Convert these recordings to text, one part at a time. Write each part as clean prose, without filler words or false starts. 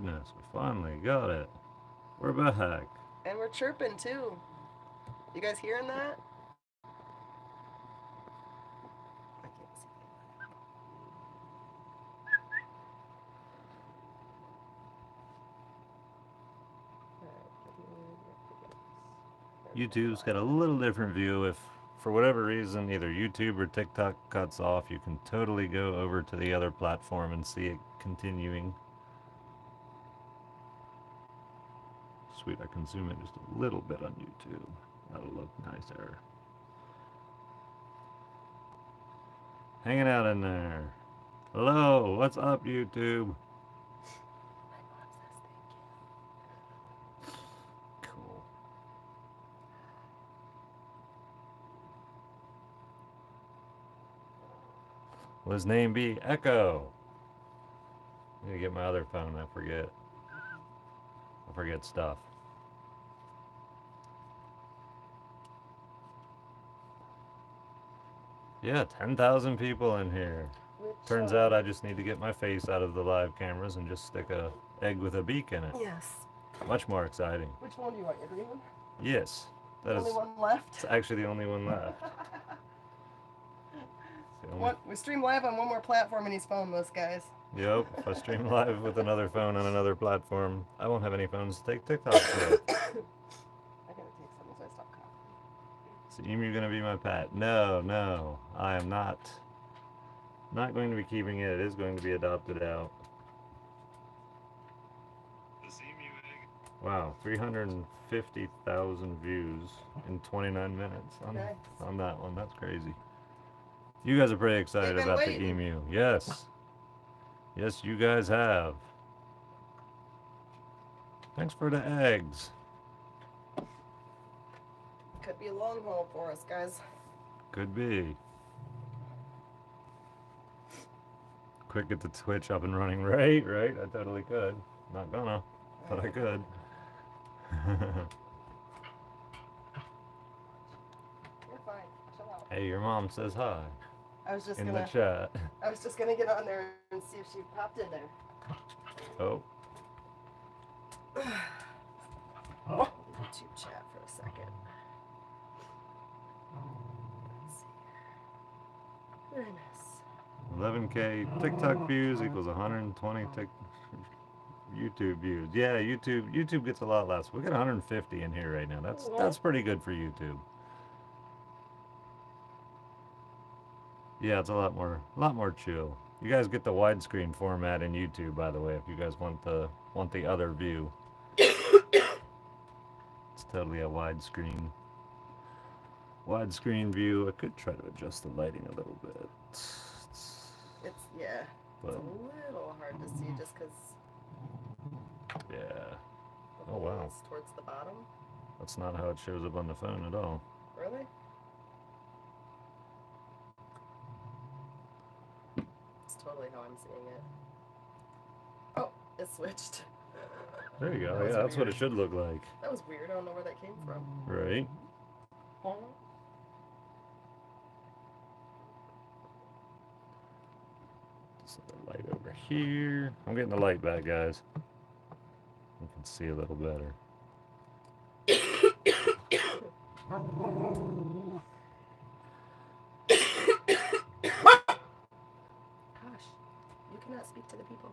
goodness, we finally got it. We're back. And we're chirping too. You guys hearing that? I can't see. YouTube's got a little different view. If for whatever reason either YouTube or TikTok cuts off, you can totally go over to the other platform and see it continuing. Sweet, I can zoom in just a little bit on YouTube. That'll look nicer. Hanging out in there. Hello, what's up, YouTube? Cool. Will his name be Echo? I need to get my other phone. I forget. I forget stuff. Yeah, 10,000 people in here. Turns out I just need to get my face out of the live cameras and just stick a egg with a beak in it. Yes. Much more exciting. Which one do you want? Your green one? Yes. That Only is one left. it's actually the only one left. We stream live on one more platform and he's phoneless, guys. Yep. If I stream live with another phone on another platform, I won't have any phones to take TikToks with. I gotta take some so I stop coughing. Is Emu gonna be my pet? No, no. I am not going to be keeping it. It is going to be adopted out. Wow, 350,000 views in 29 minutes on that one. That's crazy. You guys are pretty excited about the emu. Yes. Yes, you guys have. Thanks for the eggs. Could be a long haul for us, guys. Could be. Quick, get the Twitch up and running. Right. I totally could. Not gonna, but I could. You're fine. Chill out. Hey, your mom says hi. I was just in gonna. the chat. I was just gonna get on there and see if she popped in there. Oh. YouTube chat for a second. Let's see here. Very nice. 11K TikTok views equals 120 YouTube views. Yeah, YouTube gets a lot less. We got 150 in here right now. That's pretty good for YouTube. Yeah, it's a lot more chill. You guys get the widescreen format in YouTube, by the way, if you guys want the other view. It's totally a widescreen view. I could try to adjust the lighting a little bit. It's a little hard to see just because. Yeah. Oh wow. Towards the bottom. That's not how it shows up on the phone at all. Really? It's totally how I'm seeing it. Oh, it switched. There you go. That's what it should look like. That was weird. I don't know where that came from. Right. Just the light over here. I'm getting the light back, guys. You can see a little better. Gosh, you cannot speak to the people.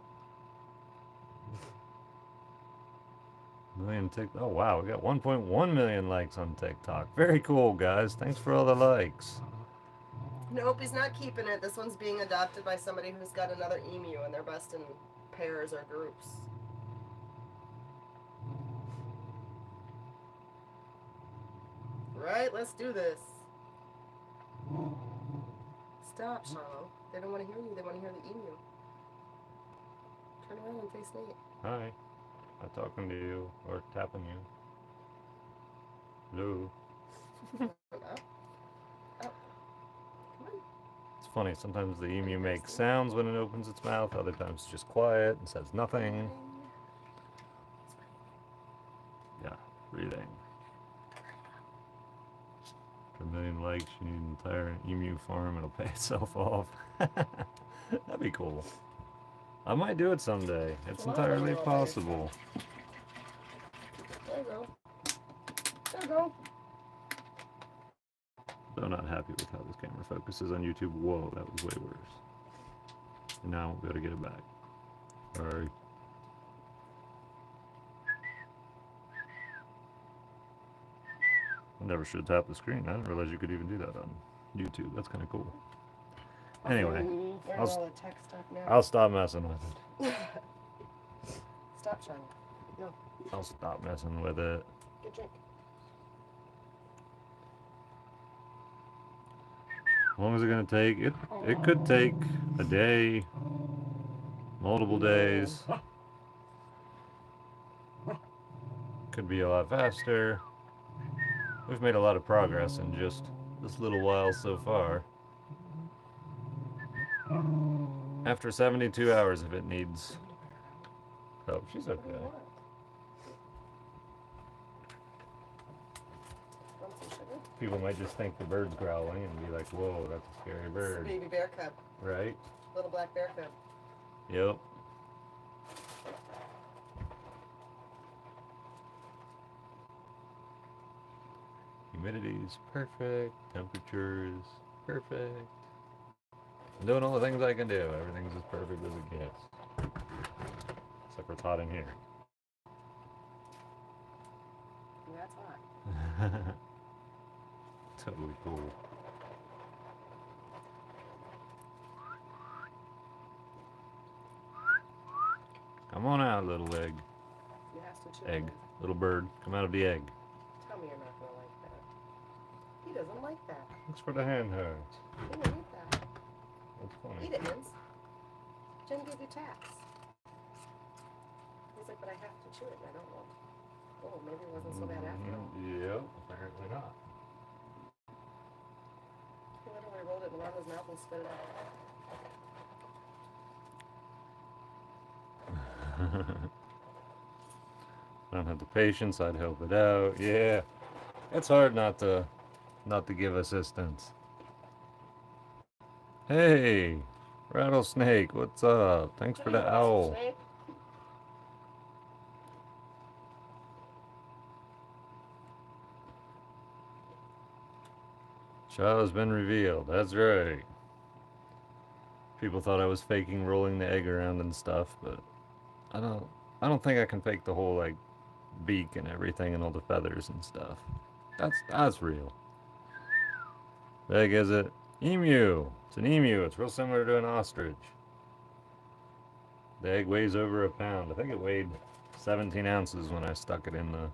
Oh wow, we got 1.1 million likes on TikTok. Very cool, guys. Thanks for all the likes. Nope, he's not keeping it. This one's being adopted by somebody who's got another emu, and they're best in pairs or groups. Right, let's do this. Stop, Shallow. They don't want to hear you. They want to hear the emu. Turn around and face Nate. Hi. I'm talking to you or tapping you. Hello. It's funny, sometimes the emu makes sounds when it opens its mouth, other times it's just quiet and says nothing. Yeah, breathing. For a million likes, you need an entire emu farm, it'll pay itself off. That'd be cool. I might do it someday. It's Well, I don't entirely know about possible. There you go. There you go. Though not happy with how this camera focuses on YouTube. Whoa, that was way worse. And now I won't be able to get it back. Sorry. I never should have tapped the screen. I didn't realize you could even do that on YouTube. That's kind of cool. Anyway, There's all the tech stuff now. I'll stop messing with it. Stop, Sean. No. I'll stop messing with it. Good drink. How long is it going to take? It could take a day, multiple days. Could be a lot faster. We've made a lot of progress in just this little while so far. After 72 hours if it needs. Oh, she's okay. People might just think the bird's growling and be like, whoa, that's a scary bird. It's a baby bear cub. Right? Little black bear cub. Yep. Humidity's perfect. Temperature's perfect. I'm doing all the things I can do. Everything's as perfect as it gets. Except for it's hot in here. Yeah, it's hot. Totally cool. Come on out, little egg. He has to chew Egg. on it. Little bird. Come out of the egg. Tell me you're not gonna like that. He doesn't like that. Thanks for the hand hurts. He won't eat that. That's funny. Eat it, Minz. Jen gave you tax. He's like, but I have to chew it and I don't want to. Oh, maybe it wasn't so bad after all. Yep, apparently not. He literally rolled it around his mouth and spit it out. I don't have the patience, I'd help it out. Yeah. It's hard not to give assistance. Hey, Rattlesnake, what's up? Thanks for the owl. Child has been revealed. That's right. People thought I was faking rolling the egg around and stuff, but I don't think I can fake the whole like beak and everything and all the feathers and stuff. That's real. Big is it? Emu. It's an emu. It's real similar to an ostrich. The egg weighs over a pound. I think it weighed 17 ounces when I stuck it in the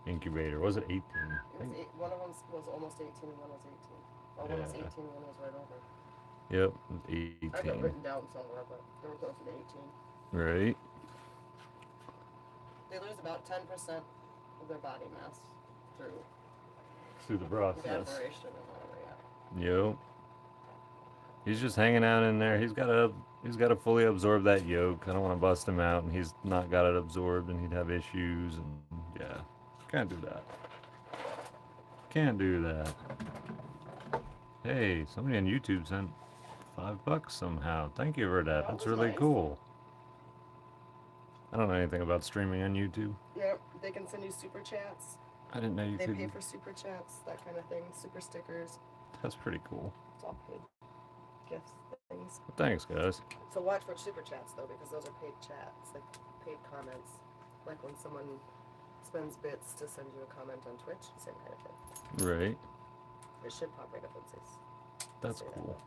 incubator. Was it 18? One of them was almost 18 and one was 18. Well, one was 18 and one was right over. Yep, 18. I got it written down somewhere, but they were close to 18. Right. They lose about 10% of their body mass through the process. evaporation and whatever, yeah. Yep. He's just hanging out in there. He's gotta fully absorb that yolk. I don't want to bust him out, and he's not got it absorbed, and he'd have issues, and yeah, can't do that. Can't do that. Hey, somebody on YouTube sent $5 somehow. Thank you for that. That's really nice. cool. I don't know anything about streaming on YouTube. Yep, they can send you super chats. I didn't know you They could. pay for super chats, that kind of thing, super stickers. That's pretty cool. It's all paid gifts, things. Thanks, guys. So watch for super chats though, because those are paid chats, like paid comments. Like when someone spends bits to send you a comment on Twitch, same kind of thing. Right. It should pop right up and say. That's say that. cool.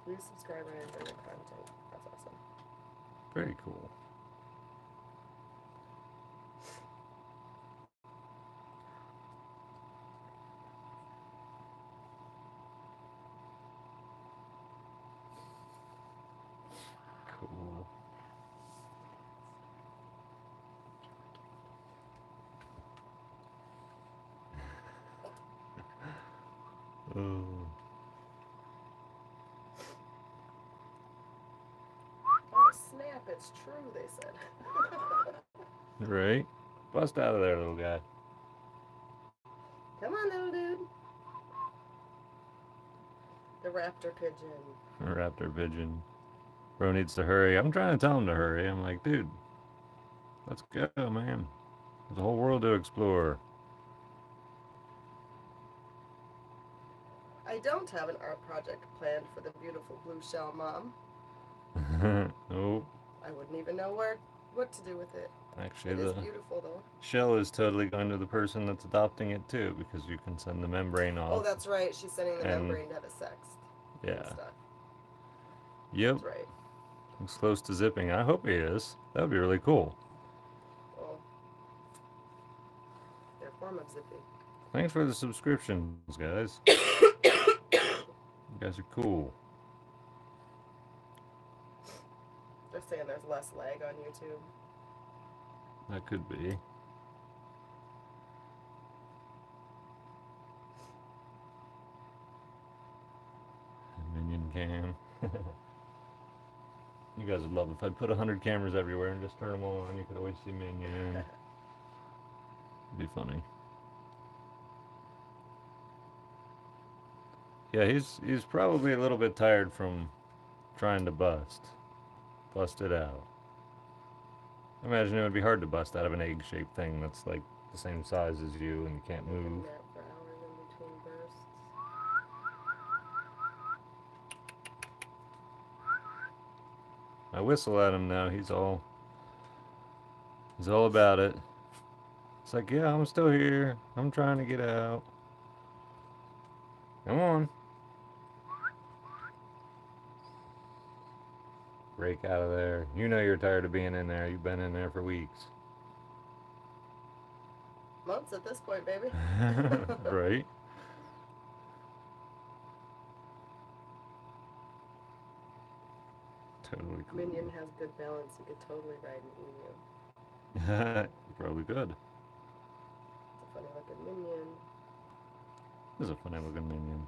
New subscriber and better content. That's awesome. Very cool. Cool. Oh. Oh snap! It's true. They said. Right? Bust out of there, little guy. Come on, little dude. The raptor pigeon. A raptor pigeon. Bro needs to hurry. I'm trying to tell him to hurry. I'm like, dude, let's go, man. There's a whole world to explore. I don't have an art project planned for the beautiful blue shell, Mom. Nope. I wouldn't even know what to do with it. Actually, It is the beautiful, though. shell is totally going to the person that's adopting it too, because you can send the membrane Oh, off. that's right. She's sending the And- membrane to have a sext. And Yeah. stuff. Yep. That's right. Looks close to zipping. I hope he is. That would be really cool. Well, their form of zipping. Thanks for the subscriptions, guys. You guys are cool. They're saying there's less lag on YouTube. That could be. Minion cam. You guys would love if I put 100 cameras everywhere and just turn them all on. You could always see Minion. It'd be funny. Yeah, he's probably a little bit tired from trying to bust it out. I imagine it would be hard to bust out of an egg-shaped thing that's like the same size as you and you can't They can move. nap for hours in between bursts. I whistle at him now. He's all about it. It's like, yeah, I'm still here. I'm trying to get out. Come on. Break out of there. You know you're tired of being in there. You've been in there for weeks. Months at this point, baby. Right? Totally cool. Minion has good balance. You could totally ride an emu. Probably good. It's a funny looking minion. This is a funny looking minion.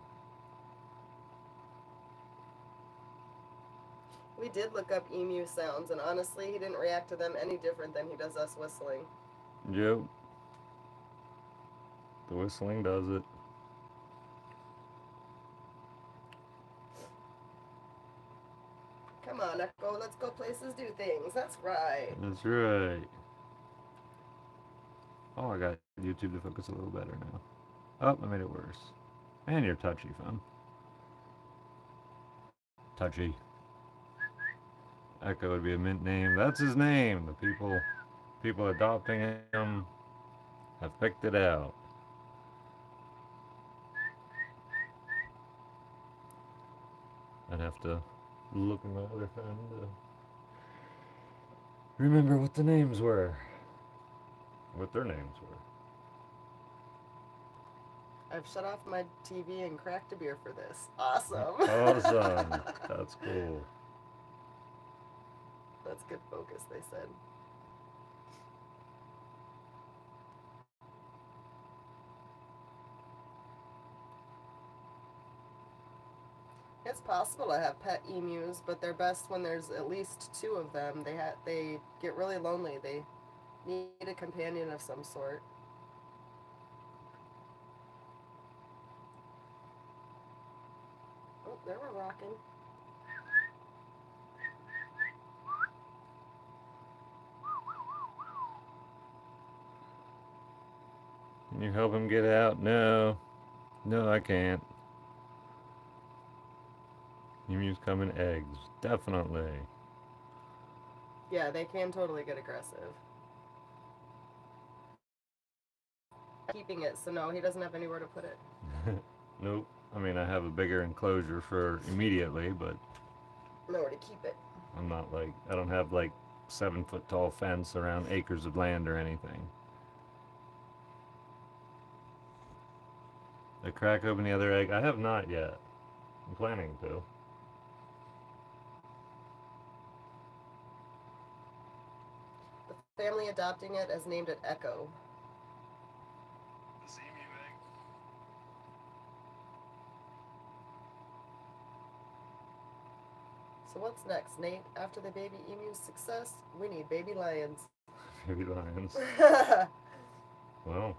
We did look up emu sounds, and honestly, he didn't react to them any different than he does us whistling. Yep. The whistling does it. Come on, Echo, let's go places, do things. That's right. That's right. Oh, I got YouTube to focus a little better now. Oh, I made it worse. And you're touchy, fam. Touchy. Echo would be a mint name. That's his name. The people adopting him have picked it out. I'd have to look at my other phone to remember what the names were. What their names were. I've shut off my TV and cracked a beer for this. Awesome. Awesome. That's cool. That's good focus, they said. It's possible to have pet emus, but they're best when there's at least two of them. They get really lonely. They need a companion of some sort. Oh, there we're rocking. Can you help him get out? No. No, I can't. Emus come in eggs. Definitely. Yeah, they can totally get aggressive. Keeping it, so no, he doesn't have anywhere to put it. Nope. I mean, I have a bigger enclosure for immediately, but Nowhere to keep it. I'm not like, I don't have like 7-foot tall fence around acres of land or anything. I crack open the other egg. I have not yet. I'm planning to. The family adopting it has named it Echo. The emu egg. So what's next, Nate? After the baby emu's success, we need baby lions. Baby lions. Well,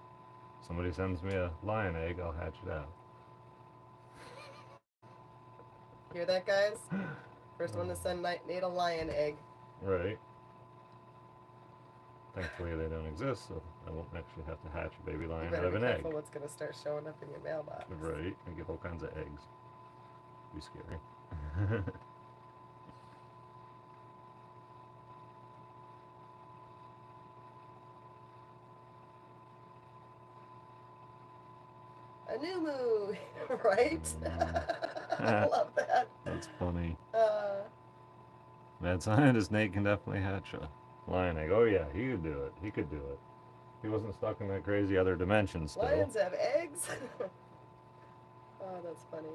somebody sends me a lion egg, I'll hatch it out. Hear that, guys? First one to send Nate a lion egg. Right. Thankfully, they don't exist, so I won't actually have to hatch a baby You lion out better of be an egg. careful what's gonna start showing up in your mailbox. Right. I get all kinds of eggs. Be scary. A new moo, right? I love that. That's funny. Uh, Mad scientist Nate can definitely hatch a lion egg. Oh yeah, he could do it. He could do it. He wasn't stuck in that crazy other dimension still. lions have eggs? Oh, that's funny.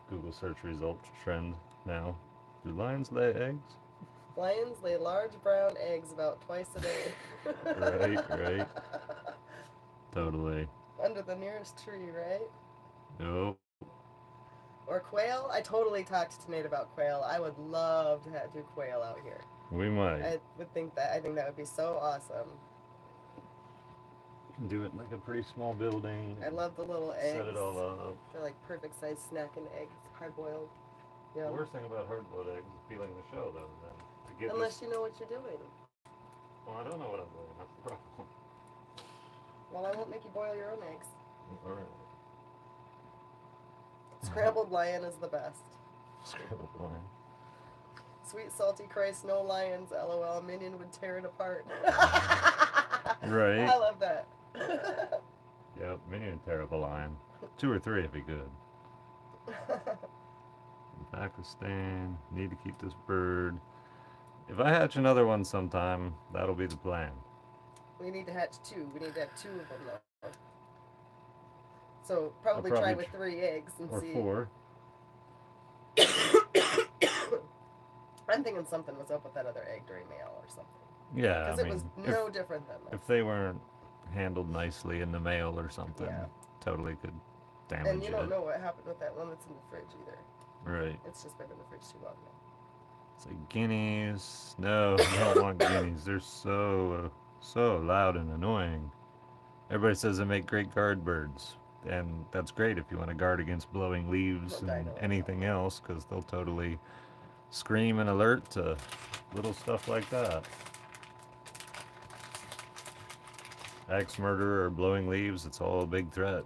Google search result trend now. Do lions lay eggs? Lions lay large brown eggs about twice a day. Right. Totally. Under the nearest tree, right? Nope. Or quail? I totally talked to Nate about quail. I would love to do quail out here. We might. I think that would be so awesome. You can do it in like a pretty small building. I love the little eggs. Set it all up. They're like perfect size snacking eggs, hard boiled. The Yeah. worst thing about hard-boiled eggs is feeling the show, though. Then to get Unless this, you know what you're doing. well, I don't know what I'm doing. That's the problem. Well, I won't make you boil your own eggs. All right. Scrambled lion is the best. Scrambled lion. Sweet salty Christ, no lions. LOL. Minion would tear it apart. Right. I love that. Yep. Minion tear up a lion. 2 or 3 if he could. Pakistan. Need to keep this bird. If I hatch another one sometime, that'll be the plan. We need to hatch 2. We need to have 2 of them though. So probably I'll try probably with 3 eggs and Or see. 4. I'm thinking something was up with that other egg during mail or something. Yeah. Because I it mean, was no different than this. if they weren't handled nicely in the mail or something, Yeah. totally could damage And you it. don't know what happened with that one that's in the fridge either. Right. It's just been in the fridge too long now. It's like guineas. No, I don't want guineas. They're so loud and annoying. Everybody says they make great guard birds, and that's great if you want to guard against blowing leaves Well, I and know. anything else, because they'll totally scream and alert to little stuff like that. Axe murder or blowing leaves, it's all a big threat.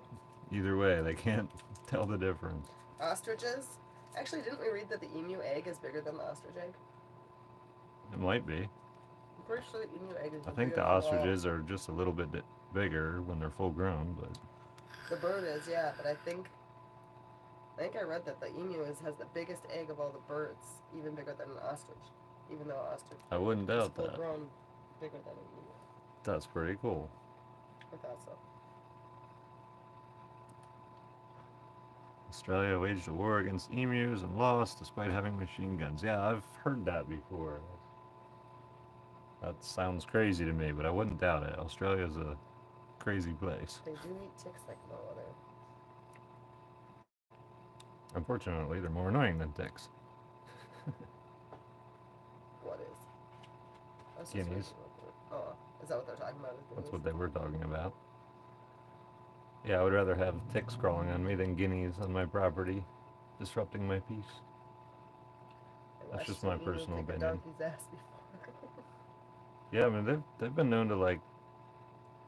Either way, they can't tell the difference. Ostriches? Actually, didn't we read that the emu egg is bigger than the ostrich egg? It might be. I'm pretty sure the emu egg is I bigger think the than all. ostriches are just a little bit bigger when they're full grown, but The bird is, yeah, but I think I read that the emu has the biggest egg of all the birds, even bigger than an ostrich. Even though an ostrich I wouldn't is doubt full that. grown, bigger than an emu. That's pretty cool. I thought so. Australia waged a war against emus and lost despite having machine guns. Yeah, I've heard that before. That sounds crazy to me, but I wouldn't doubt it. Australia's a crazy place. They do eat ticks like no other. Unfortunately, they're more annoying than ticks. What is? I was just Guineas. reading what oh, is that what they're talking about? That's what they were talking about. Yeah, I would rather have ticks crawling on me than guineas on my property, disrupting my peace. That's just my personal opinion. Donkey's ass before. Yeah, I mean they've been known to like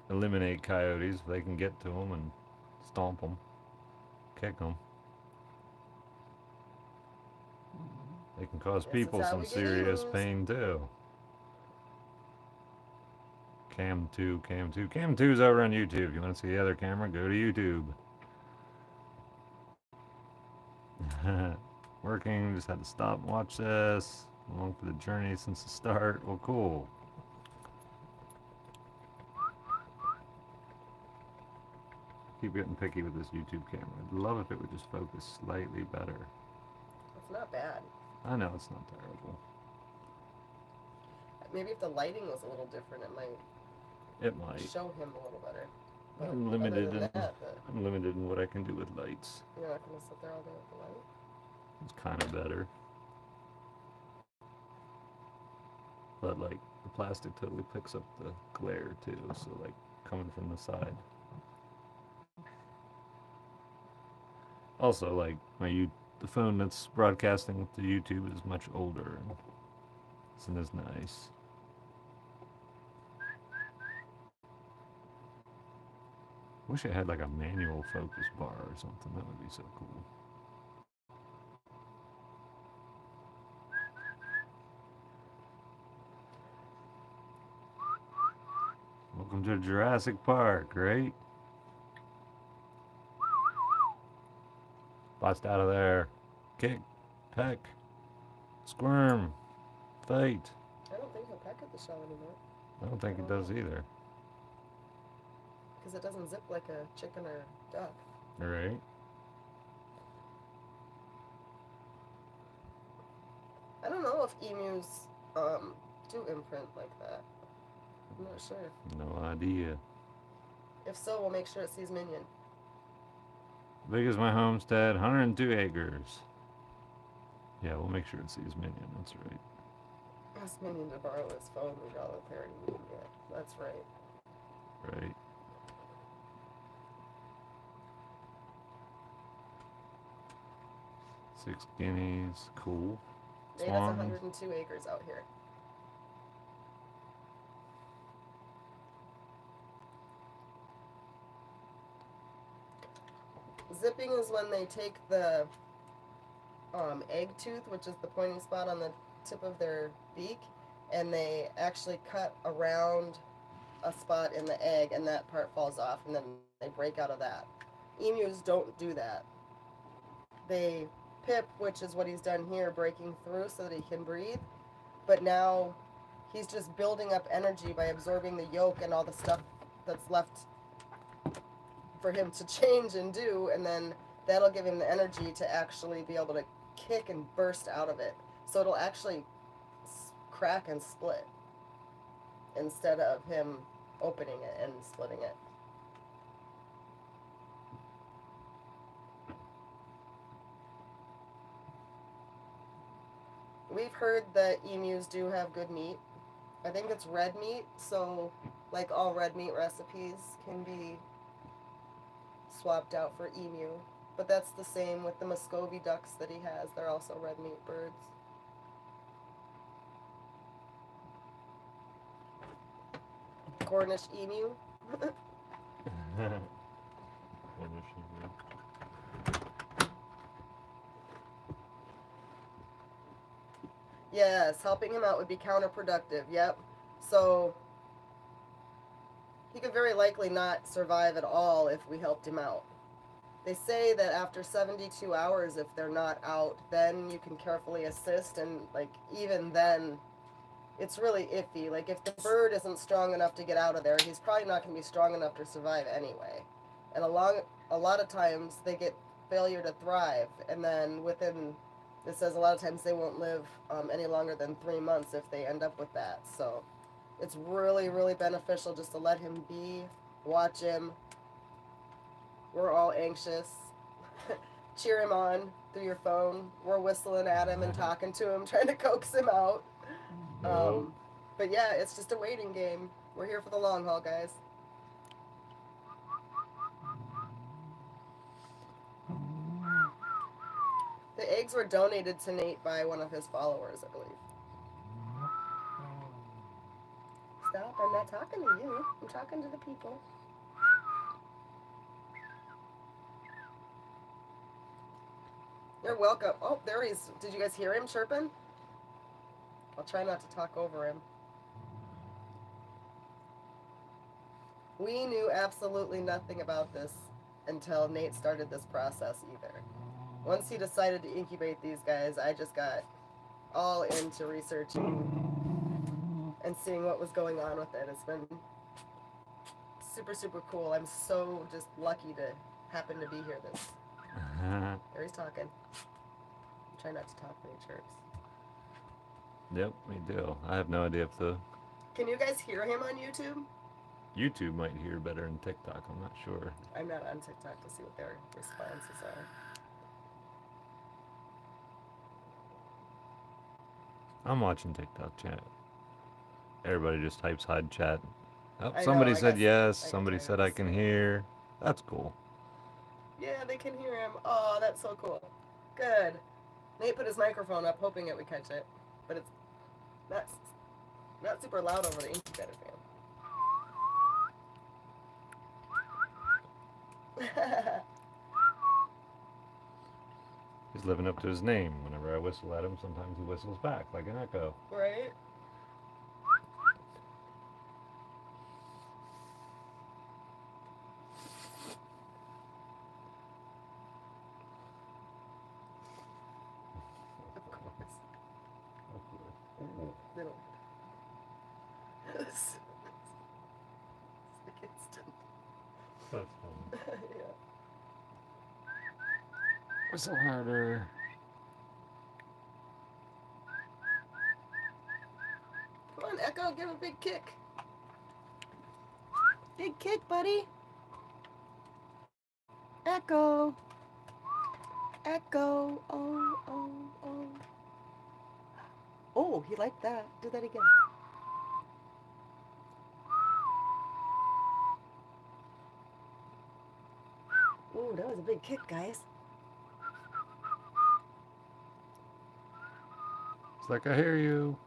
eliminate coyotes if they can get to them and stomp them, kick them. They can cause Guess people that's how some we get serious emus. pain too. Cam 2, Cam 2. Cam 2's over on YouTube. You want to see the other camera? Go to YouTube. Working, just had to stop and watch this. Along for the journey since the start. Well, cool. Keep getting picky with this YouTube camera. I'd love if it would just focus slightly better. It's not bad. I know it's not terrible. Maybe if the lighting was a little different, it might It might. show him a little better. But I'm other limited than in that, I'm limited in what I can do with lights. you're not gonna sit there all day with the light. It's kind of better. But like the plastic totally picks up the glare too, so like coming from the side. Also, like my the phone that's broadcasting with the YouTube is much older and isn't as nice. Wish it had like a manual focus bar or something. That would be so cool. Welcome to Jurassic Park, right? Bust out of there. Kick, peck, squirm, fight. I don't think he'll peck at the shell anymore. I don't think it does either. Because it doesn't zip like a chicken or duck. Right? I don't know if emus do imprint like that. I'm not sure. No idea. If so, we'll make sure it sees Minion. Big as my homestead, 102 acres. Yeah, we'll make sure it sees Minion. That's right. Ask Minion to borrow his phone. We got a parody meme yet. That's right. Right. Six guineas. Cool. Hey, that's 102 acres out here. Zipping is when they take the egg tooth, which is the pointy spot on the tip of their beak, and they actually cut around a spot in the egg, and that part falls off, and then they break out of that. Emus don't do that. They Pip, which is what he's done here, breaking through so that he can breathe, but now he's just building up energy by absorbing the yolk and all the stuff that's left for him to change and do, and then that'll give him the energy to actually be able to kick and burst out of it. So it'll actually crack and split instead of him opening it and splitting it. We've heard that emus do have good meat. I think it's red meat, so like all red meat recipes can be swapped out for emu. But that's the same with the Muscovy ducks that he has. They're also red meat birds. Cornish emu. Yes, helping him out would be counterproductive. Yep. So he could very likely not survive at all if we helped him out. They say that after 72 hours, if they're not out, then you can carefully assist, and like even then, it's really iffy. Like if the bird isn't strong enough to get out of there, he's probably not going to be strong enough to survive anyway. And a lot of times they get failure to thrive, and then it says a lot of times they won't live any longer than 3 months if they end up with that. So it's really, really beneficial just to let him be, watch him. We're all anxious. Cheer him on through your phone. We're whistling at him and talking to him, trying to coax him out. But yeah, it's just a waiting game. We're here for the long haul, guys. The eggs were donated to Nate by one of his followers, I believe. Stop, I'm not talking to you. I'm talking to the people. You're welcome. Oh, there he is. Did you guys hear him chirping? I'll try not to talk over him. We knew absolutely nothing about this until Nate started this process either. Once he decided to incubate these guys, I just got all into researching and seeing what was going on with it. It's been super, super cool. I'm so just lucky to happen to be here this. There he's talking. Try not to talk when he chirps. Yep, we do. I have no idea if the Can you guys hear him on YouTube? YouTube might hear better than TikTok. I'm not sure. I'm not on TikTok to see what their responses are. I'm watching TikTok chat. Everybody just types hide chat. Oh, I know, somebody I said guess yes. I can Somebody try said not I to can see. hear. That's cool. Yeah, they can hear him. Oh, that's so cool. Good. Nate put his microphone up, hoping it would catch it, but it's not super loud over the incubator fan. He's living up to his name. Whenever I whistle at him, sometimes he whistles back like an echo. Right? Of course. They don't. It's like instant. That's funny. Yeah. Whistle harder. Come on, Echo, give a big kick. Big kick, buddy. Echo. Echo. Oh, oh, oh. Oh, he liked that. Do that again. Ooh, that was a big kick, guys. It's like, I hear you.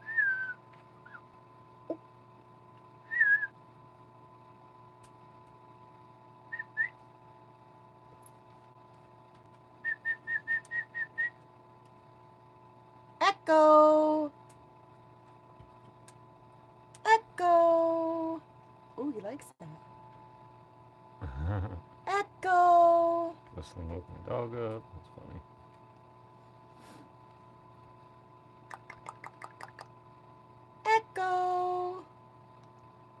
Echo. Echo. Ooh, he likes that. Echo. Whistling woke my dog up. That's funny. Echo.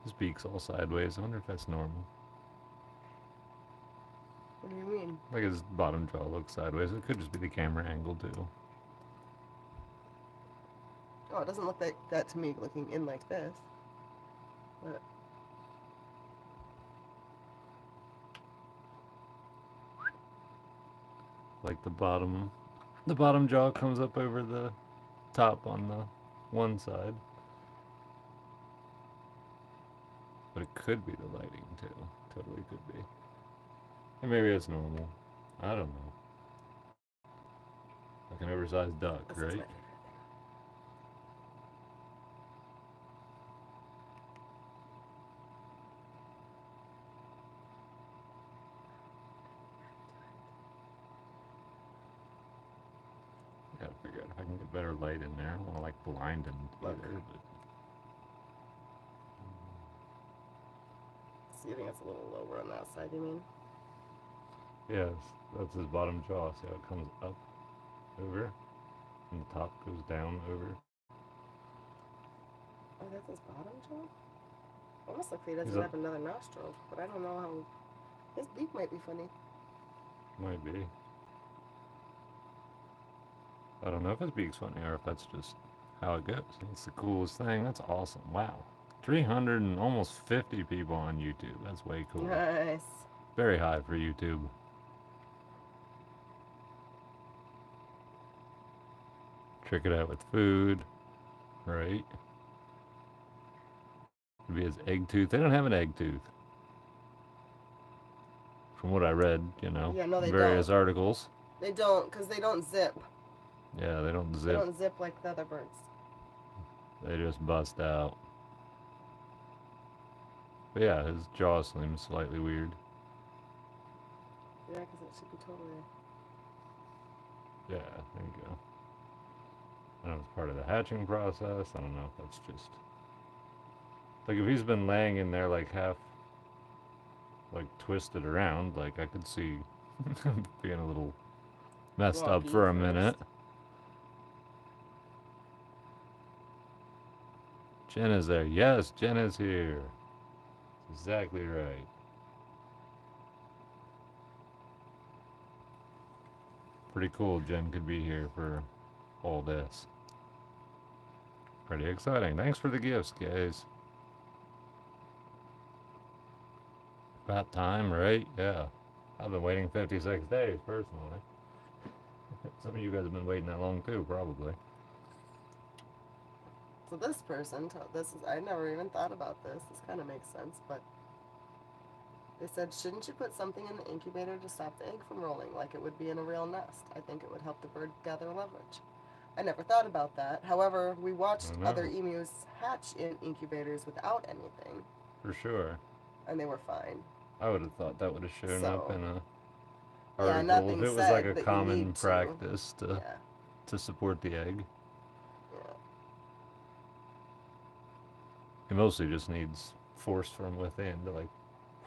His beak's all sideways. I wonder if that's normal. What do you mean? Like his bottom jaw looks sideways. It could just be the camera angle too. Oh, it doesn't look like that to me looking in like this. But Like the bottom jaw comes up over the top on the one side. But it could be the lighting too. Totally could be. And maybe it's normal. I don't know. Like an oversized duck, this is my right? favorite thing. Gotta figure out if I can get better light in there. I don't want to like blind him Look. either, but So you think it's a little lower on that side, you mean? yes, that's his bottom jaw. See how it comes up over and the top goes down over. Oh, that's his bottom jaw? Almost like he doesn't He's a- have another nostril, but I don't know how. His beak might be funny. Might be. I don't know if his beak's funny or if that's just how it goes. It's the coolest thing. That's awesome. Wow. 300 and almost 50 people on YouTube. That's way cool. Nice. Very high for YouTube. Trick it out with food, right? Could be his egg tooth. They don't have an egg tooth. From what I read, you know, Yeah, no, they various don't. articles. They don't, because they don't zip. Yeah, they don't They zip. don't zip like the other birds. They just bust out. But yeah, his jaw seems slightly weird. Yeah, because it should be totally. Yeah, there you go. I don't know if it's part of the hatching process. I don't know if that's just like if he's been laying in there like half like twisted around, like I could see being a little messed up Wonky for a first. minute. Jen is there. Yes, Jen is here. That's exactly right. Pretty cool Jen could be here for all this. Pretty exciting. Thanks for the gifts, guys. About time, right? Yeah. I've been waiting 56 days personally. Some of you guys have been waiting that long too, probably. So this person, this is, I never even thought about this. This kind of makes sense, but They said, shouldn't you put something in the incubator to stop the egg from rolling like it would be in a real nest? I think it would help the bird gather leverage. I never thought about that. However, we watched I other know. emus hatch in incubators without anything, For sure. and they were fine. I would have thought that would have shown up So, in a yeah, article if nothing it was like said a that you common need to. practice Yeah, to support the egg. yeah. It mostly just needs force from within to like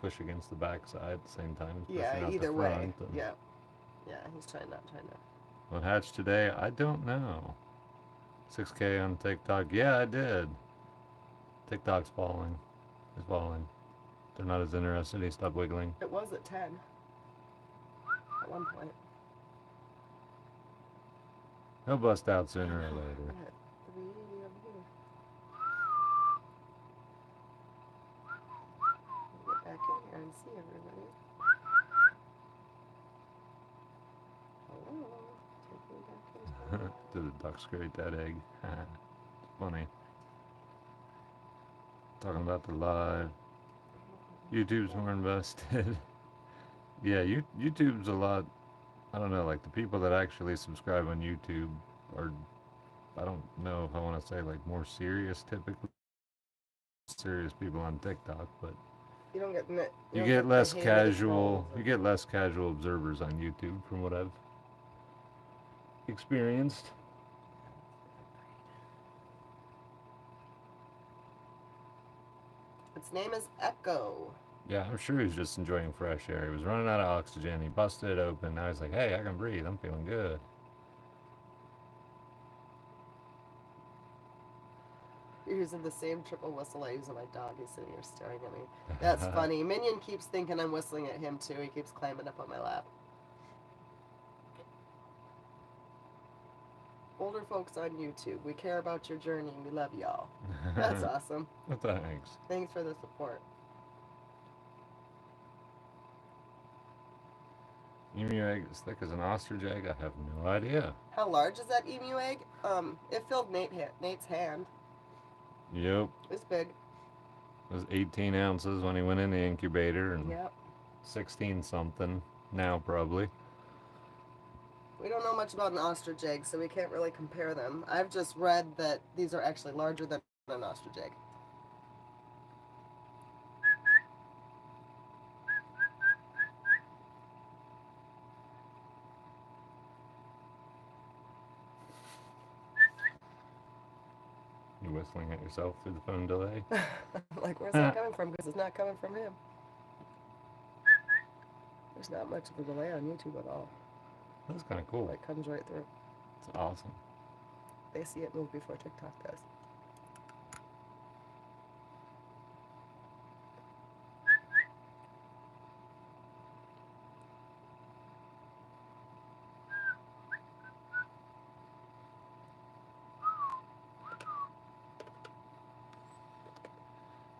push against the backside at the same time as pushing Yeah, out either the way. front. And Yeah. Yeah, he's trying to. what hatched today? I don't know. 6K on TikTok. Yeah, I did. TikTok's falling. It's falling. They're not as interested. They stopped wiggling. It was at 10 at one point. He'll bust out sooner or I later. had 3 over here. Get back in here and see everybody. Hello. Take me back into Did the ducks create that egg? It's funny. Talking about the live. YouTube's more invested. Yeah, YouTube's a lot. I don't know, like the people that actually subscribe on YouTube are, I don't know if I want to say like more serious, typically serious people on TikTok, but You don't get you get less casual. You get less casual observers on YouTube, from what I've experienced. Its name is Echo. Yeah, I'm sure he's just enjoying fresh air. He was running out of oxygen. He busted it open. Now he's like, hey, I can breathe. I'm feeling good. You're using the same triple whistle I use on my dog. He's sitting here staring at me. That's funny. Minion keeps thinking I'm whistling at him too. He keeps climbing up on my lap. Older folks on YouTube, we care about your journey and we love y'all. That's awesome. Thanks. Thanks for the support. Emu egg as thick as an ostrich egg? I have no idea. How large is that emu egg? It filled Nate's hand. Yep. It's big. It was 18 ounces when he went in the incubator and Yep. 16 something now, probably. We don't know much about an ostrich egg, so we can't really compare them. I've just read that these are actually larger than an ostrich egg. You whistling at yourself through the phone delay? Like, where's that coming from? Because it's not coming from him. There's not much of a delay on YouTube at all. That's kind of cool. It comes right through. It's awesome. They see it move before TikTok does.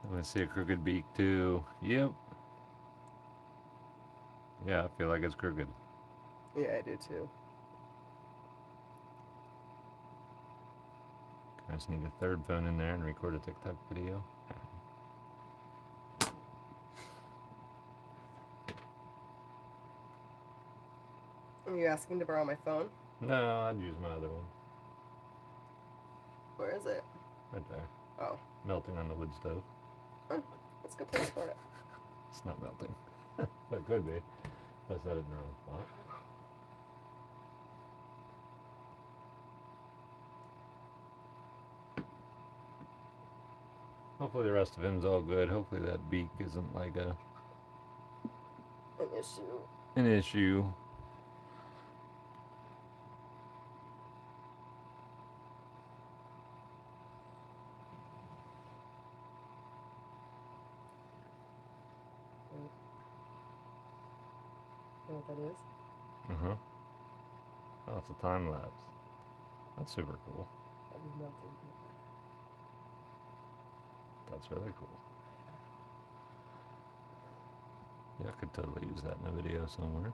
I'm gonna see a crooked beak too. Yep. Yeah, I feel like it's crooked. Yeah, I do too. I just need a third phone in there and record a TikTok video. Are you asking to borrow my phone? No, I'd use my other one. Where is it? Right there. Oh. Melting on the wood stove. Oh, that's a good place for it. It's not melting. But it could be. I set it in the wrong spot. Hopefully the rest of him's all good. Hopefully that beak isn't like An issue. an issue. You know what that is? Uh-huh. Oh, it's a time lapse. That's super cool. That was melting. That's really cool. Yeah, I could totally use that in a video somewhere.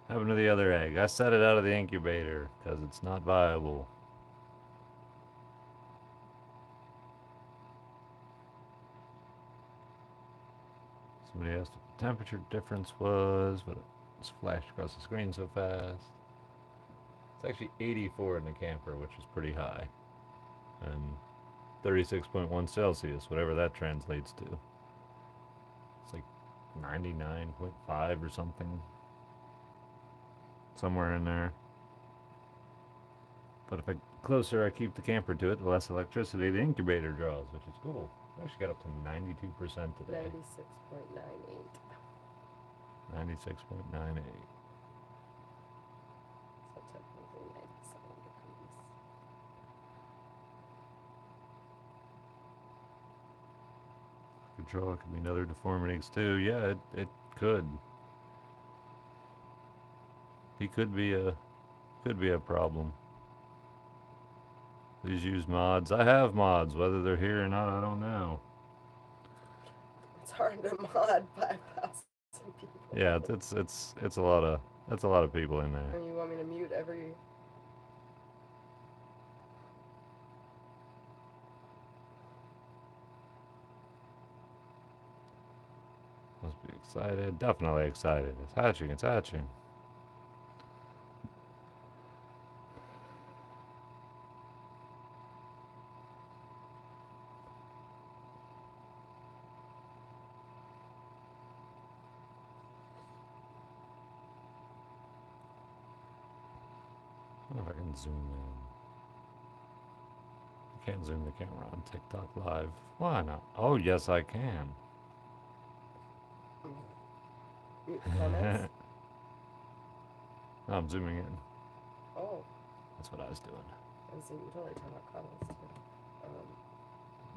Happened to the other egg. I set it out of the incubator because it's not viable. Somebody asked what the temperature difference was, but it's flashed across the screen so fast. It's actually 84 in the camper, which is pretty high. And 36.1 Celsius, whatever that translates to. It's like 99.5 or something. Somewhere in there. But if the closer I keep the camper to it, the less electricity the incubator draws, which is cool. I actually got up to 92% today. 96.98. 96.98. So technically 97 degrees. Control could mean other deformities too. Yeah, it could. He could be a problem. Please use mods. I have mods. Whether they're here or not, I don't know. It's hard to mod 5,000 people. Yeah, it's a lot of people in there. And you want me to mute every... Must be excited. Definitely excited. It's hatching. It's hatching. I wonder if I can zoom in. I can't zoom the camera on TikTok Live. Why not? Oh, yes, I can. Mute comments? No, I'm zooming in. Oh, That's what I was doing. I see. You totally turn off comments too.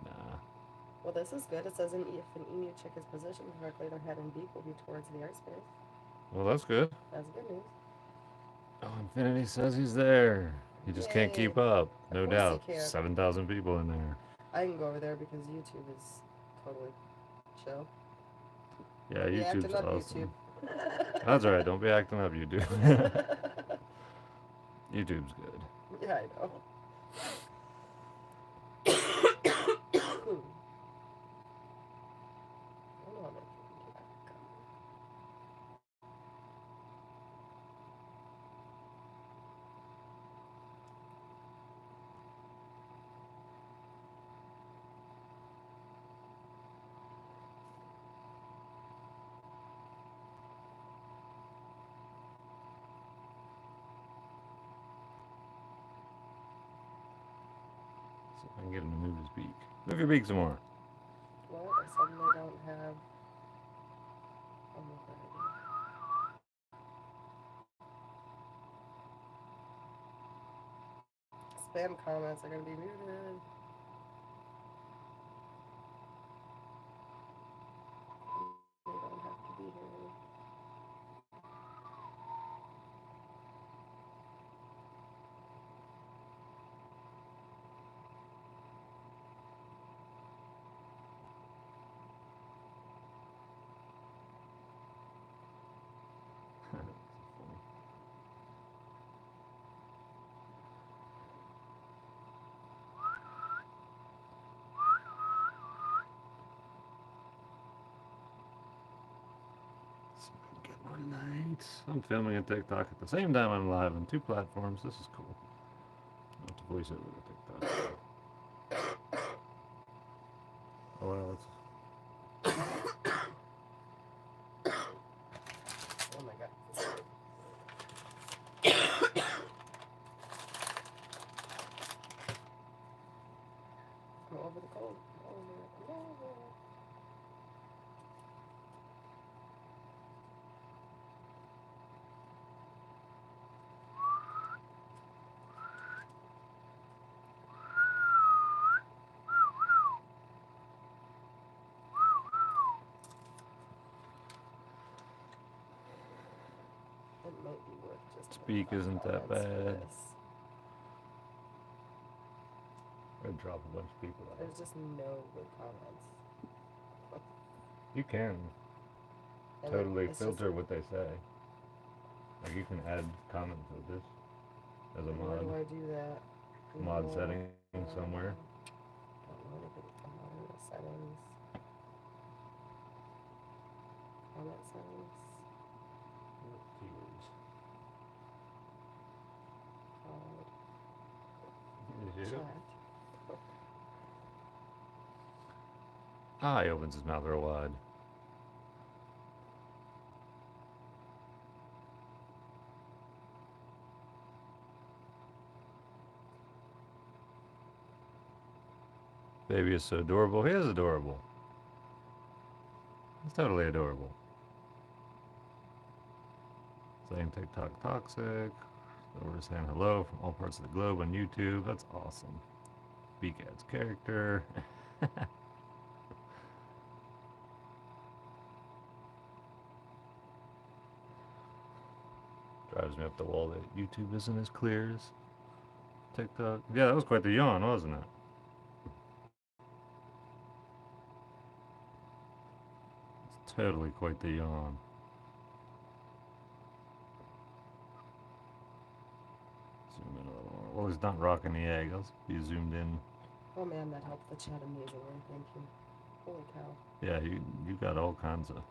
Nah. Well, this is good. It says if an emu chick is positioned correctly, their head and beak will be towards the airspace. Well, that's good. That's good news. Oh, Infinity says he's there. He just can't Yay. keep up. No Of course he doubt. can't. 7,000 people in there. I can go over there because YouTube is totally chill. Yeah, Be YouTube's acting up, awesome. YouTube. That's alright. Don't be acting up, YouTube. YouTube's good. Yeah, I know. Hold on, I can get back. See if I can get him to move his beak. Move your beak some more. What? I suddenly don't have. Oh my god. Spam comments are gonna be muted. They don't have to be here. Get more tonight. I'm filming a TikTok at the same time I'm live on 2 platforms. This is cool. I have to voice over the TikTok. Oh well, it's Oh my god. I'm over the cold. Over. It might be worth just Speak isn't that comments for bad. this. I'd drop a bunch of people out. There's just no good comments. You can And totally it's filter just, what they say. Like you can add comment filters as a where do mod. I do that? Mod Google, setting somewhere. Don't know anything. I'm not in the settings. that sounds Keywords. odd. You do? Chat. Ah, he opens his mouth real wide. Baby is so adorable. He is adorable. He's totally adorable. Saying TikTok toxic. So we're saying hello from all parts of the globe on YouTube. That's awesome. Beak adds character. Drives me up the wall that YouTube isn't as clear as TikTok. Yeah, that was quite the yawn, wasn't it? It's totally quite the yawn. Zoom in a little more. Well, he's not rocking the egg. Let's be zoomed in. Oh man, that helped the chat amazingly. Thank you. Holy cow. Yeah, you got all kinds of.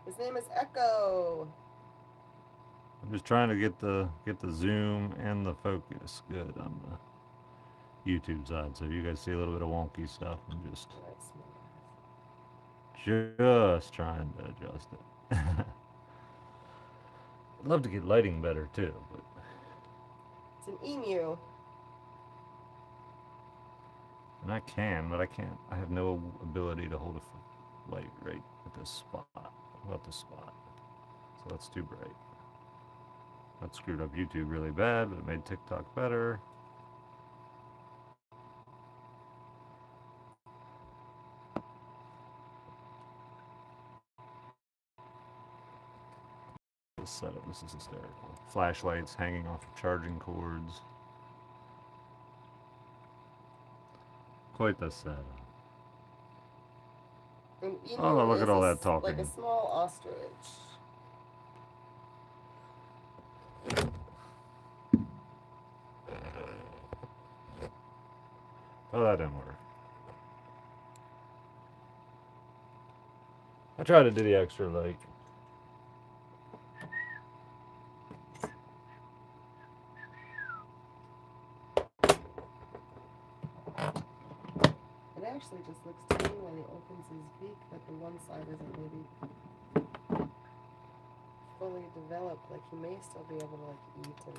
His name is Echo. I'm just trying to get the zoom and the focus good on the YouTube side. So if you guys see a little bit of wonky stuff, I'm just trying to adjust it. I'd love to get lighting better too, but It's an emu. and I can, but I can't. I have no ability to hold a light right at this spot. About this spot, so that's too bright. That screwed up YouTube really bad, but it made TikTok better. This setup, this is hysterical. Flashlights hanging off of charging cords. Quite the setup. An emu Oh, look at is all a that talking. Like a small ostrich. Oh, that didn't work. I tried to do the extra like. It actually just looks to me when he opens his beak that the one side isn't maybe fully developed. Like he may still be able to like eat and.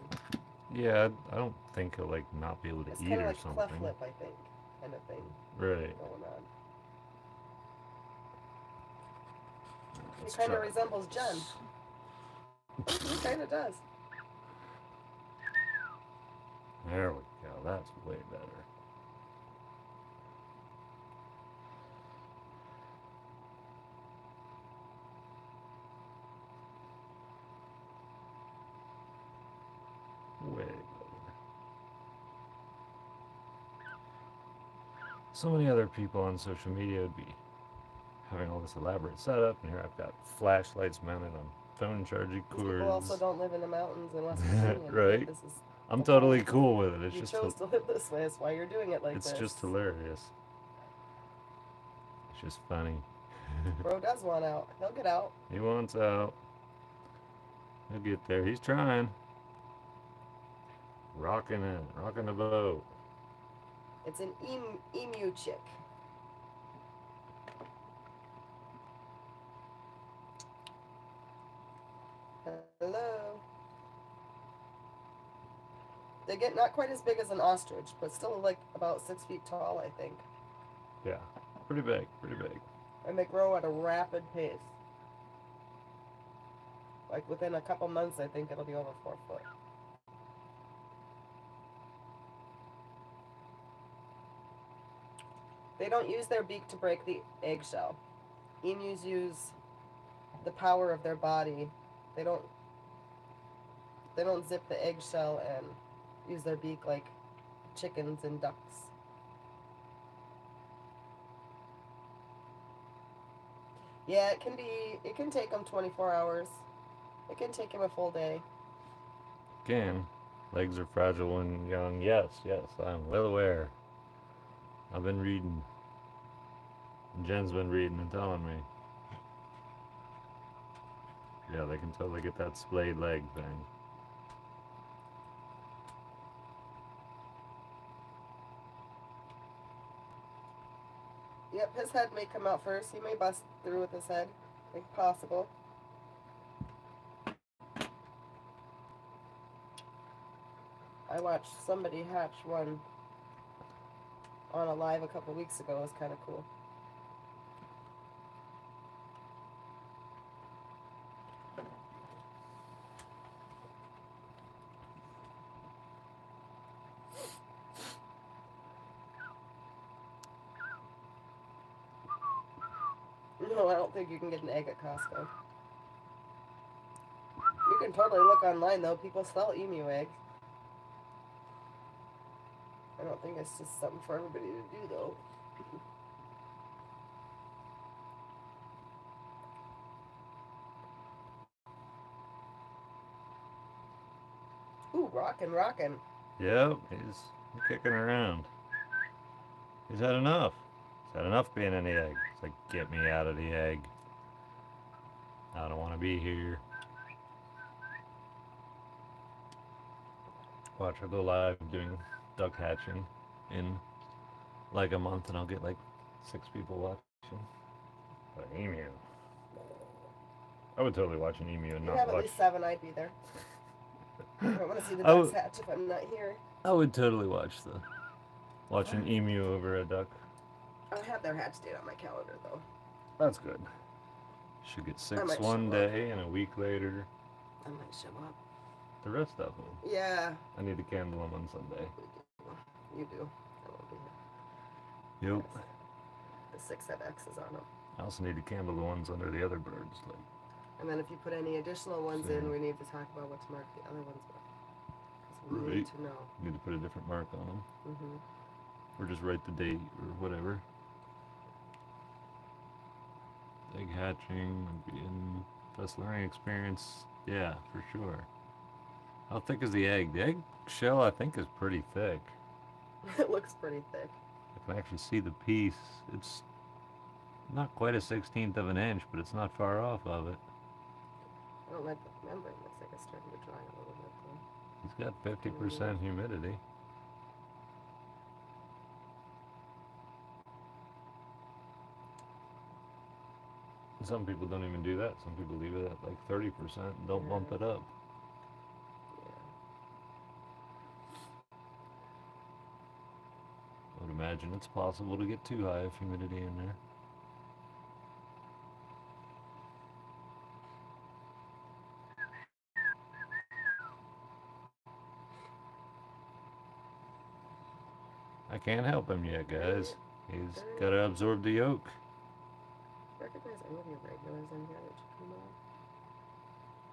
Yeah, I don't think he'll like not be able to It's eat kind of or like something. cleft lip, I think, kind of thing Right. going on. Let's He kind of try resembles Jen. He kind of does. There we go. That's way better. Way better. So many other people on social media would be having all this elaborate setup, and here I've got flashlights mounted on phone charging These people also cords. don't live in the mountains in West Virginia. Right. This is I'm totally cool with it. It's you just chose to live this way. That's why you're doing it like it's this. just hilarious. It's just funny. Bro does want out. He'll get out. He wants out. He'll get there. He's trying. Rocking it. Rocking the boat. It's an emu chick. Hello. They get not quite as big as an ostrich, but still like about 6 feet tall, I think. Yeah. Pretty big. Pretty big. And they grow at a rapid pace. Like within a couple months, I think it'll be over 4 foot. They don't use their beak to break the eggshell. Emus use the power of their body. They don't zip the eggshell and use their beak like chickens and ducks. Yeah, it can take them 24 hours. It can take him a full day. Again, legs are fragile when young. Yes, I'm well aware. I've been reading. Jen's been reading and telling me. Yeah, they can totally get that splayed leg thing. Yep, his head may come out first. He may bust through with his head. Like possible. I watched somebody hatch one on a live a couple weeks ago. It was kind of cool. No, I don't think you can get an egg at Costco. You can totally look online though. People sell emu eggs. I don't think it's just something for everybody to do though. Ooh, rockin'. Yep, he's kicking around. He's had enough. He's had enough being in the egg. It's like, get me out of the egg. I don't want to be here. Watch, I'll go live doing duck hatching in like a month and I'll get like 6 people watching. But emu. I would totally watch an emu and You not have at watch. least 7, I'd be there. I don't want to see the I ducks would- hatch if I'm not here. I would totally watch an emu over a duck. I have their hatch date on my calendar though. That's good. Should get 6 might one show up. day and a week later I might show up. the rest of them. Yeah, I need to candle them on Sunday. you do. I won't be here. Yep. The 6 have X's on them. I also need to candle the ones under the other birds. Like, And then if you put any additional ones in, Same. we need to talk about what to mark the other ones with. 'Cause we Right. need to know. need to put a different mark on them, Hmm. or just write the date or whatever. Egg hatching would be in best learning experience. Yeah, for sure. How thick is the egg? The egg shell, I think, is pretty thick. It looks pretty thick. I can actually see the piece. It's not quite a 16th of an inch, but it's not far off of it. I don't like the membrane. Looks like it's starting to dry a little bit though. It's got 50% humidity. Some people don't even do that. Some people leave it at like 30% and don't bump it up. Yeah. I would imagine it's possible to get too high of humidity in there. I can't help him yet, guys. He's got to absorb the yolk. Recognize any of your regulars in here that you come on?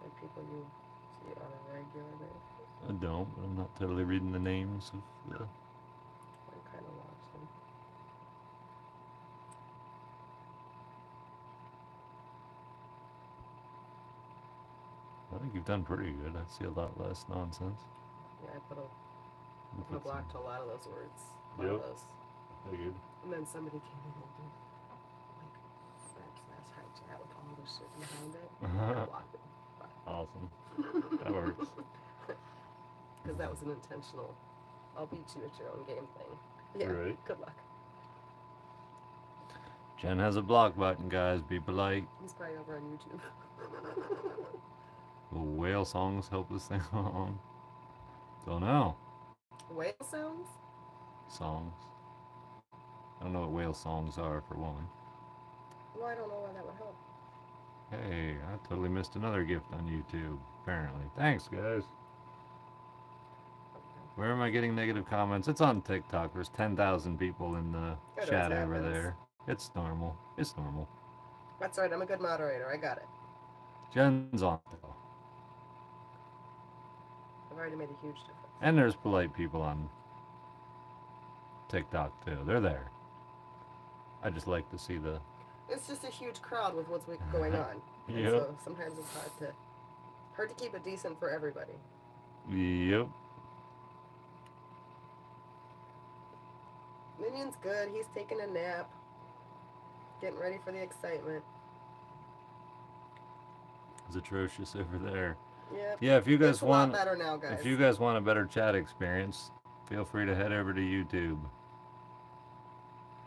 Like people you see on a regular basis? I don't, but I'm not totally reading the names of the... I'm kind of watching. I think you've done pretty good. I see a lot less nonsense. Yeah, I put a Put block some- to a lot of those words. A lot of Yep. those. Figured. And then somebody came in and did like / high chat with all the shit behind it. I blocked it. Awesome. That works. Because that was an intentional, I'll beat you at your own game thing. Yeah. Right. Good luck. Jen has a block button, guys. Be polite. He's probably over on YouTube. Will whale songs help this thing along? Don't know. Whale sounds? Songs. I don't know what whale songs are, for one. Well, I don't know why that would help. Hey, I totally missed another gift on YouTube, apparently. Thanks, guys. Where am I getting negative comments? It's on TikTok. There's 10,000 people in the It chat always over happens. there. It's normal. It's normal. That's right, I'm a good moderator. I got it. Jen's on, though. I've already made a huge difference. And there's polite people on TikTok, too. They're there. I just like to see the... It's just a huge crowd with what's going on. And Yep. so sometimes it's hard to keep it decent for everybody. Yep. Minion's good. He's taking a nap. Getting ready for the excitement. It's atrocious over there. Yep. Yeah, if you It's guys a lot want, better now, guys. if you guys want a better chat experience, feel free to head over to YouTube.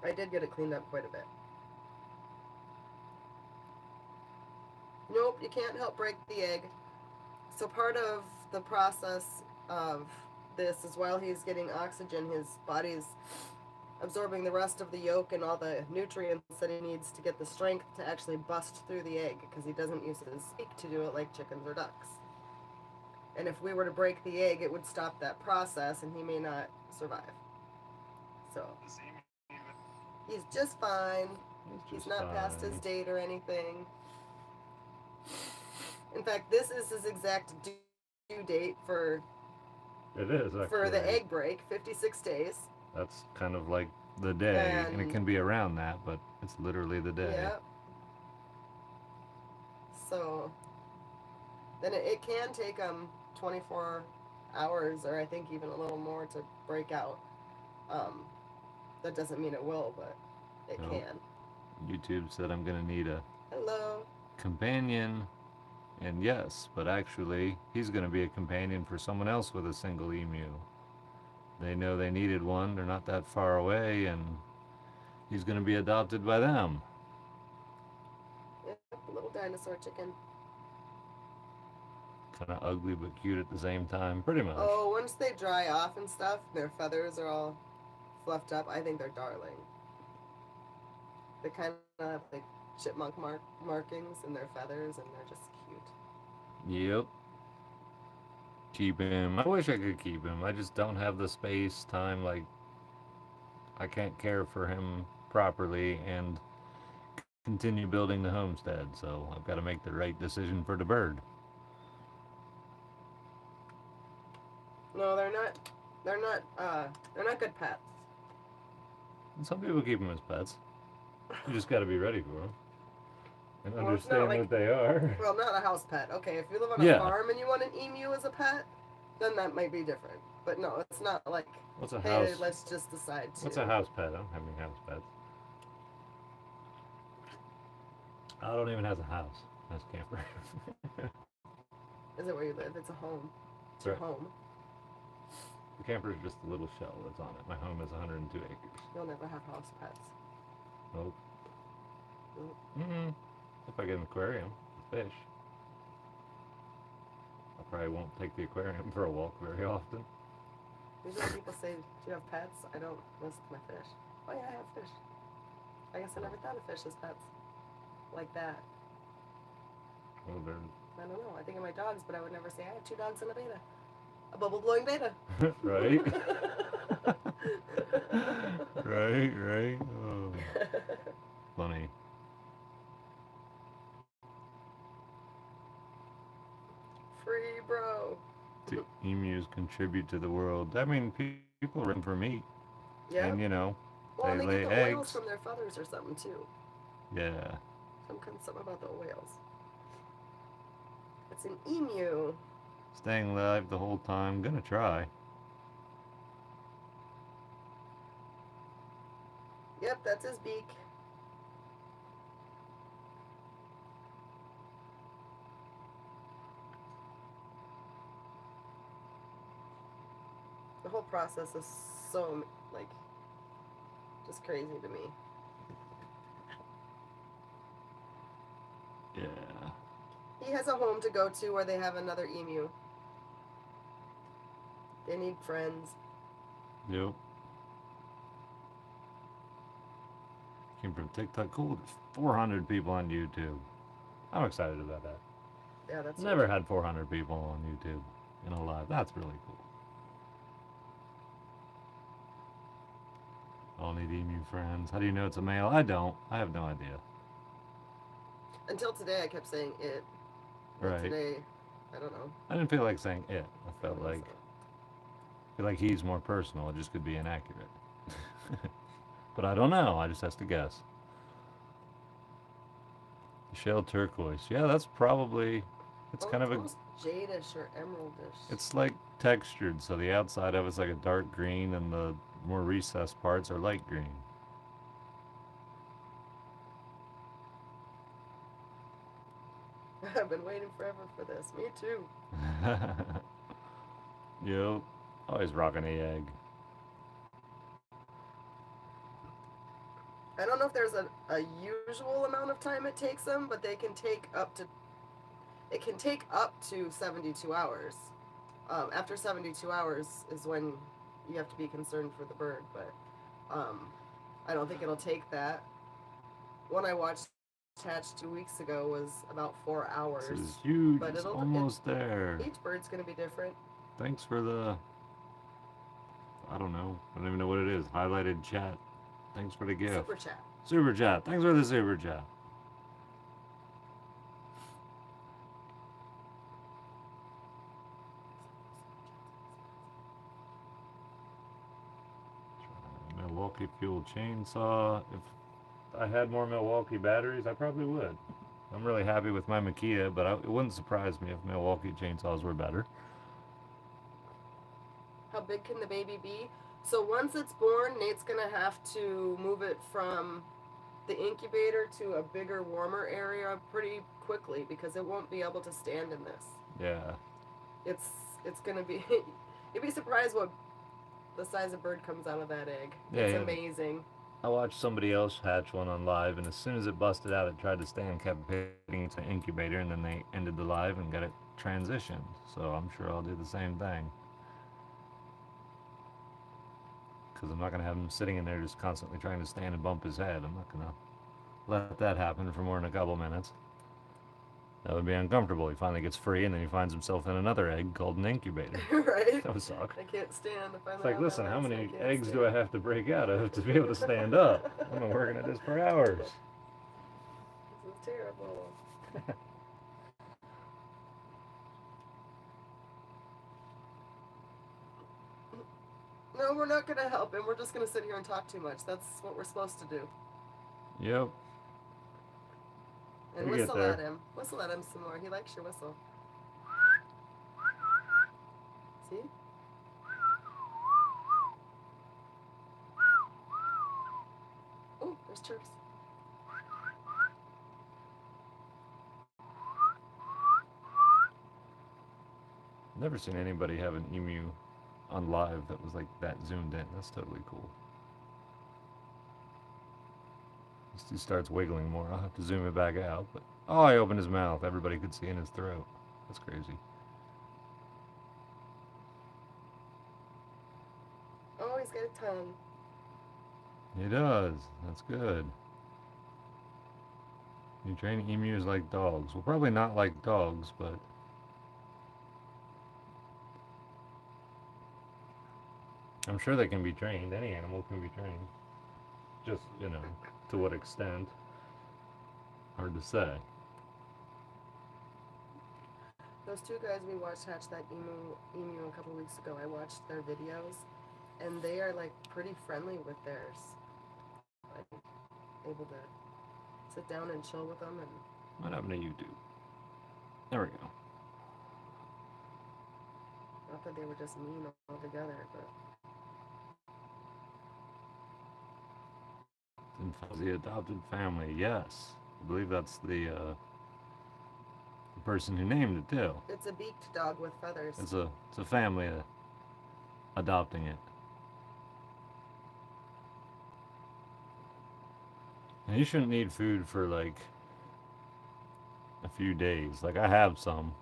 I did get it cleaned up quite a bit. Nope, you can't help break the egg. So part of the process of this is while he's getting oxygen, his body's absorbing the rest of the yolk and all the nutrients that he needs to get the strength to actually bust through the egg, because he doesn't use his beak to do it like chickens or ducks. And if we were to break the egg, it would stop that process and he may not survive. So he's just fine. He's not past his date or anything. In fact, this is his exact due date for It is actually. for the egg break, 56 days. That's kind of like the day, and it can be around that, but it's literally the day. Yep. So then it can take 24 hours, or I think even a little more, to break out. That doesn't mean it will, but it Nope. can. YouTube said I'm gonna need a Hello. companion, and yes, but actually he's gonna be a companion for someone else with a single emu. They know they needed one, they're not that far away, and he's gonna be adopted by them. Yep, little dinosaur chicken. Kind of ugly but cute at the same time, pretty much. Oh, once they dry off and stuff, their feathers are all fluffed up. I think they're darling. They kind of have like chipmunk markings in their feathers, and they're just cute. Yep. Keep him. I wish I could keep him. I just don't have the space, time, like I can't care for him properly and continue building the homestead, so I've got to make the right decision for the bird. No, they're not. They're not. They're not good pets. And some people keep them as pets. You just got to be ready for them and Well, it's not understand like- what they are. Well, not a house pet. Okay, if you live on a Yeah. farm and you want an emu as a pet, then that might be different. But no, it's not like, What's a hey, house? let's just decide to. What's a house pet? I don't have any house pets. I don't even have a house. That's camper. Is it where you live? It's a home. It's your Right. home. The camper is just a little shell that's on it. My home is 102 acres. You'll never have house pets. Nope. Nope. If I get an aquarium, fish. I probably won't take the aquarium for a walk very often. Usually people say, do you have pets? I don't list my fish. Oh yeah, I have fish. I guess I never thought of fish as pets. Like that. Well, they're I don't know. I think of my dogs, but I would never say I have 2 dogs and a beta. A bubble blowing beta. right. right. Oh, funny. Free bro. Do emus contribute to the world? I mean, people run for meat, Yeah. and you know, Well, and they they lay get the oils eggs. from their feathers or something too. Yeah. Something about the oils. It's an emu. Staying alive the whole time. Gonna try. Yep, that's his beak. The whole process is so, like, just crazy to me. Yeah. He has a home to go to where they have another emu. They need friends. Yep. Came from TikTok. Cool. There's 400 people on YouTube. I'm excited about that. Yeah, that's Never had 400 people on YouTube in a live. That's really cool. All need emu friends. How do you know it's a male? I don't. I have no idea. Until today, I kept saying it. But Right. today, I don't know. I didn't feel like saying it. I felt I don't like know. feel like he's more personal. It just could be inaccurate. But I don't know. I just has to guess. Shell turquoise. Yeah, that's probably. It's kind of a. almost jadish or emeraldish. It's like textured, so the outside of it's like a dark green, and the more recessed parts are light green. I've been waiting forever for this. Me too. Yep. Always rocking a egg. I don't know if there's a usual amount of time it takes them, but it can take up to 72 hours. After 72 hours is when you have to be concerned for the bird, but I don't think it'll take that. One I watched hatch 2 weeks ago was about 4 hours. This is huge. But It's almost there. Each bird's going to be different. Thanks for the, I don't know. I don't even know what it is. Highlighted chat. Thanks for the gift. Super chat. Super chat. Thanks for the super chat. Milwaukee fuel chainsaw. If I had more Milwaukee batteries, I probably would. I'm really happy with my Makita, but it wouldn't surprise me if Milwaukee chainsaws were better. How big can the baby be? So once it's born, Nate's gonna have to move it from the incubator to a bigger, warmer area pretty quickly because it won't be able to stand in this. Yeah. It's gonna be. You'd be surprised what the size of bird comes out of that egg. Yeah, it's yeah. Amazing. I watched somebody else hatch one on live, and as soon as it busted out, it tried to stay and kept hitting its incubator, and then they ended the live and got it transitioned. So I'm sure I'll do the same thing. Because I'm not going to have him sitting in there just constantly trying to stand and bump his head. I'm not going to let that happen for more than a couple minutes. That would be uncomfortable. He finally gets free, and then he finds himself in another egg called an incubator. Right? That would suck. I can't stand. It's like, listen, how many eggs do I have to break out of to be able to stand up? I've been working at this for hours. This is terrible. No, we're not going to help him. We're just going to sit here and talk too much. That's what we're supposed to do. Yep. And whistle at him. Whistle at him some more. He likes your whistle. See? Oh, there's chirps. Never seen anybody have an emu on live that was like that zoomed in. That's totally cool. He starts wiggling more. I'll have to zoom it back out. But oh, I opened his mouth. Everybody could see in his throat. That's crazy. Oh, he's got a tongue. He does. That's good. You train emus like dogs. Well, probably not like dogs, but I'm sure they can be trained. Any animal can be trained. Just, to what extent? Hard to say. Those two guys we watched hatch that emu a couple weeks ago, I watched their videos, and they are like pretty friendly with theirs. Like able to sit down and chill with them. And what happened to YouTube? There we go. Not that they were just mean altogether, but. Fuzzy adopted family, yes. I believe that's the person who named it too. It's a beaked dog with feathers. It's a family adopting it. And you shouldn't need food for like a few days. Like I have some,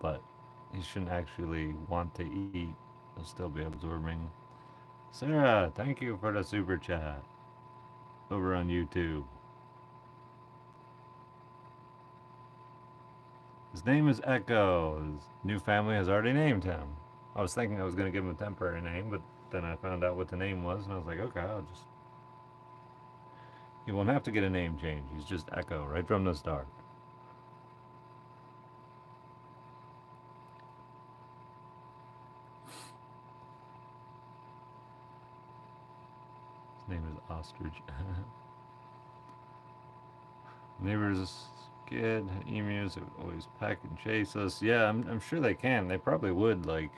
but you shouldn't actually want to eat. They'll still be absorbing. Sarah, thank you for the super chat over on YouTube. His name is Echo. His new family has already named him. I was thinking I was going to give him a temporary name, but then I found out what the name was, and I was like, okay, he won't have to get a name change. He's just Echo right from the start. His name is Ostrich. Neighbors, kid, emus always peck and chase us. Yeah, I'm sure they can. They probably would, like,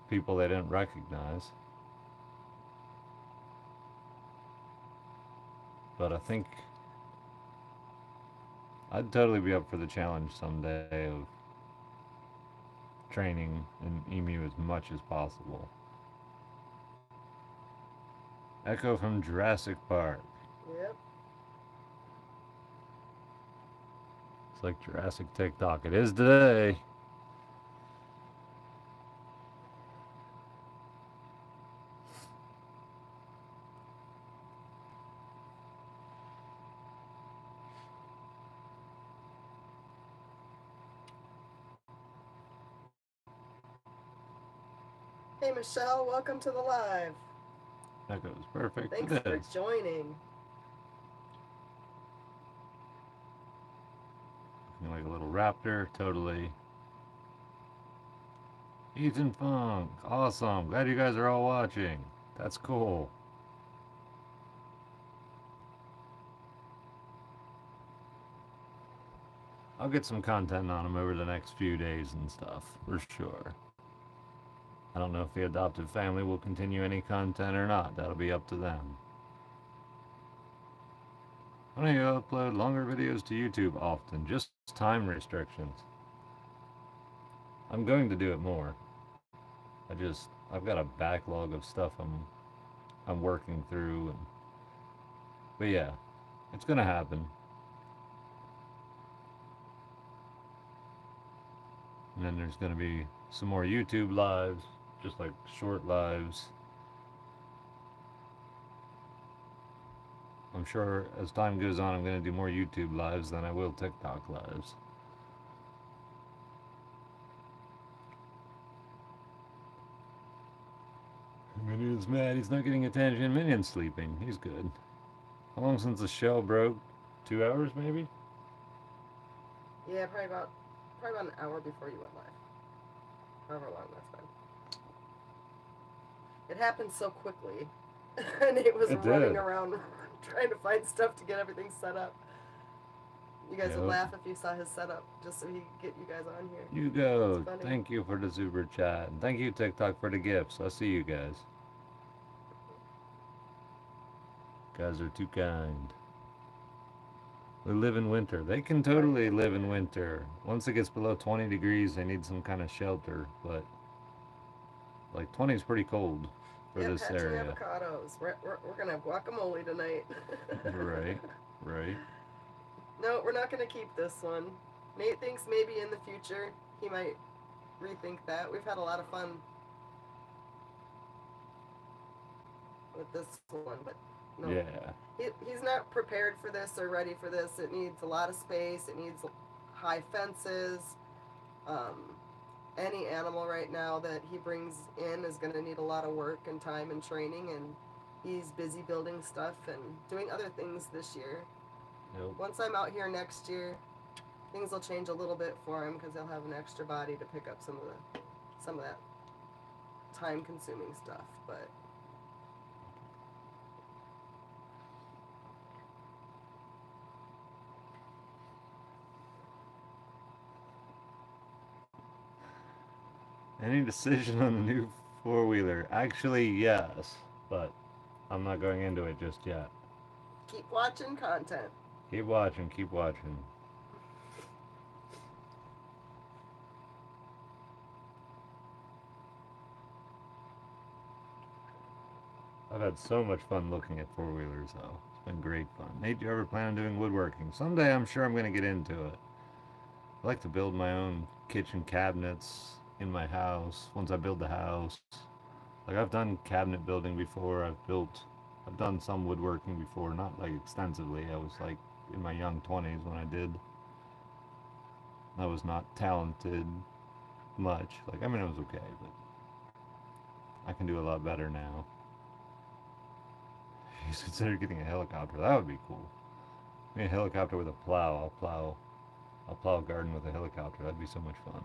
people they didn't recognize. But I think I'd totally be up for the challenge someday of training an emu as much as possible. Echo from Jurassic Park. Yep. It's like Jurassic TikTok. It is today. Hey Michelle, welcome to the live. Echo's perfect. Thanks It for is. joining. Looking like a little raptor. Totally. Ethan Funk. Awesome. Glad you guys are all watching. That's cool. I'll get some content on him over the next few days and stuff, for sure. I don't know if the adoptive family will continue any content or not. That'll be up to them. I don't upload longer videos to YouTube often, just time restrictions. I'm going to do it more. I've got a backlog of stuff I'm working through, but yeah, it's gonna happen. And then there's gonna be some more YouTube lives, just like short lives. I'm sure as time goes on, I'm gonna do more YouTube lives than I will TikTok lives. Minion's mad. He's not getting attention. Minion's sleeping. He's good. How long since the shell broke? 2 hours, maybe? Yeah, probably about an hour before you went live. However long that's been. It happened so quickly, and it was It running did. around trying to find stuff to get everything set up. You guys would Yep. laugh if you saw his setup, just so he could get you guys on here. You go. It's funny. Thank you for the super chat. And thank you, TikTok, for the gifts. I see you guys. Guys are too kind. They live in winter. They can totally live in winter. Once it gets below 20 degrees, they need some kind of shelter. But like 20 is pretty cold for Yeah, this patching area. avocados. We're gonna have guacamole tonight. Right, right. No, we're not gonna keep this one. Nate thinks maybe in the future he might rethink that. We've had a lot of fun with this one, but no. Yeah. He's not prepared for this or ready for this. It needs a lot of space. It needs high fences. Any animal right now that he brings in is going to need a lot of work and time and training, and he's busy building stuff and doing other things this year. Yep. Once I'm out here next year, things will change a little bit for him because he'll have an extra body to pick up some of that time-consuming stuff. But Any decision on the new four-wheeler? Actually, yes, but I'm not going into it just yet. keep watching content. Keep watching, keep watching. I've had so much fun looking at four-wheelers, though. It's been great fun. Nate, do you ever plan on doing woodworking? Someday I'm sure I'm going to get into it. I like to build my own kitchen cabinets in my house once I build the house. Like, I've done cabinet building before. I've done some woodworking before, not like extensively. I was like in my young 20s when I did. I was not talented much. Like, I mean, it was okay, but I can do a lot better now. He's considered getting a helicopter. That would be cool. I mean, a helicopter with a plow. I'll plow a garden with a helicopter. That'd be so much fun.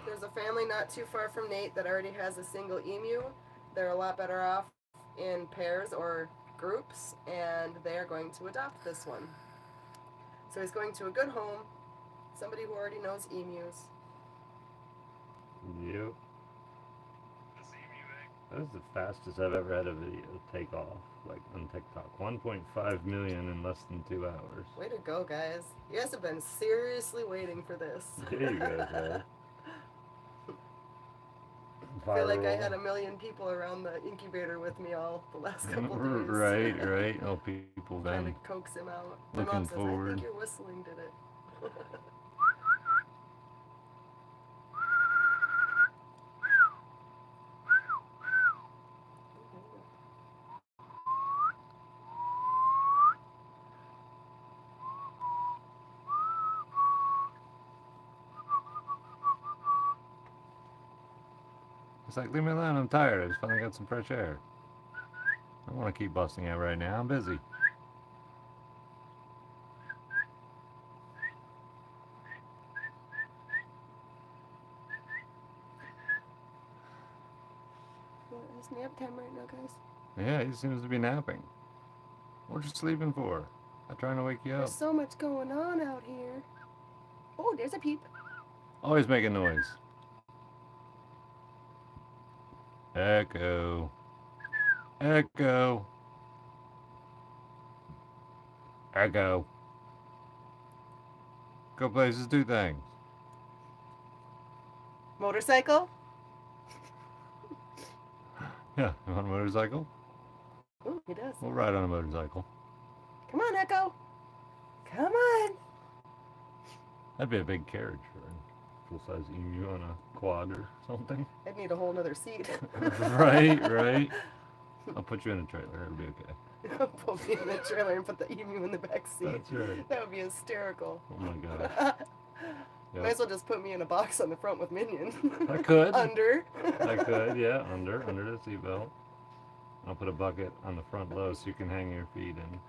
There's a family not too far from Nate that already has a single emu. They're a lot better off in pairs or groups, and they are going to adopt this one. So he's going to a good home, somebody who already knows emus. Yep. That is the fastest I've ever had a video take off, like on TikTok. 1.5 million in less than 2 hours. Way to go, guys. You guys have been seriously waiting for this. Yeah, you guys have. I feel like I had a million people around the incubator with me all the last couple days. Right, right. Oh, people Trying to been coax him out. My looking mom says, I forward. think your whistling did it. It's like, leave me alone. I'm tired. I just finally got some fresh air. I don't want to keep busting out right now. I'm busy. It's nap time right now, guys. Yeah, he seems to be napping. What you sleeping for? I'm trying to wake you up. There's so much going on out here. Oh, there's a peep. Always making noise. Echo. Echo. Echo. Go places, do things. Motorcycle? Yeah, you want a motorcycle? Ooh, he does. We'll ride on a motorcycle. Come on, Echo. Come on. That'd be a big carriage for a full-size emu on a quad or something. I'd need a whole nother seat. Right, right. I'll put you in a trailer. It'll be okay. Put me in the trailer and put the emu in the back seat. That's right. That would be hysterical. Oh my gosh. Might as well just put me in a box on the front with Minion. I could. Under. I could, yeah, under the seatbelt. I'll put a bucket on the front low so you can hang your feet in.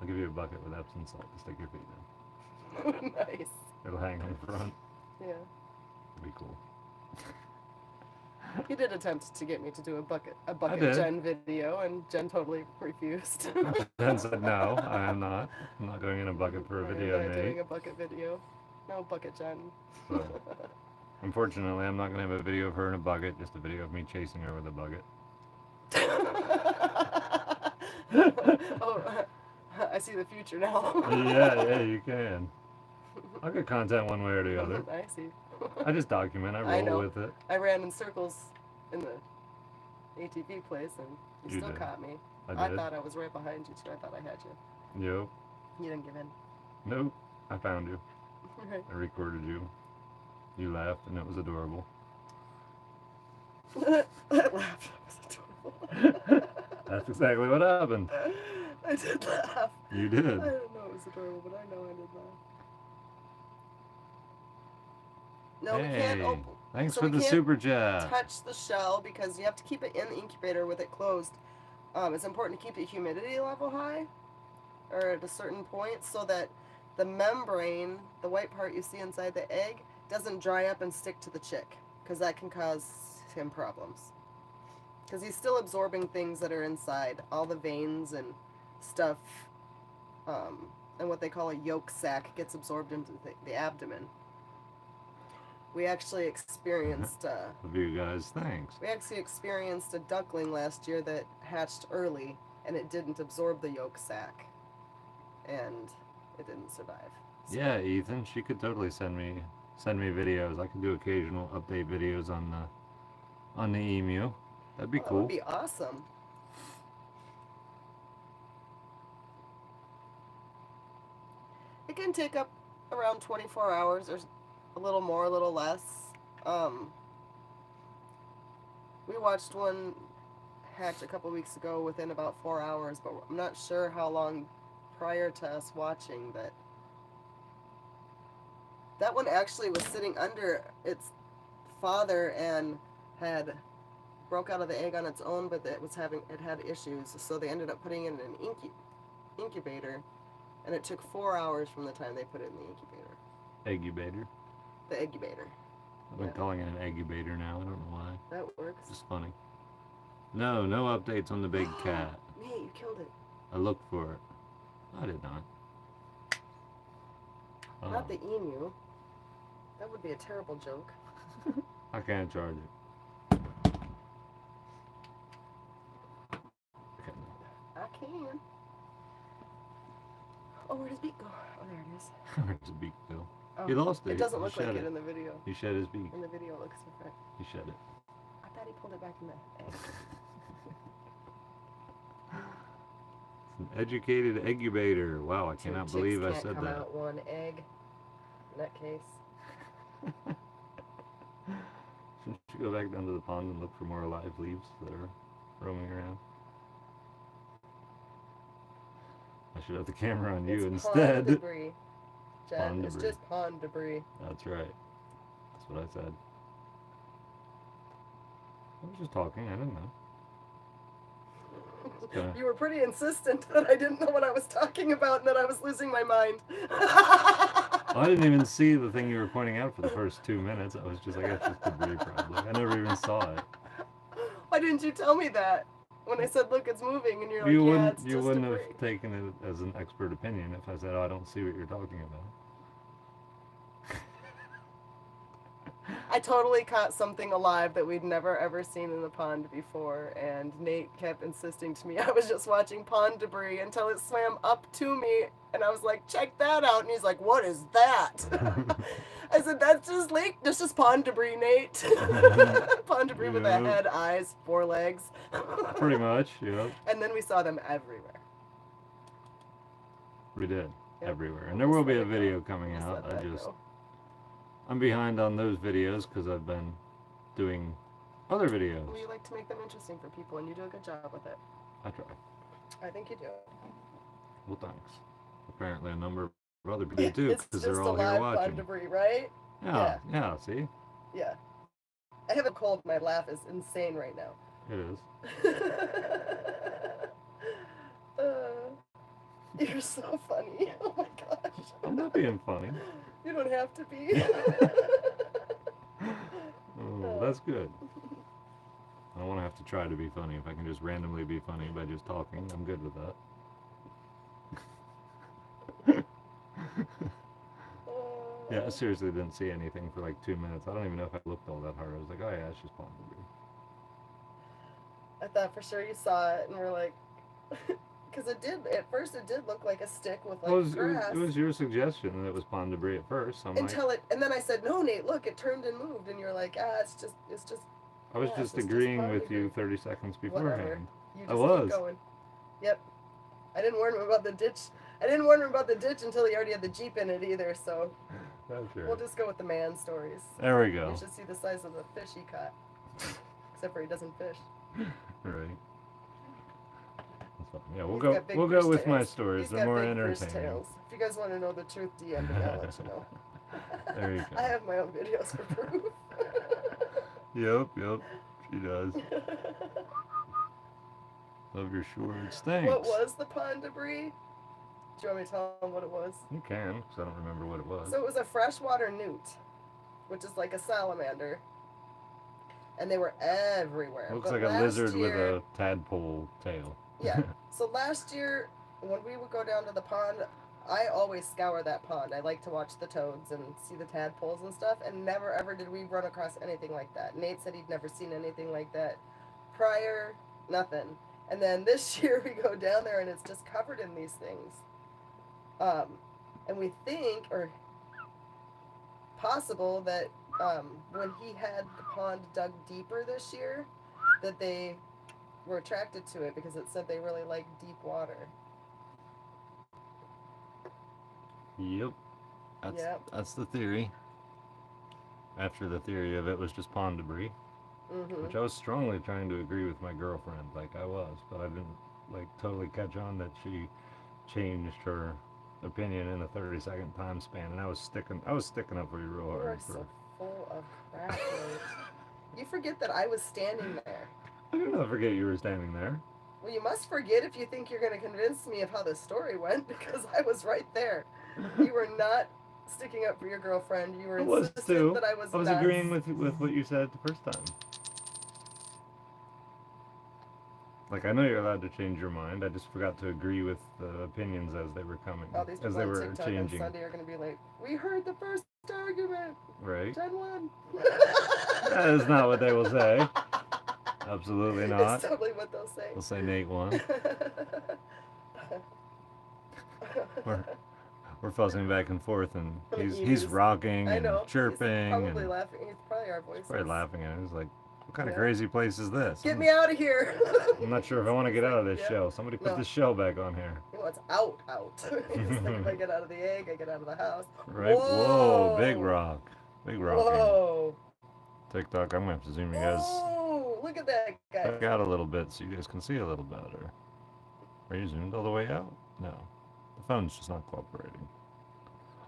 I'll give you a bucket with Epsom salt to stick your feet in. Nice. It'll hang on the front. Yeah. It'll be cool. He did attempt to get me to do a bucket did. Jen video, and Jen totally refused. Jen said no, I am not. I'm not going in a bucket for a video, I'm not doing mate. a bucket video. No bucket Jen. So, unfortunately, I'm not going to have a video of her in a bucket, just a video of me chasing her with a bucket. Oh, I see the future now. Yeah, you can. I'll get content one way or the other. I see. I just document, I I know. roll with it. I ran in circles in the ATV place, and you You still did. caught me. I did. thought I was right behind you, too. I thought I had you. Yep. You didn't give in. Nope. I found you. Right. I recorded you. You laughed, and it was adorable. That laugh was adorable. That's exactly what happened. I did laugh. You I did. didn't know it was adorable, but I know I did laugh. No, we can't Hey, open. thanks so for we the can't super chat. touch the shell because you have to keep it in the incubator with it closed. It's important to keep the humidity level high, or at a certain point, so that the membrane, the white part you see inside the egg, doesn't dry up and stick to the chick, because that can cause him problems. Because he's still absorbing things that are inside, all the veins and stuff, and what they call a yolk sac gets absorbed into the abdomen. We actually experienced Love you guys, thanks. we actually experienced a duckling last year that hatched early, and it didn't absorb the yolk sac, and it didn't survive. So, Yeah, Ethan, she could totally send me videos. I could do occasional update videos on the emu. That'd be that cool. would be awesome. It can take up around 24 hours, or a little more, a little less. We watched one hatch a couple weeks ago within about 4 hours, but I'm not sure how long prior to us watching that. That one actually was sitting under its father and had broke out of the egg on its own, but it had issues, so they ended up putting it in an incubator, and it took 4 hours from the time they put it in the incubator. Eggubator. The eggubator. I've been Yeah. calling it an eggubator now. I don't know why. That works. It's funny. No updates on the big cat. Nate, you killed it. I looked for it. I did not. Not Oh. the emu. That would be a terrible joke. I can't charge it. I can. Oh, where does beak go? Oh, there it is. Where's the beak go? Oh, He lost it. It doesn't He look like shed it in the video. He shed his beak. In the video, it looks different. He shed it. I thought he pulled it back in the egg. It's an educated eggubator. Wow, I Two cannot chicks believe I can't said come that. out one egg. Nutcase. Shouldn't you go back down to the pond and look for more live leaves that are roaming around? I should have the camera on you It's instead. Pond debris. Jen, Pond it's debris. just pond debris. That's right. That's what I said. I was just talking. I didn't know. Okay. You were pretty insistent that I didn't know what I was talking about and that I was losing my mind. I didn't even see the thing you were pointing out for the first 2 minutes. I was just like, that's just debris probably. I never even saw it. Why didn't you tell me that? When I said, look, it's moving, and you're like, You yeah, wouldn't, it's you just wouldn't debris. have taken it as an expert opinion if I said, oh, I don't see what you're talking about. I totally caught something alive that we'd never ever seen in the pond before, and Nate kept insisting to me I was just watching pond debris until it swam up to me, and I was like, check that out, and he's like, what is that? I said, that's just pond debris, Nate. Pond debris with a Yeah. head, eyes, 4 legs. Pretty much, yeah. And then we saw them everywhere. We did. Yep. Everywhere. And We'll there will just be let a it go. video coming Just out. let that go. I'm behind on those videos because I've been doing other videos. Well, you like to make them interesting for people, and you do a good job with it. I try. I think you do. Well, thanks. Apparently a number of other people do It's because just they're a all here live pond watching. debris, right? Yeah, see? Yeah. I have a cold. My laugh is insane right now. It is. You're so funny. Oh my gosh. I'm not being funny. You don't have to be. Oh, that's good. I don't want to have to try to be funny. If I can just randomly be funny by just talking, I'm good with that. Yeah, I seriously didn't see anything for like 2 minutes. I don't even know if I looked all that hard. I was like, oh yeah, it's just pond debris. I thought for sure you saw it, and we're like, because at first it did look like a stick with like grass. It was your suggestion that it was pond debris at first. So I'm like, And then I said, no, Nate, look, it turned and moved, and you're like, it's just. I was grass, just it's agreeing pond with you debris." 30 seconds Whatever. beforehand. You I just was. keep going. Yep. I didn't warn him about the ditch. I didn't warn him about the ditch until he already had the Jeep in it either, so That's right. we'll just go with the man stories. There we go. You should see the size of the fish he caught. Except for he doesn't fish. Right. That's fine. Yeah, we'll He's go. got big We'll go fish with my tails. stories. He's They're got more big fish entertaining. tails. If you guys want to know the truth, DM me. I'll let you know. There you go. I have my own videos for proof. Yep. She does. Love your shorts. Thanks. What was the pond debris? Do you want me to tell them what it was? You can, because I don't remember what it was. So it was a freshwater newt, which is like a salamander. And they were everywhere. Looks But like a last lizard with year- a tadpole tail. Yeah. So last year, when we would go down to the pond, I always scour that pond. I like to watch the toads and see the tadpoles and stuff, and never ever did we run across anything like that. Nate said he'd never seen anything like that prior, nothing. And then this year we go down there and it's just covered in these things. And we think, or possible that when he had the pond dug deeper this year, that they were attracted to it because it said they really like deep water. Yep. Yep. That's the theory. After the theory of it was just pond debris, Mm-hmm. which I was strongly trying to agree with my girlfriend, like I was, but I didn't like totally catch on that she changed her opinion in a 30-second time span, and I was sticking up for you real You are hard. so full of crap, Nate. You forget that I was standing there. I did not forget you were standing there. Well, you must forget if you think you're going to convince me of how the story went, because I was right there. You were not sticking up for your girlfriend. You were I was insistent too. that I was I was nuts. agreeing with what you said the first time. Like, I know you're allowed to change your mind. I just forgot to agree with the opinions as they were coming, All these as people they on were TikTok changing. on Sunday are going to be like, we heard the first argument. Right. 10-1. That is not what they will say. Absolutely not. It's totally what they'll say. They'll say Nate won. We're fussing back and forth, and he's rocking I know. and chirping. He's probably and laughing. He's probably our voices. probably laughing at it. He's like, what kind of Yeah. crazy place is this? Get me out of here. I'm not sure if I want to get out of this Yeah. show. Somebody put No. this show back on here. He wants out. He's like, if I get out of the egg, I get out of the house. Right? Whoa, big rock. Big rock. Whoa. TikTok, I'm going to have to zoom you guys Whoa. Look at that guy. back out a little bit so you guys can see a little better. Are you zoomed all the way out? No. The phone's just not cooperating.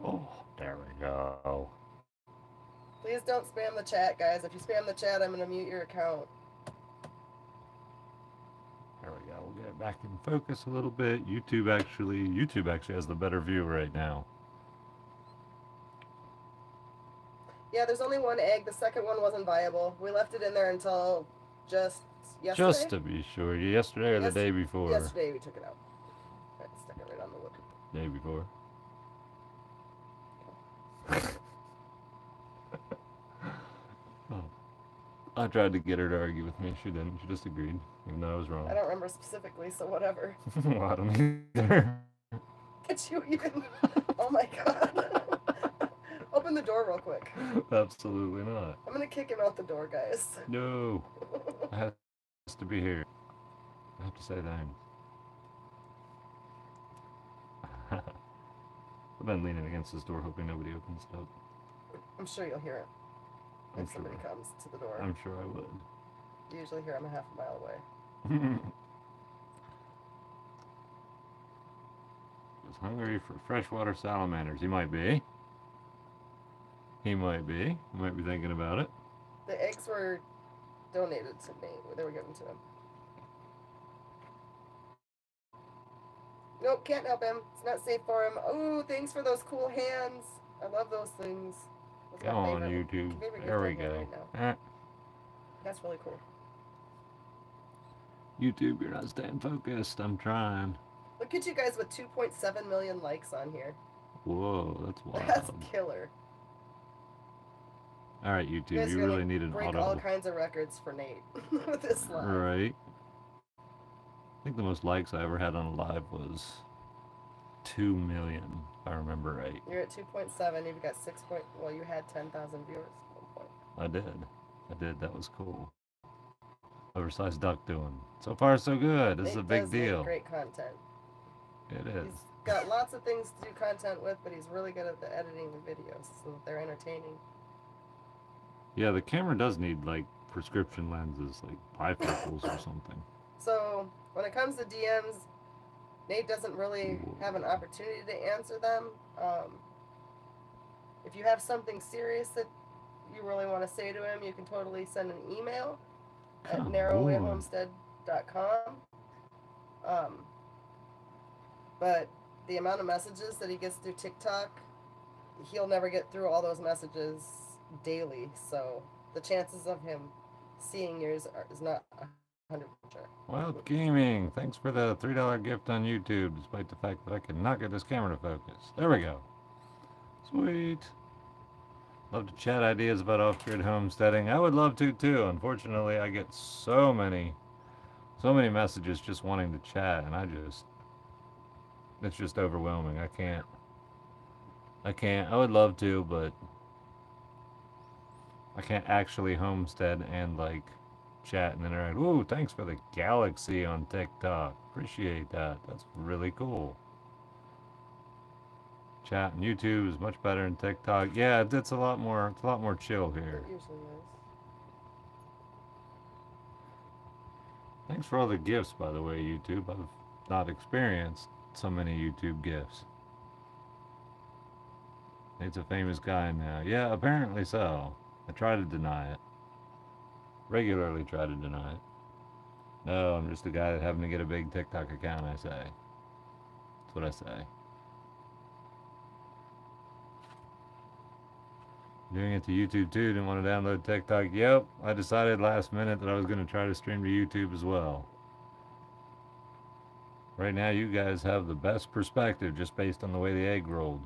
Oh, there we go. Please don't spam the chat, guys. If you spam the chat, I'm going to mute your account. There we go. We'll get back in focus a little bit. YouTube actually has the better view right now. Yeah, there's only one egg. The second one wasn't viable. We left it in there until just yesterday. Just to be sure. Yesterday or the day before? Yesterday we took it out. Right, stuck it right on the wood. Day before. Oh. I tried to get her to argue with me. She didn't. She just agreed, even though I was wrong. I don't remember specifically, so whatever. Well, I don't either. Did you even? Oh my god. Open the door real quick. Absolutely not. I'm gonna kick him out the door, guys. No. I have to be here. I have to say that. I've been leaning against this door hoping nobody opens it up. I'm sure you'll hear it I'm if somebody sure. comes to the door. I'm sure I would. You usually hear him a half a mile away. He's hungry for freshwater salamanders. He might be. He might be. He might be thinking about it. The eggs were donated to me. They were given to him. Nope, can't help him. It's not safe for him. Oh, thanks for those cool hands. I love those things. That's Go my on, favorite- YouTube. favorite There we gift ever go. right now. Eh, That's really cool. YouTube, you're not staying focused. I'm trying. Look at you guys with 2.7 million likes on here. Whoa, that's wild. That's killer. All right, YouTube, guys you are really gonna need an break auto. all kinds of records for Nate with this live. Right. I think the most likes I ever had on a live was 2 million, if I remember right. You're at 2.7. You've got 6. Well, you had 10,000 viewers at one point. I did. That was cool. Oversized duck doing. So far, so good. This is a Nate big does make deal. Great content. It is. He's got lots of things to do content with, but he's really good at the editing the videos so that they're entertaining. Yeah, the camera does need like prescription lenses, like bifocals or something. So when it comes to DMs, Nate doesn't really have an opportunity to answer them. If you have something serious that you really want to say to him, you can totally send an email at Come narrowwayhomestead.com. But the amount of messages that he gets through TikTok, he'll never get through all those messages daily. So the chances of him seeing yours is not 100%. Wild Gaming, thanks for the $3 gift on YouTube, despite the fact that I cannot get this camera to focus. There we go. Sweet. Love to chat ideas about off-grid homesteading. I would love to too. Unfortunately, I get so many messages just wanting to chat, and it's just overwhelming. I can't. I would love to, but I can't actually homestead and like chat and interact. Ooh, thanks for the galaxy on TikTok. Appreciate that. That's really cool. Chat on YouTube is much better than TikTok. Yeah, it's a lot more chill here. It usually is. Thanks for all the gifts, by the way, YouTube. I've not experienced so many YouTube gifts. It's a famous guy now. Yeah, apparently so. I try to deny it. Regularly try to deny it. No, I'm just a guy that happened to get a big TikTok account, I say. That's what I say. Doing it to YouTube too, didn't want to download TikTok. Yep, I decided last minute that I was going to try to stream to YouTube as well. Right now, you guys have the best perspective just based on the way the egg rolled.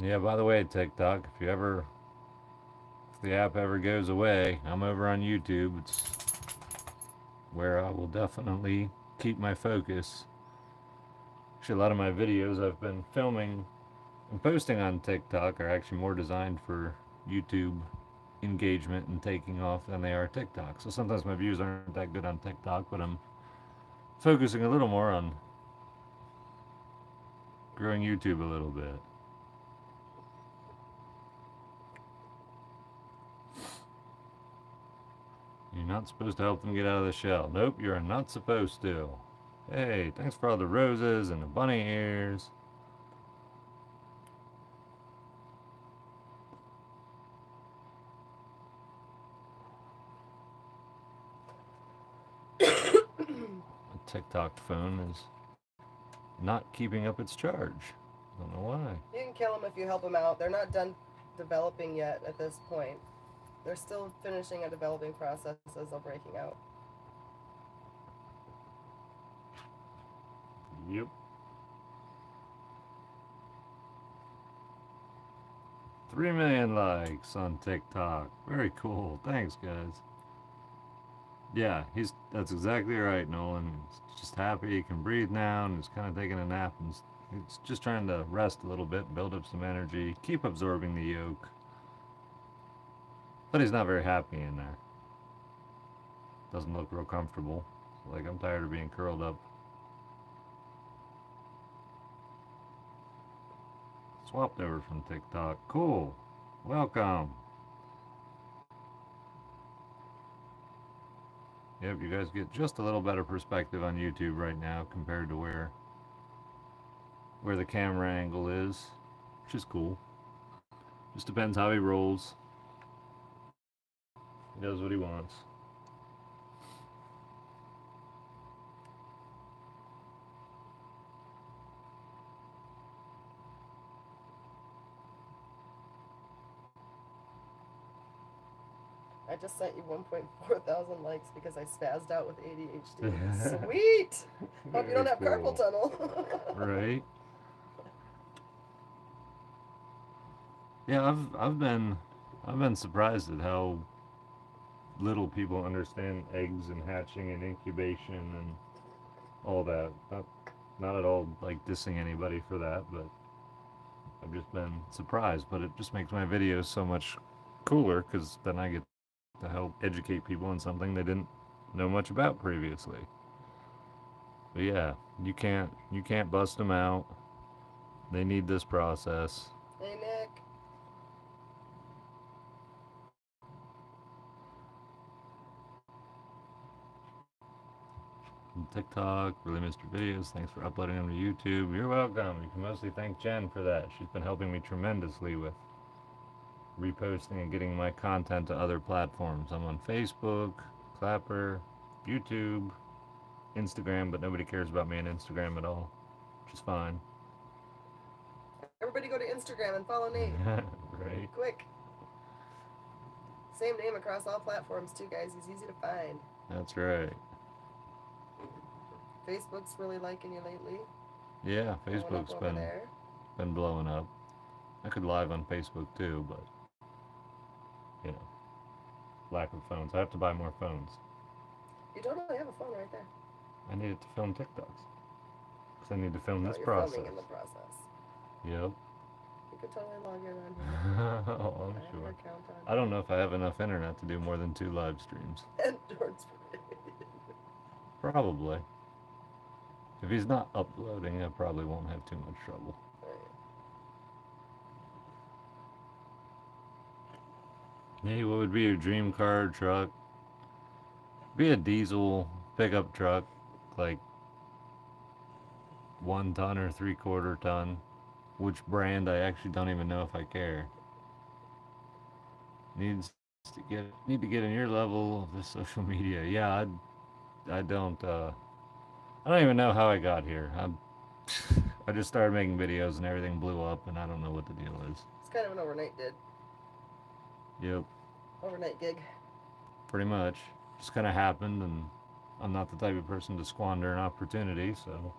Yeah, by the way, TikTok, if the app ever goes away, I'm over on YouTube. It's where I will definitely keep my focus. Actually, a lot of my videos I've been filming and posting on TikTok are actually more designed for YouTube engagement and taking off than they are TikTok. So sometimes my views aren't that good on TikTok, but I'm focusing a little more on growing YouTube a little bit. You're not supposed to help them get out of the shell. Nope, you're not supposed to. Hey, thanks for all the roses and the bunny ears. The TikTok phone is not keeping up its charge. Don't know why. You can kill them if you help them out. They're not done developing yet at this point. They're still finishing a developing process as they're breaking out. Yep. Three million likes on TikTok. Very cool. Thanks, guys. Yeah, that's exactly right, Nolan. He's just happy he can breathe now and he's kind of taking a nap and he's just trying to rest a little bit, build up some energy, keep absorbing the yolk. But he's not very happy in there. Doesn't look real comfortable. Like, I'm tired of being curled up. Swapped over from TikTok. Cool. Welcome. Yep, you guys get just a little better perspective on YouTube right now compared to where the camera angle is, which is cool. Just depends how he rolls. He does what he wants. I just sent you 1.4 thousand likes because I spazzed out with ADHD. Sweet! Hope you don't have carpal tunnel. Right? Yeah, I've been surprised at how little people understand eggs and hatching and incubation and all that. Not at all like dissing anybody for that, but I've just been surprised. But it just makes my videos so much cooler because then I get to help educate people on something they didn't know much about previously. But yeah, you can't bust them out. They need this process. Hey, Nick. TikTok, really missed your videos. Thanks for uploading them to YouTube. You're welcome. You can mostly thank Jen for that. She's been helping me tremendously with reposting and getting my content to other platforms. I'm on Facebook, Clapper, YouTube, Instagram, but nobody cares about me on Instagram at all, which is fine. Everybody go to Instagram and follow Nate. Right. Quick. Same name across all platforms too, guys. He's easy to find. That's right. Facebook's really liking you lately. Yeah, Blowing up Facebook's over there. been blowing up. I could live on Facebook too, but you know, lack of phones. I have to buy more phones. You totally have a phone right there. I need it to film TikToks. Because I need to film Oh, this you're process. filming in the process. Yep. You could totally log in on here. Oh, I'm I have your sure. account on. I don't know if I have enough internet to do more than 2 live streams. And Dorn's Probably. If he's not uploading, I probably won't have too much trouble. Hey, what would be your dream car or truck? Be a diesel pickup truck, like 1 ton or 3/4 ton. Which brand, I actually don't even know if I care. Need to get in your level of the social media. Yeah, I don't even know how I got here. I just started making videos and everything blew up and I don't know what the deal is. It's kind of an overnight did. Yep, Overnight gig. pretty much. Just kind of happened and I'm not the type of person to squander an opportunity, so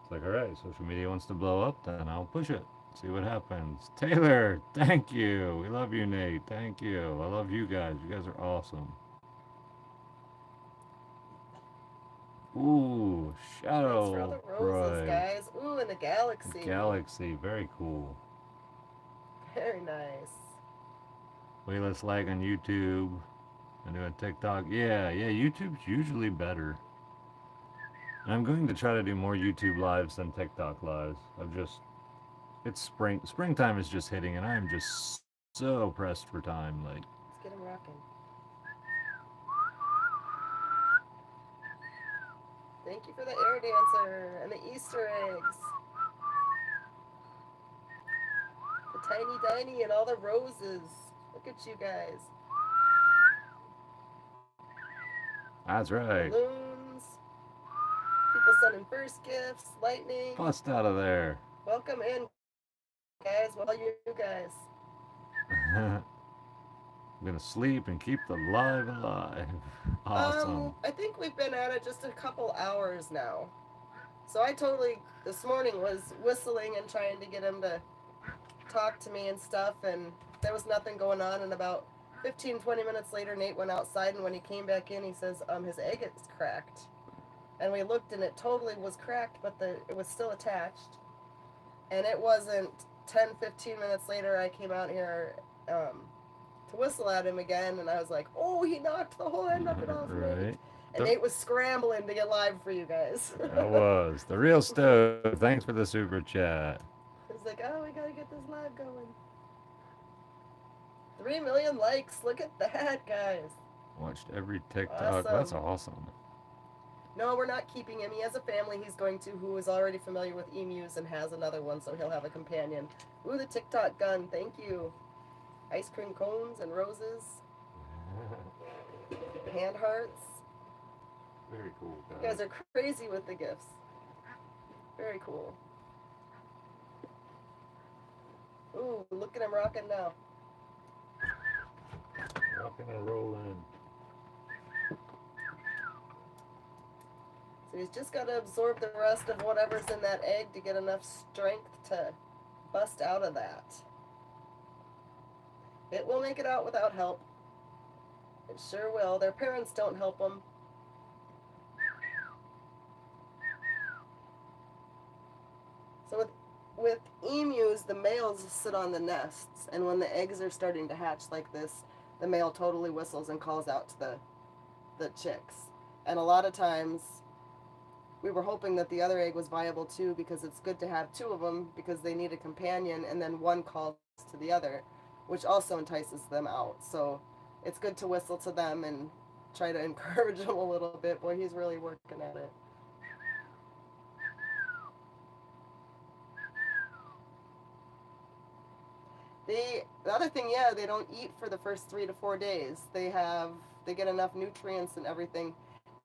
it's like, all right, social media wants to blow up, then I'll push it. See what happens. Taylor, thank you. We love you, Nate. Thank you. I love you guys. You guys are awesome. Ooh, Thanks for all Shadow the roses, Bright. guys. Ooh, in the galaxy. Galaxy, very cool. Very nice. Playlist like on YouTube. I do a TikTok. Yeah, YouTube's usually better. And I'm going to try to do more YouTube lives than TikTok lives. It's springtime is just hitting, and I'm just so pressed for time. Like, Let's get him rocking. Thank you for the air dancer and the Easter eggs. The tiny and all the roses. Look at you guys. that's right. Balloons. People sending first gifts. Lightning. Bust out of there. Welcome in, guys. Well, you guys. I'm gonna sleep and keep the live alive. Awesome. I think we've been at it just a couple hours now. So I totally, this morning, was whistling and trying to get him to talk to me and stuff, and there was nothing going on. And about 15-20 minutes later, Nate went outside, and when he came back in, he says his egg is cracked. And we looked, and it totally was cracked, but it was still attached. And it wasn't 10-15 minutes later I came out here to whistle at him again, and I was like, oh, he knocked the whole end of it off. Right. And Nate was scrambling to get live for you guys. That was the real stove. Thanks for the super chat. He's like, oh, we gotta get this live going. 3 million likes. Look at that, guys. Watched every TikTok. That's awesome. No, we're not keeping him. He has a family he's going to who is already familiar with emus and has another one, so he'll have a companion. Ooh, the TikTok gun. Thank you. Ice cream cones and roses. Hand hearts. Very cool, guys. You guys are crazy with the gifts. Very cool. Ooh, look at him rocking now. Rocking and rolling. So he's just got to absorb the rest of whatever's in that egg to get enough strength to bust out of that. It will make it out without help. It sure will. Their parents don't help them. So with emus, the males sit on the nests, and when the eggs are starting to hatch like this, the male totally whistles and calls out to the chicks. And a lot of times, we were hoping that the other egg was viable too, because it's good to have two of them because they need a companion, and then one calls to the other, which also entices them out. So it's good to whistle to them and try to encourage them a little bit. Boy, he's really working at it. The other thing, yeah, they don't eat for the first 3 to 4 days. They get enough nutrients and everything,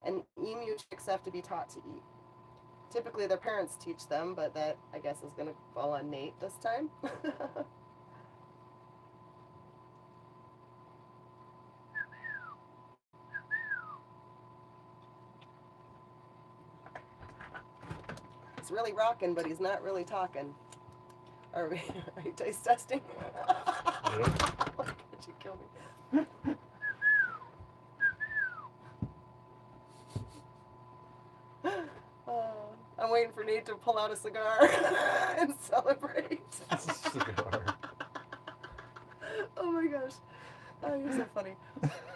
and emu chicks have to be taught to eat. Typically their parents teach them, but that, I guess, is going to fall on Nate this time. He's really rocking, but he's not really talking. Are you taste testing? Why can't you kill me? I'm waiting for Nate to pull out a cigar and celebrate. Cigar. Oh my gosh. Oh, you're so funny.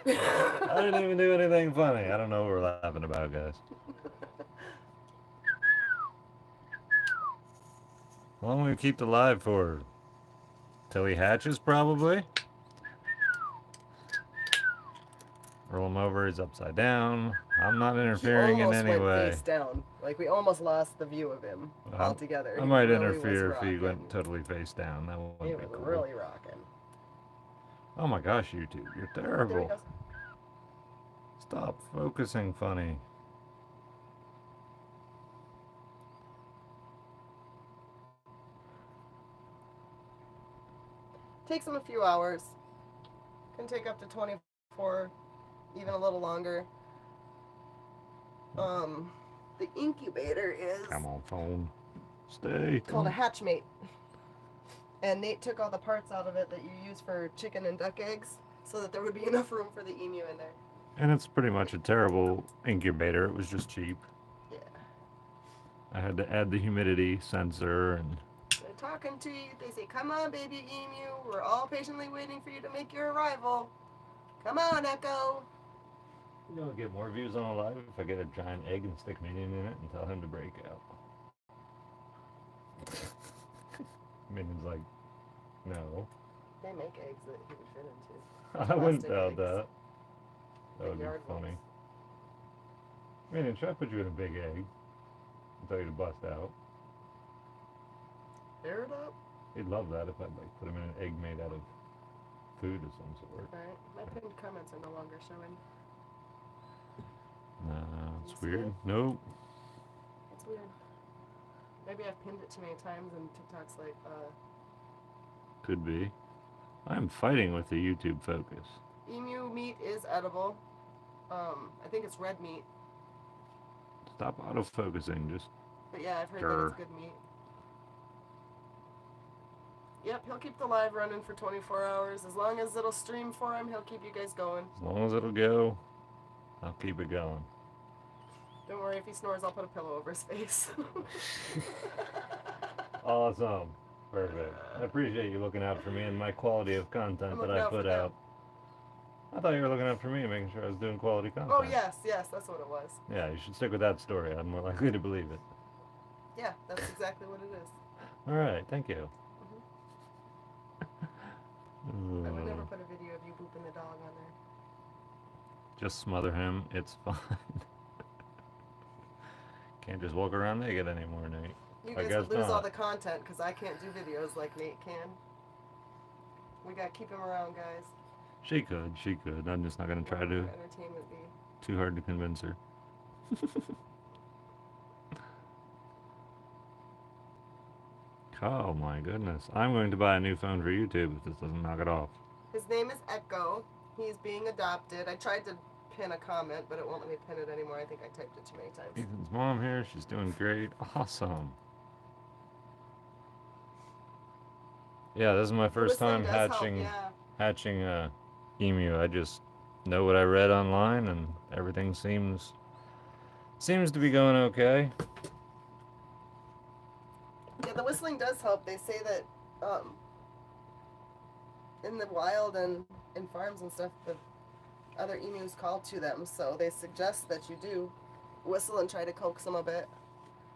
I didn't even do anything funny. I don't know what we're laughing about, guys. How long will we keep the live for? Till he hatches, probably. Roll him over. He's upside down. I'm not interfering in any went way. face down. Like, we almost lost the view of him altogether. I might interfere if he went totally face down. That wouldn't He be was cool. really rocking. Oh my gosh, YouTube, you're There he terrible. goes. Stop focusing funny. Takes him a few hours. Can take up to 24, even a little longer. The incubator is Come on, phone. Stay. called a hatchmate. And Nate took all the parts out of it that you use for chicken and duck eggs so that there would be enough room for the emu in there. And it's pretty much a terrible incubator. It was just cheap. Yeah. I had to add the humidity sensor and They're talking to you. They say, "Come on, baby emu. We're all patiently waiting for you to make your arrival. Come on, Echo." you know, get more views on a live if I get a giant egg and stick Minion in it and tell him to break out. Minion's like, no. They make eggs that he would fit into. I wouldn't Plastic doubt eggs. that. That Big would be yard funny. ones. Minion, should I put you in a big egg and tell you to bust out? Air it up. He'd love that if I'd like put him in an egg made out of food of some sort. Alright. My pinned comments are no longer showing. Nah, it's You see weird. it? Nope. It's weird. Maybe I've pinned it too many times and TikTok's like, Could be. I'm fighting with the YouTube focus. emu meat is edible. I think it's red meat. Stop autofocusing. Just But yeah, I've heard that Grr. it's good meat. Yep, he'll keep the live running for 24 hours. As long as it'll stream for him, he'll keep you guys going. as long as it'll go, I'll keep it going. Don't worry, if he snores, I'll put a pillow over his face. Awesome. Perfect. I appreciate you looking out for me and my quality of content I'm that looking I out for put them. out. I thought you were looking out for me and making sure I was doing quality content. Oh, yes, that's what it was. Yeah, you should stick with that story. I'm more likely to believe it. Yeah, that's exactly what it is. All right, thank you. I would never Ugh. put a video of you booping the dog on there. Just smother him. It's fine. Can't just walk around naked anymore, Nate. You I guys guess would lose all not. the content because I can't do videos like Nate can. We gotta keep him around, guys. She could. She could. I'm just not gonna try Let to. her entertainment be. Too hard to convince her. Oh my goodness. I'm going to buy a new phone for YouTube if this doesn't knock it off. His name is Echo. He's being adopted. I tried to pin a comment, but it won't let me pin it anymore. I think I typed it too many times. Ethan's mom here. She's doing great. Awesome. Yeah, this is my first Whistling time does help, hatching yeah. hatching a emu. I just know what I read online and everything seems to be going okay. Yeah, the whistling does help. They say that in the wild and in farms and stuff, the other emus call to them, so they suggest that you do whistle and try to coax them a bit.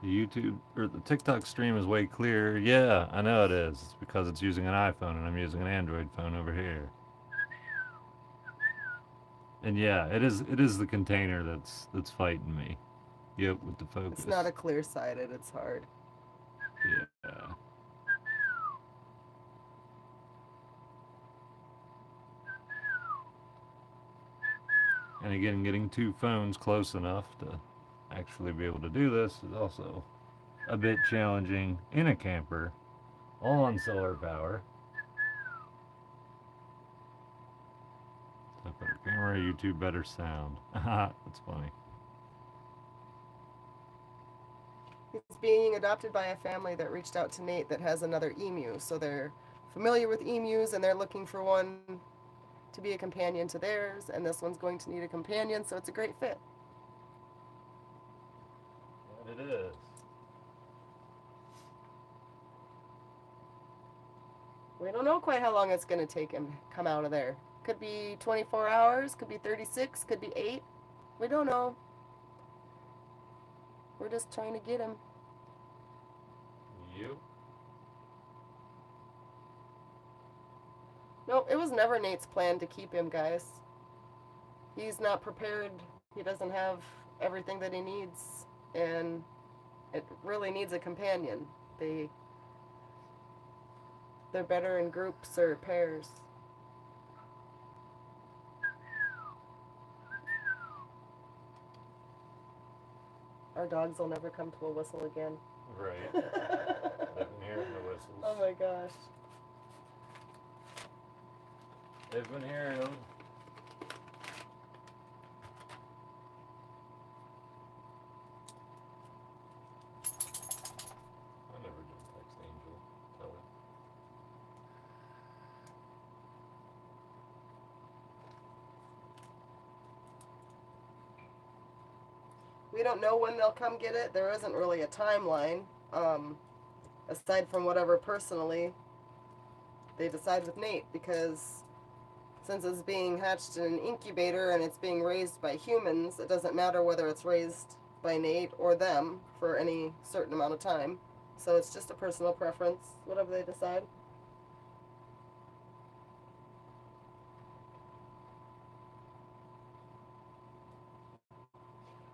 The YouTube or the TikTok stream is way clearer. Yeah, I know it is. It's because it's using an iPhone and I'm using an Android phone over here. And yeah, it is the container that's fighting me. Yep, with the focus. It's not a clear-sided, it's hard. Yeah. And again, getting two phones close enough to actually be able to do this is also a bit challenging in a camper, all on solar power. So better camera, YouTube, better sound. That's funny. He's being adopted by a family that reached out to Nate that has another emu, so they're familiar with emus and they're looking for one to be a companion to theirs, and this one's going to need a companion, so it's a great fit. And it is. We don't know quite how long it's going to take him to come out of there. Could be 24 hours, could be 36, could be 8. We don't know. We're just trying to get him. You? No, it was never Nate's plan to keep him, guys. He's not prepared. He doesn't have everything that he needs, and it really needs a companion. They're better in groups or pairs. Our dogs will never come to a whistle again. Right. They've been hearing the whistles. Oh my gosh. They've been hearing them. I never did text Angel. Tell her. We don't know when they'll come get it. There isn't really a timeline, aside from whatever personally they decide with Nate, because since it's being hatched in an incubator and it's being raised by humans, it doesn't matter whether it's raised by Nate or them for any certain amount of time. So it's just a personal preference, whatever they decide.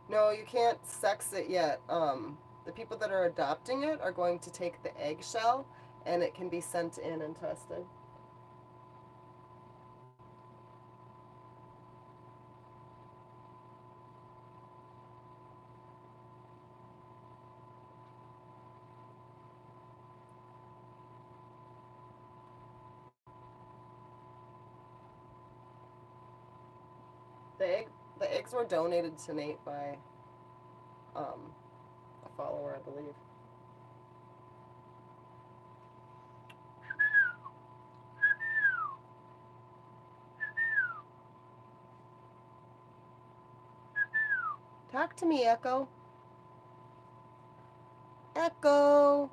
No, you can't sex it yet. The people that are adopting it are going to take the eggshell and it can be sent in and tested. The eggs were donated to Nate by a follower, I believe. Talk to me, Echo. Echo.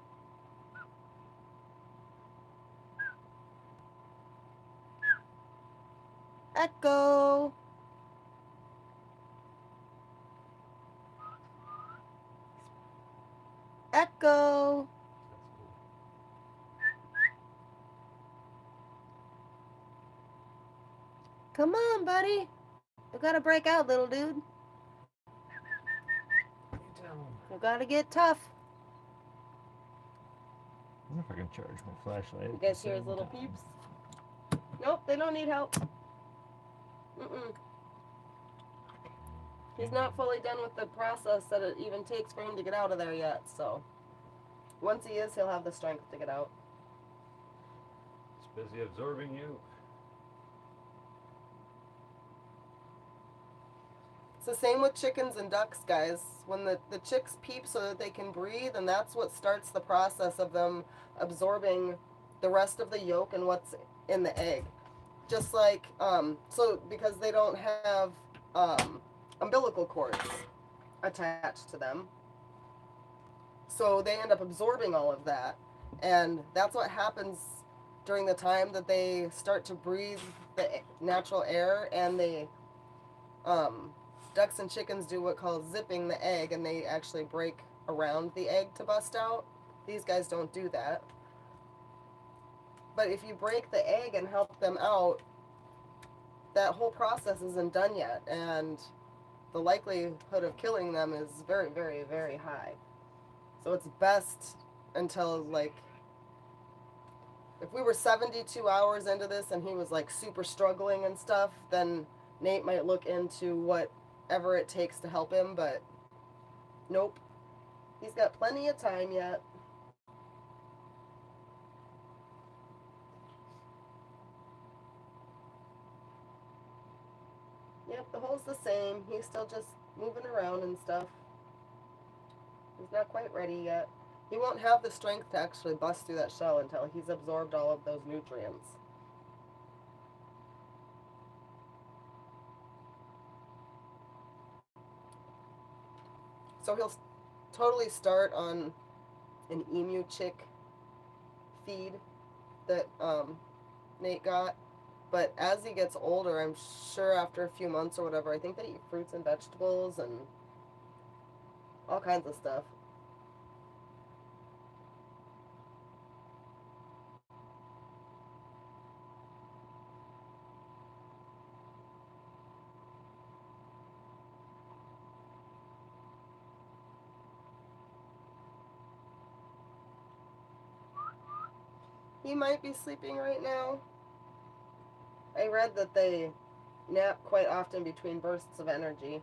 Echo. Echo. Come on, buddy. You gotta break out, little dude. You gotta get tough. I wonder if I can charge my flashlight. You guys hear his little peeps? Nope, they don't need help. Mm-mm. He's not fully done with the process that it even takes for him to get out of there yet, so once he is, he'll have the strength to get out. It's busy absorbing you. It's the same with chickens and ducks, guys. When the chicks peep so that they can breathe, and that's what starts the process of them absorbing the rest of the yolk and what's in the egg. Just like, so because they don't have umbilical cords attached to them, so they end up absorbing all of that. And that's what happens during the time that they start to breathe the natural air, and they, ducks and chickens do what called zipping the egg, and they actually break around the egg to bust out. These guys don't do that. But if you break the egg and help them out, that whole process isn't done yet, and the likelihood of killing them is very, very, very high. So it's best until, like, if we were 72 hours into this and he was like super struggling and stuff, then Nate might look into whatever it takes to help him, but nope. He's got plenty of time yet. Yep, the hole's the same. He's still just moving around and stuff. He's not quite ready yet. He won't have the strength to actually bust through that shell until he's absorbed all of those nutrients. So he'll totally start on an emu chick feed that Nate got. But as he gets older, I'm sure after a few months or whatever, I think they eat fruits and vegetables and all kinds of stuff. He might be sleeping right now. I read that they nap quite often between bursts of energy.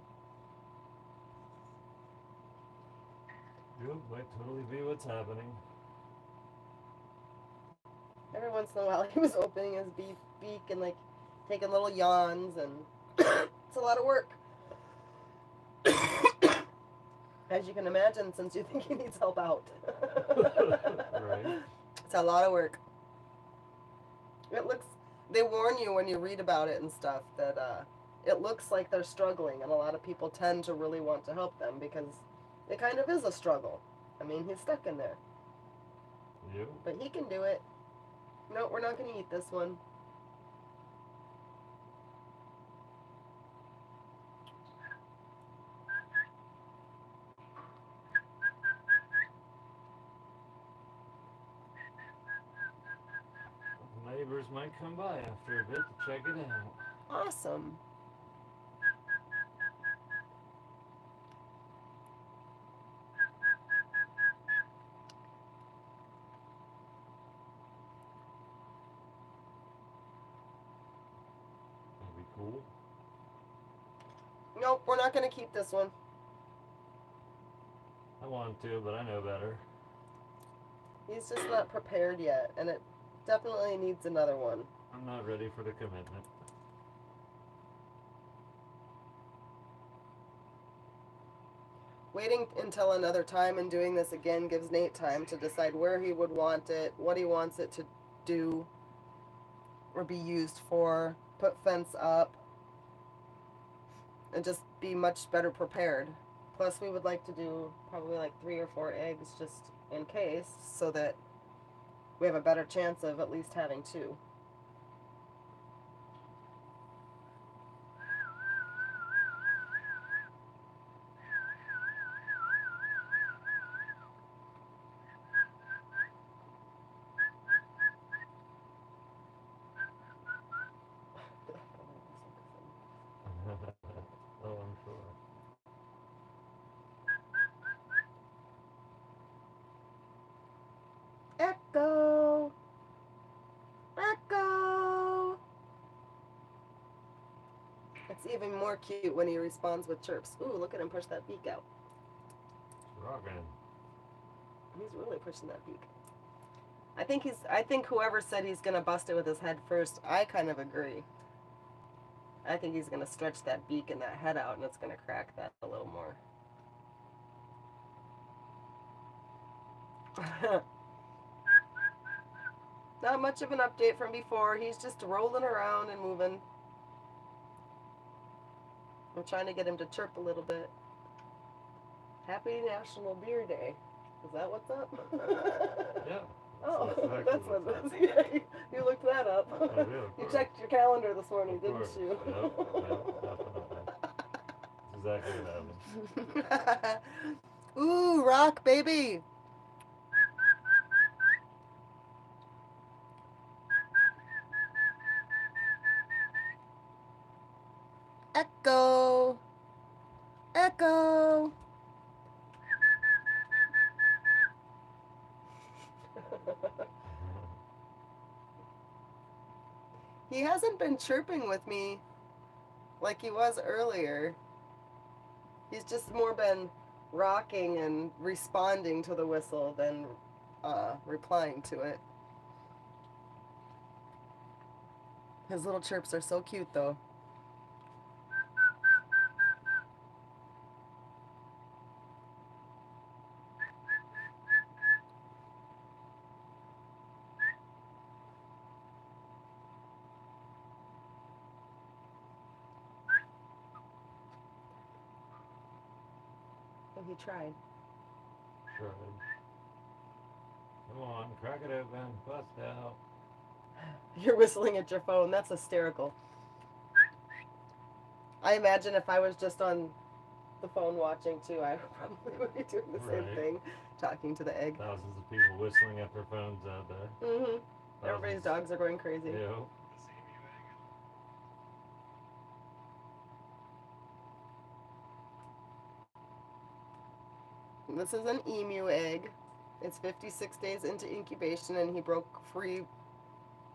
Yep, might totally be what's happening. Every once in a while, he was opening his beak and like taking little yawns, and it's a lot of work. As you can imagine, since you think he needs help out. Right. It's a lot of work. It looks. They warn you when you read about it and stuff that it looks like they're struggling, and a lot of people tend to really want to help them because it kind of is a struggle. I mean, he's stuck in there. Yep. But he can do it. No, we're not going to eat this one. Neighbors might come by after a bit to check it out. Awesome. That'd be cool. Nope, we're not going to keep this one. I want to, but I know better. He's just not prepared yet, and it definitely needs another one. I'm not ready for the commitment. Waiting until another time and doing this again gives Nate time to decide where he would want it, what he wants it to do or be used for, put fence up, and just be much better prepared. Plus, we would like to do probably like 3 or 4 eggs just in case, so that we have a better chance of at least having 2. Oh, I'm sure. Echo! Echo! It's even more cute when he responds with chirps. Ooh, look at him push that beak out. It's rocking. He's really pushing that beak. I think whoever said he's gonna bust it with his head first, I kind of agree. I think he's gonna stretch that beak and that head out, and it's gonna crack that a little more. Not much of an update from before. He's just rolling around and moving. I'm trying to get him to chirp a little bit. Happy National Beer Day. Is that what's up? Yeah. Oh, exactly that's what what's it is. Yeah, you looked that up. I did, of You course. checked your calendar this morning, Of didn't course. you? Yep, definitely. That's exactly what happened. Ooh, rock, baby. Echo. Echo. He hasn't been chirping with me like he was earlier. He's just more been rocking and responding to the whistle than replying to it. His little chirps are so cute, though. Oh, he tried. Sure. Come on, crack it open, bust out. You're whistling at your phone. That's hysterical. I imagine if I was just on the phone watching too, I probably would be doing the same Right. thing, talking to the egg. Thousands of people whistling at their phones out there. Mm-hmm. Everybody's Thousands. dogs are going crazy. Yeah. This is an emu egg. It's 56 days into incubation, and he broke free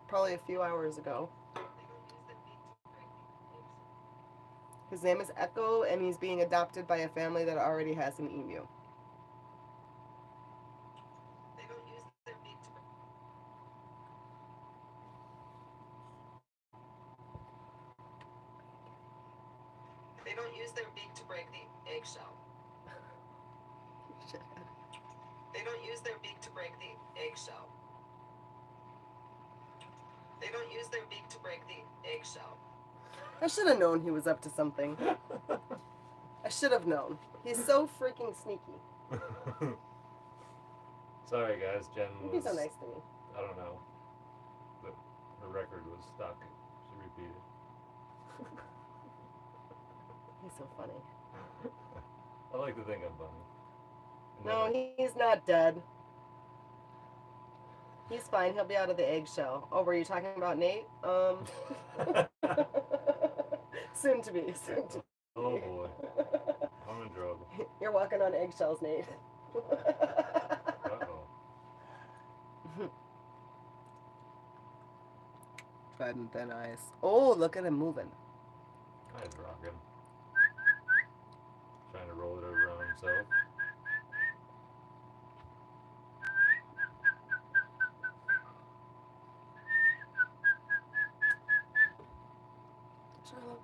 probably a few hours ago. His name is Echo, and he's being adopted by a family that already has an emu. They don't use their beak to break. They don't use their beak to break the eggshell. They don't use their beak to break the eggshell. They don't use their beak to break the eggshell. I should have known he was up to something. I should have known. He's so freaking sneaky. Sorry, guys. Jen He's was. so nice to me. I don't know. But her record was stuck. She repeated. He's so funny. I like to think I'm funny. No, he's not dead. He's fine. He'll be out of the eggshell. Oh, were you talking about Nate? Soon to be. Soon to be. Oh boy. I'm in trouble. You're walking on eggshells, Nate. Uh-oh. Red and thin ice. Oh, look at him moving. He's rocking. Trying to roll it over on himself. Charlotte.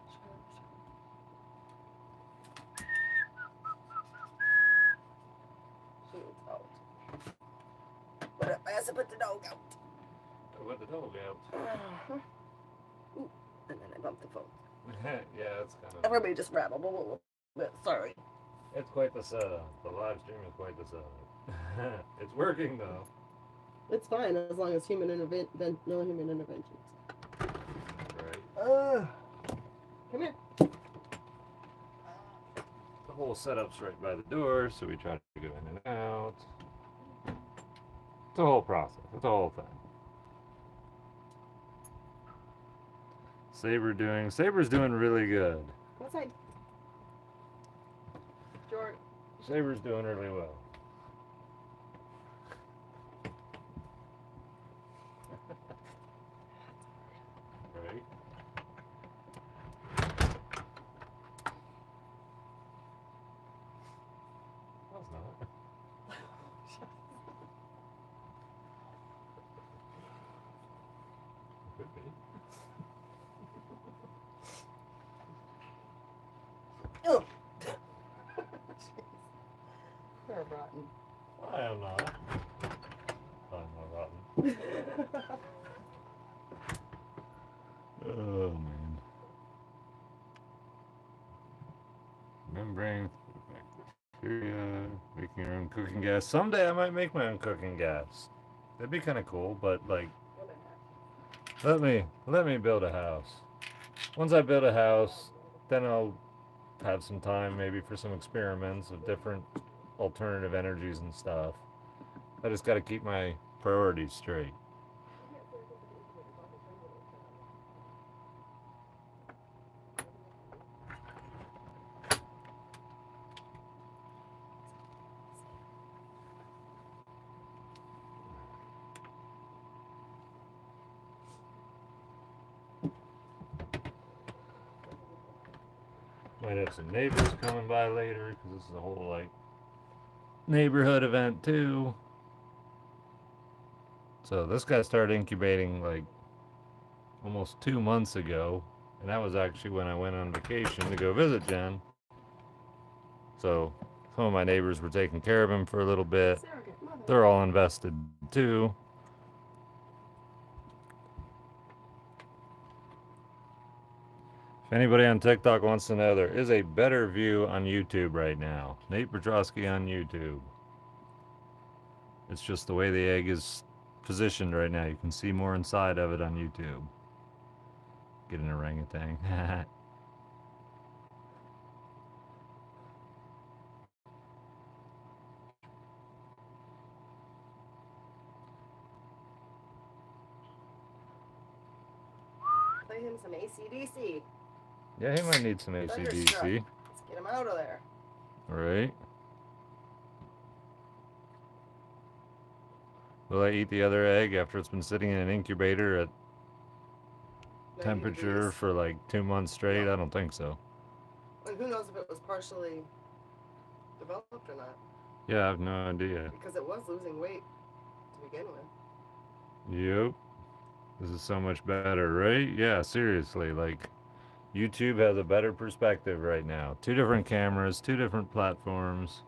She's out. But I have to put the dog out. With the dog out. Ooh, and then I bumped the phone. Yeah, it's kind of. Everybody just rattled a little bit. Sorry. It's quite the setup. The live stream is quite the setup. It's working though. It's fine as long as no human interventions. Right. Come here. The whole setup's right by the door, so we try to go in and out. It's a whole process. It's a whole thing. Saber's doing really good. Go outside. George. Saber's doing really well. Right. That's not. Could be. Oh. You're rotten. I am not. I'm not rotten. Oh man. Membrane, bacteria, making your own cooking gas. Someday I might make my own cooking gas. That'd be kind of cool, but like, let me build a house. Once I build a house, then I'll have some time maybe for some experiments of different alternative energies and stuff. I just got to keep my priorities straight. Might have some neighbors coming by later because this is a whole like neighborhood event too. So this guy started incubating like almost 2 months ago, and that was actually when I went on vacation to go visit Jen. So some of my neighbors were taking care of him for a little bit. They're all invested too. If anybody on TikTok wants to know, there is a better view on YouTube right now. Nate Petrosky on YouTube. It's just the way the egg is positioned right now. You can see more inside of it on YouTube. Get an orangutan. Play him some AC/DC. Yeah, he might need some Thunderstruck. AC/DC. Let's get him out of there. Right. Will I eat the other egg after it's been sitting in an incubator at 90 temperature degrees. for like 2 months straight? No. I don't think so. And who knows if it was partially developed or not? Yeah, I have no idea. Because it was losing weight to begin with. Yep. This is so much better, right? Yeah, seriously. Like, YouTube has a better perspective right now. 2 different cameras, 2 different platforms.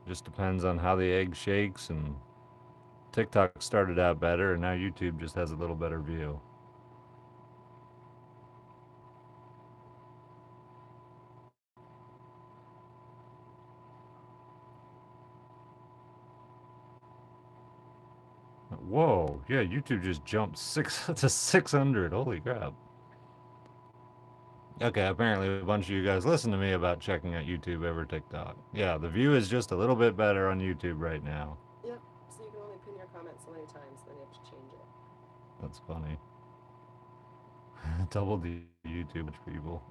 Just depends on how the egg shakes and TikTok started out better, and now YouTube just has a little better view. Whoa, yeah, YouTube just jumped 600. Holy crap. Okay, apparently a bunch of you guys listen to me about checking out YouTube over TikTok. Yeah, the view is just a little bit better on YouTube right now. Yep. So you can only pin your comment so many times, then you have to change it. That's funny. Double the YouTube people.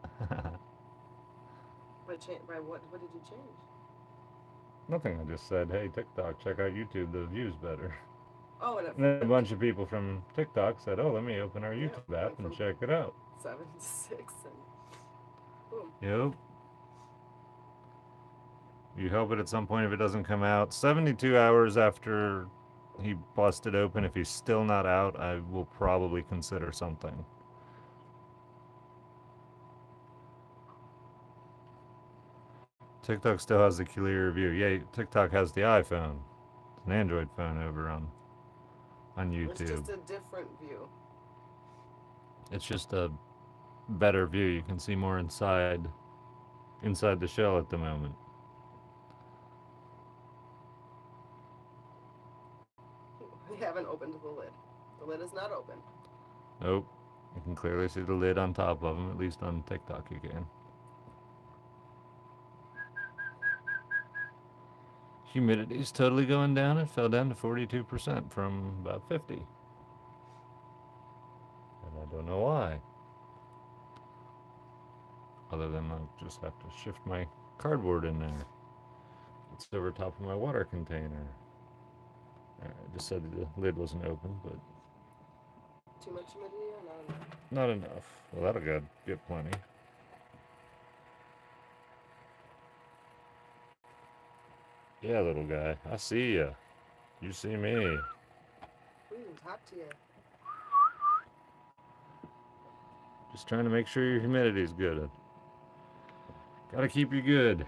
What did you change? Nothing, I just said, hey, TikTok, check out YouTube, the view's better. Oh, and And then a bunch of people from TikTok said, oh, let me open our Yeah, YouTube app and from- check it out. 7 to 6 and boom. Yep. You hope it at some point if it doesn't come out. 72 hours after he busted open, if he's still not out, I will probably consider something. TikTok still has the clear view. Yeah, TikTok has the iPhone. It's an Android phone over on YouTube. It's just a different view. It's just a better view. You can see more inside the shell at the moment. We haven't opened the lid. The lid is not open. Nope. You can clearly see the lid on top of them, at least on TikTok you can. Humidity's totally going down. It fell down to 42% from about 50. And I don't know why. Other than I just have to shift my cardboard in there. It's over top of my water container. I just said the lid wasn't open, but Too much humidity or not enough? not enough. Well, that'll get plenty. Yeah, little guy. I see ya. You see me. We can talk to you. Just trying to make sure your humidity's good. Gotta keep you good.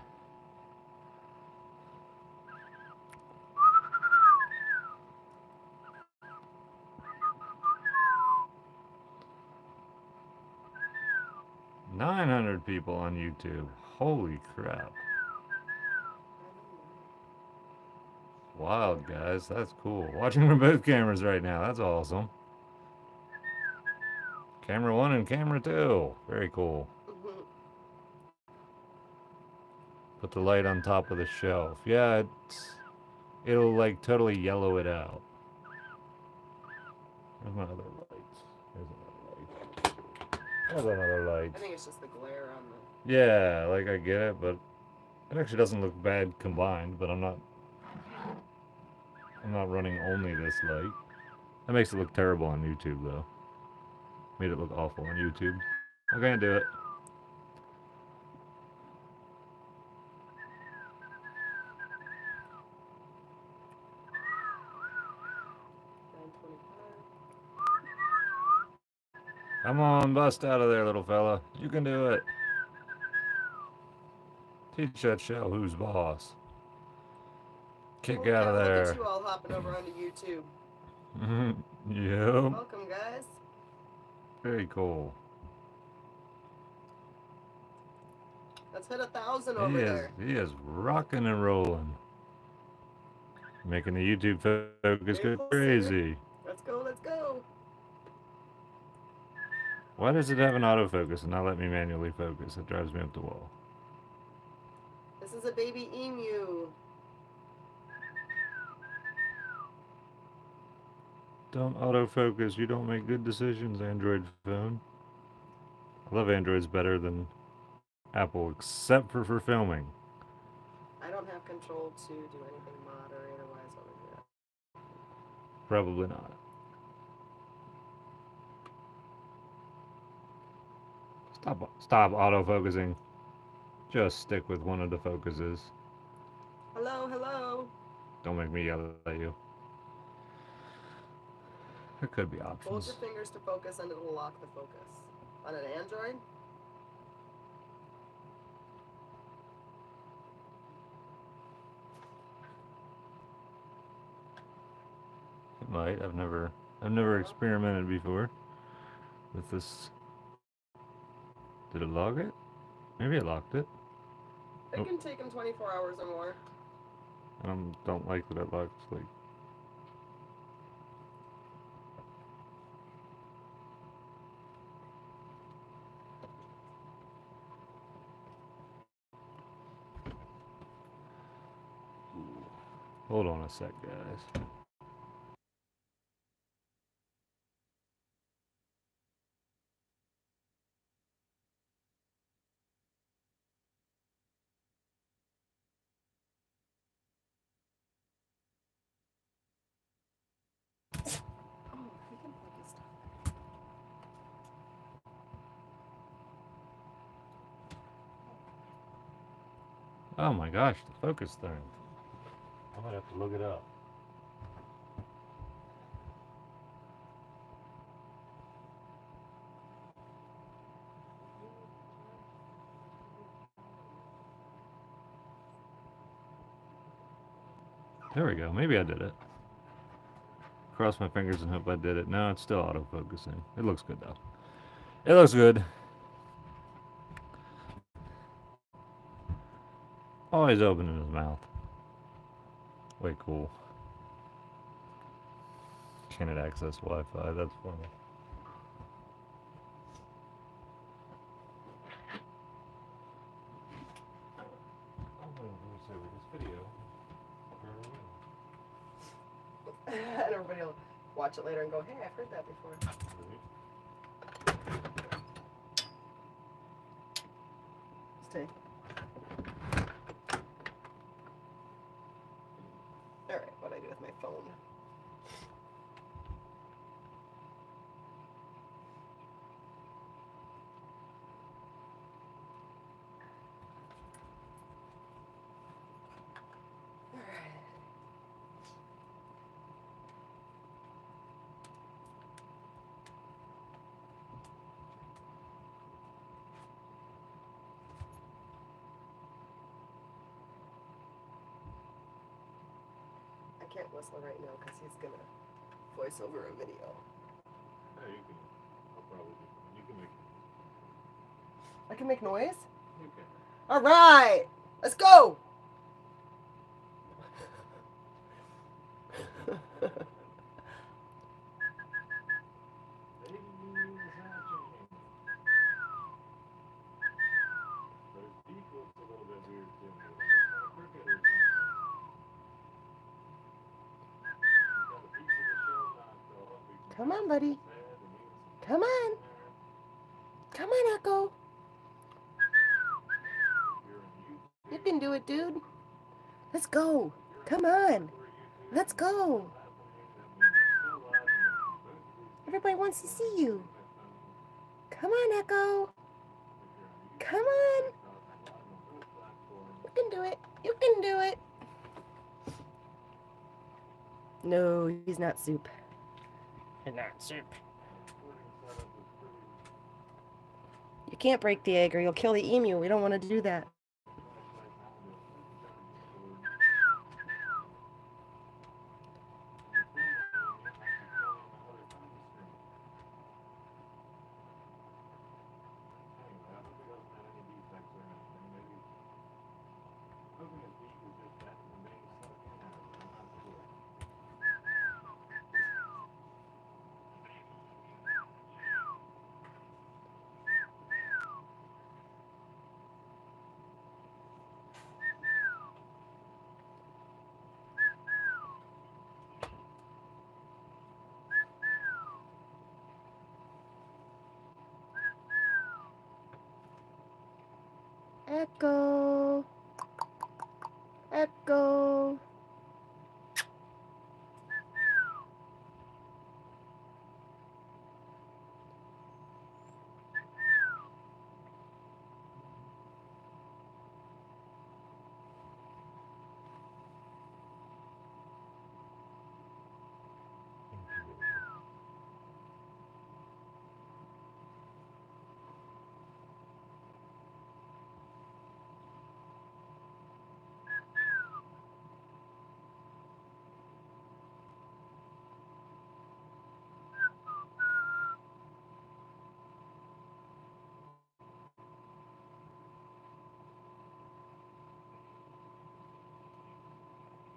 $900 people on YouTube. Holy crap. Wild, guys. That's cool. Watching from both cameras right now. That's awesome. Camera 1 and camera 2. Very cool. Put the light on top of the shelf. Yeah, it'll like totally yellow it out. Where's my other lights? There's another light. I think it's just the glare on the... Yeah, like I get it, but it actually doesn't look bad combined, but I'm not running only this light. That makes it look terrible on YouTube though. Made it look awful on YouTube. I can't do it. Come on, bust out of there, little fella. You can do it. Teach that shell who's boss. Kick out of there. Look at you all hopping over onto YouTube. Yep. Welcome, guys. Very cool. Let's hit 1,000 over there. He is rocking and rolling. Making the YouTube focus go crazy. Let's go, let's go. Why does it have an autofocus and not let me manually focus? It drives me up the wall. This is a baby emu. Don't autofocus. You don't make good decisions, Android phone. I love Androids better than Apple, except for filming. I don't have control to do anything mod or otherwise over here. Probably not. Stop autofocusing. Just stick with one of the focuses. Hello, hello. Don't make me yell at you. There could be Hold options. your fingers to focus and it'll lock the focus. On an Android? It might. I've never experimented before with this. Did it log it? Maybe it locked it. It Oh, can take him 24 hours or more. I don't like that it locks like. Hold on a sec, guys. Oh, he can focus. Oh my gosh, the focus thing. I might have to look it up. There we go. Maybe I did it. Cross my fingers and hope I did it. No, it's still autofocusing. It looks good though. It looks good. Always opening his mouth. Way cool. Can it access Wi-Fi? That's funny. I'm going to say with this video. And everybody will watch it later and go, hey, I've heard that before. Stay. Alright, what do I do with my phone? Alright. I can't whistle right now because he's gonna voice over a video. Yeah, you can. I'll probably do. You can make. I can make noise? You can. Alright! Let's go! Come on, buddy. Come on. Come on, Echo. You can do it, dude. Let's go. Come on. Let's go. Everybody wants to see you. Come on, Echo. Come on. You can do it. You can do it. No, he's not soup. He's not soup. You can't break the egg or you'll kill the emu. We don't want to do that. Echo. Echo.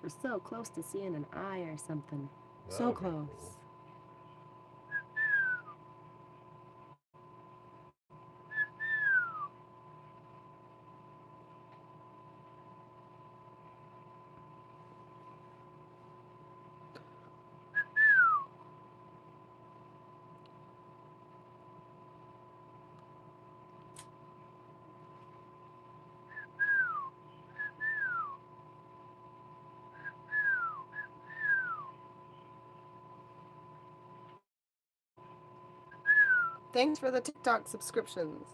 We're so close to seeing an eye or something. That So would be close. cool. Thanks for the TikTok subscriptions.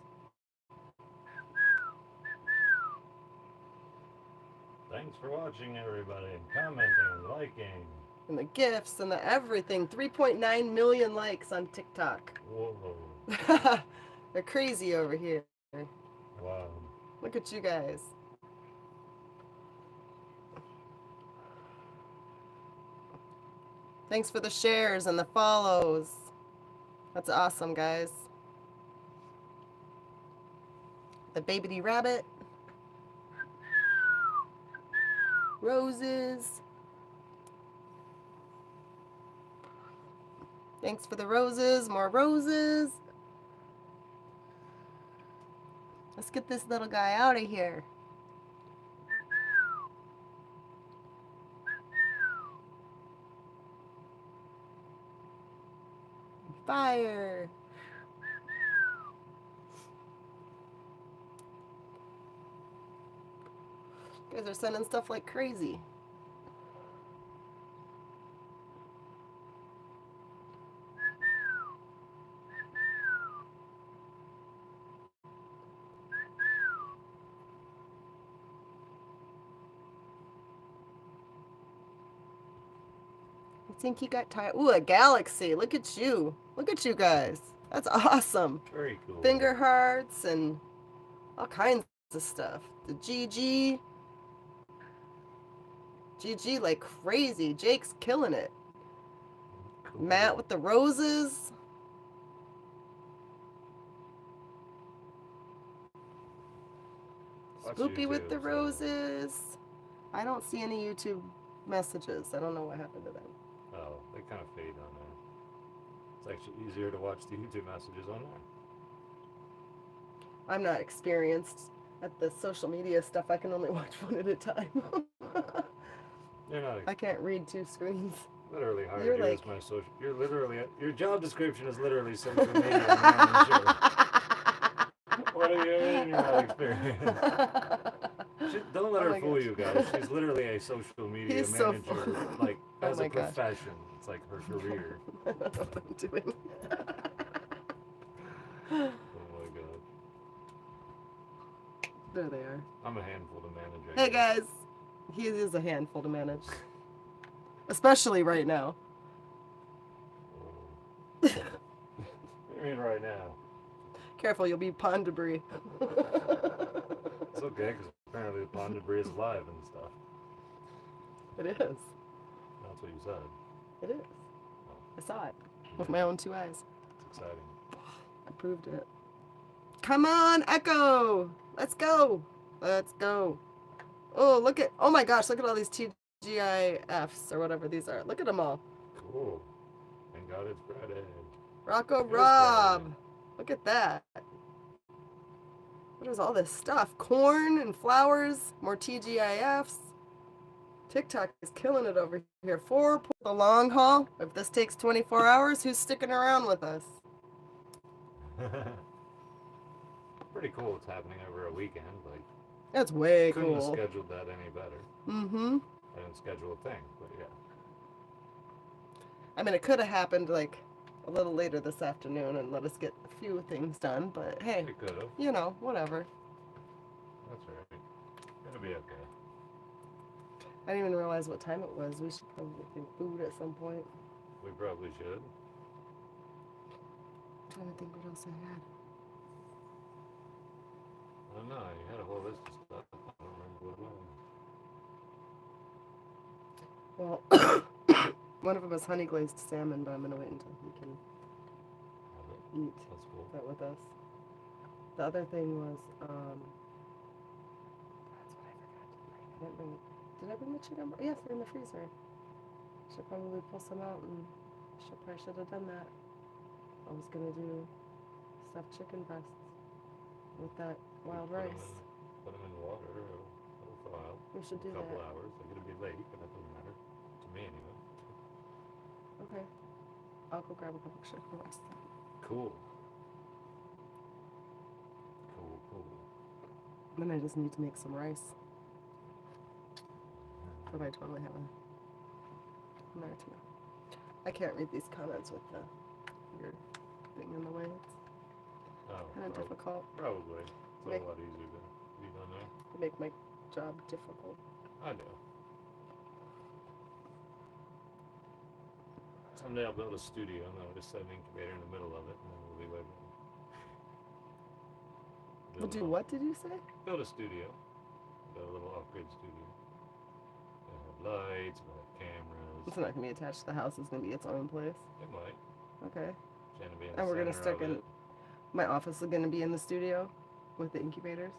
Thanks for watching, everybody, and commenting and liking. And the gifts and the everything. 3.9 million likes on TikTok. Whoa. They're crazy over here. Wow. Look at you guys. Thanks for the shares and the follows. That's awesome, guys. The baby rabbit. Roses. Thanks for the roses. More roses. Let's get this little guy out of here. Fire. You guys are sending stuff like crazy. I think he got tired. Ooh, a galaxy. Look at you. Look at you guys. That's awesome. Very cool. Finger hearts and all kinds of stuff. The GG. GG like crazy. Jake's killing it. Cool. Matt with the roses. Watch Spoopy with YouTube, the so- roses. I don't see any YouTube messages. I don't know what happened to them. Oh, they kind of fade on there. It's actually easier to watch the YouTube messages on there. I'm not experienced at the social media stuff. I can only watch one at a time. You're not I can't read two screens. literally hired You're you like- as my social. You're literally your job description is literally social media manager. What do you mean you're not experienced? Don't let Oh her my fool gosh. you guys. She's literally a social media He's so manager, full. like Oh as my a gosh. profession. It's like her career. I don't know what I'm doing. Oh my god. There they are. I'm a handful to manage. I Hey guess. guys. He is a handful to manage. Especially right now. What do you mean right now? Careful, you'll be pond debris. It's okay, because apparently the pond debris is alive and stuff. It is. That's what you said. It is. I saw it with my own two eyes. It's exciting. I proved it. Come on, Echo! Let's go! Let's go. Oh, look at, oh my gosh, look at all these TGIFs or whatever these are. Look at them all. Cool. Thank God it's Friday. Rocco Here's Rob. Friday. Look at that. What is all this stuff? Corn and flowers, more TGIFs. TikTok is killing it over here. For the long haul. If this takes 24 hours, who's sticking around with us? Pretty cool it's happening over a weekend. Like, That's way couldn't have cool. scheduled that any better. Mm-hmm. I didn't schedule a thing, but yeah. I mean, it could have happened like a little later this afternoon and let us get a few things done, but hey, It could have. you know, whatever. That's right. It'll be okay. I didn't even realize what time it was. We should probably get food at some point. We probably should. I'm trying to think what else I had. I don't know. You had a whole list of stuff. I don't remember what it was. Well, one of them is honey glazed salmon, but I'm gonna wait until he can Have it. eat That's cool. that with us. The other thing was, that's what I forgot to bring. I didn't bring Did I bring the chicken? Yes, they're in the freezer. Should probably pull some out and probably should have done that. I was gonna do stuffed chicken breasts with that wild rice. Put them in water. It'll thaw out. We should do A couple that. hours. Like it'll be late, but that doesn't matter to me anyway. Okay. I'll go grab a couple chicken breasts. Cool. Cool. Then I just need to make some rice. But I totally have a martini. I can't read these comments with the weird thing in the way. It's kind of difficult. Probably. It's a lot easier to read on there. To make my job difficult. I know. Someday I'll build a studio and I'll just set an incubator in the middle of it and then we'll be way better. We'll do what did you say? Build a studio. Build a little off-grid studio. It'll have lights, it'll have cameras. It's not gonna be attached to the house. It's gonna be its own place. It might. Okay. Shannon be in And the we're gonna center stick of in. it. My office is gonna be in the studio with the incubators.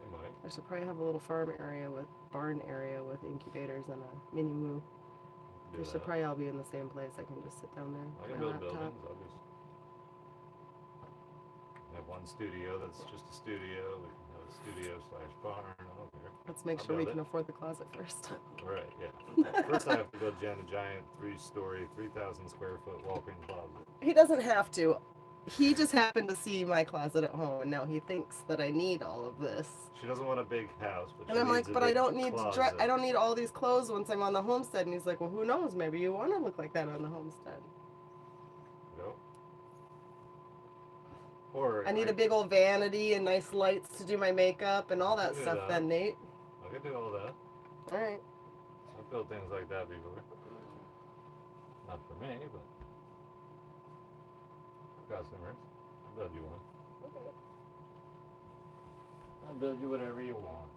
It might. I should probably have a little farm area with barn area with incubators and a mini moo. Do We should that. probably all be in the same place. I can just sit down there. I with can my build laptop. buildings. I'll just have one studio that's just a studio. We can have a studio / barn. I don't care. Let's make I'll sure we build can it. afford the closet first. Right, yeah. First I have to build Jen a giant 3-story, 3,000 square foot walk-in closet. He doesn't have to. He just happened to see my closet at home, and now he thinks that I need all of this. She doesn't want a big house, but And she I'm needs like, a but I big don't need closet. I don't need all these clothes once I'm on the homestead. And he's like, well, who knows? Maybe you want to look like that on the homestead. No. Or I need a big old vanity and nice lights to do my makeup and all that Do stuff. that. Then Nate. I could do all that. All right. I've built things like that before. Not for me, but for customers. I'll build you one. Okay. I'll build you whatever you want.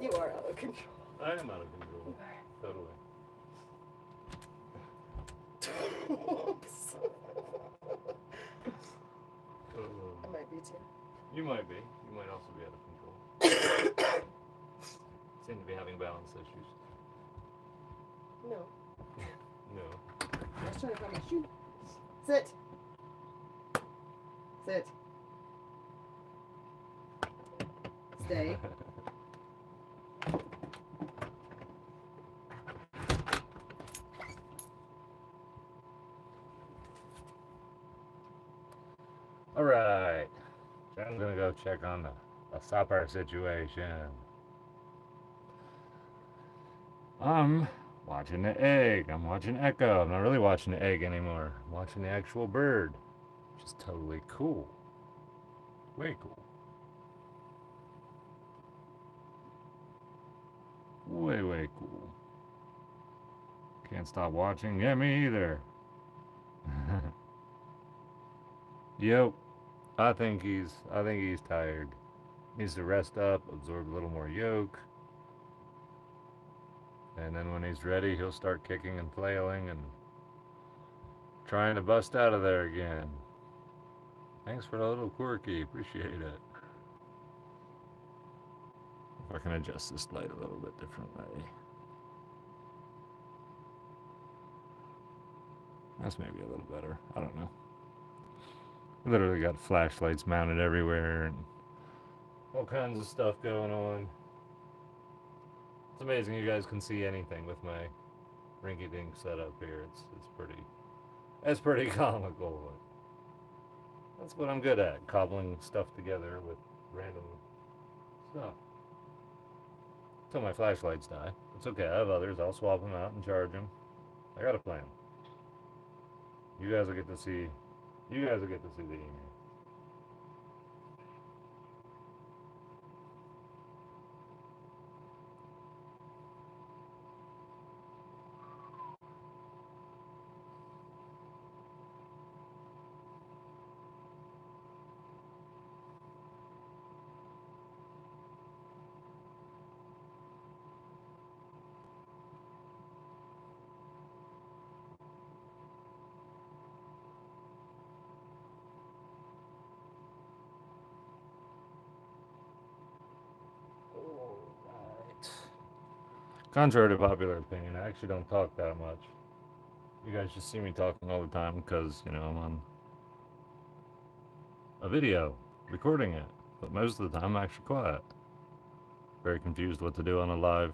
You are out of control. I am out of control. Totally. Oops. I might be too. You might be. You might also be out of control. Seem to be having balance issues. No. No. I was trying to find my shoe. Sit. Sit. Stay. All right. I'm gonna go check on the supper situation. I'm watching the egg. I'm watching Echo. I'm not really watching the egg anymore. I'm watching the actual bird, which is totally cool. Way cool. Way cool. Can't stop watching. Yeah, me either. Yep. I think he's tired. Needs to rest up, absorb a little more yolk. And then when he's ready, he'll start kicking and flailing and trying to bust out of there again. Thanks for the little quirky. Appreciate it. If I can adjust this light a little bit differently. That's maybe a little better. I don't know. Literally got flashlights mounted everywhere and all kinds of stuff going on. It's amazing you guys can see anything with my rinky-dink setup here. It's pretty comical. But that's what I'm good at, cobbling stuff together with random stuff. Until my flashlights die. It's okay, I have others. I'll swap them out and charge them. I got a plan. You guys will get to see the email. Contrary to popular opinion, I actually don't talk that much. You guys just see me talking all the time because, you know, I'm on a video recording it. But most of the time, I'm actually quiet. Very confused what to do on a live.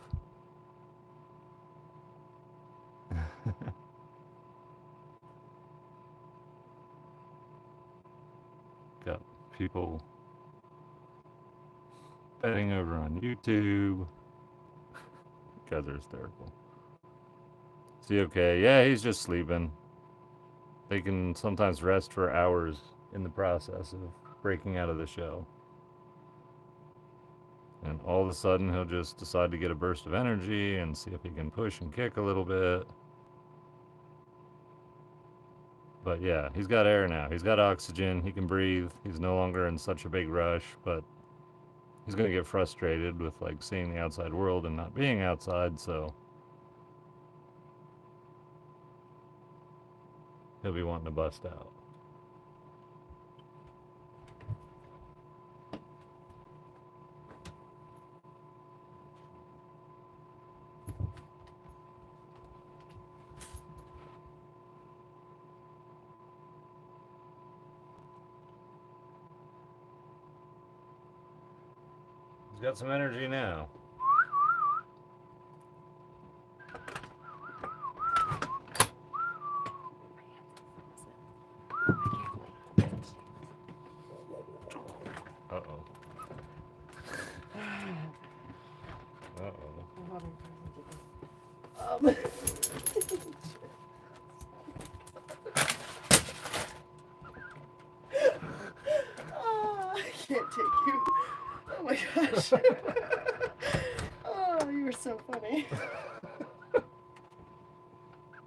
Got people betting over on YouTube. You guys are hysterical. Is he okay? Yeah, he's just sleeping. They can sometimes rest for hours in the process of breaking out of the show. And all of a sudden, he'll just decide to get a burst of energy and see if he can push and kick a little bit. But yeah, he's got air now. He's got oxygen. He can breathe. He's no longer in such a big rush, but he's going to get frustrated with like seeing the outside world and not being outside, so he'll be wanting to bust out. He's got some energy now. Uh-oh. Uh-oh. Oh, I can't take you. Oh my gosh. Oh, you were so funny.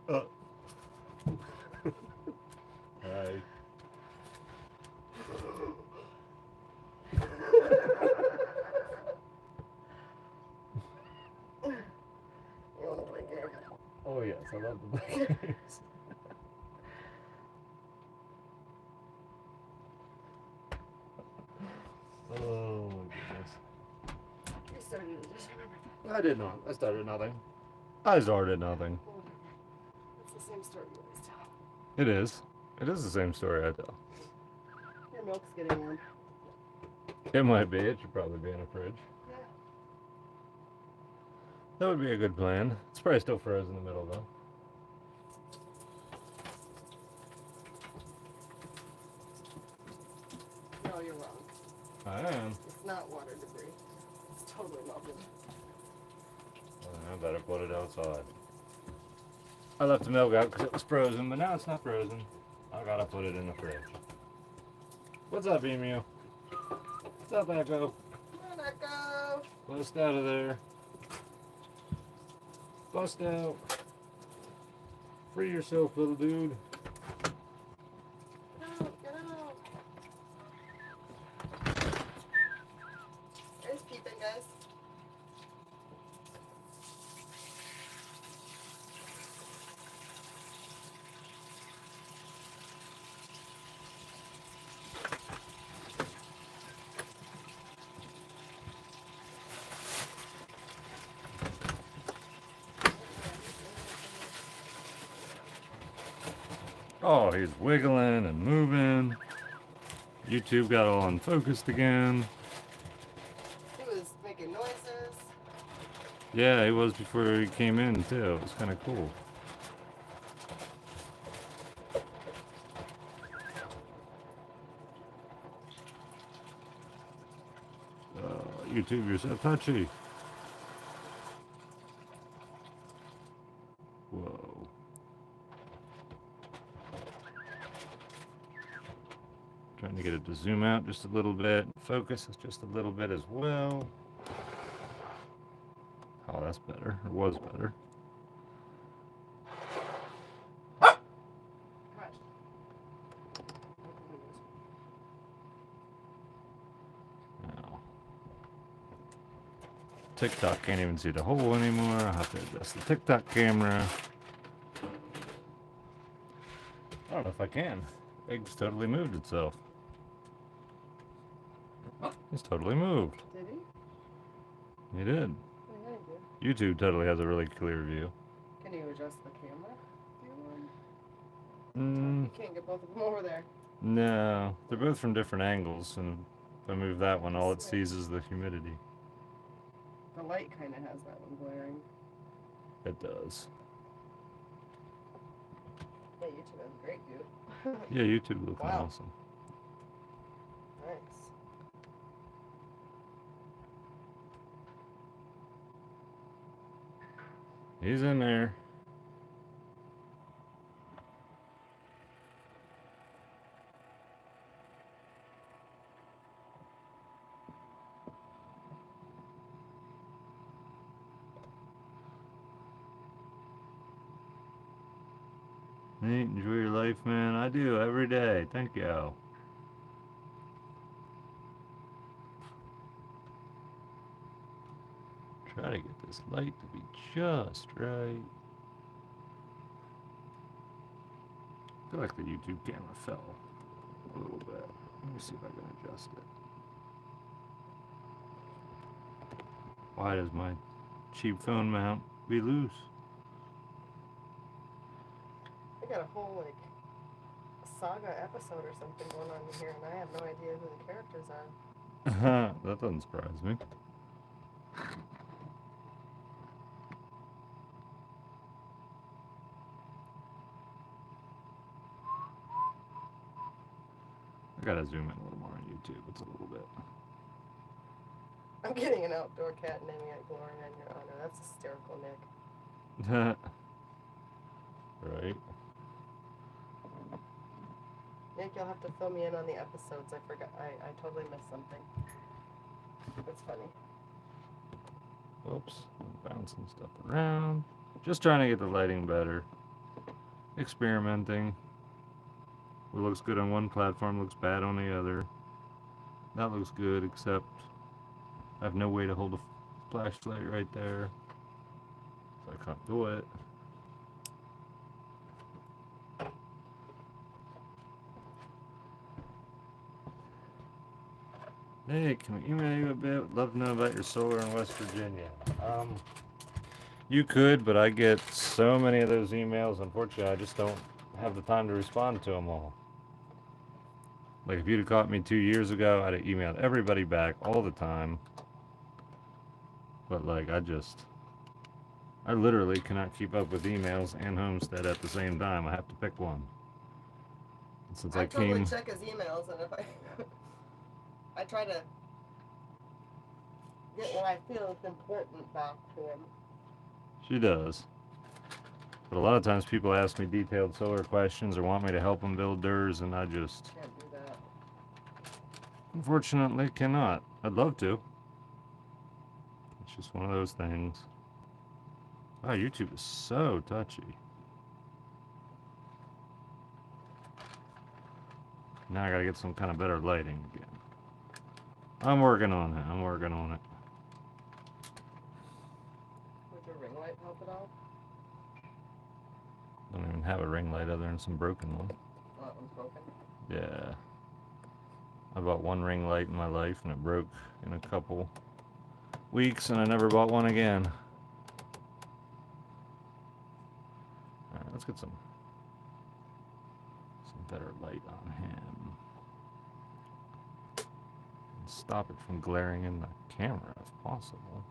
Hi. You want to play a game? Oh yes, I love the play games. Oh my goodness. You started it, just remember. I did not. I started nothing. I started nothing. It's the same story you always tell. It is. It is the same story I tell. Your milk's getting warm. It might be. It should probably be in a fridge. Yeah. That would be a good plan. It's probably still frozen in the middle though. No, you're wrong. I am. It's not water debris. It's totally melted. I better put it outside. I left the milk out because it was frozen, but now it's not frozen. I gotta put it in the fridge. What's up, Emu? What's up, Echo? Come on, Echo. Bust out of there. Bust out. Free yourself, little dude. Get out, get out. There's peeping, guys. Oh, he's wiggling and moving. YouTube got all unfocused again. He was making noises. Yeah, he was before he came in too. It was kind of cool. YouTube, you're so touchy. Whoa. Trying to get it to zoom out just a little bit. Focus is just a little bit as well. Oh, that's better. Or was better. Now, TikTok can't even see the hole anymore. I'll have to adjust the TikTok camera. I don't know if I can. Egg's totally moved itself. It's totally moved. Did he? He did. What did he do? YouTube totally has a really clear view. Can you adjust the camera? Mm, You can't get both of them over there. no, they're both from different angles, and if I move that one, all it Switch. sees is the humidity. The light kind of has that one glaring. It does. Yeah, YouTube has a great view. Yeah, YouTube looks Wow. awesome. Nice. He's in there. Nate, enjoy your life, man. I do every day. Thank you. Try to get this light to be just right. I feel like the YouTube camera fell a little bit. Let me see if I can adjust it. Why does my cheap phone mount be loose? I got a whole like saga episode or something going on here, and I have no idea who the characters are. That doesn't surprise me. I gotta zoom in a little more on YouTube. It's a little bit. I'm getting an outdoor cat naming it Glory in your honor. That's hysterical, Nick. Right. Nick, you'll have to fill me in on the episodes. I forgot. I totally missed something. That's funny. Oops. I'm bouncing stuff around. Just trying to get the lighting better. Experimenting. What looks good on one platform looks bad on the other. That looks good, except I have no way to hold a flashlight right there. So I can't do it. Hey, can we email you a bit? Love to know about your solar in West Virginia. You could, but I get so many of those emails. Unfortunately, I just don't have the time to respond to them all. Like, if you'd have caught me 2 years ago, I'd have emailed everybody back all the time. But, like, I literally cannot keep up with emails and Homestead at the same time. I have to pick one. And since I totally came... check his emails, and if I try to get what I feel is important back to him. She does. But a lot of times people ask me detailed solar questions or want me to help them build theirs, and I just Can't do that. unfortunately cannot. I'd love to. It's just one of those things. Wow, YouTube is so touchy. Now I gotta get some kind of better lighting again. I'm working on it. I'm working on it. Would your ring light help at all? Don't even have a ring light other than some broken one. Oh, that one's broken. Yeah. I bought one ring light in my life and it broke in a couple weeks and I never bought one again. Alright, let's get some better light on him. And stop it from glaring in the camera if possible.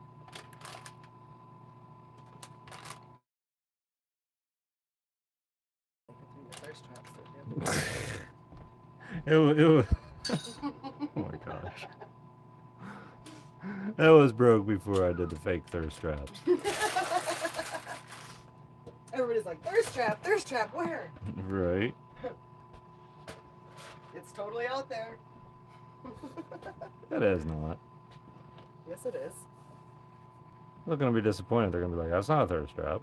It was oh my gosh. That was broke before I did the fake thirst traps. Everybody's like, thirst trap, where? Right. It's totally out there. It is not. Yes, it is. They're gonna be disappointed. They're gonna be like, that's not a thirst trap.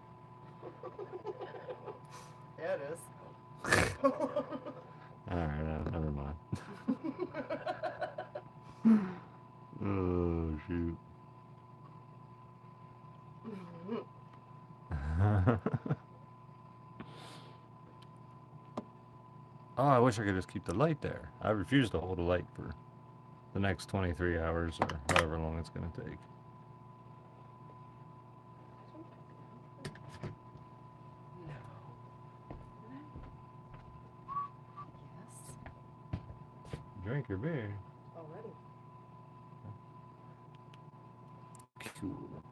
Yeah, it is. Alright, never mind. Oh, shoot. Oh, I wish I could just keep the light there. I refuse to hold a light for the next 23 hours or however long it's going to take. drink your beer. Already. Cool.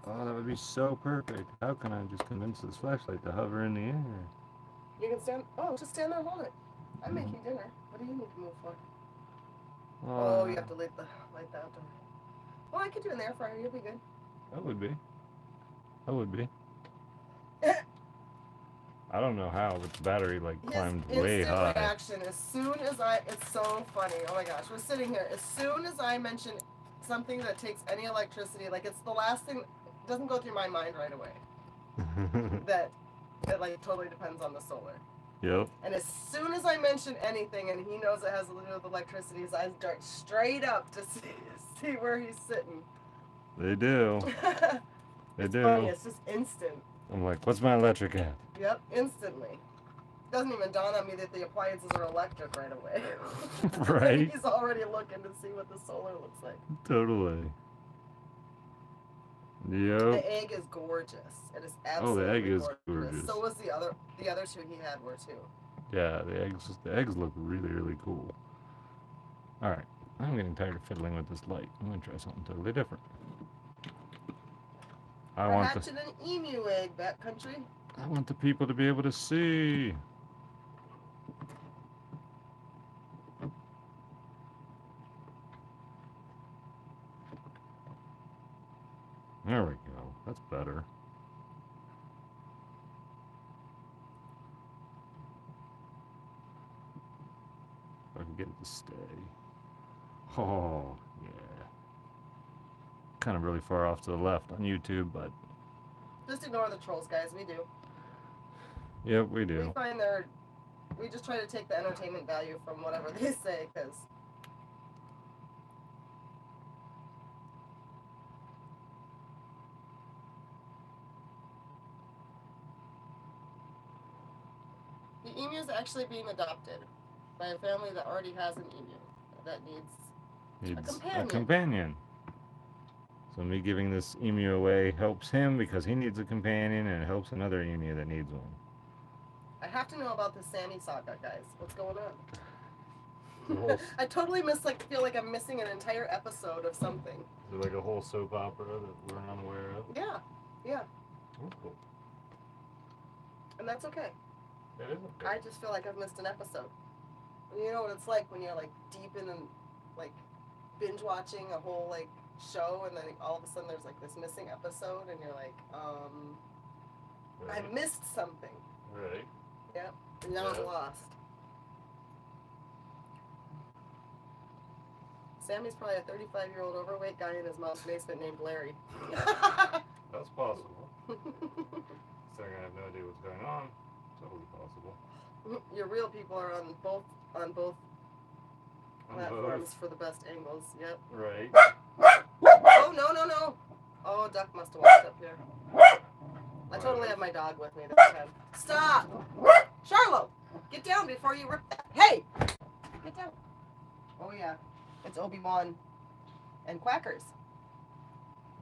Oh, that would be so perfect. How can I just convince this flashlight to hover in the air? You can stand. Oh, just stand there and hold it. I'm making dinner. What do you need to move for? Oh, you have to light the outdoor. Well, I could do an air fryer. You'll be good. That would be. That would be. I don't know how, but the battery like climbed His way instant high. reaction as soon as it's so funny. Oh my gosh, we're sitting here. As soon as I mention something that takes any electricity, like it's the last thing, doesn't go through my mind right away. That it like totally depends on the solar. Yep. And as soon as I mention anything and he knows it has to do with electricity, his eyes dart straight up to see where he's sitting. They do. They It's do. funny, it's just instant. I'm like, what's my electric at? Yep, instantly. Doesn't even dawn on me that the appliances are electric right away. Right. He's already looking to see what the solar looks like. Totally. Yep. The egg is gorgeous. It is Oh, absolutely the egg is gorgeous. So was the other two he had were too. Yeah, the eggs look really, really cool. Alright. I'm getting tired of fiddling with this light. I'm gonna try something totally different. I We're want hatching an emu egg, backcountry. the people to be able to see. There we go. That's better. If I can get it to stay. Oh, yeah. Kind of really far off to the left on YouTube, but Just ignore the trolls, guys. We do. yep, we We do. find we just try to take the entertainment value from whatever they say, because the emu is actually being adopted by a family that already has an emu that needs. Needs companion. a companion. So me giving this emu away helps him because he needs a companion, and it helps another emu that needs one. I have to know about the Sammy saga, guys. What's going on? The whole, I totally feel like I'm missing an entire episode of something. is it like a whole soap opera that we're unaware of? Yeah, yeah, Oh, cool. and that's okay. That is okay. I just feel like I've missed an episode. You know what it's like when you're like deep in like binge watching a whole like show, and then all of a sudden there's like this missing episode, and you're like, I Right. missed something. Right. Yep, and now Yeah. I'm lost. Sammy's probably a 35-year-old overweight guy in his mom's basement named Larry. That's possible. Saying I have no idea what's going on. Totally possible. Your real people are on both platforms for the best angles. Yep. Right. Oh no! Oh, Duck must have walked up here. I totally have my dog with me this time. Stop! Charlo! Get down before you rip that. Hey! Get down. Oh yeah. It's Obi-Wan and Quackers.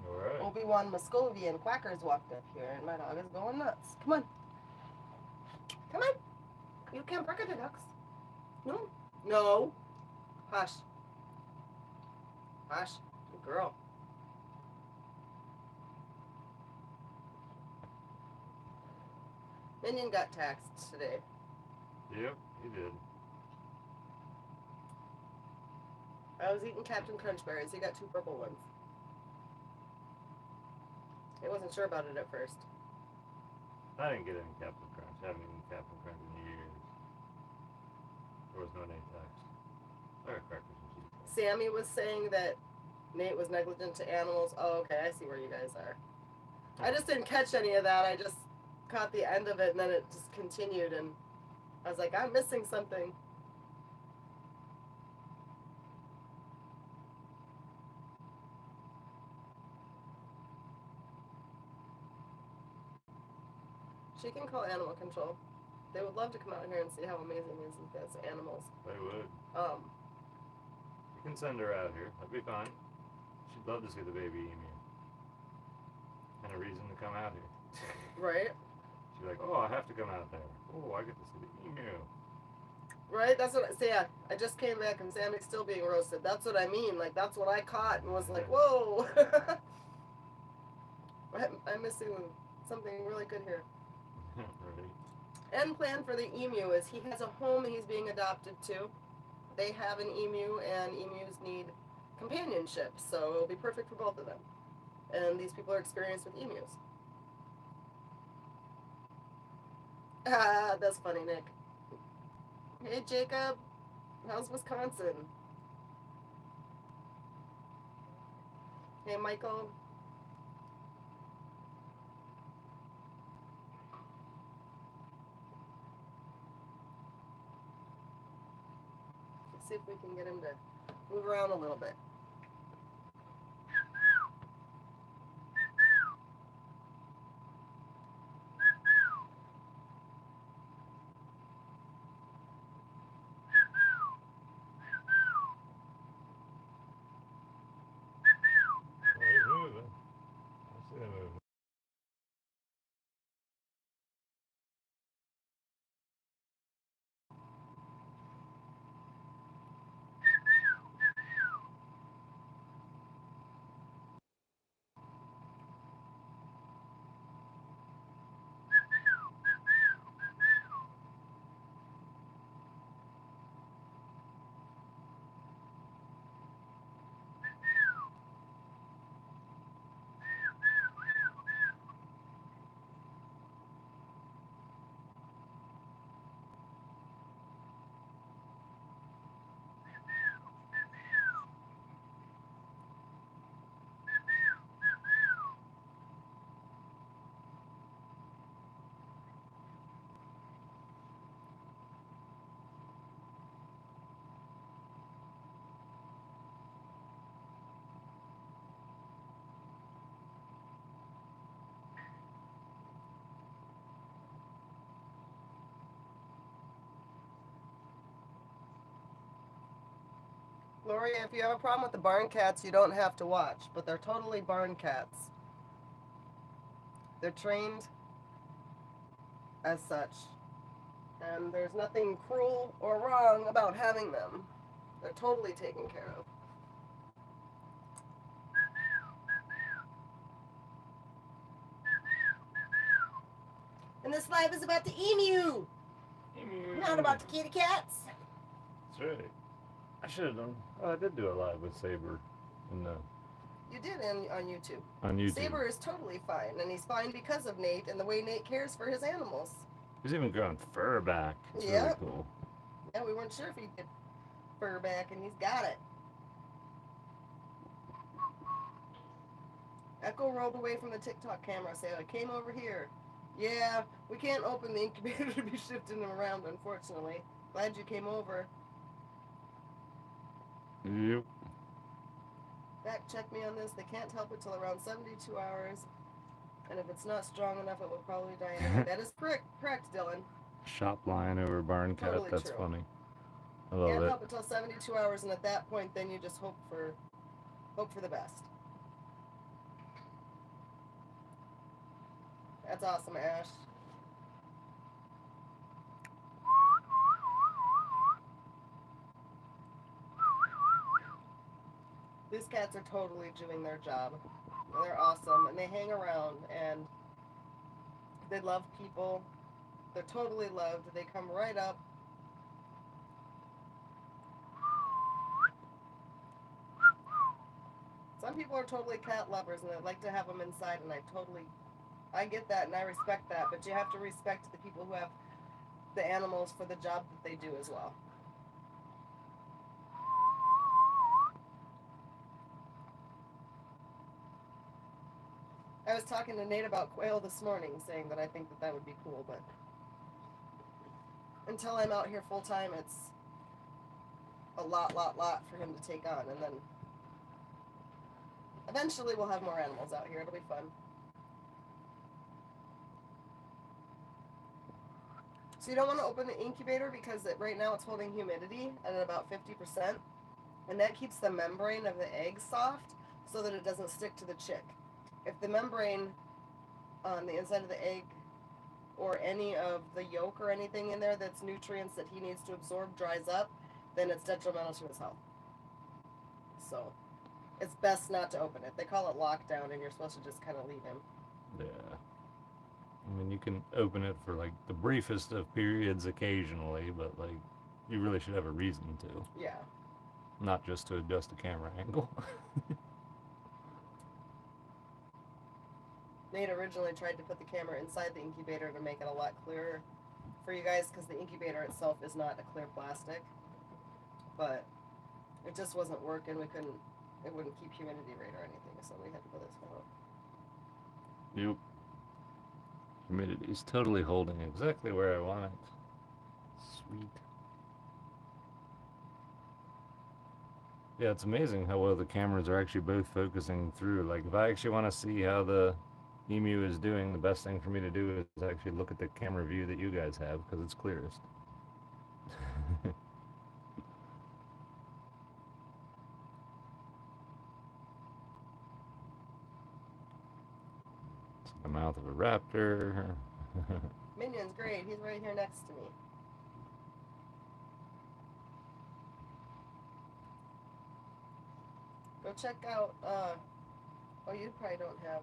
Alright. Obi-Wan Muscovy and Quackers walked up here, and my dog is going nuts. Come on. Come on. You can't bark at the ducks. No. No. Hush. Hush. Good girl. Minion got taxed today. Yep, he did. I was eating Captain Crunch berries. He got 2 purple ones. I wasn't sure about it at first. I didn't get any Captain Crunch. I haven't eaten Captain Crunch in years. There was no name tax. I got crackers and cheese. Sammy was saying that Nate was negligent to animals. Oh, okay. I see where you guys are. I just didn't catch any of that. I just caught the end of it, and then it just continued, and I was like, I'm missing something. She can call animal control. They would love to come out here and see how amazing it is with those animals. They would. You can send her out here. That'd be fine. She'd love to see the baby emu. And a reason to come out here. Right? She's like, oh, I have to come out there. Oh, I get to see the emu. Right? That's what I say. Yeah, I just came back and Sammy's still being roasted. That's what I mean. Like, that's what I caught and was like, whoa. I'm missing something really good here. Right. And plan for the emu is he has a home he's being adopted to. They have an emu, and emus need companionship, so it'll be perfect for both of them. And these people are experienced with emus. Ah, that's funny, Nick. Hey, Jacob. How's Wisconsin? Hey, Michael. Let's see if we can get him to move around a little bit. Oh, he's moving. I see him moving. Lori, if you have a problem with the barn cats, you don't have to watch, but they're totally barn cats. They're trained as such. And there's nothing cruel or wrong about having them. They're totally taken care of. And this life is about the emu, not about the kitty cats. That's right. I should have done. Oh, I did do a live with Saber in the You did on YouTube. on YouTube. Saber is totally fine, and he's fine because of Nate and the way Nate cares for his animals. He's even growing fur back. It's really Yep. cool. Yeah, we weren't sure if he'd get fur back, and he's got it. Echo rolled away from the TikTok camera, saying, I came over here. Yeah, we can't open the incubator to be shifting them around, unfortunately. Glad you came over. Yep. Fact check me on this. They can't help it till around 72 hours. And if it's not strong enough, it will probably die anyway. That is correct, Dylan. Shop line over barn cat. Totally That's true. funny. I love Can't it. help it till 72 hours, and at that point, then you just hope for the best. That's awesome, Ash. These cats are totally doing their job. They're awesome, and they hang around, and they love people. They're totally loved. They come right up. Some people are totally cat lovers, and they like to have them inside, and I get that, and I respect that, but you have to respect the people who have the animals for the job that they do as well. I was talking to Nate about quail this morning, saying that I think that would be cool, but until I'm out here full time, it's a lot for him to take on, and then eventually we'll have more animals out here. It'll be fun. So you don't want to open the incubator because right now it's holding humidity at about 50%, and that keeps the membrane of the egg soft so that it doesn't stick to the chick. If the membrane on the inside of the egg or any of the yolk or anything in there that's nutrients that he needs to absorb dries up, then it's detrimental to his health. So it's best not to open it. They call it lockdown, and you're supposed to just kind of leave him. Yeah. I mean, you can open it for like the briefest of periods occasionally, but like you really should have a reason to, Yeah. not just to adjust the camera angle. Nate originally tried to put the camera inside the incubator to make it a lot clearer for you guys, because the incubator itself is not a clear plastic. But it just wasn't working. It wouldn't keep humidity rate or anything, so we had to put this one up. Yep. Humidity is totally holding exactly where I want it. Sweet. Yeah, it's amazing how well the cameras are actually both focusing through. Like, if I actually want to see how the emu is doing, the best thing for me to do is actually look at the camera view that you guys have, because it's clearest. It's the mouth of a raptor. Minion's great. He's right here next to me. Go check out, oh, you probably don't have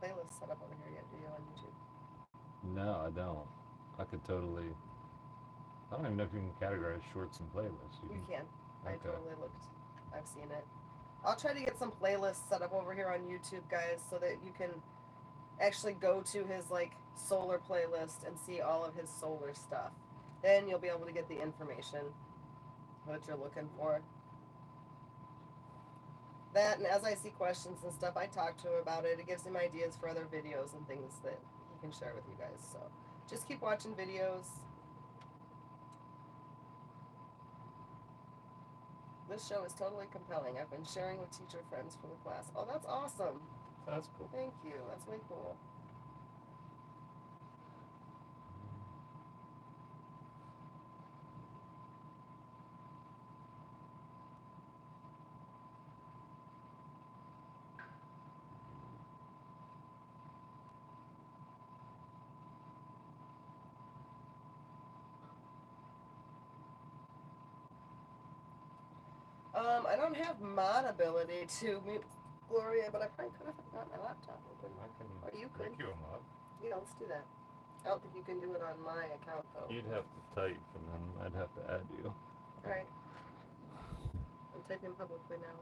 playlists set up over here yet, do you, on YouTube? No, I don't. I could totally. I don't even know if you can categorize shorts and playlists. You can. I Okay. totally looked. I've seen it. I'll try to get some playlists set up over here on YouTube, guys, so that you can actually go to his, like, solar playlist and see all of his solar stuff. Then you'll be able to get the information that you're looking for. That, and as I see questions and stuff, I talk to him about it. It gives him ideas for other videos and things that he can share with you guys. So just keep watching videos. This show is totally compelling. I've been sharing with teacher friends for the class. Oh, that's awesome. That's cool. Thank you. That's way cool. I don't have mod ability to mute Gloria, but I probably could have got my laptop open. I can Or you could. make you a mod. Yeah, let's do that. I don't think you can do it on my account though. You'd have to type, and then I'd have to add you. Alright. I'm typing publicly now.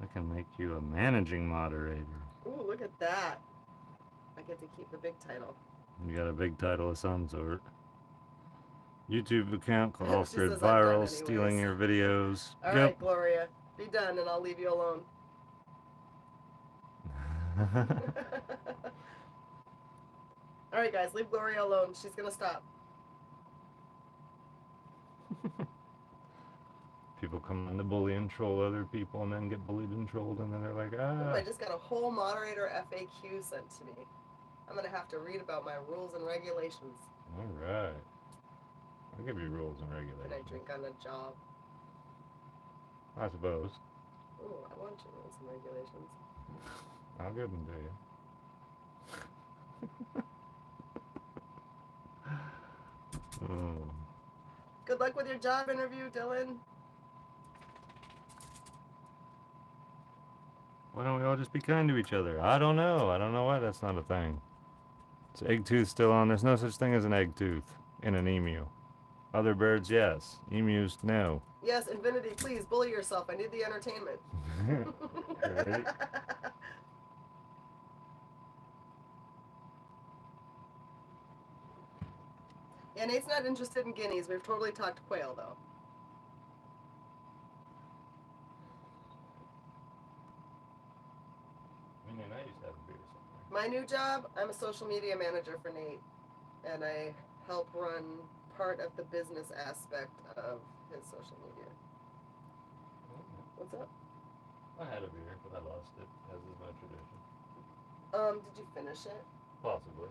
I can make you a managing moderator. Ooh, look at that. I get to keep the big title. You got a big title of some sort. YouTube account called She Off-Grid says I'm done Viral, stealing your anyways. videos. Alright, Gloria. Be done and I'll leave you alone. Alright, guys, leave Gloria alone. She's gonna stop. People come in to bully and troll other people and then get bullied and trolled, and then they're like, Ooh, ah. I just got a whole moderator FAQ sent to me. I'm gonna have to read about my rules and regulations. Alright. I'll give you rules and Can I regulations. drink on the job? I suppose. Ooh, I want your rules and regulations. I'll give them to you. Oh. Good luck with your job interview, Dylan. Why don't we all just be kind to each other? I don't know. I don't know why that's not a thing. Is egg tooth still on? There's no such thing as an egg tooth in an emu. Other birds, yes. Emus, no. Yes, Infinity, please bully yourself. I need the entertainment. Right. Yeah, Nate's not interested in guineas. We've totally talked quail, though. I mean, I used to have a beer somewhere. My new job, I'm a social media manager for Nate, and I help run part of the business aspect of his social media. What's up? I had a beer, but I lost it, as is my tradition. Did you finish it? Possibly.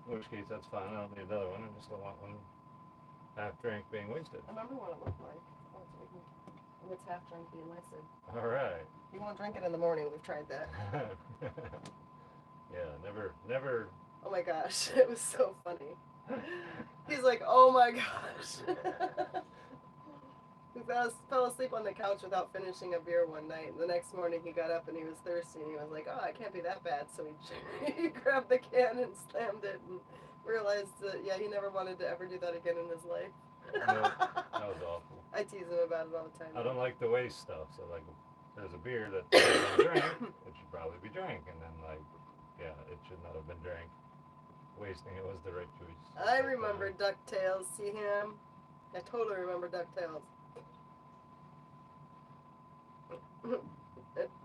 In which case, that's fine. I don't need another one. I just don't want one half drink being wasted. I remember what it looked like. Oh, it's And it's half drunk being nicer. All right. He won't drink it in the morning. We've tried that. Yeah, never. Oh my gosh, it was so funny. He's like, oh my gosh. He fell asleep on the couch without finishing a beer one night. And the next morning he got up and he was thirsty and he was like, oh, it can't be that bad. So he grabbed the can and slammed it and realized that, yeah, he never wanted to ever do that again in his life. No, that was awful. I tease him about it all the time. I don't like to waste stuff. So like, there's a beer that should been drank. It should probably be drank, and then like, yeah, it should not have been drank. Wasting it was the right choice. I remember DuckTales. See him? I totally remember DuckTales.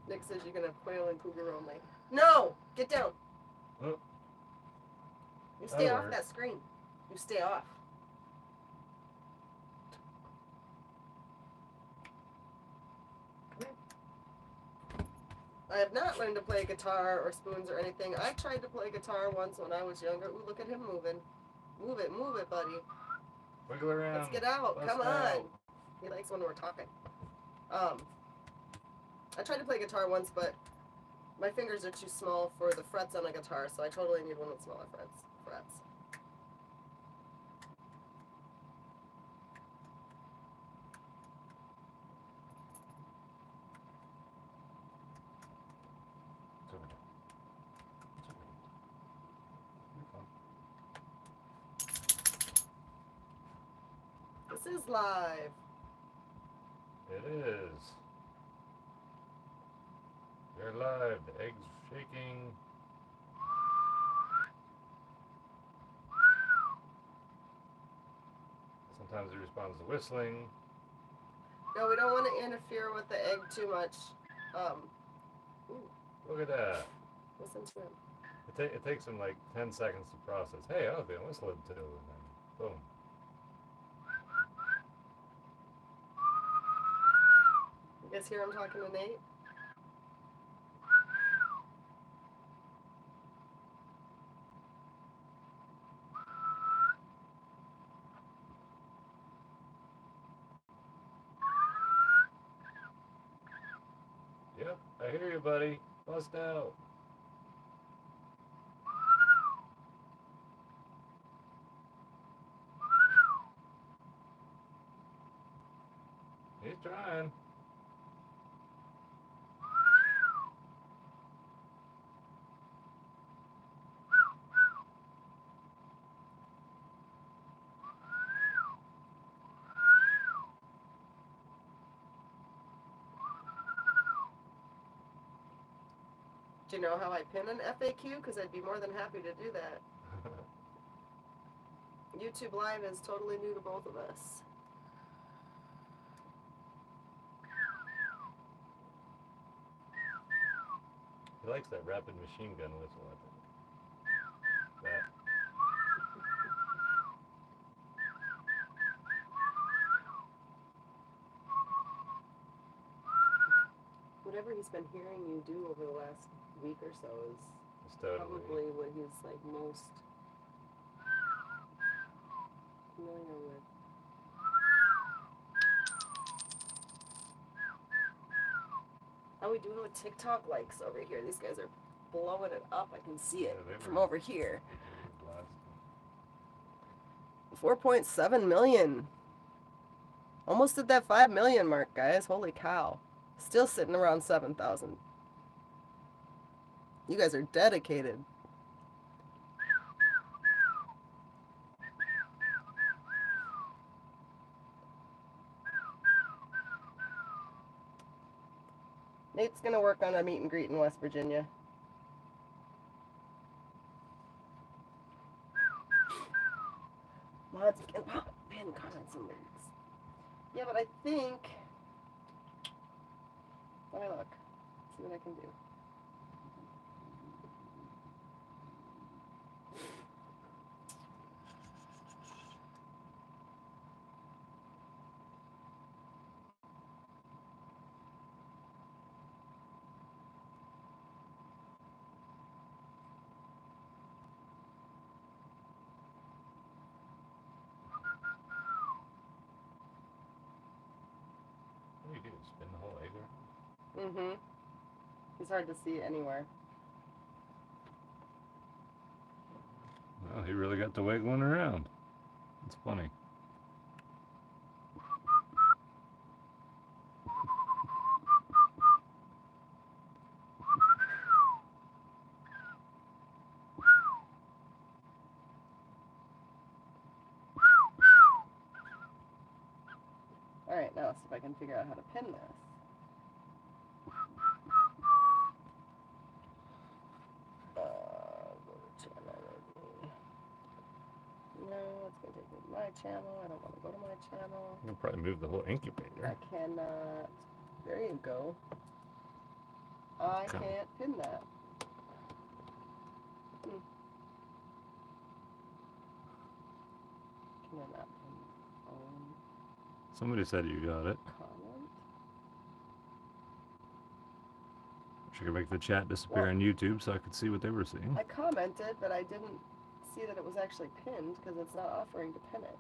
Nick says you can have quail and cougar only. No! Get down! Oh. You stay That'll off work. that screen. You stay off. I have not learned to play guitar or spoons or anything. I tried to play guitar once when I was younger. Ooh, look at him moving. Move it, buddy. Wiggle around. Let's get out. Bust Come on. out. He likes when we're talking. I tried to play guitar once, but my fingers are too small for the frets on a guitar, so I totally need one with smaller frets. It's over there. It's okay. You're fine. This is live. It is. You're live. The egg's shaking. Sometimes it responds to whistling. No, we don't want to interfere with the egg too much. Ooh, Look at that. listen to him. It takes him like 10 seconds to process. Hey, I'll be whistling too. And then boom. You guys hear him talking to Nate? Yep, I hear you, buddy. Bust out. He's trying. Do you know how I pin an FAQ? Because I'd be more than happy to do that. YouTube Live is totally new to both of us. He likes that rapid machine gun whistle, I think. That. Whatever he's been hearing you do over the last week or so is It's totally. probably what he's like most familiar with. How we doing with TikTok likes over here? These guys are blowing it up. I can see it Yeah, they from were- over here. Blast. 4.7 million. Almost at that 5 million mark, guys. Holy cow. Still sitting around 7,000. You guys are dedicated. Nate's gonna work on a meet and greet in West Virginia. Mods can pin comments and links. Yeah, but I think. Let me look. See what I can do. Mm-hmm. He's hard to see anywhere. Well, he really got to wiggling around. It's funny. Alright, now let's see if I can figure out how to pin this. Go to channel. No, it's going to take me to my channel. I don't want to go to my channel. You can probably move the whole incubator. I cannot. There you go. I Come. can't pin that. Can I not pin phone Somebody said you got it. comment? Wish I could make the chat disappear Well- on YouTube so I could see what they were seeing. I commented, but I didn't see that it was actually pinned because it's not offering to pin it.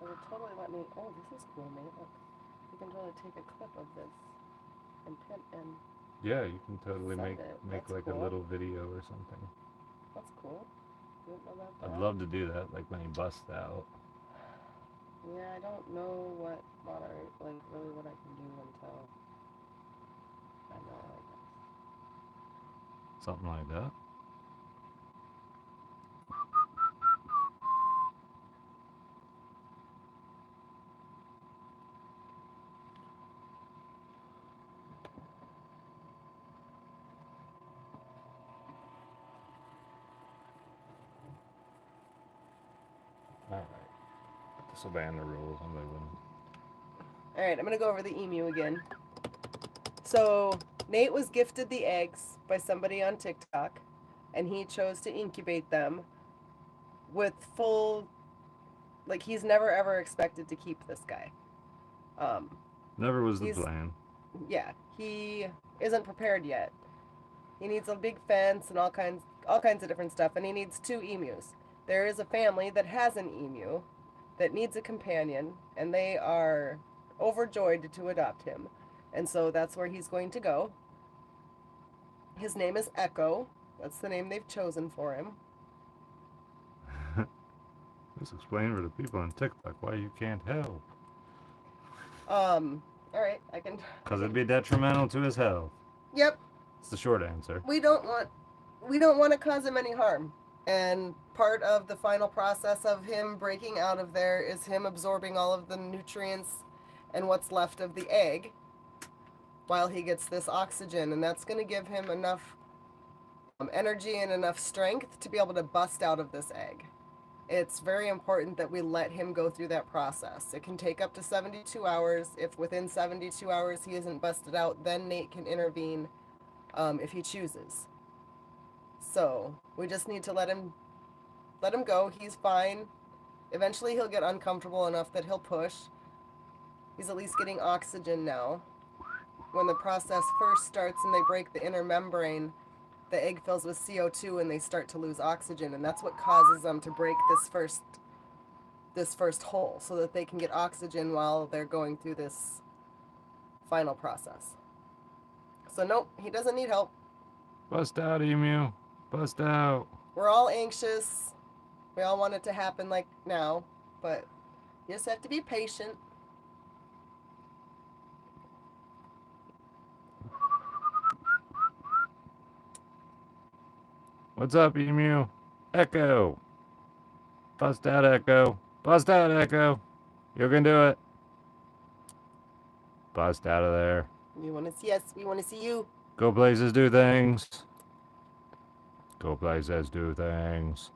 It would totally let me. Oh, this is cool, mate. Look, you can totally take a clip of this and pin and. Yeah, you can totally Send make it. make That's like cool. a little video or something. That's cool. You didn't know about that? I'd love to do that, like when he busts out. Yeah, I don't know what moderate, like really what I can do until I know, I guess. Something like that. Alright. This will ban the rules. I'm moving. Alright, I'm gonna go over the emu again. So, Nate was gifted the eggs by somebody on TikTok, and he chose to incubate them with full. Like, he's never ever expected to keep this guy. Never was the He's- plan. Yeah, he isn't prepared yet. He needs a big fence and all kinds of different stuff, and he needs 2 emus. There is a family that has an emu that needs a companion, and they are overjoyed to adopt him. And so that's where he's going to go. His name is Echo. That's the name they've chosen for him. Just explain for the people on TikTok why you can't help. All right, I can. Because it'd be detrimental to his health. Yep, It's the short answer. we don't want to cause him any harm. And part of the final process of him breaking out of there is him absorbing all of the nutrients and what's left of the egg while he gets this oxygen, and that's going to give him enough energy and enough strength to be able to bust out of this egg. It's very important that we let him go through that process. It can take up to 72 hours. If within 72 hours he isn't busted out, then Nate can intervene if he chooses. So we just need to let him go. He's fine. Eventually he'll get uncomfortable enough that he'll push. He's at least getting oxygen now. When the process first starts and they break the inner membrane, the egg fills with CO2 and they start to lose oxygen, and that's what causes them to break this first hole so that they can get oxygen while they're going through this final process. So nope, he doesn't need help. Bust out, emu. Bust out. We're all anxious. We all want it to happen like now, but you just have to be patient. What's up, emu? Echo. Bust out, Echo. Bust out, Echo. You can do it. Bust out of there. We want to see us. We want to see you. Go places, do things. Go places, do things.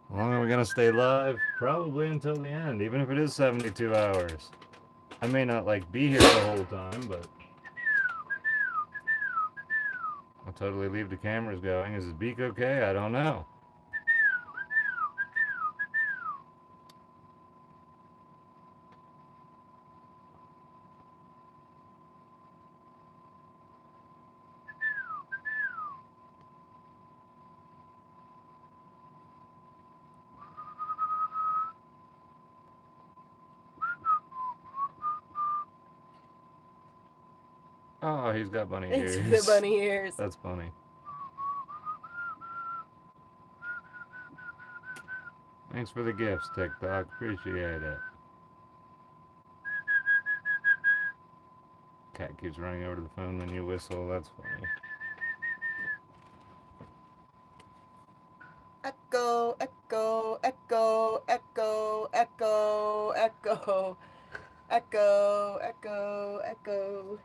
How long are we gonna stay live? Probably until the end, even if it is 72 hours. I may not like be here the whole time, but I'll totally leave the cameras going. Is his beak okay? I don't know. Oh, he's got bunny It's ears. the bunny ears. That's funny. Thanks for the gifts, TikTok. Appreciate it. Cat keeps running over to the phone when you whistle. That's funny. Echo, echo, echo, echo, echo, echo, echo, echo, echo.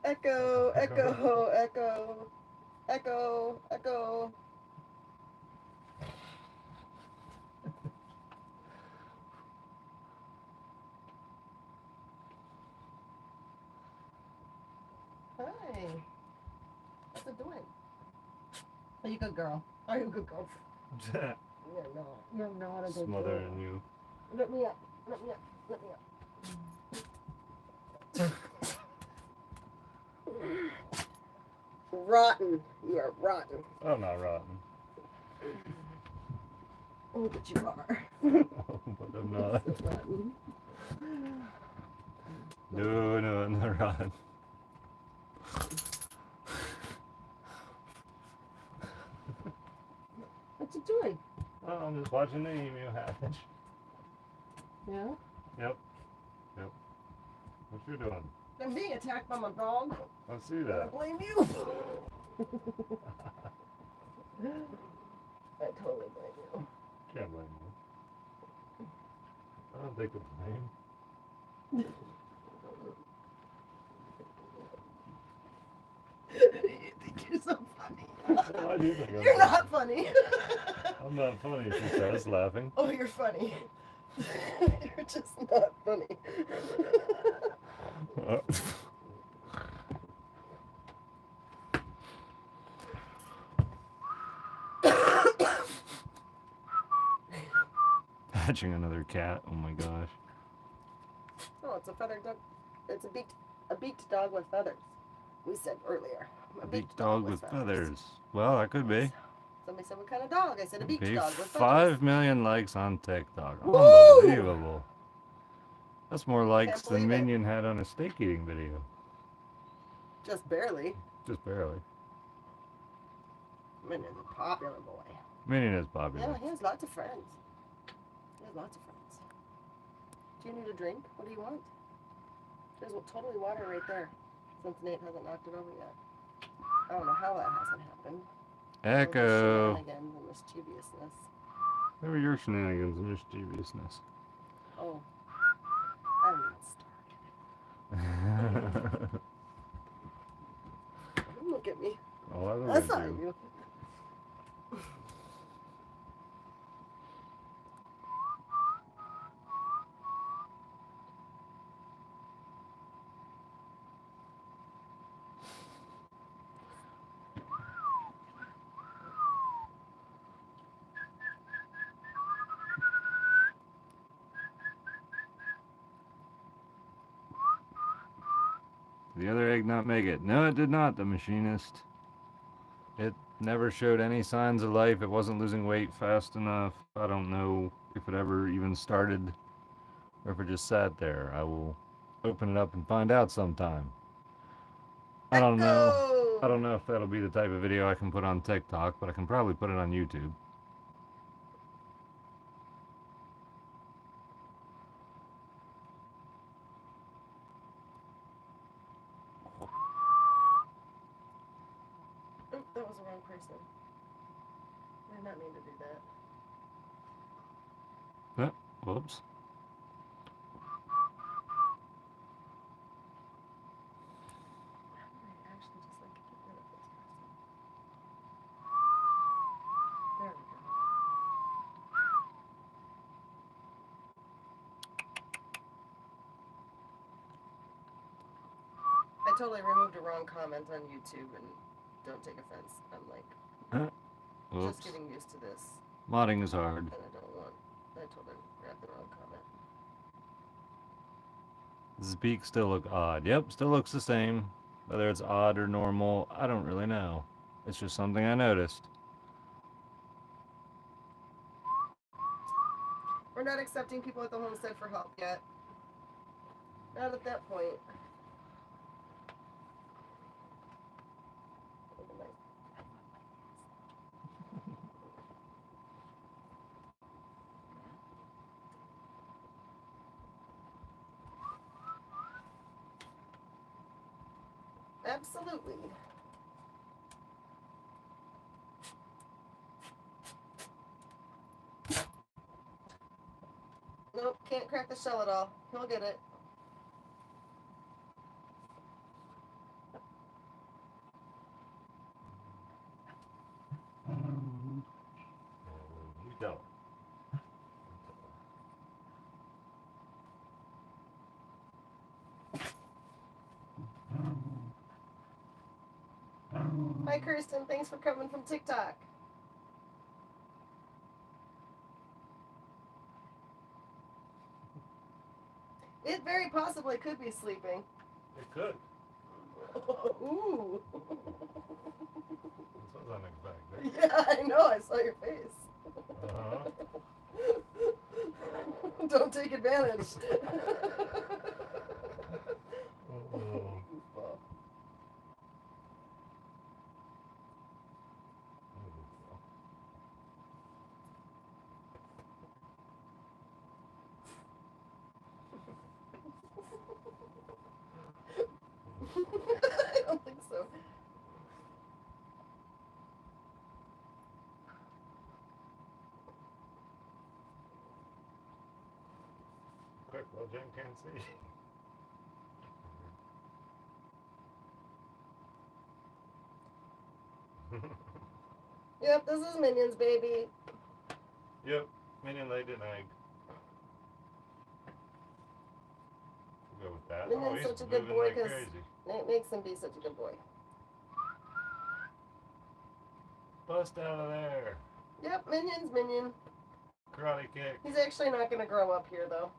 Echo, echo, echo, echo, echo. Hi. What's it doing? Are you a good girl? Are you a good girl? You're not. You're not a good girl. Smothering you. Let me up. Let me up. Let me up. Rotten. You are rotten. I'm not rotten. Oh, but you are. But I'm not. So rotten. No, I'm not rotten. What you doing? Oh, I'm just watching the emu hatch. Yeah? Yep. What you doing? I'm being attacked by my dog. I see I that. blame you. I totally blame you. Can't blame you. I don't think it's blame. You think you're so funny. I do think I'm You're funny. not funny. I'm not funny, she says, laughing. Oh, you're funny. You're just not funny. Hatching another cat. Oh my gosh. Oh, it's a feathered dog. It's a beaked dog with feathers. We said earlier. A beaked dog with feathers. Well, that could be. Somebody said, what kind of dog? I said, a beaked Be dog with 5 feathers. million likes on TikTok. Woo! Unbelievable. That's more likes Can't than believe it. Minion had on a steak eating video. Just barely. Just barely. Minion's a popular boy. Minion is Yeah, popular. he has lots of friends. He has lots of friends. Do you need a drink? What do you want? There's totally water right there. Since Nate hasn't knocked it over yet. I don't know how that hasn't happened. Echo. Shenanigans and mischievousness. There were your shenanigans and mischievousness. Oh. I haven't even started. Don't look at me. Oh, I look That's at not you. you. Did the other egg not make it? No, it did not, the machinist. It never showed any signs of life. It wasn't losing weight fast enough. I don't know if it ever even started or if it just sat there. I will open it up and find out sometime. I don't know. I don't know if that'll be the type of video I can put on TikTok, but I can probably put it on YouTube. Oop, that was the wrong person. I did not mean to do that. Whoops. I actually just like to get rid of this person. There we go. I totally removed a wrong comment on YouTube and don't take offense. I'm like, Whoops. just getting used to this. Modding is hard. And I totally grabbed the wrong comment. Does the beak still look odd? Yep, still looks the same. Whether it's odd or normal, I don't really know. It's just something I noticed. We're not accepting people at the homestead for help yet. Not at that point. Absolutely. Nope, can't crack the shell at all. He'll get it. You don't. Hi, Kirsten. Thanks for coming from TikTok. It very possibly could be sleeping. It could. Ooh. This was unexpected. Yeah, I know. I saw your face. Uh-huh. Don't take advantage. Oh. I don't think so. Quick, well, Jim can't see. Yep, this is Minions, baby. Yep, Minion laid an egg. We'll go with that. Minion's He's such a good moving boy like 'cause crazy. it makes him be such a good boy. Bust out of there. Yep, Minion's Minion. Karate kick. He's actually not going to grow up here, though.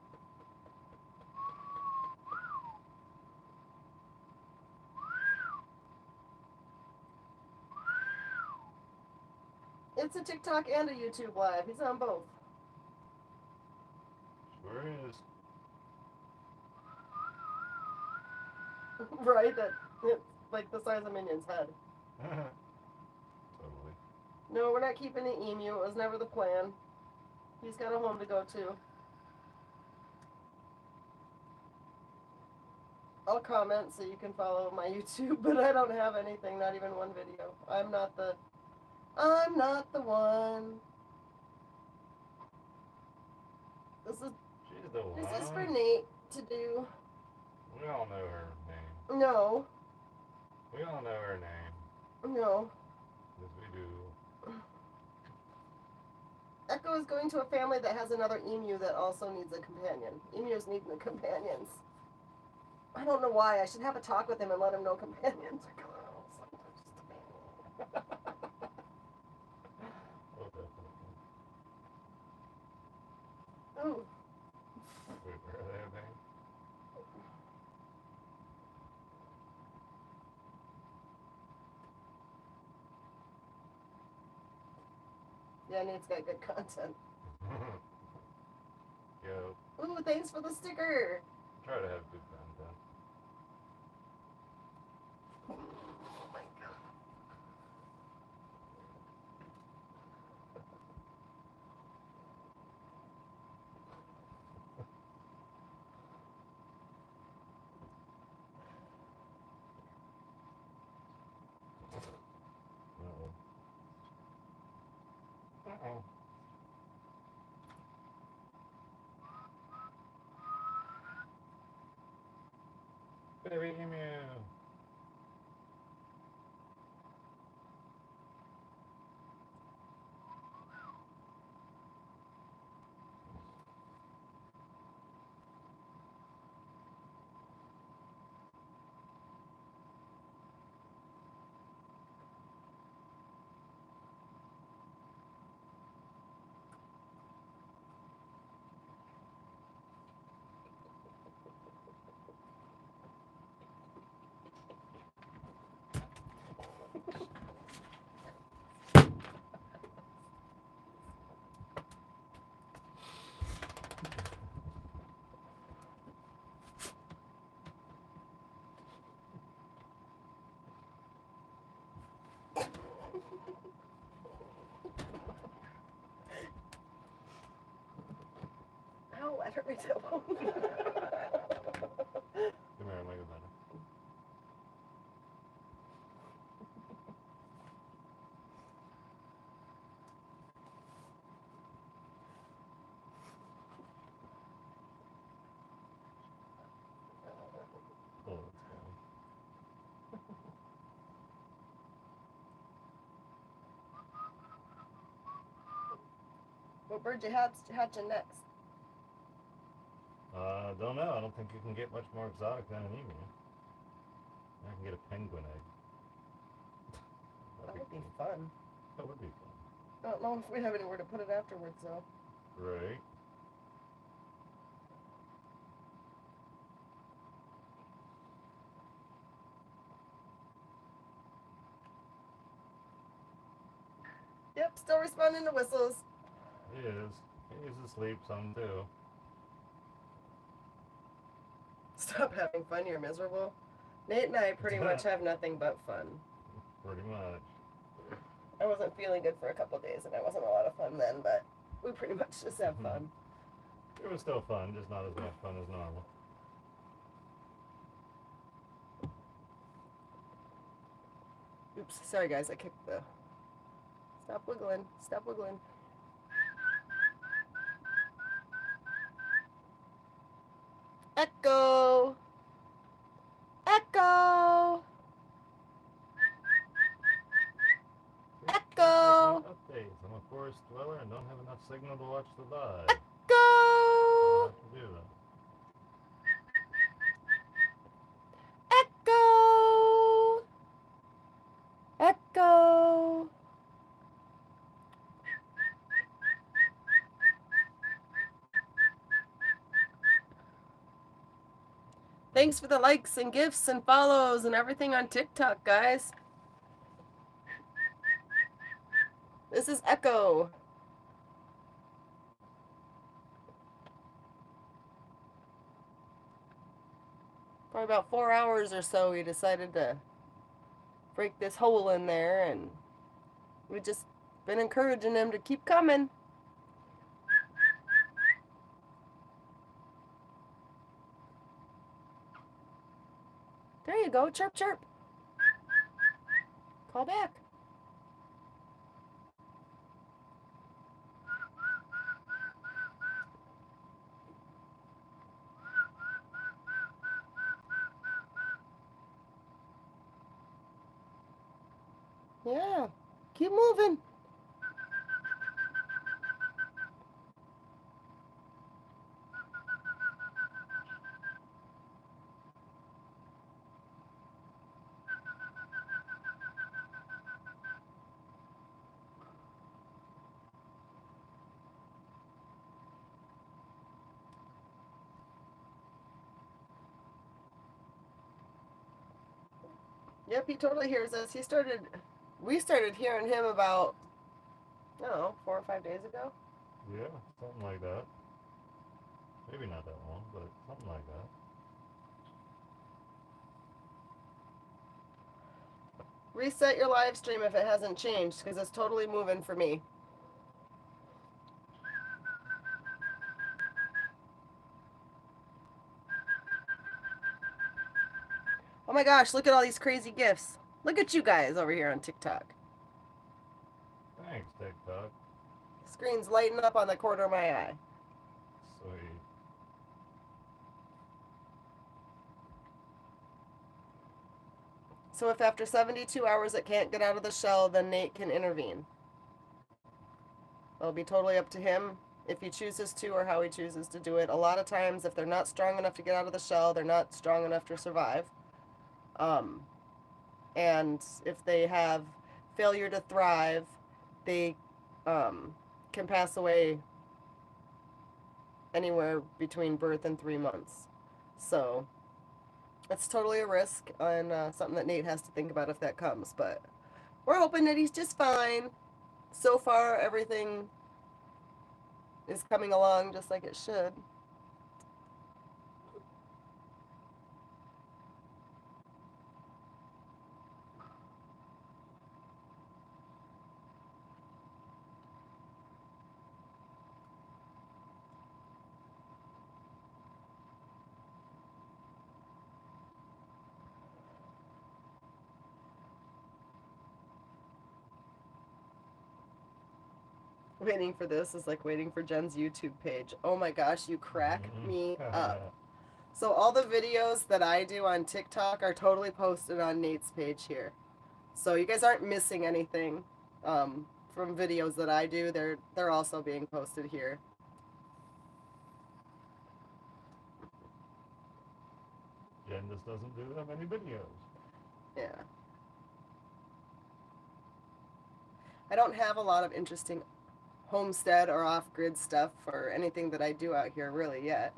It's a TikTok and a YouTube live. He's on both. Sure is. Right? It's like the size of Minion's head. Totally. No, we're not keeping the emu. It was never the plan. He's got a home to go to. I'll comment so you can follow my YouTube, but I don't have anything, not even one video. I'm not the one. This She's the one. is for Nate to do. We all know her name. No, We all know her name. no. Yes, we do. Echo is going to a family that has another emu that also needs a companion. Emus need the companions. I don't know why. I should have a talk with him and let him know companions are girls. Oh, definitely. Oh, Wait, where are they, I think? yeah, Nate's got good content. Yo, Ooh, thanks for the sticker. try to have good content. Oh my god. Uh-oh. Uh-oh. Baby emu. better read that one. Come here, I'll make it better. Oh, that's funny. What bird you hatching next? Don't know. I don't think you can get much more exotic than an emu. I can get a penguin egg. That would be cool. fun. That would be fun. I don't know if we'd have anywhere to put it afterwards, though. Right. Yep, still responding to whistles. He is. He's asleep some too. Stop having fun, you're miserable. Nate and I pretty much have nothing but fun. Pretty much. I wasn't feeling good for a couple days, and I wasn't a lot of fun then, but we pretty much just have fun. It was still fun, just not as much fun as normal. Oops, sorry guys, I kicked the... Stop wiggling, stop wiggling. Echo! Echo! Echo! Updates. I'm a forest dweller and don't have enough signal to watch the live. Echo! I'll have to do that. Echo! Echo! Thanks for the likes and gifts and follows and everything on TikTok, guys. This is Echo. For about 4 hours or so, we decided to break this hole in there, and we've just been encouraging him to keep coming. There you go, chirp, chirp. Call back. Yeah, keep moving. Yep, he totally hears us. We started hearing him about, I don't know, 4 or 5 days ago. Yeah, something like that. Maybe not that long, but something like that. Reset your live stream if it hasn't changed, because it's totally moving for me. Oh my gosh, look at all these crazy gifts. Look at you guys over here on TikTok. Thanks, TikTok. Screen's lighting up on the corner of my eye. Sweet. So if after 72 hours it can't get out of the shell, then Nate can intervene. It'll be totally up to him if he chooses to or how he chooses to do it. A lot of times, if they're not strong enough to get out of the shell, they're not strong enough to survive. And if they have failure to thrive, they can pass away anywhere between birth and 3 months. So it's totally a risk and something that Nate has to think about if that comes. But we're hoping that he's just fine. So far, everything is coming along just like it should. Waiting for this is like waiting for Jen's YouTube page. Oh my gosh, you crack me up. So all the videos that I do on TikTok are totally posted on Nate's page here. So you guys aren't missing anything from videos that I do. They're also being posted here. Jen just doesn't do that many videos. Yeah. I don't have a lot of interesting homestead or off-grid stuff or anything that I do out here really yet.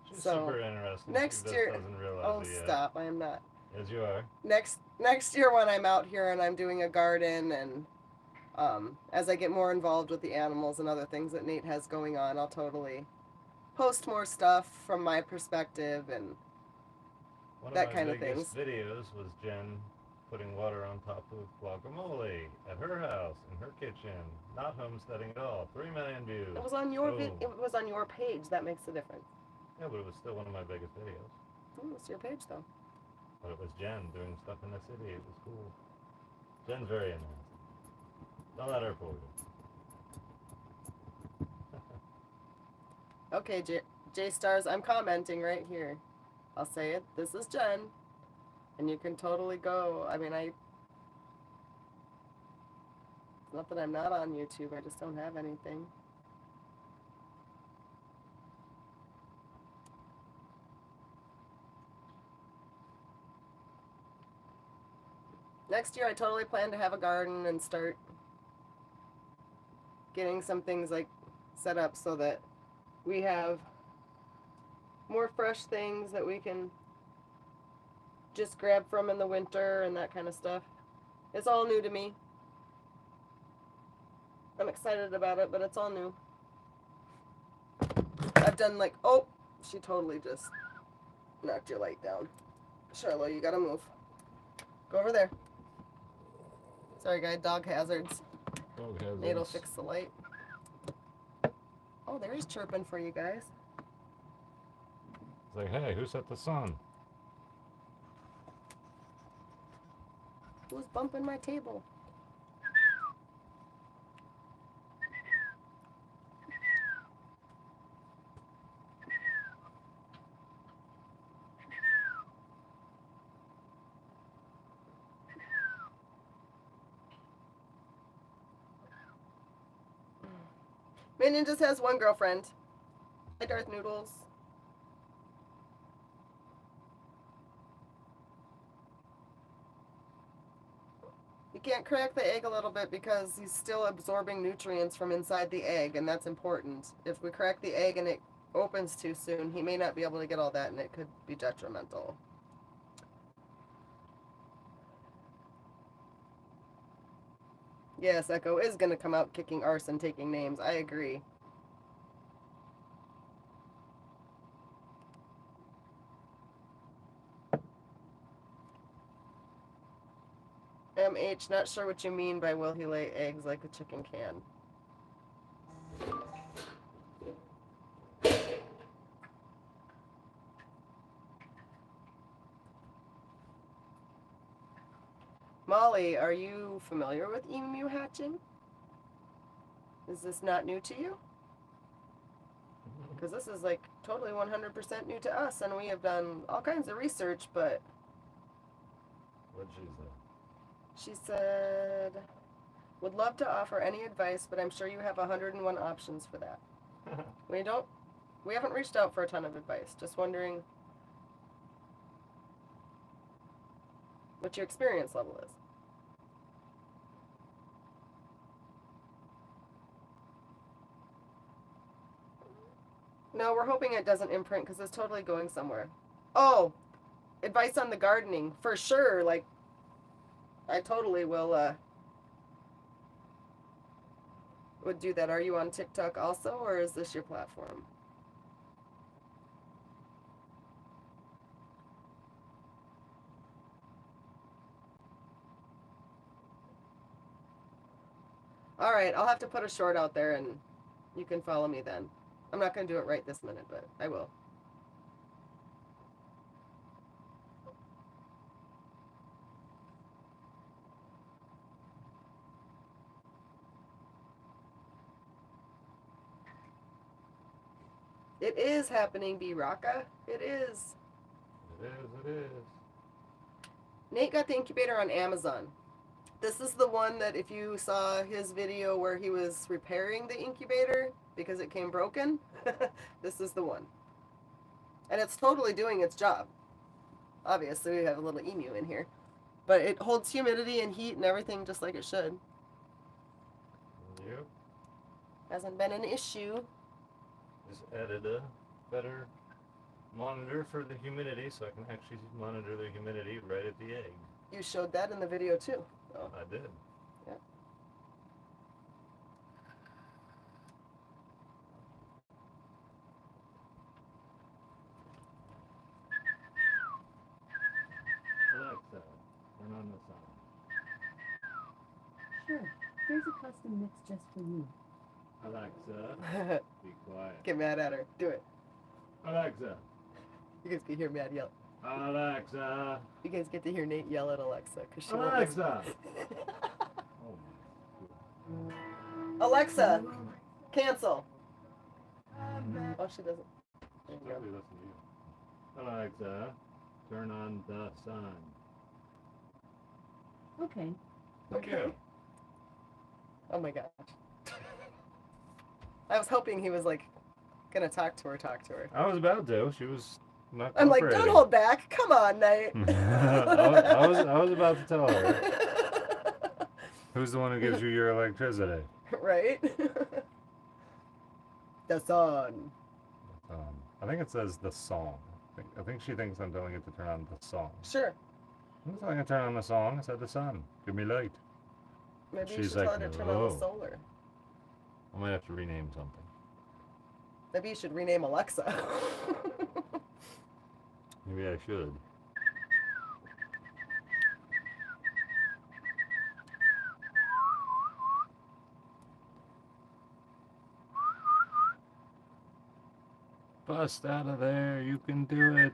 She's So, super interesting. next she just year- doesn't realize Oh, it yet. stop. I am not. Yes, you are. Next year when I'm out here and I'm doing a garden and as I get more involved with the animals and other things that Nate has going on, I'll totally post more stuff from my perspective and One that of my kind of biggest things. videos was Jen putting water on top of guacamole at her house in her kitchen. Not homesteading at all. 3 million views. it was on your Boom. it was on your page. That makes a difference. Yeah, but it was still one of my biggest videos. It's your page though. But it was Jen doing stuff in the city. It was cool. Jen's very interesting. Don't let her fool you. Okay, J Stars, I'm commenting right here. I'll say it. This is Jen. And you can totally go. I mean, it's not that I'm not on YouTube. I just don't have anything. Next year, I totally plan to have a garden and start getting some things like set up so that we have more fresh things that we can just grab from in the winter and that kind of stuff. It's all new to me. I'm excited about it, but it's all new. I've done like, oh, she totally just knocked your light down. Charlotte, you gotta move. Go over there. Sorry, guys, dog hazards. Nate'll fix the light. Oh, there's chirping for you guys. It's like, hey, who set the sun? Who's bumping my table? Minion just has one girlfriend. Hi, Darth Noodles. You can't crack the egg a little bit because he's still absorbing nutrients from inside the egg, and that's important. If we crack the egg and it opens too soon, he may not be able to get all that, and it could be detrimental. Yes, Echo is going to come out kicking arse and taking names. I agree. MH, not sure what you mean by will he lay eggs like a chicken can. Molly, are you familiar with emu hatching? Is this not new to you? Because this is like totally 100% new to us, and we have done all kinds of research, but What'd she say? she said, would love to offer any advice, but I'm sure you have 101 options for that. We haven't reached out for a ton of advice, just wondering what your experience level is. No, we're hoping it doesn't imprint because it's totally going somewhere. Oh, advice on the gardening, for sure. Like, I totally will, would do that. Are you on TikTok also, or is this your platform? All right, I'll have to put a short out there and you can follow me then. I'm not going to do it right this minute, but I will. It is happening, B Rocka. It is. It is, it is. Nate got the incubator on Amazon. This is the one that if you saw his video where he was repairing the incubator because it came broken, this is the one. And it's totally doing its job. Obviously, we have a little emu in here. But it holds humidity and heat and everything just like it should. Yep. Hasn't been an issue. Just added a better monitor for the humidity so I can actually monitor the humidity right at the egg. You showed that in the video too. Oh. I did. Yeah. Alexa, turn on the sound. Sure. Here's a custom mix just for you. Alexa, be quiet. Get mad at her. Do it. Alexa. You guys can hear Matt yell. Alexa. You guys get to hear Nate yell at Alexa because she won't Alexa. listen. Oh, Alexa, cancel. Oh, she doesn't. There you go. probably listen to you. Alexa, turn on the sun. Okay. Okay. Oh my gosh. I was hoping he was like gonna talk to her. I was about to. She was not. I'm like, cooperating. don't hold back. Come on, Nate. I was about to tell her. Who's the one who gives you your electricity? Right? The sun. I think it says the song. I think she thinks I'm telling it to turn on the song. Sure. I'm not telling her to turn on the song. I said the sun. Give me light. Maybe you She's should tell like, her to turn on "No." the solar. I might have to rename something. Maybe you should rename Alexa. Maybe I should. Bust out of there. You can do it.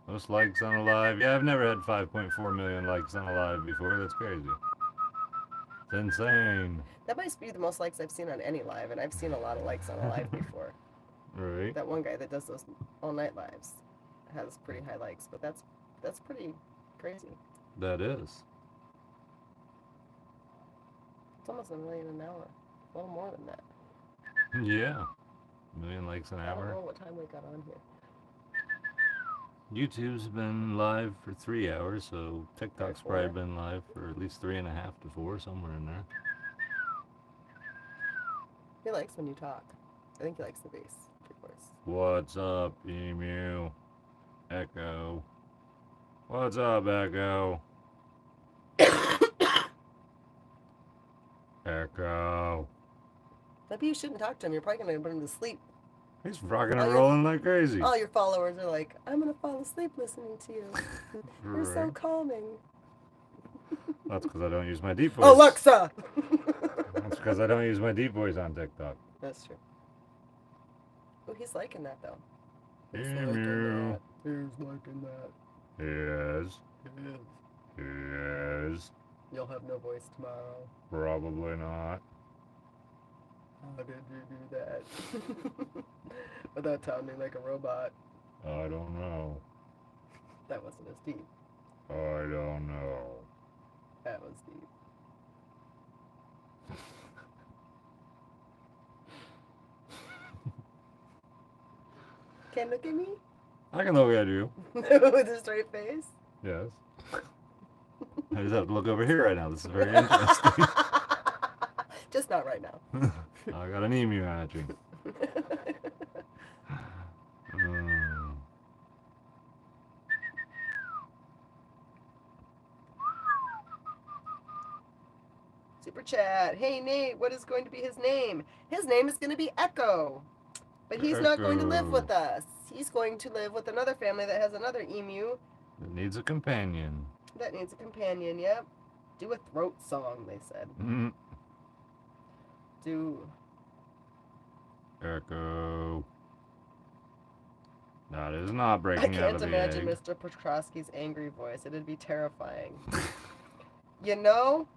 Most likes on a live. Yeah, I've never had 5.4 million likes on a live before. That's crazy. It's insane. That might be the most likes I've seen on any live, and I've seen a lot of likes on a live before. Right? That one guy that does those all night lives has pretty high likes, but that's pretty crazy. That is. It's almost 1 million an hour. A little more than that. Yeah. A million likes an I don't know hour. what time we got on here. YouTube's been live for 3 hours, so TikTok's Four. probably been live for at least 3.5 to 4, somewhere in there. He likes when you talk. I think he likes the bass voice. What's up, Emu? Echo. What's up, Echo? Echo. Maybe you shouldn't talk to him. You're probably gonna put him to sleep. He's rocking Oh, and yeah. rolling like crazy. All your followers are like, I'm gonna fall asleep listening to you. You're so Right. calming. That's because I don't use my deep voice. Alexa! That's because I don't use my deep voice on TikTok. That's true. Oh, he's liking that though. Emu. He's liking that. Yes. Yes. You'll have no voice tomorrow. Probably not. How did you do that? Without sounding like a robot. I don't know. That wasn't as deep. I don't know. That was deep. Can't look at me? I can look at you. With a straight face? Yes. I just have to look over here right now. This is very interesting. Just not right now. I got an emu hatching. Mm. Super chat. Hey Nate, what is going to be his name? His name is going to be Echo. But he's not going to live Echo. with us. He's going to live with another family that has another emu It needs a companion. that needs a companion. Yep. Do a throat song, they said. Mm. Do. Echo. No, it is not I breaking out can't of the imagine egg. Mr. Petrosky's angry voice. It'd be terrifying. You know?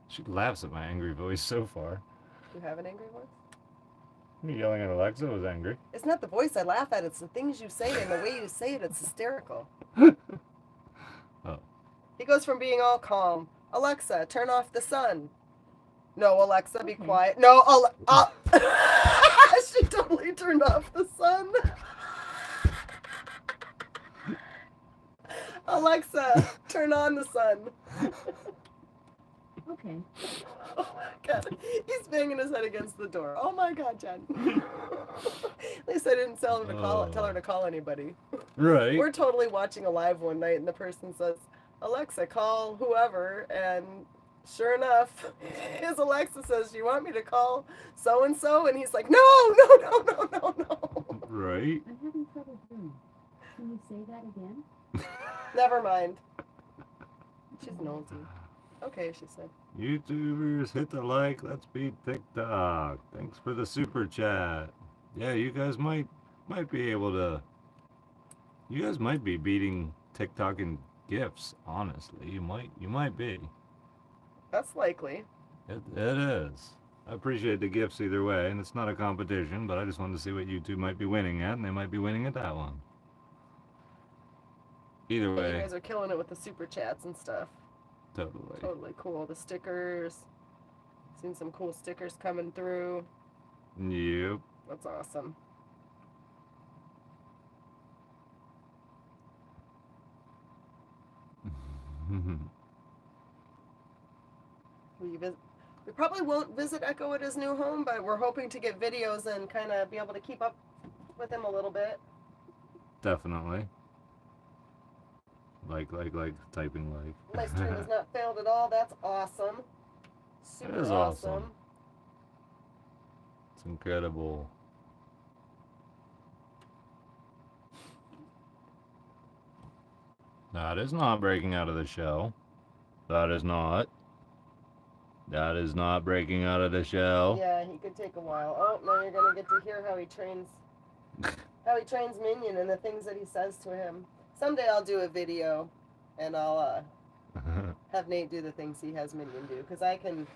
She laughs at my angry voice so far. You have an angry voice? Me yelling at Alexa was angry. It's not the voice I laugh at, it's the things you say and the way you say it. It's hysterical. Oh. He goes from being all calm. Alexa, turn off the sun. No, Alexa, be Okay. quiet. No, she totally turned off the sun. Alexa, turn on the sun. Okay. Oh my god. He's banging his head against the door. Oh my god, Jen. At least I didn't tell him to tell her to call anybody. Right. We're totally watching a live one night and the person says, Alexa, call whoever, and sure enough, his Alexa says, do you want me to call so-and-so? And he's like, no. Right. I'm having trouble hearing. Can you say that again? Never mind. She's nosy. Okay, she said. YouTubers, hit the like. Let's beat TikTok. Thanks for the super chat. Yeah, you guys might be able to. You guys might be beating TikTok in gifts. Honestly, you might be. That's likely. It is. I appreciate the gifts either way, and it's not a competition, but I just wanted to see what YouTube might be winning at, and they might be winning at that one. Either You way, guys are killing it with the super chats and stuff. totally. Totally cool. The stickers. Seen some cool stickers coming through. Yep. That's awesome. We probably won't visit Echo at his new home, but we're hoping to get videos and kind of be able to keep up with him a little bit. Definitely. Like, typing like. My stream has not failed at all. That's awesome. Super It is awesome. awesome. It's incredible. That is not breaking out of the shell. That is not. That is not breaking out of the shell. Yeah, he could take a while. Oh, now you're gonna get to hear how he trains Minion and the things that he says to him. Someday I'll do a video, and I'll have Nate do the things he has Minion do, because I can.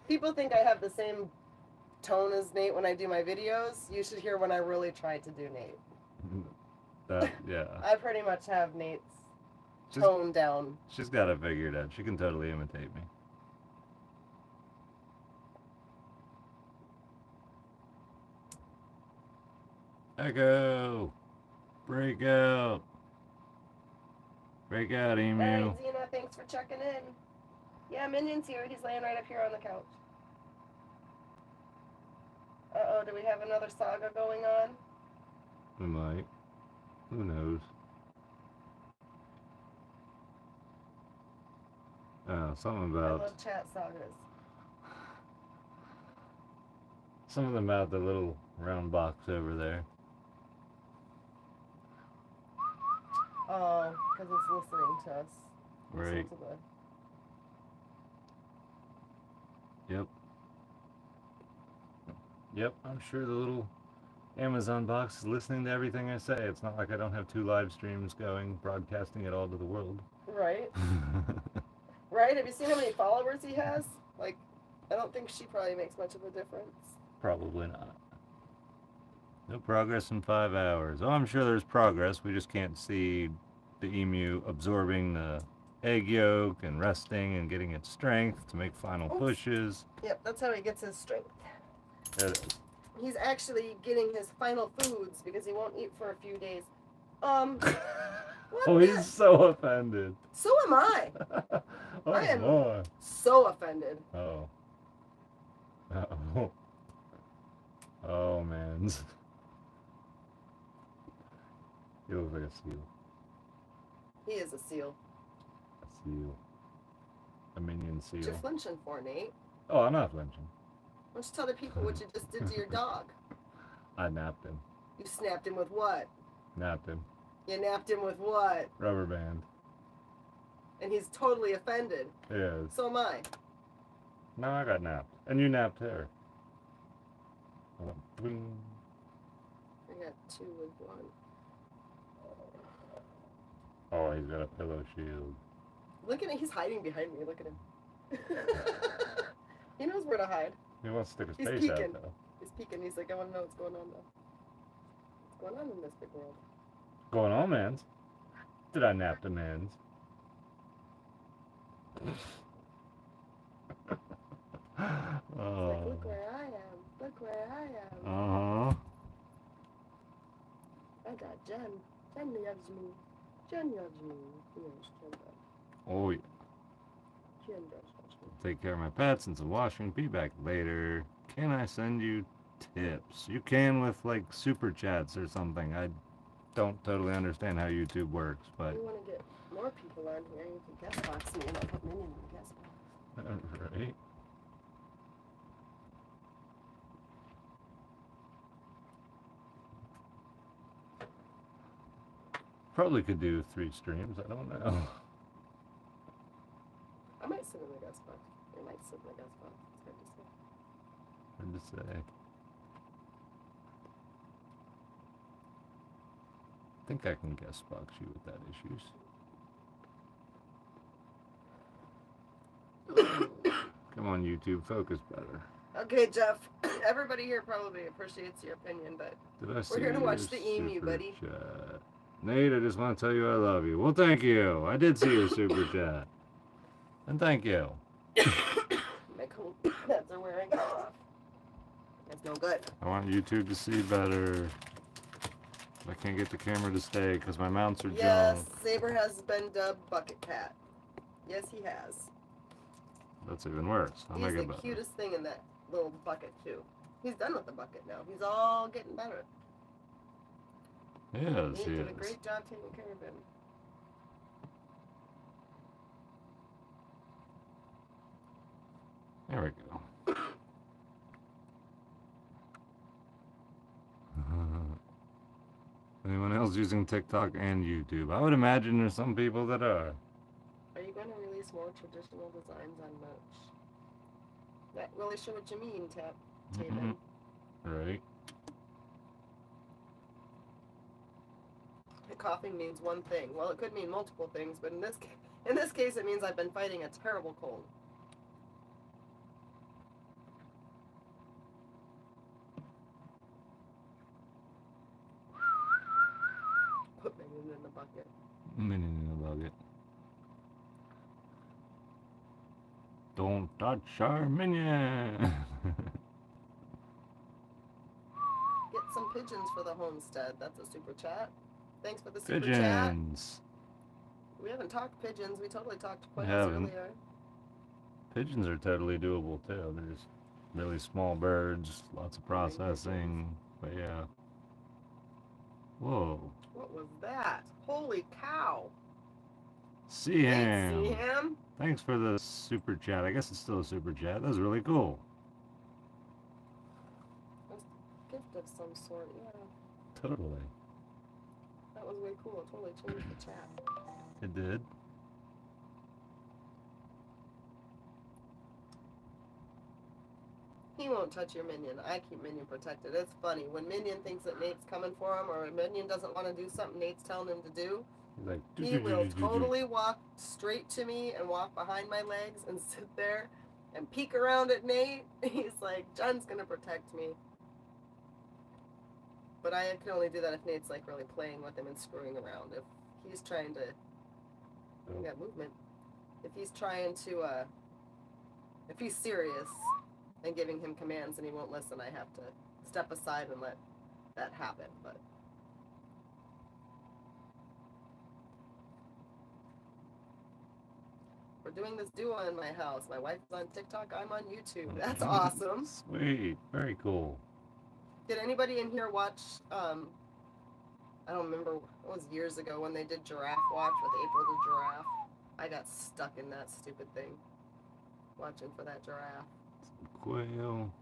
People think I have the same tone as Nate when I do my videos. You should hear when I really try to do Nate. Yeah. I pretty much have Nate's She's, tone down. she's got it figured out. She can totally imitate me. Echo! Break out! Break out, Emu. Alright, Xena, thanks for checking in. Yeah, Minion's here. He's laying right up here on the couch. Uh-oh, do we have another saga going on? We might. Who knows? Oh, something I about love chat sagas. something about the little round box over there. Oh, because it's listening to us. Listen Right. to the... Yep. Yep, I'm sure the little Amazon box is listening to everything I say. It's not like I don't have 2 live streams going, broadcasting it all to the world. Right? Right? Have you seen how many followers he has? Like, I don't think she probably makes much of a difference. Probably not. No progress in 5 hours. Oh, I'm sure there's progress. We just can't see the emu absorbing the egg yolk and resting and getting its strength to make final Oops. pushes. Yep, that's how he gets his strength. It is. He's actually getting his final foods because he won't eat for a few days. What? Oh, he's so offended. So am I. Oh, I am- boy. So offended. Oh. Uh-oh. Oh, man. He looks like a seal. He is a seal. A seal. A minion What you seal. flinching for, Nate? Oh, I'm not flinching. Why don't you tell the people what you just did to your dog? I napped him. You snapped him with what? Napped him. You napped him with what? Rubber band. And he's totally offended. He is. So am I. No, I got napped. And you napped her. I went, boom. I got 2 with 1. Oh, he's got a pillow shield. Look at him. He's hiding behind me. Look at him. He knows where to hide. He wants to stick his He's face peeking. out though. He's peeking. He's like, I want to know what's going on now. What's going on in this big world? Going on, mans? Did I nap the mans? He's like, look where I am. Look where I am. Uh-huh. I got Jen. Jen loves me. Jen loves me. Yes, Jen does. Oh, yeah. Jen does love me. Take care of my pets and some washing. Be back later. Can I send you tips? You can with like super chats or something. I don't totally understand how YouTube works, but We want to get more people on here. You can guest box me and I'll put Minion in the guest box. right. Probably could do 3 streams. I don't know. I might sit in the guest box. I might sit in the guest box. It's hard to say. Hard to say. I think I can guest box you without issues. Come on, YouTube, focus better. Okay, Jeff. Everybody here probably appreciates your opinion, but Did I see here to watch your the emu, super buddy. Chat? Nate, I just want to tell you I love you. Well, thank you. I did see your super chat. And thank you. my cool pets are wearing off. That's no good. I want YouTube to see better. I can't get the camera to stay because my mounts are Yes, junk. Saber has been dubbed Bucket Cat. Yes, he has. That's even worse. I'll He's make the it better. cutest thing in that little bucket, too. He's done with the bucket now. He's all getting better. Yes, Nate he did a is. great job taking care of him. There we go. Anyone else using TikTok and YouTube? I would imagine there's some people that are. Are you going to release more traditional designs on merch? Not really sure what you mean, Taven. Right. Coughing means one thing. Well, it could mean multiple things, but in this case, it means I've been fighting a terrible cold. Put Minion in the bucket. Minion in the bucket. Don't touch our minion. Get some pigeons for the homestead. That's a super chat. Thanks for the super chat. Pigeons. We haven't talked pigeons. We totally talked quails haven't. earlier. Pigeons are totally doable too. They're just really small birds, lots of processing. But yeah. Whoa. What was that? Holy cow! See Thanks, him. Sam. Thanks for the super chat. I guess it's still a super chat. That was really cool. Gift of some sort, yeah. Totally. That was way cool. It totally changed the chat. It did. He won't touch your Minion. I keep Minion protected. It's funny. When Minion thinks that Nate's coming for him, or when Minion doesn't want to do something Nate's telling him to do, He's like, he will totally walk straight to me and walk behind my legs and sit there and peek around at Nate. He's like, Jen's going to protect me. But I can only do that if Nate's like really playing with him and screwing around. If he's trying to... Oh. We got movement. If he's trying to, if he's serious and giving him commands and he won't listen, I have to step aside and let that happen, but... We're doing this duo in my house. My wife's on TikTok, I'm on YouTube. That's awesome. Sweet. Very cool. Did anybody in here watch, I don't remember, it was years ago when they did Giraffe Watch with April the Giraffe. I got stuck in that stupid thing, watching for that giraffe. Quail.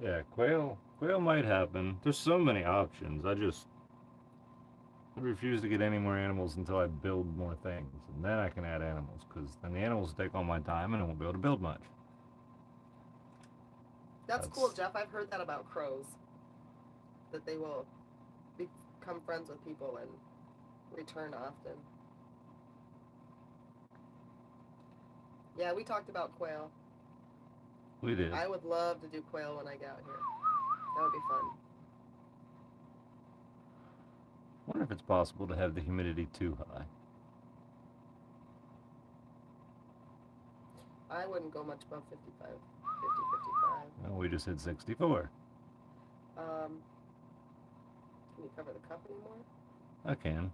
Yeah, quail. Quail might happen. There's so many options. I refuse to get any more animals until I build more things. And then I can add animals, because then the animals will take all my time and I won't be able to build much. That's cool, That's- Jeff. I've heard that about crows. that they will become friends with people and return often. Yeah, we talked about quail. We did. I would love to do quail when I get out here. That would be fun. Wonder if it's possible to have the humidity too high. I wouldn't go much above 55, 50, 55. Well, we just hit 64. Can you cover the cup anymore? I can.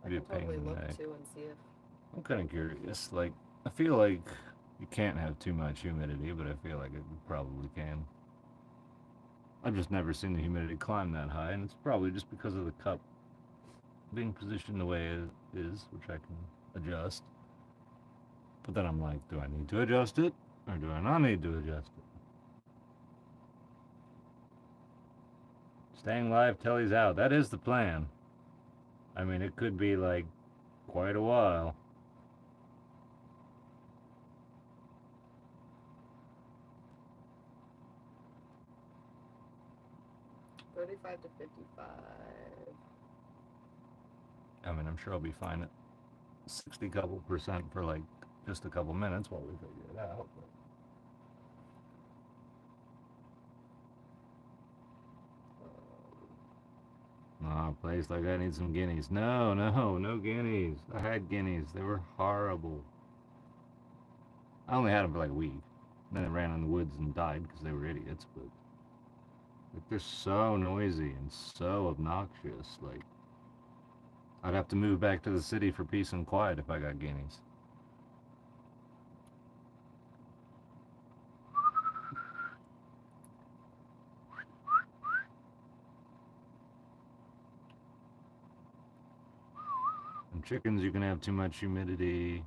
I Be a can pain totally in the look neck. too and see if. I'm kind of curious. Like, I feel like you can't have too much humidity, but I feel like it probably can. I've just never seen the humidity climb that high, and it's probably just because of the cup being positioned the way it is, which I can adjust. But then I'm like, do I need to adjust it, or do I not need to adjust it? Staying live till he's out. That is the plan. I mean, it could be like quite a while. $35 to $55. I mean, I'm sure I'll be fine at 60 couple percent for like just a couple minutes while we figure it out. But a place like that needs some guineas. No guineas. I had guineas. They were horrible. I only had them for like a week. Then they ran in the woods and died because they were idiots. But like, they're so noisy and so obnoxious. Like, I'd have to move back to the city for peace and quiet if I got guineas. And chickens, you can have too much humidity.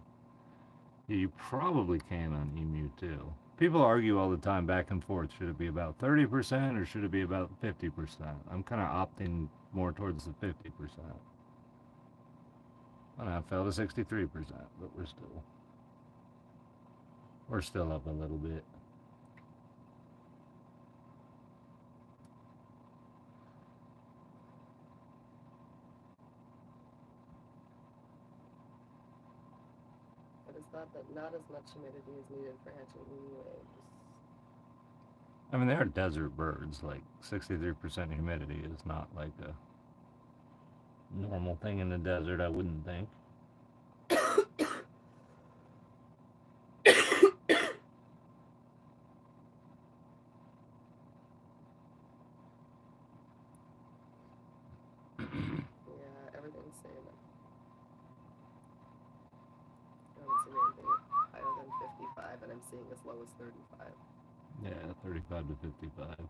Yeah, you probably can on emu too. People argue all the time back and forth. Should it be about 30% or should it be about 50%? I'm kind of opting more towards the 50%. And I fell to 63%, but we're still up a little bit. It is thought that not as much humidity is needed for hatching emu eggs. I mean, they are desert birds. Like 63% humidity is not like a normal thing in the desert, I wouldn't think. Yeah, everything's saying that. I haven't seen anything higher than 55, and I'm seeing as low as 35. Yeah, 35 to 55.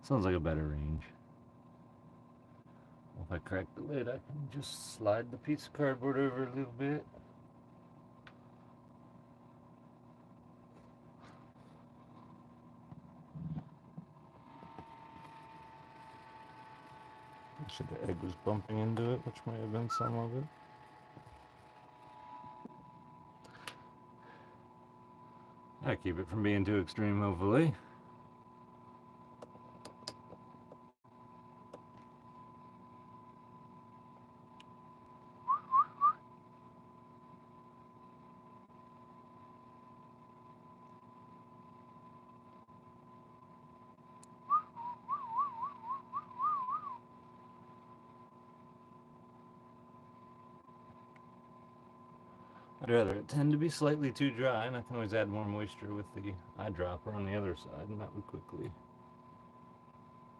Sounds like a better range. Well, if I crack the lid, I can just slide the piece of cardboard over a little bit. Actually, the egg was bumping into it, which may have been some of it. I keep it from being too extreme, hopefully. I'd rather it tend to be slightly too dry, and I can always add more moisture with the eyedropper on the other side, and that would quickly,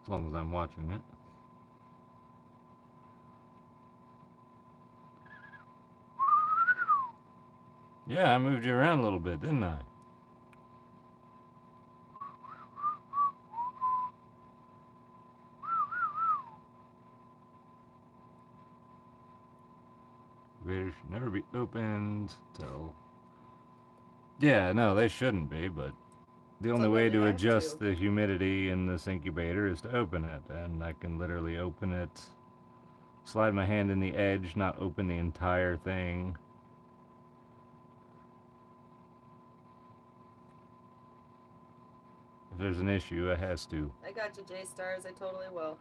as long as I'm watching it. Yeah, I moved you around a little bit, didn't I? Incubators should never be opened till... Yeah, no, they shouldn't be, but the only So way when you to have adjust to. the humidity in this incubator is to open it, and I can literally open it, slide my hand in the edge, not open the entire thing. If there's an issue, it has to. I got you, J Stars. I totally will.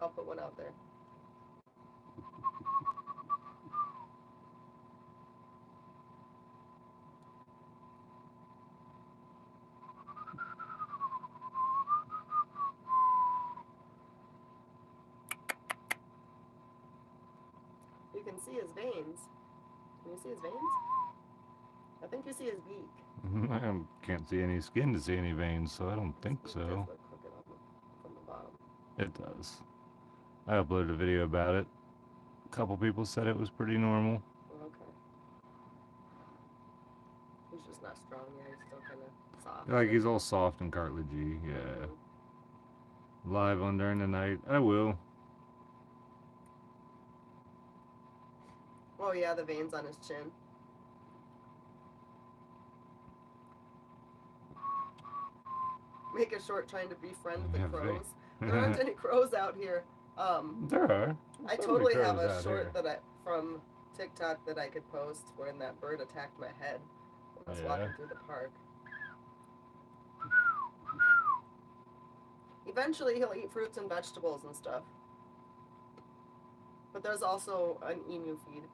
I'll put one out there. You can see his veins. Can you see his veins? I think you see his beak. I can't see any skin to see any veins, so I don't think His so. beak does look crooked on from the bottom. It does. I uploaded a video about it. A couple people said it was pretty normal. Okay. He's just not strong yet. He's still kind of soft. Like he's all soft and cartilagey. Yeah. Live on during the night. I will. Oh yeah, the veins on his chin. Make it short trying to befriend the Yeah, crows. There aren't any crows out here. There are. I There's totally crows have a out short here. that from TikTok that I could post when that bird attacked my head when I was walking Yeah. through the park. Eventually he'll eat fruits and vegetables and stuff. But there's also an emu feed.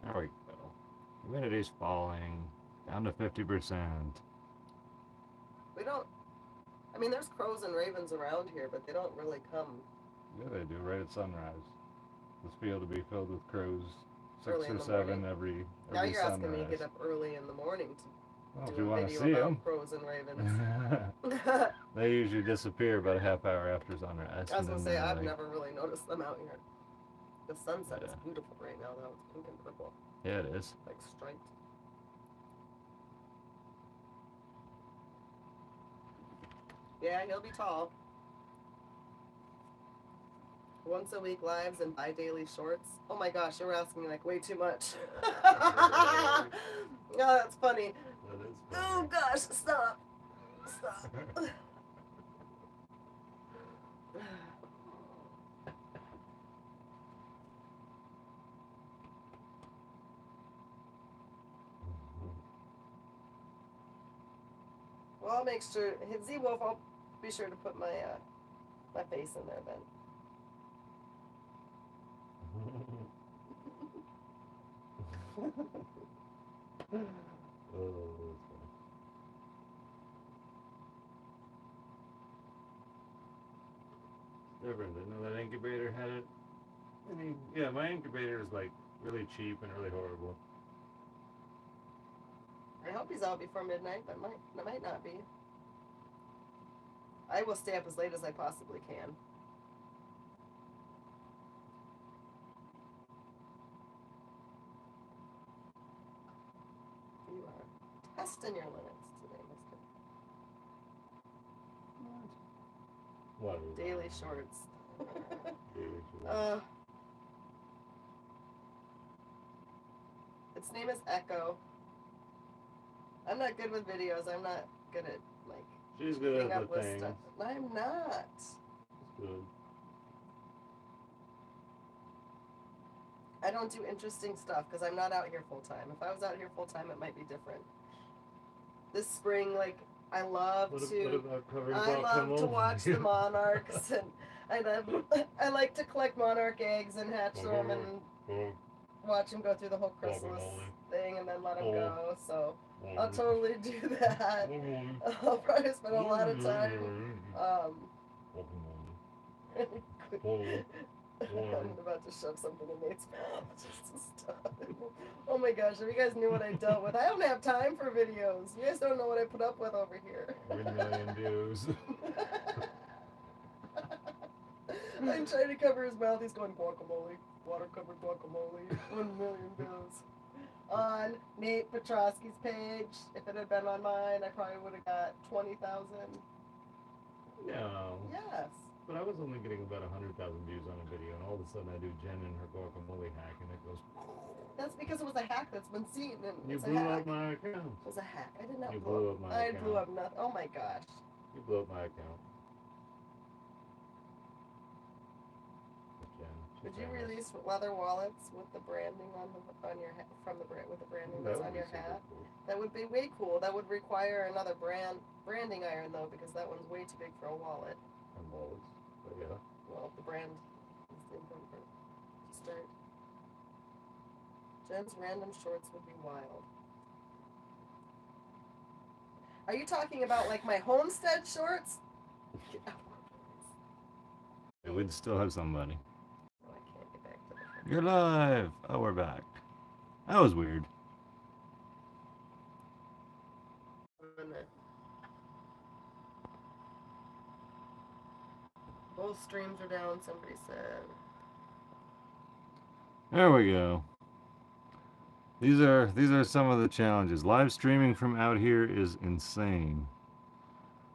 There we go. Humidity's falling down to 50%. We don't. I mean, there's crows and ravens around here, but they don't really come Yeah, they do right at sunrise. This field will be filled with crows. Six Early in or the seven morning. every Now you're sunrise. asking me to get up early in the morning to Well, if do you a want to video see about them, crows and ravens. they usually disappear about a half hour after sunrise. I was and gonna then say they're I've like- never really noticed them out here. The sunset is Yeah. beautiful right now, though. It's pink and purple, Yeah, it is. like striped. Yeah, he'll be tall. Once a week lives and bi-daily shorts. Oh my gosh, you were asking me like way too much. Oh, that's funny. That is Oh gosh, stop. Stop. Well, I'll make sure. Z Wolf, I'll be sure to put my my face in there then. Oh, that's funny. Different. Didn't know that incubator had it. I mean, yeah, my incubator is like really cheap and really horrible. I hope he's out before midnight, but might not be. I will stay up as late as I possibly can. You are testing your limits today, mister. What? Daily shorts. Daily shorts. Its name is Echo. I'm not good with videos. I'm not good at like She's good keeping at up the with things. stuff. I'm not. It's good. I don't do interesting stuff because I'm not out here full time. If I was out here full time, it might be different. This spring, like I love What to. about covering I guacamole? love to watch the monarchs, and I like to collect monarch eggs and hatch them and Oh, watch them go through the whole chrysalis Guacamole. thing and then let them Oh. go. So oh, I'll totally do that. I'll probably spend a lot of time. I'm about to shove something in Nate's mouth just to stop him. Oh my gosh, if you guys knew what I dealt with. I don't have time for videos. You guys don't know what I put up with over here. 1 million views. I'm trying to cover his mouth. He's going guacamole. Water covered guacamole. 1 million views. On Nate Petrosky's page. If it had been on mine, I probably would have got 20,000. No. Yes. But I was only getting about 100,000 views on a video, and all of a sudden I do Jen and her guacamole hack, and it goes. That's because it was a hack that's been seen. And You it's a blew hack. up my account. It was a hack. I did not You blow blew up my I account. blew up nothing. Oh my gosh. You blew up my account. Jen, she's Would you famous. release leather wallets with the branding on your hat from the brand with the branding That that's would on be your super hat? cool. That would be way cool. That would require another branding iron though, because that one's way too big for a wallet. And wallets. But yeah. Well, the brand is the important part to start. Jen's random shorts would be wild. Are you talking about like my homestead shorts? It would still have somebody. Oh, I can't get back to the You're live! Oh, we're back. That was weird. Both streams are down, somebody said. There we go. These are some of the challenges. Live streaming from out here is insane.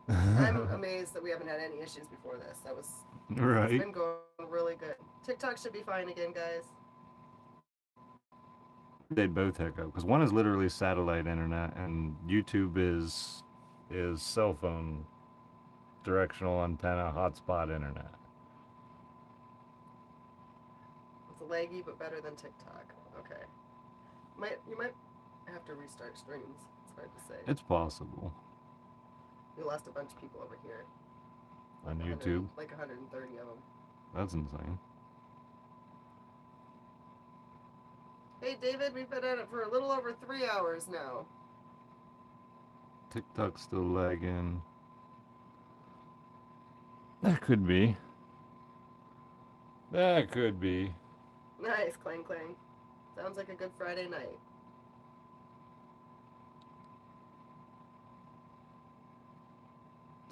I'm amazed that we haven't had any issues before this. It's Right. been going really good. TikTok should be fine again, guys. They'd both hiccup because one is literally satellite internet and YouTube is cell phone directional antenna hotspot internet. It's laggy, but better than TikTok. Okay. You might have to restart streams. It's hard to say. It's possible. We lost a bunch of people over here. On 100 YouTube. Like 130 of them. That's insane. Hey, David, we've been at it for a little over 3 hours now. TikTok's still lagging. That could be. That could be. Nice, clang clang. Sounds like a good Friday night.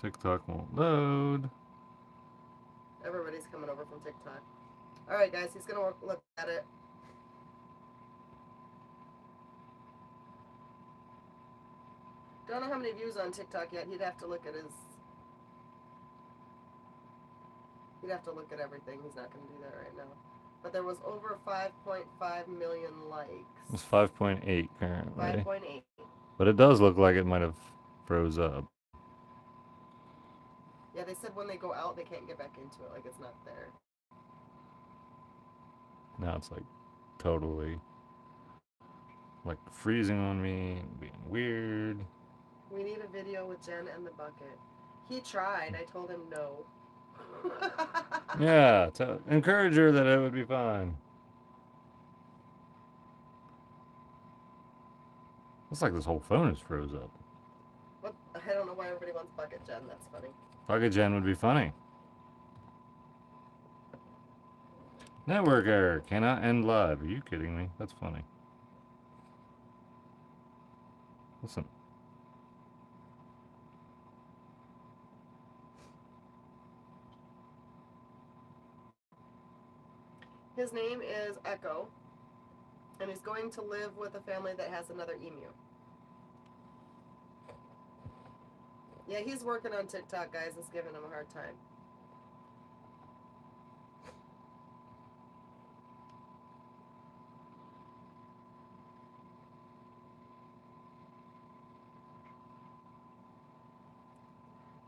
TikTok won't load. Everybody's coming over from TikTok. Alright, guys, he's gonna look at it. Don't know how many views on TikTok yet. He'd have to look at everything. He's not gonna do that right now. But there was over 5.5 million likes. It's 5.8 currently. 5.8. But it does look like it might have froze up. Yeah, they said when they go out, they can't get back into it. Like, it's not there. Now it's like totally like freezing on me and being weird. We need a video with Jen and the bucket. He tried. I told him no. Yeah, encourage her that it would be fine. Looks like this whole phone is froze up. What? I don't know why everybody wants bucket Jen. That's funny. Bucket Jen would be funny. Network error. Cannot end live. Are you kidding me? That's funny. Listen. His name is Echo, and he's going to live with a family that has another emu. Yeah, he's working on TikTok, guys. It's giving him a hard time.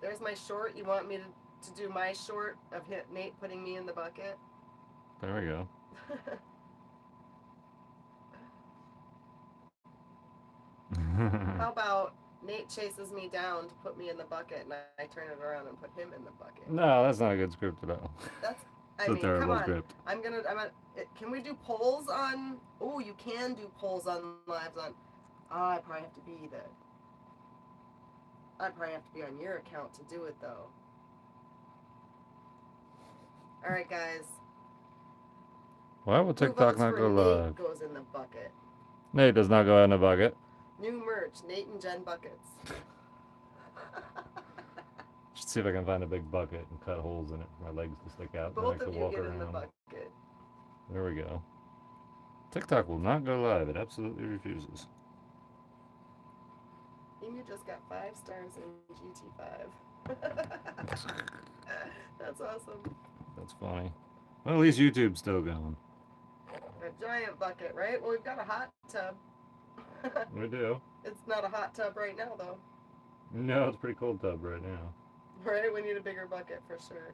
There's my short. You want me to do my short of Nate putting me in the bucket? There we go. How about Nate chases me down to put me in the bucket, and I turn it around and put him in the bucket? No, that's not a good script at all. That's. I It's a mean, come terrible on. script. Can we do polls on? Oh, you can do polls on lives on. I probably have to be there. I'd probably have to be on your account to do it though. All right, guys. Why will Who TikTok votes not for go Nate live? goes in the bucket. Nate does not go in a bucket. New merch: Nate and Jen buckets. Should see if I can find a big bucket and cut holes in it for my legs to stick out. Then I Both can of you walk get in the around. bucket. There we go. TikTok will not go live. It absolutely refuses. Emu just got 5 stars in GT5. That's awesome. That's funny. Well, at least YouTube's still going. A giant bucket, right? Well, we've got a hot tub. We do. It's not a hot tub right now, though. No, it's a pretty cold tub right now. Right? We need a bigger bucket for sure.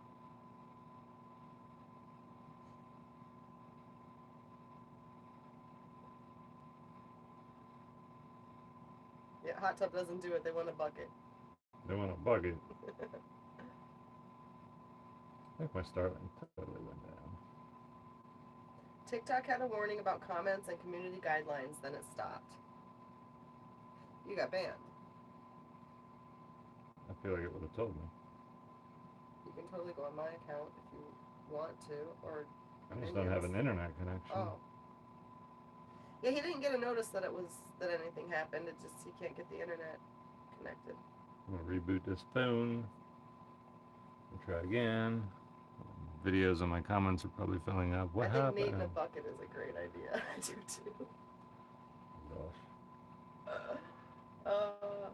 Yeah, hot tub doesn't do it. They want a bucket. They want a bucket. I think my Starlink totally went down. TikTok had a warning about comments and community guidelines, then it stopped. You got banned. I feel like it would have told me. You can totally go on my account if you want to, or I just And don't have yours. an internet connection. oh. Yeah, he didn't get a notice that anything happened. It just he can't get the internet connected. I'm gonna reboot this phone. And try again. Videos on my comments are probably filling up. What I think happened? Nate in a bucket is a great idea. I do too. Gosh. Uh,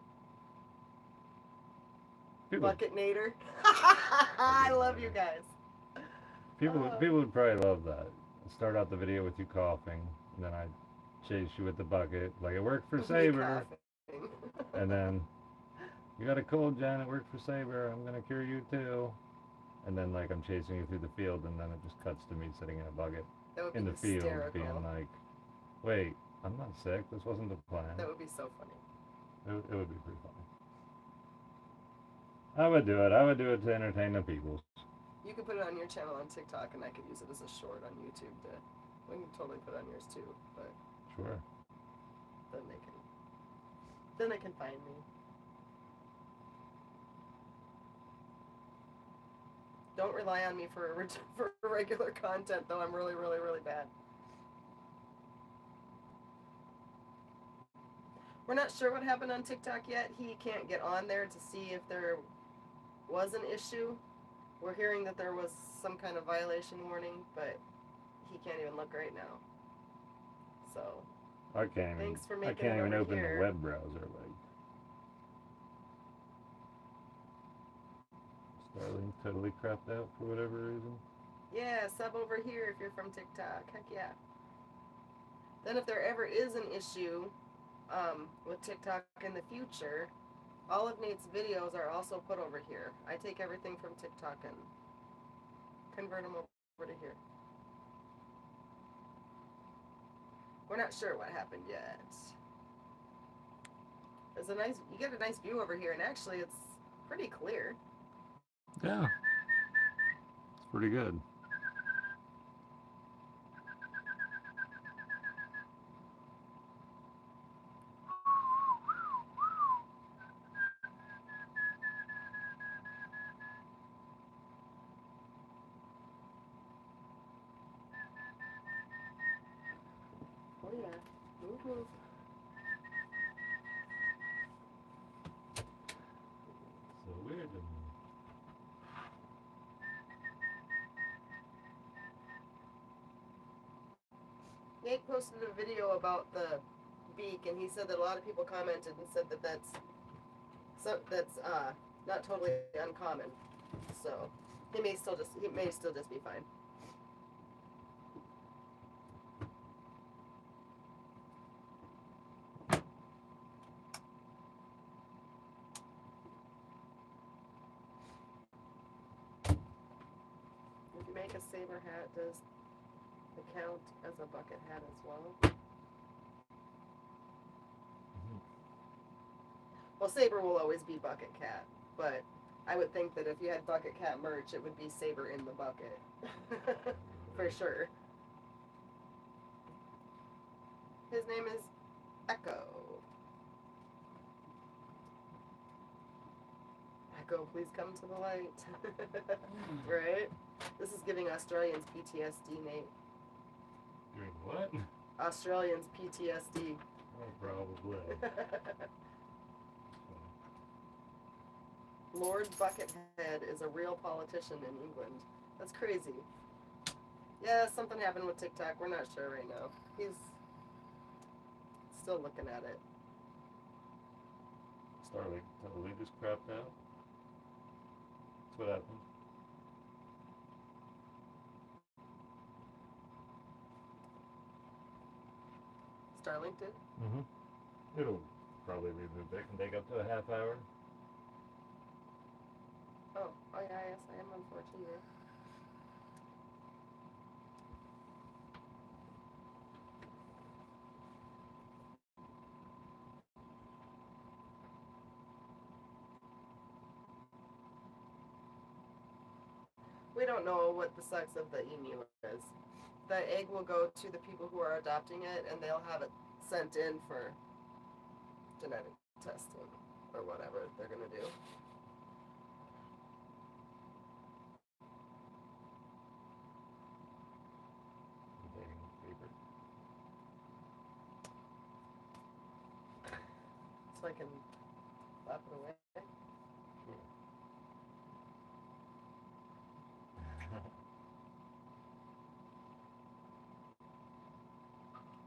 People, bucket Nader. I love you guys. people would probably love that. Start out the video with you coughing, and then I chase you with the bucket. Like it worked for Me Saber. coughing. And then you got a cold, Jen. It worked for Saber. I'm gonna cure you too. And then like I'm chasing you through the field, and then it just cuts to me sitting in a bucket That would be in the field, hysterical. being like, "Wait, I'm not sick. This wasn't the plan." That would be so funny. It would be pretty funny. I would do it. I would do it to entertain the people. You could put it on your channel on TikTok, and I could use it as a short on YouTube. We can totally put it on yours too, but Sure. then they can find me. Don't rely on me for regular content, though. I'm really, really, really bad. We're not sure what happened on TikTok yet. He can't get on there to see if there was an issue. We're hearing that there was some kind of violation warning, but he can't even look right now. So, I can't even. Thanks for I making can't it even over open here. the web browser. Like Starlink totally crapped out for whatever reason. yeah, sub over here if you're from TikTok. Heck yeah. Then if there ever is an issue with TikTok in the future, all of Nate's videos are also put over here. I take everything from TikTok and convert them over to here. We're not sure what happened yet. You get a nice view over here, and actually it's pretty clear. Yeah. It's pretty good. Oh yeah. Move. So weird to me. Nate posted a video about the beak, and he said that a lot of people commented and said that that's not totally uncommon. So he may still just be fine. If you make a saber hat, does it count as a bucket hat as well? Well, Saber will always be Bucket Cat, but I would think that if you had Bucket Cat merch, it would be Saber in the bucket. For sure. His name is Echo. Echo, please come to the light. Right? This is giving Australians PTSD, Nate. Doing what? Australians PTSD. Oh, probably. Lord Buckethead is a real politician in England. That's crazy. Yeah, something happened with TikTok. We're not sure right now. He's still looking at it. Starlink totally just crapped out. That's what happened. Starlink did? Mm-hmm. It'll probably reboot. It can take up to a half hour. Oh yeah, yes, I am on 14. We don't know what the sex of the emu is. The egg will go to the people who are adopting it, and they'll have it sent in for genetic testing or whatever they're gonna do. I'm taking a favorite. So I can flap it away. Sure.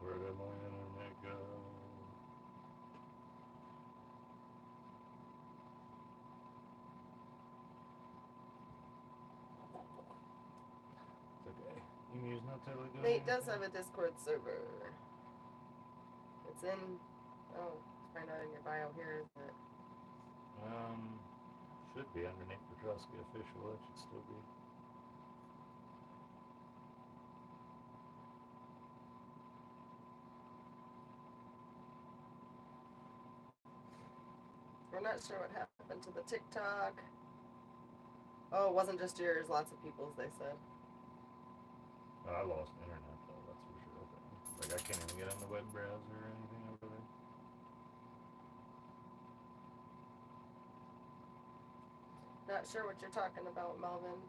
Where did my internet go? It's okay. Emu's not totally doing Nate does anything. have a Discord server. It's in. Oh, it's probably not in your bio here, is it? Should be underneath Petrovsky official. It should still be. We're not sure what happened to the TikTok. Oh, it wasn't just yours. Lots of people's, they said. Oh, I lost internet though. That's for sure. Like I can't even get on the web browser or anything over there. Not sure what you're talking about, Melvin.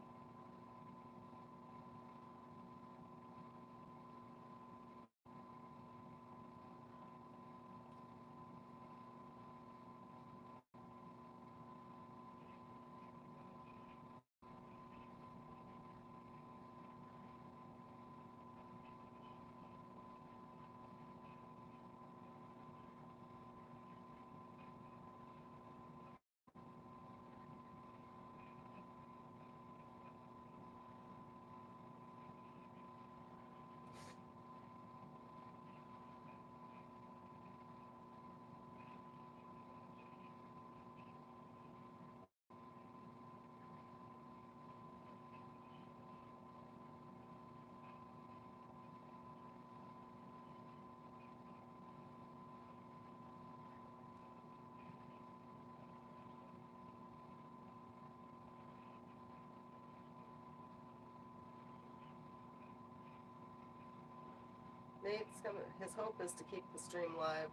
Nate's gonna. His hope is to keep the stream live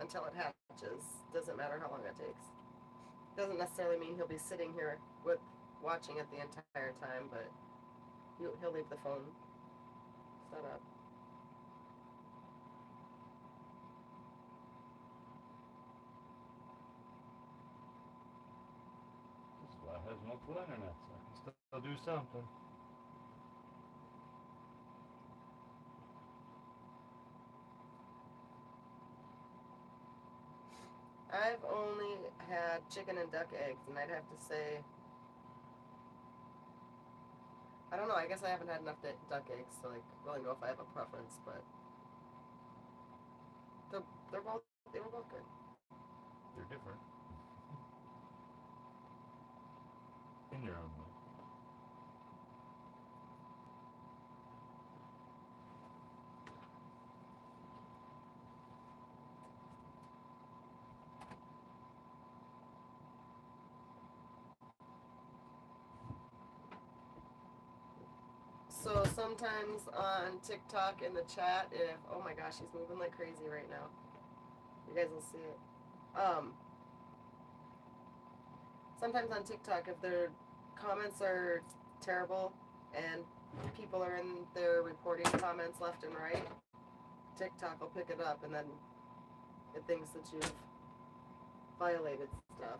until it hatches. Doesn't matter how long it takes. Doesn't necessarily mean he'll be sitting here with watching it the entire time, but he'll leave the phone set up. This is why it has multiple internet, so I can still do something. I've only had chicken and duck eggs, and I'd have to say, I don't know. I guess I haven't had enough duck eggs to like really know if I have a preference, but they're both they were both good. They're different. In their own way. So sometimes on TikTok in the chat, if oh my gosh, he's moving like crazy right now. You guys will see it. Sometimes on TikTok, if their comments are terrible and people are in there reporting comments left and right, TikTok will pick it up and then it thinks that you've violated stuff.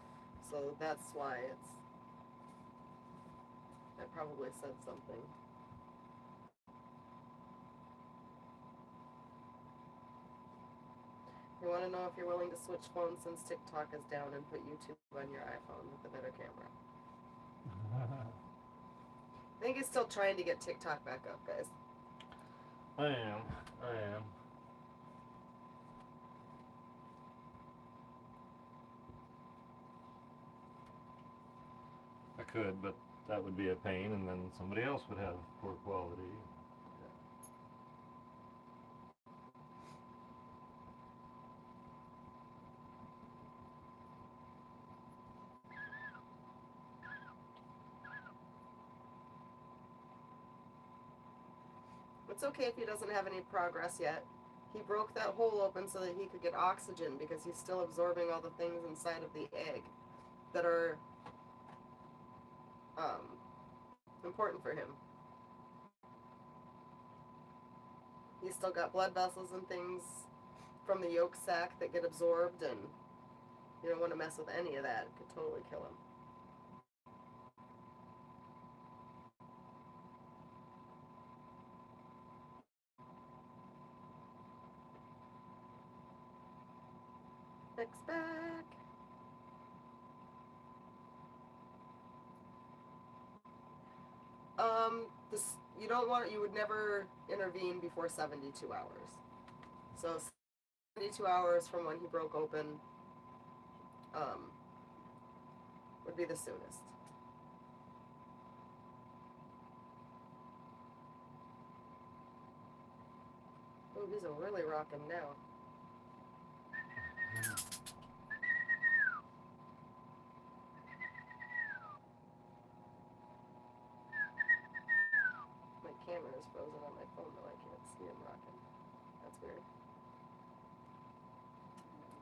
So that's why I probably said something. You want to know if you're willing to switch phones since TikTok is down and put YouTube on your iPhone with a better camera. I think he's still trying to get TikTok back up, guys. I am. could, but that would be a pain, and then somebody else would have poor quality. It's okay if he doesn't have any progress yet. He broke that hole open so that he could get oxygen because he's still absorbing all the things inside of the egg that are important for him. He's still got blood vessels and things from the yolk sac that get absorbed, and you don't want to mess with any of that. It could totally kill him. Fix back. You would never intervene before 72 hours. So 72 hours from when he broke open would be the soonest. Oh, these are really rocking now. My camera is frozen on my phone, though I can't see him rocking. That's weird.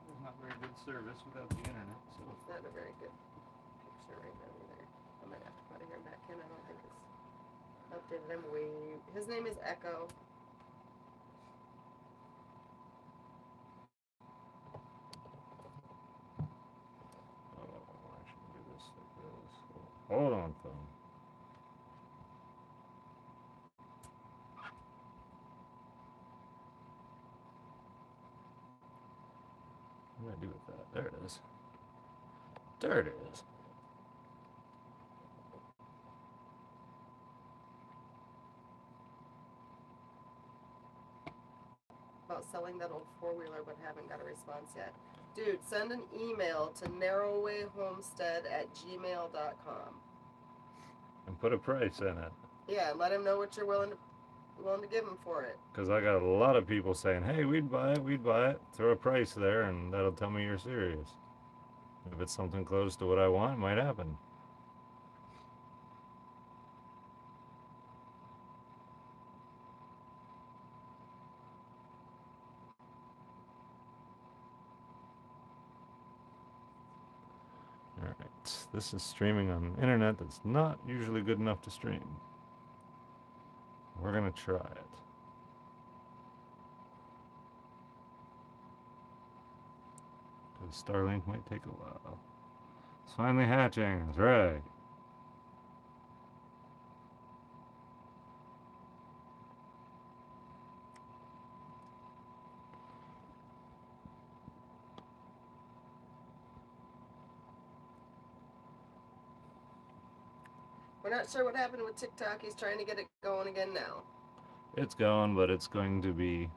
There's not very good service without the internet, so. It's not a very good picture right now either. I might have to put him back in. I don't think it's updated him. His name is Echo. Oh, I should do this like this. Hold on, phone. What do I do with that? There it is. There it is. About selling that old four-wheeler, but haven't got a response yet. Dude, send an email to narrowwayhomestead@gmail.com. And put a price in it. Yeah, let him know what you're willing to give him for it. Because I got a lot of people saying, hey, we'd buy it. Throw a price there, and that'll tell me you're serious. If it's something close to what I want, it might happen. Alright, this is streaming on the internet that's not usually good enough to stream. We're gonna try it. Because Starlink might take a while. It's finally hatching, that's right. We're not sure what happened with TikTok. He's trying to get it going again now. It's going, but it's going to be...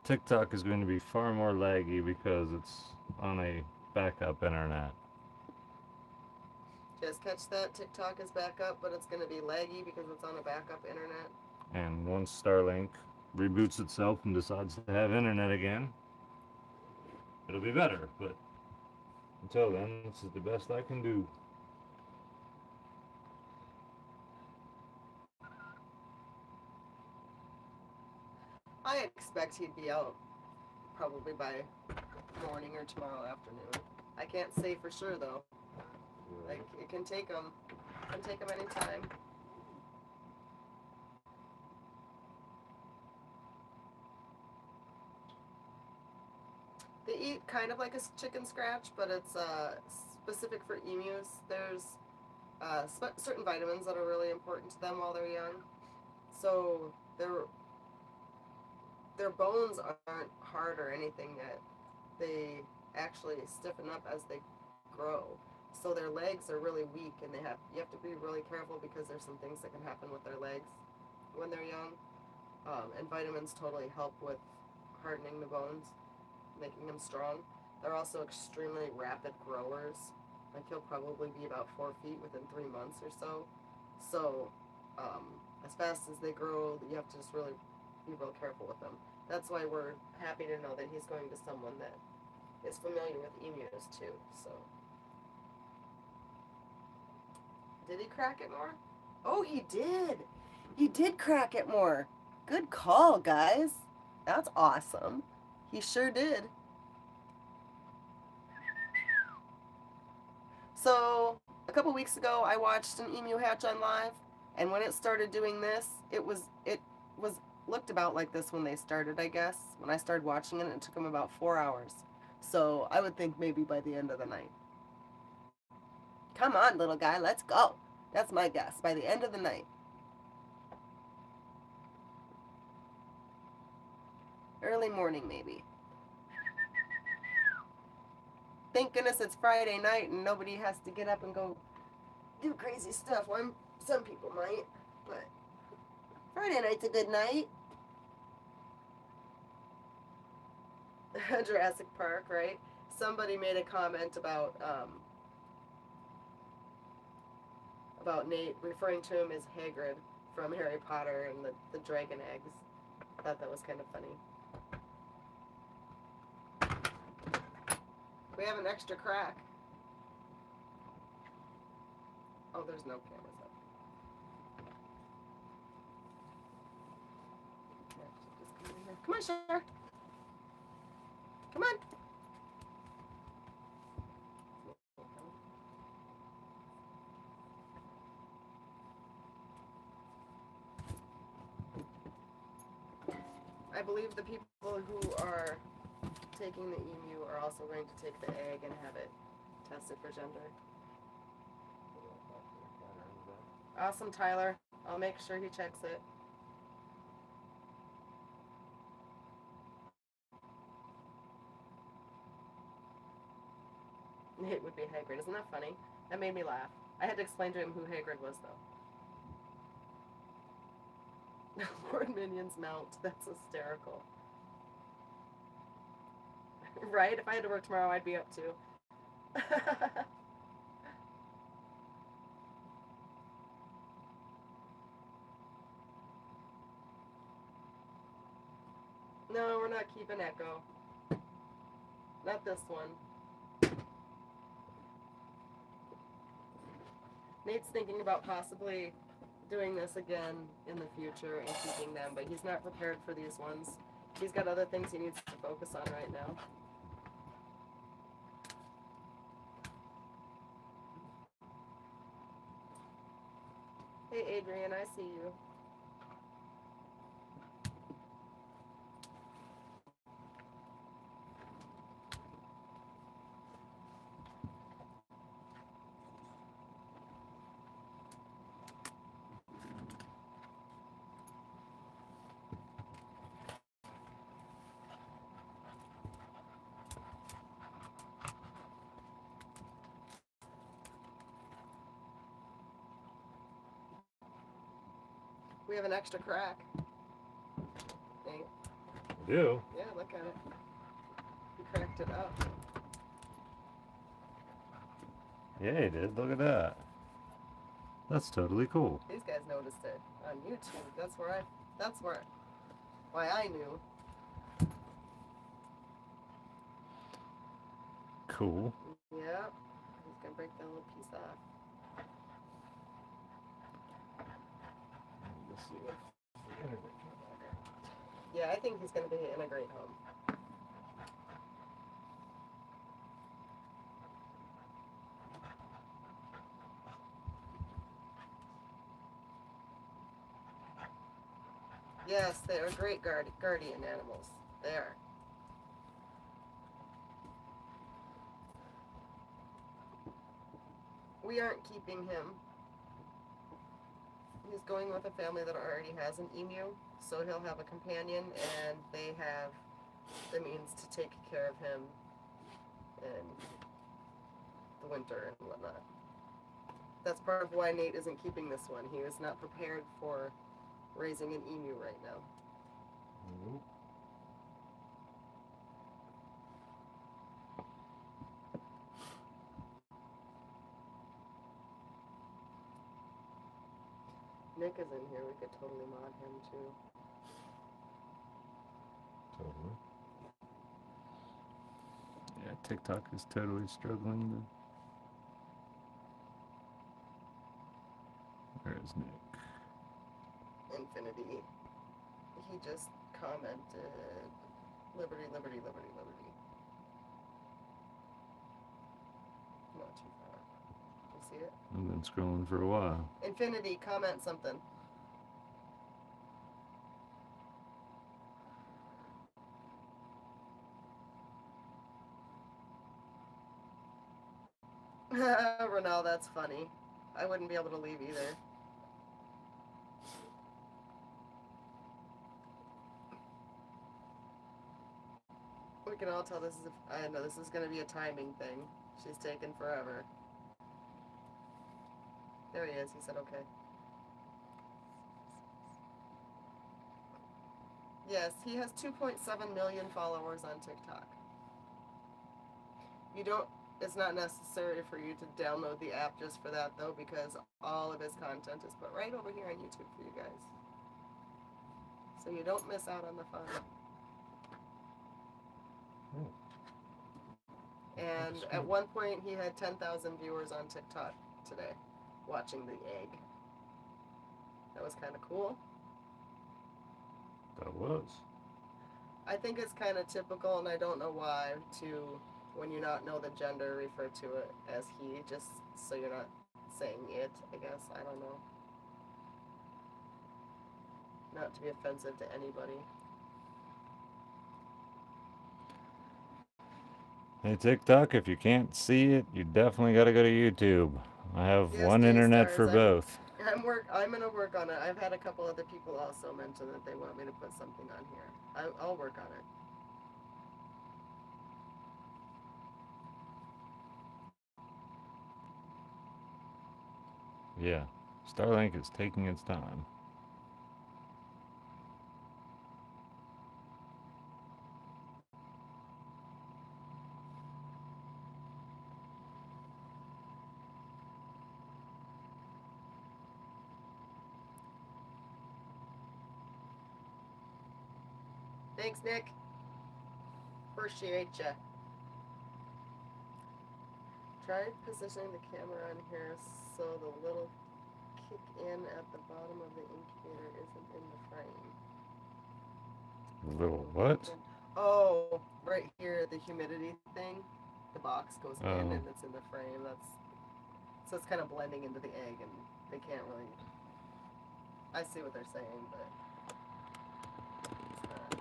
TikTok is going to be far more laggy because it's on a backup internet. Just catch that? TikTok is back up, but it's going to be laggy because it's on a backup internet. And once Starlink reboots itself and decides to have internet again, it'll be better. But until then, this is the best I can do. I expect he'd be out probably by morning or tomorrow afternoon. I can't say for sure though. Like it can take him any time. They eat kind of like a chicken scratch, but it's specific for emus. There's certain vitamins that are really important to them while they're young. So their bones aren't hard or anything yet. They actually stiffen up as they grow. So their legs are really weak, and you have to be really careful because there's some things that can happen with their legs when they're young. And vitamins totally help with hardening the bones, making them strong. They're also extremely rapid growers, Like he'll probably be about 4 feet within 3 months or so. So, as fast as they grow, you have to just really be real careful with them. That's why we're happy to know that he's going to someone that is familiar with emus too. So, did he crack it more? Oh, he did. He did crack it more. Good call, guys. That's awesome. He sure did. So, a couple weeks ago, I watched an emu hatch on live, and when it started doing this, it was looked about like this when they started, I guess. When I started watching it, it took them about 4 hours. So, I would think maybe by the end of the night. Come on, little guy, let's go. That's my guess. By the end of the night. Early morning, maybe. Thank goodness it's Friday night and nobody has to get up and go do crazy stuff. Well, some people might, but Friday night's a good night. Jurassic Park, right? Somebody made a comment about Nate referring to him as Hagrid from Harry Potter and the dragon eggs. I thought that was kind of funny. We have an extra crack. Oh, there's no cameras up. Just come in here. Come on, Cher. Come on. I believe the people who are taking the emu are also going to take the egg and have it tested for gender. Awesome, Tyler. I'll make sure he checks it. Nate would be Hagrid. Isn't that funny? That made me laugh. I had to explain to him who Hagrid was, though. Lord Minion's mount. That's hysterical. Right? If I had to work tomorrow, I'd be up too. No, we're not keeping Echo. Not this one. Nate's thinking about possibly doing this again in the future and keeping them, but he's not prepared for these ones. He's got other things he needs to focus on right now. Hey, Adrian, I see you. We have an extra crack. Nate. I do. Yeah, look at it. He cracked it up. Yeah, he did. Look at that. That's totally cool. These guys noticed it on YouTube. That's why I knew. Cool. Yep. He's gonna break that little piece off. Let's see if the internet can back up. Yeah, I think he's gonna be in a great home. Yes, they are great guardian animals. They are. We aren't keeping him. He's going with a family that already has an emu, so he'll have a companion, and they have the means to take care of him in the winter and whatnot. That's part of why Nate isn't keeping this one. He is not prepared for raising an emu right now. Nope. Nick is in here. We could totally mod him too. Totally. Yeah, TikTok is totally struggling to. Where is Nick? Infinity. He just commented, liberty, liberty, liberty, liberty. Not too far. You see it? I've been scrolling for a while. Infinity, comment something. Ronald, that's funny. I wouldn't be able to leave either. We can all tell this is I know this is going to be a timing thing. She's taking forever. There he is. He said okay. Yes, he has 2.7 million followers on TikTok. It's not necessary for you to download the app just for that though, because all of his content is put right over here on YouTube for you guys. So you don't miss out on the fun. And at one point he had 10,000 viewers on TikTok today watching the egg. That was kind of cool. That was. I think it's kind of typical, and I don't know why, to, when you not know the gender, refer to it as he, just so you're not saying it, I guess. I don't know. Not to be offensive to anybody. Hey, TikTok, if you can't see it, you definitely got to go to YouTube. I have Yes, one internet J-Stars, for both. I'm gonna work on it. I've had a couple other people also mention that they want me to put something on here. I'll work on it. Yeah, Starlink is taking its time. Thanks, Nick. Appreciate ya. Try positioning the camera on here so the little kick in at the bottom of the incubator isn't in the frame. Little what? Oh, right here, the humidity thing. The box goes in Oh. and it's in the frame. So it's kind of blending into the egg, and they can't really. I see what they're saying, but it's not.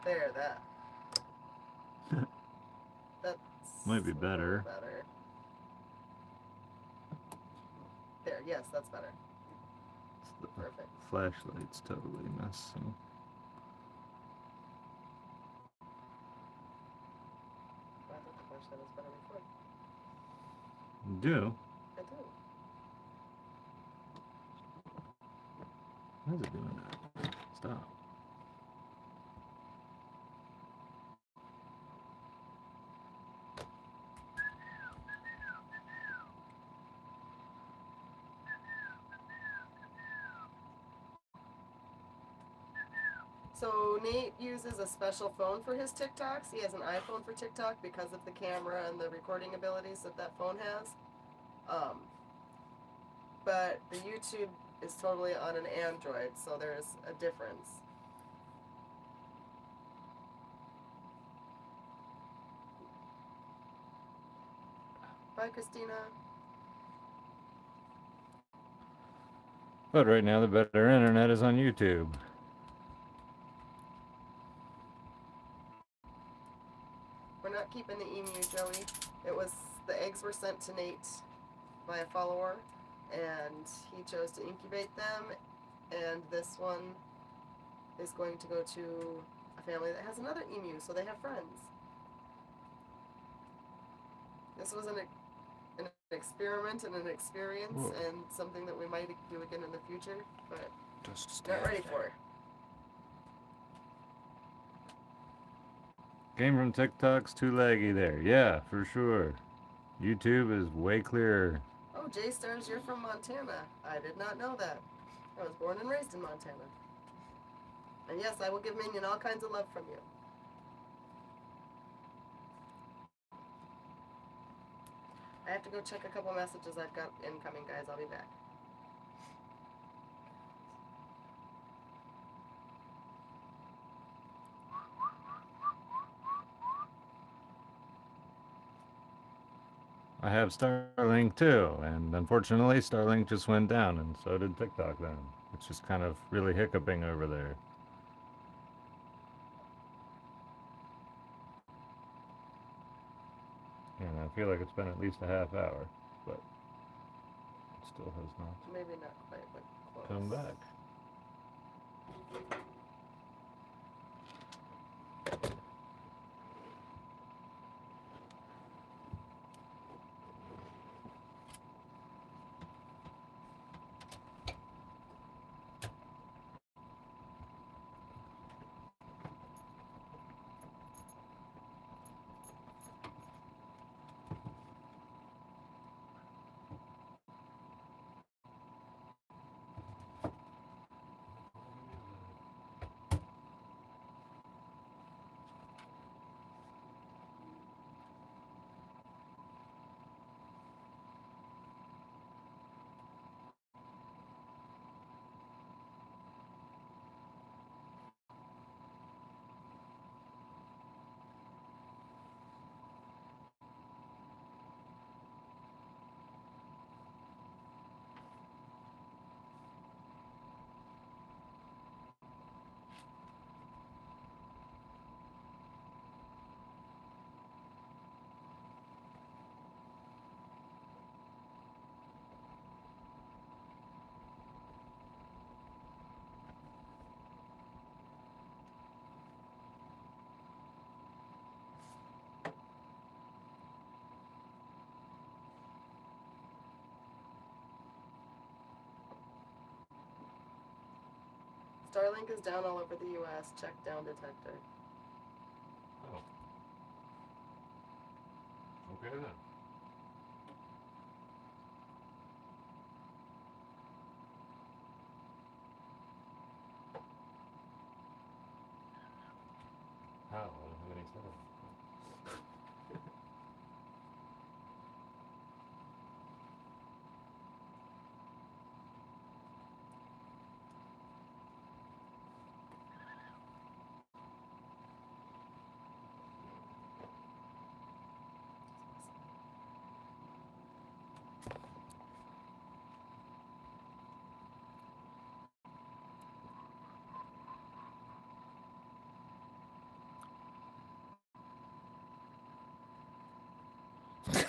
There, that's Might be a little better. better. There, yes, that's better. The Perfect. flashlight's totally messing. I thought the flashlight was better before. You do? I do. Why is it doing that? Stop. So Nate uses a special phone for his TikToks. He has an iPhone for TikTok because of the camera and the recording abilities that phone has. But the YouTube is totally on an Android, so there's a difference. Bye, Christina. But right now, the better internet is on YouTube. We're not keeping the emu, Joey. The eggs were sent to Nate by a follower, and he chose to incubate them, and this one is going to go to a family that has another emu, so they have friends. This was an experiment and an experience. Whoa. And something that we might do again in the future, but Just not ready for it. Game from TikTok's too laggy there. Yeah, for sure. YouTube is way clearer. Oh, J Stars, you're from Montana. I did not know that. I was born and raised in Montana. And yes, I will give Minion all kinds of love from you. I have to go check a couple messages I've got incoming, guys. I'll be back. I have Starlink too, and unfortunately Starlink just went down, and so did TikTok then. It's just kind of really hiccuping over there. And I feel like it's been at least a half hour, but it still has not Maybe not quite, but close. come back. Starlink is down all over the U.S. Check down detector. Oh. Okay then. How? I don't have any sound.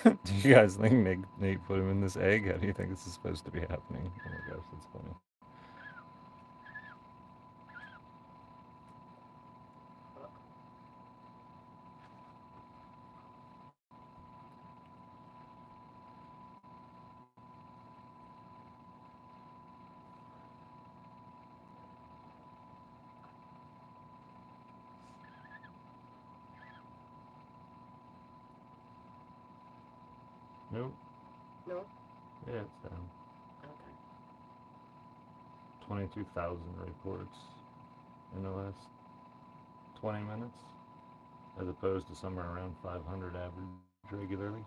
Do you guys think Nate put him in this egg? How do you think this is supposed to be happening? Oh my gosh, that's funny. Nope. No? Yeah, it's down. Okay. 22,000 reports in the last 20 minutes, as opposed to somewhere around 500 average regularly.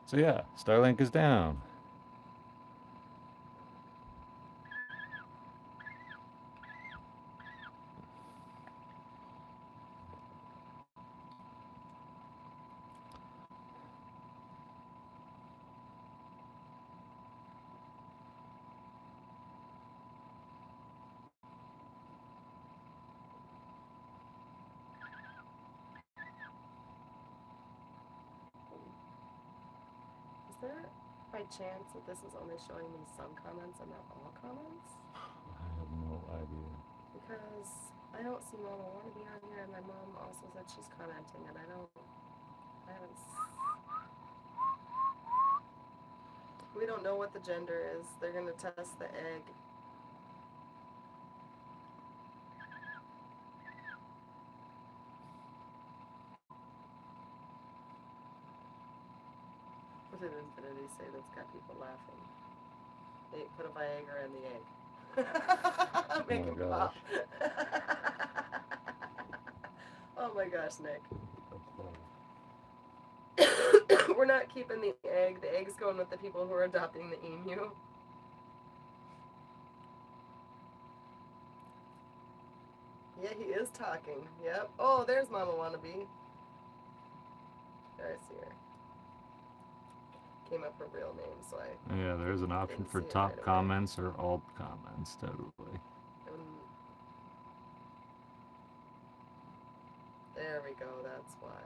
So yeah, Starlink is down. Is there, by chance, that this is only showing me some comments and not all comments? I have no idea. Because I don't see Mama Wannabe on here, and my mom also said she's commenting, and I haven't. We don't know what the gender is. They're gonna test the egg. did Infinity say that's got people laughing? They put a Viagra in the egg. Make Oh him my pop. Oh my gosh, Nick. That's funny. We're not keeping the egg. The egg's going with the people who are adopting the emu. Yeah, he is talking. Yep. Oh, there's Mama Wannabe. There, I see her. Came up her real name, so I. Yeah, there's an option Didn't for see it top right away. comments or alt comments, totally. There we go. That's why.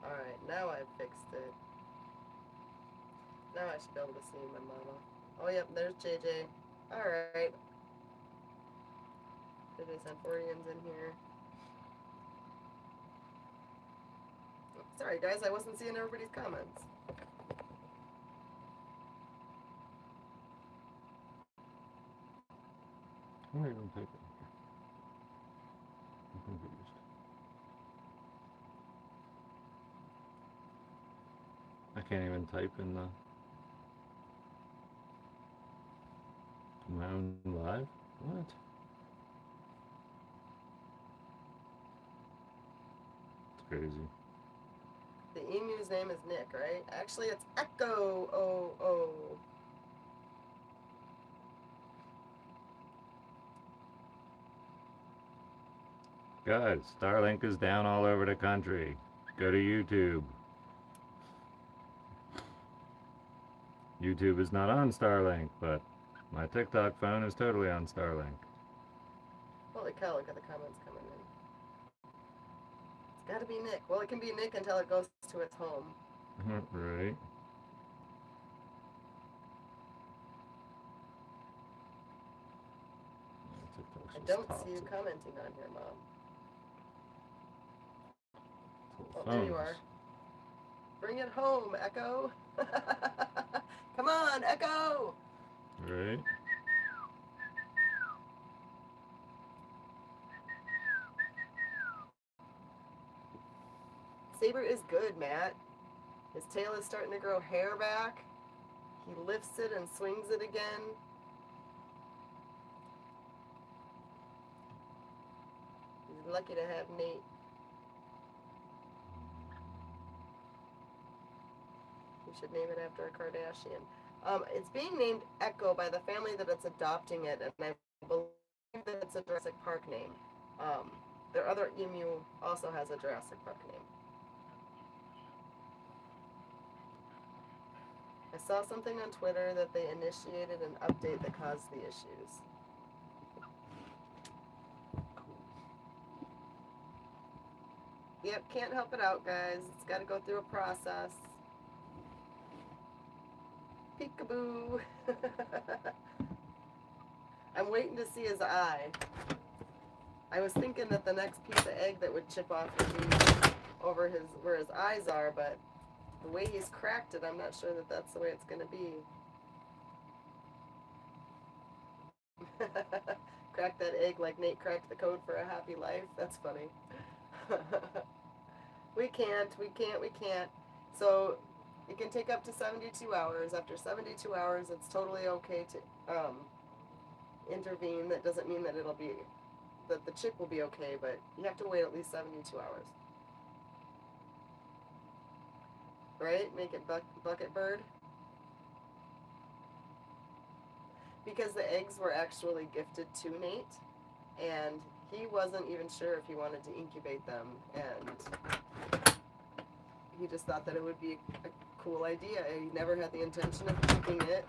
All right, now I've fixed it. Now I should be able to see my mama. Oh, yep. There's JJ. All right. JJ Sanforian's in here. Sorry, guys. I wasn't seeing everybody's comments. I'm not even typing here. I'm confused. I can't even type in my own live? What? It's crazy. The emu's name is Nick, right? Actually, it's Echo. Oh. Guys, Starlink is down all over the country. Go to YouTube. YouTube is not on Starlink, but my TikTok phone is totally on Starlink. Holy cow, look at the comments coming in. It's gotta be Nick. Well, it can be Nick until it goes to its home. Right. TikTok's I just don't see you toxic. commenting on here, Mom. It's all Oh, there you are. phones. Bring it home, Echo. Come on, Echo. Right. Saber is good, Matt. His tail is starting to grow hair back. He lifts it and swings it again. He's lucky to have Nate. We should name it after a Kardashian. It's being named Echo by the family that it's adopting it, and I believe that it's a Jurassic Park name. Their other emu also has a Jurassic Park name. I saw something on Twitter that they initiated an update that caused the issues. Yep, can't help it out, guys. It's got to go through a process. Peekaboo. I'm waiting to see his eye. I was thinking that the next piece of egg that would chip off would be over his where his eyes are, but the way he's cracked it, I'm not sure that that's the way it's going to be. Crack that egg like Nate cracked the code for a happy life. That's funny. We can't. So it can take up to 72 hours. After 72 hours, it's totally okay to intervene. That doesn't mean that that the chick will be okay, but you have to wait at least 72 hours. Right? Make it bucket bird. Because the eggs were actually gifted to Nate, and he wasn't even sure if he wanted to incubate them, and he just thought that it would be a cool idea. He never had the intention of keeping it,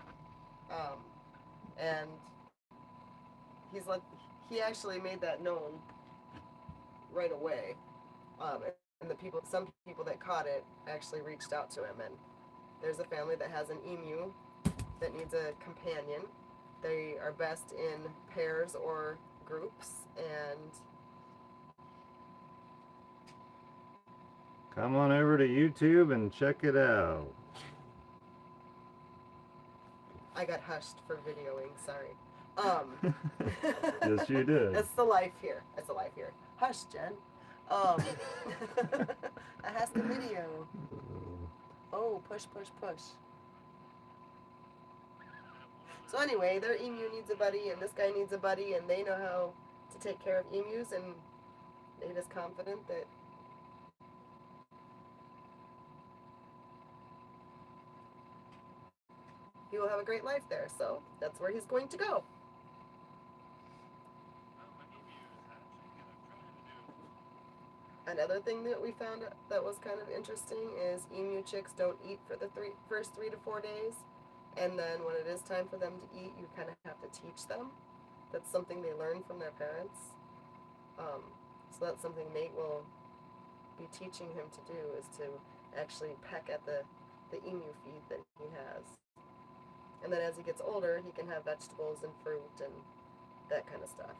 and he actually made that known right away, and some people that caught it actually reached out to him, and there's a family that has an emu that needs a companion. They are best in pairs or groups, and Come on over to YouTube and check it out. I got hushed for videoing, sorry. Yes, you did. It's the life here. Hush, Jen. I has the video. Oh, push, push, push. So anyway, their emu needs a buddy, and this guy needs a buddy, and they know how to take care of emus, and Nate is confident that he will have a great life there. So that's where he's going to go. Another thing that we found that was kind of interesting is emu chicks don't eat for the first 3 to 4 days, and then when it is time for them to eat, you kind of have to teach them. That's something they learn from their parents. So that's something Nate will be teaching him to do, is to actually peck at the emu feed that he has. And then as he gets older, he can have vegetables and fruit and that kind of stuff.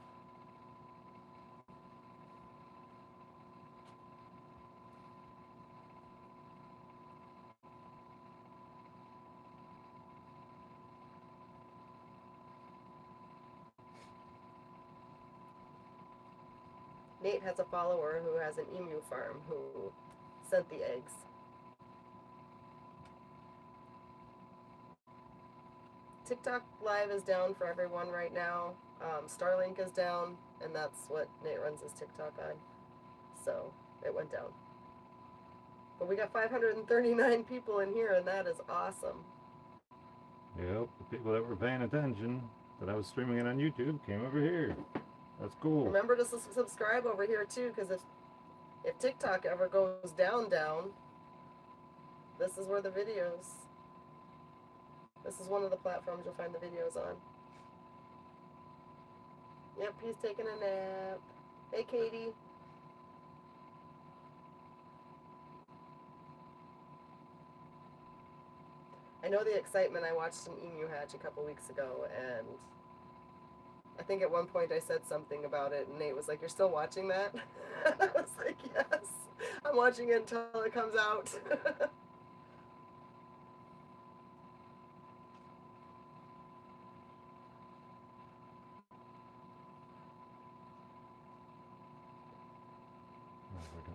Nate has a follower who has an emu farm who sent the eggs. TikTok Live is down for everyone right now. Starlink is down, and that's what Nate runs his TikTok on. So it went down. But we got 539 people in here, and that is awesome. Yep, the people that were paying attention that I was streaming it on YouTube came over here. That's cool. Remember to subscribe over here too, because if TikTok ever goes down, this is where the videos. This is one of the platforms you'll find the videos on. Yep, he's taking a nap. Hey, Katie. I know the excitement. I watched an emu hatch a couple weeks ago, and I think at one point I said something about it, and Nate was like, "You're still watching that?" I was like, "Yes, I'm watching it until it comes out."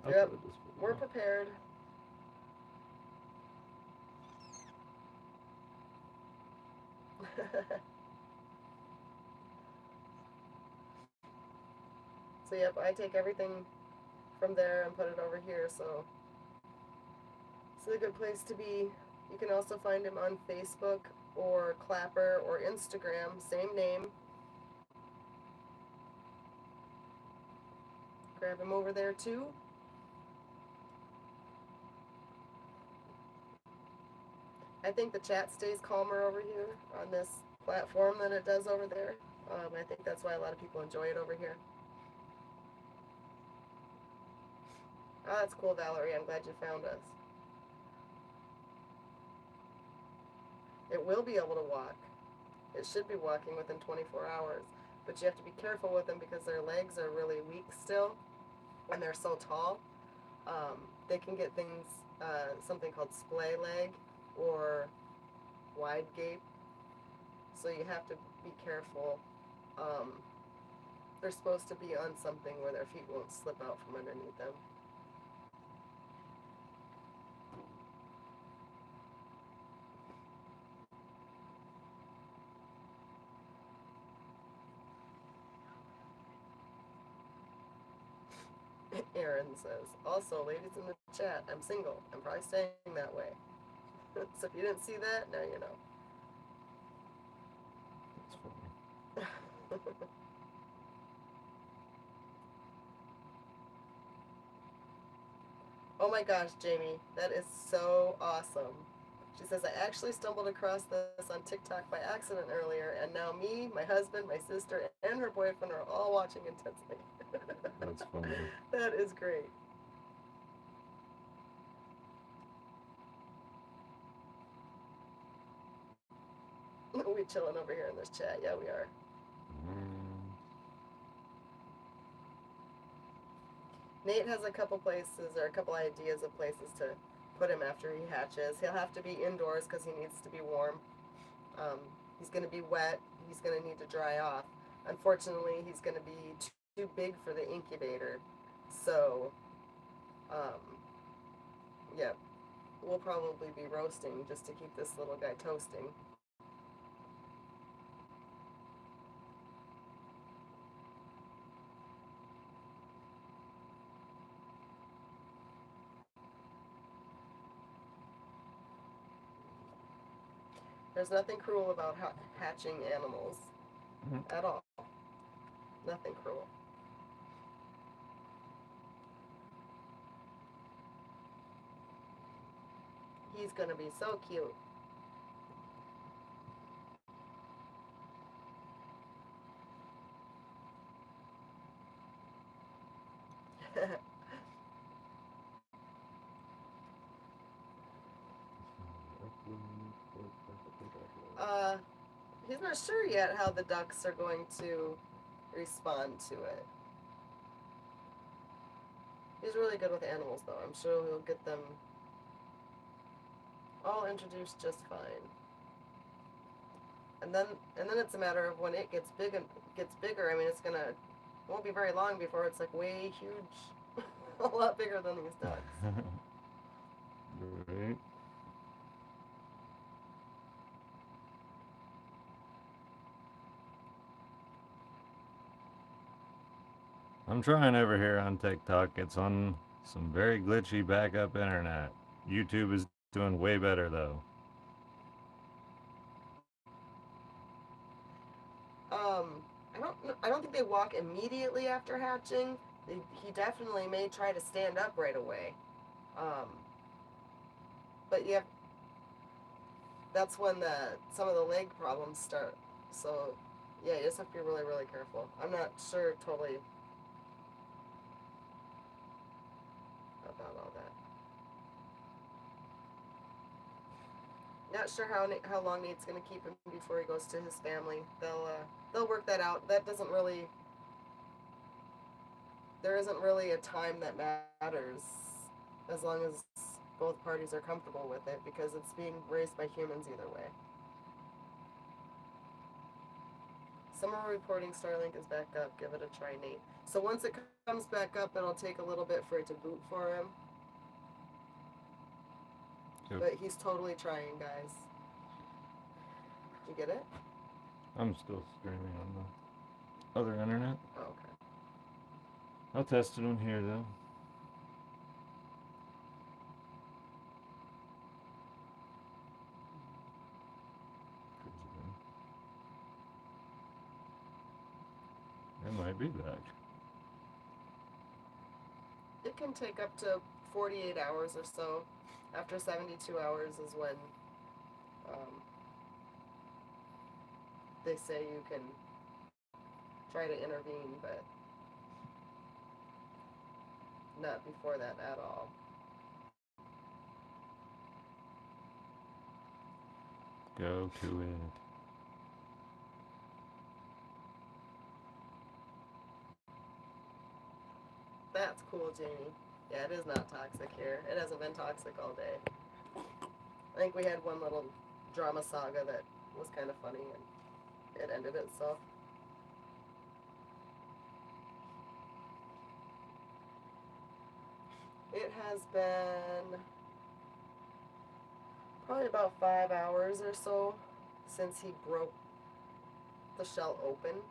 Yep, we're prepared. So yep, I take everything from there and put it over here, so it's a good place to be. You can also find him on Facebook or Clapper or Instagram, same name. Grab him over there too. I think the chat stays calmer over here on this platform than it does over there. I think that's why a lot of people enjoy it over here. Oh, that's cool, Valerie. I'm glad you found us. It will be able to walk. It should be walking within 24 hours. But you have to be careful with them because their legs are really weak still, and they're so tall. They can get things, something called splay leg or wide gape. So you have to be careful. They're supposed to be on something where their feet won't slip out from underneath them. Aaron says, also, ladies in the chat, I'm single. I'm probably staying that way. So if you didn't see that, now you know. That's funny. Oh my gosh, Jamie, that is so awesome. She says, I actually stumbled across this on TikTok by accident earlier, and now me, my husband, my sister, and her boyfriend are all watching intensely. That's funny. That is great. We chilling over here in this chat. Yeah, we are. Nate has a couple places or a couple ideas of places to put him after he hatches. He'll have to be indoors because he needs to be warm. He's going to be wet. He's going to need to dry off. Unfortunately, he's going to be too big for the incubator. So, yeah, we'll probably be roasting just to keep this little guy toasting. There's nothing cruel about hatching animals at all. Nothing cruel. He's gonna be so cute. He's not sure yet how the ducks are going to respond to it. He's really good with animals, though. I'm sure he'll get them all introduced just fine. And then it's a matter of when it gets bigger. I mean, won't be very long before it's like way huge, a lot bigger than these ducks. Right. I'm trying over here on TikTok. It's on some very glitchy backup internet. YouTube is doing way better though. I don't think they walk immediately after hatching. He definitely may try to stand up right away. But yeah, that's when some of the leg problems start. So yeah, you just have to be really, really careful. I'm not sure totally about all that. Not sure how long Nate's gonna keep him before he goes to his family. They'll work that out. That doesn't really. There isn't really a time that matters, as long as both parties are comfortable with it, because it's being raised by humans either way. Summer reporting Starlink is back up. Give it a try, Nate. So once it comes back up, it'll take a little bit for it to boot for him. Yep. But he's totally trying, guys. Did you get it? I'm still streaming on the other internet. Oh, okay. I'll test it on here though. It might be back. It can take up to 48 hours or so. After 72 hours is when they say you can try to intervene, but not before that at all. Go to it. That's cool, Jamie. Yeah, it is not toxic here. It hasn't been toxic all day. I think we had one little drama saga that was kind of funny, and it ended itself. It has been probably about 5 hours or so since he broke the shell open.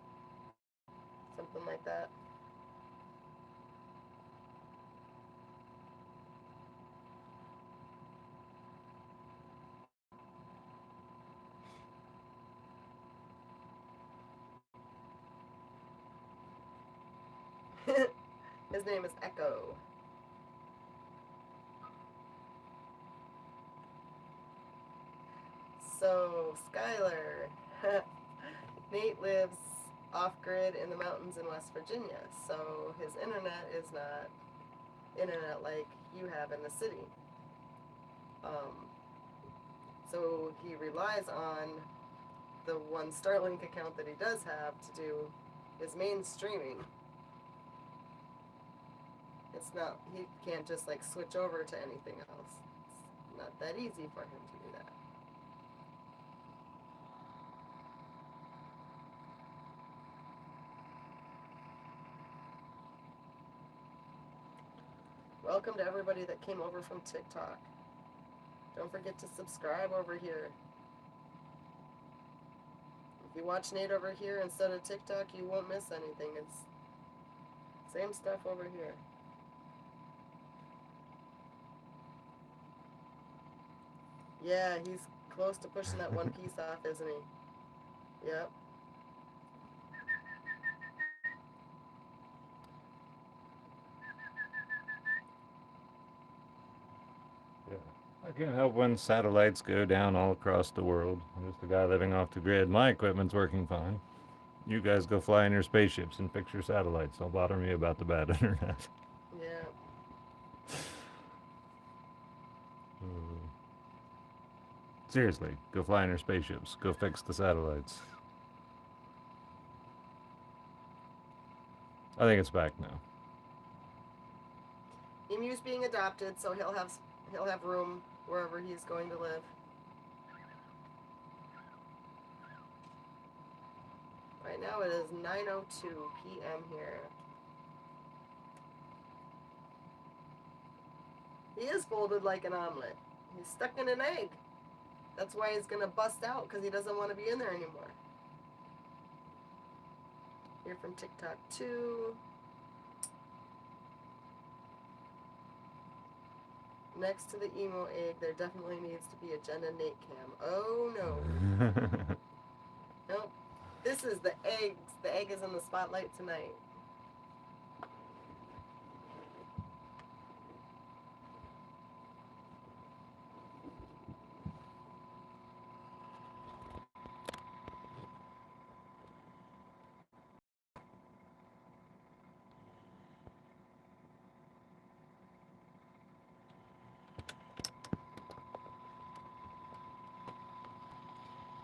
Something like that. His name is Echo. So, Skylar. Nate lives off-grid in the mountains in West Virginia, so his internet is not internet like you have in the city. So he relies on the one Starlink account that he does have to do his main streaming. He can't just like switch over to anything else. It's not that easy for him to do that. Welcome to everybody that came over from TikTok. Don't forget to subscribe over here. If you watch Nate over here instead of TikTok, you won't miss anything. It's same stuff over here. Yeah, he's close to pushing that one piece off, isn't he? Yep. Yeah. I can't help when satellites go down all across the world. I'm just a guy living off the grid. My equipment's working fine. You guys go fly in your spaceships and fix your satellites. Don't bother me about the bad internet. Yeah. Seriously, go fly in your spaceships. Go fix the satellites. I think it's back now. Emu's being adopted, so he'll have room wherever he's going to live. Right now it is 9:02 p.m. here. He is folded like an omelet. He's stuck in an egg. That's why he's gonna bust out, because he doesn't want to be in there anymore. Here from TikTok too. Next to the emo egg, there definitely needs to be a Jen and Nate cam. Oh no. Nope. This is the eggs. The egg is in the spotlight tonight.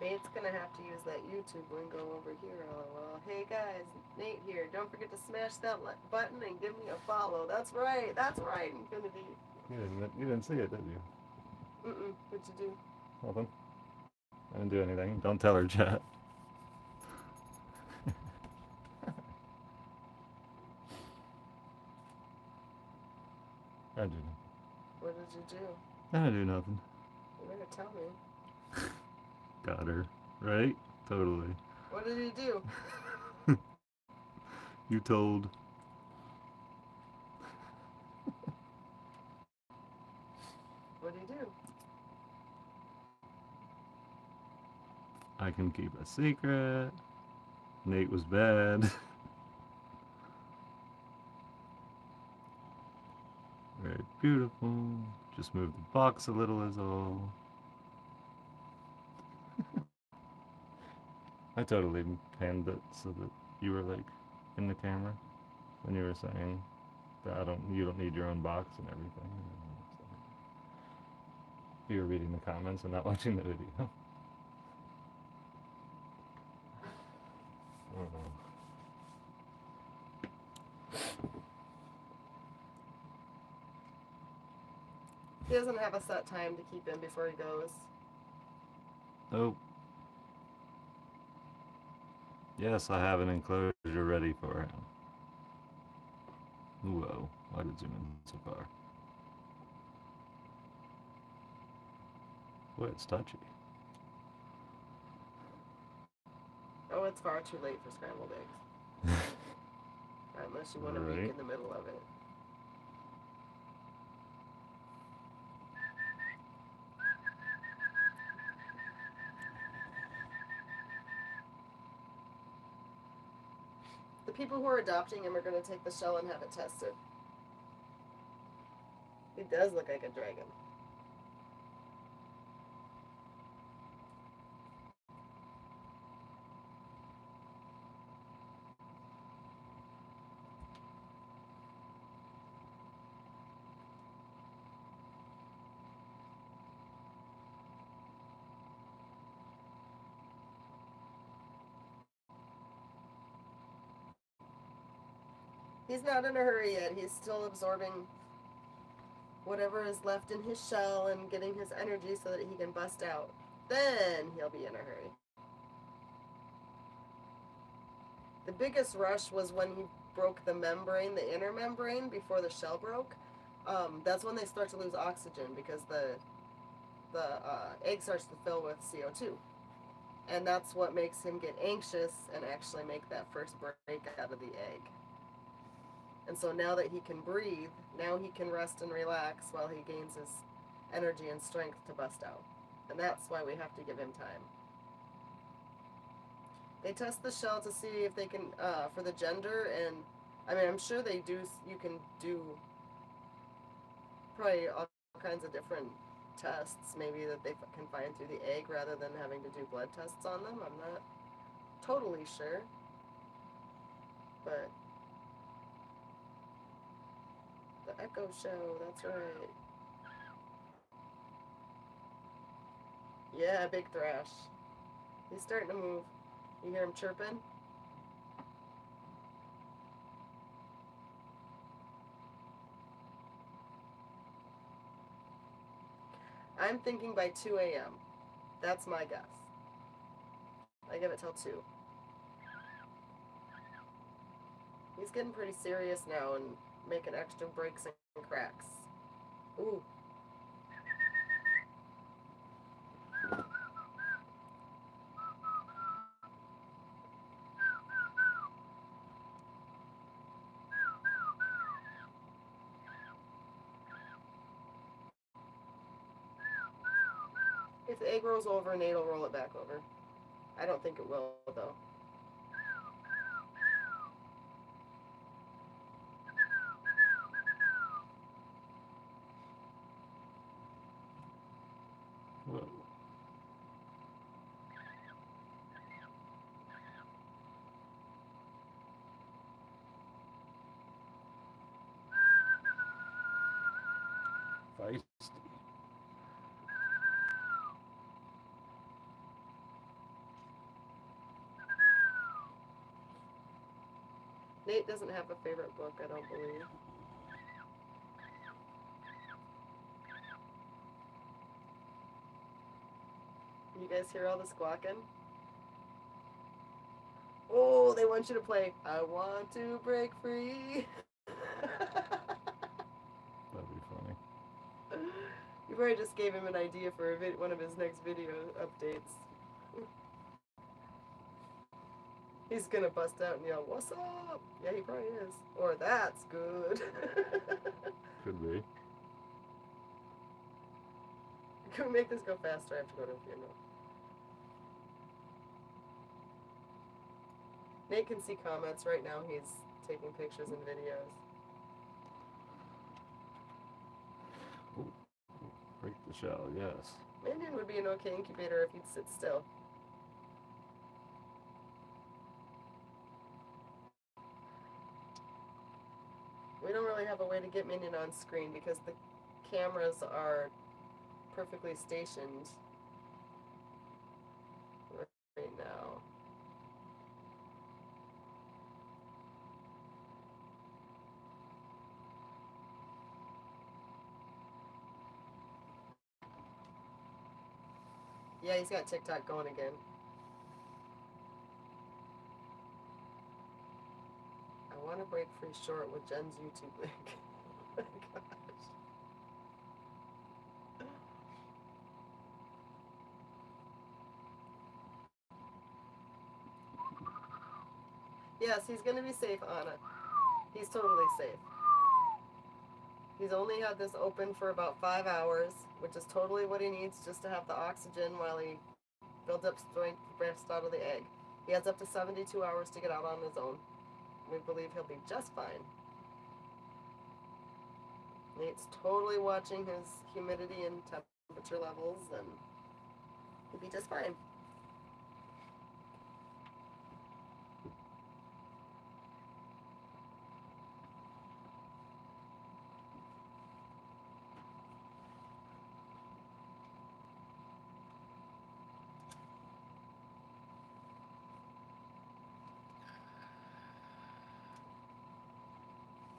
Nate's gonna have to use that YouTube lingo over here. LOL. Hey guys, Nate here. Don't forget to smash that button and give me a follow. That's right. That's right, Infinity. You didn't see it, did you? What'd you do? Nothing. I didn't do anything. Don't tell her, chat. I do. What did you do? I didn't do nothing. You're gonna tell me. Got her. Right? Totally. What did you do? You told. What did you do? I can keep a secret. Nate was bad. Very beautiful. Just move the box a little is all. I totally panned it so that you were like in the camera when you were saying that you don't need your own box and everything. You were reading the comments and not watching the video. I don't know. He doesn't have a set time to keep in before he goes. Oh. Yes, I have an enclosure ready for him. Whoa, why did it zoom in so far? Boy, it's touchy. Oh, it's far too late for scrambled eggs. Unless you want to Right. bake in the middle of it. The people who are adopting him are going to take the shell and have it tested. He does look like a dragon. He's not in a hurry yet. He's still absorbing whatever is left in his shell and getting his energy so that he can bust out. Then he'll be in a hurry. The biggest rush was when he broke the membrane, the inner membrane, before the shell broke. That's when they start to lose oxygen because egg starts to fill with CO2. And that's what makes him get anxious and actually make that first break out of the egg. And so now that he can breathe, now he can rest and relax while he gains his energy and strength to bust out. And that's why we have to give him time. They test the shell to see if they can, for the gender, and I mean, I'm sure they do, you can do probably all kinds of different tests, maybe that they can find through the egg rather than having to do blood tests on them. I'm not totally sure. But the Echo Show, that's right. Yeah, big thrash. He's starting to move. You hear him chirping? I'm thinking by 2 a.m. That's my guess. I give it till 2. He's getting pretty serious now and making extra breaks and cracks. Ooh. If the egg rolls over, Nate will roll it back over. I don't think it will, though. Whoa. Feisty. Nate doesn't have a favorite book, I don't believe. You guys hear all the squawking? Oh, they want you to play I Want to Break Free. That'd be funny. You probably just gave him an idea for one of his next video updates. He's gonna bust out and yell, "What's up?" Yeah, he probably is. Or that's good. Could be. Can we make this go faster? I have to go to a funeral. Nate can see comments right now. He's taking pictures and videos. Ooh. Break the shell, yes. Minion would be an okay incubator if he'd sit still. We don't really have a way to get Minion on screen because the cameras are perfectly stationed right now. Yeah, he's got TikTok going again. I want to break free short with Jen's YouTube link. Oh my gosh. Yes, he's gonna be safe, Anna. He's totally safe. He's only had this open for about 5 hours, which is totally what he needs just to have the oxygen while he builds up strength to burst out of the egg. He has up to 72 hours to get out on his own. We believe he'll be just fine. Nate's totally watching his humidity and temperature levels, and he'll be just fine.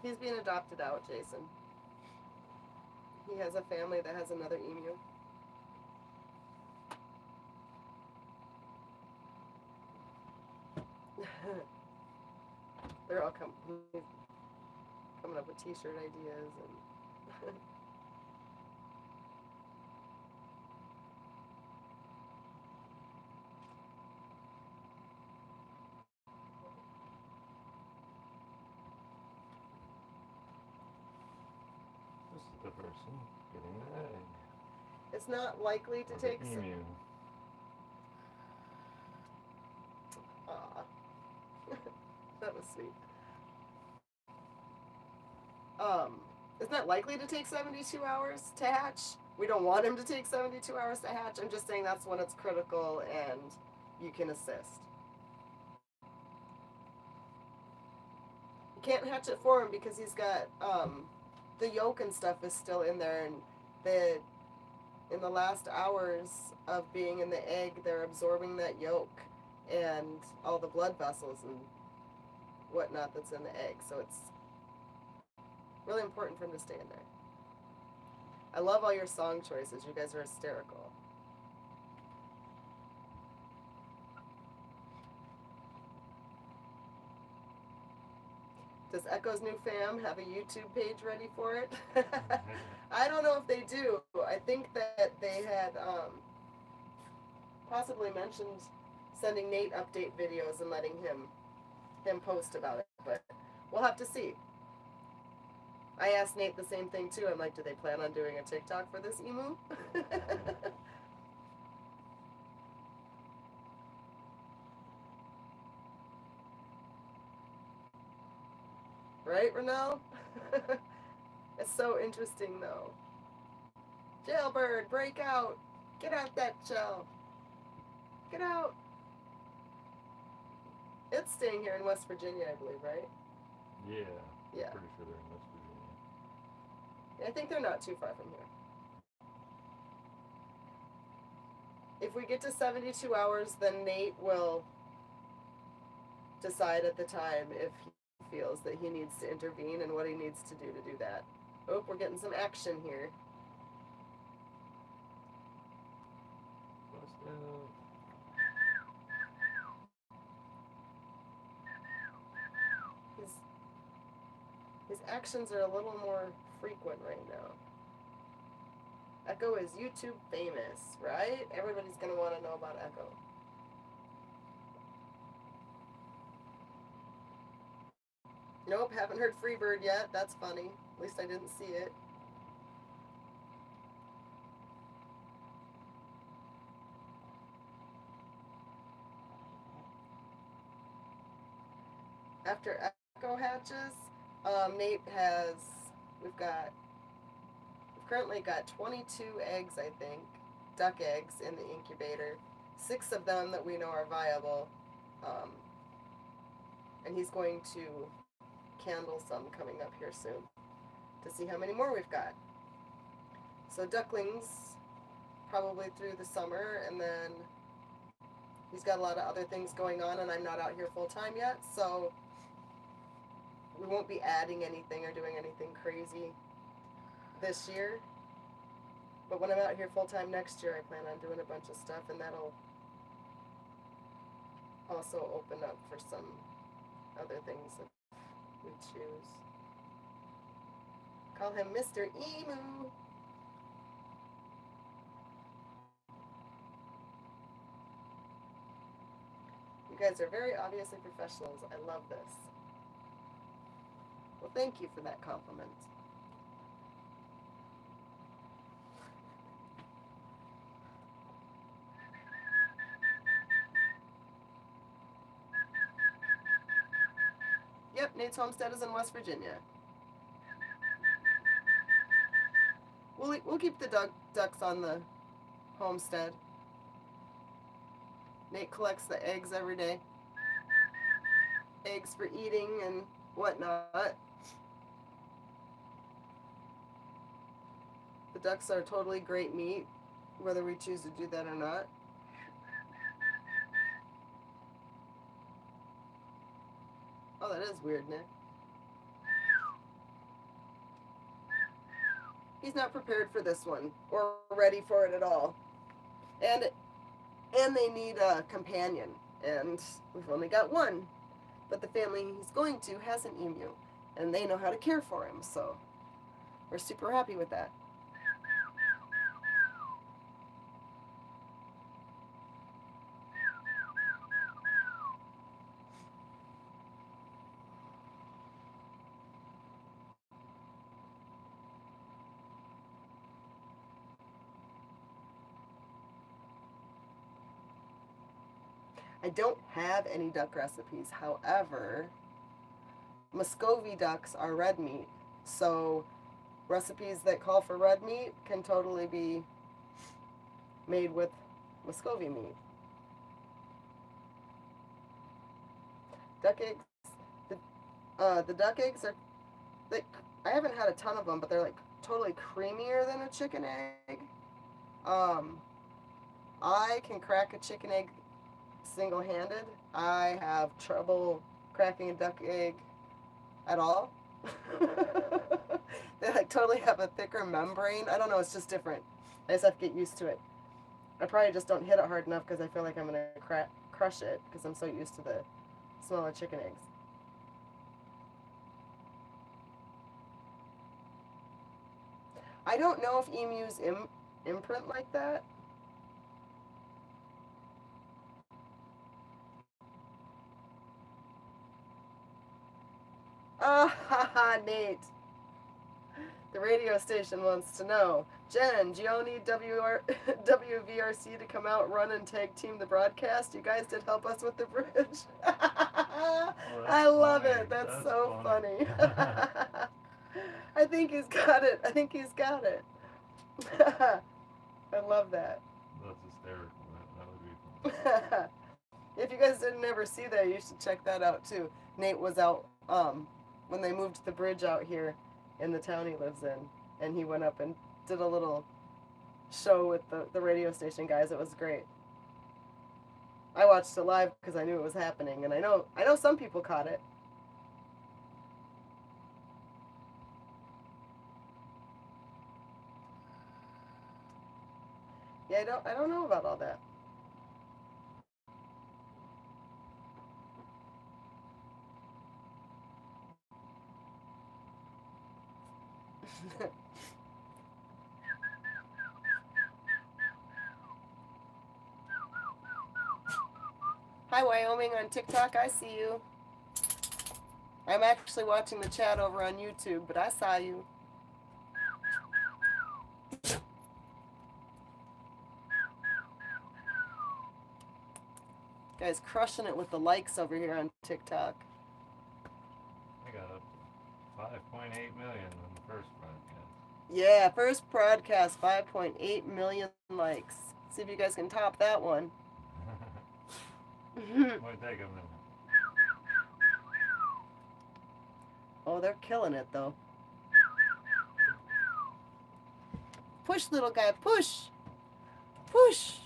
He's being adopted out, Jason. He has a family that has another emu. They're all coming up with t-shirt ideas and This is the person getting the egg. It's not likely to Or the take. emu. Aw. That was sweet. It's not likely to take 72 hours to hatch. We don't want him to take 72 hours to hatch. I'm just saying that's when it's critical and you can assist. You can't hatch it for him because he's got the yolk and stuff is still in there, and in the last hours of being in the egg, they're absorbing that yolk and all the blood vessels and whatnot that's in the egg. So it's really important for him to stay in there. I love all your song choices. You guys are hysterical. Does Echo's New Fam have a YouTube page ready for it? I don't know if they do. I think that they had possibly mentioned sending Nate update videos and letting him post about it, but we'll have to see. I asked Nate the same thing too. I'm like, do they plan on doing a TikTok for this emu? Right, Renell? It's so interesting though. Jailbird, break out! Get out that shell! Get out! It's staying here in West Virginia, I believe, right? Yeah. Yeah. Pretty sure they're in West Virginia. I think they're not too far from here. If we get to 72 hours, then Nate will decide at the time if he feels that he needs to intervene and what he needs to do that. Oh, we're getting some action here. Bust out. His actions are a little more frequent right now. Echo is YouTube famous, right? Everybody's gonna want to know about Echo. Nope, haven't heard Freebird yet. That's funny. At least I didn't see it. After Echo hatches, Nate has, we've currently got 22 eggs, I think, duck eggs in the incubator. 6 of them that we know are viable. And he's going to candle some coming up here soon to see how many more we've got. So ducklings probably through the summer, and then he's got a lot of other things going on, and I'm not out here full time yet, so we won't be adding anything or doing anything crazy this year. But when I'm out here full time next year, I plan on doing a bunch of stuff, and that'll also open up for some other things if we choose. Call him Mr. Emu. You guys are very obviously professionals. I love this. Well, thank you for that compliment. Yep, Nate's homestead is in West Virginia. We'll keep the ducks on the homestead. Nate collects the eggs every day. Eggs for eating and whatnot. The ducks are totally great meat, whether we choose to do that or not. Oh, that is weird, Nick. He's not prepared for this one or ready for it at all. And they need a companion, and we've only got one. But the family he's going to has an emu, and they know how to care for him, so we're super happy with that. I don't have any duck recipes. However, Muscovy ducks are red meat. So recipes that call for red meat can totally be made with Muscovy meat. Duck eggs. The duck eggs are, like, I haven't had a ton of them, but they're like totally creamier than a chicken egg. I can crack a chicken egg single-handed. I have trouble cracking a duck egg at all. They like totally have a thicker membrane. I don't know, it's just different. I just have to get used to it. I probably just don't hit it hard enough because I feel like I'm gonna crush it because I'm so used to the smell of chicken eggs. I don't know if emus imprint like that. Ah, haha, Nate. The radio station wants to know. Jen, do y'all need WVRC to come out, run, and tag team the broadcast? You guys did help us with the bridge. I love it. That's so funny. I think he's got it. I think he's got it. I love that. That's hysterical. That would be fun. If you guys didn't ever see that, you should check that out too. Nate was out when they moved the bridge out here in the town he lives in, and he went up and did a little show with the radio station guys. It was great. I watched it live because I knew it was happening, and I know some people caught it. Yeah, I don't know about all that. Hi, Wyoming on TikTok. I see you. I'm actually watching the chat over on YouTube, but I saw you. Guys, crushing it with the likes over here on TikTok. I got up to 5.8 million on the first broadcast. Yeah, first broadcast, 5.8 million likes. See if you guys can top that one. Might take a minute. Oh, they're killing it though. Push, little guy, push! Push!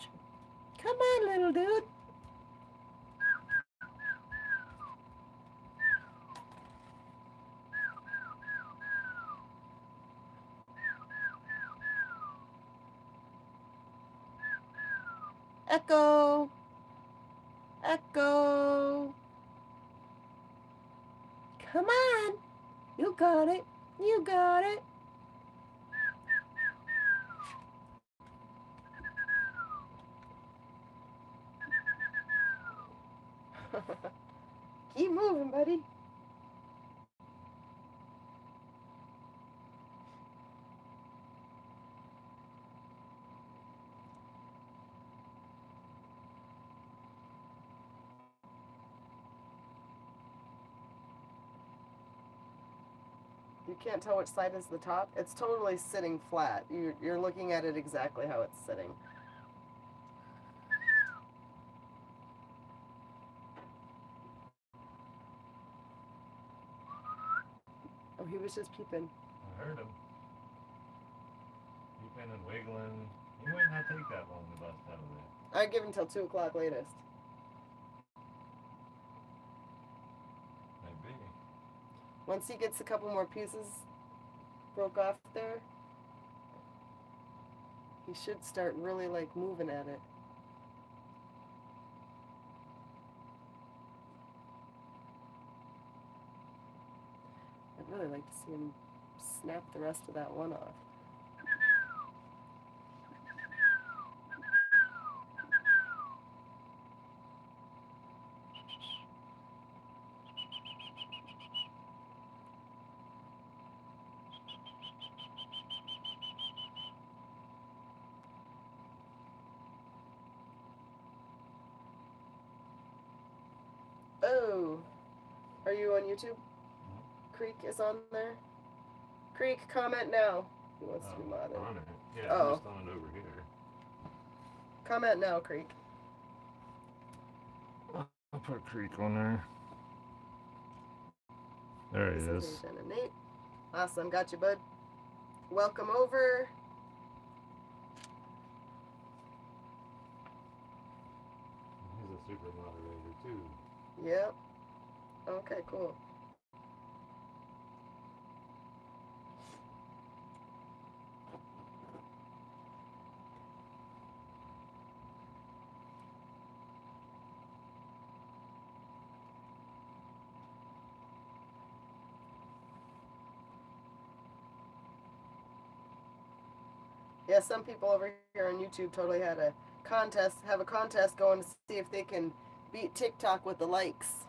Come on, little dude. Echo! Echo! Come on! You got it! You got it! Keep moving, buddy. You can't tell which side is the top. It's totally sitting flat. You're looking at it exactly how it's sitting. Oh, he was just peeping. I heard him. Peeping and wiggling. He might not take that long to bust out of there. I'd give him till 2 o'clock latest. Maybe. Once he gets a couple more pieces broke off there, he should start really like moving at it. I'd really like to see him snap the rest of that one off. Oh, are you on YouTube? Creek is on there. Creek, comment now. He wants to be modded. On it. Yeah, Oh. I'm just on it over here. Comment now, Creek. I'll put Creek on there. There he This is. Nathan and Nate. Awesome, got you, bud. Welcome over. He's a super moderator too. Yep. Okay, cool. Yeah, some people over here on YouTube totally had a contest, have a contest going to see if they can beat TikTok with the likes.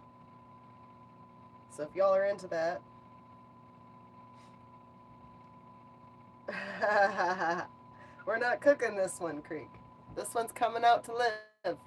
So if y'all are into that. We're not cooking this one, Creek. This one's coming out to live.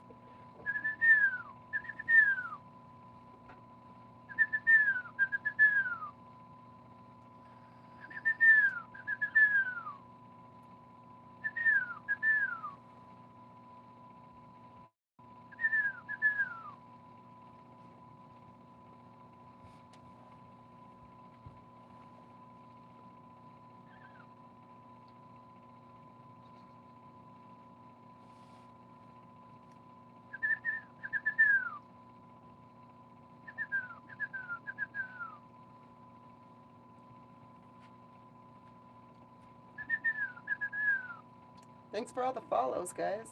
Thanks for all the follows, guys.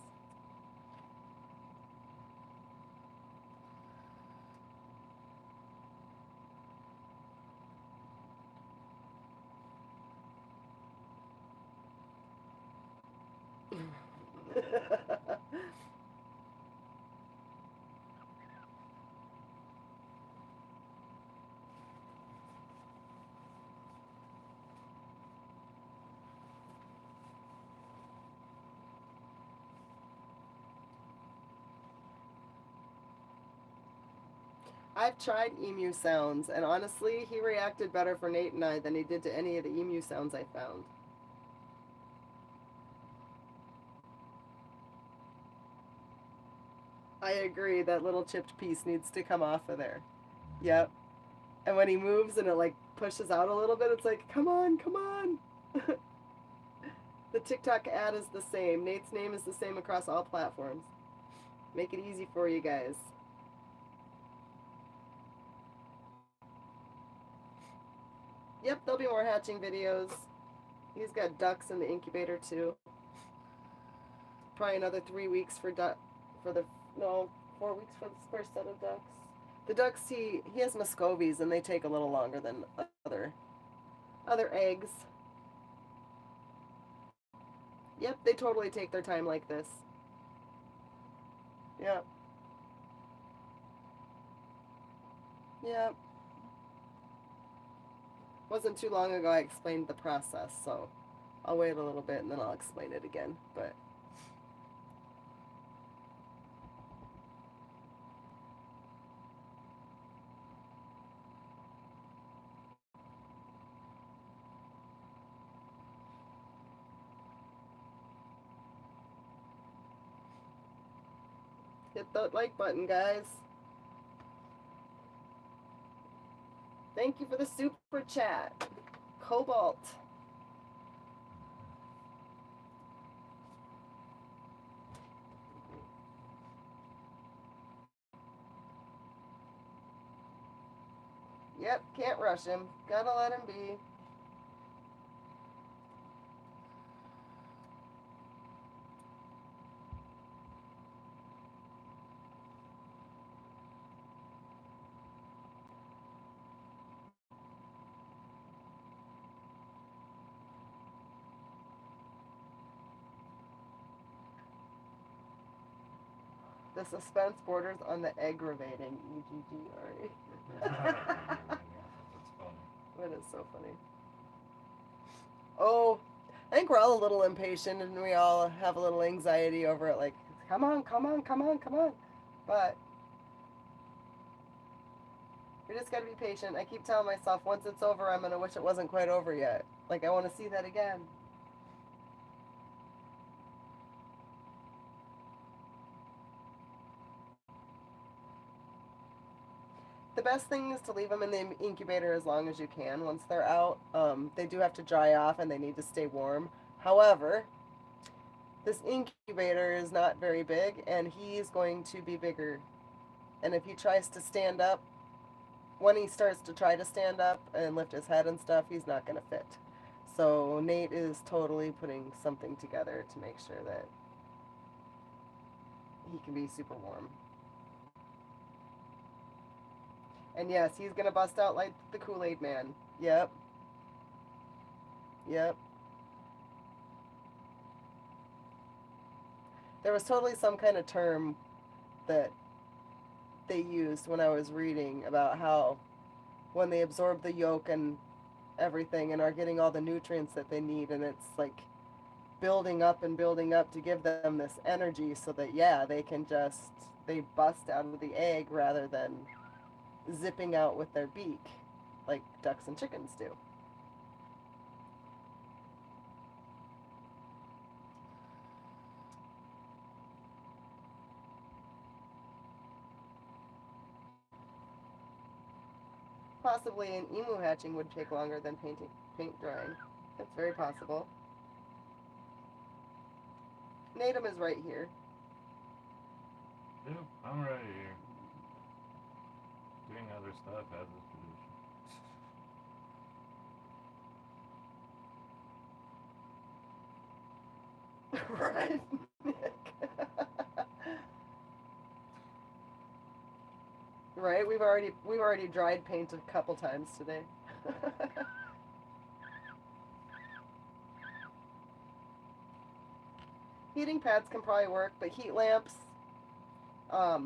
I've tried emu sounds, and honestly, he reacted better for Nate and I than he did to any of the emu sounds I found. I agree, that little chipped piece needs to come off of there. Yep. And when he moves and it like pushes out a little bit, it's like, come on, come on. The TikTok ad is the same. Nate's name is the same across all platforms. Make it easy for you guys. Yep, there'll be more hatching videos. He's got ducks in the incubator too. Probably another 3 weeks for 4 weeks for the first set of ducks. The ducks, he has Muscovies, and they take a little longer than other eggs. Yep, they totally take their time like this. Yep. Yep. Wasn't too long ago I explained the process, so I'll wait a little bit and then I'll explain it again, but hit that like button, guys. Thank you for the super chat. Cobalt. Yep, can't rush him. Gotta let him be. The suspense borders on the aggravating. EGGRE. That's funny. That is so funny. Oh, I think we're all a little impatient and we all have a little anxiety over it. Like, come on, come on, come on, come on. But We just gotta be patient. I keep telling myself once it's over, I'm gonna wish it wasn't quite over yet. Like, I wanna see that again. The best thing is to leave them in the incubator as long as you can. Once they're out, they do have to dry off and they need to stay warm. However, this incubator is not very big and he's going to be bigger. And if he tries to stand up, when he starts to try to stand up and lift his head and stuff, he's not going to fit. So Nate is totally putting something together to make sure that he can be super warm. And yes, he's going to bust out like the Kool-Aid man. Yep. Yep. There was totally some kind of term that they used when I was reading about how when they absorb the yolk and everything and are getting all the nutrients that they need, and it's like building up and building up to give them this energy so that, yeah, they can just, they bust out of the egg rather than zipping out with their beak like ducks and chickens do. Possibly an emu hatching would take longer than paint drying. That's very possible. Natum is right here. Yep, I'm right here. Doing other stuff as is tradition. Right, Nick. Right, we've already dried paint a couple times today. Heating pads can probably work, but heat lamps, a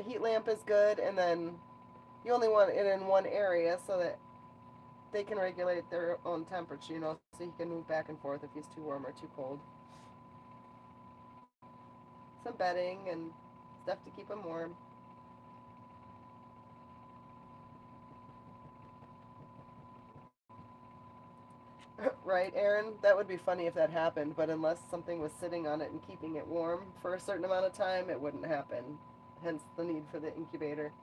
heat lamp is good, and then you only want it in one area so that they can regulate their own temperature, you know, so he can move back and forth if he's too warm or too cold. Some bedding and stuff to keep him warm. Right, Aaron? That would be funny if that happened, but unless something was sitting on it and keeping it warm for a certain amount of time, it wouldn't happen. Hence the need for the incubator.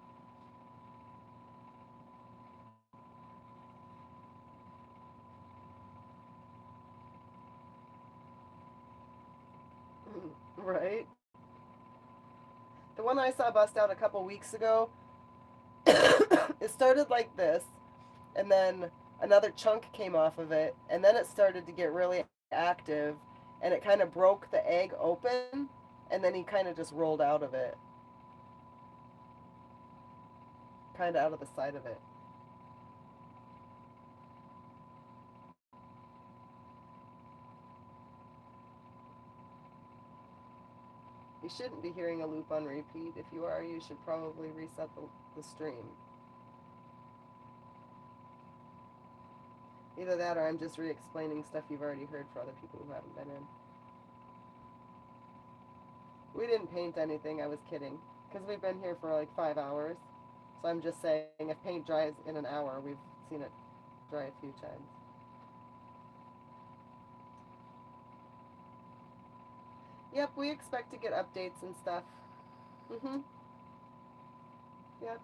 Right? The one I saw bust out a couple weeks ago, it started like this, and then another chunk came off of it, and then it started to get really active, and it kind of broke the egg open, and then he kind of just rolled out of it. Kind of out of the side of it. You shouldn't be hearing a loop on repeat. If you are, you should probably reset the stream. Either that or I'm just re-explaining stuff you've already heard for other people who haven't been in. We didn't paint anything, I was kidding. Because we've been here for like 5 hours. So I'm just saying if paint dries in an hour, we've seen it dry a few times. Yep, we expect to get updates and stuff. Mm-hmm. Yep.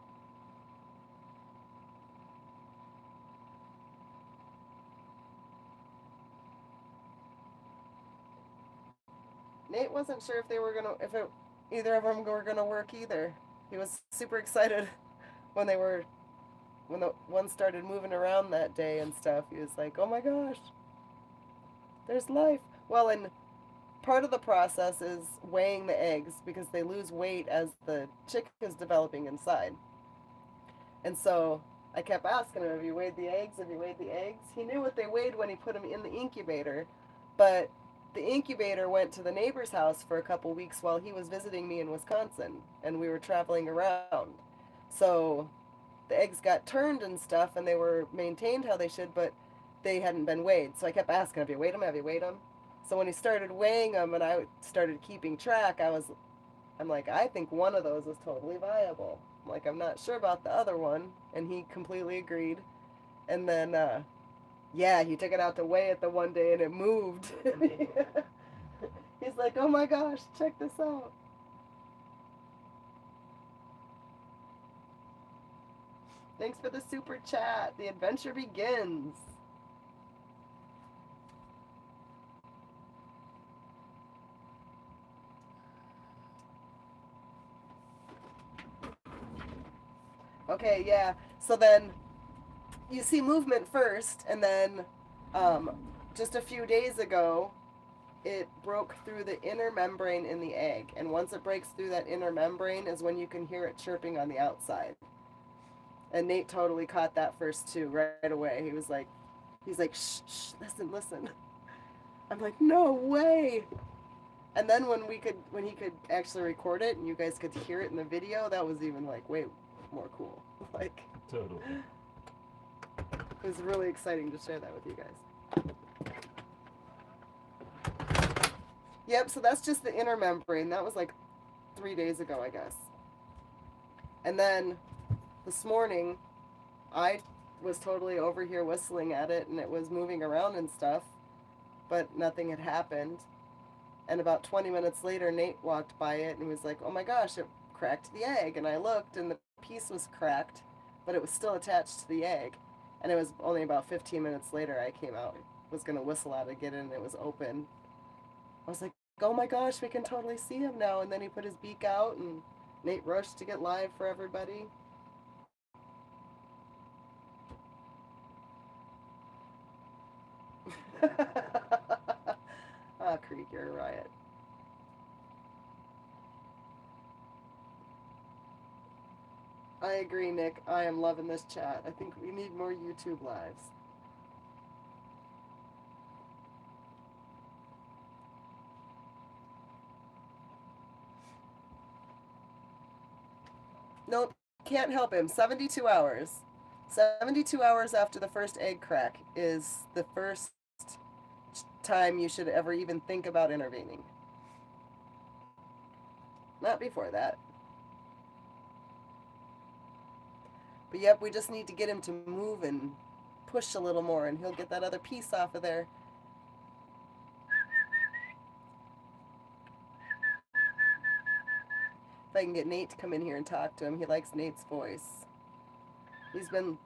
Nate wasn't sure if either of them were gonna work either. He was super excited when the one started moving around that day and stuff. He was like, "Oh my gosh, there's life." Well, and part of the process is weighing the eggs because they lose weight as the chick is developing inside. And so I kept asking him, "Have you weighed the eggs? Have you weighed the eggs?" He knew what they weighed when he put them in the incubator, but the incubator went to the neighbor's house for a couple weeks while he was visiting me in Wisconsin, and we were traveling around. So the eggs got turned and stuff, and they were maintained how they should, but they hadn't been weighed. So I kept asking, "Have you weighed them? Have you weighed them?" So when he started weighing them and I started keeping track, I'm like, I think one of those is totally viable. I'm like, I'm not sure about the other one. And he completely agreed. And then, yeah, he took it out to weigh it the one day and it moved. He's like, oh my gosh, check this out. Thanks for the super chat. The adventure begins. Okay, yeah. So then you see movement first, and then just a few days ago, it broke through the inner membrane in the egg. And once it breaks through that inner membrane is when you can hear it chirping on the outside. And Nate totally caught that first too, right away. He's like, shh, shh, listen. I'm like, no way. And then when he could actually record it and you guys could hear it in the video, that was even like way more cool. Like, Totally. it was really exciting to share that with you guys. Yep, so that's just the inner membrane. That was like 3 days ago, I guess. And then this morning, I was totally over here whistling at it and it was moving around and stuff, but nothing had happened. And about 20 minutes later, Nate walked by it and he was like, oh my gosh, it cracked the egg. And I looked and the piece was cracked, but it was still attached to the egg. And it was only about 15 minutes later I came out, was going to whistle at it, get in, and it was open. I was like, oh my gosh, we can totally see him now. And then he put his beak out and Nate rushed to get live for everybody. Ah, Creek, you're a riot. I agree, Nick. I am loving this chat. I think we need more YouTube lives. Nope, can't help him. 72 hours. 72 hours after the first egg crack is the first time you should ever even think about intervening. Not before that. But yep, we just need to get him to move and push a little more and he'll get that other piece off of there. If I can get Nate to come in here and talk to him, he likes Nate's voice. He's been...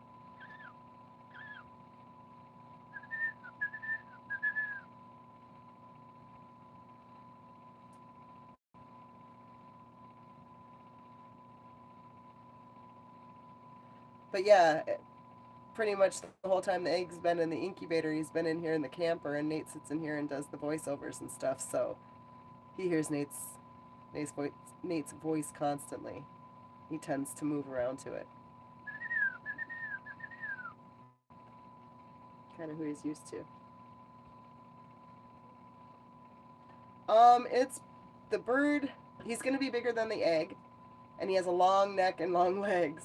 But yeah, pretty much the whole time the egg's been in the incubator, he's been in here in the camper, and Nate sits in here and does the voiceovers and stuff, so he hears Nate's voice constantly. He tends to move around to it. Kind of who he's used to. It's the bird. He's gonna be bigger than the egg, and he has a long neck and long legs.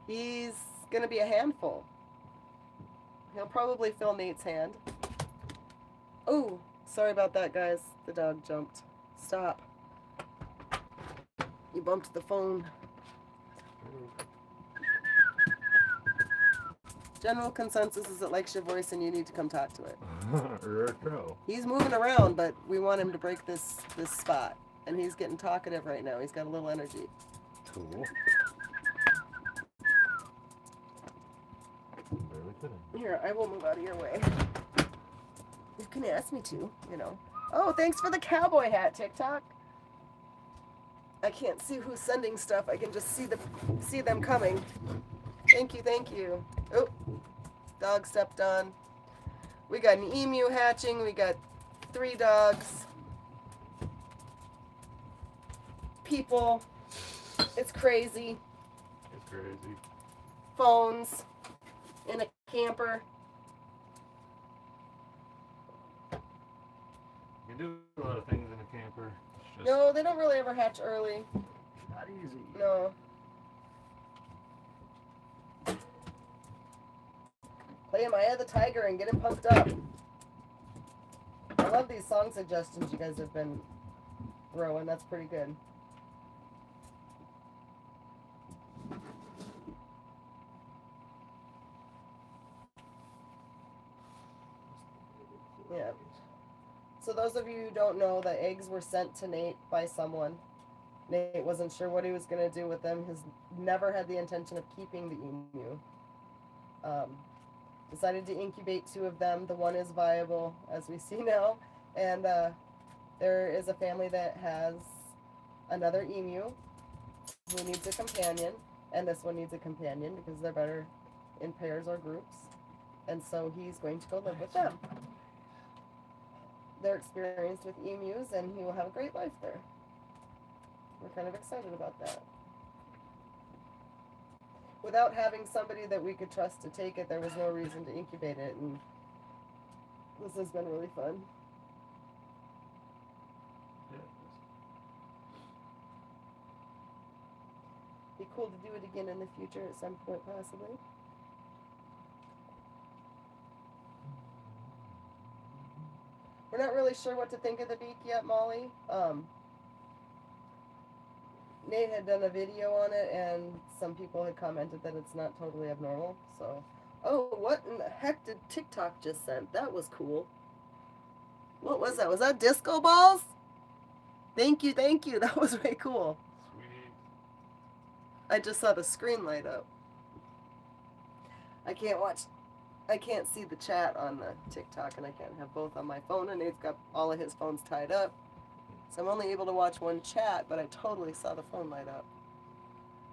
He's gonna be a handful. He'll probably fill Nate's hand. Oh, sorry about that, guys. The dog jumped. Stop. You bumped the phone. General consensus is it likes your voice and you need to come talk to it. He's moving around, but we want him to break this spot. And he's getting talkative right now. He's got a little energy. Cool. Here, I will move out of your way. You can ask me to, you know. Oh, thanks for the cowboy hat, TikTok. I can't see who's sending stuff. I can just see them coming. Thank you. Oh, dog stepped on. We got an emu hatching. We got 3 dogs. People. It's crazy. It's crazy. Phones. In a camper. You can do a lot of things in a camper. It's just No, they don't really ever hatch early. not easy. No. Play him Eye of the Tiger and get him pumped up. I love these song suggestions you guys have been throwing. That's pretty good. Yeah. So those of you who don't know, the eggs were sent to Nate by someone. Nate wasn't sure what he was going to do with them. Has never had the intention of keeping the emu. Um, decided to incubate 2 of them. The one is viable, as we see now, and there is a family that has another emu who needs a companion, and this one needs a companion because they're better in pairs or groups, and so he's going to go live with them. They're experienced with emus, and he will have a great life there. We're kind of excited about that. Without having somebody that we could trust to take it, there was no reason to incubate it, and this has been really fun. Be cool to do it again in the future at some point, possibly. We're not really sure what to think of the beak yet, Molly. Nate had done a video on it, and some people had commented that it's not totally abnormal. So, oh, what in the heck did TikTok just send? That was cool. What was that? Was that disco balls? Thank you, thank you. That was way cool. Sweet. I just saw the screen light up. I can't see the chat on the TikTok, and I can't have both on my phone, and Nate's got all of his phones tied up. So I'm only able to watch one chat, but I totally saw the phone light up.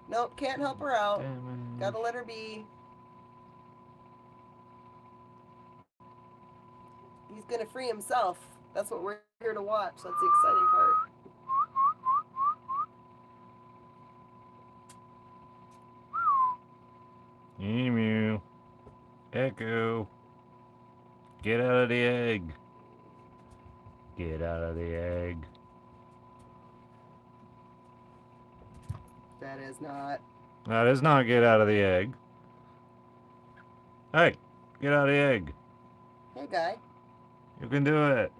Nope, can't help her out. Gotta let her be. He's gonna free himself. That's what we're here to watch. That's the exciting part. Emu. Echo. Get out of the egg. Get out of the egg. That is not. That is not get out of the egg. Hey, get out of the egg. Hey, guy. You can do it.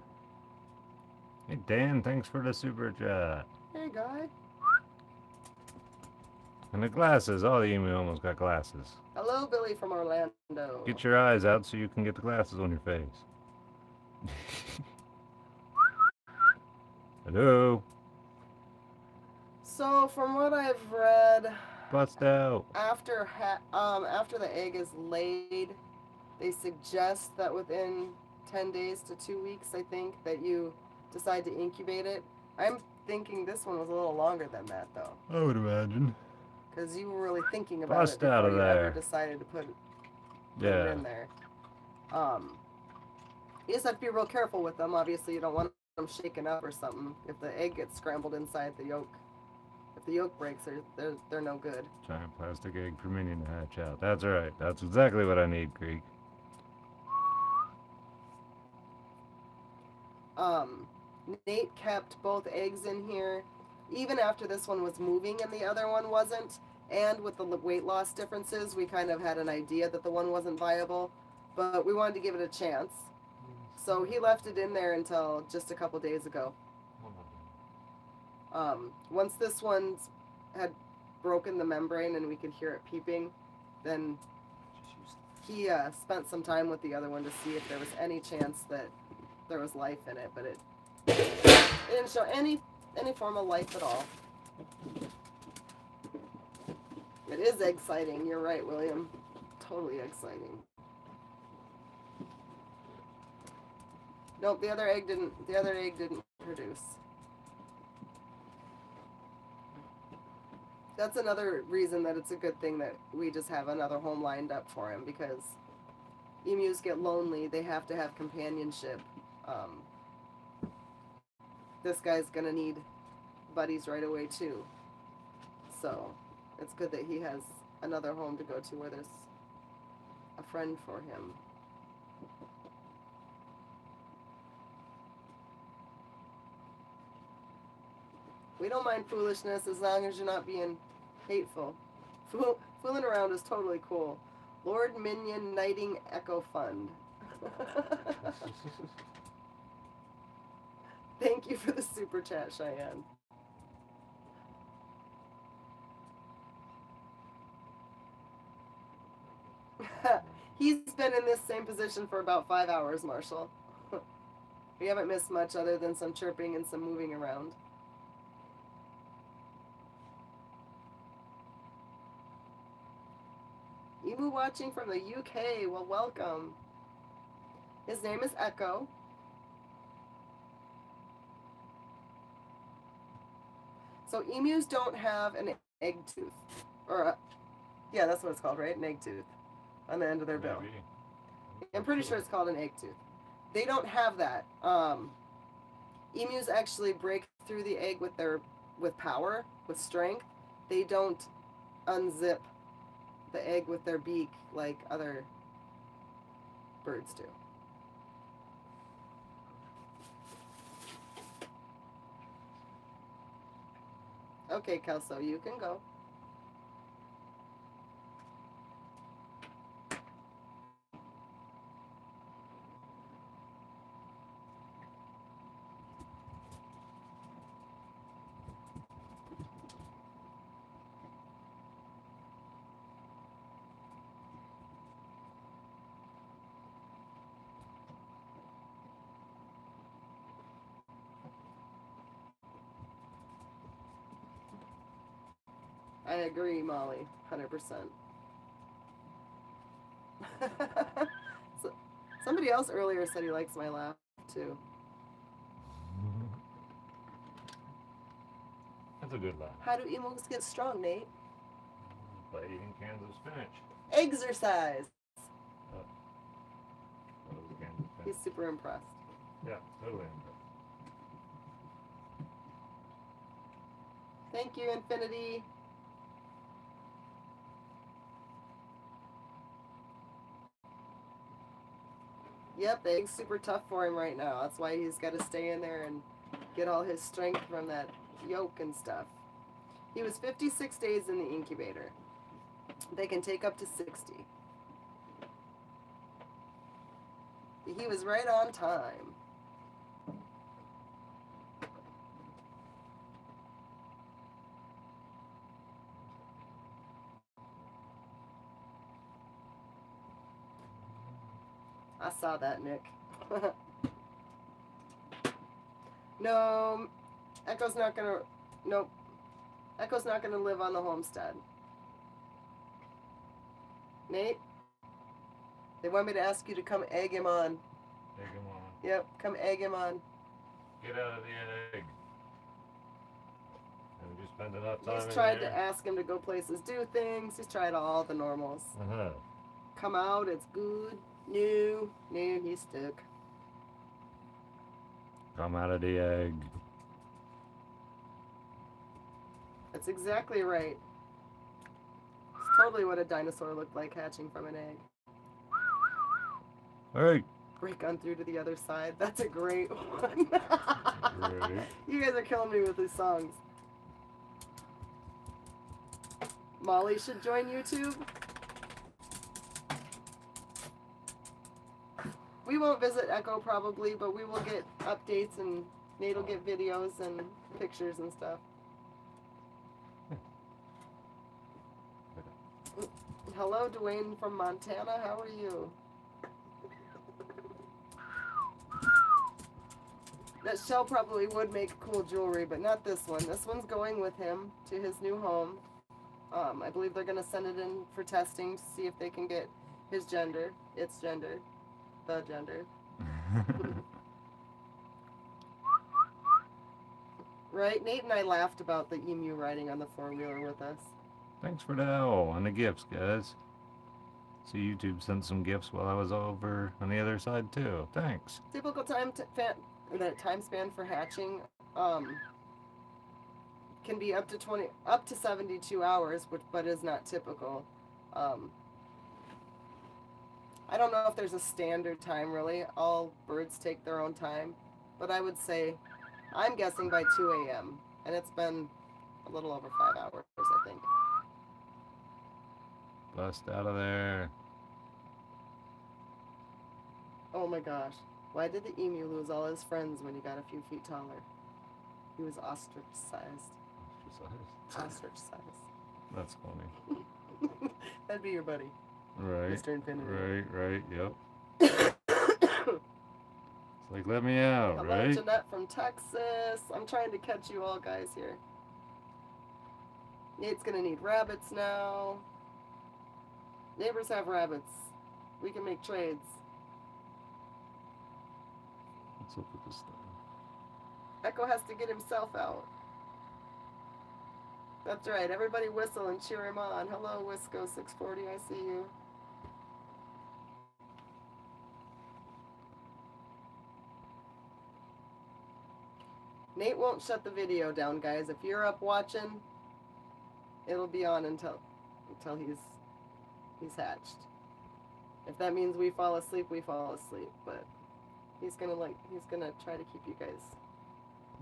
Hey, Dan, thanks for the super chat. Hey, guy. And the glasses. Oh, the emu almost got glasses. Hello, Billy from Orlando. Get your eyes out so you can get the glasses on your face. Hello. So, from what I've read, Bust out. after the egg is laid, they suggest that within 10 days to 2 weeks, I think, that you decide to incubate it. I'm thinking this one was a little longer than that, though, I would imagine. because you were really thinking about Bust it before out of you ever there. decided to put it Yeah. in there. You just have to be real careful with them. Obviously, you don't want them shaken up or something. If the egg gets scrambled inside the yolk, if the yolk breaks, they're no good. Giant plastic egg for Minion to hatch out. That's right. That's exactly what I need, Creek. Nate kept both eggs in here, even after this one was moving and the other one wasn't. And with the weight loss differences, we kind of had an idea that the one wasn't viable, but we wanted to give it a chance. So he left it in there until just a couple days ago. Once this one had broken the membrane and we could hear it peeping, then he spent some time with the other one to see if there was any chance that there was life in it, but it didn't show any form of life at all. It is exciting. You're right, William. Totally exciting. Nope, the other egg didn't produce. That's another reason that it's a good thing that we just have another home lined up for him, because emus get lonely. They have to have companionship. This guy's gonna need buddies right away too. So it's good that he has another home to go to where there's a friend for him. We don't mind foolishness as long as you're not being hateful. Fooling around is totally cool. Lord Minion Knighting Echo Fund. Thank you for the super chat, Cheyenne. He's been in this same position for about 5 hours, Marshall. We haven't missed much other than some chirping and some moving around. Emu watching from the UK. Well, welcome. His name is Echo. So emus don't have an egg tooth, or yeah, that's what it's called, right? An egg tooth on the end of their bill. Maybe. I'm pretty sure it's called an egg tooth. They don't have that. Emus actually break through the egg with power, with strength. They don't unzip the egg with their beak like other birds do. Okay, Kelso, you can go. I agree, Molly, 100%. So, somebody else earlier said he likes my laugh, too. That's a good laugh. How do emus get strong, Nate? By eating cans of spinach. Exercise! Those cans of spinach. He's super impressed. Yeah, totally. Thank you, Infinity. Yep, the egg's super tough for him right now. That's why he's got to stay in there and get all his strength from that yolk and stuff. He was 56 days in the incubator. They can take up to 60. He was right on time. I saw that, Nick. No, Echo's not gonna. Nope. Echo's not gonna live on the homestead. Nate, they want me to ask you to come egg him on. Egg him on. Yep, come egg him on. Get out of the egg. Have you spent enough time He's in tried there? to ask him to go places, do things. He's tried all the normals. Uh-huh. Come out, it's good. No, he's stuck. Come out of the egg. That's exactly right. It's totally what a dinosaur looked like hatching from an egg. Hey. Break on through to the other side. That's a great one. Great. You guys are killing me with these songs. Molly should join YouTube. We won't visit Echo probably, but we will get updates and Nate will get videos and pictures and stuff. Hello, Dwayne from Montana. How are you? That shell probably would make cool jewelry, but not this one. This one's going with him to his new home. I believe they're going to send it in for testing to see if they can get his gender, its gender, the gender. Right? Nate and I laughed about the emu riding on the four-wheeler with us. Thanks for the owl and the gifts, guys. See, YouTube sent some gifts while I was over on the other side too. Thanks. Typical time span for hatching can be up to 72 hours, but is not typical. I don't know if there's a standard time really. All birds take their own time, but I would say I'm guessing by 2 a.m. and it's been a little over 5 hours, I think. Bust out of there. Oh my gosh. Why did the emu lose all his friends when he got a few feet taller? He was ostracized. Ostracized. That's funny. That'd be your buddy, Right. Mr. Infinity. Right, yep. It's like like, let me out, Hello, right? Jeanette from Texas. I'm trying to catch you all guys here. Nate's gonna need rabbits now. Neighbors have rabbits. We can make trades. What's up with this thing? Echo has to get himself out. That's right. Everybody whistle and cheer him on. Hello, Wisco 640. I see you. Nate won't shut the video down, guys. If you're up watching, it'll be on until he's hatched. If that means we fall asleep, we fall asleep. But he's gonna try to keep you guys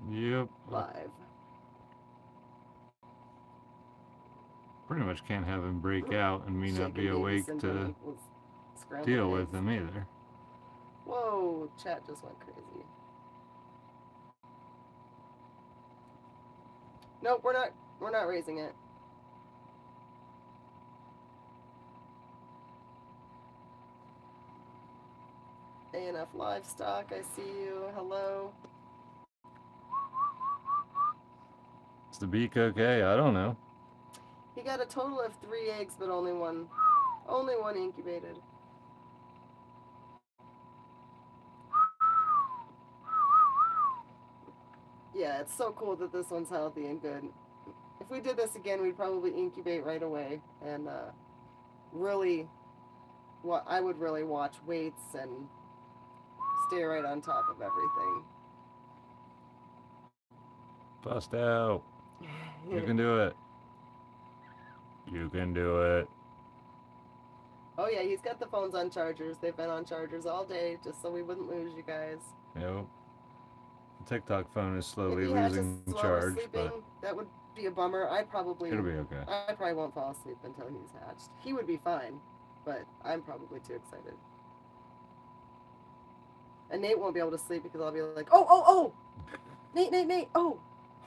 Yep. live. Pretty much can't have him break out and me not Shaken be baby awake syndrome to equals scrambled deal with eggs. him either. Whoa, chat just went crazy. Nope, we're not raising it. ANF Livestock, I see you. Hello. Is the beak okay? I don't know. He got a total of 3 eggs, but only one incubated. Yeah, it's so cool that this one's healthy and good. If we did this again, we'd probably incubate right away and I would really watch weights and stay right on top of everything. Bust out. You can do it. You can do it. Oh yeah, he's got the phones on chargers. They've been on chargers all day just so we wouldn't lose you guys. Yep. The TikTok phone is If slowly he hatches losing while we're charge, sleeping, but that would be a bummer. it'll be okay. I probably won't fall asleep until he's hatched. He would be fine, but I'm probably too excited. And Nate won't be able to sleep because I'll be like, oh! Nate, oh!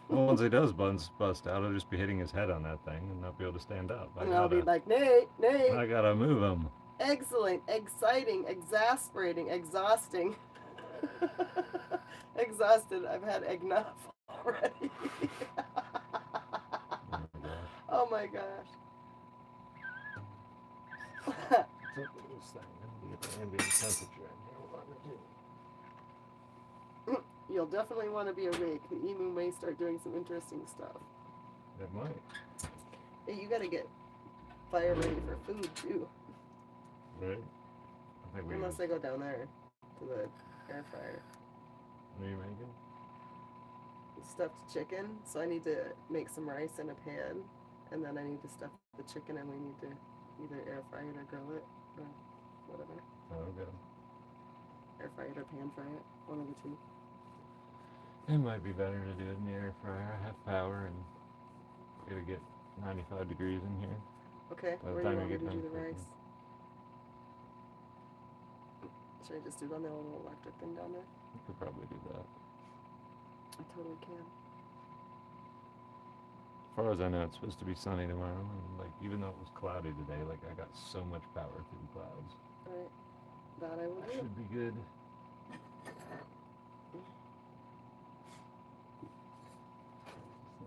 Well, once he does bust out, I'll just be hitting his head on that thing and not be able to stand up. And I'll be like, Nate! I gotta move him. Excellent, exciting, exasperating, exhausting. Exhausted. I've had enough already. Oh my gosh. What's up with this thing? I need to get the ambient temperature in here. What am I doing? You'll definitely want to be awake. The emu may start doing some interesting stuff. It might. Hey, you gotta get fire ready for food too. Right? I think we Unless I go down there to the air fryer. What are you making? Stuffed chicken, so I need to make some rice in a pan, and then I need to stuff the chicken, and we need to either air fry it or grill it, or whatever. Oh, good. Air fry it or pan fry it, one of the two. It might be better to do it in the air fryer, half power, and it'll get 95 degrees in here. Okay, By the where do you time want you me get to do done the cooking. rice? Should I just do it on the little electric thing down there? You could probably do that. I totally can. As far as I know, it's supposed to be sunny tomorrow, and like even though it was cloudy today, like I got so much power through the clouds. Alright, that I will That do. should be good.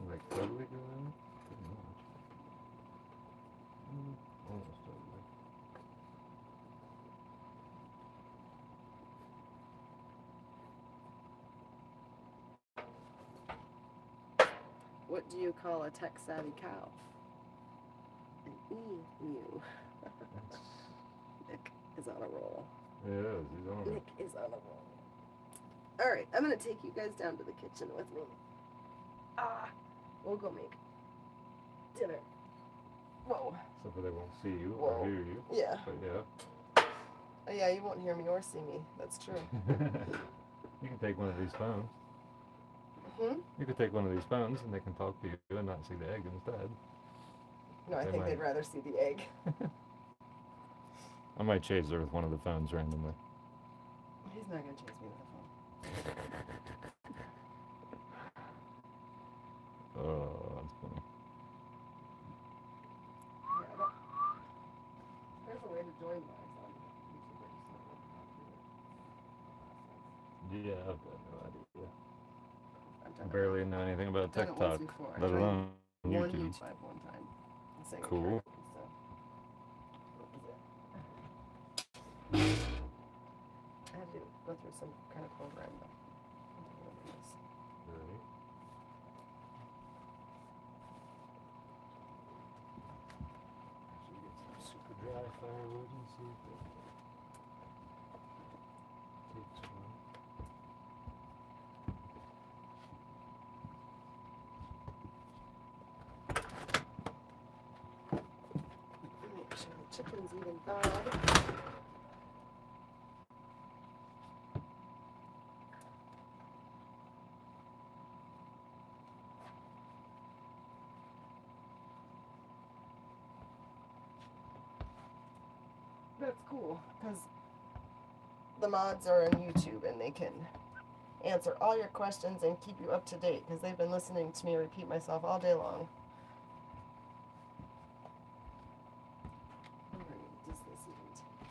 Like totally good. Pretty much. Almost totally. What do you call a tech-savvy cow? An emu. That's, Nick is on a roll. it is. He's on it. Nick is on a roll. Alright, I'm gonna take you guys down to the kitchen with me. We'll go make dinner. Whoa. Except for they won't see you Whoa. or hear you. Yeah. But yeah. Oh yeah, you won't hear me or see me. That's true. You can take one of these phones. Hmm? You could take one of these phones and they can talk to you and not see the egg instead. No, I They think they'd might. rather see the egg. I might chase her with one of the phones randomly. He's not gonna chase me with a phone. Oh, that's funny. Yeah, there's a way to join mine on YouTube. I just don't know how to do it. Yeah, I've got no idea. I've I done it. barely know anything about I've done it TikTok, once before. I let joined alone one YouTube. YouTube one time. And sang a Cool. karaoke, so what was it? I had to go through some kind of program though. I don't know what it is. Right. Actually get some super dry firewood and see if it takes one. Make sure the chicken's eating God. That's cool, because the mods are on YouTube and they can answer all your questions and keep you up to date because they've been listening to me repeat myself all day long. Alright, does this even take?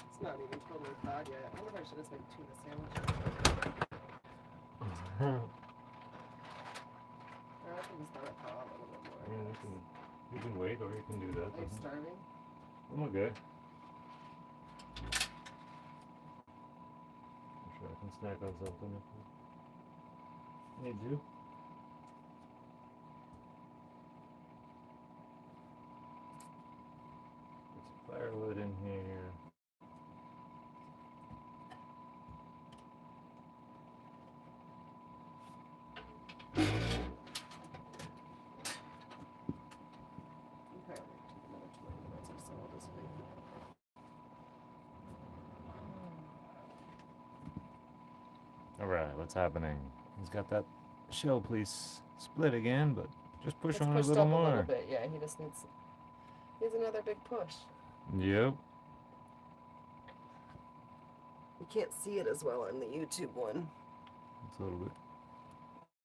It's not even totally thawed yet. I wonder if I should just make tuna sandwich. Or I can just let it thaw a little bit more. Yeah, you can wait or you can do that. Are you starving? I'm okay. I'm sure I can snack on something if I need to. Put some firewood in here. You probably take another 20 minutes or so. I'll just wait. Alright, what's happening? He's got that shell piece split again, but just push It's on it a pushed little up a more. little bit. Yeah, he just needs another big push. Yep. You can't see it as well on the YouTube one It's a little bit.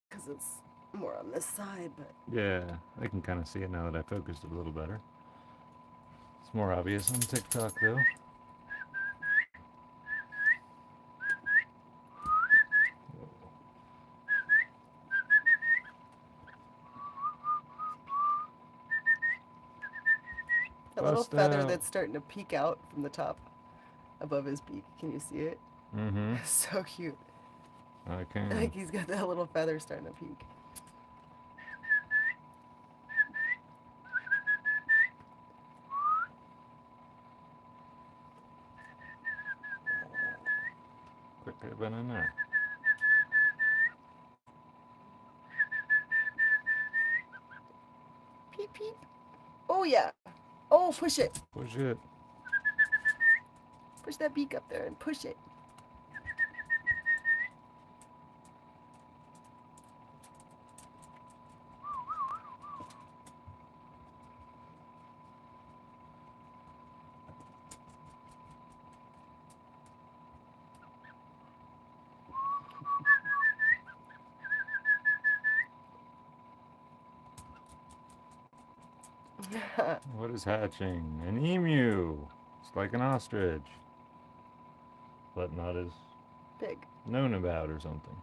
because it's more on this side, but Yeah, I can kind of see it now that I focused it a little better. It's more obvious on TikTok though. a little Bust feather out. that's starting to peek out from the top above his beak. Can you see it? Mm-hmm. So cute. I can. Like he's got that little feather starting to peek. Quick could have been in there. Peep peep. Oh yeah. Oh, push it. Push it. Push that beak up there and push it. What is hatching? An emu. It's like an ostrich. But not as Big. known about or something.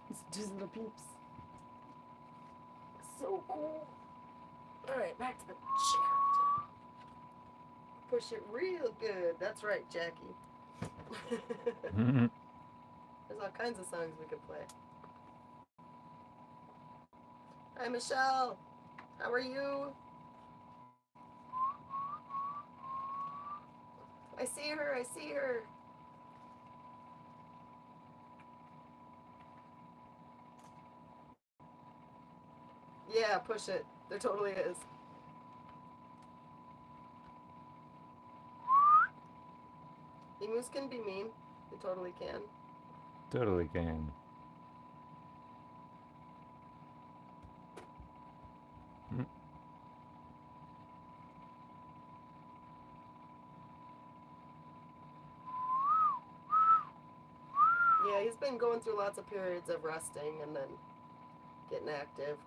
It's just little peeps. So cool. Alright, back to the chat. Push it real good. That's right, Jackie. There's all kinds of songs we could play. Hi, Michelle. How are you? I see her. I see her. Yeah, push it. There totally is. Emus can be mean. They totally can. Totally can. Mm. Yeah, he's been going through lots of periods of resting and then getting active.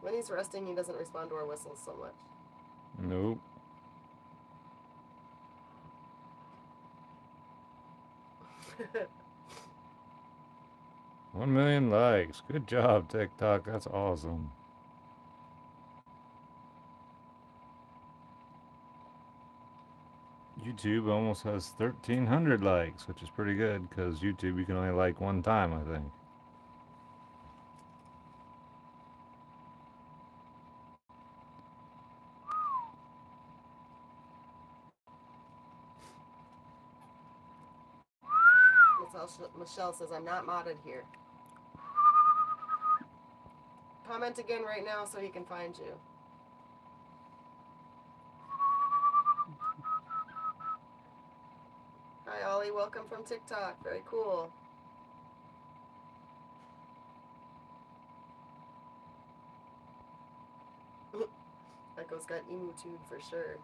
When he's resting, he doesn't respond to our whistles so much. Nope. One million likes. Good job, TikTok. That's awesome. YouTube almost has 1,300 likes, which is pretty good because YouTube you can only like one time, I think. Michelle says, I'm not modded here. Comment again right now so he can find you. Hi, Ollie. Welcome from TikTok. Very cool. Echo's got EmuTube for sure.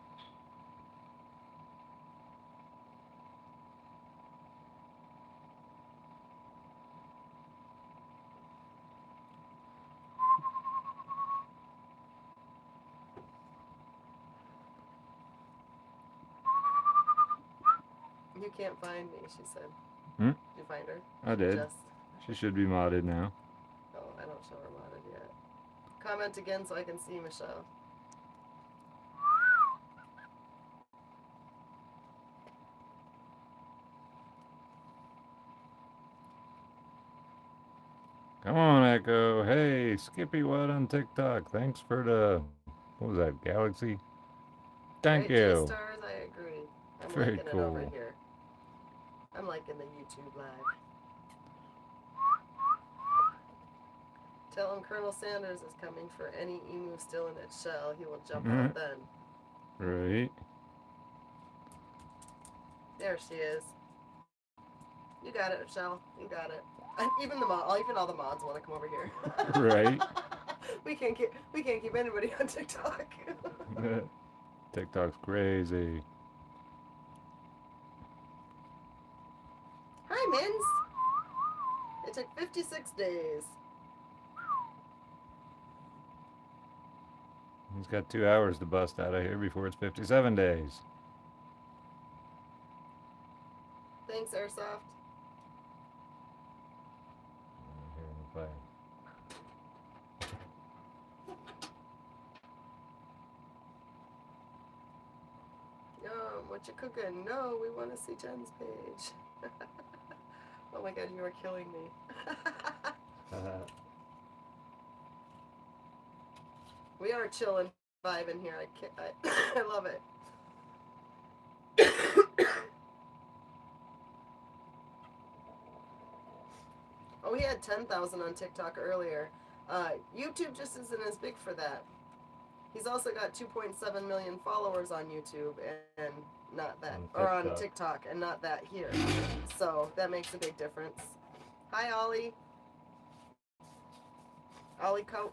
You can't find me, she said. Hmm? Did you find her? I did. Just. She should be modded now. Oh, I don't show her modded yet. Comment again so I can see Michelle. Come on, Echo. Hey, Skippy What on TikTok. Thanks for the, what was that, Galaxy? Thank Right, you. J-Stars, I agree. I'm Very liking it over cool. here. I'm liking the YouTube live. Tell him Colonel Sanders is coming for any emu still in its shell. He will jump out then. Right. There she is. You got it, Michelle. You got it. And even all the mods want to come over here. Right. we can't keep anybody on TikTok. TikTok's crazy. Hi, Mins. It took 56 days. He's got 2 hours to bust out of here before it's 57 days. Thanks, Airsoft. What you cooking? No, we want to see Jen's page. Oh my god, you are killing me. We are chilling, vibing here. I love it. Oh, he had 10,000 on TikTok earlier. YouTube just isn't as big for that. He's also got 2.7 million followers on YouTube and not that, or on TikTok and not that here. So that makes a big difference. Hi, Ollie. Ollie Coach.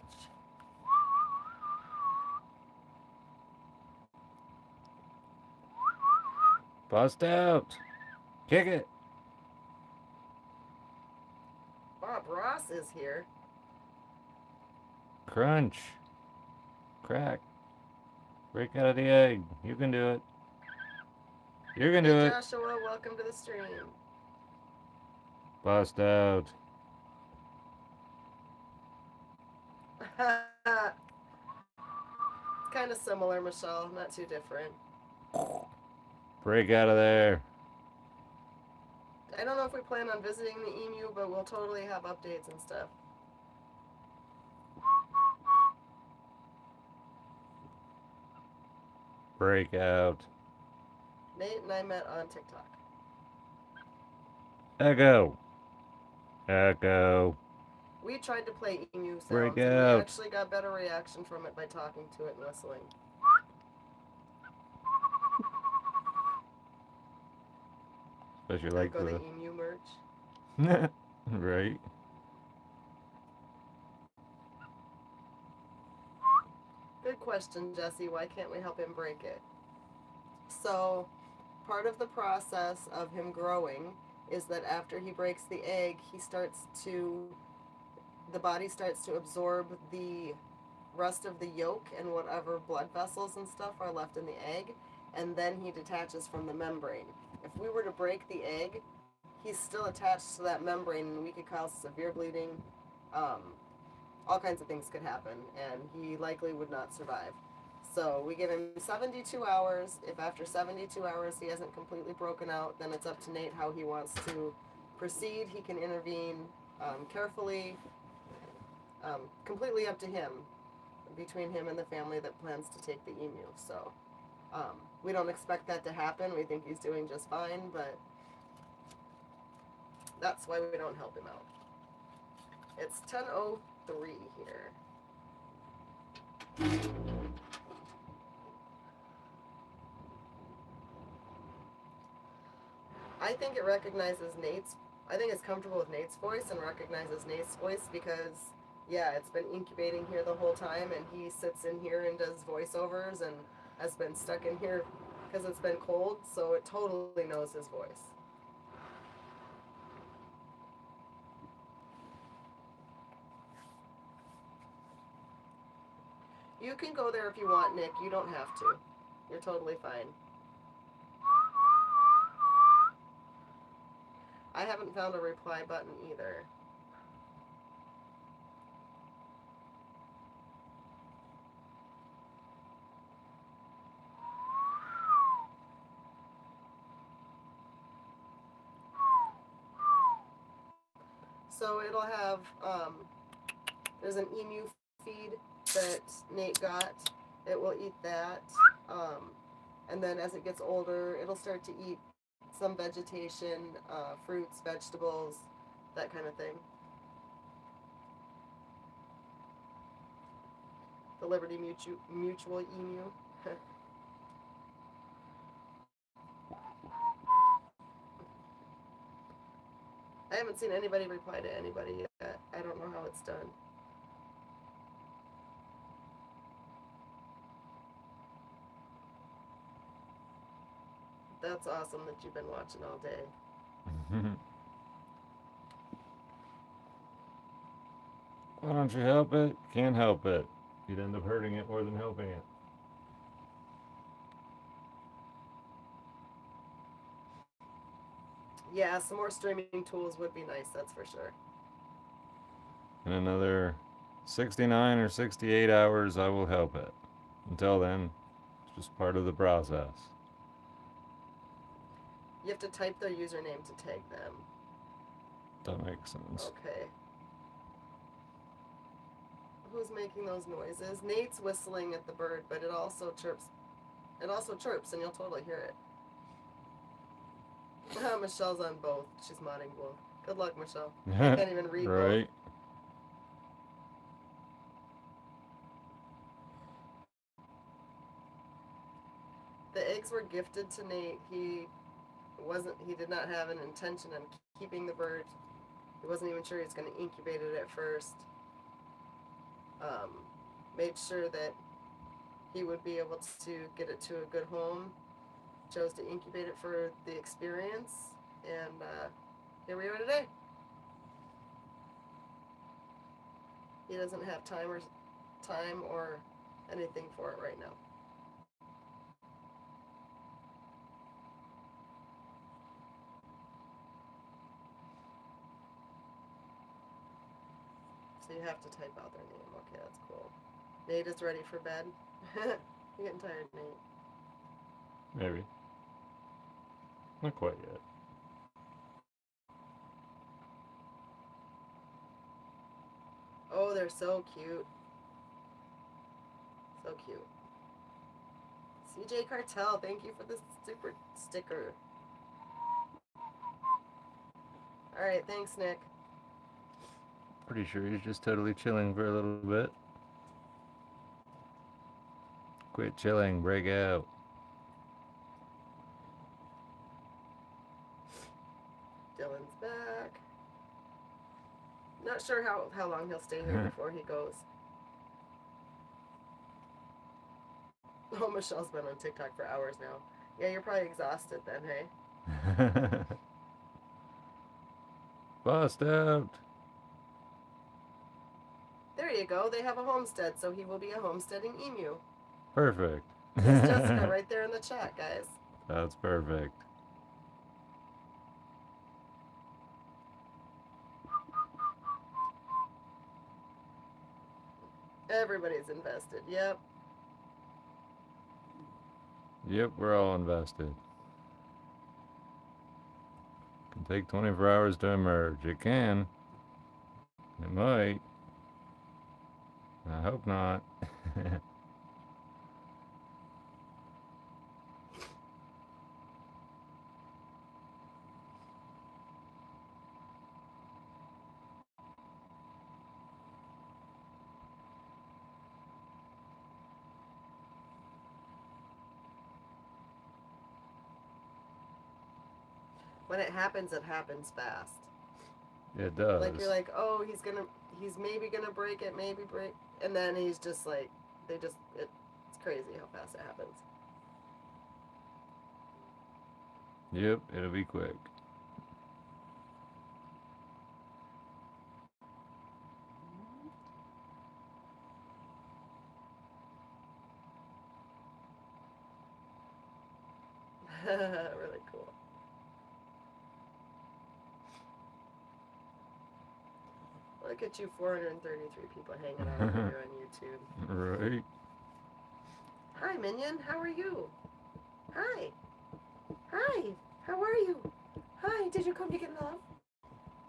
Bust out. Kick it. Bob Ross is here. Crunch. Crack. Break out of the egg. You can do it. You can do it. Joshua, welcome to the stream. Bust out. It's kind of similar, Michelle. Not too different. Break out of there. I don't know if we plan on visiting the emu, but we'll totally have updates and stuff. Break out. Nate and I met on TikTok. Echo. Echo. We tried to play emu sounds, Break and we out. actually got better reaction from it by talking to it and whistling. Especially Like like go the the emu merch. right. Good question, Jesse. Why can't we help him break it? So, part of the process of him growing is that after he breaks the egg, the body starts to absorb the rest of the yolk and whatever blood vessels and stuff are left in the egg, and then he detaches from the membrane. If we were to break the egg, he's still attached to that membrane, and we could cause severe bleeding. All kinds of things could happen, and he likely would not survive. So we give him 72 hours. If after 72 hours he hasn't completely broken out, then it's up to Nate how he wants to proceed. He can intervene carefully, completely up to him, between him and the family that plans to take the emu. So we don't expect that to happen. We think he's doing just fine, but that's why we don't help him out. It's 10:03 here. I think it recognizes Nate's. I think it's comfortable with Nate's voice and recognizes Nate's voice because, yeah, it's been incubating here the whole time, and he sits in here and does voiceovers and has been stuck in here because it's been cold, so it totally knows his voice. You can go there if you want, Nick. You don't have to. You're totally fine. I haven't found a reply button either. So it'll have, there's an emu feed that Nate got. It will eat that. And then as it gets older, it'll start to eat some vegetation, fruits, vegetables, that kind of thing. The Liberty Mutual emu. I haven't seen anybody reply to anybody yet. I don't know how it's done. That's awesome that you've been watching all day. Why don't you help it? Can't help it. You'd end up hurting it more than helping it. Yeah, some more streaming tools would be nice, that's for sure. In another 69 or 68 hours, I will help it. Until then, it's just part of the process. You have to type their username to tag them. That makes sense. Okay. Who's making those noises? Nate's whistling at the bird, but it also chirps. It also chirps, and you'll totally hear it. Michelle's on both. She's modding both. Good luck, Michelle. I can't even read right. both. The eggs were gifted to Nate. He did not have an intention on keeping the bird. He wasn't even sure he was going to incubate it at first. Made sure that he would be able to get it to a good home. Chose to incubate it for the experience, and here we are today. He doesn't have time or anything for it right now. So you have to type out their name. Okay, that's cool. Nate is ready for bed. You're getting tired, Nate. Maybe. Not quite yet. Oh, they're so cute. So cute. CJ Cartel, thank you for the super sticker. Alright, thanks, Nick. pretty sure he's just totally chilling for a little bit. Quit chilling, break out. Dylan's back. Not sure how long he'll stay here before he goes. Oh, Michelle's been on TikTok for hours now. Yeah, you're probably exhausted then, hey? Bust out. There you go. They have a homestead, so he will be a homesteading emu. Perfect. That's Jessica right there in the chat, guys. That's perfect. Everybody's invested. Yep. Yep, we're all invested. Can take 24 hours to emerge. It can. It might. I hope not. When it happens fast. It does. Like you're like, oh, he's maybe gonna break it, and then he's just like, it's crazy how fast it happens. Yep, it'll be quick. Really cool. Look at you, 433 people hanging out over here on YouTube. Right. Hi, Minion. How are you? Hi. Hi. How are you? Hi. Did you come to get love?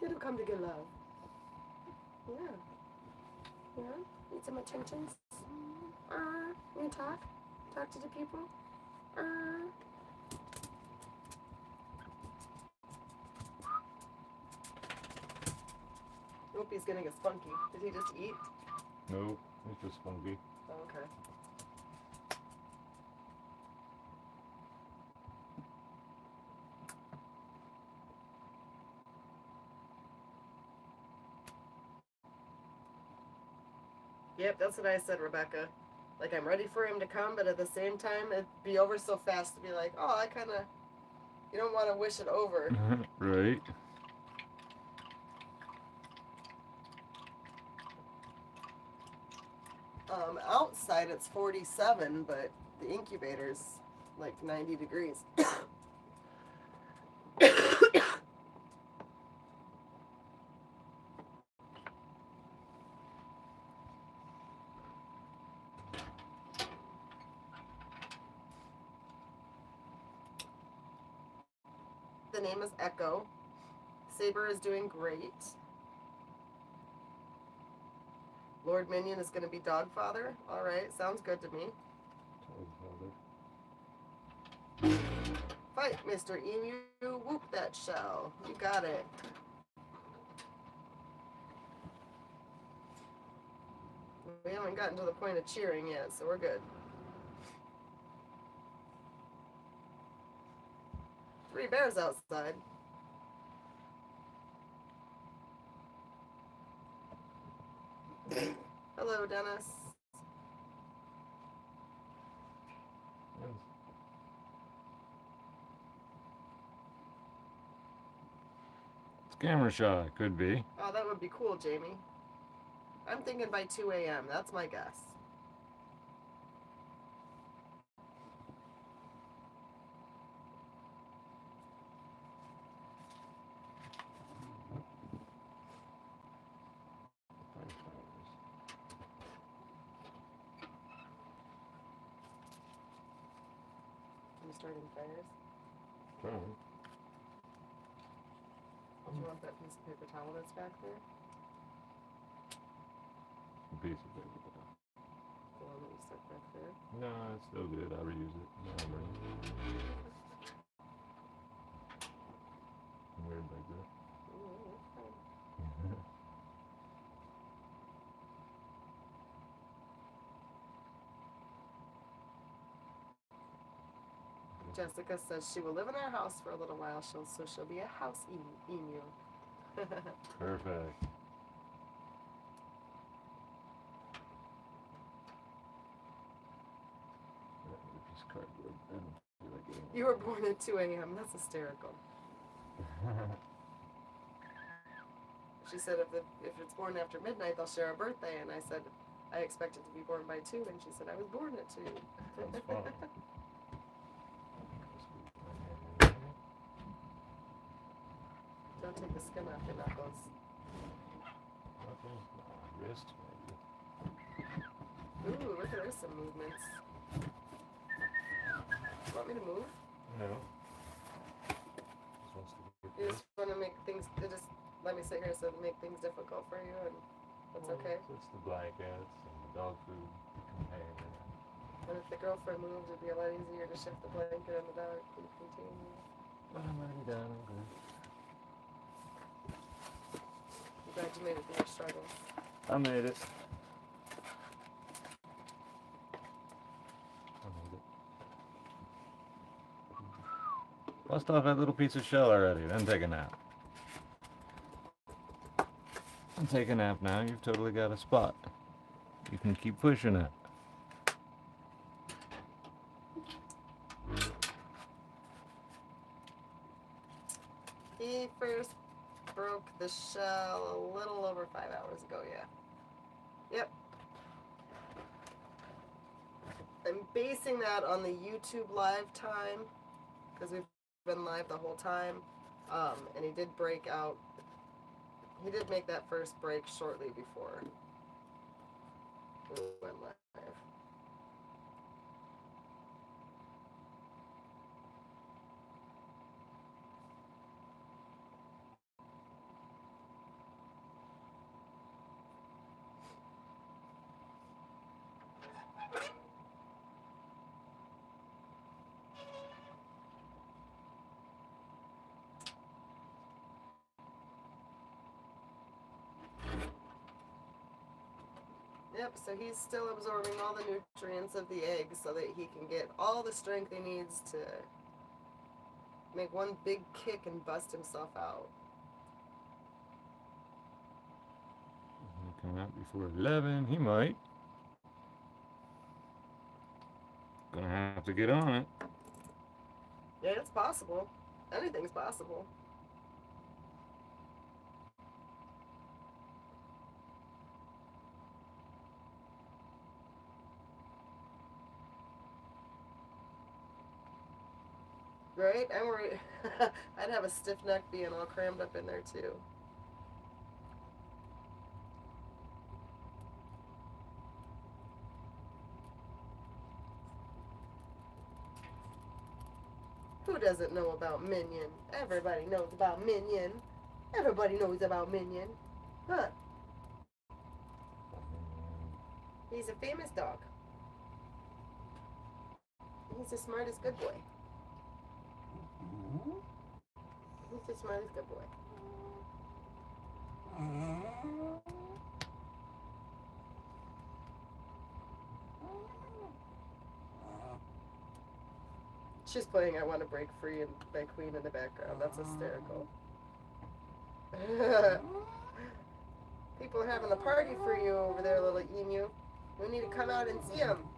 Did you come to get love? Yeah. Yeah. Need some attention? You talk? Talk to the people? Nope, he's gonna get spunky. Did he just eat? Nope, it's just funky. Oh, okay. Yep, that's what I said, Rebecca. Like, I'm ready for him to come, but at the same time, it'd be over so fast to be like, oh, you don't want to wish it over. Right. Outside it's 47, but the incubator's like 90 degrees. The name is Echo. Saber is doing great. Lord Minion is going to be Dogfather. All right, sounds good to me. Fight, Mr. Emu. Whoop that shell. You got it. We haven't gotten to the point of cheering yet, so we're good. 3 bears outside. Hello, Dennis. It's camera shot, could be. Oh, that would be cool, Jamie. I'm thinking by 2 a.m. That's my guess. I'm starting fires. Trying. Do you want that piece of paper towel that's back there? A piece of paper. The one that you stuck back there? No, it's still good. I'll reuse it. No, I'm weird like that. Ooh, that's fine. Jessica says she will live in our house for a little while, so she'll be a house emu. Perfect. Piece of cardboard. I don't feel like eating You were born at 2 a.m. That's hysterical. it. She said if it's born after midnight, they'll share a birthday. And I said, I expect it to be born by 2. And she said, I was born at 2. Sounds fun. Don't take the skin off your knuckles. Wrist, maybe. Ooh, look at there's some movements. Want me to move? No. Just wants to get You this. just want to make things, they just let me sit here so to make things difficult for you, and that's Well, okay. It's the blankets and the dog food container. And if the girlfriend moved, it'd be a lot easier to shift the blanket and the dog food container. But I'm already done. I'm good. I'm glad you made it through your struggles. I made it. I made it. Bust off that little piece of shell already, then take a nap. And take a nap now, you've totally got a spot. You can keep pushing it. He first broke the shell a little over 5 hours ago, yeah. Yep. I'm basing that on the YouTube live time, because we've been live the whole time. And he did break out. He did make that first break shortly before we went live. Yep, so he's still absorbing all the nutrients of the egg so that he can get all the strength he needs to make one big kick and bust himself out. He'll come out before 11, he might. Gonna have to get on it. Yeah, it's possible. Anything's possible. Right? I'm worried. I'd have a stiff neck being all crammed up in there too. Who doesn't know about Minion? Everybody knows about Minion. Everybody knows about Minion. Huh. He's a famous dog. He's the smartest good boy. He's the smartest good boy. She's playing I Want to Break Free and by Queen in the background. That's hysterical. People are having a party for you over there, little emu. We need to come out and see them.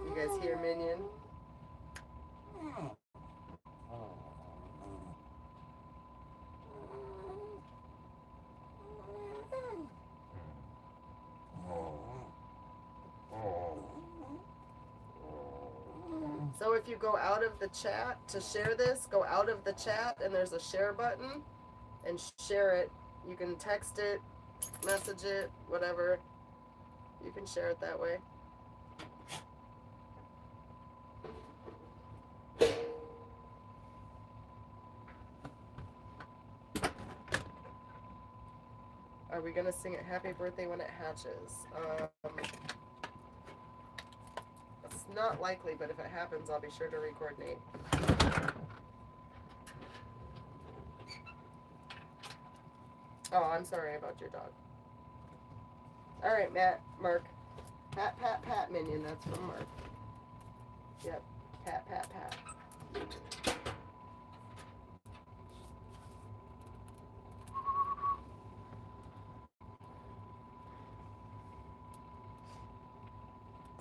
You guys hear Minion? So if you go out of the chat to share this, go out of the chat and there's a share button and share it. You can text it, message it, whatever. You can share it that way. Are we gonna sing it Happy Birthday when it hatches? It's not likely, but if it happens, I'll be sure to record Nate. Oh, I'm sorry about your dog. All right, Mark. Pat, pat, pat, minion. That's from Mark. Yep. Pat, pat, pat.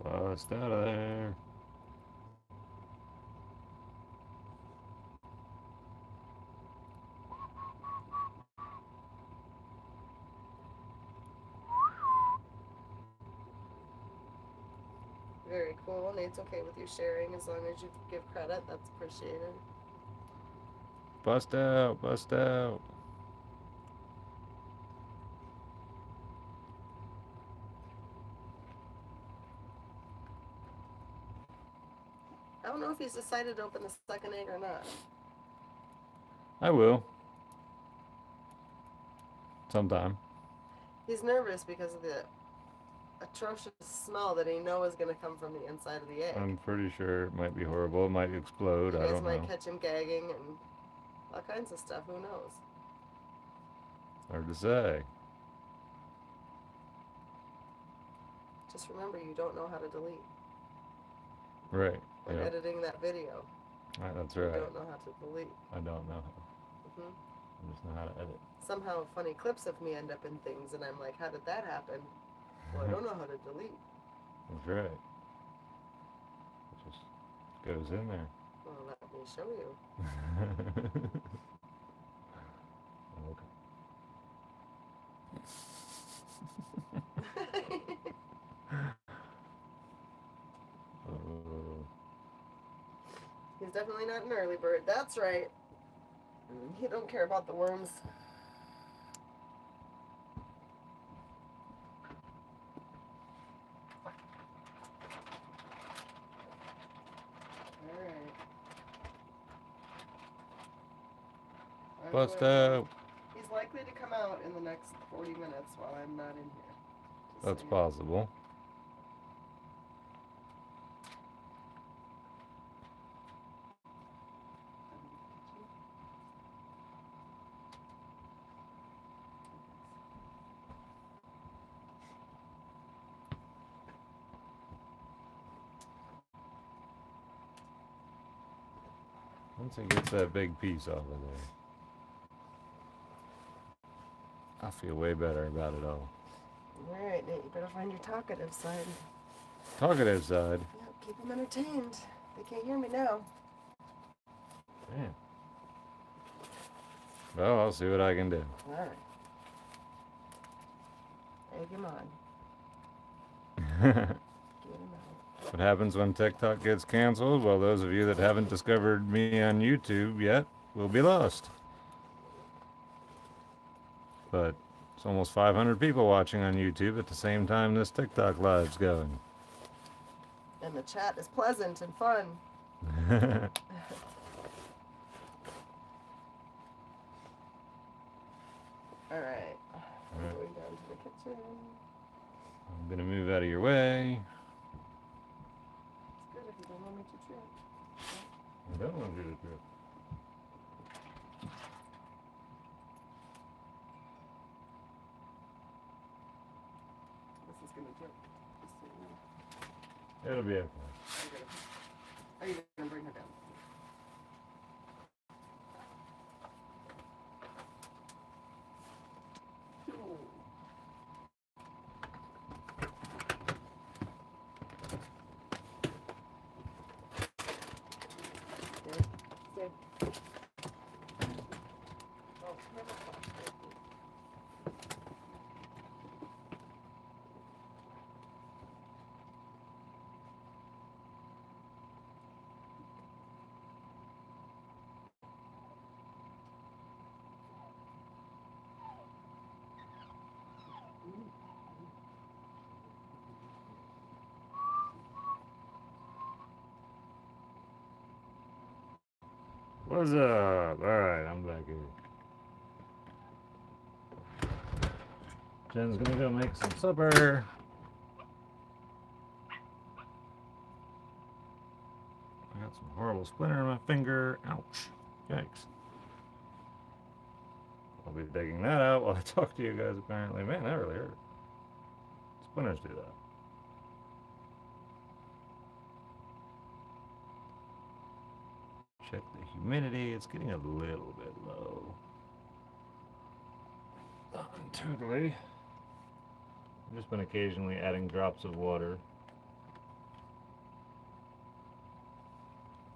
Bust out of there. Very cool. Nate's okay with you sharing as long as you give credit. That's appreciated. Bust out, bust out. I don't know if he's decided to open the second egg or not. I will. Sometime. He's nervous because of the atrocious smell that he knows is going to come from the inside of the egg. I'm pretty sure it might be horrible. It might explode. You I guys don't might know. catch him gagging and all kinds of stuff. Who knows? Hard to say. Just remember, you don't know how to delete. Right. Like Yeah. editing that video. That's You right. don't know how to delete. I don't know. Hmm I just know how to edit. Somehow funny clips of me end up in things, and I'm like, how did that happen? Well, I don't know how to delete. That's right. It just goes in there. Well, let me show you. Okay. He's definitely not an early bird. That's right. He don't care about the worms. All right. Bust out. He's likely to come out in the next 40 minutes while I'm not in here. Just That's so you know. possible. Once it gets that big piece off of there, I feel way better about it all. All right, Nate, you better find your talkative side. Talkative side. Yep, keep them entertained. They can't hear me now. Man. Well, I'll see what I can do. All right. Egg him on. Get him out. What happens when TikTok gets canceled? Well, those of you that haven't discovered me on YouTube yet will be lost. But it's almost 500 people watching on YouTube at the same time this TikTok live's going. And the chat is pleasant and fun. All right. I'm Alright. going down to the kitchen. I'm gonna move out of your way. It's good if you don't want me to trip. I don't want you to trip. This is gonna drip. Just so you know. It'll be okay. Are you gonna bring her down? Stay. Oh, turn it off. What's up? Alright, I'm back here. Jen's gonna go make some supper. I got some horrible splinter in my finger. Ouch. Yikes. I'll be digging that out while I talk to you guys, apparently. Man, that really hurt. Splinters do that. Check the humidity. It's getting a little bit low. Not totally. I've just been occasionally adding drops of water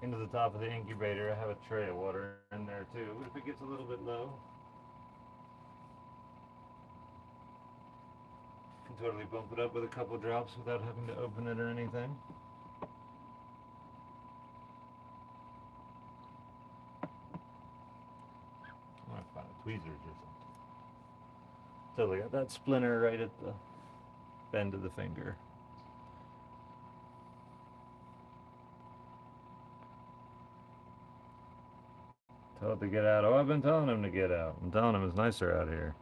into the top of the incubator. I have a tray of water in there too, but if it gets a little bit low, I can totally bump it up with a couple drops without having to open it or anything. I might find a tweezers or something. Totally got that splinter right at the bend of the finger. Tell it to get out. Oh, I've been telling him to get out. I'm telling him it's nicer out here.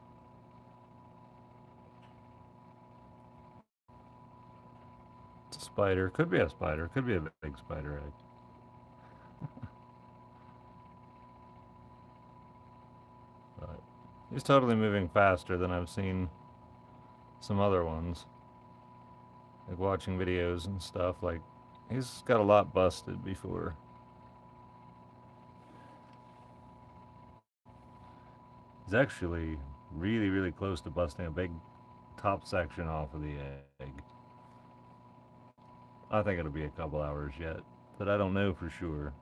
It's a spider. Could be a spider. Could be a big spider egg. But he's totally moving faster than I've seen some other ones. Like watching videos and stuff. Like he's got a lot busted before. He's actually really, really close to busting a big top section off of the egg. I think it'll be a couple hours yet, but I don't know for sure.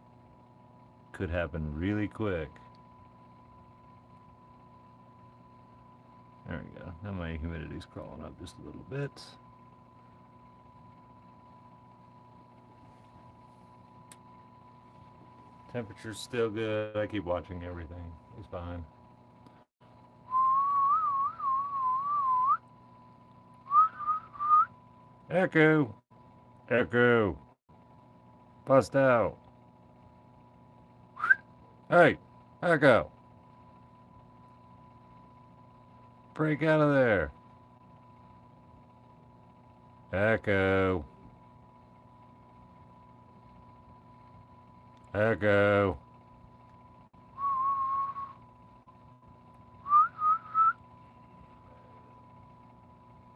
Could happen really quick. There we go. Now my humidity's crawling up just a little bit. Temperature's still good. I keep watching everything. He's fine. Echo! Echo! Bust out! Hey! Echo! Break out of there! Echo! Echo!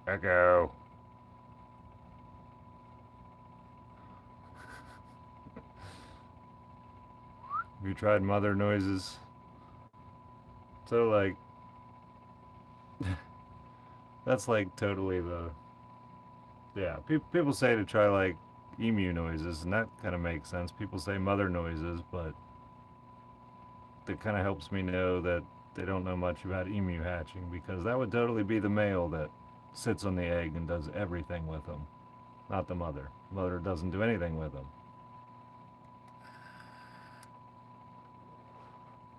Echo! Have you tried mother noises? So like that's like totally the yeah. People say to try like emu noises, and that kind of makes sense. People say mother noises, but that kind of helps me know that they don't know much about emu hatching, because that would totally be the male that sits on the egg and does everything with them, not the mother. The mother doesn't do anything with them.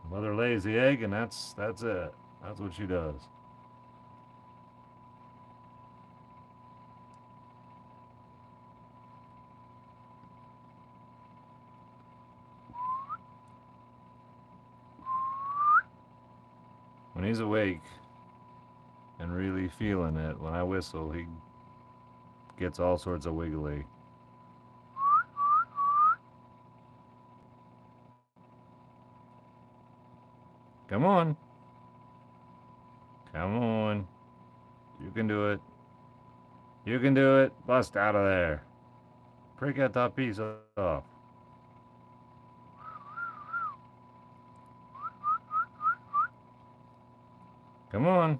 The mother lays the egg, and that's it. That's what she does. When he's awake and really feeling it, when I whistle, he gets all sorts of wiggly. Come on. Come on. You can do it. You can do it. Bust out of there. Break that top piece off. Come on.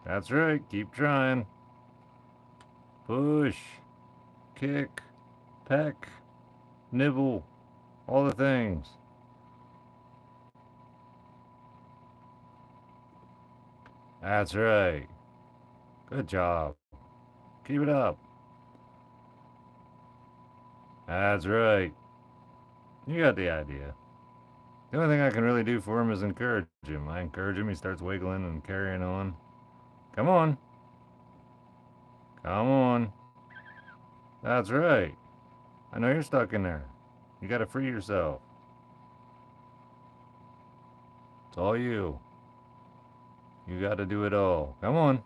That's right. Keep trying. Push. Kick. Peck. Nibble. All the things. That's right. Good job. Keep it up. That's right. You got the idea. The only thing I can really do for him is encourage him. I encourage him, he starts wiggling and carrying on. Come on. Come on. That's right. I know you're stuck in there. You gotta free yourself. It's all you. You gotta do it all. Come on.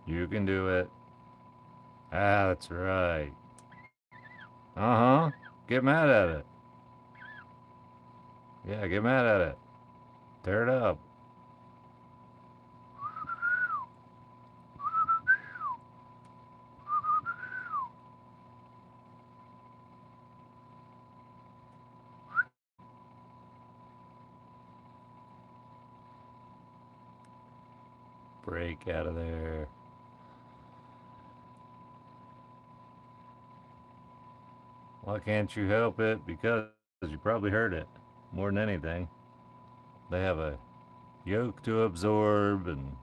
You can do it. Ah, that's right. Uh-huh. Get mad at it. Yeah, get mad at it. Tear it up. Break out of there. Why can't you help it? Because you probably heard it more than anything. They have a yolk to absorb, and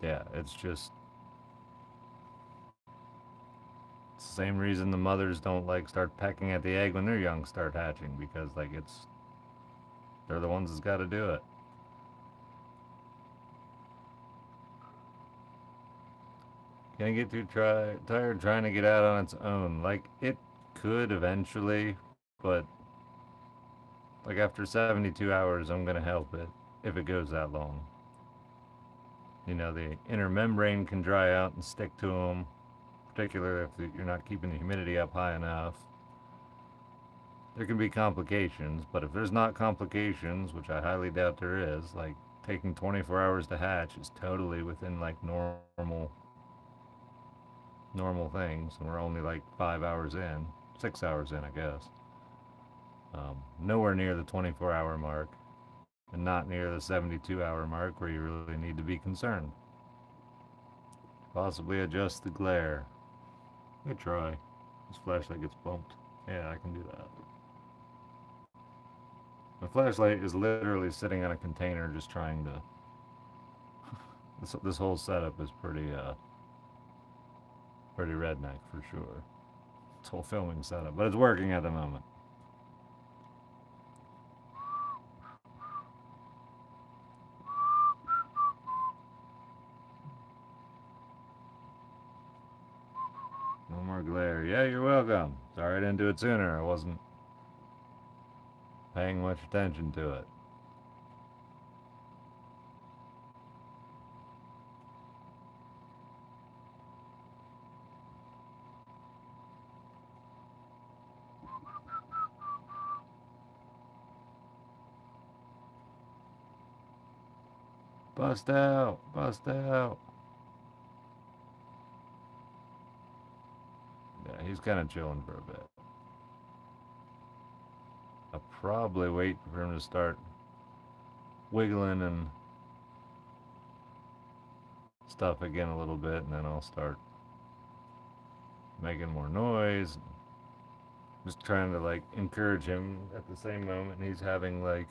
yeah, it's the same reason the mothers don't like start pecking at the egg when their young start hatching, because like they're the ones that's got to do it. Gonna get too tired trying to get out on its own. Like it could eventually, but like after 72 hours, I'm gonna help it if it goes that long. You know, the inner membrane can dry out and stick to them, particularly if you're not keeping the humidity up high enough. There can be complications, but if there's not complications, which I highly doubt there is, like taking 24 hours to hatch is totally within like normal things, and we're only like 5 hours in, 6 hours in, I guess. Nowhere near the 24-hour mark, and not near the 72-hour mark where you really need to be concerned. Possibly adjust the glare. Good try. This flashlight gets bumped. Yeah, I can do that. The flashlight is literally sitting on a container just trying to... This whole setup is pretty redneck for sure. This whole filming setup, but it's working at the moment. No more glare. Yeah, you're welcome. Sorry I didn't do it sooner. I wasn't paying much attention to it. Bust out! Bust out! Yeah, he's kind of chilling for a bit. I'll probably wait for him to start wiggling and stuff again a little bit, and then I'll start making more noise. Just trying to like encourage him at the same moment he's having like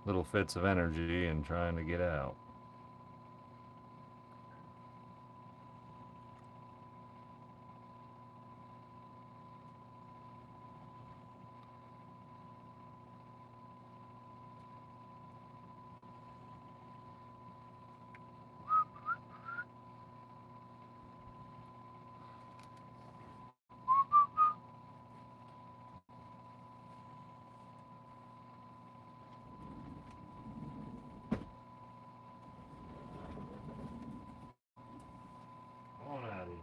little fits of energy and trying to get out. Come on out of here.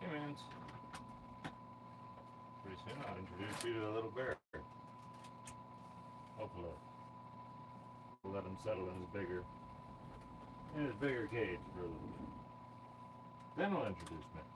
Hey, man. Pretty soon I'll introduce you to the little bear. Hopefully. We'll let him settle in his bigger cage for a little bit. Then we'll introduce Max.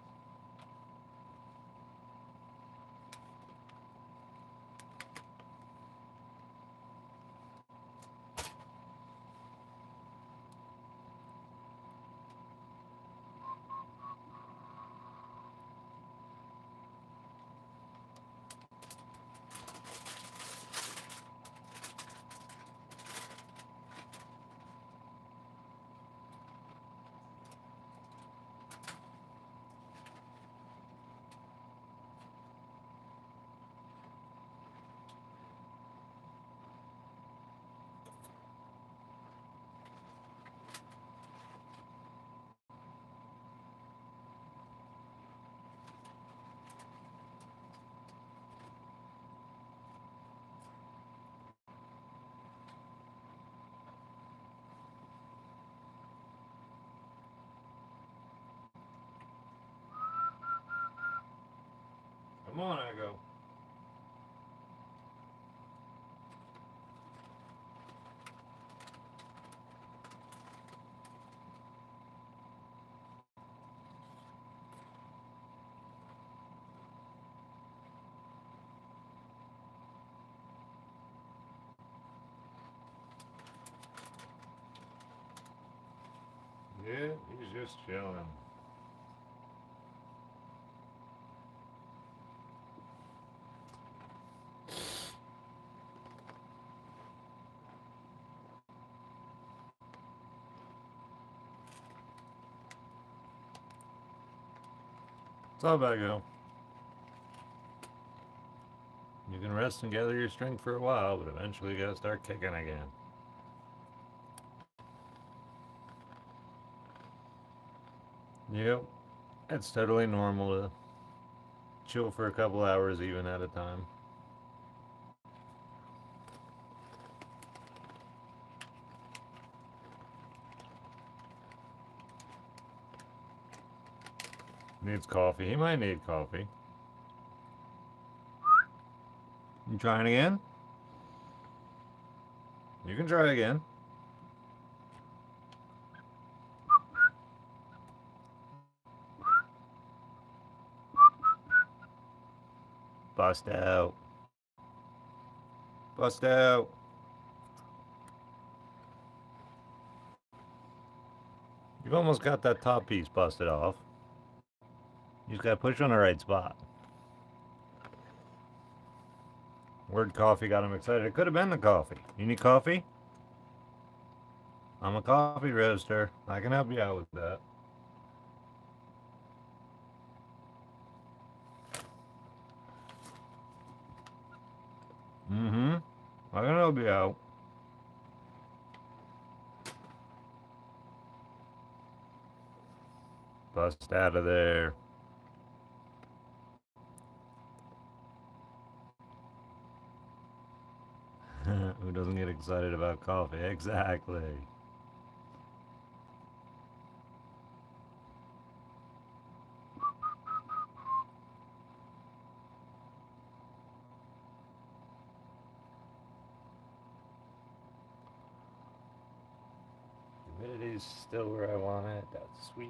Come on, Echo. Yeah, he's just chilling. It's all about you. You can rest and gather your strength for a while, but eventually you gotta start kicking again. Yep, it's totally normal to chill for a couple hours even at a time. Needs coffee. He might need coffee. You trying again? You can try again. Bust out. Bust out. You've almost got that top piece busted off. You just gotta push on the right spot. Word coffee got him excited. It could have been the coffee. You need coffee? I'm a coffee roaster. I can help you out with that. Mm-hmm. I can help you out. Bust out of there. Who doesn't get excited about coffee? Exactly. Humidity's still where I want it. That's sweet.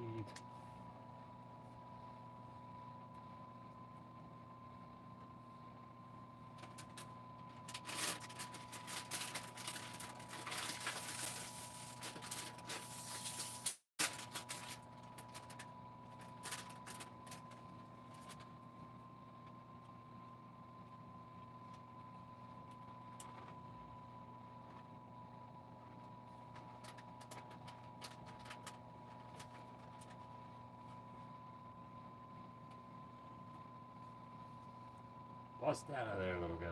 Bust out of there, little guy.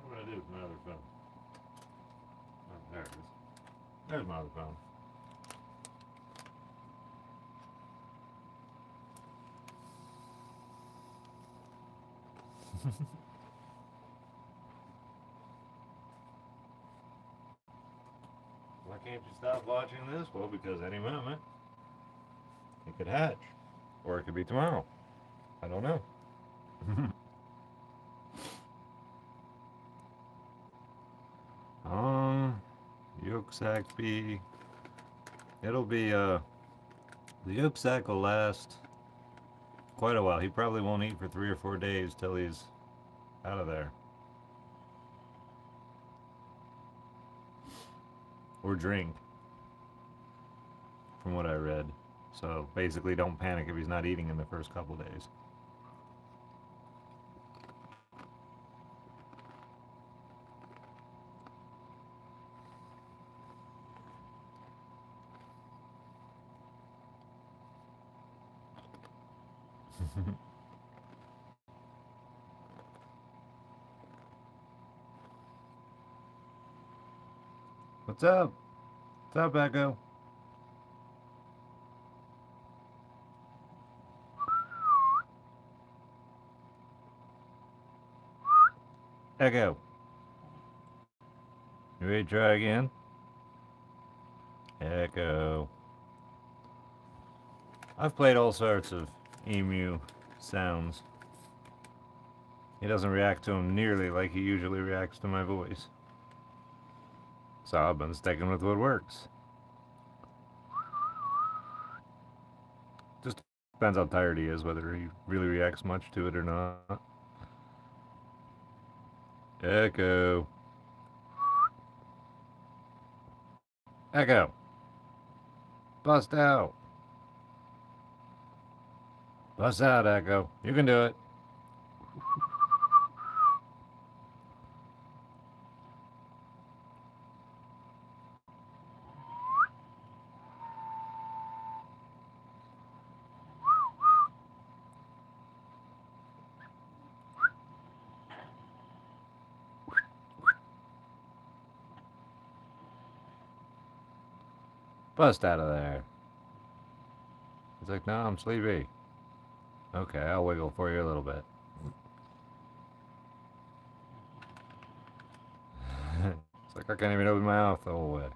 What do I do with my other phone? Oh, there it is. There's my other phone. Why can't you stop watching this? Well, because any moment it could hatch. Or it could be tomorrow. I don't know. Yolk sac be. It'll be, the yolk sac will last quite a while. He probably won't eat for 3 or 4 days till he's out of there. Or drink, from what I read. So basically, don't panic if he's not eating in the first couple days. What's up? What's up, Echo? Echo. You ready to try again? Echo. I've played all sorts of emu sounds. He doesn't react to them nearly like he usually reacts to my voice. So I've been sticking with what works. Just depends how tired he is, whether he really reacts much to it or not. Echo. Echo. Bust out. Bust out, Echo. You can do it. Bust out of there. He's like, no, I'm sleepy. Okay, I'll wiggle for you a little bit. It's like I can't even open my mouth the whole way.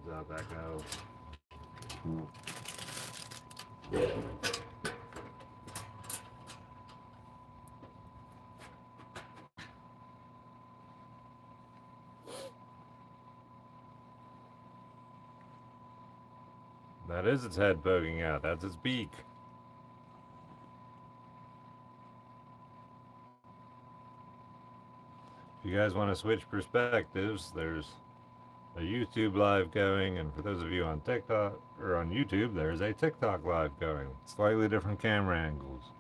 What's up, Echo? That is its head poking out. That's its beak. If you guys want to switch perspectives, there's a YouTube live going, and for those of you on TikTok or on YouTube, there's a TikTok live going. Slightly different camera angles.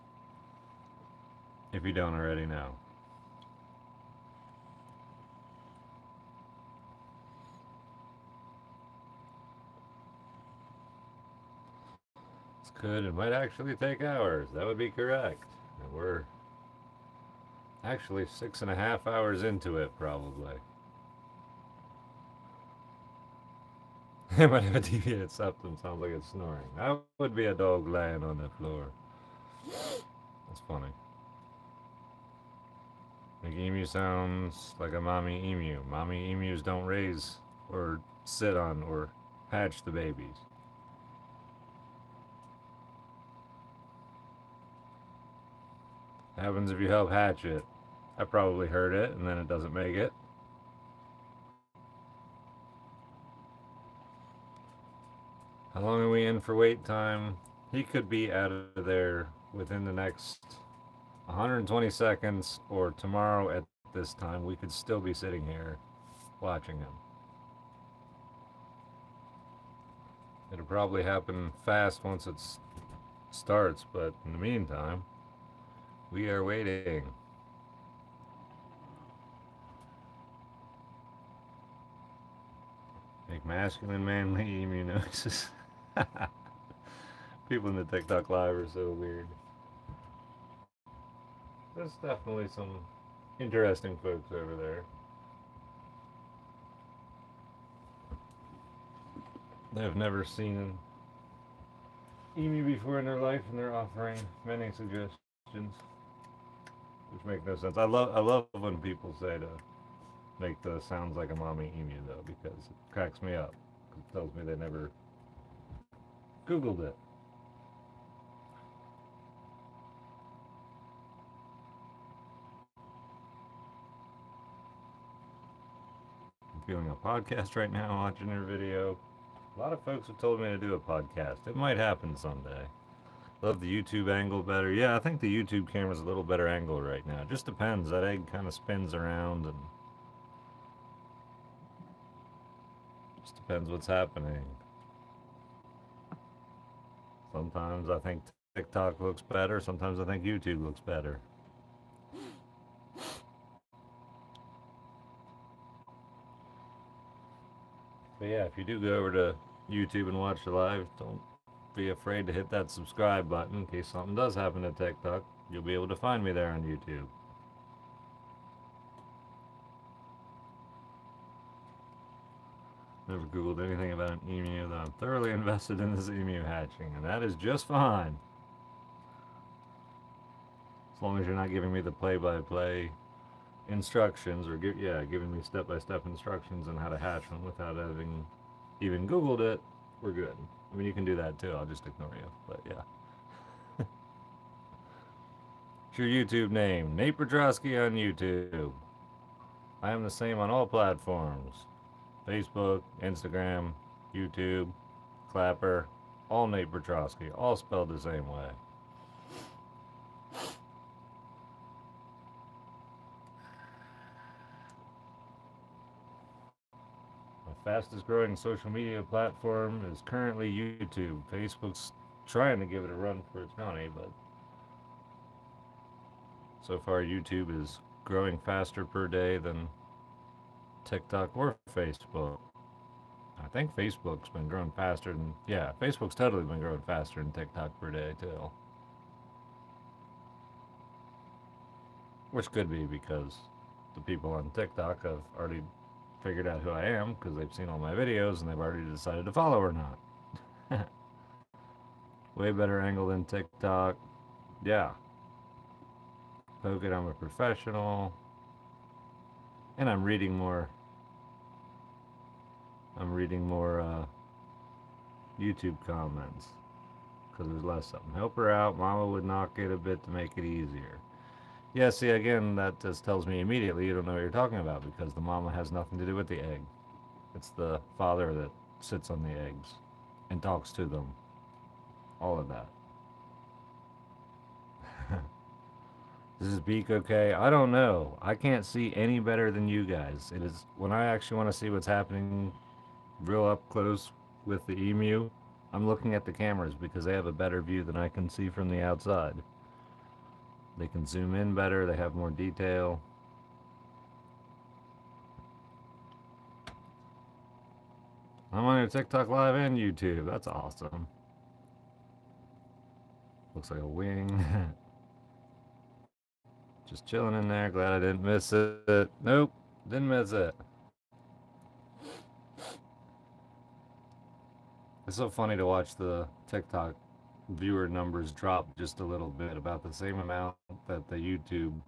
If you don't already know. It's good. It might actually take hours. That would be correct. And we're actually 6.5 hours into it, probably. It might have a deviated septum. Sounds like it's snoring. That would be a dog laying on the floor. That's funny. Like emu sounds like a mommy emu. Mommy emus don't raise or sit on or hatch the babies. Happens if you help hatch it. I probably heard it and then it doesn't make it. How long are we in for wait time? He could be out of there within the next 120 seconds, or tomorrow at this time, we could still be sitting here watching him. It'll probably happen fast once it starts, but in the meantime, we are waiting. Make masculine, manly emu noises. People in the TikTok live are so weird. There's definitely some interesting folks over there. They've never seen an emu before in their life, and they're offering many suggestions, which make no sense. I love when people say to make the sounds like a mommy emu, though, because it cracks me up. It tells me they never Googled it. I'm doing a podcast right now, watching their video. A lot of folks have told me to do a podcast. It might happen someday. Love the YouTube angle better. Yeah, I think the YouTube camera's a little better angle right now. It just depends. That egg kind of spins around and just depends what's happening. Sometimes I think TikTok looks better. Sometimes I think YouTube looks better. But yeah, if you do go over to YouTube and watch the live, don't be afraid to hit that subscribe button in case something does happen to TikTok. You'll be able to find me there on YouTube. Never Googled anything about an emu, though I'm thoroughly invested in this emu hatching, and that is just fine. As long as you're not giving me the play-by-play instructions, or giving me step-by-step instructions on how to hatch one without having even Googled it, we're good. I mean, you can do that too, I'll just ignore you, but yeah. It's your YouTube name, Nate Petrosky on YouTube. I am the same on all platforms. Facebook, Instagram, YouTube, Clapper, all Nate Petrosky, all spelled the same way. My fastest growing social media platform is currently YouTube. Facebook's trying to give it a run for its money, but so far YouTube is growing faster per day than TikTok or Facebook. I think Facebook's been growing faster than, yeah, Facebook's totally been growing faster than TikTok per day too. Which could be because the people on TikTok have already figured out who I am because they've seen all my videos and they've already decided to follow or not. Way better angle than TikTok. Yeah. Poke it, I'm a professional. And I'm reading more YouTube comments because there's less of them. Help her out. Mama would knock it a bit to make it easier. Yeah, see, again, that just tells me immediately you don't know what you're talking about because the mama has nothing to do with the egg. It's the father that sits on the eggs and talks to them. All of that. Is this beak okay? I don't know. I can't see any better than you guys. It is when I actually want to see what's happening real up close with the emu, I'm looking at the cameras because they have a better view than I can see from the outside. They can zoom in better, they have more detail. I'm on your TikTok live and YouTube. That's awesome. Looks like a wing. Just chilling in there. Glad I didn't miss it. Nope, didn't miss it. It's so funny to watch the TikTok viewer numbers drop just a little bit, about the same amount that the YouTube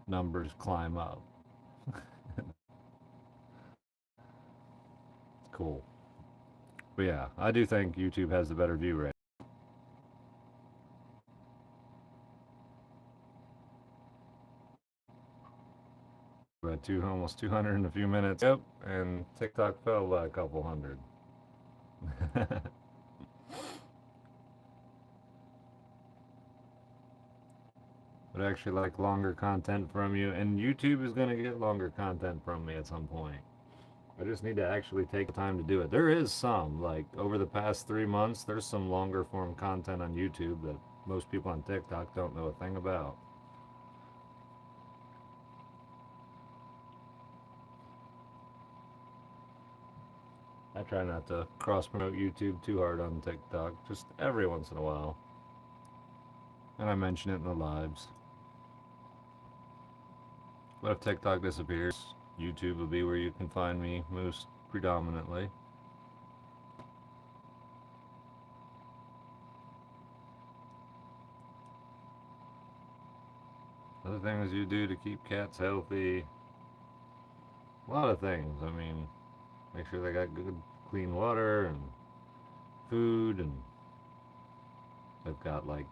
numbers climb up. Cool. But yeah, I do think YouTube has the better view rate. We're at almost 200 in a few minutes. Yep, and TikTok fell by a couple hundred. Would actually like longer content from you, and YouTube is going to get longer content from me at some point. I just need to actually take the time to do it. There is some, like over the past 3 months, there's some longer form content on YouTube that most people on TikTok don't know a thing about. I try not to cross promote YouTube too hard on TikTok, just every once in a while. And I mention it in the lives. But if TikTok disappears, YouTube will be where you can find me most predominantly. Other things you do to keep cats healthy. A lot of things. I mean, make sure they got good, clean water and food, and they've got like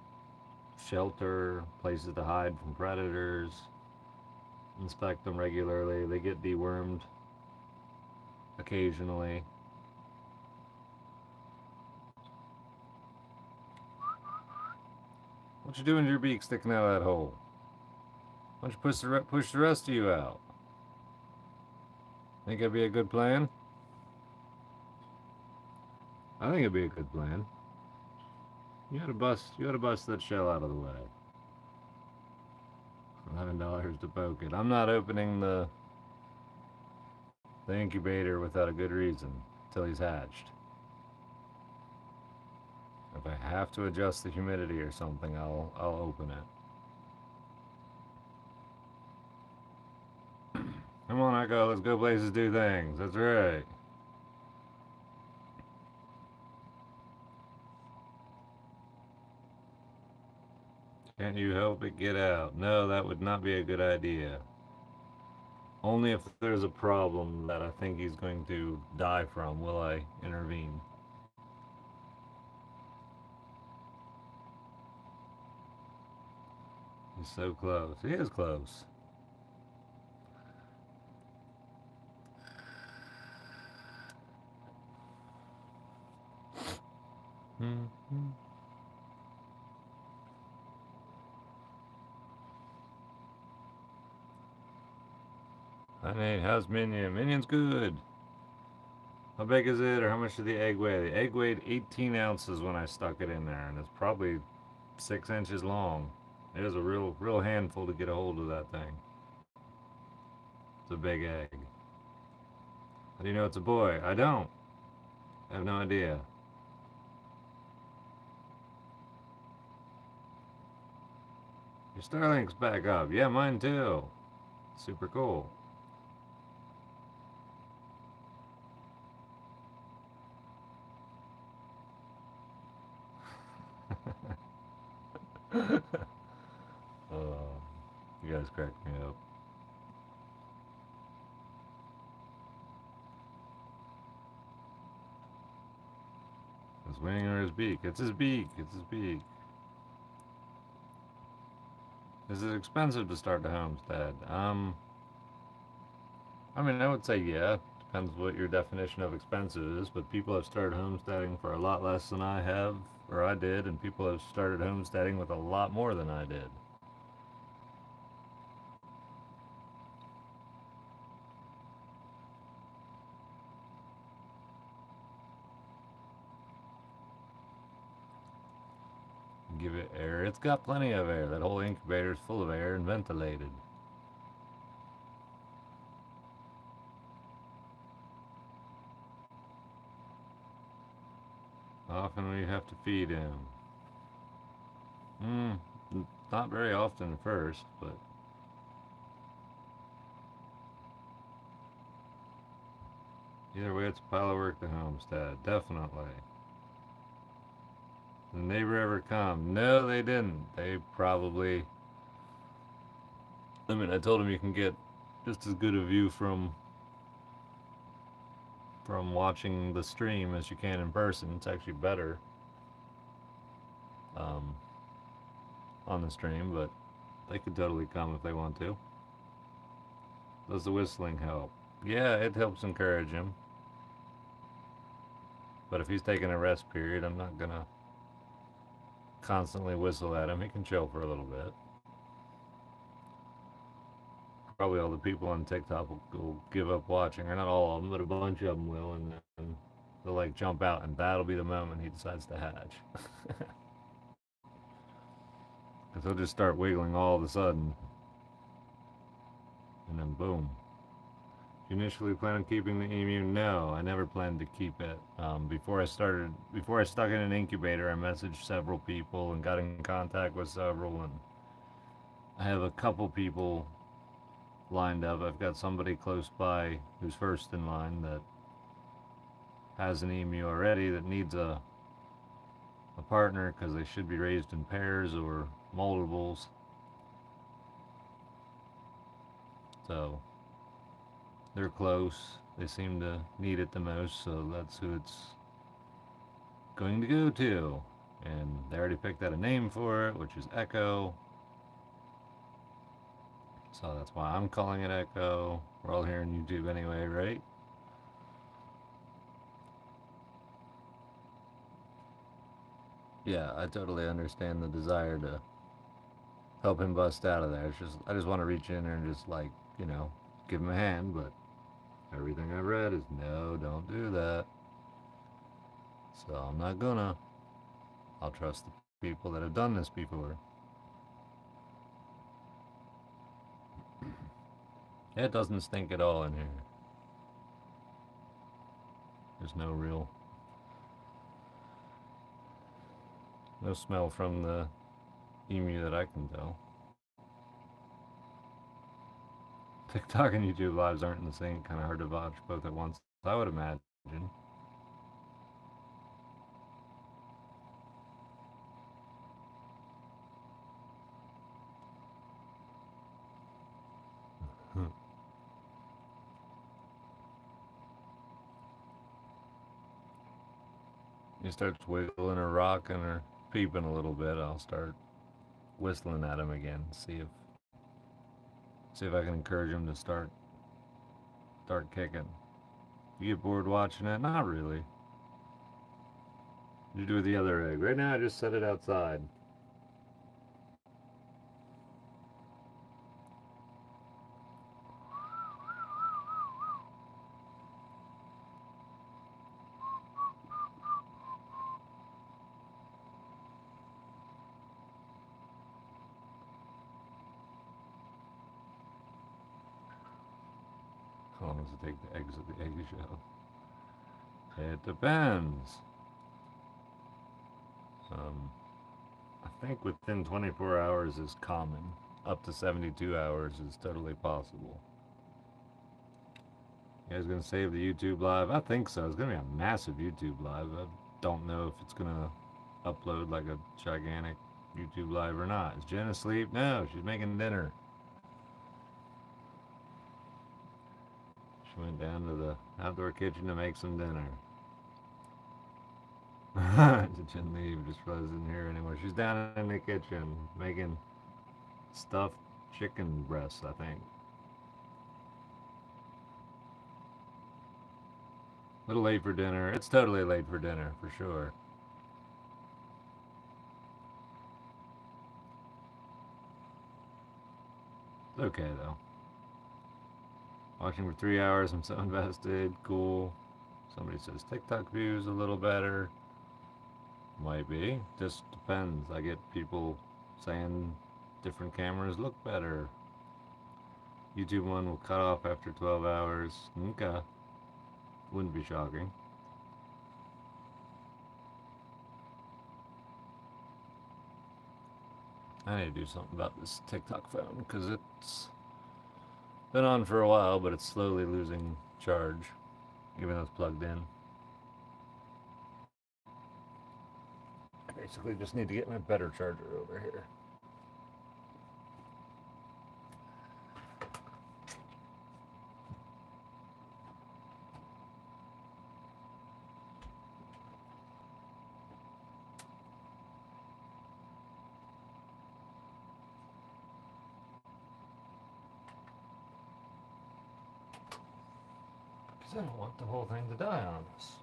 shelter, places to hide from predators. Inspect them regularly. They get dewormed occasionally. What you doing with your beak sticking out of that hole? Why don't you push the rest of you out? Think that'd be a good plan? I think it'd be a good plan. You ought to bust that shell out of the way. $11 to poke it. I'm not opening the incubator without a good reason till he's hatched. If I have to adjust the humidity or something, I'll open it. Come on, Echo, let's go places, do things. That's right. Can't you help it get out? No, that would not be a good idea. Only if there's a problem that I think he's going to die from will I intervene. He's so close. He is close. Mm-hmm. Hi Nate, how's Minion? Minion's good. How big is it, or how much did the egg weigh? The egg weighed 18 ounces when I stuck it in there, and it's probably 6 inches long. It is a real handful to get a hold of that thing. It's a big egg. How do you know it's a boy? I don't. I have no idea. Your Starlink's back up. Yeah, mine too. Super cool. You guys crack me up. His wing or his beak? It's his beak. It's his beak. Is it expensive to start the homestead? I mean, I would say yeah. Depends what your definition of expensive is, but people have started homesteading for a lot less than I have, or I did, and people have started homesteading with a lot more than I did. Give it air. It's got plenty of air. That whole incubator is full of air and ventilated. How often will you have to feed him? Not very often at first, but either way, it's a pile of work to homestead. Definitely. The neighbor ever come? No, they didn't. They probably. I mean, I told him you can get just as good a view from watching the stream as you can in person. It's actually better on the stream, but they could totally come if they want to. Does the whistling help? Yeah, it helps encourage him. But if he's taking a rest period, I'm not gonna constantly whistle at him. He can chill for a little bit. Probably all the people on TikTok will give up watching, or not all of them, but a bunch of them will, and then they'll like jump out, and that'll be the moment he decides to hatch. Because he'll just start wiggling all of a sudden, and then boom. You initially plan on keeping the emu? No, I never planned to keep it. Before I stuck it in an incubator, I messaged several people and got in contact with several, and I have a couple people lined up. I've got somebody close by who's first in line that has an emu already that needs a partner because they should be raised in pairs or multiples. So they're close. They seem to need it the most, so that's who it's going to go to. And they already picked out a name for it, which is Echo. So that's why I'm calling it Echo. We're all here on YouTube anyway, right? Yeah, I totally understand the desire to help him bust out of there. It's just I just want to reach in there and just like, you know, give him a hand, but everything I've read is no, don't do that. So I'm not gonna. I'll trust the people that have done this before. It doesn't stink at all in here. There's no smell from the emu that I can tell. TikTok and YouTube lives aren't in the same, kind of hard to watch both at once, I would imagine. He starts wiggling or rocking or peeping a little bit, I'll start whistling at him again. See if I can encourage him to start kicking. You get bored watching it? Not really. What do you do with the other egg? Right now I just set it outside. How long does it take to exit the eggshell? It depends. I think within 24 hours is common. Up to 72 hours is totally possible. You guys gonna save the YouTube live? I think so. It's gonna be a massive YouTube live. I don't know if it's gonna upload like a gigantic YouTube live or not. Is Jen asleep? No, she's making dinner. She went down to the outdoor kitchen to make some dinner. Did Jen leave? Just wasn't here anymore. She's down in the kitchen making stuffed chicken breasts, I think. A little late for dinner. It's totally late for dinner, for sure. It's okay, though. Watching for 3 hours, I'm so invested. Cool. Somebody says TikTok views a little better. Might be. Just depends. I get people saying different cameras look better. YouTube one will cut off after 12 hours. Okay. Wouldn't be shocking. I need to do something about this TikTok phone because it's been on for a while, but it's slowly losing charge, even though it's plugged in. I basically just need to get my better charger over here. Because I don't want the whole thing to die on us.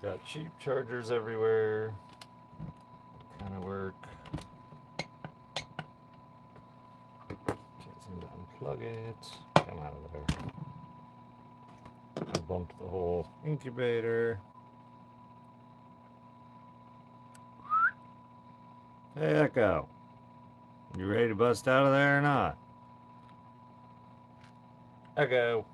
Got cheap chargers everywhere. Kind of work. Can't seem to unplug it. Come out of there. I bumped the whole incubator. Hey, Echo. You ready to bust out of there or not? Echo.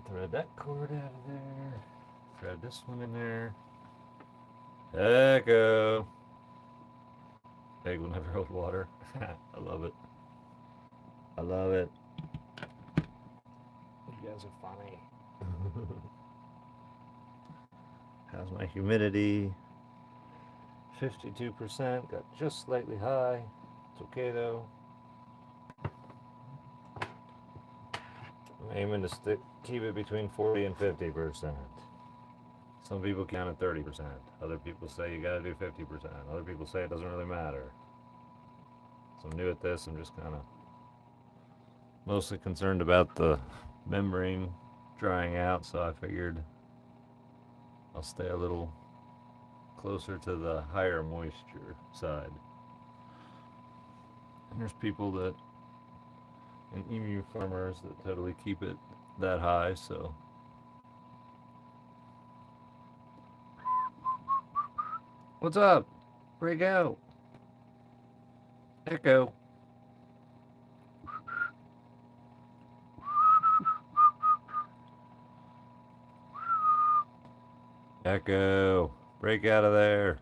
Thread that cord out of there. Thread this one in there. Echo. Egg will never hold water. I love it. I love it. You guys are funny. How's my humidity? 52%. Got just slightly high. It's okay though. I'm aiming to keep it between 40 and 50%. Some people count at 30%. Other people say you gotta do 50%. Other people say it doesn't really matter. I'm new at this. I'm just kind of mostly concerned about the membrane drying out, so I figured I'll stay a little closer to the higher moisture side. And there's people that, and emu farmers that totally keep it that high, so. What's up? Break out. Echo. Echo. Break out of there.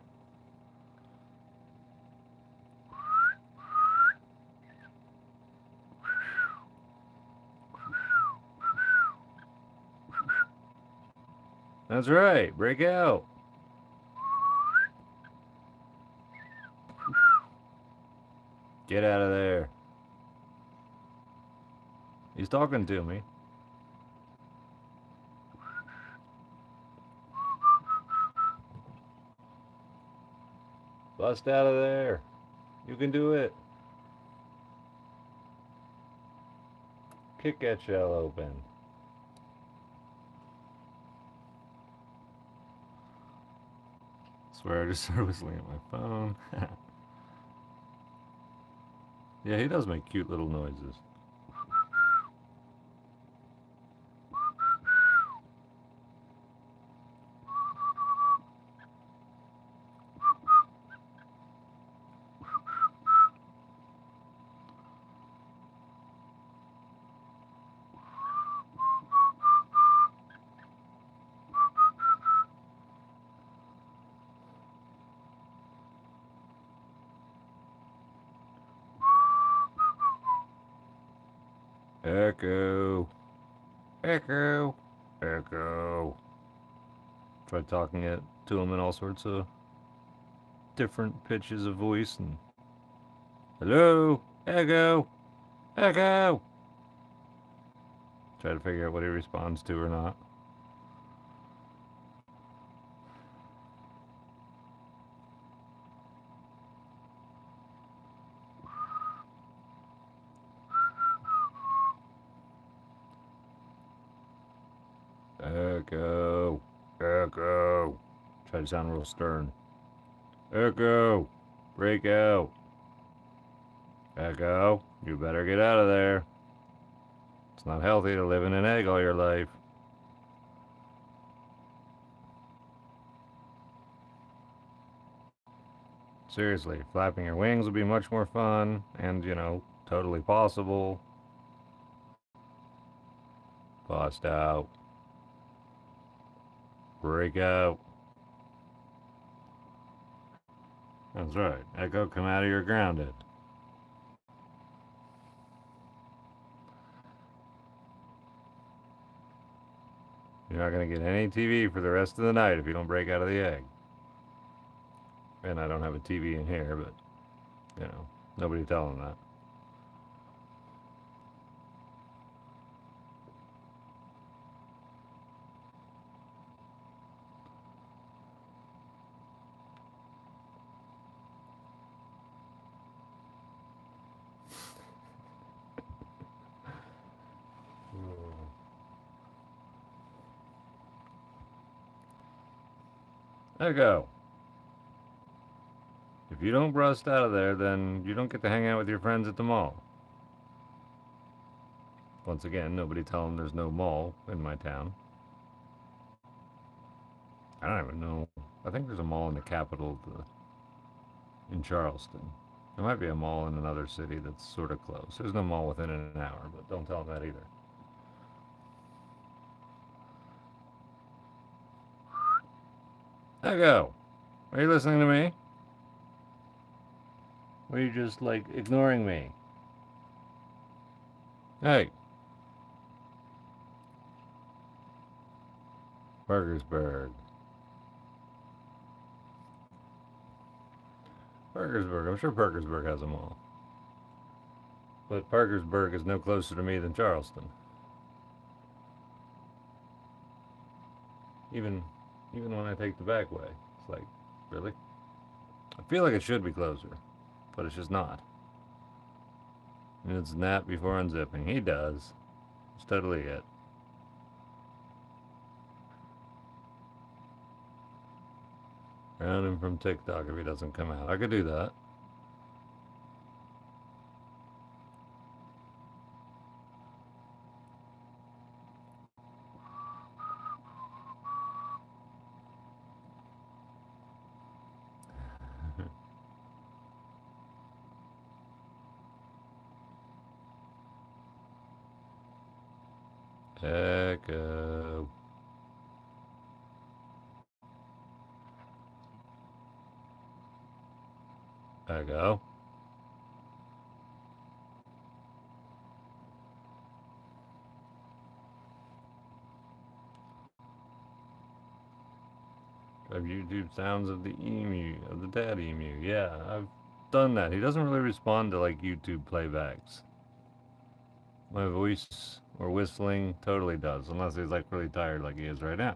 That's right. Break out. Get out of there. He's talking to me. Bust out of there. You can do it. Kick that shell open. Swear I just started whistling at my phone. Yeah, he does make cute little noises. Echo. Echo. Echo. Tried talking it to him in all sorts of different pitches of voice and hello, echo, echo. Try to figure out what he responds to or not. Echo, echo. Try to sound real stern. Echo, break out. Echo, you better get out of there. It's not healthy to live in an egg all your life. Seriously, flapping your wings would be much more fun and, totally possible. Bust out. Break out. That's right. Echo, come out of your grounded. You're not going to get any TV for the rest of the night if you don't break out of the egg. And I don't have a TV in here, but, nobody tell them that. Echo. If you don't bust out of there, then you don't get to hang out with your friends at the mall. Once again, nobody tell them there's no mall in my town. I don't even know. I think there's a mall in the capital, in Charleston. There might be a mall in another city that's sort of close. There's no mall within an hour, but don't tell them that either. Echo, are you listening to me? Or are you just, ignoring me? Hey. Parkersburg. Parkersburg. I'm sure Parkersburg has a mall. But Parkersburg is no closer to me than Charleston. Even when I take the back way. It's really? I feel like it should be closer, but it's just not. And it's nap before unzipping. He does. It's totally it. Ground him from TikTok if he doesn't come out. I could do that. Echo. Echo. Of YouTube sounds of the emu, of the dad emu. Yeah, I've done that. He doesn't really respond to like YouTube playbacks. My voice or whistling totally does, unless he's like really tired like he is right now.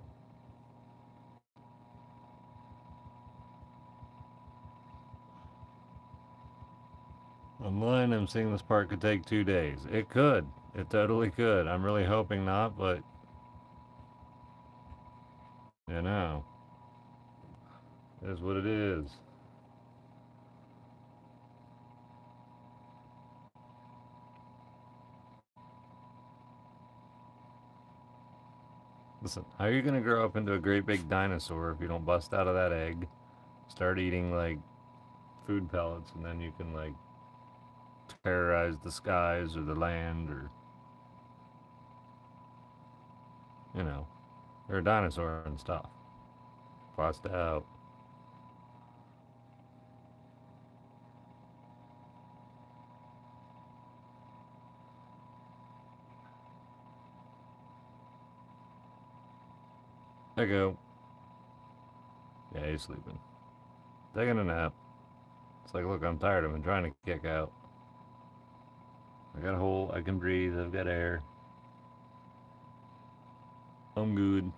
Online, I'm seeing this part could take 2 days. It could. It totally could. I'm really hoping not, but you know, it is what it is. Listen, how are you gonna grow up into a great big dinosaur if you don't bust out of that egg, start eating like food pellets, and then you can like terrorize the skies or the land or you know, you're a dinosaur and stuff. Bust out. Echo. Yeah, he's sleeping. Taking a nap. It's like, look, I'm tired. I've been trying to kick out. I got a hole. I can breathe. I've got air. I'm good.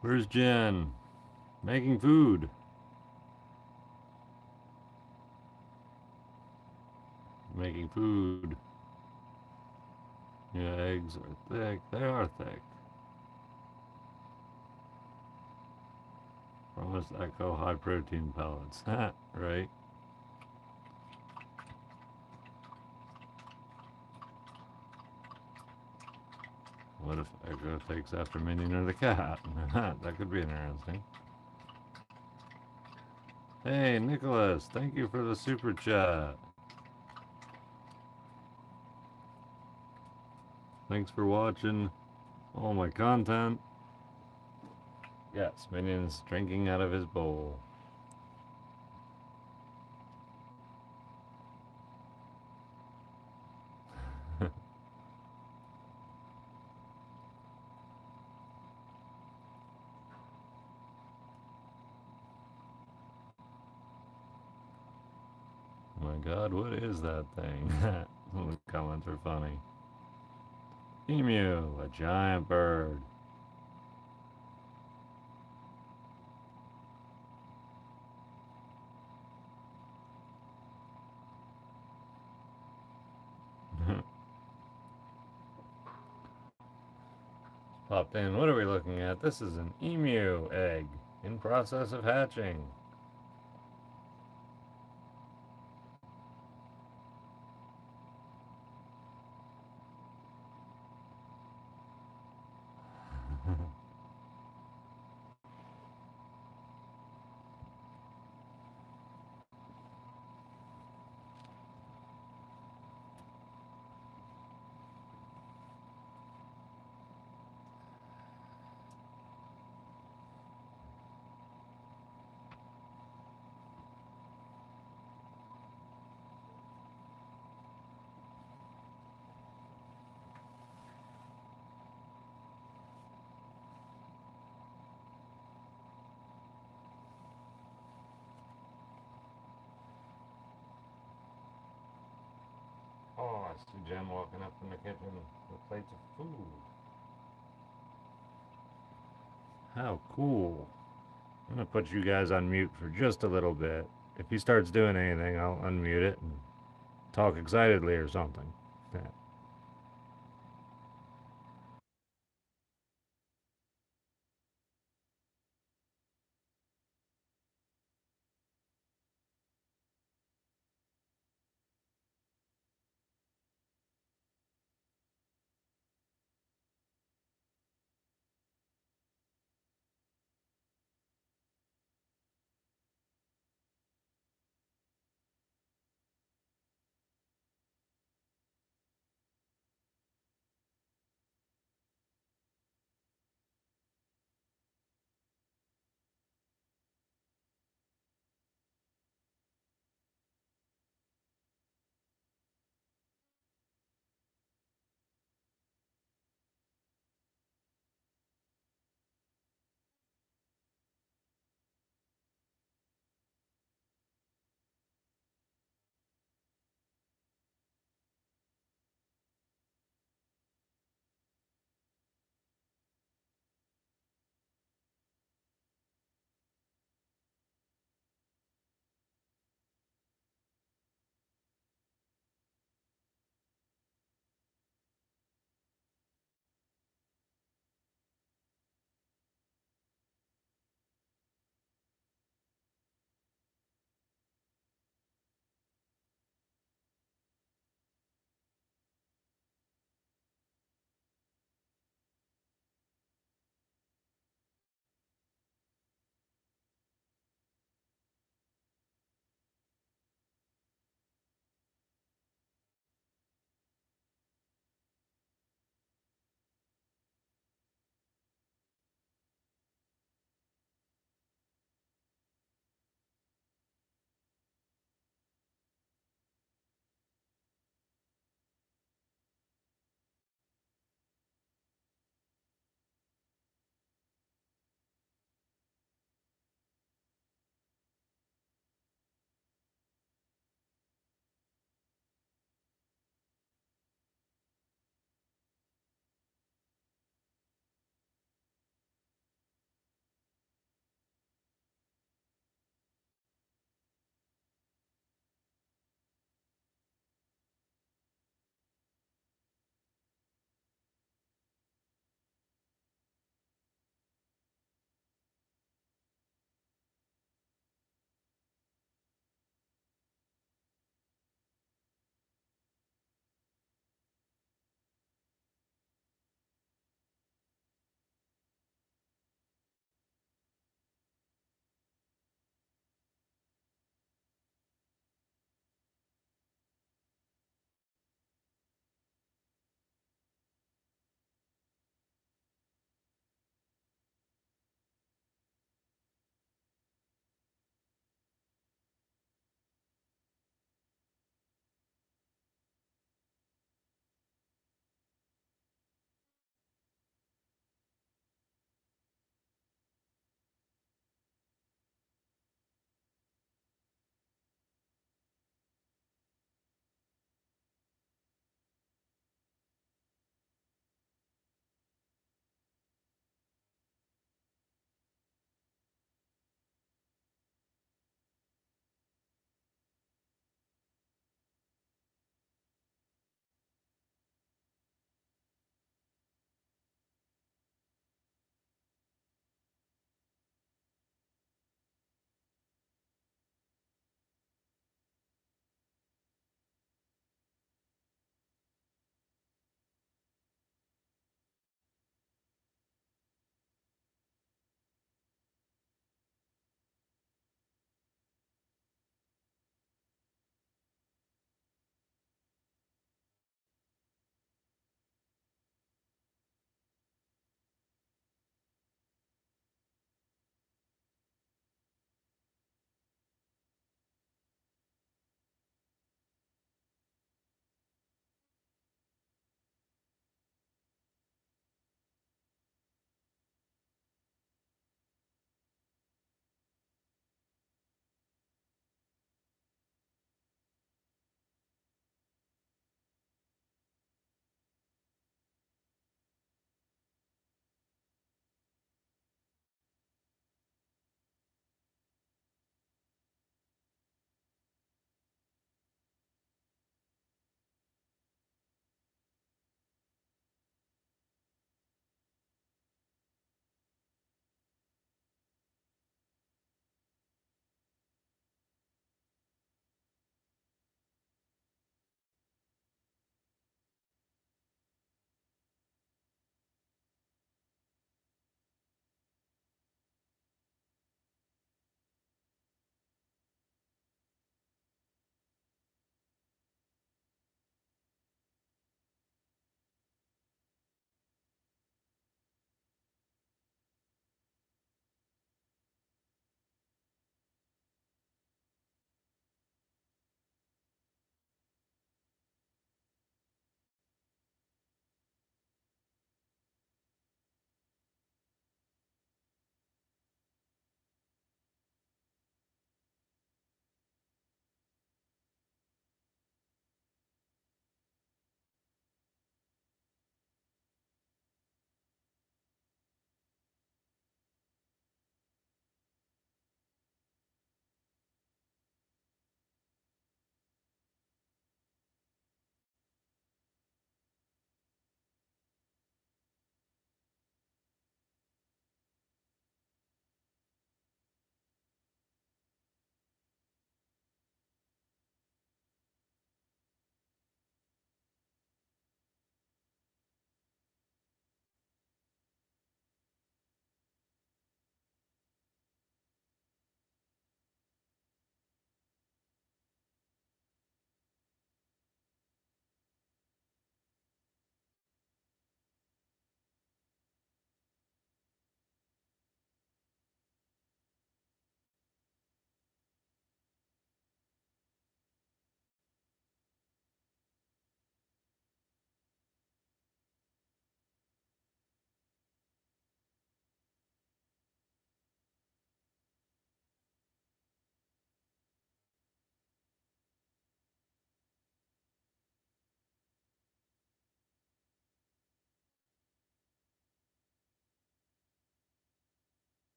Where's Jen? Making food. Making food. Yeah, eggs are thick. They are thick. Promise Echo high protein pellets. Right? What if Echo takes after Minion or the cat? That could be interesting. Hey, Nicholas, thank you for the super chat. Thanks for watching all my content. Yes, Minion's drinking out of his bowl. Oh my god, what is that thing? Some of the comments are funny. Emu, a giant bird. Popped in. What are we looking at? This is an emu egg in process of hatching. Oh, I see Jen walking up from the kitchen with plates of food. How cool. I'm gonna put you guys on mute for just a little bit. If he starts doing anything, I'll unmute it and talk excitedly or something. Yeah.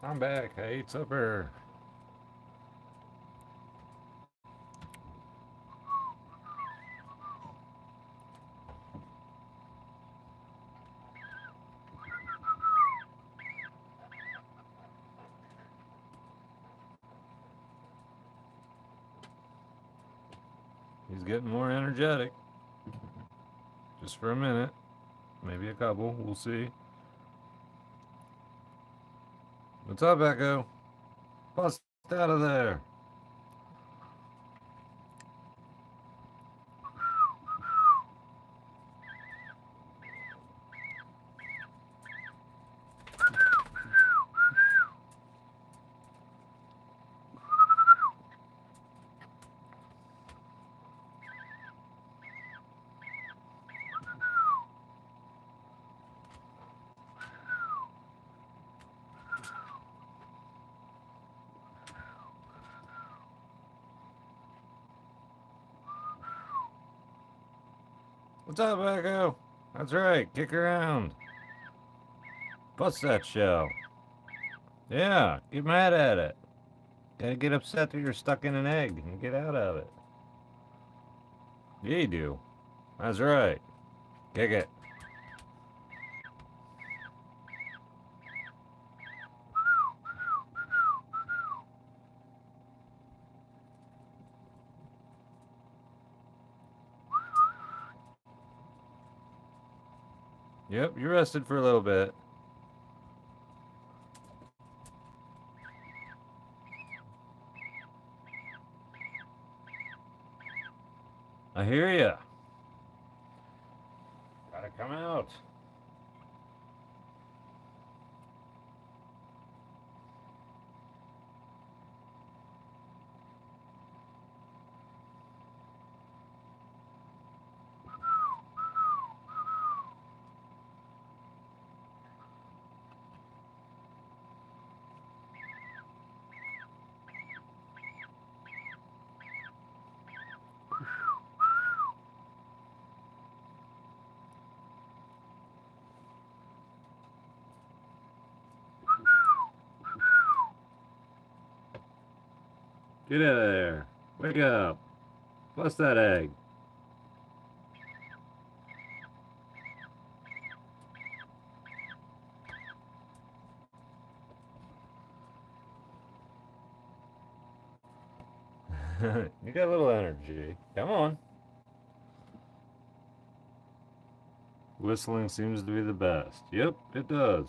I'm back. I ate supper. He's getting more energetic. Just for a minute. Maybe a couple. We'll see. What's up, Echo? Bust out of there. What's up, Echo? That's right. Kick around. Bust that shell. Yeah, get mad at it. Gotta get upset that you're stuck in an egg and get out of it. Yeah, you do. That's right. Kick it. Yep, you rested for a little bit. I hear ya. Gotta come out. Get out of there. Wake up. Bust that egg. You got a little energy. Come on. Whistling seems to be the best. Yep, it does.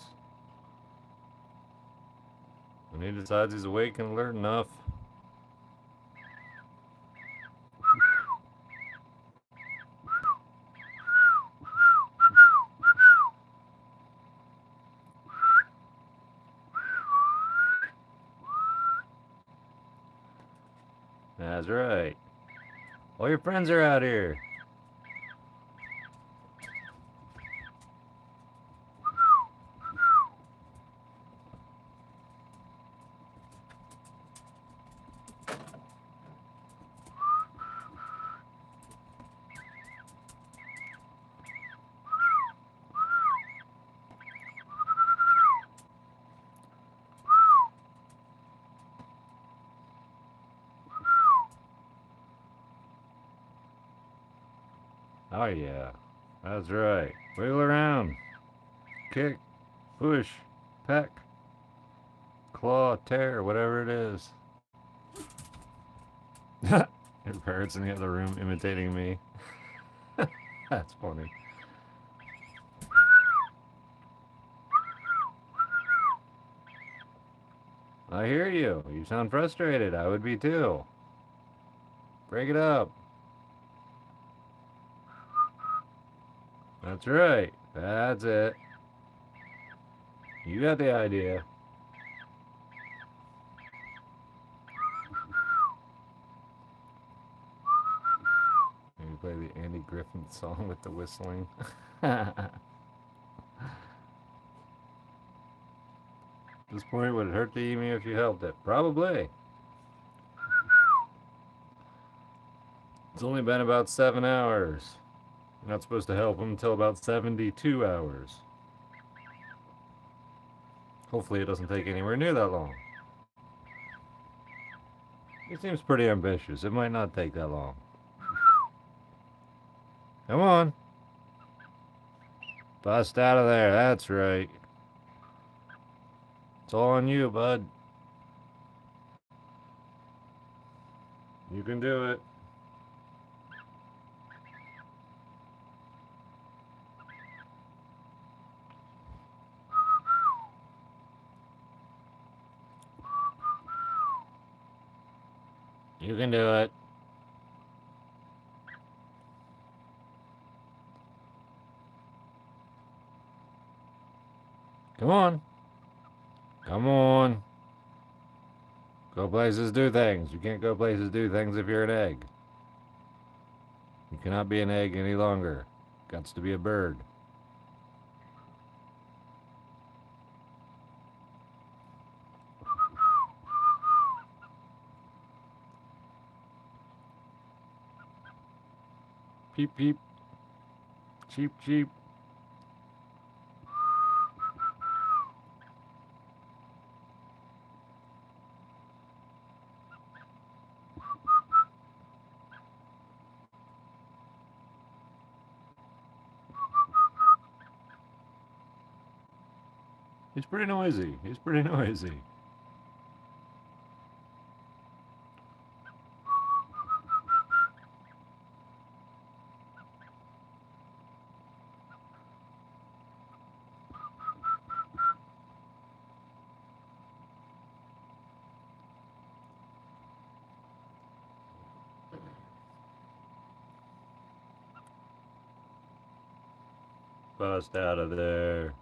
When he decides he's awake and alert enough. That's right. All your friends are out here. Oh yeah, that's right. Wiggle around. Kick, push, peck, claw, tear, whatever it is. Your parents in the other room imitating me. That's funny. I hear you. You sound frustrated. I would be too. Break it up. That's right. That's it. You got the idea. Maybe play the Andy Griffin song with the whistling. At this point, would it hurt to eat me if you helped it? Probably. It's only been about 7 hours. You're not supposed to help him until about 72 hours. Hopefully it doesn't take anywhere near that long. It seems pretty ambitious. It might not take that long. Come on. Bust out of there. That's right. It's all on you, bud. You can do it. You can do it. Come on. Come on. Go places, do things. You can't go places, do things if you're an egg. You cannot be an egg any longer. Gots to be a bird. Peep, peep. Cheep, cheep. He's pretty noisy. He's pretty noisy. Bust out of there.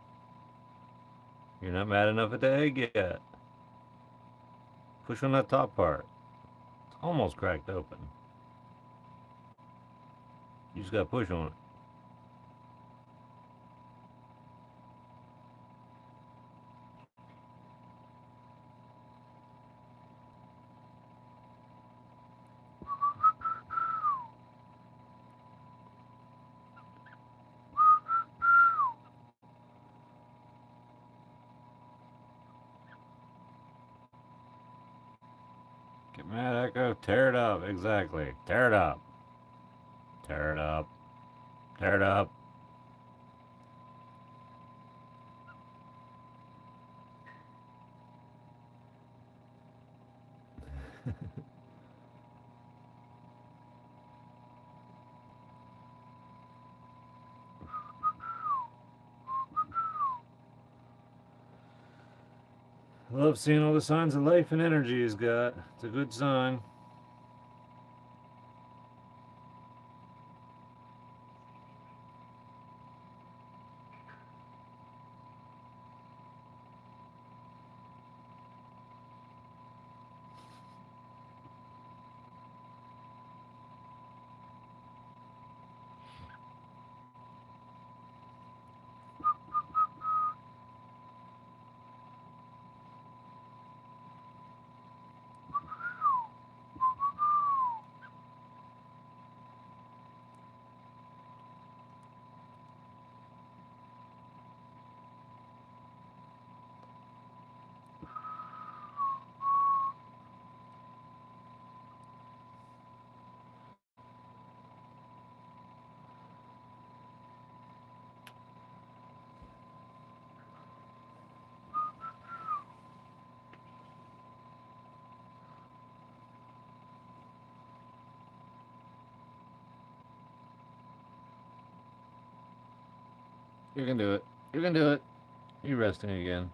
You're not mad enough at the egg yet. Push on that top part. It's almost cracked open. You just gotta push on it. Get mad, Echo. Tear it up. Exactly. Tear it up. Tear it up. Tear it up. I love seeing all the signs of life and energy he's got. It's a good sign. You can do it. You can do it. You resting again.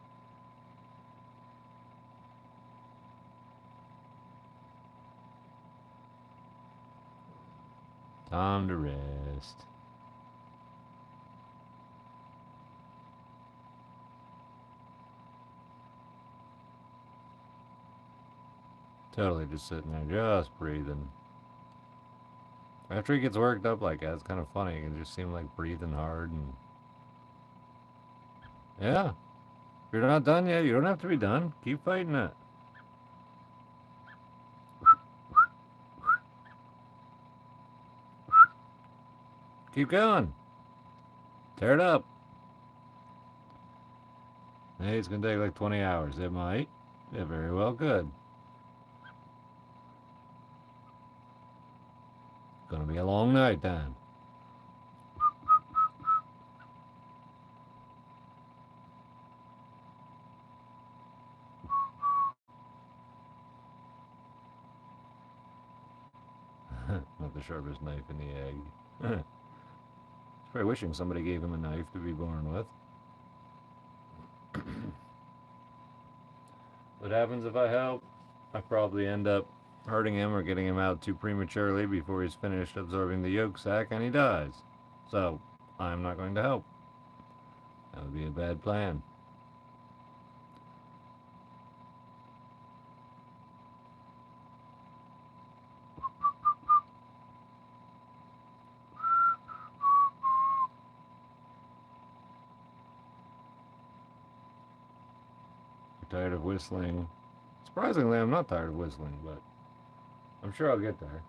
Time to rest. Totally just sitting there, just breathing. After he gets worked up like that, it's kind of funny. It can just seem like breathing hard and... Yeah. If you're not done yet, you don't have to be done. Keep fighting it. Keep going. Tear it up. Hey, it's gonna take like 20 hours. It might. It very well could. Gonna be a long night then. Not the sharpest knife in the egg. He's probably wishing somebody gave him a knife to be born with. What happens if I help? I probably end up hurting him or getting him out too prematurely before he's finished absorbing the yolk sac and he dies. So, I'm not going to help. That would be a bad plan. Tired of whistling. Surprisingly, I'm not tired of whistling, but I'm sure I'll get there.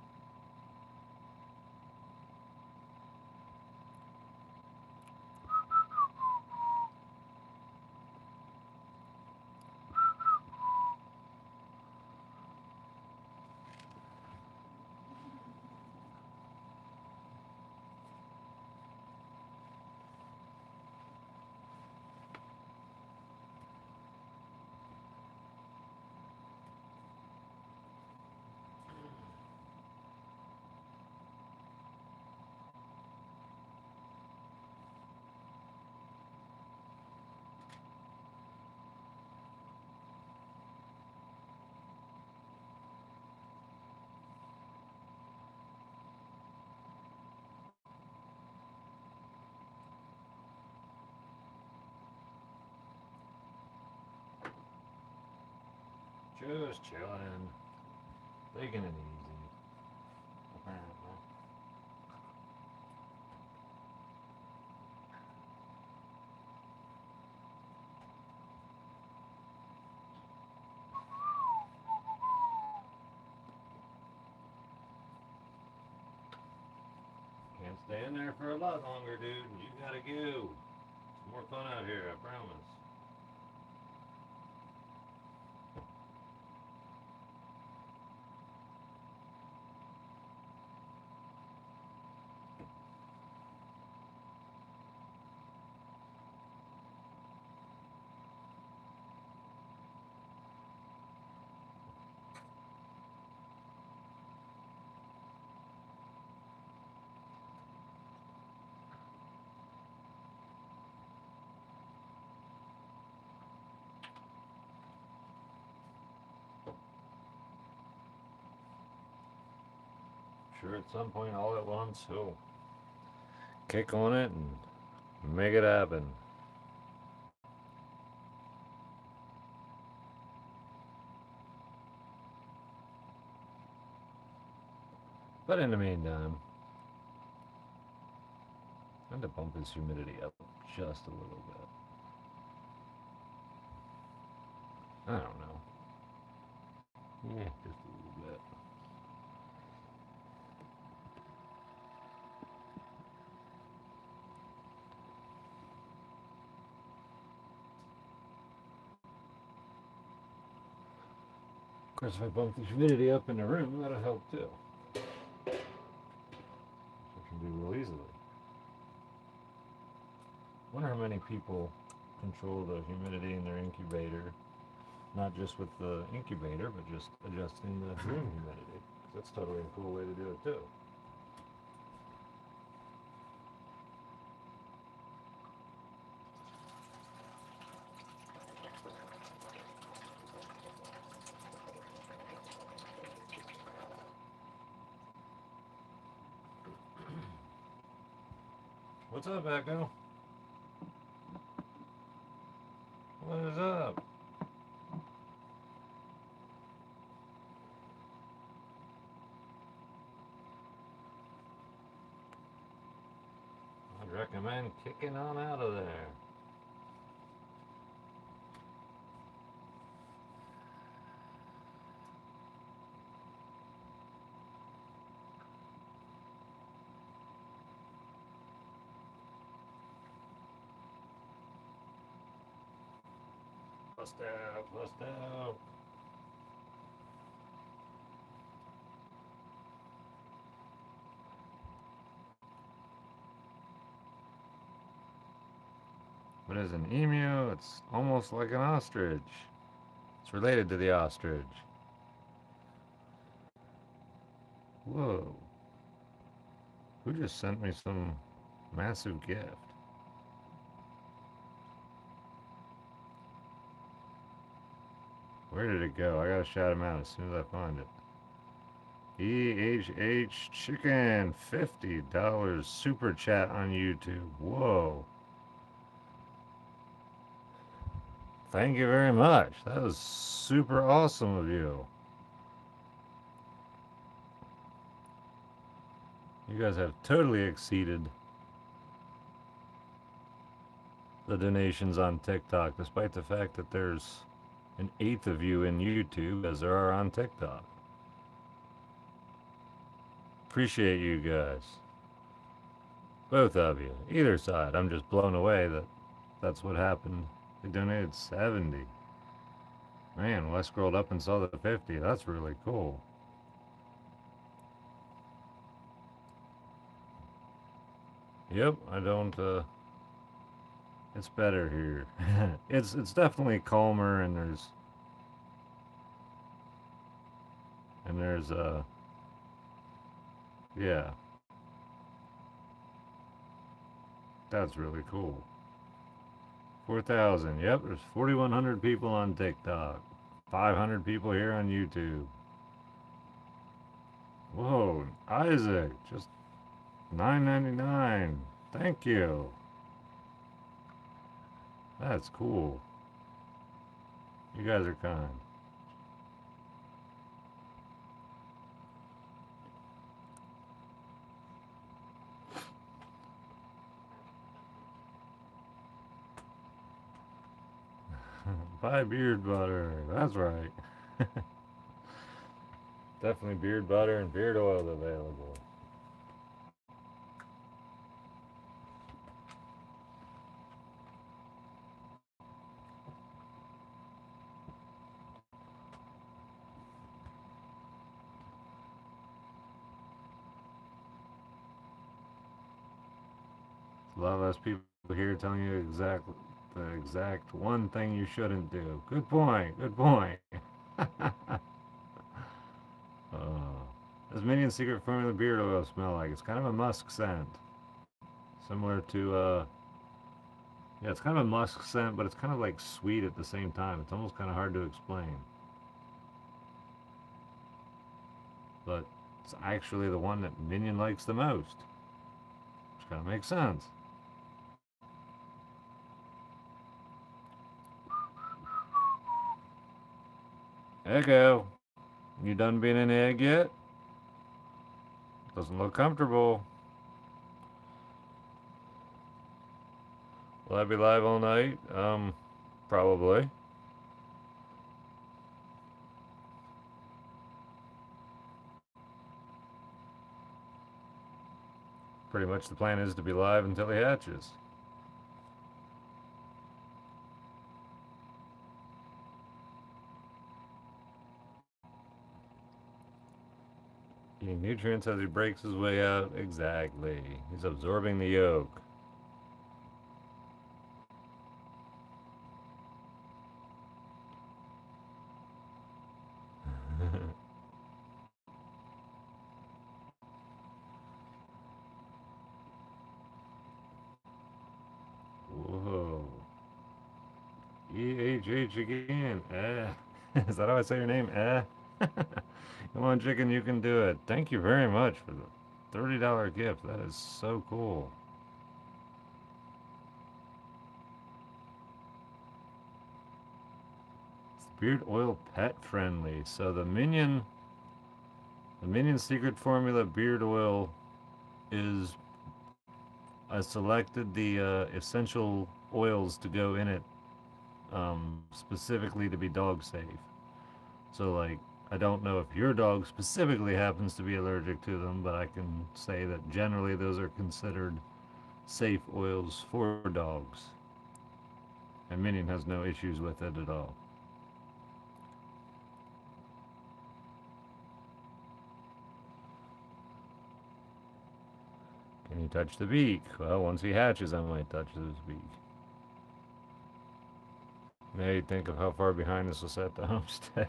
Just chilling. Taking it easy. Apparently. Can't stay in there for a lot longer, dude. You gotta go. It's more fun out here, I promise. Sure, at some point, all at once, he'll kick on it and make it happen. But in the meantime, I'm going to bump his humidity up just a little bit. I don't know. Yeah, just a little bit. Of course, if I bump the humidity up in the room, that'll help too. Which I can do real easily. Wonder how many people control the humidity in their incubator, not just with the incubator, but just adjusting the room humidity. 'Cause that's totally a cool way to do it too. What's up, Echo? What is up? I'd recommend kicking on out of there. Bust out, bust out. What is an emu? It's almost like an ostrich. It's related to the ostrich. Whoa. Who just sent me some massive gift? Where did it go? I gotta shout him out as soon as I find it. EHH Chicken, $50 super chat on YouTube. Whoa. Thank you very much. That was super awesome of you. You guys have totally exceeded the donations on TikTok, despite the fact that there's an eighth of you in YouTube as there are on TikTok. Appreciate you guys. Both of you. Either side. I'm just blown away that that's what happened. They donated 70. Man, well, I scrolled up and saw the 50. That's really cool. Yep, I don't, it's better here. It's definitely calmer, and there's yeah. That's really cool. 4,000. Yep, there's 4,100 people on TikTok. 500 people here on YouTube. Whoa, Isaac, just $9.99. Thank you. That's cool. You guys are kind. Buy beard butter. That's right. Definitely beard butter and beard oil available. A lot less people here telling you the exact one thing you shouldn't do. Good point. Good point. Does Minion Secret Formula beard oil smell like? It's kind of a musk scent. Similar to, yeah, it's kind of a musk scent, but it's kind of like sweet at the same time. It's almost kind of hard to explain. But it's actually the one that Minion likes the most. Which kind of makes sense. Echo, you done being an egg yet? Doesn't look comfortable. Will I be live all night? Probably. Pretty much the plan is to be live until he hatches. Eating nutrients as he breaks his way out. Exactly. He's absorbing the yolk. Whoa. EHH again. Is that how I say your name? Come on, chicken, you can do it. Thank you very much for the $30 gift. That is so cool. It's beard oil pet friendly. So the Minion Secret Formula beard oil is, I selected the essential oils to go in it specifically to be dog safe. So like, I don't know if your dog specifically happens to be allergic to them, but I can say that generally those are considered safe oils for dogs. And Minion has no issues with it at all. Can you touch the beak? Well, once he hatches, I might touch his beak. Now you think of how far behind this was at the homestead.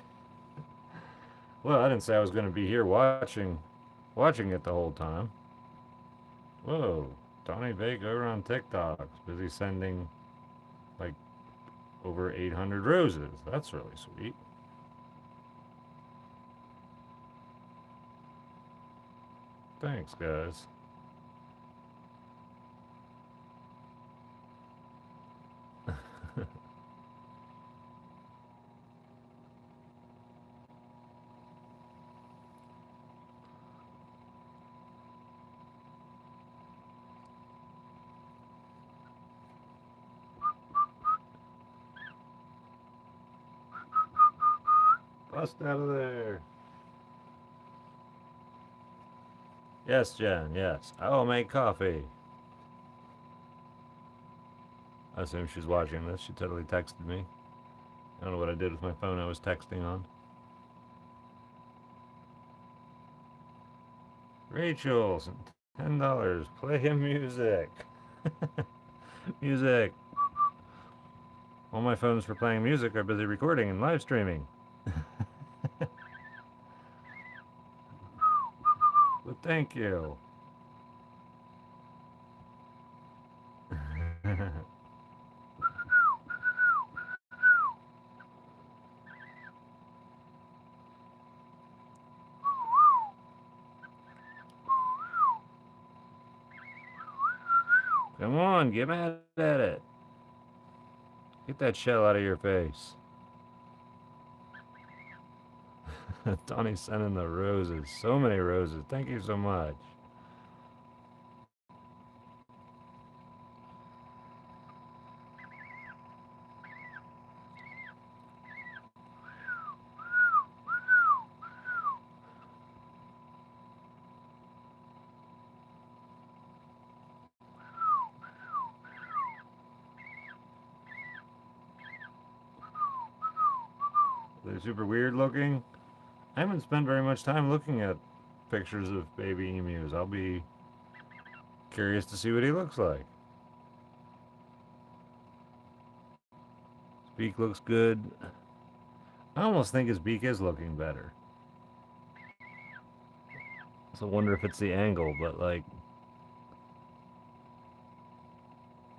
Well, I didn't say I was going to be here watching it the whole time. Whoa, Donnie Bake over on TikTok is busy sending like over 800 roses. That's really sweet. Thanks, guys. Bust out of there. Yes, Jen, yes. I will make coffee. I assume she's watching this. She totally texted me. I don't know what I did with my phone I was texting on. Rachel, $10. Play him music. Music. All my phones for playing music are busy recording and live streaming. But thank you. Come on, get mad at it. Get that shell out of your face. Donnie's sending the roses. So many roses. Thank you so much. They're super weird looking. I haven't spent very much time looking at pictures of baby emus. I'll be curious to see what he looks like. His beak looks good. I almost think his beak is looking better. So I wonder if it's the angle, but like,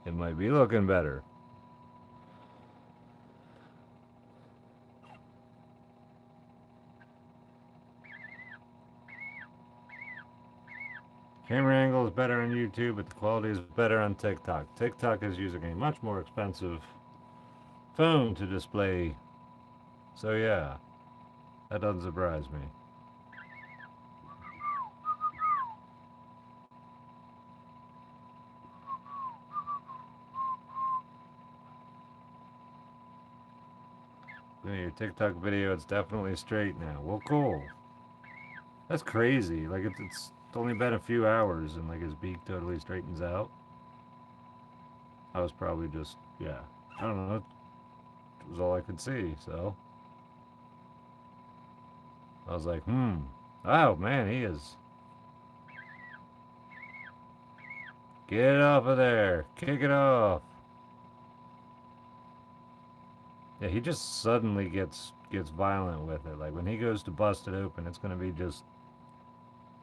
it might be looking better. Camera angle is better on YouTube, but the quality is better on TikTok. TikTok is using a much more expensive phone to display. So yeah, that doesn't surprise me. Yeah, your TikTok video, it's definitely straight now. Well, cool. That's crazy. Like it's only been a few hours and like his beak totally straightens out. I was probably just, yeah, I don't know. It was all I could see, so I was like, oh man, he is. Get it off of there. Kick it off. Yeah, he just suddenly gets violent with it. Like when he goes to bust it open, it's gonna be just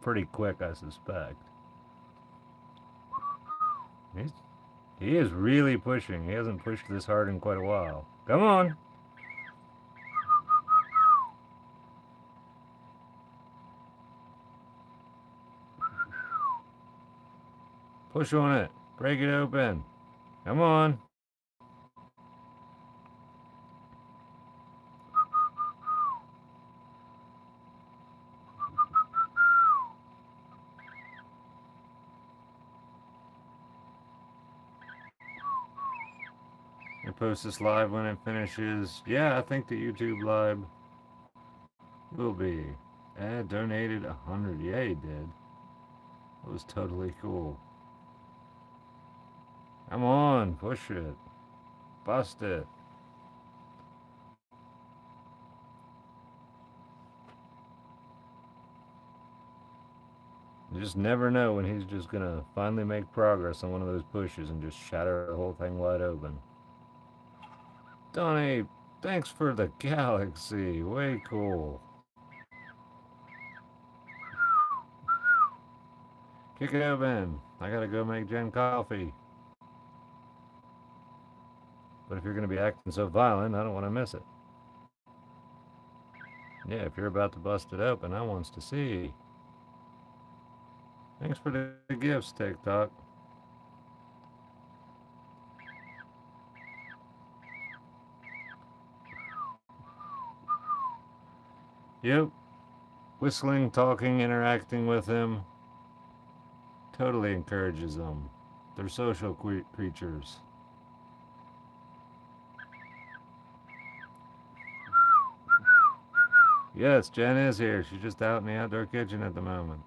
pretty quick, I suspect. He is really pushing. He hasn't pushed this hard in quite a while. Come on. Push on it. Break it open. Come on. I post this live when it finishes. Yeah, I think the YouTube live will be. Ed donated 100. Yeah, he did. It was totally cool. Come on, push it. Bust it. You just never know when he's just gonna finally make progress on one of those pushes and just shatter the whole thing wide open. Donnie, thanks for the galaxy. Way cool. Kick it open. I gotta go make Jen coffee. But if you're gonna be acting so violent, I don't want to miss it. Yeah, if you're about to bust it open, I wants to see. Thanks for the gifts, TikTok. Yep. Whistling, talking, interacting with him totally encourages them. They're social creatures. Yes, Jen is here. She's just out in the outdoor kitchen at the moment.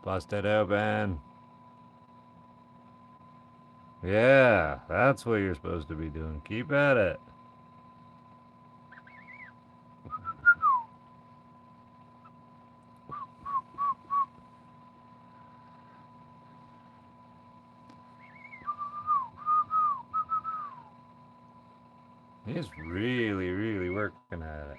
Bust it open. Yeah, that's what you're supposed to be doing. Keep at it. He's really, really working at it.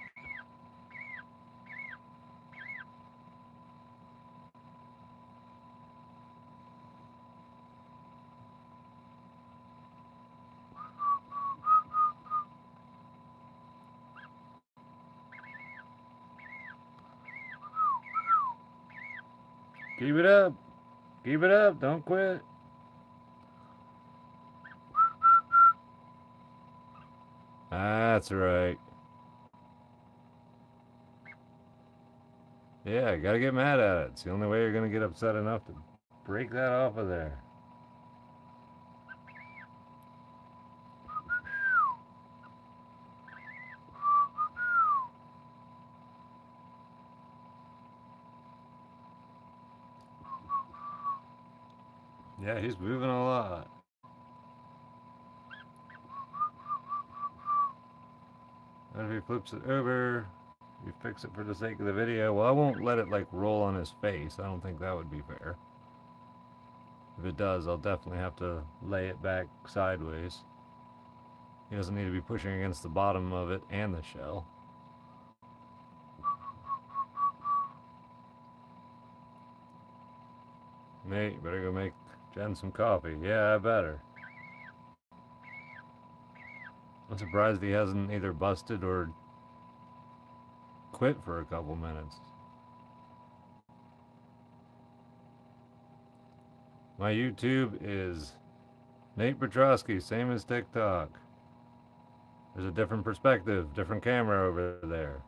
Keep it up. Keep it up. Don't quit. That's right. Yeah, gotta get mad at it. It's the only way you're gonna get upset enough to break that off of there. Yeah, he's moving a lot. And if he flips it over, you fix it for the sake of the video. Well, I won't let it like roll on his face. I don't think that would be fair. If it does, I'll definitely have to lay it back sideways. He doesn't need to be pushing against the bottom of it and the shell. Nate, you better go make Jen some coffee. Yeah, I better. I'm surprised he hasn't either busted or quit for a couple minutes. My YouTube is Nate Petrosky, same as TikTok. There's a different perspective, different camera over there.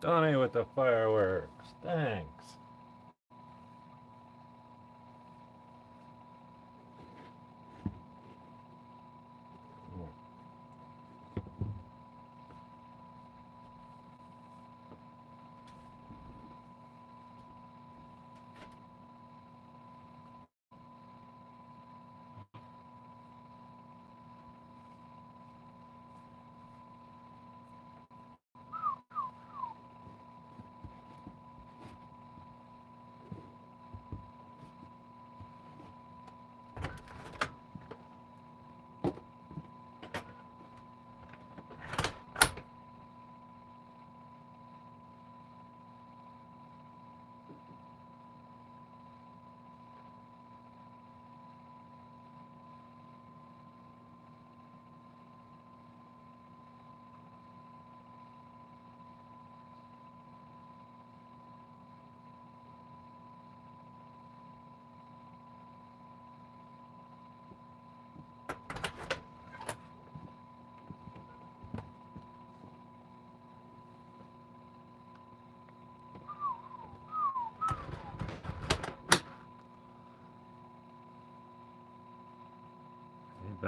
Donnie with the fireworks. Thanks.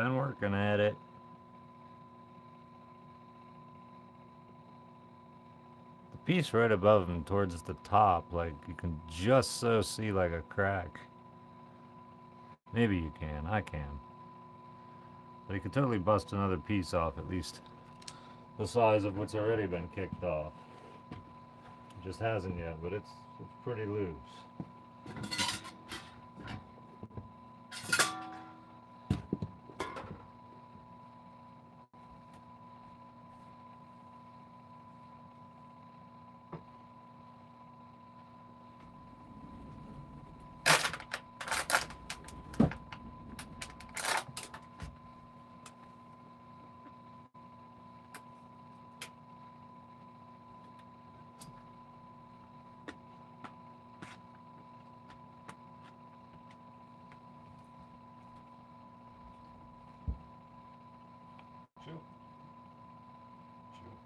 Been working at it. The piece right above him towards the top, like you can just so see like a crack. Maybe you can, I can. But you could totally bust another piece off, at least the size of what's already been kicked off. It just hasn't yet, but it's pretty loose. Shoot. Shoot.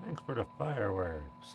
Thanks for the fireworks.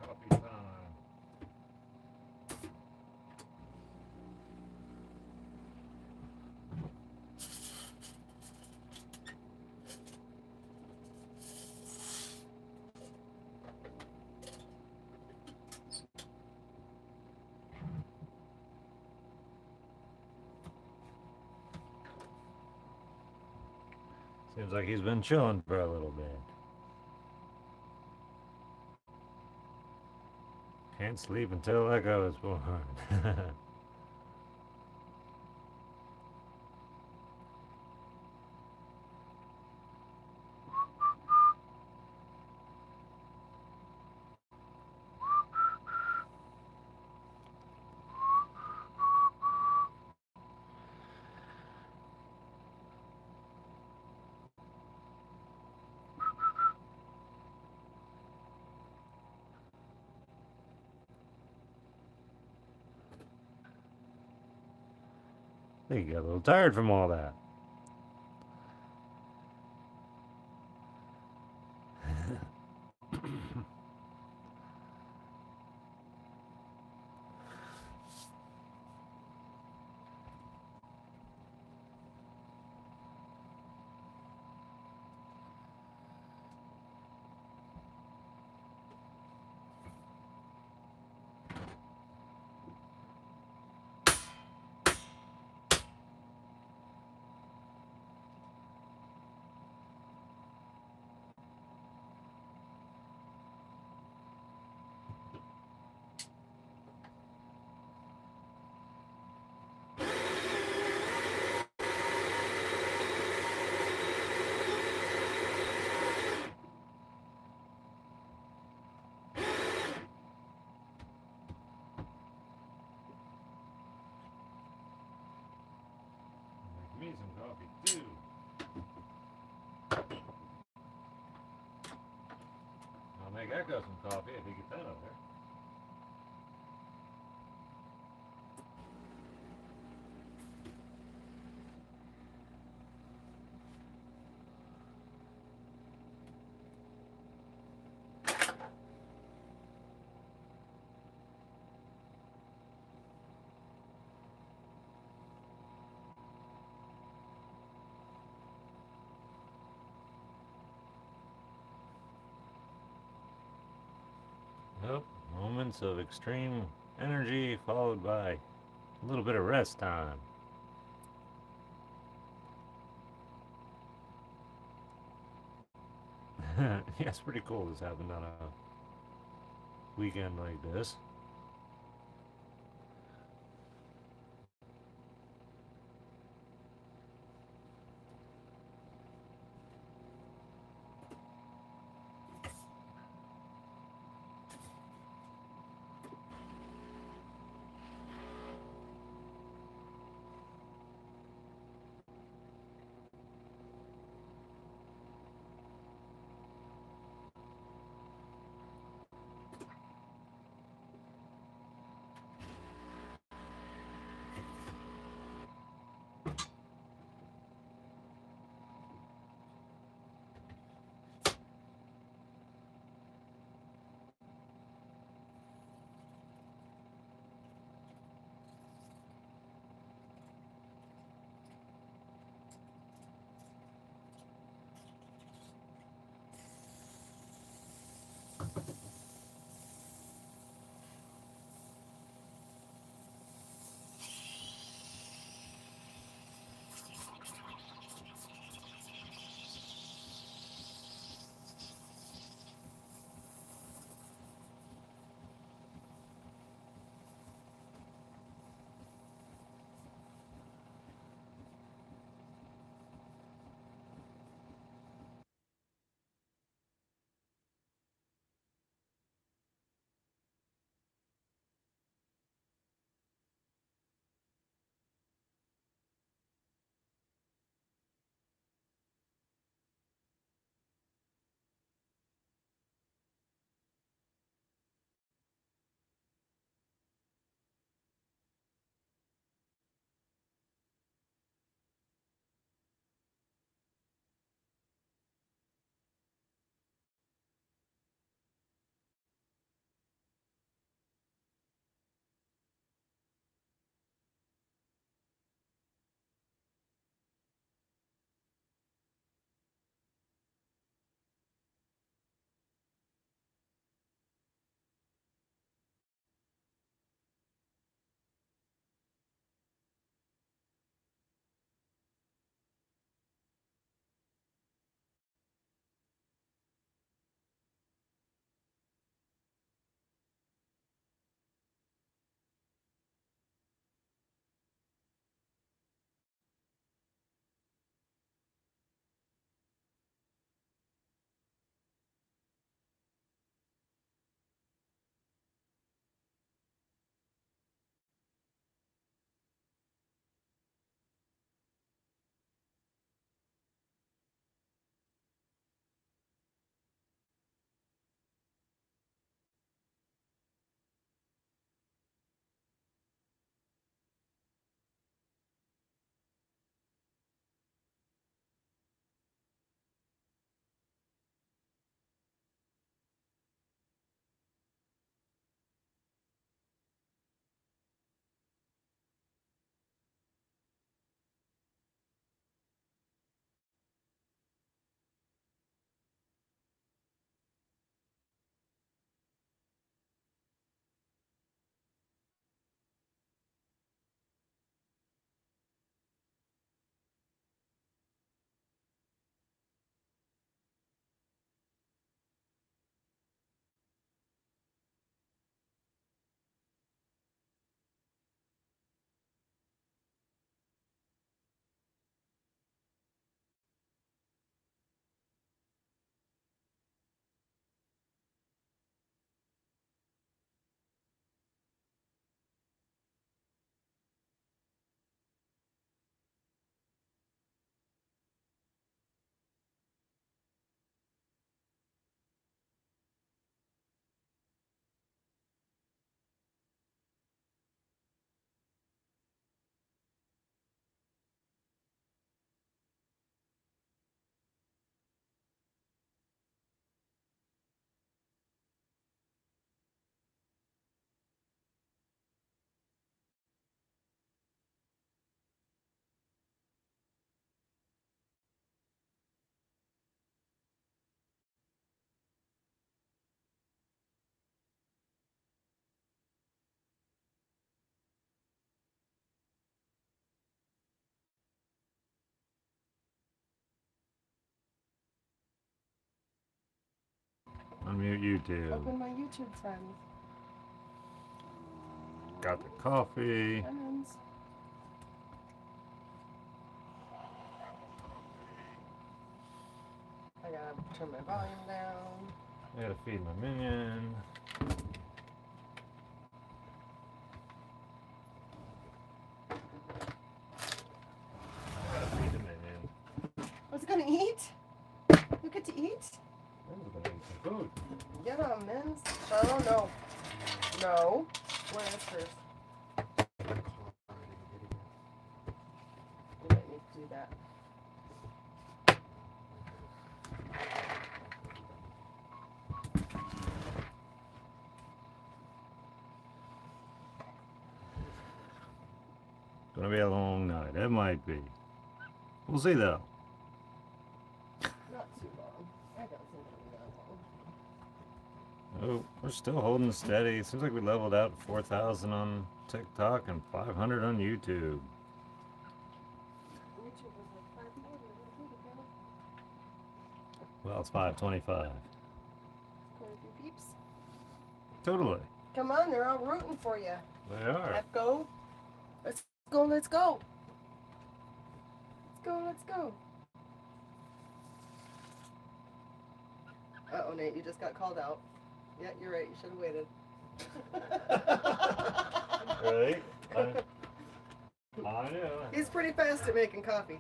Coffee time. Seems like he's been chilling for a little bit. Can't sleep until Echo is born. I think he got a little tired from all that. Make me some coffee too. I'll make Echo some coffee if he gets that over there. Nope. Moments of extreme Energy followed by a little bit of rest time. Yeah, it's pretty cool this happened on a weekend like this. Unmute YouTube. Open my YouTube friends. Got the coffee. Friends. I gotta turn my volume down. I gotta feed my minion. I gotta feed the minion. What's it gonna eat? You get to eat? Min's gonna eat some food. Get on, Mins. Charlo, no. No. Where is hers? You might need to do that. Gonna be a long night. It might be. We'll see though. Not too long. I don't think it'll be that long. Oh, we're still holding steady. Seems like we leveled out 4,000 on TikTok and 500 on YouTube. YouTube was like 5 more than a week ago. Well, it's 525. Quite a few peeps. Totally. Come on, they're all rooting for you. They are. Let's go. Let's go, let's go. Let's go, let's go. Uh-oh, Nate, you just got called out. Yeah, you're right. You should have waited. Right? I know. He's pretty fast at making coffee.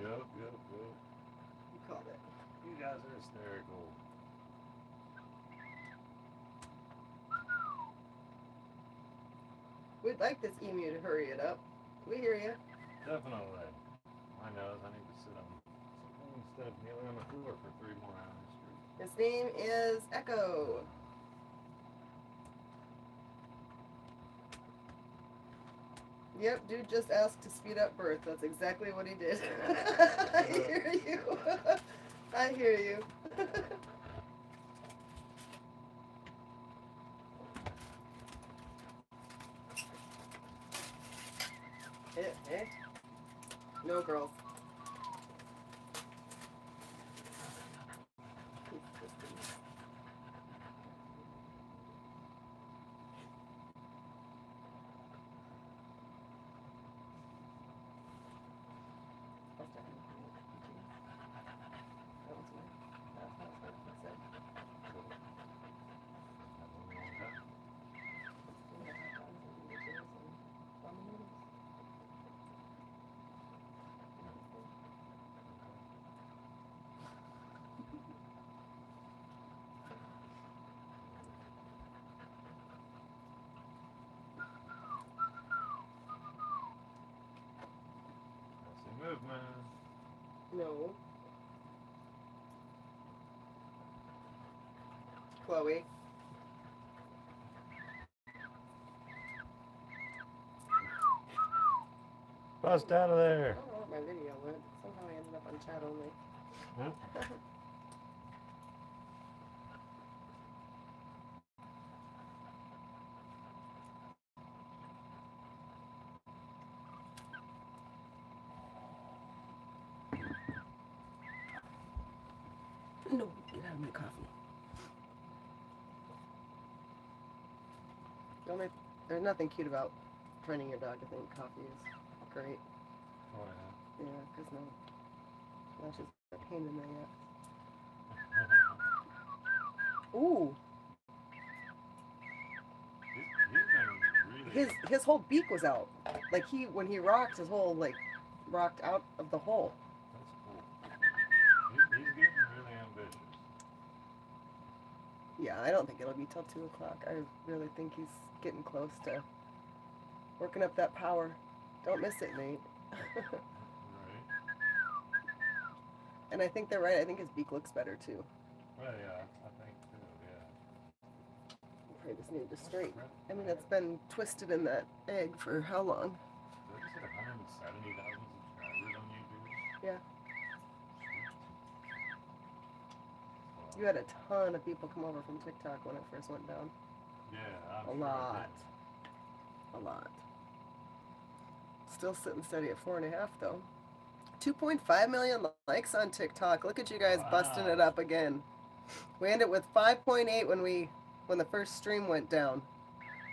Yep. You called it. You guys are hysterical. We'd like this emu to hurry it up. We hear you. Definitely. My nose, I need to sit on something instead of kneeling on the floor for 3 more hours. His name is Echo. Yep, dude just asked to speed up birth. That's exactly what he did. I hear you. I hear you. Eh. No girls. Movement. No. Chloe. Bust out of I there. don't know where my video went. Somehow I ended up on chat only. Huh? No, get out of my coffee. There's nothing cute about training your dog to think coffee is great. Oh, Yeah, because no, that's just a pain in the ass. Ooh, He's been really. his whole beak was out. Like when he rocked, his whole rocked out of the hole. That's cool. He's getting really ambitious. Yeah, I don't think it'll be till 2 o'clock. I really think he's getting close to working up that power. Don't miss it, Nate. Right. And I think they're right. I think his beak looks better too. Well, yeah, I think too, yeah. Probably just needed to straighten. I mean, it's been twisted in that egg for how long? Did I just hit 170,000 subscribers on YouTube? Yeah. You had a ton of people come over from TikTok when it first went down. Yeah, I'm A sure it lot. did. A lot. Still sitting steady at 4.5 though. 2.5 million likes on TikTok. Look at you guys busting it Wow. up again. We ended with 5.8 when the first stream went down.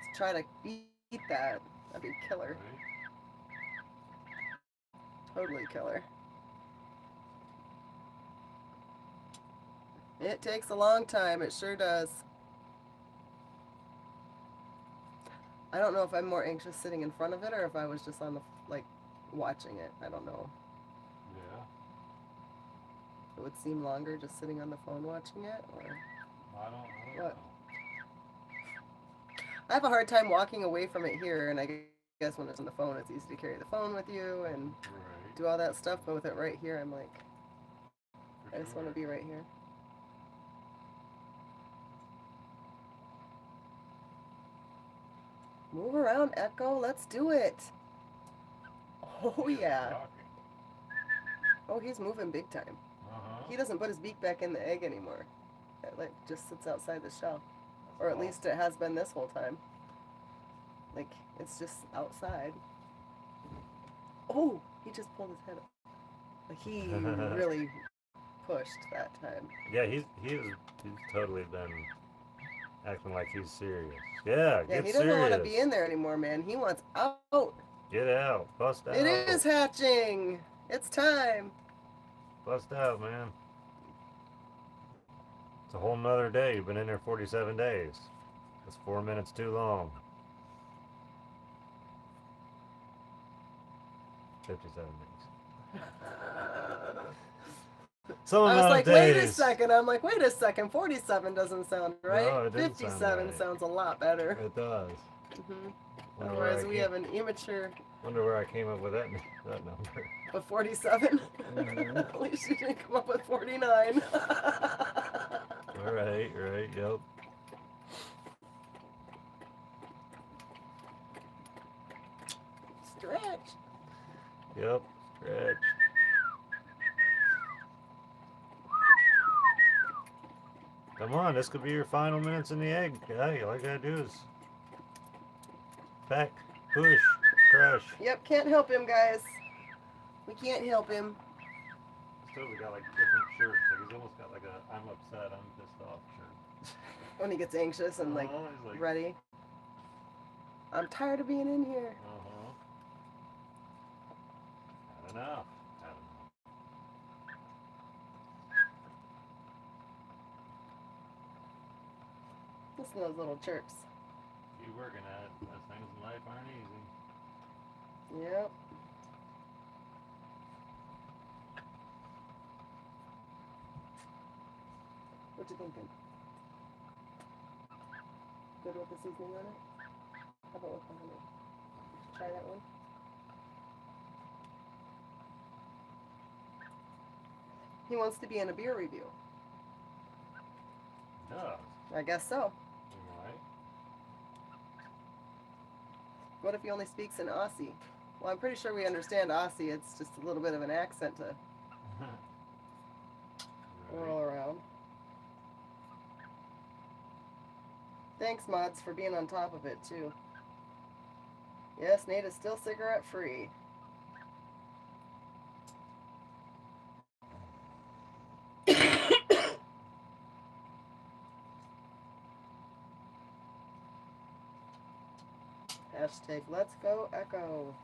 Let's try to beat that. That'd be killer. Right? Totally killer. It takes a long time. It sure does. I don't know if I'm more anxious sitting in front of it or if I was just on the like watching it. I don't know. Yeah. It would seem longer just sitting on the phone watching it, or I don't What? know. I have a hard time walking away from it here, and I guess when it's on the phone, it's easy to carry the phone with you and Right. do all that stuff. But with it right here, I'm like, For I just want to sure. be right here. Move around, Echo. Let's do it. Oh yeah. Talking. Oh, he's moving big time. Uh-huh. He doesn't put his beak back in the egg anymore. It like just sits outside the shell, That's or at awesome. least it has been this whole time. Like it's just outside. Oh, he just pulled his head up. Like he really pushed that time. Yeah, he's totally been acting like he's serious. Yeah, Yeah, get he doesn't want to be serious. in there anymore, man. He wants out. Get out. Bust out. It is hatching. It's time. Bust out, man. It's a whole nother day. You've been in there 47 days. That's 4 minutes too long. 57 days. Some I was amount like, of wait a days. second. I'm like, wait a second. 47 doesn't sound right. No, it doesn't sound 57 right. sounds a lot better. It does. hmm Wonder where Otherwise, I we came- have an immature Wonder where I came up with that number. of 47. Mhm. At least you didn't come up with 49. Right, yep. Stretch. Yep, stretch. Come on, this could be your final minutes in the egg. Hey, all I gotta do is peck, push, crush. Yep, can't help him, guys. We can't help him. Still, we got like different shirts. Like he's almost got like a I'm upset, I'm pissed off shirt. When he gets anxious and like He's like, ready. I'm tired of being in here. Had enough. Listen to those little chirps. You working at it. Those things in life aren't easy. Yep. What you thinking? Good with the seasoning on it? How about with the honey? Try that one. He wants to be in a beer review. No. I guess so. Right. What if he only speaks in Aussie? Well, I'm pretty sure we understand Aussie. It's just a little bit of an accent to roll around. Thanks, mods, for being on top of it, too. Yes, Nate is still cigarette free. Hashtag let's go Echo.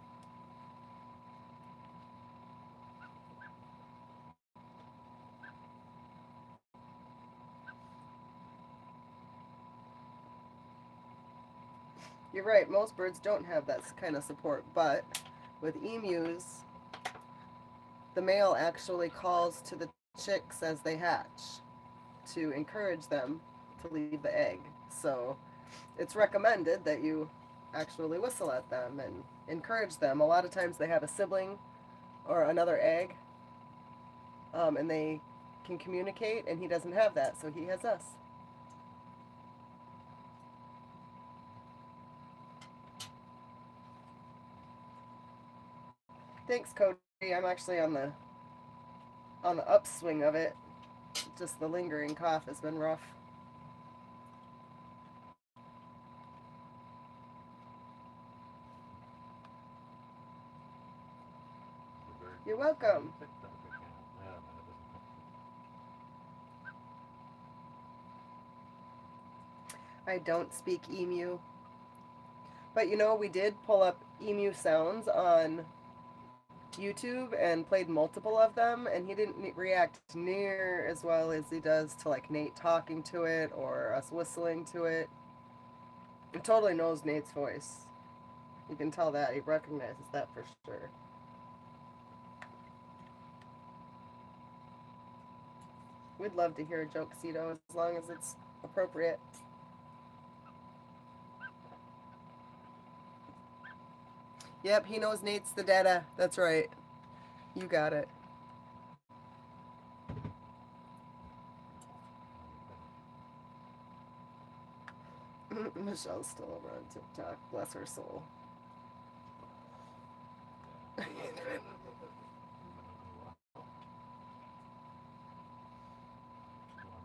You're right, most birds don't have that kind of support, but with emus, the male actually calls to the chicks as they hatch to encourage them to leave the egg. So it's recommended that you actually whistle at them and encourage them. A lot of times they have a sibling or another egg, and they can communicate, and he doesn't have that, so he has us. Thanks, Cody. I'm actually on the on the upswing of it. Just the lingering cough has been rough. You're welcome. TikTok account. Yeah, man, it doesn't- I don't speak emu. But you know, we did pull up emu sounds on YouTube and played multiple of them, and he didn't react near as well as he does to like Nate talking to it or us whistling to it. He totally knows Nate's voice. You can tell that. He recognizes that for sure. We'd love to hear a joke, Cito, as long as it's appropriate. Yep, he knows Nate's the dada. That's right. You got it. Michelle's still over on TikTok. Bless her soul.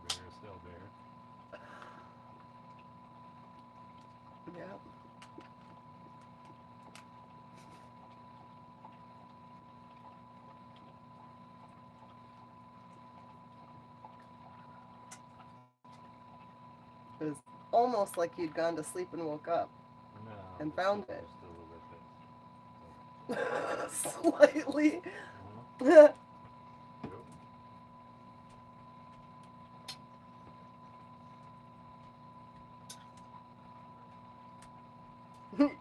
Still there. Yep. It was almost like you'd gone to sleep and woke up. No, And the found sleep it. was still a bit. Slightly. Yep.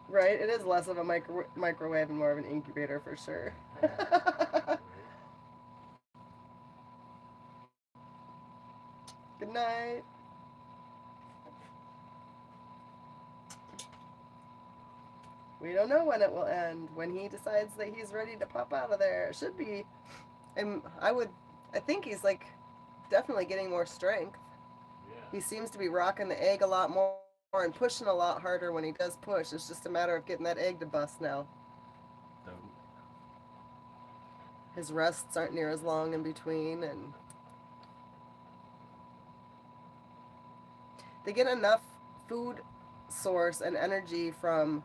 Right? It is less of a microwave and more of an incubator for sure. Good night. We don't know when it will end. When he decides that he's ready to pop out of there, it should be. And I think he's like definitely getting more strength. Yeah. He seems to be rocking the egg a lot more and pushing a lot harder when he does push. It's just a matter of getting that egg to bust now. So, His rests aren't near as long in between, and they get enough food source and energy from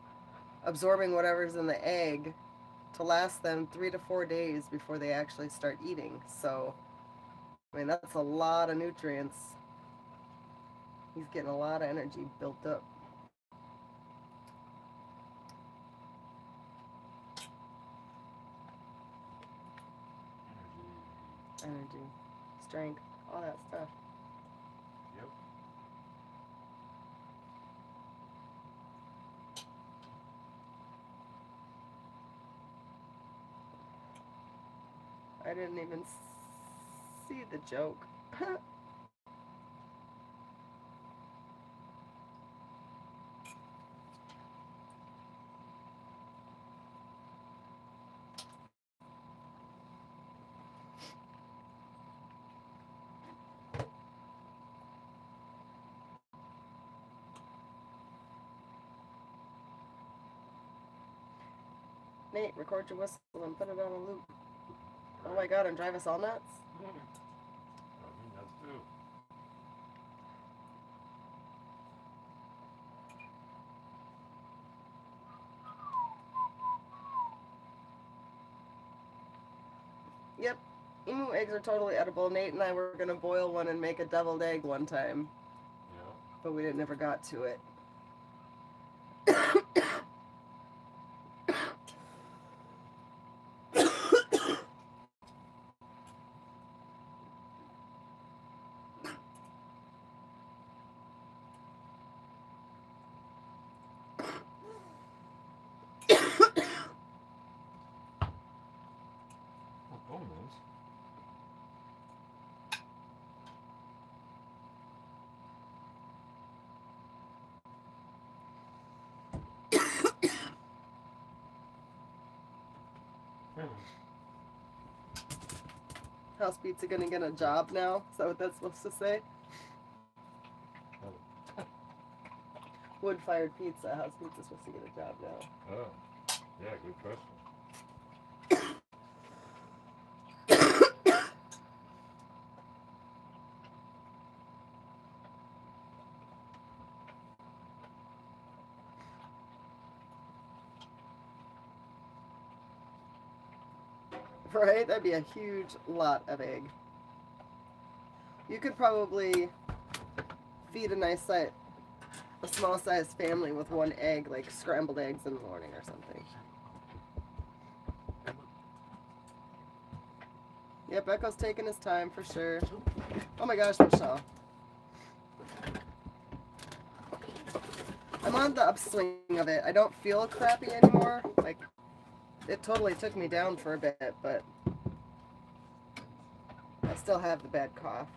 absorbing whatever's in the egg to last them 3 to 4 days before they actually start eating. So, I mean, that's a lot of nutrients. He's getting a lot of energy built up. Energy, strength, all that stuff. yep. I didn't even see the joke. Nate, record your whistle and put it on a loop. Oh my god, and drive us all nuts? I mean, that's too. Yep. Emu eggs are totally edible. Nate and I were gonna boil one and make a deviled egg one time, Yeah. but we never got to it. Oh, almost. House Pizza gonna get a job now? Is that what that's supposed to say? Wood-fired pizza. House Pizza's supposed to get a job now. Oh, yeah, good question. Right? That'd be a huge lot of egg. You could probably feed a small sized family with one egg, like scrambled eggs in the morning or something. Yep, Echo's taking his time for sure. Oh my gosh, Michelle. I'm on the upswing of it. I don't feel crappy anymore. Like, it totally took me down for a bit, but I still have the bad cough.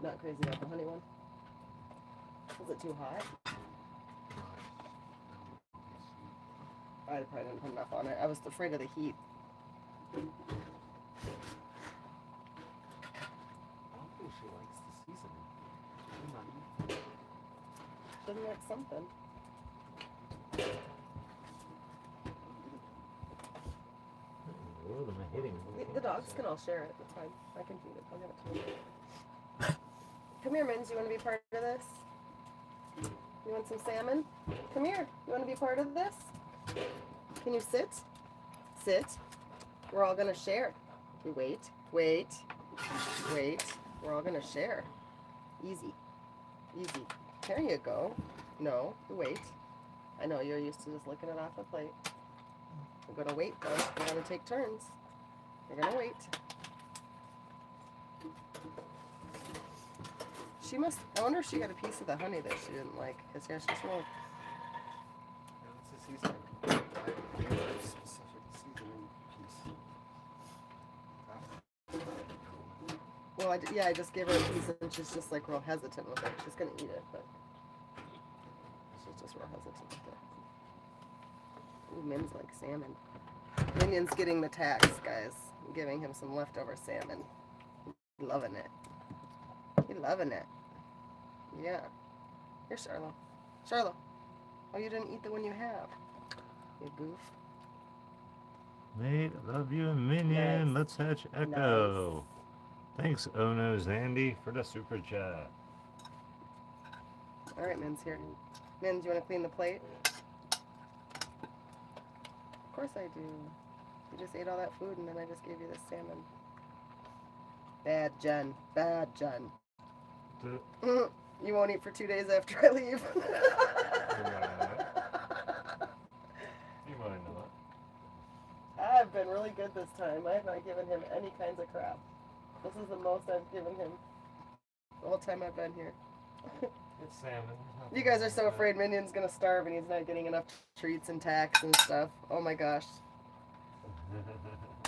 Not crazy about the honey one. Was it too hot? I probably didn't put enough on it. I was afraid of the heat. I don't think she likes the seasoning. I'm not eating. Doesn't like something. What am I hitting? The dogs can all share it. It's fine. I can feed it. I'll give it to them. Come here, Minz. You want to be part of this? You want some salmon? Come here. You want to be part of this? Can you sit? Sit. We're all going to share. You wait. Wait. Wait. We're all going to share. Easy. Easy. There you go. No. You wait. I know you're used to just licking it off the plate. We're going to wait, though. We're going to take turns. We're going to wait. She must. I wonder if she got a piece of the honey that she didn't like. Because, yeah, she's real. It's a seasoning. I think it's a specific seasoning piece. Well, I just gave her a piece and she's just like real hesitant with it. She's going to eat it, but she's just real hesitant with it. Ooh, Min's like salmon. Minion's getting the tax, guys. I'm giving him some leftover salmon. He's loving it. He's loving it. Yeah. Here, Charlo. Charlo. Oh, you didn't eat the one you have. You goof. Mate, love you and Minion. Nice. Let's hatch Echo. Thanks, Ono Zandy, for the super chat. All right, Min's here. Min, do you want to clean the plate? Of course I do. You just ate all that food and then I just gave you this salmon. Bad Jen. Bad Jen. You won't eat for 2 days after I leave. You might not. I've been really good this time. I have not given him any kinds of crap. This is the most I've given him the whole time I've been here. It's salmon. You guys are so afraid Minion's gonna starve and he's not getting enough treats and tax and stuff. Oh my gosh.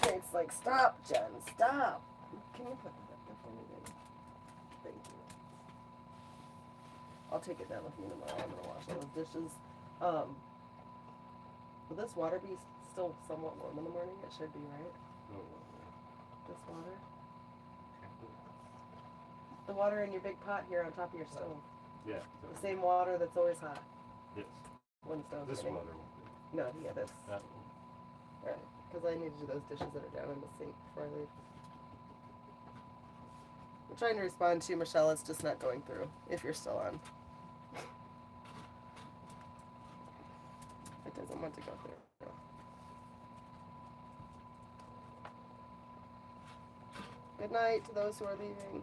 It's like, stop, Jen, stop. Can you put that up for me, baby? Thank you. I'll take it down with me tomorrow. I'm gonna wash all those dishes. Will this water be still somewhat warm in the morning? It should be, right? This water? The water in your big pot here on top of your stove. Yeah. The same water that's always hot Yes. when the stove's This hitting. water won't be. No, yeah, this. That one. Right. Because I need to do those dishes that are down in the sink before I leave. I'm trying to respond to you, Michelle. It's just not going through. If you're still on. It doesn't want to go through. No. Good night to those who are leaving.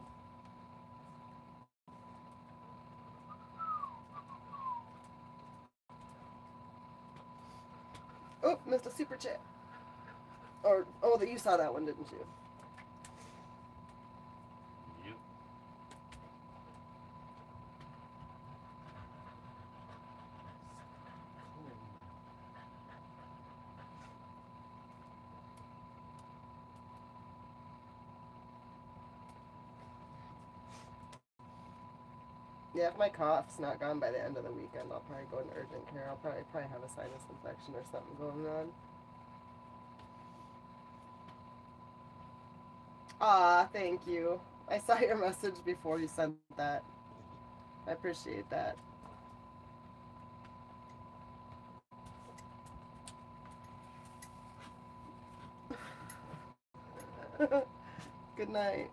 Oh, missed a super chat. Or, oh, that you saw that one, didn't you? Yep. Yeah, if my cough's not gone by the end of the weekend, I'll probably go into urgent care. I'll probably have a sinus infection or something going on. Aw, thank you. I saw your message before you sent that. I appreciate that. Good night.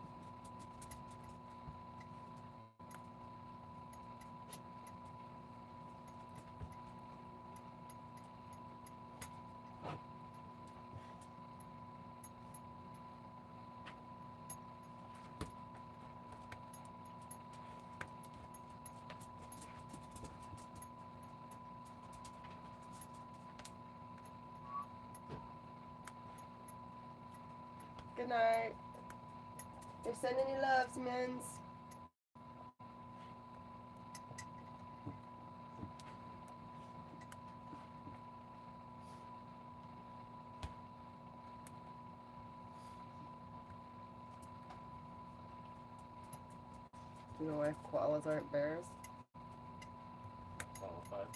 Good night. You're sending you loves, mens. Do you know why koalas aren't bears? Qualified.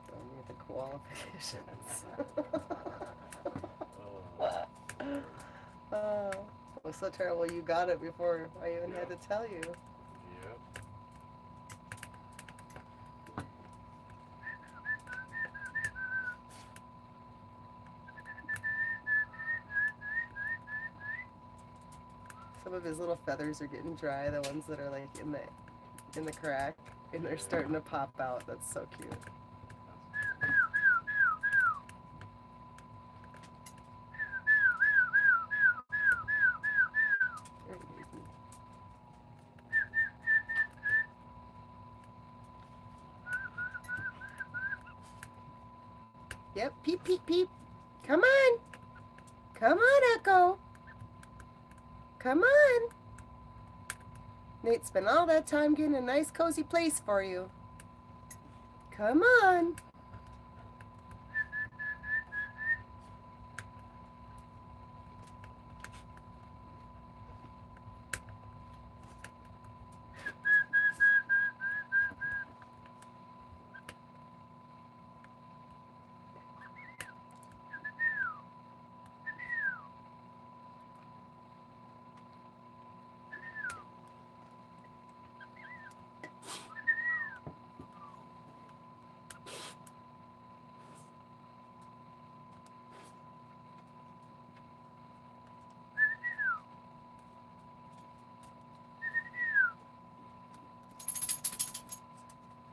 Don't need the qualifications. Oh, it was so terrible. You got it before I even had to tell you. Yep. Some of his little feathers are getting dry. The ones that are like in the crack, and they're starting to pop out. That's so cute. Yep, peep, peep, peep. Come on. Come on, Echo. Come on. Nate spent all that time getting a nice cozy place for you. Come on.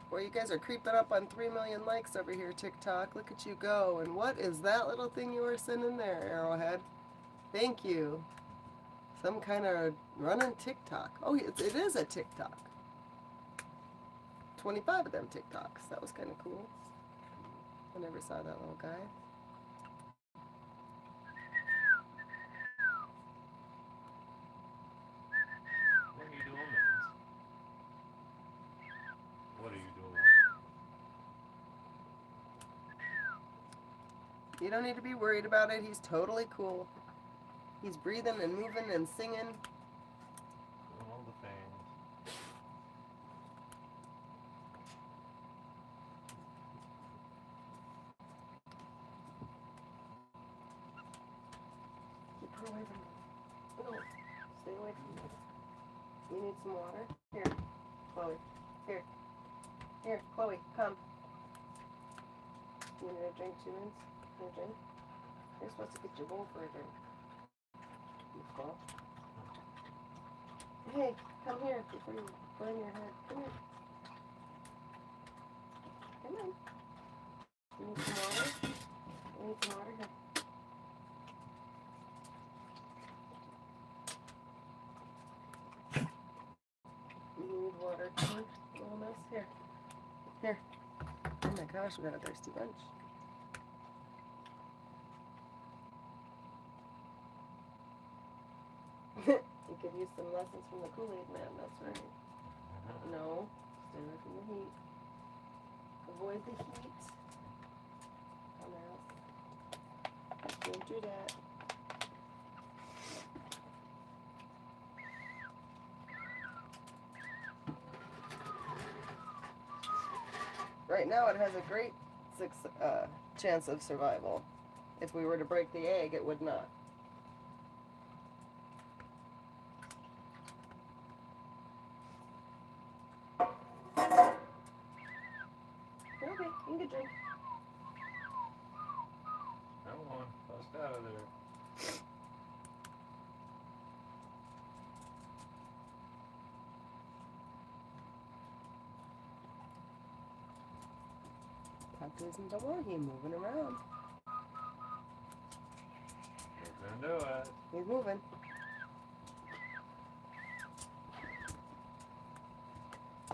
Boy, you guys are creeping up on 3 million likes over here, TikTok. Look at you go. And what is that little thing you were sending there, Arrowhead? Thank you. Some kind of running TikTok. Oh, it is a TikTok. 25 of them TikToks. That was kind of cool. I never saw that little guy. What are you doing, man? What are you doing? You don't need to be worried about it. He's totally cool. He's breathing and moving and singing. Doing all the things. Keep her away from me. No, stay away from me. You need some water? Here, Chloe. Here. Here, Chloe, come. You need a drink too, Vince? Need a drink? You're supposed to get your bowl for a drink. You fall. Hey, come here before you burn your head. Come here. Come on. You need some water? You need some water? Here. You need water too, little miss? Here. Here. Oh my gosh, we got a thirsty bunch. You could use some lessons from the Kool-Aid man, that's right. No, stay away from the heat. Avoid the heat. Come out. Don't do that. Right now it has a great chance of survival. If we were to break the egg, it would not. Adrian. Come on, bust out of there. Puck isn't the one. He's moving around. We're gonna do it. He's moving.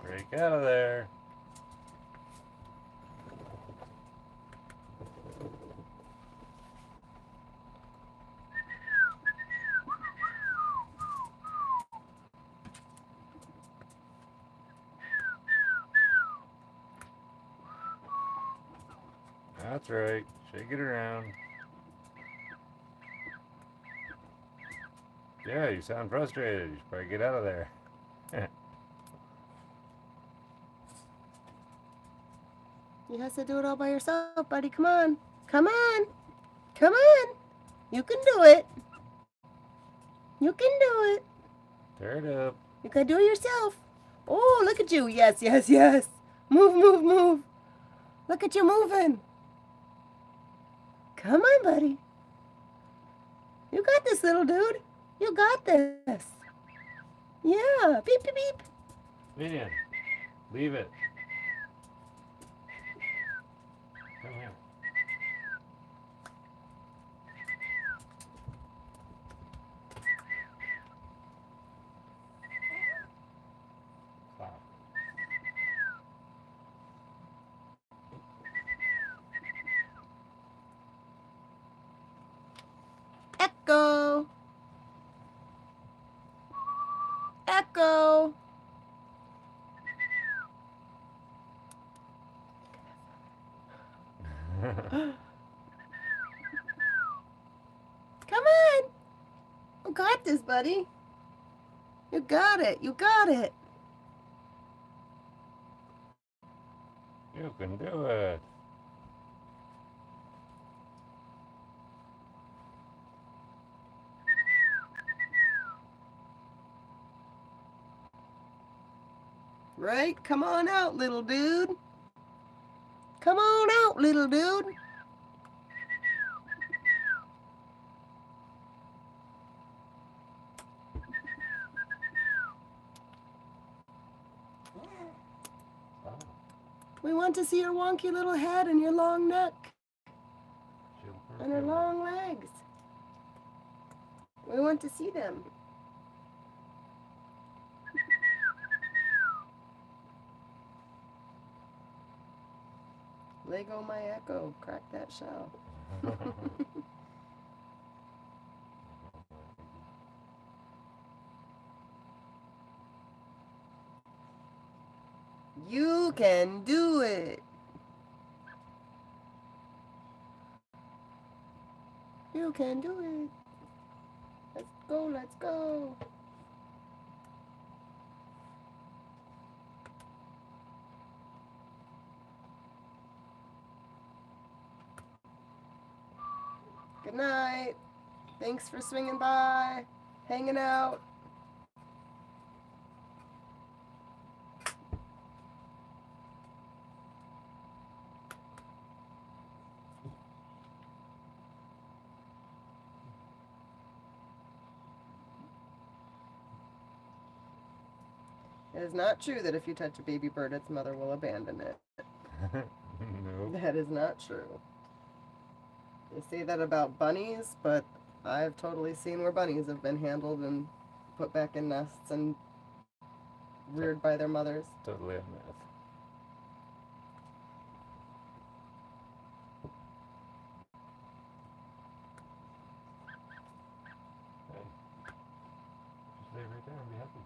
Break out of there. That's right. Shake it around. Yeah, you sound frustrated. You should probably get out of there. You have to do it all by yourself, buddy. Come on. Come on. Come on. You can do it. You can do it. Tear it up. You can do it yourself. Oh, look at you. Yes, yes, yes. Move, move, move. Look at you moving. Come on, buddy. You got this, little dude. You got this. Yeah. Beep, beep, beep. Vivian, leave it. Come here. Stop. Echo. Echo. Come on. You got this, buddy. You got it. You got it. You can do it. Right? Come on out, little dude. Come on out, little dude. Stop. We want to see your wonky little head and your long neck Super and her cute. long legs. We want to see them. Lego my echo. Crack that shell. You can do it. You can do it. Let's go, let's go. Good night. Thanks for swinging by, hanging out. It is not true that if you touch a baby bird, its mother will abandon it. Nope. That is not true. They say that about bunnies, but I've totally seen where bunnies have been handled and put back in nests and reared by their mothers. Totally a myth. Hey. Just lay right there and be happy.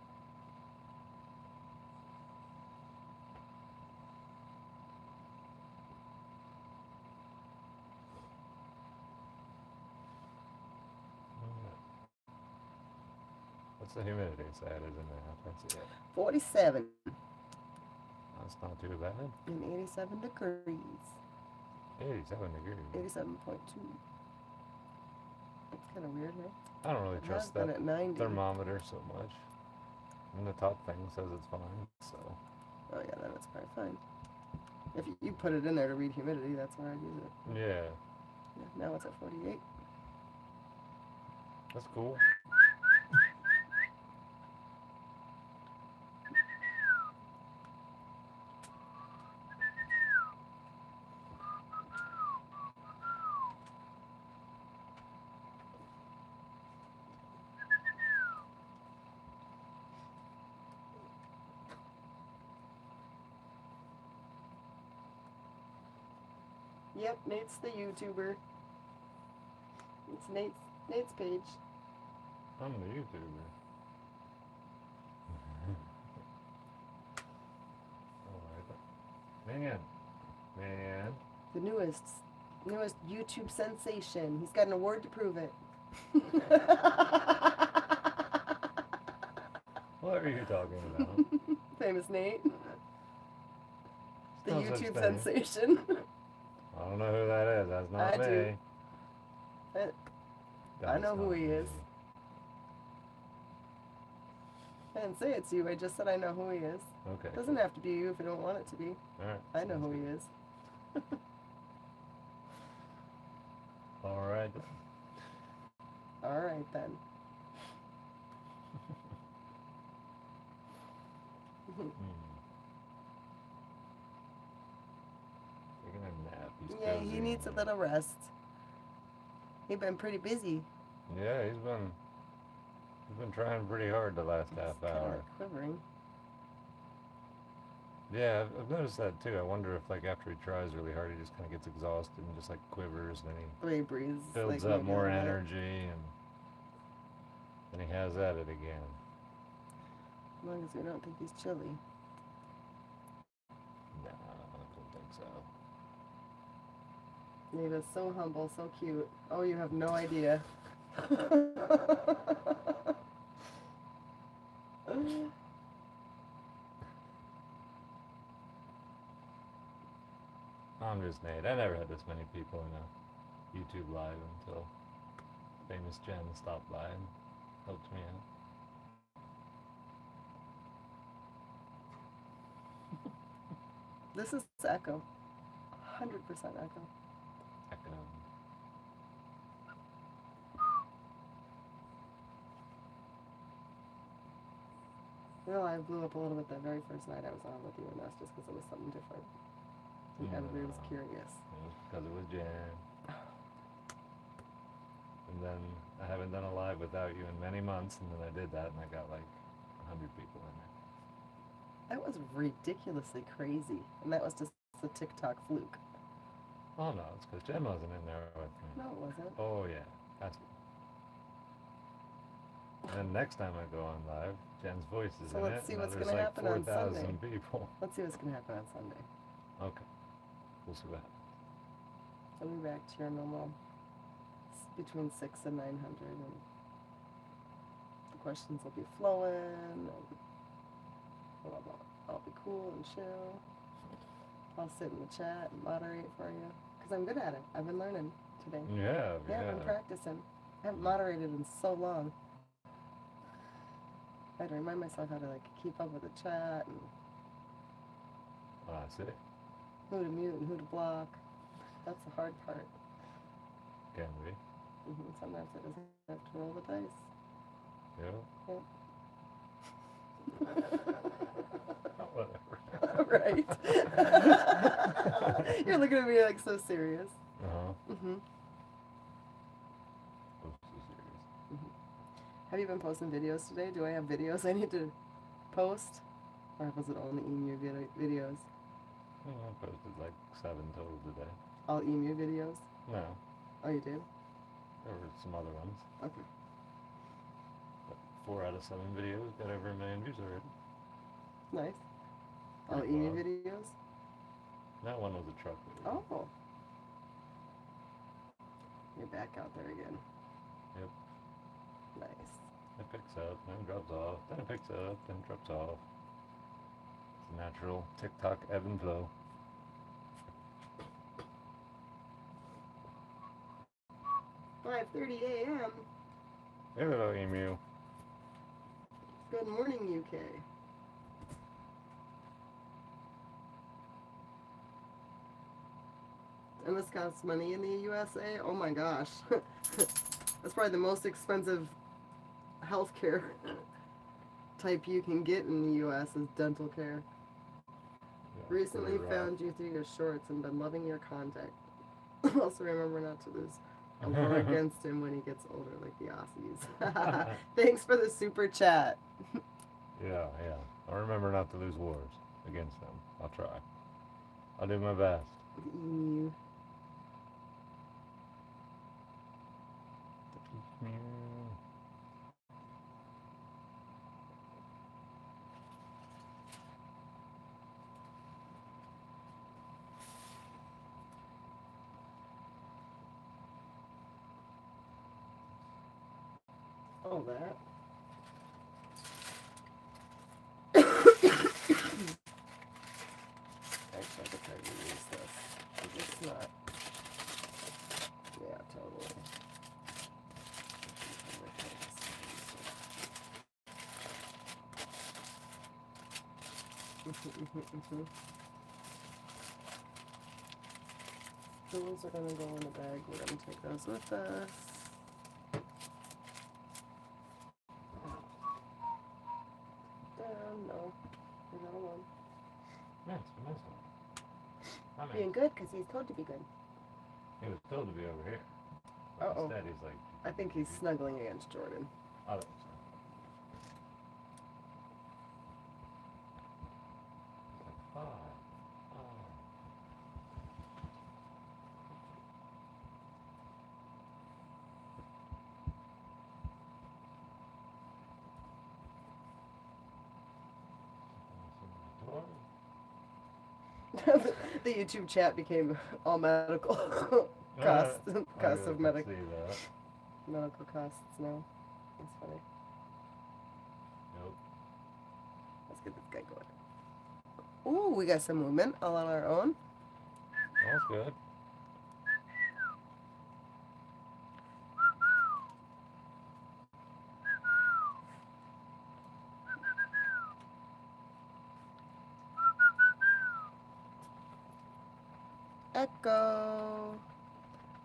What's the humidity say it is in there? I can't see it. 47 That's not too bad. and 87 degrees. 87 degrees. 87.2. That's kind of weird, right? I don't really It has trust been that at 90. thermometer so much. And the top thing says it's fine, so. Oh yeah, then it's probably fine. If you put it in there to read humidity, that's where I'd use it. Yeah, Yeah, now it's at 48. that's cool. Yep, Nate's the YouTuber. It's Nate's page. I'm the YouTuber. Alright. Man. The newest YouTube sensation. He's got an award to prove it. What are you talking about? Famous Nate. The No such YouTube thing. sensation. I don't know who that is. That's not I me. do. I That's know who not he me. is. I didn't say it's you. I just said I know who he is. Okay. It doesn't have to be you if you don't want it to be. Alright. I know who he is. Alright. All right then. Taking a nap. He's Yeah, he cozy. needs a little rest. He's been pretty busy. Yeah, he's been trying pretty hard the last half Kind of hour. like quivering. Yeah, I've noticed that too. I wonder if like after he tries really hard, he just kind of gets exhausted and just like quivers, and then The way he breathes. he builds like up maybe more a little. energy, and then he has at it again. As long as we don't think he's chilly. Nah, I don't think so. Nate is so humble, so cute. Oh, you have no idea. I'm just Nate. I never had this many people in a YouTube live until famous Jen stopped by and helped me out. This is echo. 100% echo. Echo. Well, I blew up a little bit that very first night I was on with you, and that's just because it was something different. And everybody was Yeah. curious. It was because it was Jen. And then I haven't done a live without you in many months, and then I did that, and I got like 100 people in there. That was ridiculously crazy, and that was just a TikTok fluke. Oh no, it's because Jen wasn't in there with me. No, it wasn't. Oh yeah, that's. And then next time I go on live, Jen's voice is So in let's it. see and what's there's gonna like happen on 4,000 Sunday. people. Let's see what's going to happen on Sunday. Okay, we'll see what happens. I'll be back to your normal between 6 and 900, and the questions will be flowing, and I'll be cool and chill. I'll sit in the chat and moderate for you, because I'm good at it. I've been learning today. Yeah, Yeah, I've been practicing. I haven't moderated in so long. I had to remind myself how to like keep up with the chat and I see. who to mute and who to block. That's the hard part. Can we? Sometimes I just have to roll the dice. Yeah. Whatever. Right. You're looking at me like so serious. Uh-huh. hmm Oh, so serious. Have you been posting videos today? Do I have videos I need to post? Or was it only emu videos? I posted like 7 total today. All emu videos? No, Oh, you did? there were some other ones. Okay. But 4 out of 7 videos got over 1 million views already. Nice. All Pretty emu wild. videos? That one was a truck video. Oh. You're back out there again. Yep. Nice. It picks up, then drops off, then it picks up, then drops off. It's a natural TikTok ebb and flow. $5:30 a.m. Hello, emu. Good morning, UK. And this costs money in the USA. Oh my gosh. That's probably the most expensive healthcare type you can get in the US is dental care. Yeah, Recently pretty rough. found you through your shorts and been loving your contact. Also remember not to lose a war against him when he gets older like the Aussies. Thanks for the super chat. Yeah. I'll remember not to lose wars against them. I'll try. I'll do my best. Emu. Oh, that. Actually, I could try to use this. It's not. Yeah, totally. Those are gonna go in the bag. We're gonna take those with us. No. Another one. Nice one. I mean, Being good because he's told to be good. he was told to be over here. But Uh-oh. instead, he's like, I think he's snuggling against Jordan. I don't know. Five. The YouTube chat became all medical costs, costs of See medical that. costs now. That's funny. Nope. Let's get this guy going. Ooh, we got some movement all on our own. That's good. Echo.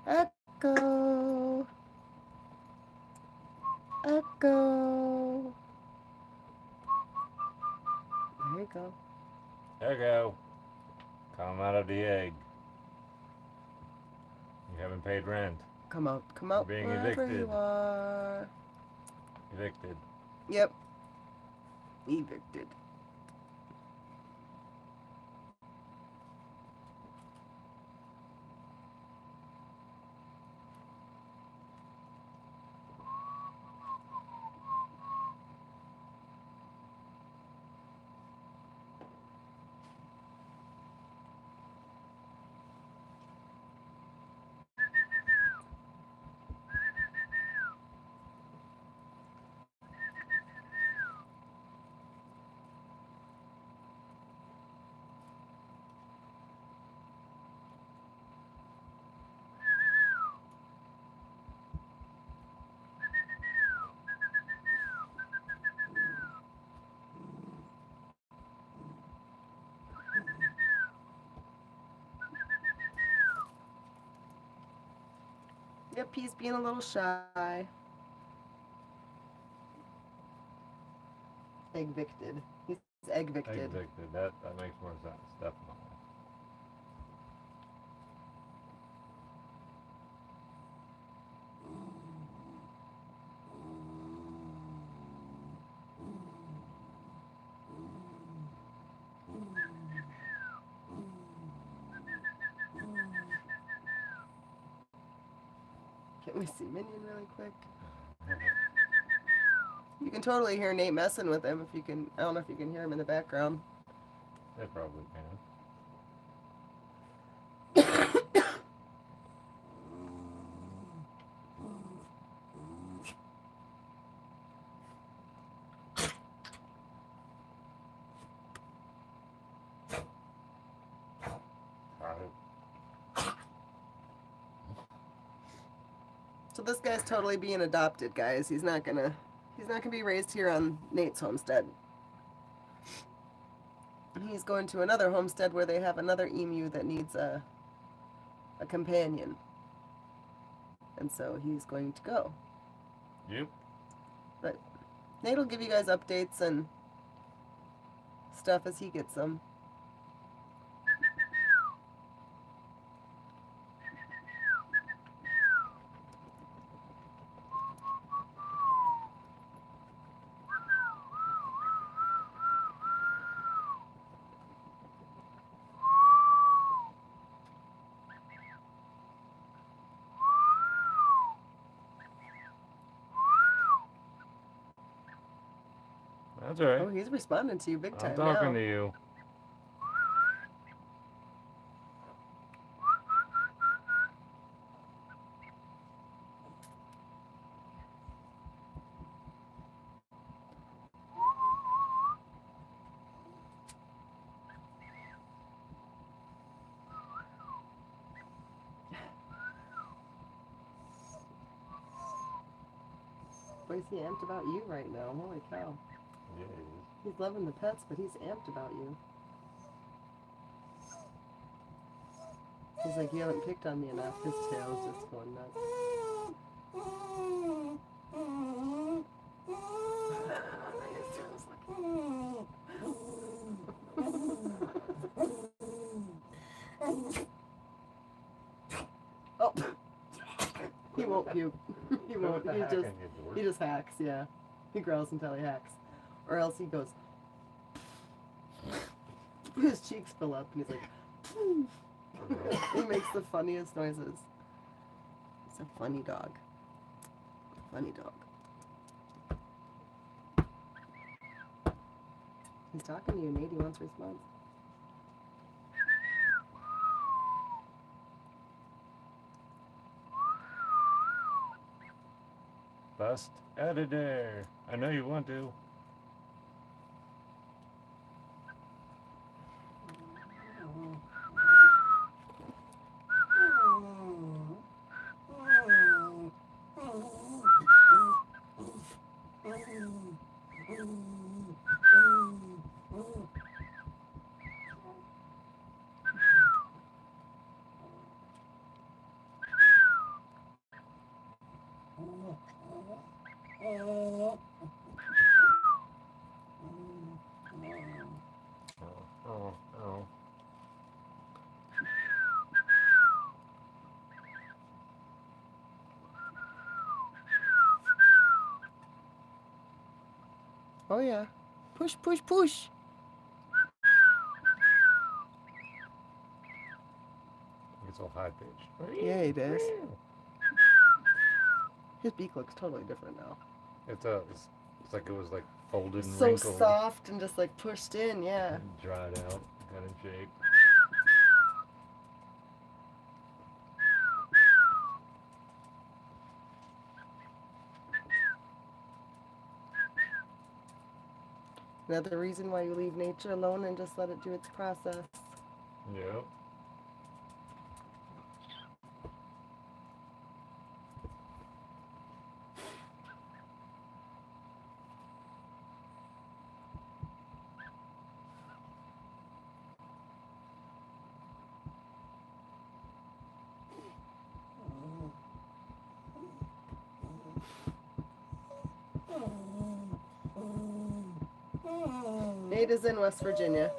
Echo. Echo. There you go. There you go. Come out of the egg. You haven't paid rent. Come out Being wherever evicted. you are. Evicted. Yep. Evicted. Yep, he's being a little shy. Egg-victed. He's egg-victed. Evicted. That makes more sense. Definitely. Can we see Minion really quick? You can totally hear Nate messing with him if you can. I don't know if you can hear him in the background. They probably can. So this guy's totally being adopted, guys. He's not gonna be raised here on Nate's homestead. He's going to another homestead where they have another emu that needs a a companion. And so he's going to go. Yep. Nate will give you guys updates and stuff as he gets them. That's all right. Oh, he's responding to you big time I'm talking now. to you. Boy, is he amped about you right now. Holy cow. Yeah, He's loving the pets, but he's amped about you. He's like, you haven't picked on me enough. His tail's just going nuts. His tail's oh, he won't puke. He won't. He just hacks. Yeah, he growls until he hacks, or else he goes. His cheeks fill up, and he's like. He makes the funniest noises. He's a funny dog. Funny dog. He's talking to you, Nate. He wants a response. Bust out of there. I know you want to. Oh. Oh yeah. Push, push, push. It's all high pitched. Yeah, he does. His beak looks totally different now. It's like it was like folded and So wrinkled. soft and just like pushed in, yeah. And dried out, got in shape. Another reason why you leave nature alone and just let it do its process. Yep. Nate is in West Virginia.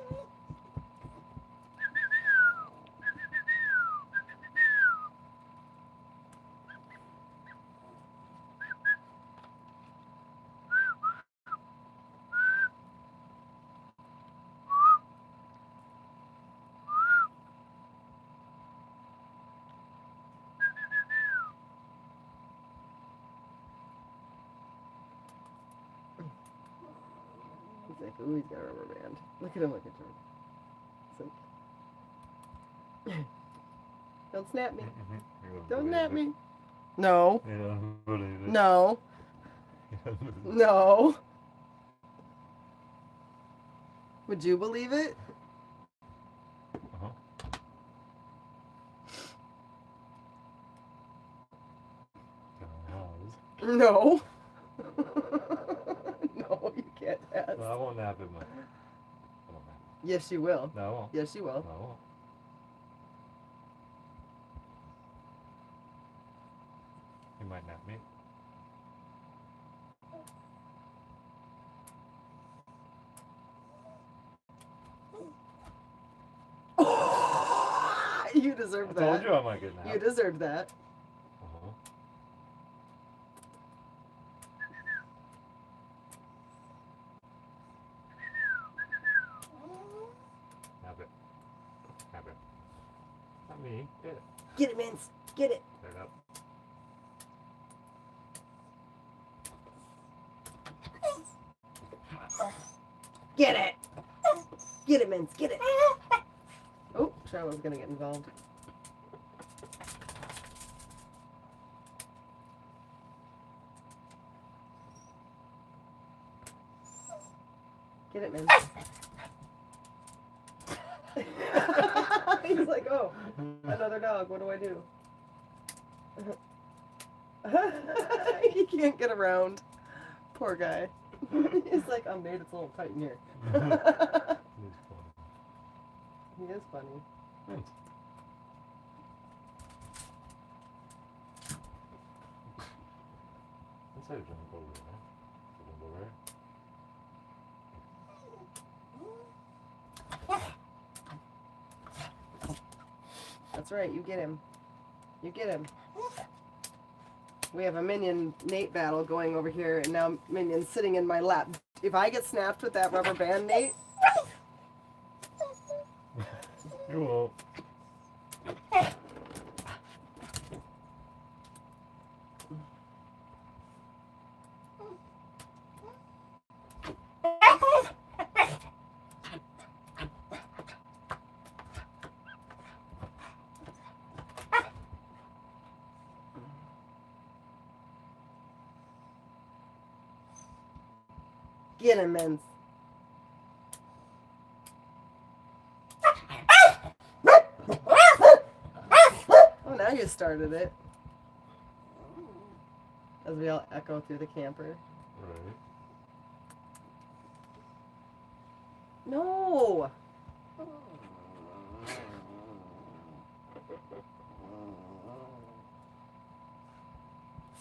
He's like, ooh, he's got a rubber band. Look at him, look at him. It's like, don't snap me. Don't snap me. No. You don't believe it. No. You don't believe it. No. Would you believe it? Uh-huh. No. No, you can't ask. No, I won't nap it, man. I won't nap. Yes, you will. No, I won't. Yes, you will. No, I won't. You deserve I that. told you I might get You napped. deserve that. Uh-huh. Nap it. Nap it. Not me. Get it. Get it, Mince. Get it. Turn it up. Get it. Get it, Mince. Get it. Oh, Charlotte's gonna get involved. Get it, Mince. He's like, oh, another dog. What do I do? He can't get around. Poor guy. He's like, I'm made. It's a little tight in here. He's funny. He is funny. Thanks. Let's say jump over there. Jump over there. That's right. You get him. You get him. We have a Minion Nate battle going over here, and now Minion's sitting in my lap. If I get snapped with that rubber band, Nate, You won't. get him, Mince. Oh, now you started it. As we all echo through the camper. Right. No!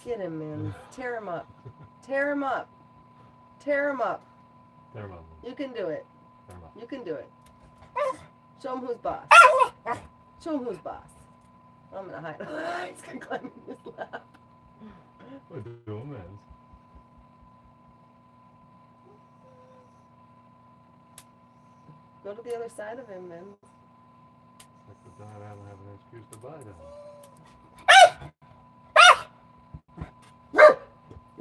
Get him, Mince. Tear him up. Tear him up. Tear him up. There, Mom. You can do it. There, Mom. You can do it. Show him who's boss. Show him who's boss. I'm gonna hide. He's gonna climb in his lap. What do you man? Go to the other side of him, man. It's like the dog, I don't have an excuse to buy them.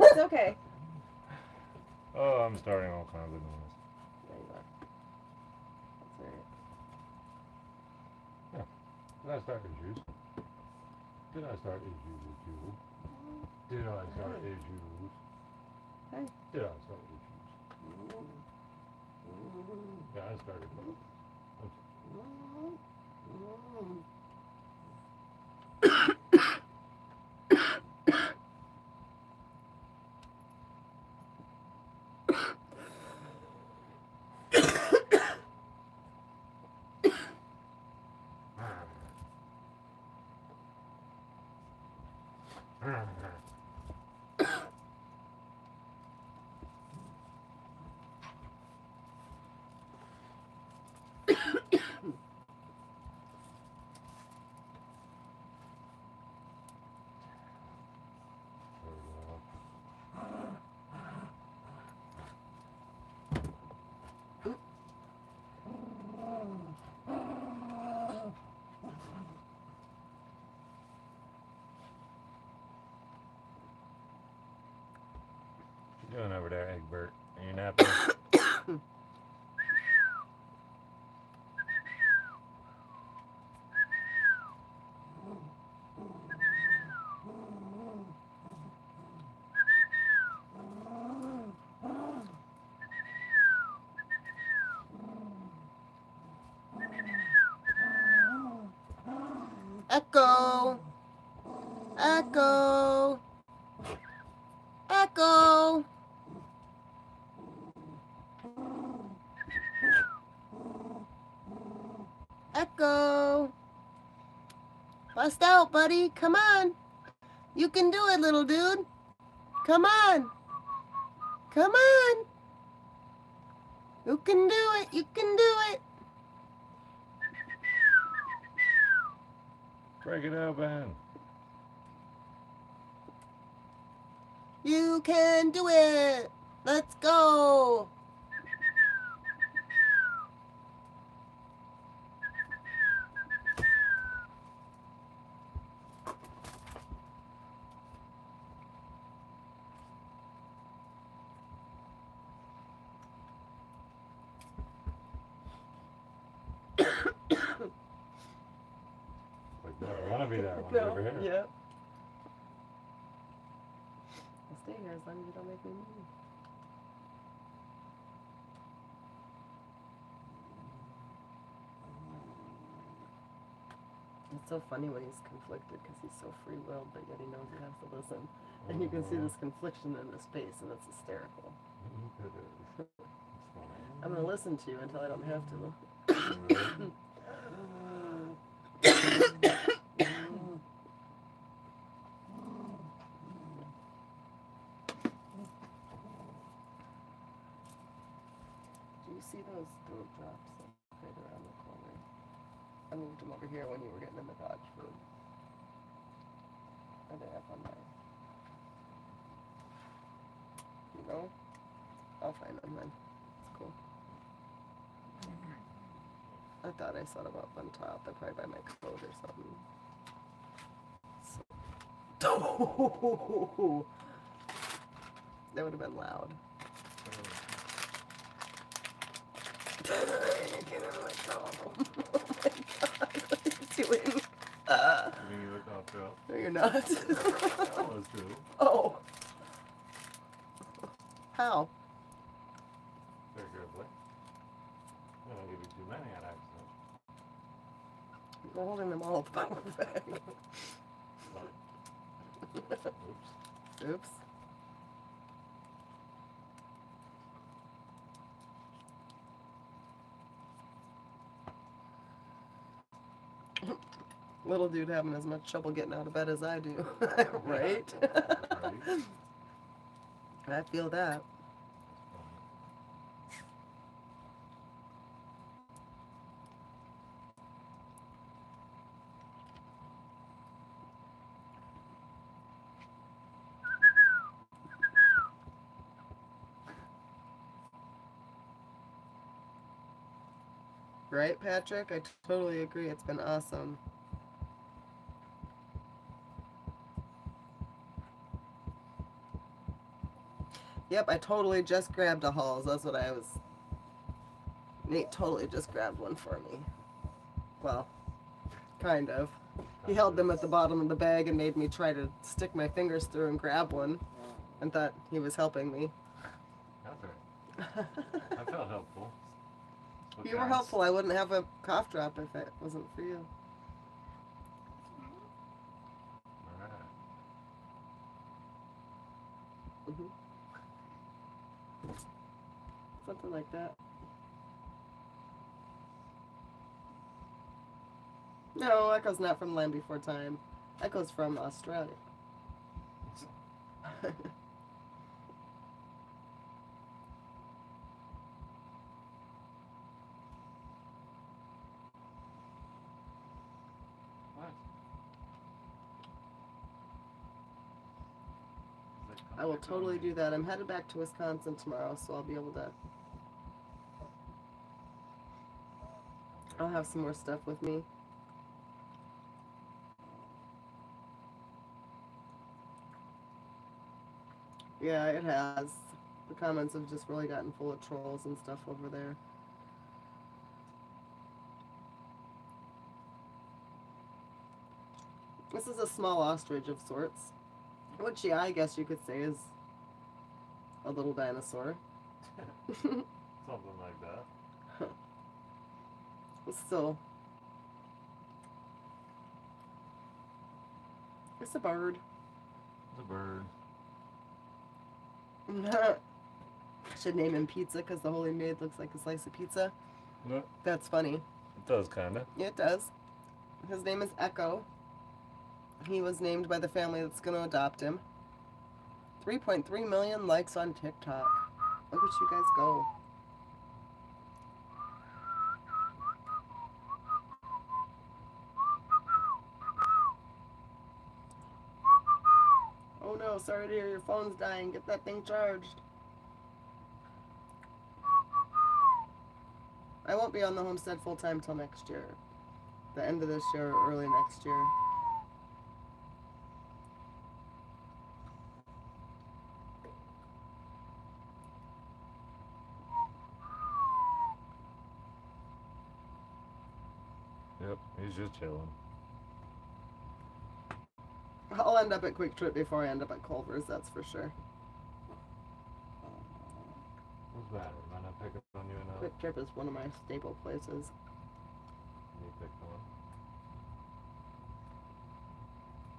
It's okay. Oh, I'm starting all kinds of noise. There you are. That's alright. Did I start issues? Did I start issues with you? Did I start issues? Hey. Did I start issues? Yeah, I started both. What you doing over there, Egbert? Are you napping? Echo. Echo. Echo. Echo. Bust out, buddy. Come on. You can do it, little dude. Come on. Come on. You can do it. You can do it. Break it open. You can do it! Let's go! Like, never want to be that one No, over here. yep. I'll stay here as long as you don't make me move. It's so funny when he's conflicted because he's so free-willed, but yet he knows he has to listen. And you can see this confliction in his face, and it's hysterical. It is. It's funny. I'm gonna listen to you until I don't have to. Do you see those throat drops right around the corner? I moved them over here when you were getting in the dog food. Are they up on mine? You know? I'll find them then. It's cool. I thought I saw them up on top. They're probably by my coat or something. So... That would have been loud. Get out of my phone. Oh my god, what are you doing? You think you look off trail? No, you're not. That was good. Oh. How? Very carefully. I don't give you too many on accident. You're holding them all up on my bag. Oops. Oops. Little dude having as much trouble getting out of bed as I do. Right? Right. I feel that. Right, Patrick? I totally agree. It's been awesome. Yep, I totally just grabbed a Halls. That's what I was... Nate totally just grabbed one for me. Well, kind of. He held them at the bottom of the bag and made me try to stick my fingers through and grab one and thought he was helping me. That's right. I felt helpful. What You were counts. helpful. I wouldn't have a cough drop if it wasn't for you. Alright. Something like that. No, Echo's not from Land Before Time. Echo's from Australia. What? Is that I will contact totally on do me? that. I'm headed back to Wisconsin tomorrow, so I'll be able to. I'll have some more stuff with me. Yeah, it has. The comments have just really gotten full of trolls and stuff over there. This is a small ostrich of sorts. Which, yeah, I guess you could say is a little dinosaur. Something like that. But still. It's a bird. It's a bird. Should name him Pizza because the Holy Maid looks like a slice of pizza. No, That's funny. it does kinda. Yeah, it does. His name is Echo. He was named by the family that's going to adopt him. 3.3 million likes on TikTok. Look at you guys go. sorry to hear your phone's dying. Get that thing charged. I won't be on the homestead full time till next year. The end of this year or early next year. Yep, he's just chilling. I'll end up at Quick Trip before I end up at Culver's, that's for sure. What's the matter? Am I not picking on you enough? Quick Trip is one of my staple places. You picked one.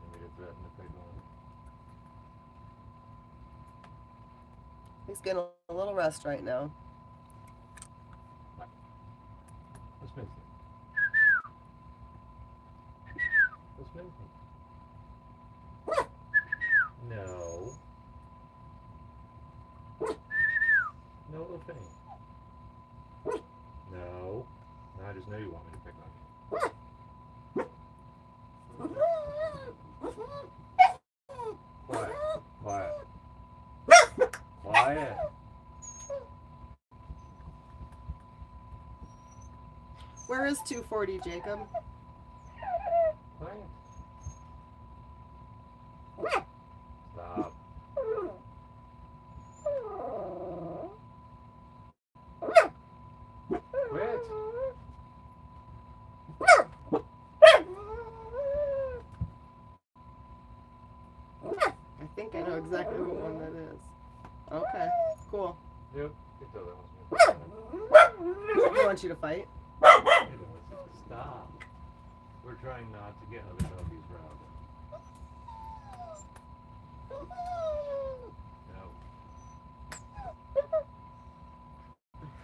You need to threaten to pick one. He's getting a little rest right now. What's missing? What's missing? No. No little thing. No. No, I just know you want me to pick on you. Quiet. Quiet. Quiet. Where is 240, Jacob? Quiet. Stop. Quit. I think I know exactly what one that is. Okay, cool. Yep. You thought that was me. I want you to fight. Stop. We're trying not to get other doggies riled up.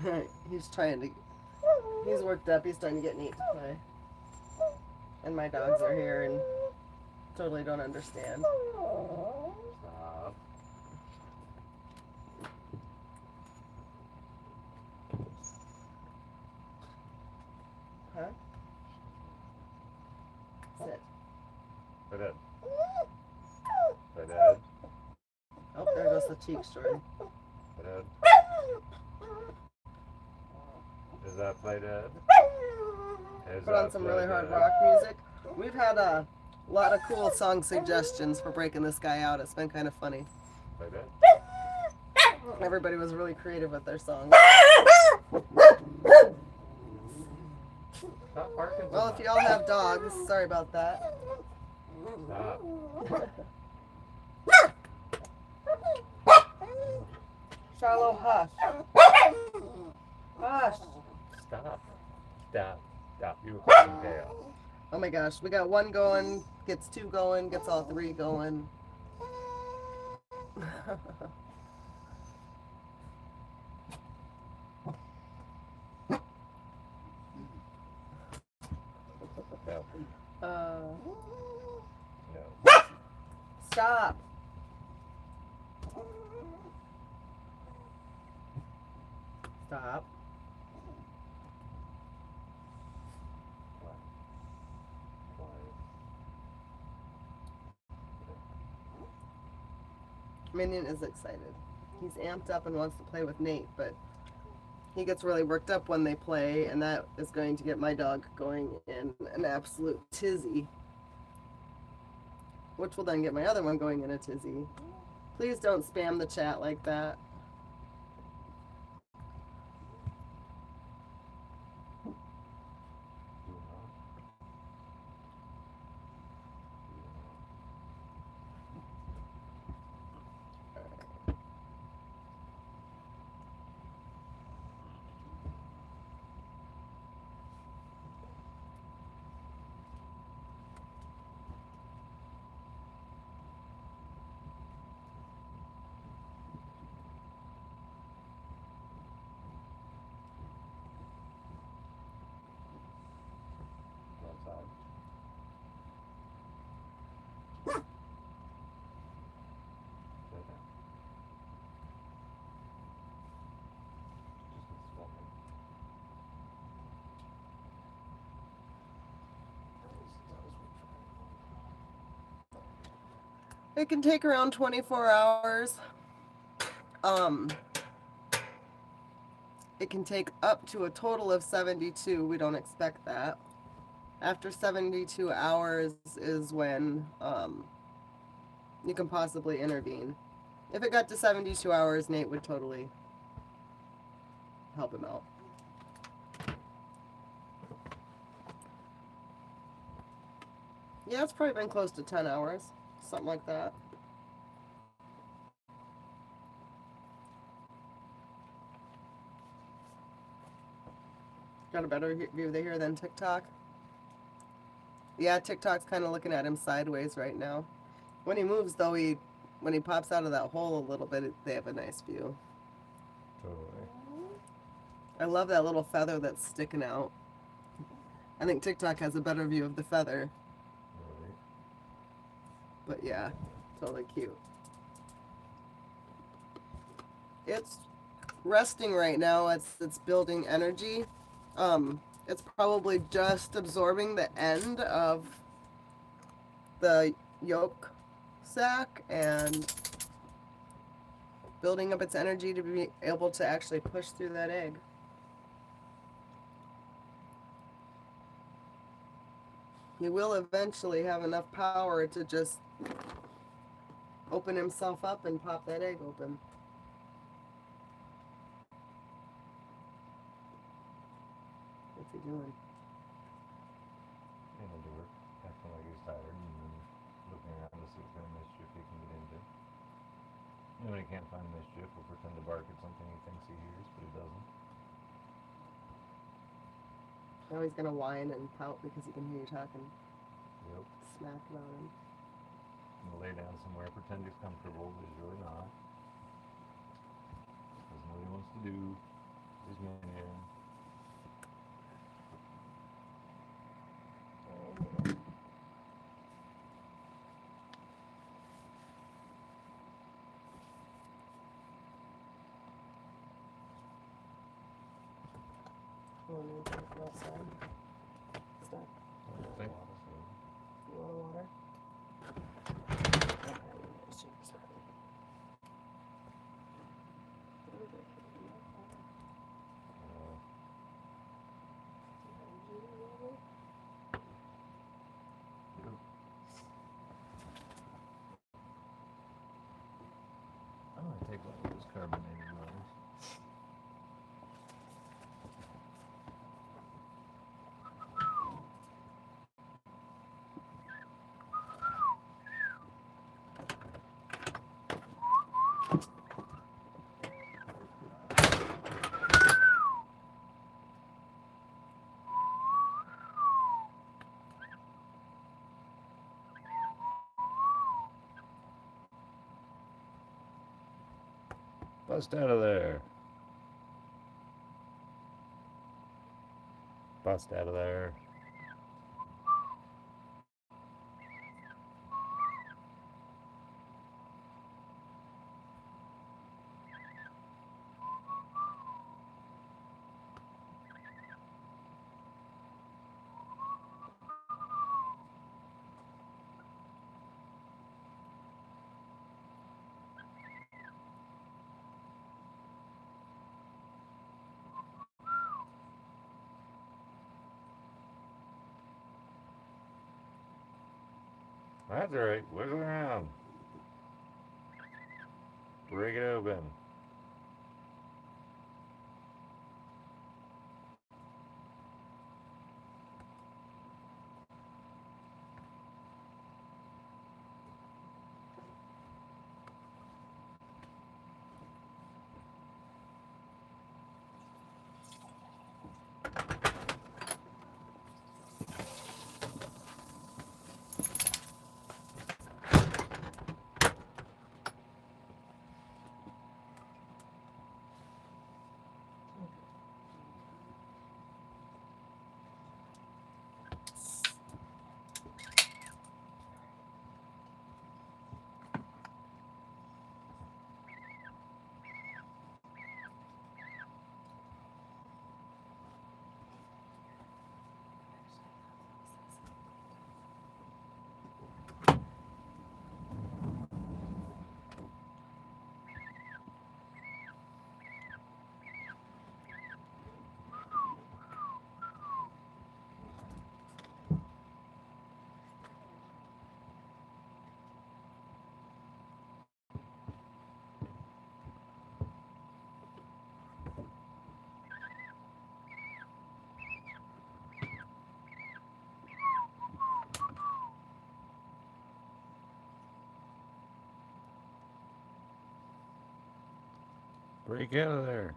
No. He's trying to. He's worked up. He's trying to get Nate to play. And my dogs are here and totally don't understand. Stop. Huh? Sit. Play dead. Play dead. Oh, there goes the cheek story. Play dead. Is that play dead? Is Put on that some play really hard dead? rock music. We've had a lot of cool song suggestions for breaking this guy out. It's been kind of funny. Play dead. Everybody was really creative with their songs. Stop barking so Well, if much. y'all have dogs, sorry about that. Stop. Charlo, hush. Hush. Stop. Stop. Stop. You were causing chaos. Oh my gosh, we got one going, gets two going, gets all three going. No. No. Stop. Stop. Quiet. Quiet. Minion is excited. He's amped up and wants to play with Nate, but he gets really worked up when they play, and that is going to get my dog going in an absolute tizzy. Which will then get my other one going in a tizzy. Please don't spam the chat like that. Do not. It can take around 24 hours. It can take up to a total of 72. We don't expect that. After 72 hours is when you can possibly intervene. If it got to 72 hours, Nate would totally help him out. Yeah, it's probably been close to 10 hours, something like that. Got a better view here than TikTok. Yeah, TikTok's kind of looking at him sideways right now. When he moves, though, when he pops out of that hole a little bit, they have a nice view. Totally. I love that little feather that's sticking out. I think TikTok has a better view of the feather. Right. But yeah, totally cute. It's resting right now. It's building energy. It's probably just absorbing the end of the yolk sac and building up its energy to be able to actually push through that egg. He will eventually have enough power to just open himself up and pop that egg open. What's he doing? Into work, acting like he's tired, and then looking around to see what kind of mischief he can get into. And when he can't find mischief, he'll pretend to bark at something he thinks he hears, but he doesn't. Now he's gonna whine and pout because he can hear you talking Yep. smack about him. He'll lay down somewhere, pretend he's comfortable, but he's really not. Doesn't know what he wants to do. He's meandering. Oh, no, from outside. Stop. I think. You want water? I want to take one of those carbonated waters. Bust out of there. Bust out of there. That's right. Wiggle around. Break it open. Break out of there.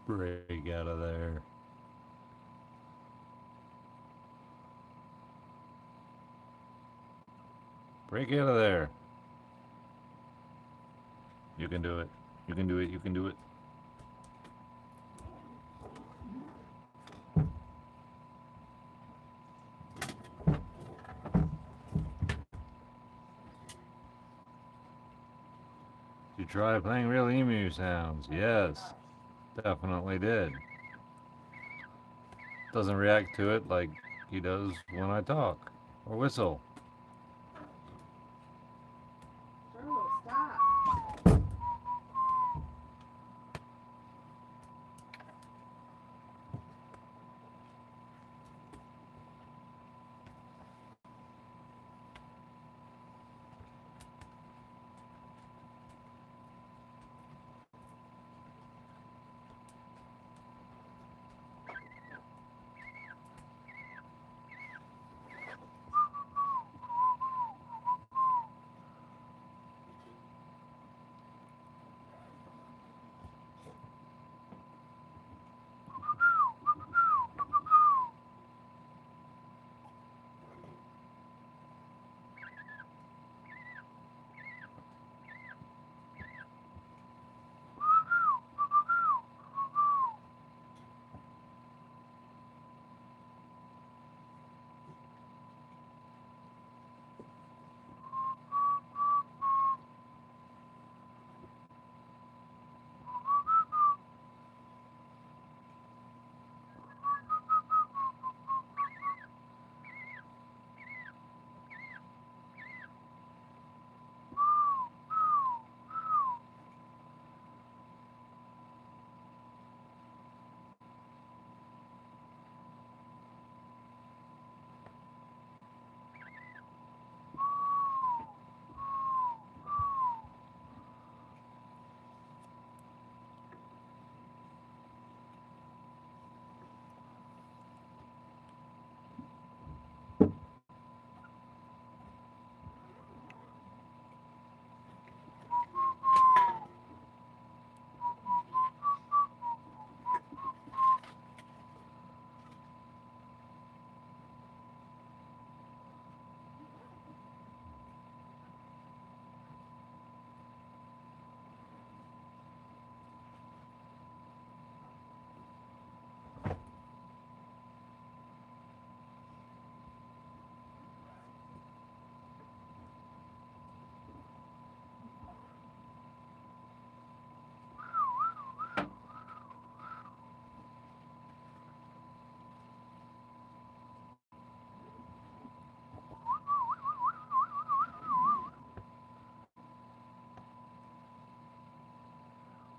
Break out of there. Break out of there. You can do it. You can do it. You can do it. You try playing real emu sounds? Yes, definitely did. Doesn't react to it like he does when I talk or whistle. Drew, stop.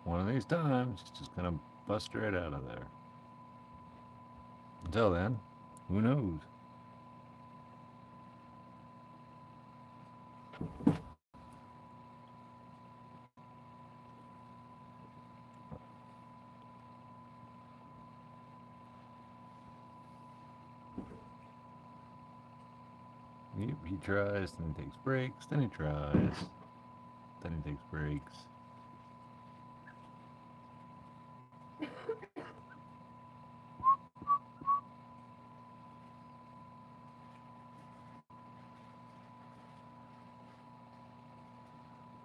One of these times, it's just gonna bust right out of there. Until then, who knows? He tries, then he takes breaks, then he tries, then he takes breaks.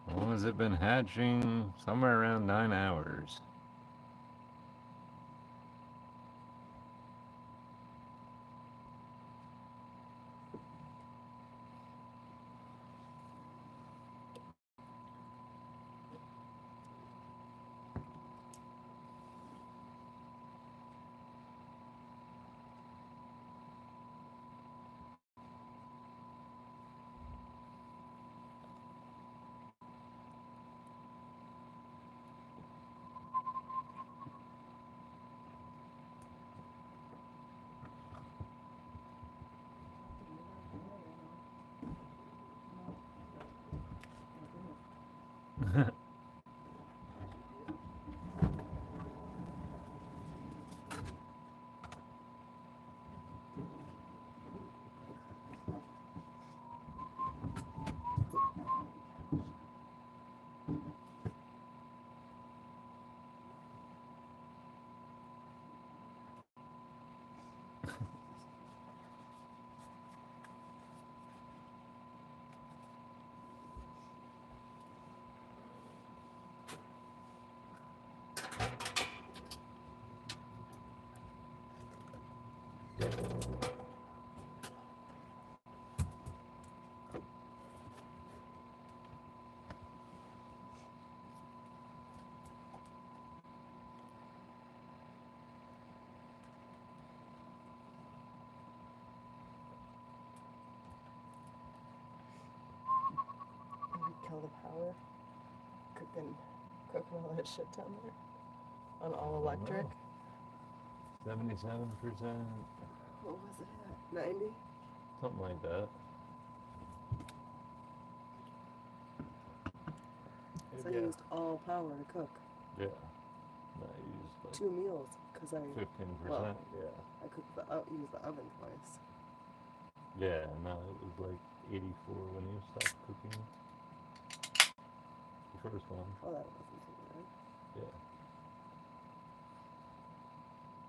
How long has it been hatching? Somewhere around 9 hours. fucking cooking all that shit down there on all electric. 77%, What was it at? 90? something like that. So I used all power to cook Yeah. No, I used like 2 meals because I 15%. well, yeah. I cooked used the oven twice. Yeah, no, it was like 84 when you stopped cooking. The first one. Oh, that wasn't too bad. Yeah.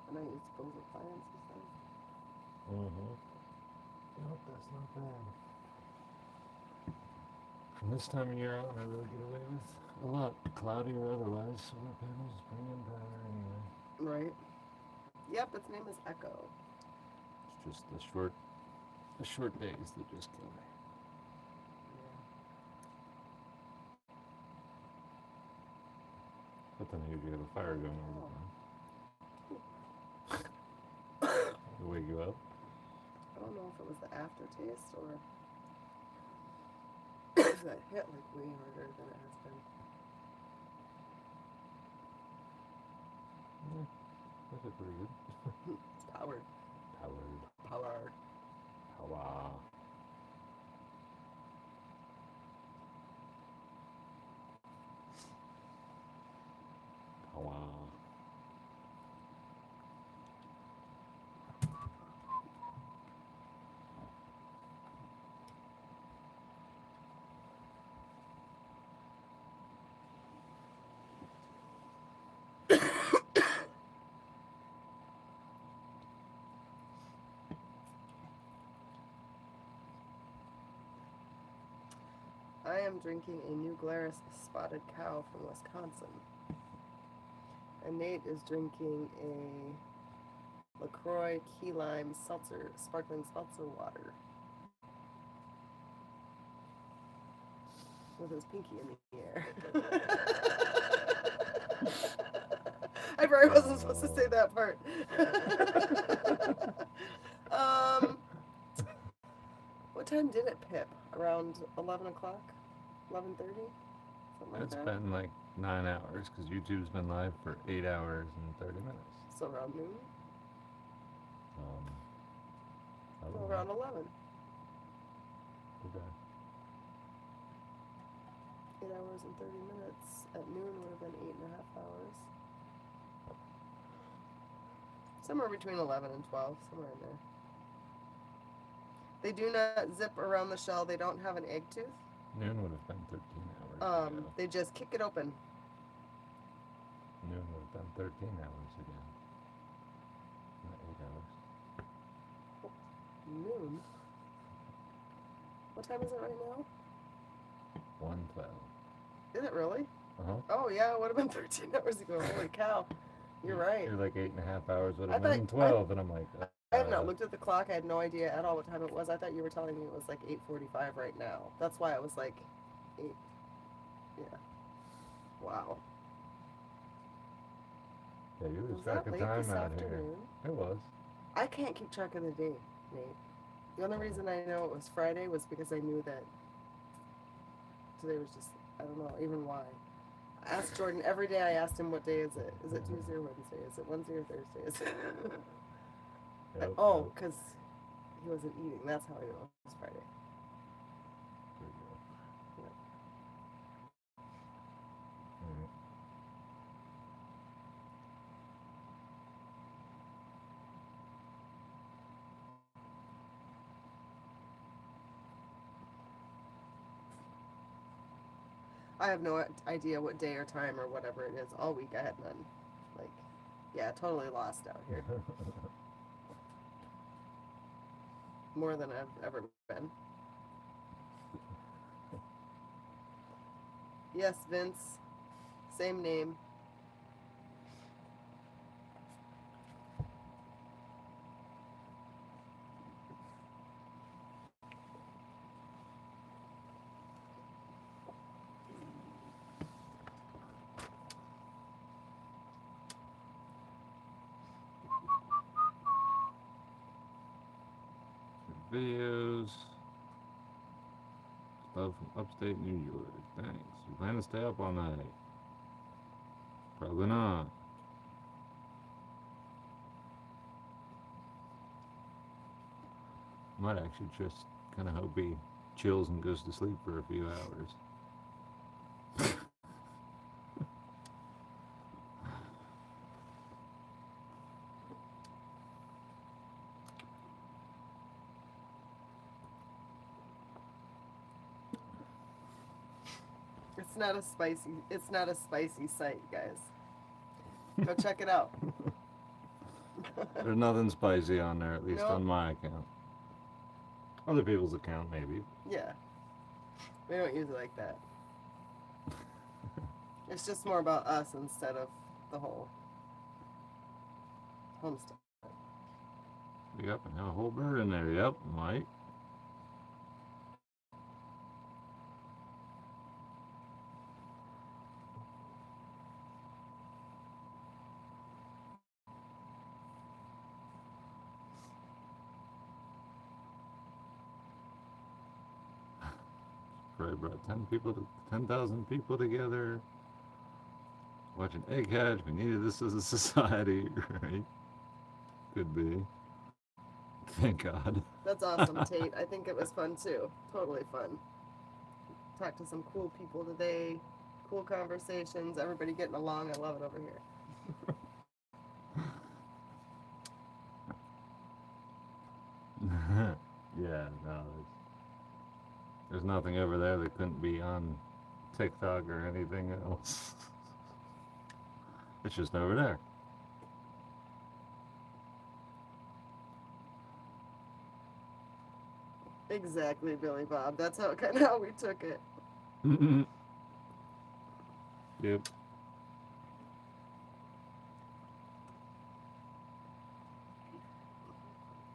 And I used both appliances then. Mm-hmm. Nope, that's not bad. From this time of year on, I really get away with a lot. Cloudy or otherwise, solar panels bring in power anyway. Right. Yep, its name is Echo. It's just the short days that just kill me. But then I usually have a fire going all the time. To wake you up. I don't know if it was the aftertaste or if that hit like way harder than it has been. Yeah, that's pretty good. It's powered. Powered. Powered. Power. Power. I am drinking a New Glarus Spotted Cow from Wisconsin. And Nate is drinking a LaCroix Key Lime seltzer, sparkling seltzer water. With his pinky in the air. I probably wasn't supposed to say that part. What time did it pip? Around 11 o'clock? 11:30? Something like It's that? been like 9 hours because YouTube's been live for 8 hours and 30 minutes. So around noon? I don't So know. around 11. Okay. 8 hours and 30 minutes. At noon would have been 8.5 hours. Somewhere between 11 and 12, somewhere in there. They do not zip around the shell. They don't have an egg tooth. Noon would have been 13 hours ago. They just kick it open. Noon would have been 13 hours ago. Not 8 hours. Noon? What time is it right now? 1:12. Is it really? Uh-huh. Oh yeah, it would have been 13 hours ago. Holy cow. You're right. You're like 8.5 hours would I have been thought- 12, and I'm like, I have not looked at the clock. I had no idea at all what time it was. I thought you were telling me it was like 8:45 right now. That's why I was like 8. Yeah. Wow. yeah, you lose Was track that of late this time out here. afternoon? It was. I can't keep track of the day, Nate. The only reason I know it was Friday was because I knew that today was just, I don't know even why. I asked Jordan every day. I asked him what day is it? Is it Tuesday or Wednesday? Is it Wednesday or Thursday? Is it Yep, oh, yep. because he wasn't eating. That's how I know it was Friday. There you go. Yep. Alright. I have no idea what day or time or whatever it is. All week I had none. Like, yeah, totally lost out here. More than I've ever been. Yes, Vince. Same name. Videos. Love from upstate New York. Thanks. You plan to stay up all night? Probably not. Might actually just kind of hope he chills and goes to sleep for a few hours. It's not a spicy sight, guys. Go check it out. There's nothing spicy on there, at least Nope. on my account. Other people's account, maybe. Yeah. We don't use it like that. It's just more about us instead of the whole homestead. Yep, and have a whole bird in there. Yep, Mike. Probably brought 10,000 people together. Watching egg hatch. We needed this as a society, right? Could be. Thank God. That's awesome, Tate. I think it was fun too. Totally fun. Talked to some cool people today. Cool conversations. Everybody getting along. I love it over here. Yeah, no, there's nothing over there that couldn't be on TikTok or anything else. It's just over there. Exactly, Billy Bob. That's how kind of how we took it. Yep.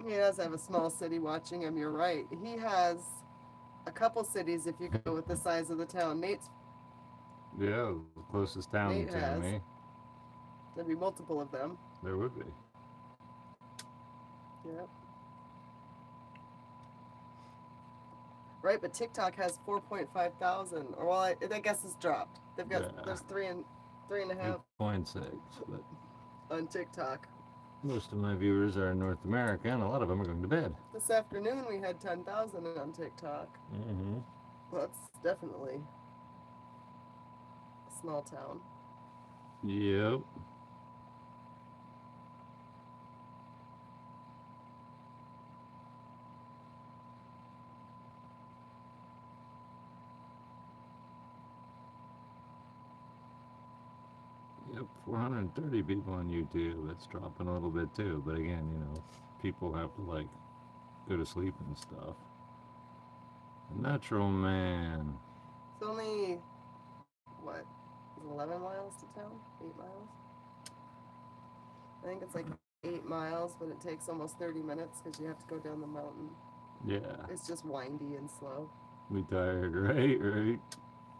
He does have a small city watching him. You're right. He has a couple cities if you go with the size of the town. Nate's, Yeah, the closest town Nate to has. me. there'd be multiple of them. There would be. Yep. Right, but TikTok has 4.5 thousand, or well, I guess it's dropped. They've got Yeah. there's 3.5 8.6, but on TikTok. most of my viewers are in North America, and a lot of them are going to bed. This afternoon we had 10,000 on TikTok. Mm-hmm. Well, that's definitely a small town. Yep. Yep, 430 people on YouTube. It's dropping a little bit too, but again, you know, people have to like go to sleep and stuff. Natural man. It's only what? Is it 11 miles to town? 8 miles? I think it's like 8 miles, but it takes almost 30 minutes because you have to go down the mountain. Yeah, It's just windy and slow. we tired, right? Right.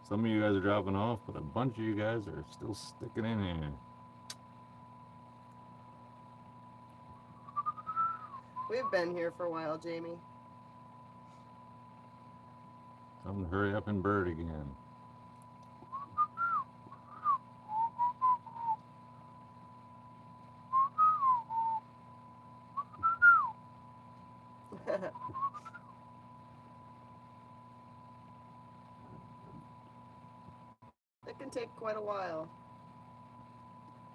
Some of you guys are dropping off, but a bunch of you guys are still sticking in here. We've been here for a while, Jamie. Tell them to hurry up and bird again. It can take quite a while.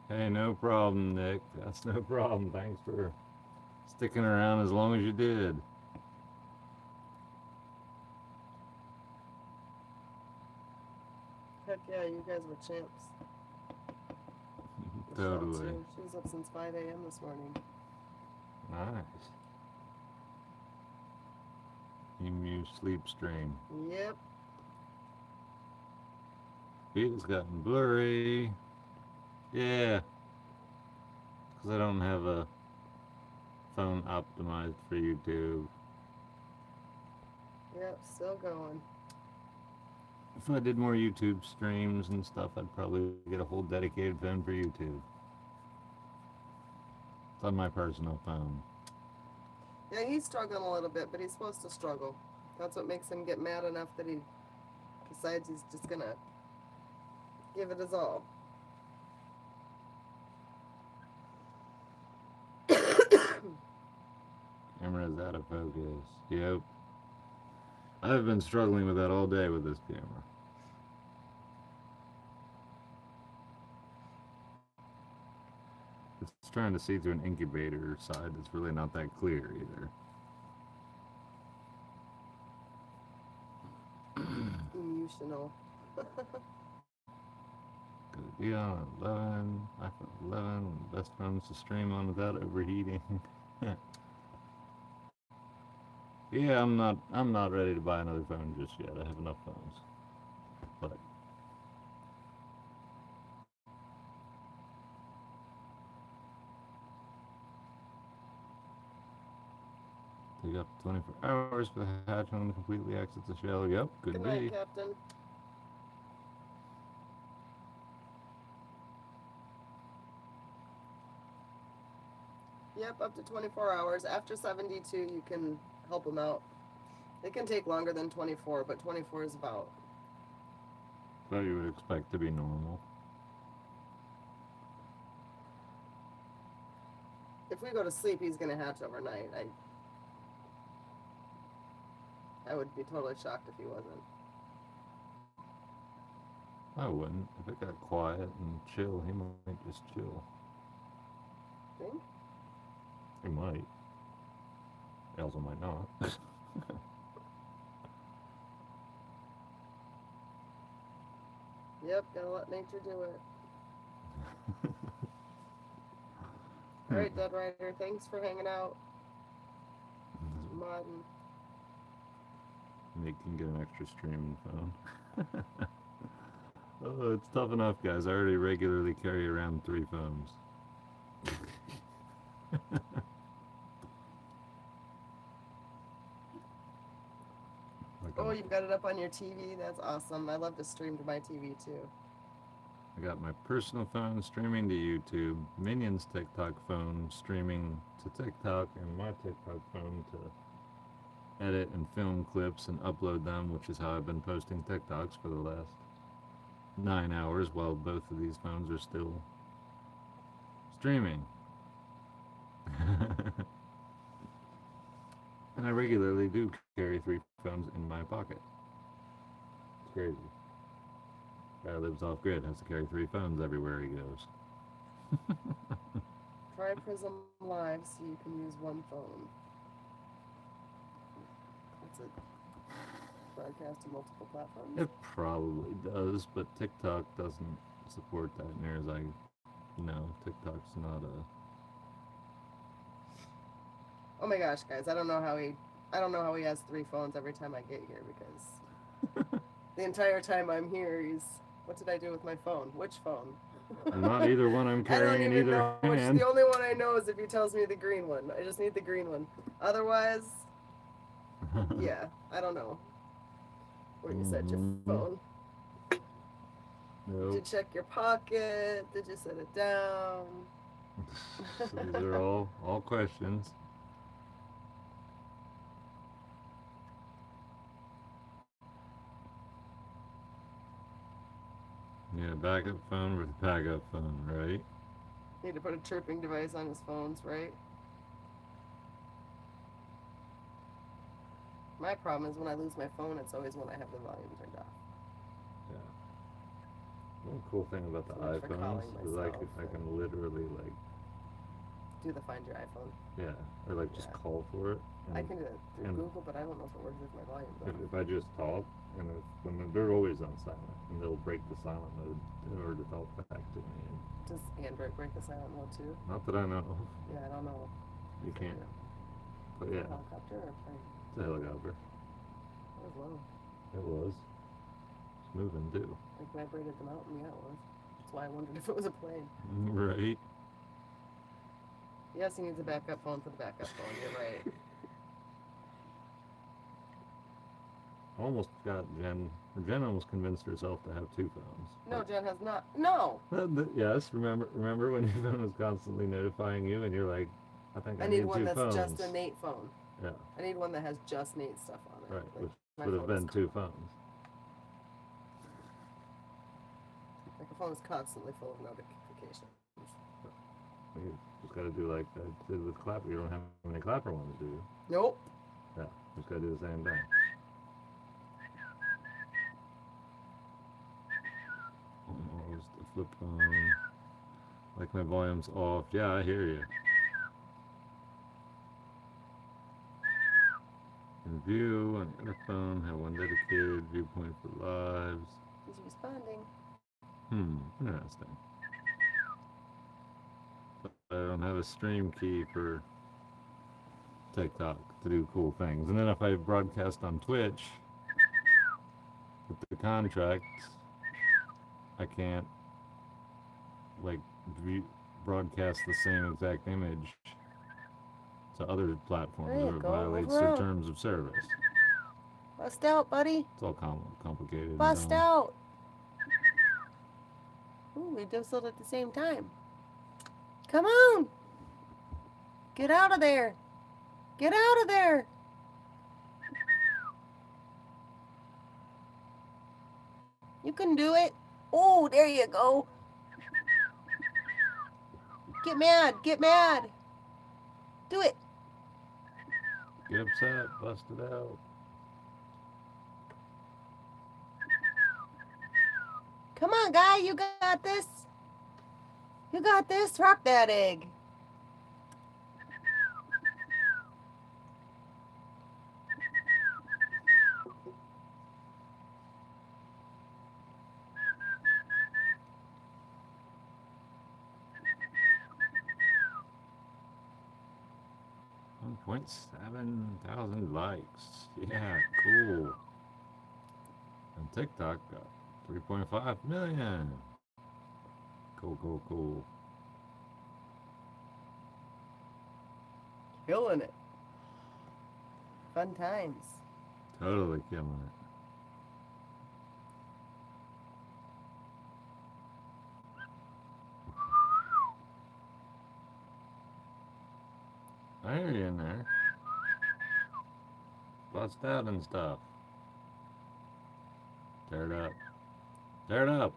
Hey, no problem, Nick. That's no problem. Thanks for sticking around as long as you did. Heck yeah, you guys were champs. Michelle, Totally. too. She was up since 5 a.m. this morning. Nice. Emu sleep stream. Yep. Feed has gotten blurry. Yeah. Because I don't have a phone optimized for YouTube. Yep, still going. If I did more YouTube streams and stuff, I'd probably get a whole dedicated phone for YouTube. It's on my personal phone. Yeah, he's struggling a little bit, but he's supposed to struggle. That's what makes him get mad enough that he decides he's just gonna give it his all. Camera's out of focus. Yep. I've been struggling with that all day with this camera. It's trying to see through an incubator side that's really not that clear either. Emotional. Could be on 11, iPhone 11, best phones to stream on without overheating. Yeah, I'm not ready to buy another phone just yet. I have enough phones. But take up to 24 hours for the hatch on to completely exit the shell. Yep, could Good be. night, Captain. Yep, up to 24 hours. After 72, you can help them out. It can take longer than 24, but 24 is about. What you would expect to be normal. If we go to sleep, he's gonna hatch overnight. I would be totally shocked if he wasn't. I wouldn't. If it got quiet and chill, he might just chill. Think? He might. He also might not. Yep, gotta let nature do it. All right, Dead Rider, thanks for hanging out. Modding. Nick can get an extra streaming phone. Oh, it's tough enough, guys. I already regularly carry around 3 phones. Oh, you've got it up on your TV? That's awesome. I love to stream to my TV too. I got my personal phone streaming to YouTube, Minion's TikTok phone streaming to TikTok, and my TikTok phone to edit and film clips and upload them, which is how I've been posting TikToks for the last 9 hours while both of these phones are still streaming. And I regularly do carry 3 phones in my pocket. It's crazy. Guy lives off grid, has to carry 3 phones everywhere he goes. Try Prism Live so you can use one phone. That's it. Broadcast to multiple platforms. It probably does, but TikTok doesn't support that near as I know. TikTok's not a. Oh my gosh, guys! I don't know how he has 3 phones every time I get here because the entire time I'm here, he's. What did I do with my phone? Which phone? Not either one I'm I don't carrying in even either know which. hand. The only one I know is if he tells me the green one. I just need the green one. Otherwise, yeah, I don't know where you set your phone. Did you Nope. check your pocket? Did you set it down? So these are all questions. Yeah, backup phone with backup phone, right? Need to put a chirping device on his phones, right? My problem is when I lose my phone, it's always when I have the volume turned off. Yeah. One cool thing about the So much for iPhones calling is like myself I can and- literally like Do the Find Your iPhone. yeah, or like just Yeah. call for it. I can do it through and- Google, but I don't know if it works with my volume. If I just talk, and when they're always on silent, and they'll break the silent mode in order to talk back to me. And Does Android break the silent mode too? not that I know of, Yeah, I don't know. you can't. But Is it yeah, a helicopter or plane? it's a helicopter. That was low. It was. It's moving too. Like vibrated the mountain. Yeah, it was. That's why I wondered if it was a plane. Right. Yes, he needs a backup phone for the backup phone. You're right. Almost got Jen. Jen almost convinced herself to have 2 phones. No, Jen has not. No. Yes, remember when your phone was constantly notifying you, and you're like, I think I I need need one 2 that's phones. just a Nate phone. Yeah, I need one that has just Nate stuff on it. right. like Which my would have phone is been 2 phones. My phone is constantly full of notifications. You just got to do like I did with Clapper. You don't have any Clapper ones, do you? Nope. Yeah, just got to do the same thing. Almost the flip phone. Like my volume's off. Yeah, I hear you. In view, on the other phone, have one dedicated viewpoint for lives. He's responding. Interesting. But I don't have a stream key for TikTok to do cool things. And then if I broadcast on Twitch with the contract, I can't like broadcast the same exact image to other platforms, There you or it go, violates move their around. terms of service. Bust out, buddy. It's all complicated. and Bust dumb. out. Ooh, we whistled at the same time. Come on. Get out of there. Get out of there. You can do it. Oh, there you go. Get mad. Get mad. Do it. Get upset, bust it out. Come on, guy. You got this. You got this. Rock that egg. $1.7 likes. Yeah, cool. And TikTok got 3.5 million. Cool. Killing it. Fun times. Totally killing it. I hear you in there. Bust out and stuff. Tear it up. Tear it up.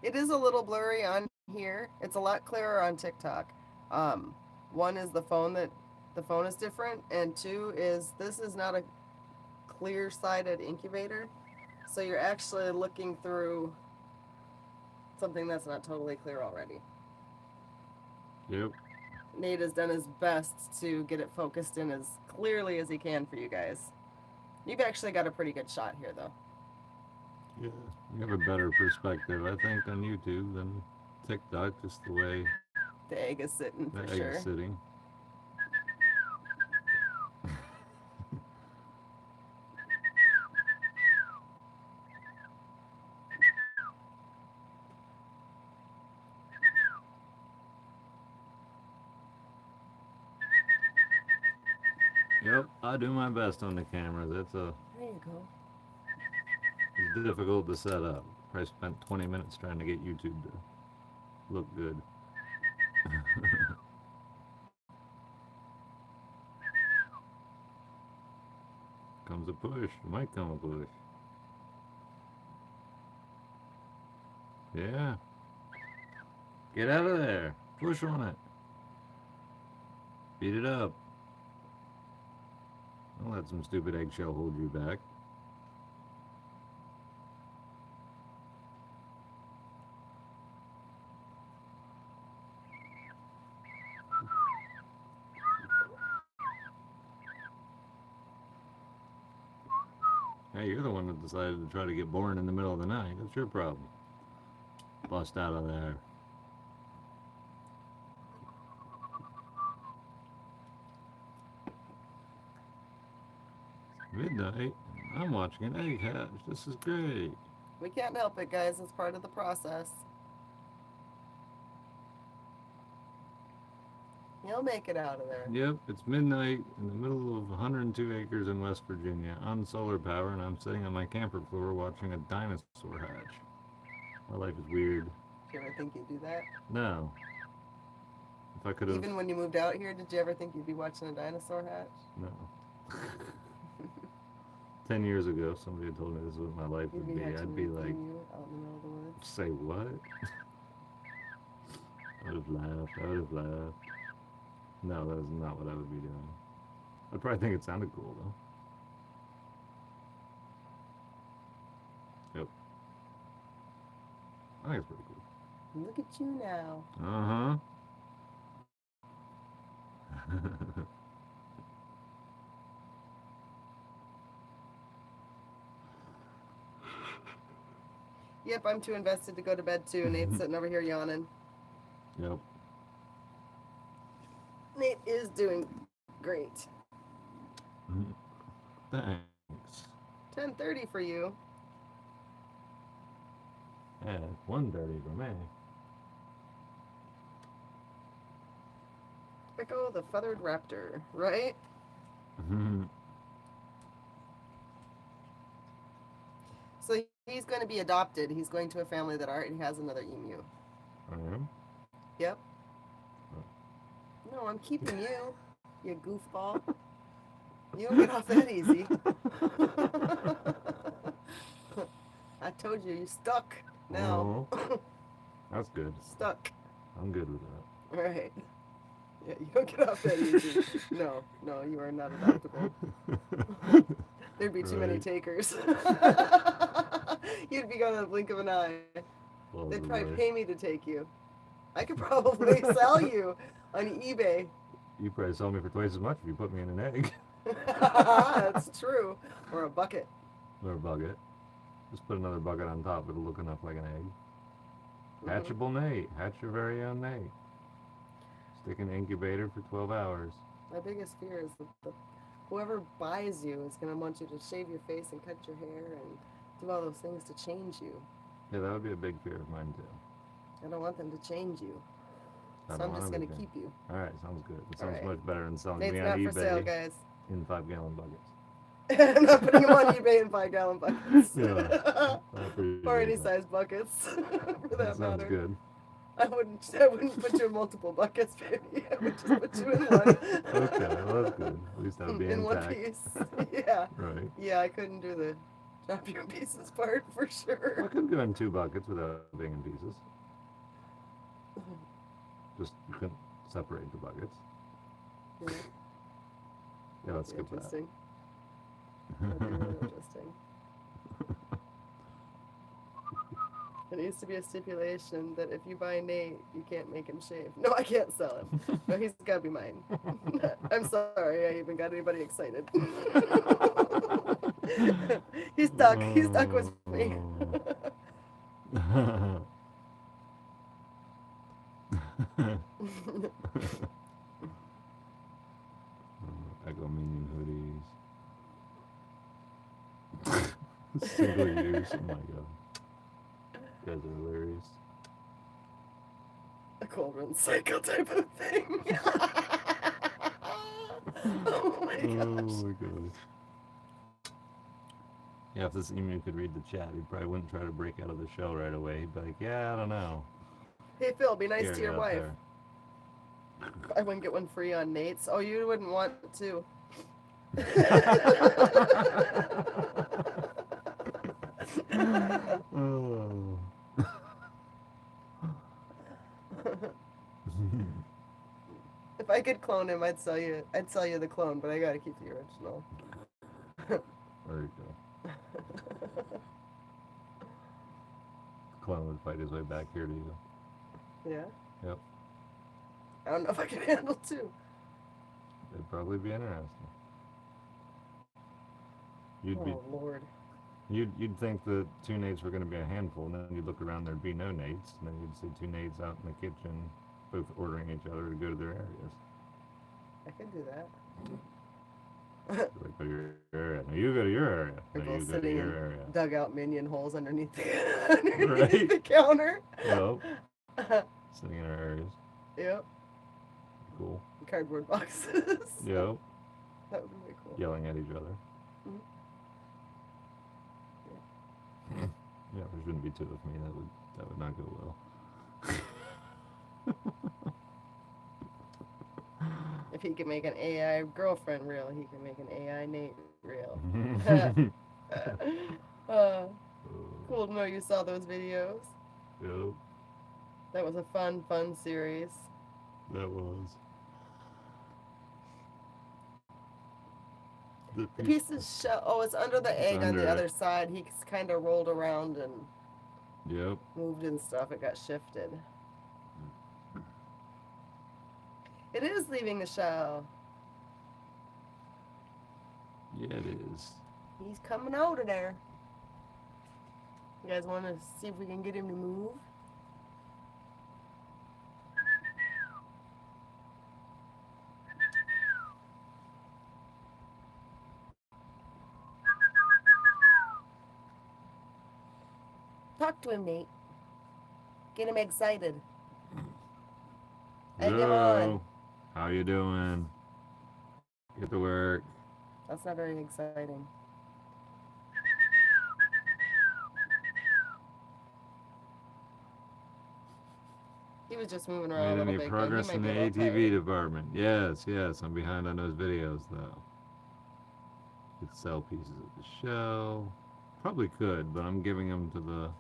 It is a little blurry on here. It's a lot clearer on TikTok. One is the phone is different, and two is this is not a clear-sided incubator, so you're actually looking through something that's not totally clear already. Yep. Nate has done his best to get it focused in as clearly as he can for you guys. You've actually got a pretty good shot here, though. Yeah. You have a better perspective, I think, on YouTube than TikTok, just the way The egg is sitting the for egg sure. is sitting. Yep, I do my best on the camera. That's There you go. it's difficult to set up. I spent 20 minutes trying to get YouTube to look good. Comes a push. Might come a push. Yeah. Get out of there. Push on it. Beat it up. Don't let some stupid eggshell hold you back. Hey, you're the one that decided to try to get born in the middle of the night. That's your problem. Bust out of there. Midnight. I'm watching an egg hatch. This is great. We can't help it, guys. It's part of the process. He'll make it out of there. Yep, it's midnight in the middle of 102 acres in West Virginia on solar power, and I'm sitting on my camper floor watching a dinosaur hatch. My life is weird. Do you ever think you'd do that? No. If I could have. Even when you moved out here, did you ever think you'd be watching a dinosaur hatch? No. 10 years ago, somebody had told me this is what my life You'd would be be. hatching I'd be an like, emu out in the middle of the woods. say what? I would have laughed. I would have laughed. No, that is not what I would be doing. I'd probably think it sounded cool, though. Yep. I think it's pretty cool. Look at you now. Uh-huh. Yep, I'm too invested to go to bed too. Nate's sitting over here yawning. Yep. Nate is doing great. Thanks. 10:30 for you. Yeah, 1:30 for me. Echo the feathered raptor, right? So he's going to be adopted. He's going to a family that already has another emu. I am. Yep. No, I'm keeping you, you goofball. You don't get off that easy. I told you, you're stuck now. That's good. Stuck. I'm good with that. All right. Yeah, you don't get off that easy. No, you are not adoptable. There'd be too many Right. takers. You'd be gone in the blink of an eye. They'd probably Possibly. pay me to take you. I could probably sell you on eBay. You probably sell me for twice as much if you put me in an egg That's true. Or a bucket. or a bucket. Just put another bucket on top. It'll look enough like an egg. Mhm. Hatchable Nate. Hatch your very own Nate. Stick in an incubator for 12 hours. My biggest fear is that whoever buys you is going to want you to shave your face and cut your hair and do all those things to change you. Yeah, that would be a big fear of mine too. I don't want them to change you. I So don't I'm just wanna going be to keep you. All right, sounds good. It sounds Alright. much better than selling Nate's me not on for sale, eBay guys. in 5-gallon buckets. I'm not putting him on eBay in 5-gallon buckets. Yeah. I appreciate Or any that. size buckets, for that Sounds matter. good. I wouldn't put you in multiple buckets, baby. I would just put you in one. Okay, well, that's good. At least that would be in one intact. piece. Yeah. Right. Yeah, I couldn't do the chop you in pieces part for I sure. could go in 2 buckets without being in pieces. Just you couldn't separate the buckets. Yeah, Yeah, let's that'd be skip that. interesting. That'd be really interesting. There needs to be a stipulation that if you buy Nate, you can't make him shave. No, I can't sell him. No, he's got to be mine. I'm sorry, I even got anybody excited. He's stuck. He's stuck with me. Echo Minion hoodies. Single use. Oh my god. You guys are hilarious. A cold run cycle type of thing. Oh my Oh gosh. my gosh. Yeah, if this emu could read the chat, he probably wouldn't try to break out of the shell right away. He'd be like, yeah, I don't know. Hey Phil, be nice Here, to your out wife. there. I wouldn't get one free on Nate's. Oh, you wouldn't want to. Oh. If I could clone him, I'd sell you the clone, but I gotta keep the original. There you go. Clone would fight his way back here to you. Yeah? Yep. I don't know if I can handle two. It'd probably be interesting. You'd be Oh Lord. you'd think the 2 Nates were gonna be a handful, and then you'd look around, there'd be no Nates, and then you'd see 2 Nates out in the kitchen, both ordering each other to go to their areas. I can do that. Like, go to your area. No, you go to your area. We're No, you both go to sitting your in area. dugout minion holes underneath the, Right. the counter. Well, sitting in our areas. Yep. Cool. Cardboard boxes. Yep. That would be really cool. Yelling at each other. Mhm. Yeah, there shouldn't be 2 of me. That would not go well. If he can make an AI girlfriend real, he can make an AI Nate real. uh, cool to know you saw those videos. Yep, That was a fun series. that was. The piece of shell. Oh, it's under the egg on under the it. other side. He kind of rolled around and Yep. moved and stuff. It got shifted. It is leaving the shell. Yeah, it is. He's coming out of there. You guys want to see if we can get him to move? Talk to him, Nate. Get him excited. Egg him on. Hello. How you doing? Get to work. That's not very exciting. He was just moving around a Made little any bit. progress He in might the be a little ATV tired. department? Yes, yes. I'm behind on those videos though. Could sell pieces of the shell. Probably could, but I'm giving them to the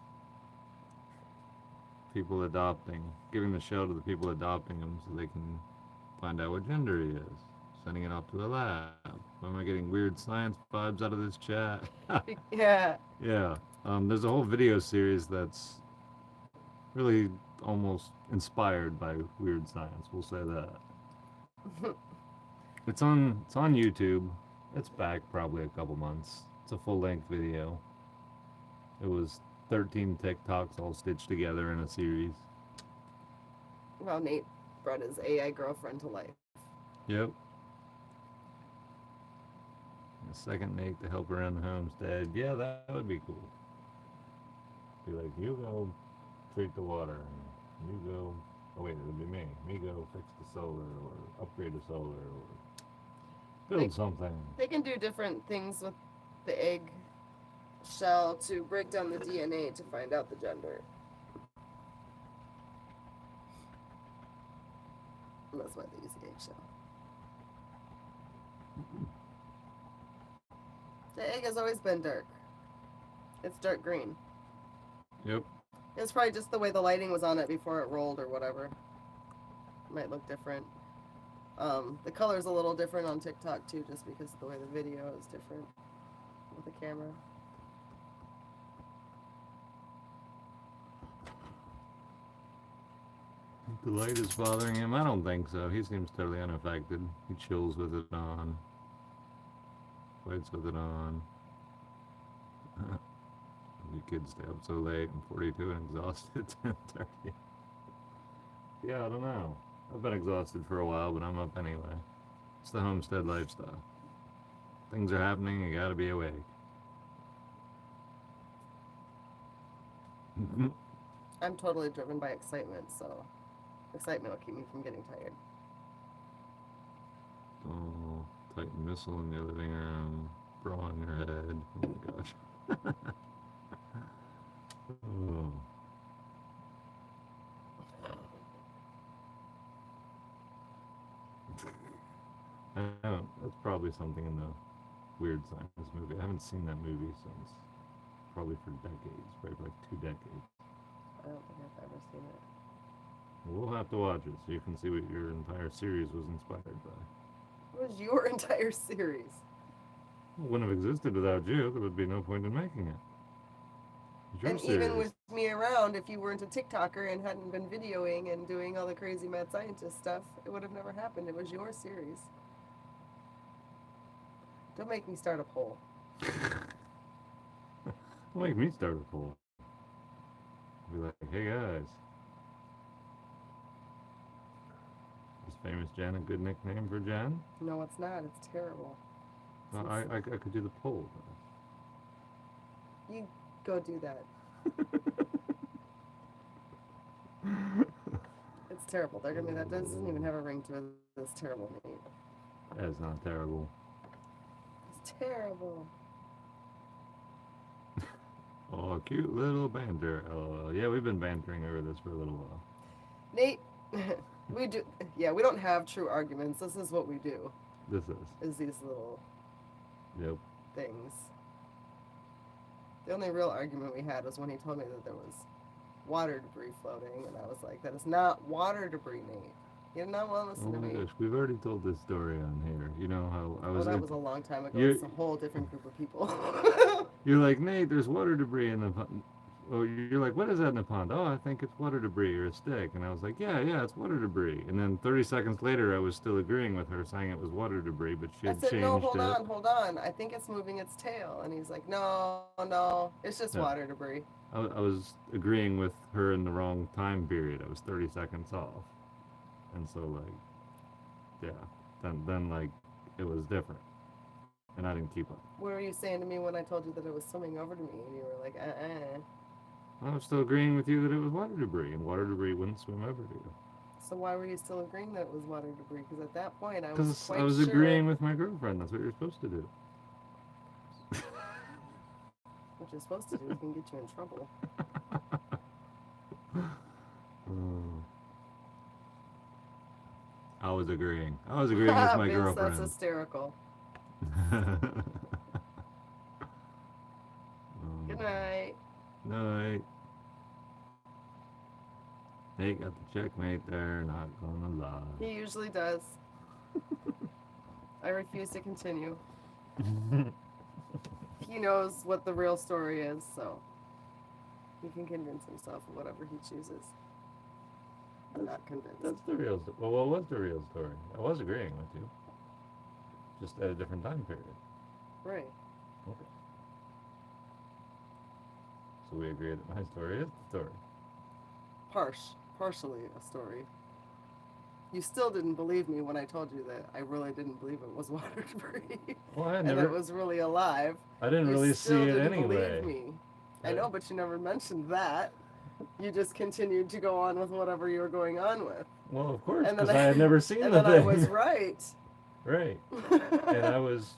people adopting. Giving the shell to the people adopting them so they can find out what gender he is. Sending it off to the lab. Am I getting weird science vibes out of this chat? Yeah. Yeah. There's a whole video series that's really almost inspired by weird science. We'll say that. It's on YouTube. It's back probably a couple months. It's a full-length video. It was 13 TikToks all stitched together in a series. Well, Nate brought his AI girlfriend to life. Yep. A second Nate to help around the homestead. Yeah, that would be cool. Be like, you go treat the water, and you go. Oh wait, it'd be me. Me go fix the solar, or upgrade the solar, or build Like- something. They can do different things with the egg shell to break down the DNA to find out the gender. And that's why they use the eggshell. The egg has always been dark. It's dark green. Yep. It's probably just the way the lighting was on it before it rolled or whatever. Might look different. The color's a little different on TikTok too, just because the way the video is different with the camera. The light is bothering him? I don't think so. He seems totally unaffected. He chills with it on. Fights with it on. You kids stay up so late. I'm 42 and exhausted at 10:30. Yeah, I don't know. I've been exhausted for a while, but I'm up anyway. It's the homestead lifestyle. Things are happening, you gotta be awake. I'm totally driven by excitement, so excitement will keep me from getting tired. Oh, Titan missile in your living room. Bra on your head. Oh my gosh. Oh. I don't, that's probably something in the Weird Science movie. I haven't seen that movie since probably for decades, probably for like 2 decades. I don't think I've ever seen it. We'll have to watch it so you can see what your entire series was inspired by. What was your entire series? It wouldn't have existed without you. There would be no point in making it. It's your And series. even with me around, if you weren't a TikToker and hadn't been videoing and doing all the crazy mad scientist stuff, it would have never happened. It was your series. Don't make me start a poll. Don't make me start a poll. Be like, hey guys. Is famous Jen a good nickname for Jen? No, it's not. It's terrible. Well, I could do the poll. You go do that. It's terrible. They're gonna be that doesn't even have a ring to it. It's terrible name. That's not terrible. It's terrible. Oh, cute little banter. Yeah, we've been bantering over this for a little while. Nate, We do. Yeah, we don't have true arguments. This is what we do. This Is these little Yep. things. The only real argument we had was when he told me that there was water debris floating, and I was like, "That is not water debris, Nate. You did not want to listen Oh to my me." gosh, we've already told this story on here. You know how I Well, was. that was a long time ago. you're- It's a whole different group of people. You're like, Nate, there's water debris in the pond. Oh, you're like, what is that in the pond? Oh, I think it's water debris or a stick. And I was like, yeah, it's water debris. And then 30 seconds later, I was still agreeing with her, saying it was water debris, but she I had said, changed "No, it. hold on. I think it's moving its tail." And he's like, "No, it's just No. water debris." I was agreeing with her in the wrong time period. I was 30 seconds off. And so, like, yeah. Then like, it was different. And I didn't keep up. What were you saying to me when I told you that it was swimming over to me? And you were like, I was still agreeing with you that it was water debris, and water debris wouldn't swim over to you. So why were you still agreeing that it was water debris? Because at that point, I was Because quite I was sure agreeing with my girlfriend. That's what you're supposed to do. what you're supposed to do is can get you in trouble. I was agreeing. I was agreeing with my Vince, girlfriend. that's hysterical. Good night. Night. They got the checkmate there, not gonna lie. He usually does. I refuse to continue. He knows what the real story is, so he can convince himself of whatever he chooses. I'm not convinced. That's the real story. Well, what was the real story? I was agreeing with you. Just at a different time period. Right. Okay. So we agree that my story is the story. Partially a story. You still didn't believe me when I told you that I really didn't believe it was water debris. Well, I And it never. was really alive. I didn't You really see still it didn't anyway. believe me. I know, but you never mentioned that. You just continued to go on with whatever you were going on with. Well, of course, And then because I had never seen And the then thing. I was right. Right. And I was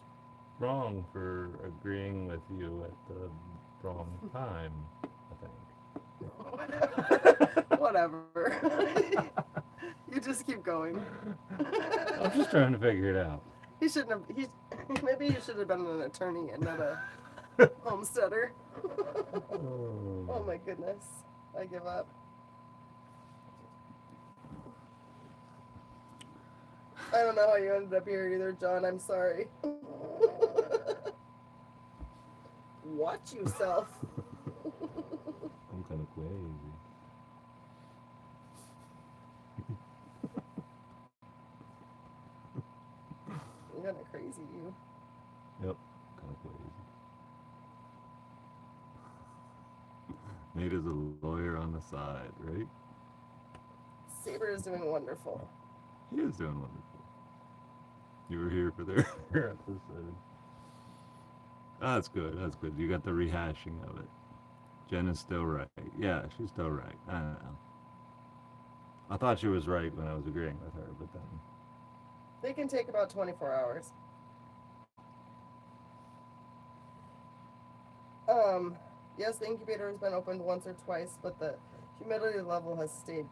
wrong for agreeing with you at the wrong time, I think. Whatever. You just keep going. I'm just trying to figure it out. He shouldn't have. Maybe you should have been an attorney and not a homesteader. Oh my goodness. I give up. I don't know how you ended up here either, John. I'm sorry. Watch yourself. I'm kind of crazy. You're kind of crazy, you. Yep, kind of crazy. Nate is a lawyer on the side, right? Saber is doing wonderful. He is doing wonderful. You were here for their episode. Oh, that's good. That's good. You got the rehashing of it. Jen is still right. Yeah, she's still right. I don't know. I thought she was right when I was agreeing with her, but then They can take about 24 hours. Yes, the incubator has been opened once or twice, but the humidity level has stayed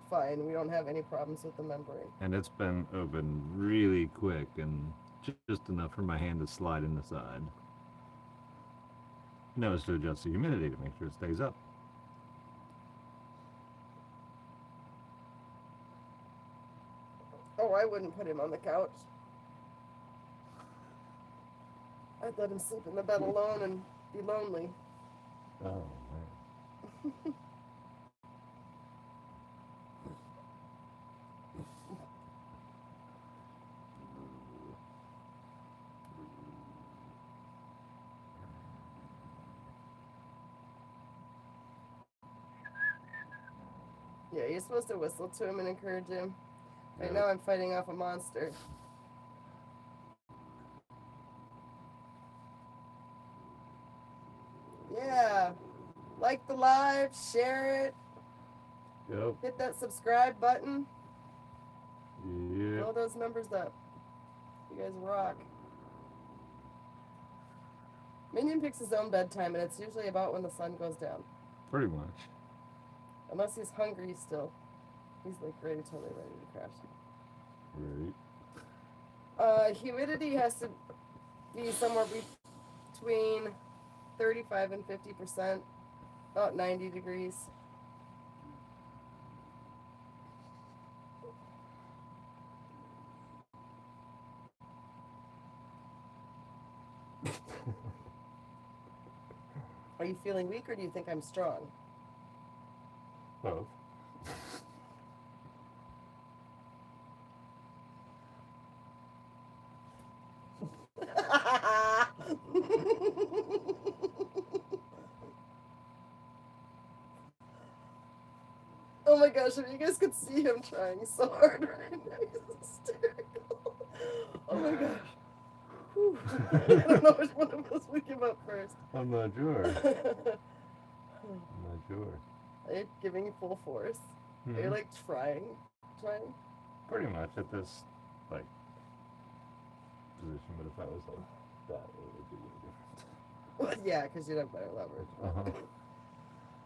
fine. We don't have any problems with the membrane. and it's been open really quick and just enough for my hand to slide in the side. And that was to adjust the humidity to make sure it stays up. Oh, I wouldn't put him on the couch. I'd let him sleep in the bed alone and be lonely. Oh man. Yeah, you're supposed to whistle to him and encourage him. Right Yeah. now I'm fighting off a monster. Yeah. Like the live, share it, Yep. hit that subscribe button. Yep. Blow those numbers up. You guys rock. Minion picks his own bedtime, and it's usually about when the sun goes down. Pretty much. Unless he's hungry still. He's like ready, totally ready to crash. Right. Humidity has to be somewhere between 35 and 50%, about 90 degrees. Are you feeling weak or do you think I'm strong? Both. Oh my gosh, if you guys could see him trying so hard right now, he's hysterical. Oh my gosh. Whew. I don't know which one of us would give up first. I'm not sure. Are I'm not sure. you giving full force? Are you Mhm. like trying? Trying? Pretty much at this like position, but if I was like that, it would be really different. Well, yeah, because you'd have better leverage. Uh-huh.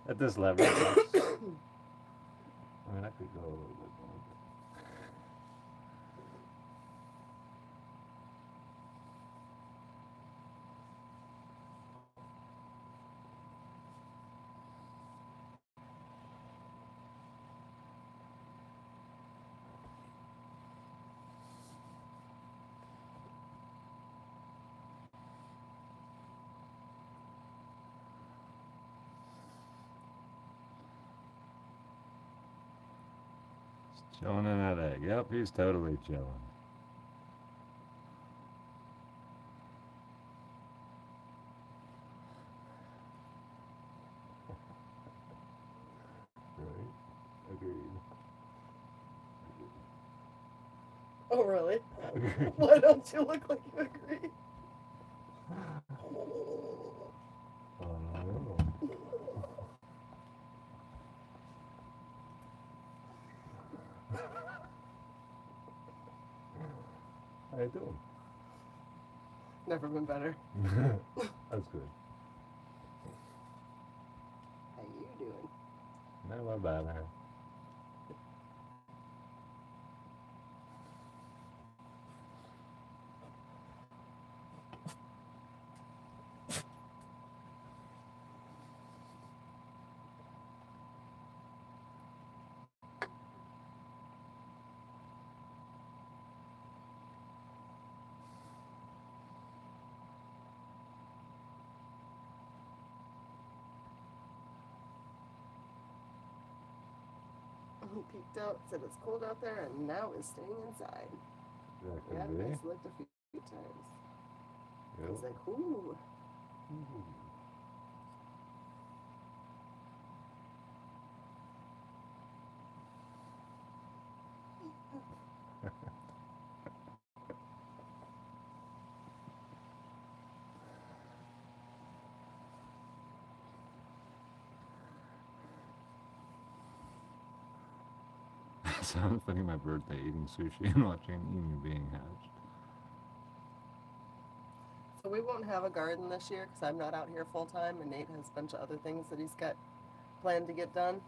At this leverage, I mean, I could go a little bit more. Just chilling in that egg. Yep, he's totally chilling. Right. Agreed. Oh, really? Agreed. Why don't you look like you agree? Oh. How you doing? Never been better. That's good. How you doing? Never better. He peeked out, said it's cold out there, and now is staying inside. That Yeah, could be. he's looked a few times. Yep. He's like, ooh. So I'm spending my birthday eating sushi and watching an emu being hatched. So we won't have a garden this year because I'm not out here full time, and Nate has a bunch of other things that he's got planned to get done.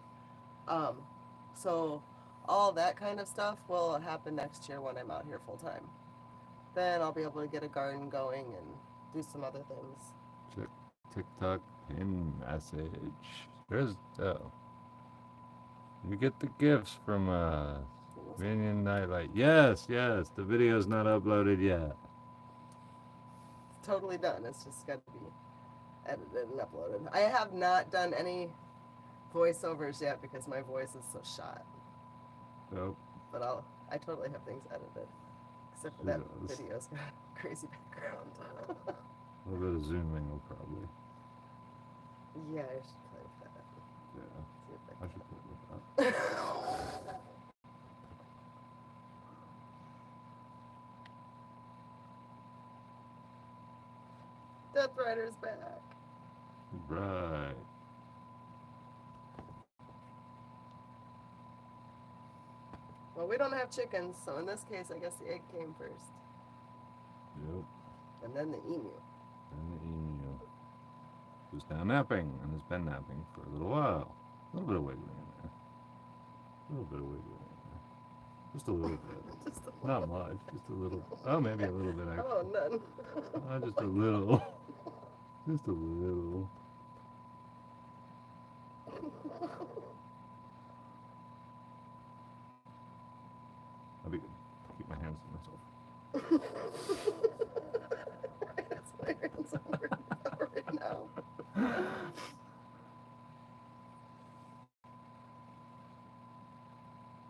So all that kind of stuff will happen next year when I'm out here full time. Then I'll be able to get a garden going and do some other things. Check TikTok pin message. There's you get the gifts from Minion Nightlight. Yes, yes. The video's not uploaded yet. It's totally done. It's just got to be edited and uploaded. I have not done any voiceovers yet because my voice is so shot. So But I totally have things edited. Except for that Yes. video's got a crazy background. a little bit of zooming will probably. Yeah, I should play with that. Yeah. See if I I should play with that. can. Death Rider's back. Right. Well, we don't have chickens, so in this case, I guess the egg came first. Yep. And then the emu. And the emu. Who's now napping and has been napping for a little while. A little bit of wiggling in there. A little bit of wiggling. Just a little bit. Just a Not much. Just a little. Oh, maybe a little bit actually. Oh, none. Just a little. Just a little. I'll be good. Keep my hands to myself. That's my hands over right now.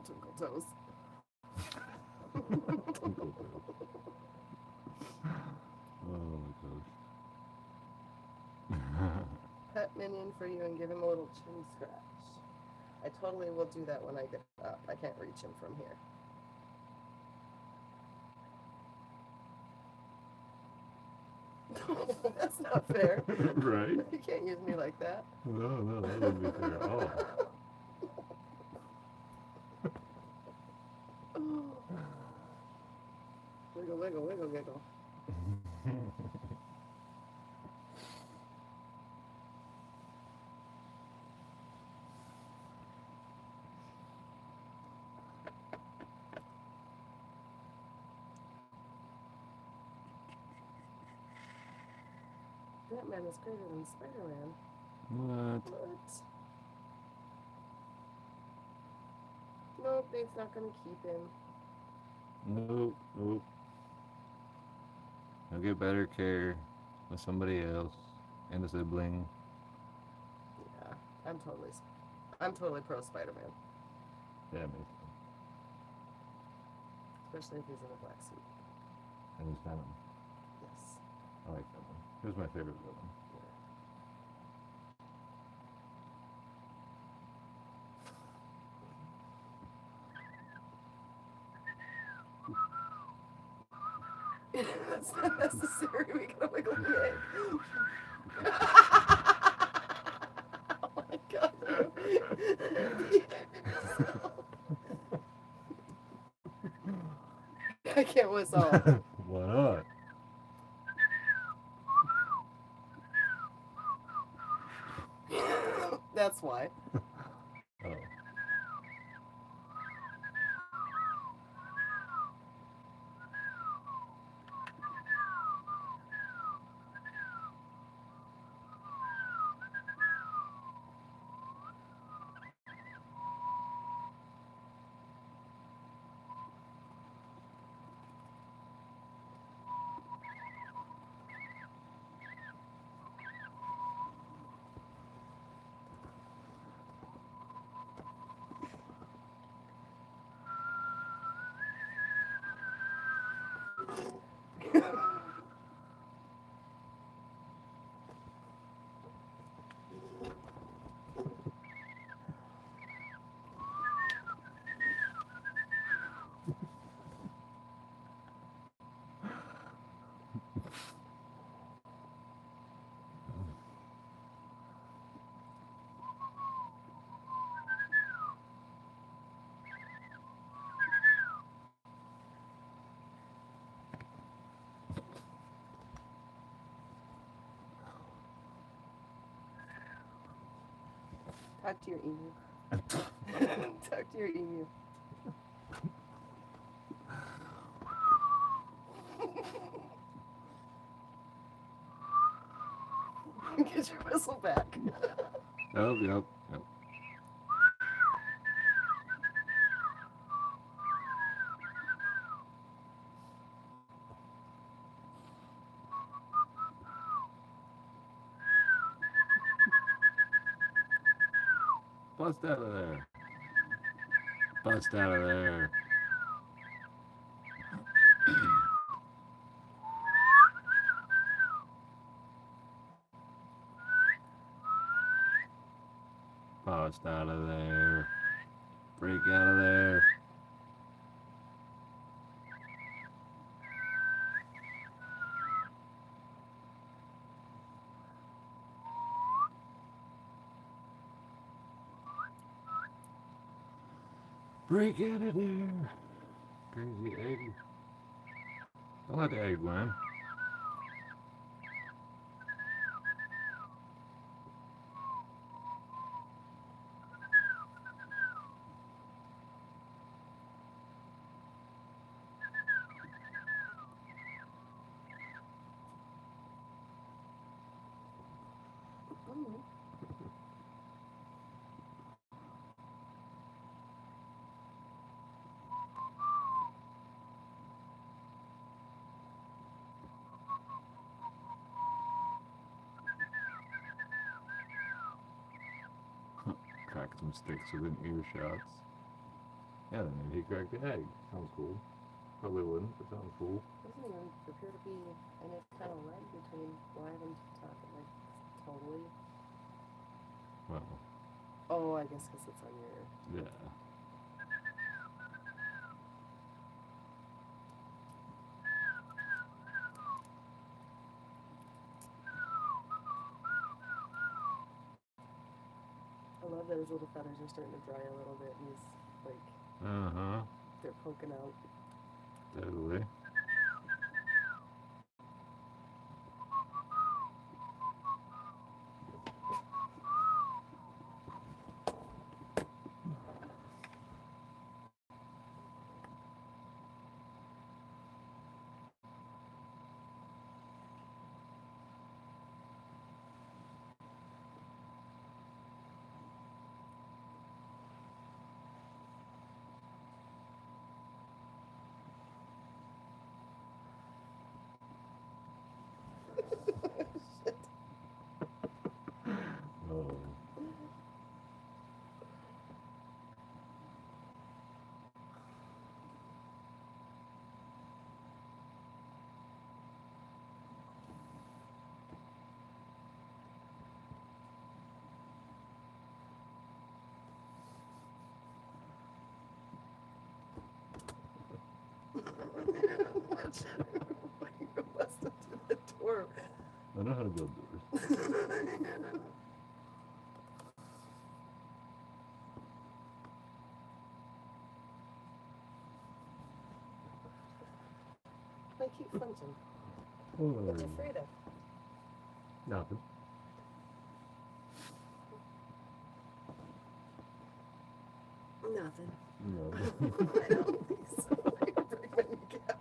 Twinkle toes. Twinkle toes. Oh my gosh. Pet minion for you and give him a little chin scratch. I totally will do that when I get up. I can't reach him from here. That's not fair. Right? You can't use me like that. No, that wouldn't be fair at all. Wiggle, wiggle, wiggle, giggle. Batman is greater than Spider-Man. What? What? Nope, Dave's not gonna keep him. Nope, nope. I'll get better care with somebody else and a sibling. Yeah, I'm totally pro Spider-Man, Yeah, maybe. especially if he's in a black suit. And his Venom. Yes. I like that one. He was my favorite villain. That's not necessary. We gotta wiggle the egg. Oh my god. I can't whistle. Why not? That's why. Oh. Talk to your emu. Talk to your emu. Get your whistle back. Yep. Bust out of there. Bust out of there. Bust out of there. Break out of there. Break out of there. Crazy egg. Don't let the egg win. Mm-hmm. Crack some sticks within earshots. Yeah, then maybe he cracked the egg. Sounds cool. Probably wouldn't, but sounds cool. Doesn't even appear to be any kind of lag between live and TikTok. Like, totally. Well, Oh, I guess because it's on your. yeah. I love that his little feathers are starting to dry a little bit. He's like, Uh-huh. they're poking out. Totally. Oh. You must have to the door. I know how to build doors. I keep flinching. Oh. What you afraid of? Nothing. Nothing. No. I don't think so. I break my kneecap.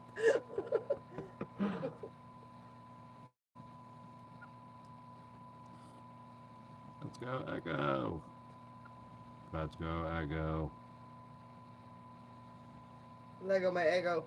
Let's go, Echo. Let's go, Echo. Lego my ego.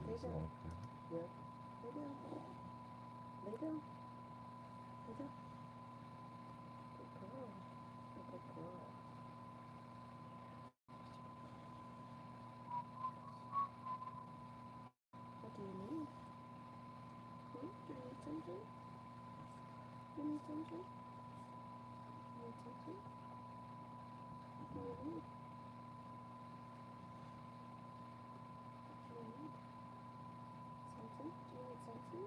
Lay down. Yeah. Lay down. Lay down. Lay down. Good girl. Good girl. What do you need? Do you need something? You need something? You need something? What do you need? What do you need? Something? Do you need something?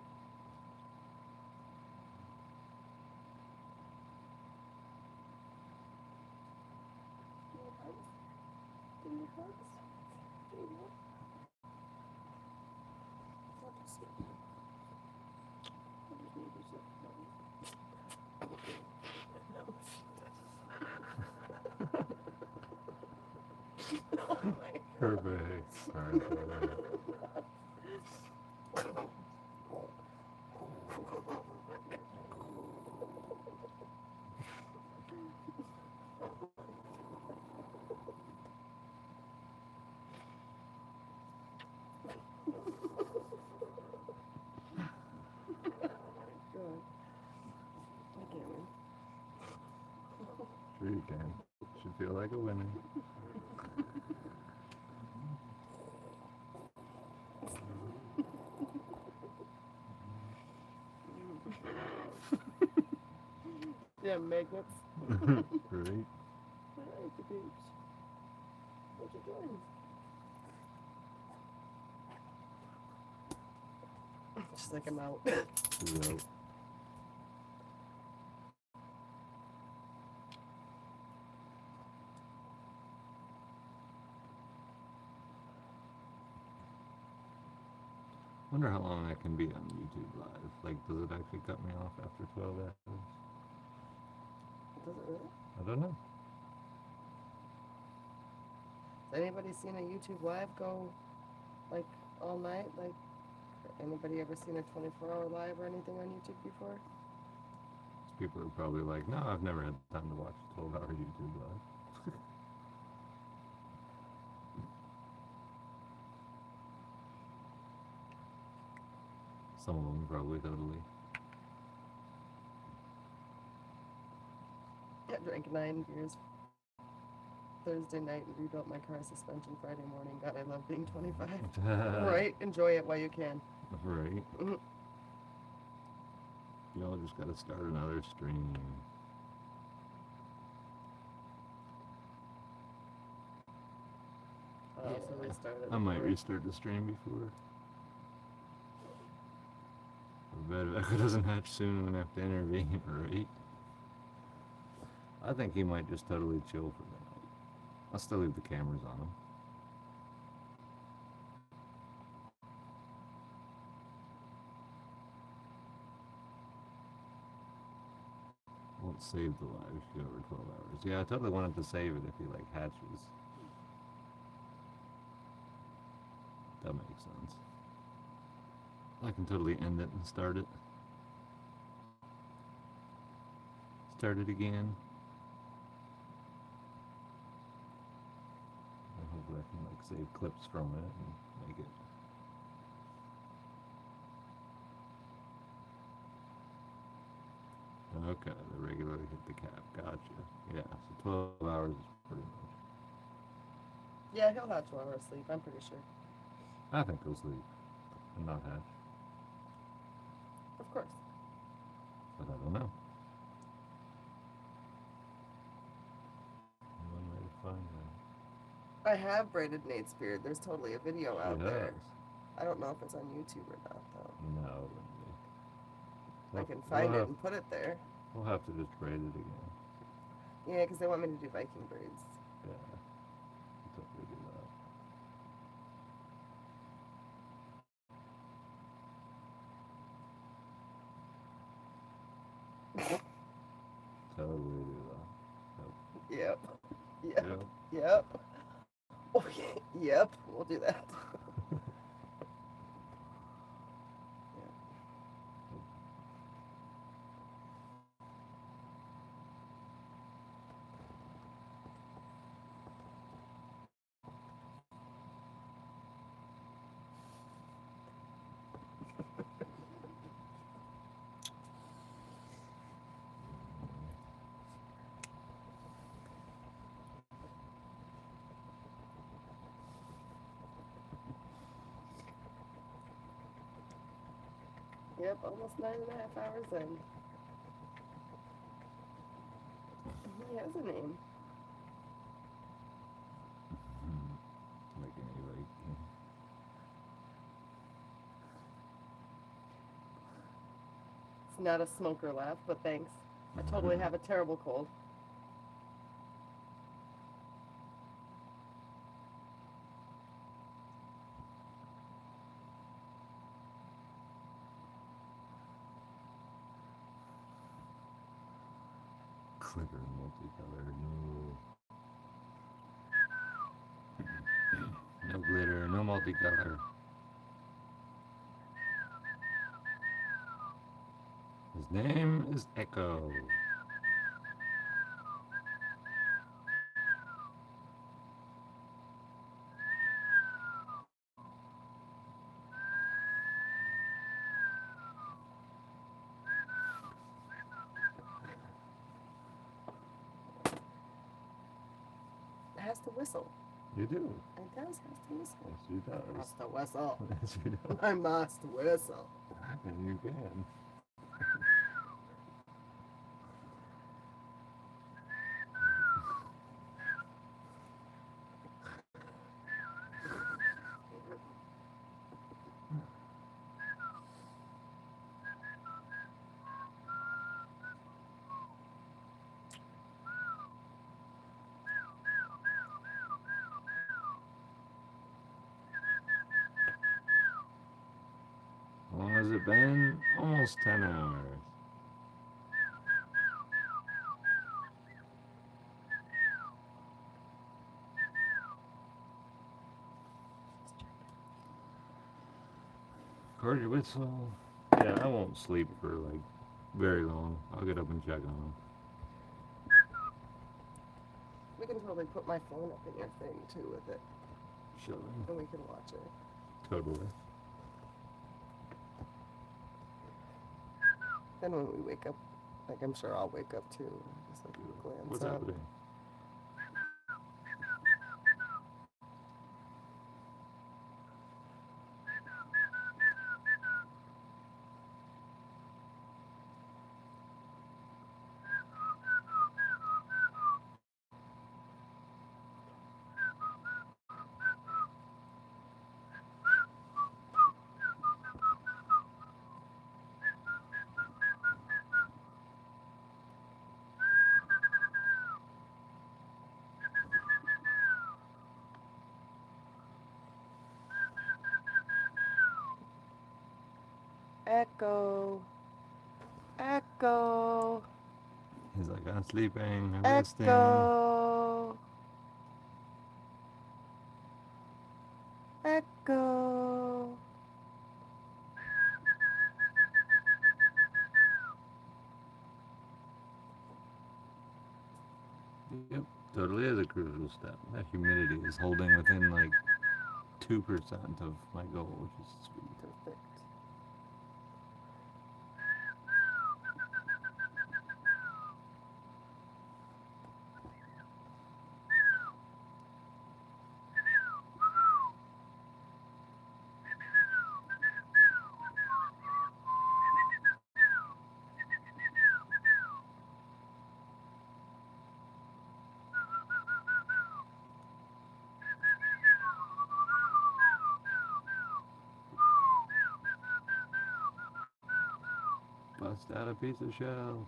Oh my Perfect. Perfect. God. I can't win. Sure you can. Should feel like a winner. Yeah, magnets. Right? I like the beach. What you doing? Just like I'm out. So, wonder how long I can be on YouTube Live. Like, does it actually cut me off after 12 hours? Does it really? I don't know. Has anybody seen a YouTube live go like all night? Like, anybody ever seen a 24-hour live or anything on YouTube before? People are probably like, no, I've never had time to watch a 12-hour YouTube Live. Some of them probably totally. I drank 9 beers Thursday night and rebuilt my car suspension Friday morning. God, I love being 25. Right? Enjoy it while you can. Right. Mhm. Y'all just gotta start another stream. I also restarted. I might before. restart the stream before. I bet if Echo doesn't hatch soon, I'm gonna have to intervene, right? I think he might just totally chill for the night. I'll still leave the cameras on him. Won't save the live if you go over 12 hours. Yeah, I totally wanted to save it if he like hatches. That makes sense. I can totally end it and start it. Start it again. And hopefully I can like save clips from it and make it. Okay, the regularly hit the cap. Gotcha. Yeah, so 12 hours is pretty much. Yeah, he'll have 12 hours sleep, I'm pretty sure. I think he'll sleep and not hatch, Of course. but I don't know. One way to find out. I have braided Nate's beard. There's totally a video out She there. has. I don't know if it's on YouTube or not, though. No, it wouldn't be. I We'll- can we'll find it have- and put it there. We'll have to just braid it again. Yeah, because they want me to do Viking braids. Yeah. We'll totally do that. Totally do that. Yep. Yep. Yep. Yep. Oh, yeah. Yep. We'll do that. Yep, almost 9.5 hours in. He has a name. Like anyway. It's not a smoker laugh, but thanks. I totally have a terrible cold. Clicker multicolor, no. multicolor. His name is Echo. It has to whistle. You do. It does have to whistle. Yes, you does. Must to whistle. Yes, you do. I must whistle. And you can. How long has it been? Almost 10 hours. Record your whistle. Yeah, I won't sleep for like very long. I'll get up and check on him. We can totally put my phone up in your thing too with it, Sure. and we can watch it. Totally. Then when we wake up, like I'm sure I'll wake up too. Just like glance What's up. happening? Echo. Echo. He's like, I'm sleeping. I'm resting. Echo. Echo. Yep, totally is a crucial step. That humidity is holding within like 2% of my goal, which is sweet. Perfect. Bust out a piece of shell.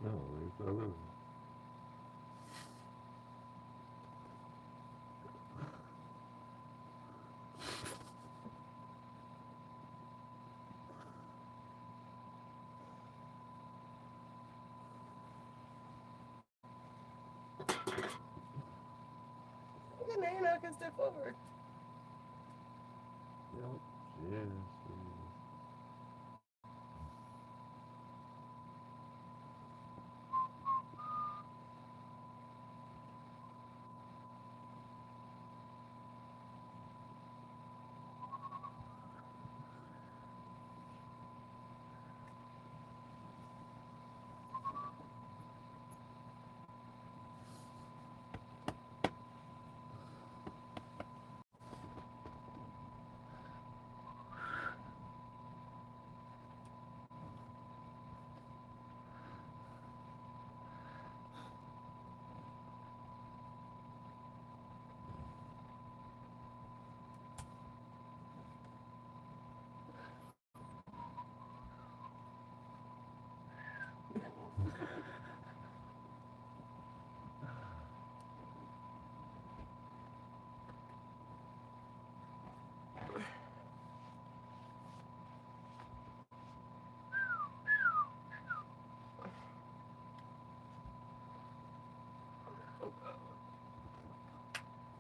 No, there's other. knock his diff over. Yep. Yes.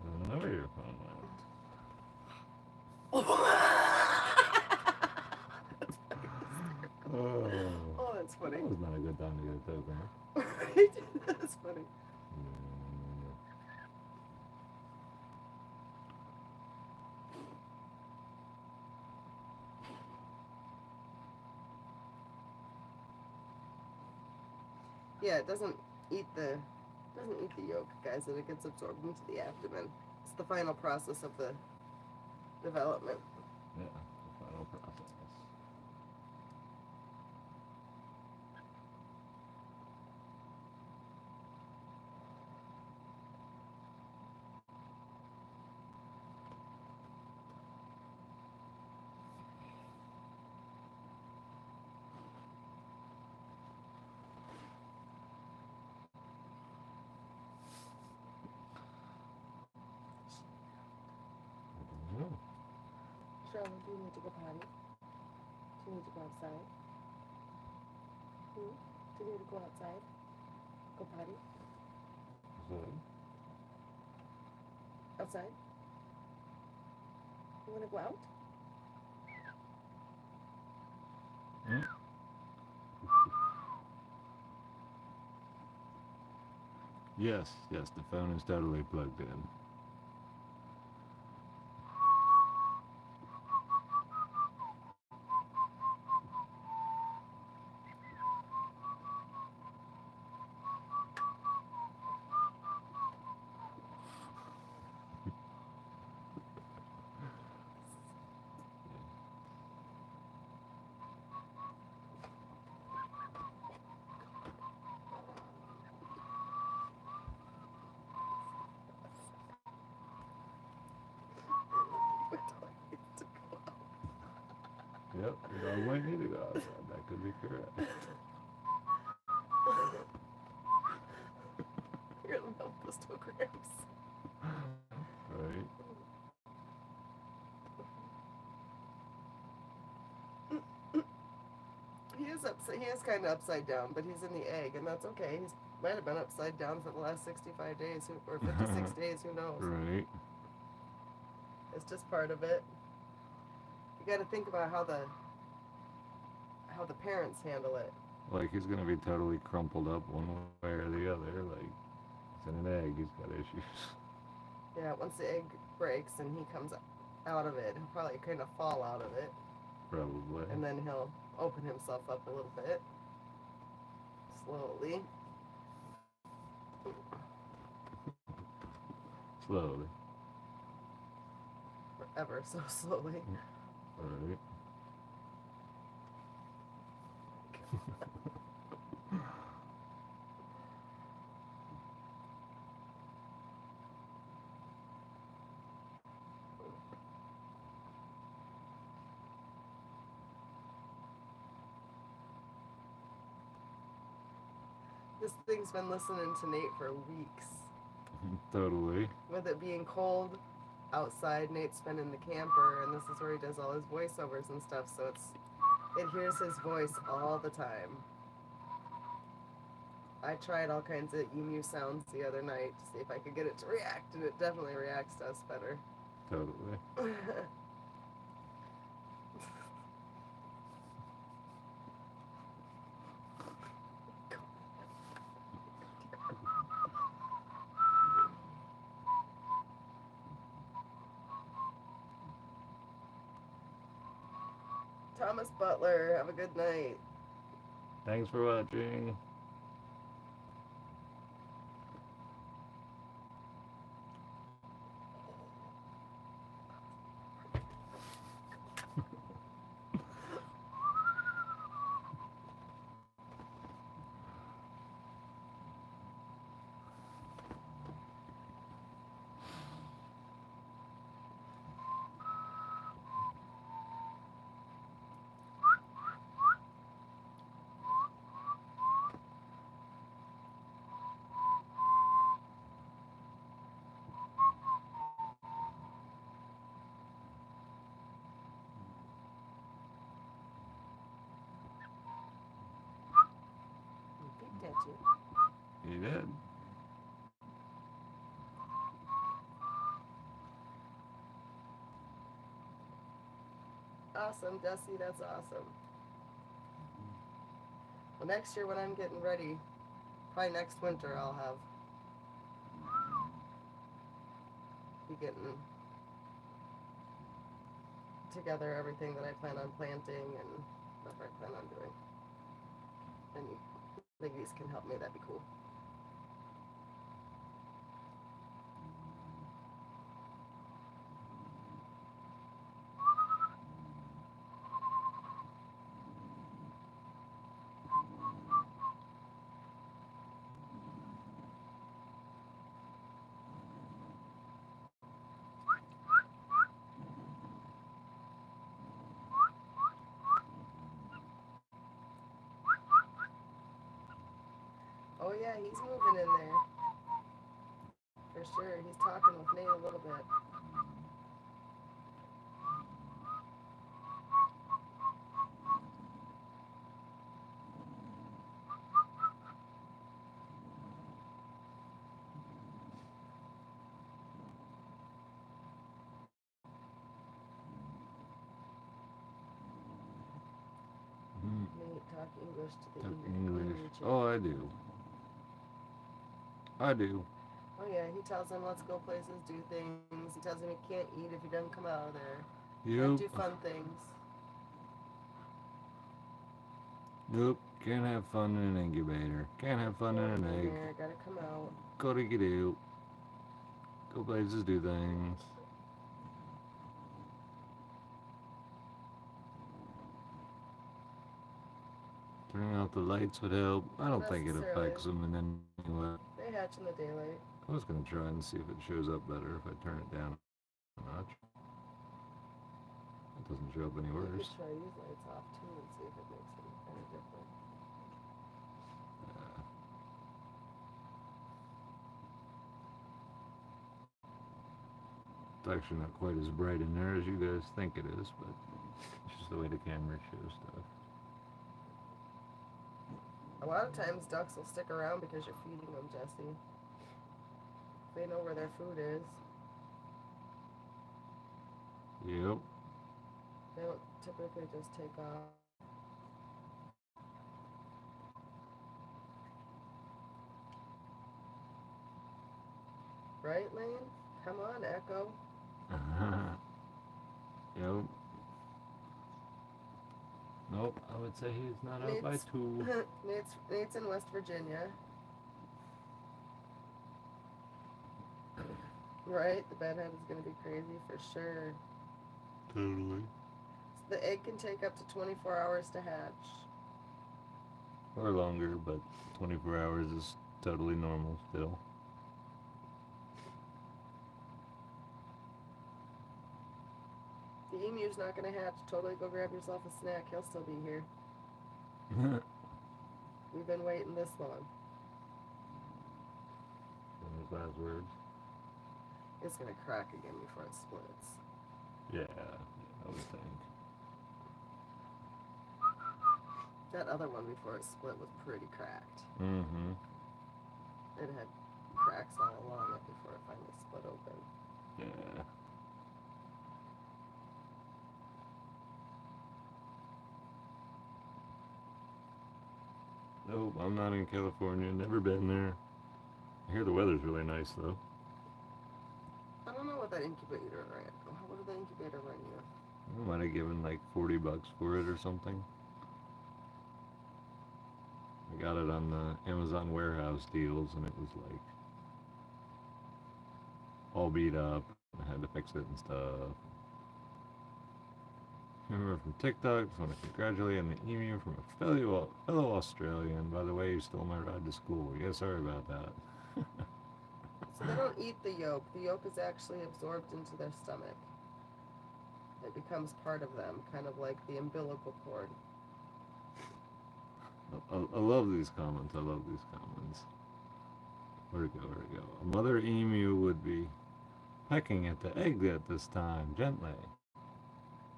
I know where your phone went. Oh, Oh, that's funny. that was not a good time to get a token. That's funny. Yeah, it doesn't eat the yolk, guys, and it gets absorbed into the abdomen. It's the final process of the development. Yeah, the final process. Oh, Charlotte, do you need to go potty? Do you need to go outside? Do you need to go outside? Go potty? so, Outside? You want to go out? yes, the phone is totally plugged in. Yep, you don't want me to go outside. That could be correct. You're gonna melt those 2 grams. Right? He is kind of upside down, but he's in the egg, and that's okay. He's might have been upside down for the last 65 days or 56 days. Who knows? Right. It's just part of it. You got to think about how the parents handle it. Like he's gonna be totally crumpled up one way or the other. Like it's in an egg. He's got issues. Yeah, once the egg breaks and he comes out of it, he'll probably kind of fall out of it, Probably. and then he'll open himself up a little bit, slowly. Slowly. Ever so slowly. Right. This thing's been listening to Nate for weeks. Totally. With it being cold outside, Nate's been in the camper, and this is where he does all his voiceovers and stuff, so it hears his voice all the time. I tried all kinds of emu sounds the other night to see if I could get it to react, and it definitely reacts to us better. Totally. Thomas Butler, have a good night. Thanks for watching. You peeked at you. He did. Awesome, Dusty, that's awesome. Well, next year when I'm getting ready, probably next winter, I'll be getting together everything that I plan on planting and stuff I plan on doing. And you ladies can help me, that'd be cool. Oh yeah, he's moving in there. For sure, he's talking with Nate a little bit. Mm, Nate, talk English to the talk English. English. Oh, I do. I do. Oh yeah, he tells him let's go places, do things. He tells him he can't eat if he doesn't come out of there. Can't do Yep. fun things. Nope. Can't have fun in an incubator. Can't have fun in an Can't be in egg. there, gotta come out. Gotta get out. Go places, do things. Turning out the lights would help. I don't think it affects them in any way. They hatch in the daylight. I was gonna try and see if it shows up better if I turn it down a notch. It doesn't show up any You worse. could try these lights off too and see if it makes any difference. Yeah. It's actually not quite as bright in there as you guys think it is, but it's just the way the camera shows stuff. A lot of times ducks will stick around because you're feeding them, Jesse. They know where their food is. Yep. They don't typically just take off. Right, Lane? Come on, Echo. Yep. Nope, I would say he's not out by Nate's- 2. Nate's in West Virginia. Right? The bedhead is going to be crazy for sure. Totally. The egg can take up to 24 hours to hatch. Or longer, but 24 hours is totally normal still. The emu's not going to hatch. Totally go grab yourself a snack. He'll still be here. We've been waiting this long. His last words. It's going to crack again before it splits. Yeah, I would think. That other one before it split was pretty cracked. Mm-hmm. it had cracks all along it before it finally split open. Yeah. Nope, I'm not in California. Never been there. I hear the weather's really nice though. I don't know what that incubator ran. What did the incubator run you? I might have given like $40 for it or something. I got it on the Amazon warehouse deals and it was like all beat up. I had to fix it and stuff. Remember from TikTok, just want to congratulate on the emu from a fellow Australian. By the way, you stole my ride to school. Yeah, sorry about that. So they don't eat the yolk. The yolk is actually absorbed into their stomach. It becomes part of them, kind of like the umbilical cord. I love these comments. I love these comments. Where'd it go? Where'd it go? A mother emu would be pecking at the egg at this time, gently.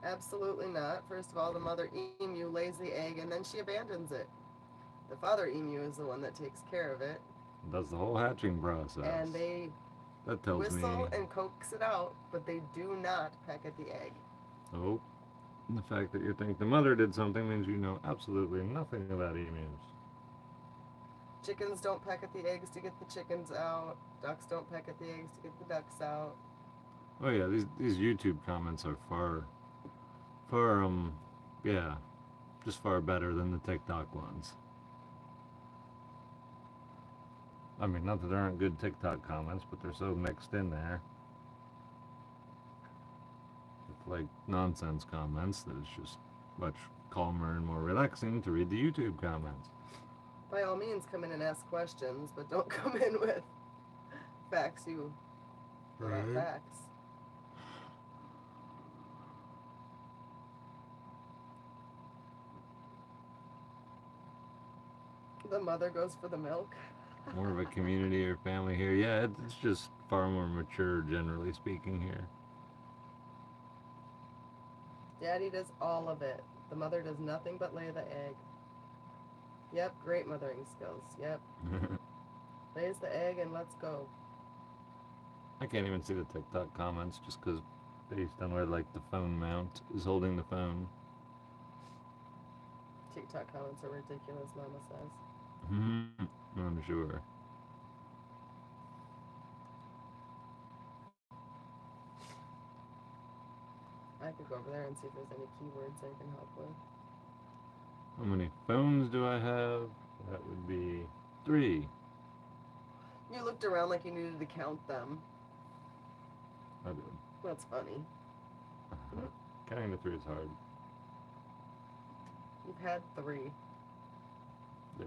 Absolutely not. First of all, the mother emu lays the egg and then she abandons it. The father emu is the one that takes care of it, Does the whole hatching process. and they That tells whistle me. and coax it out, but they do not peck at the egg. Oh, the fact that you think the mother did something means you know absolutely nothing about emus. Chickens don't peck at the eggs to get the chickens out. Ducks don't peck at the eggs to get the ducks out. Oh yeah, these YouTube comments are far, yeah, just far better than the TikTok ones. I mean, not that there aren't good TikTok comments, but they're so mixed in there. It's like nonsense comments that it's just much calmer and more relaxing to read the YouTube comments. By all means, come in and ask questions, but don't come in with facts you are not Right. facts. The mother goes for the milk. More of a community or family here. Yeah, it's just far more mature, generally speaking, here. Daddy does all of it. The mother does nothing but lay the egg. Yep, great mothering skills. Yep, lays the egg and let's go. I can't even see the TikTok comments just because based on where like the phone mount is holding the phone. TikTok comments are ridiculous, Mama says. I'm sure. I could go over there and see if there's any keywords I can help with. How many phones do I have? That would be 3. You looked around like you needed to count them. I did. That's funny. Counting to 3 is hard. You've had 3. Yeah.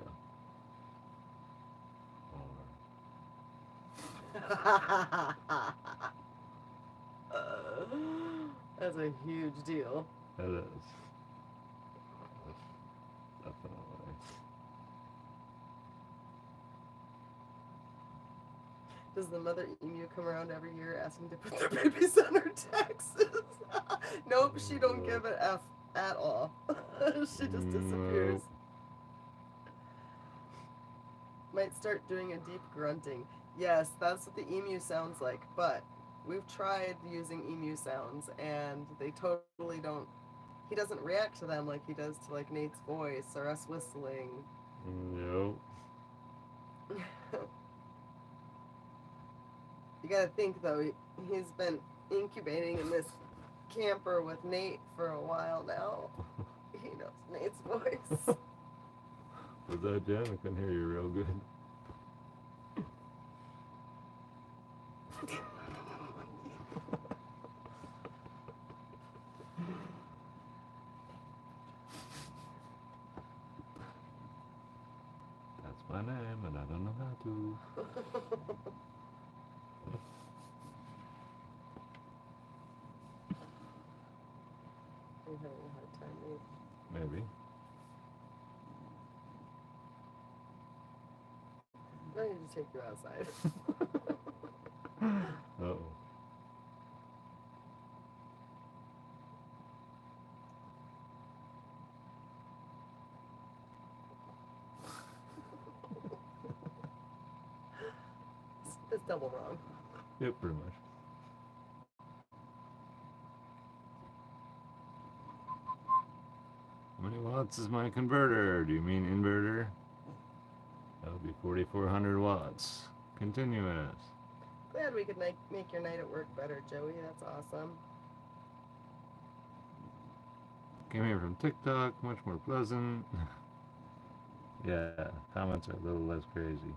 That's a huge deal. It is. Definitely. Does the mother emu come around every year asking to put their babies on her taxes? Nope, she don't give an F at all. She just disappears. Nope. Might start doing a deep grunting. Yes, that's what the emu sounds like, but we've tried using emu sounds and they totally don't, he doesn't react to them like he does to like Nate's voice or us whistling. Nope. You gotta think though, he's been incubating in this camper with Nate for a while now. He knows Nate's voice. Was that Jen? I couldn't hear you real good. That's my name, and I don't know how to. I'm having a hard time, Nate. Maybe. I need to take you outside. Uh-oh. It's double wrong. Yep, pretty much. How many watts is my converter? Do you mean inverter? That would be 4,400 watts. Continuous. Glad we could make your night at work better, Joey. That's awesome. Came here from TikTok, much more pleasant. Yeah, comments are a little less crazy.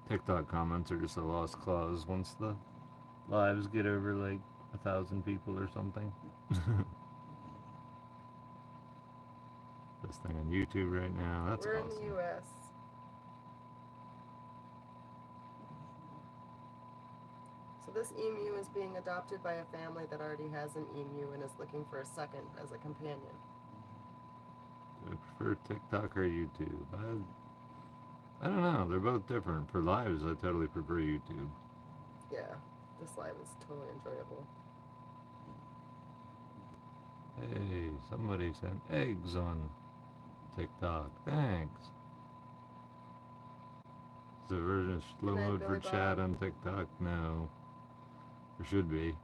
TikTok comments are just a lost cause once the lives get over like 1,000 people or something. This thing on YouTube right now, that's We're awesome. in the U.S. So this emu is being adopted by a family that already has an emu and is looking for a second as a companion. Do I prefer TikTok or YouTube? I don't know. They're both different. For lives, I totally prefer YouTube. Yeah, this live is totally enjoyable. Hey, somebody sent eggs on TikTok. Thanks. Is there a version of slow Good night, mode for Billy chat Bob. on TikTok? No. There should be.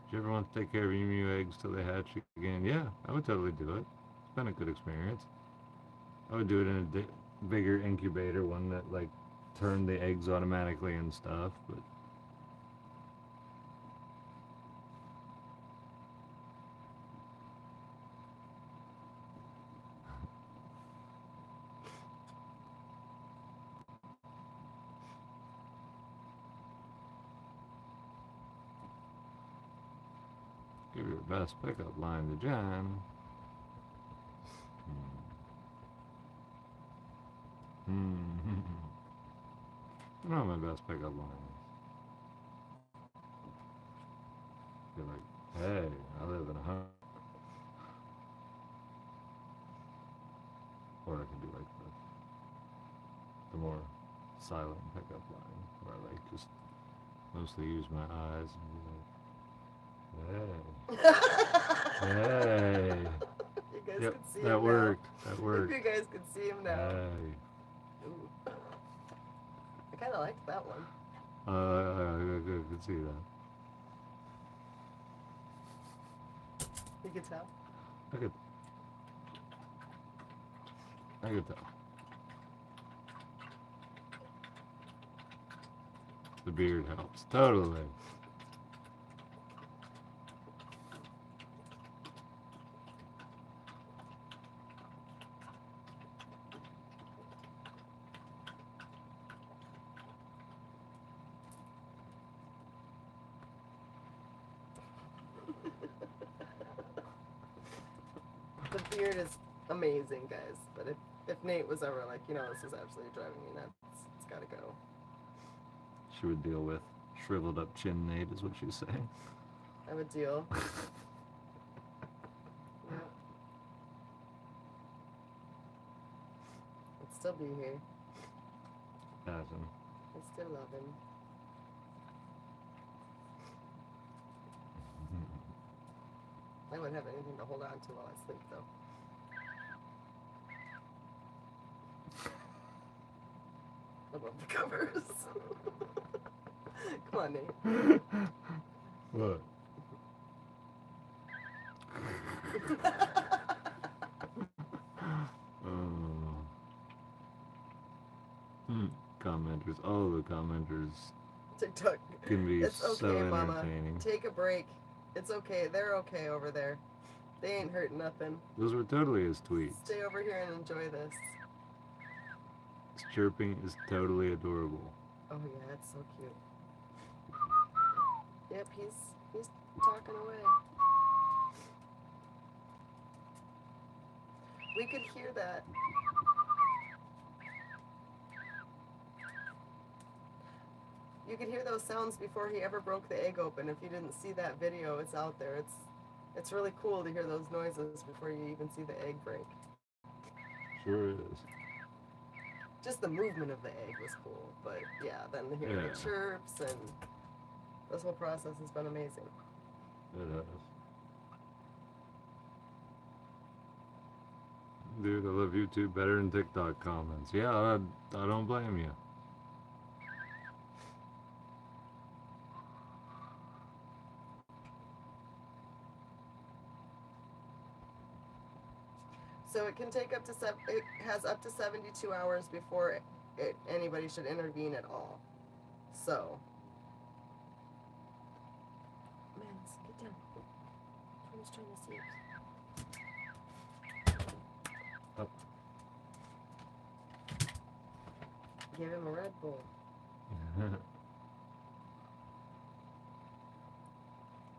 Do you ever want to take care of emu eggs till they hatch again? Yeah, I would totally do it. It's been a good experience. I would do it in a bigger incubator, one that like turned the eggs automatically and stuff, but give your best pickup line to John. I don't know what my best pickup line is. You're like, hey, I live in a home. Or I can do like the more silent pickup line, where I like just mostly use my eyes and be like, hey, You guys yep, can see that him worked. That now. If worked. you guys could see him now. Hey. Ooh. I kind of liked that one. I could see that. You could tell. I could tell. The beard helps. Totally. The beard is amazing, guys. But if Nate was ever like, you know, this is absolutely driving me nuts, it's gotta go. She would deal with shriveled up chin Nate is what she's saying. I would deal. Yeah. I'd still be here. Awesome. I still love him. I wouldn't have anything to hold on to while I sleep, though. Above the covers. Come on, Nate. What? Commenters. Oh, the commenters TikTok. can be It's so okay, Mama. entertaining. Take a break. It's okay. They're okay over there. They ain't hurting nothing. Those were totally his tweets. Stay over here and enjoy this. His chirping is totally adorable. Oh yeah, it's so cute. Yep, he's talking away. We could hear that. You could hear those sounds before he ever broke the egg open. If you didn't see that video, it's out there. It's really cool to hear those noises before you even see the egg break. Sure is. Just the movement of the egg was cool, but yeah, then hearing Yeah. the chirps and this whole process has been amazing. It has. Dude, I love YouTube better than TikTok comments. Yeah, I don't blame you. So it can take up to it has up to 72 hours before anybody should intervene at all. So. Man, get down. I'm just trying to see. Up. Give him a Red Bull.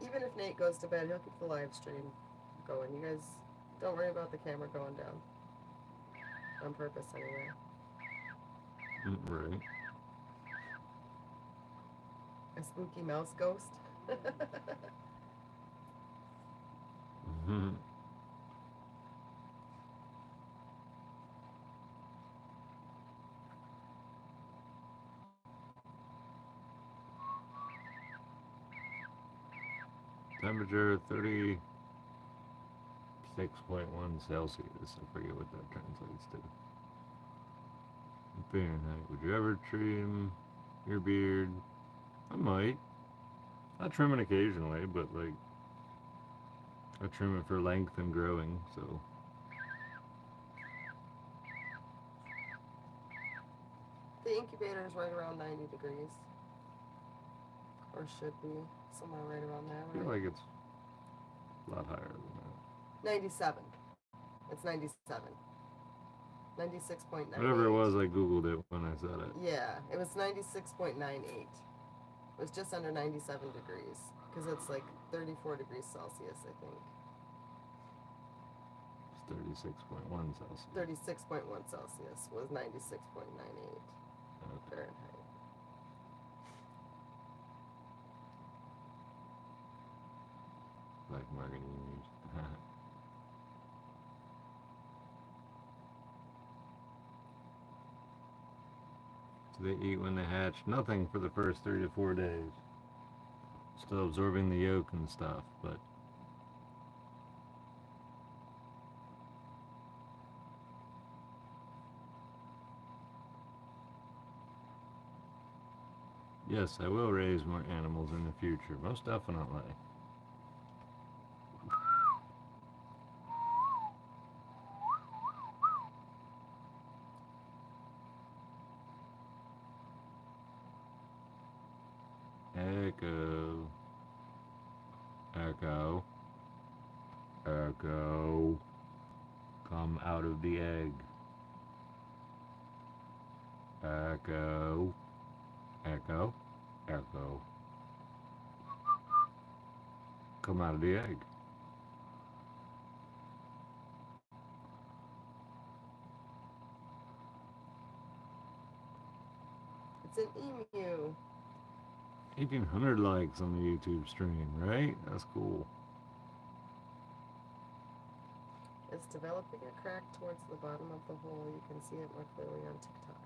Even if Nate goes to bed, he'll keep the live stream going. You guys don't worry about the camera going down. On purpose, anyway. Right. A spooky mouse ghost. Mhm. Temperature 36.1 Celsius. I forget what that translates to. Fahrenheit. Would you ever trim your beard? I might. I trim it occasionally, but like I trim it for length and growing, so. The incubator is right around 90 degrees. Or should be. Somewhere right around there. I feel Right? like it's a lot higher than that. 97. It's 97. 96.98. Whatever it was, I googled it when I said it. Yeah, it was 96.98. It was just under 97 degrees. Because it's like 34 degrees Celsius, I think. It's 36.1 Celsius. 36.1 Celsius was 96.98 Okay. Fahrenheit. Like marketing news. So they eat when they hatch? Nothing for the first 3 to 4 days. Still absorbing the yolk and stuff, but yes, I will raise more animals in the future, most definitely. Echo. Echo. Echo. Come out of the egg. Echo. Echo. Echo. Come out of the egg. It's an emu. 1,800 likes on the YouTube stream, right? That's cool. It's developing a crack towards the bottom of the hole. You can see it more clearly on TikTok.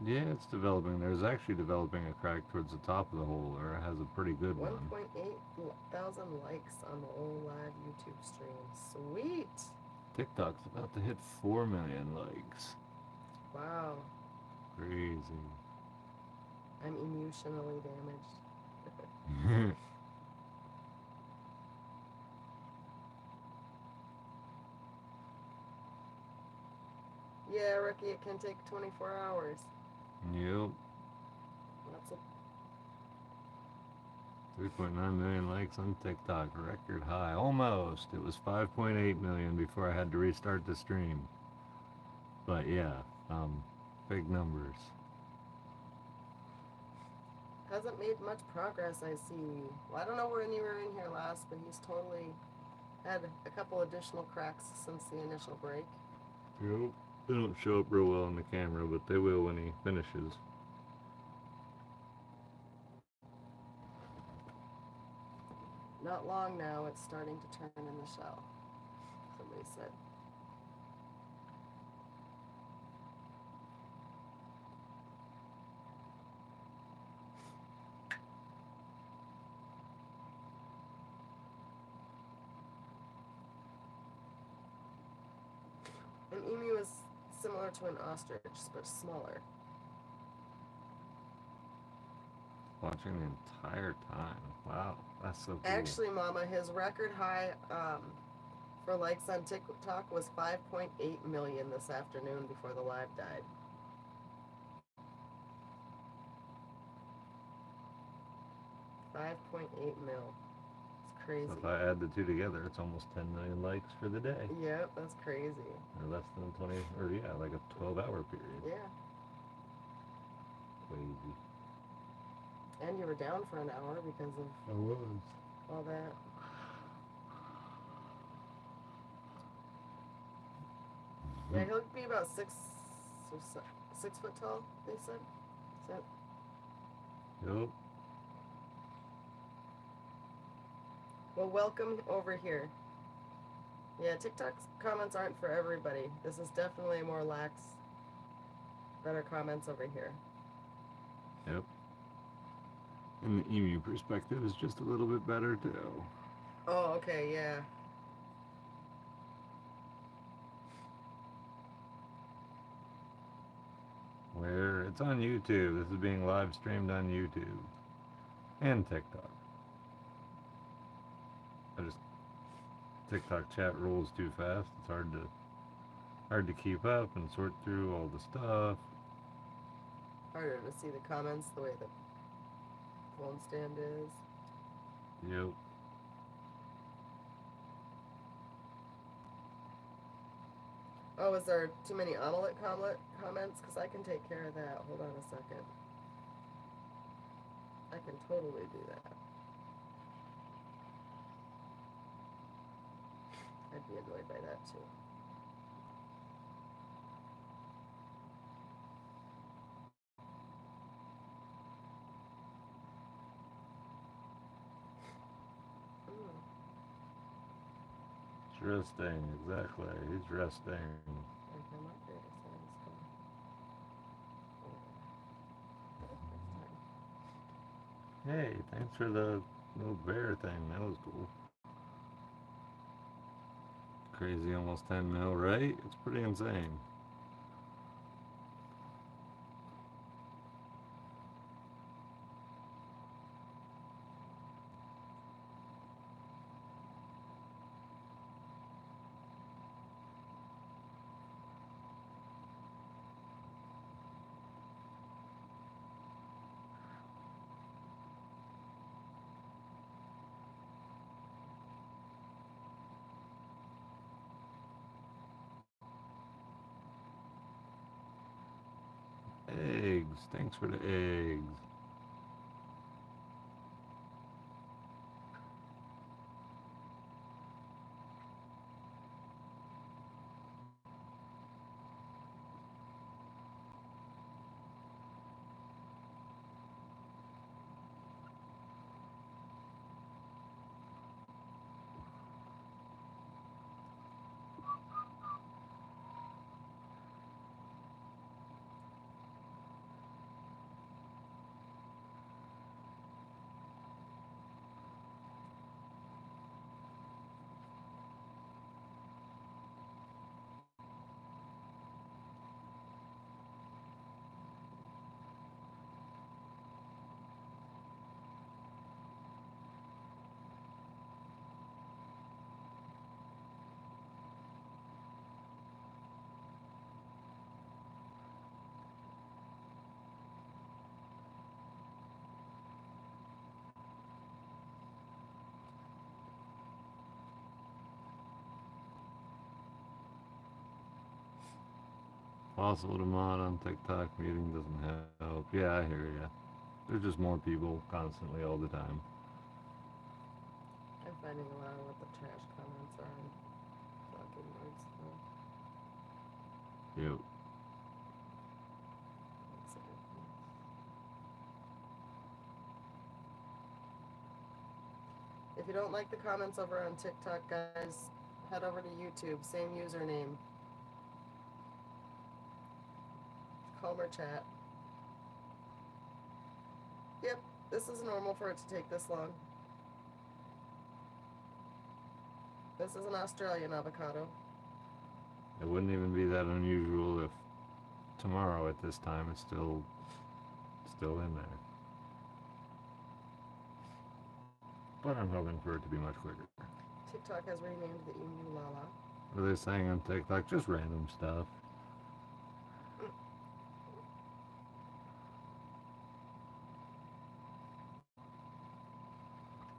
Yeah, it's developing. There's actually developing a crack towards the top of the hole, or it has a pretty good one. 1.8 thousand likes on the old live YouTube stream. Sweet. TikTok's about to hit 4 million likes. Wow. Crazy. I'm emotionally damaged. Yeah, Ricky, it can take 24 hours. Yep. That's a 3.9 million likes on TikTok, record high. Almost. It was 5.8 million before I had to restart the stream. But yeah, big numbers. hasn't made much progress, I see. Well, I don't know when you were in here last, but he's totally had a couple additional cracks since the initial break. Yep. They don't show up real well on the camera, but they will when he finishes. Not long now, it's starting to turn in the shell, somebody said. An emu is similar to an ostrich, but smaller. Watching the entire time. Wow, that's so cool. Actually, Mama, his record high for likes on TikTok was 5.8 million this afternoon before the live died. $5.8 mil. It's crazy. So if I add the two together, it's almost 10 million likes for the day. Yep, that's crazy. Or less than 20, or yeah, like a 12-hour period. Yeah. Crazy. And you were down for an hour because of I was. all that. Yeah, he'll be about 6 foot tall, they said. Is that Yep. well, welcome over here. Yeah, TikTok's comments aren't for everybody. This is definitely more lax, better comments over here. Yep. And the emu perspective is just a little bit better too. Oh, okay, yeah. Where it's on YouTube. This is being live streamed on YouTube and TikTok. TikTok chat rolls too fast. It's hard to keep up and sort through all the stuff. Harder to see the comments the way the phone stand is. Yep. Oh, is there too many omelet comments? Because I can take care of that. Hold on a second. I can totally do that. I'd be annoyed by that too. It's resting, exactly. He's resting. Okay, my favorite sounds go. Hey, thanks for the little bear thing. That was cool. Crazy, almost 10 mil, right? It's pretty insane. Eggs. Thanks for the eggs. Possible to mod on TikTok. Muting doesn't help. Yeah, I hear ya. There's just more people constantly all the time. I'm finding a lot of what the trash comments are on fucking words though. Yep. One second. If you don't like the comments over on TikTok, guys, head over to YouTube. Same username. Calmer chat. Yep, this is normal for it to take this long. This is an Australian avocado. It wouldn't even be that unusual if tomorrow at this time it's still in there. But I'm hoping for it to be much quicker. TikTok has renamed the emu Lala. What are they saying on TikTok? Just random stuff.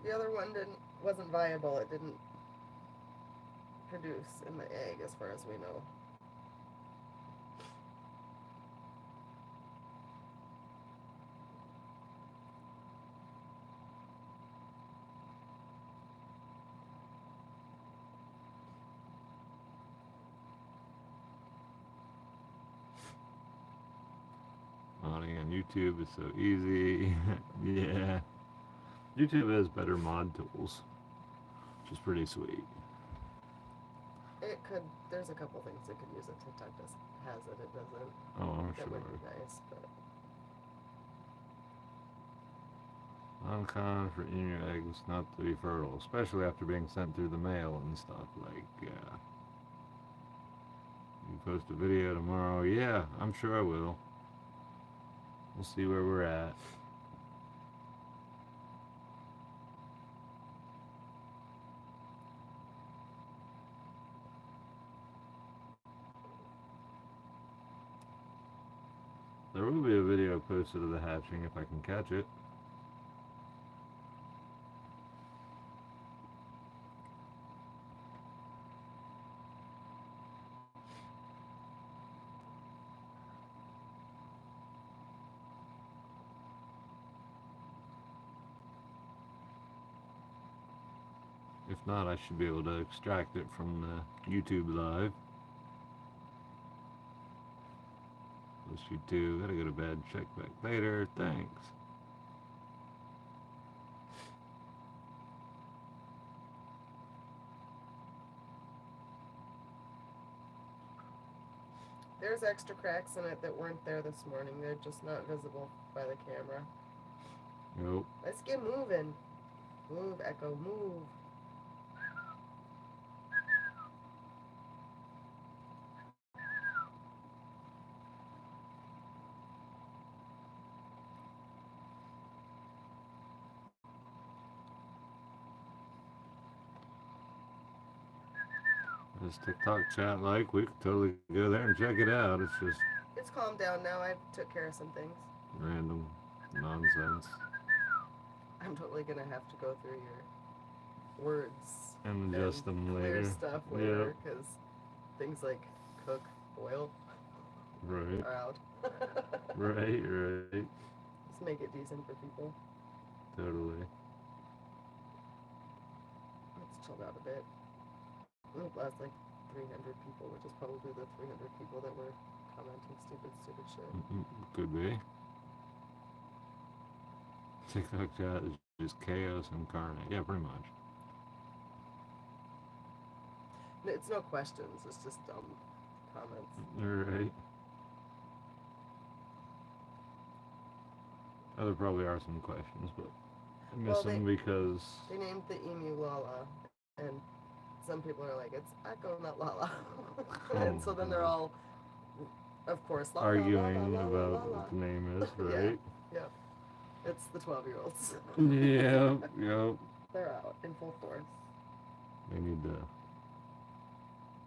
The other one wasn't viable. It didn't produce in the egg, as far as we know. Modding on YouTube is so easy. Yeah. YouTube has better mod tools, which is pretty sweet. It could. There's a couple things it could use that TikTok has it. It doesn't. Oh, I'm That would sure. be nice, but Uncommon for emu eggs not to be fertile, especially after being sent through the mail and stuff. Like, you post a video tomorrow? Yeah, I'm sure I will. We'll see where we're at. There will be a video posted of the hatching if I can catch it. If not, I should be able to extract it from the YouTube live. Plus you too. Gotta go to bed. Check back later. Thanks. there's extra cracks in it that weren't there this morning. They're just not visible by the camera. Nope. Let's get moving. Move, Echo, move. This TikTok chat like, we could totally go there and check it out. It's just It's calmed down now. I took care of some things. random nonsense. I'm totally gonna have to go through your words And adjust them clear later. stuff later, because things like cook, boil Right. are out. Right, right. Just make it decent for people. Totally. Let's chill out a bit. It lasts like 300 people, which is probably the 300 people that were commenting stupid shit. Could be. TikTok chat is just chaos incarnate. Yeah, pretty much. It's no questions, it's just dumb comments. Alright. There probably are some questions, but I miss Well, they- them because They named the emu Lala, and some people are like, it's Echo, not Lala. And so then they're all, of course, Lala, arguing Lala, about Lala. what the name is, Yeah. right? Yep. It's the 12-year-olds. Yep, yep. They're out in full force. They need to,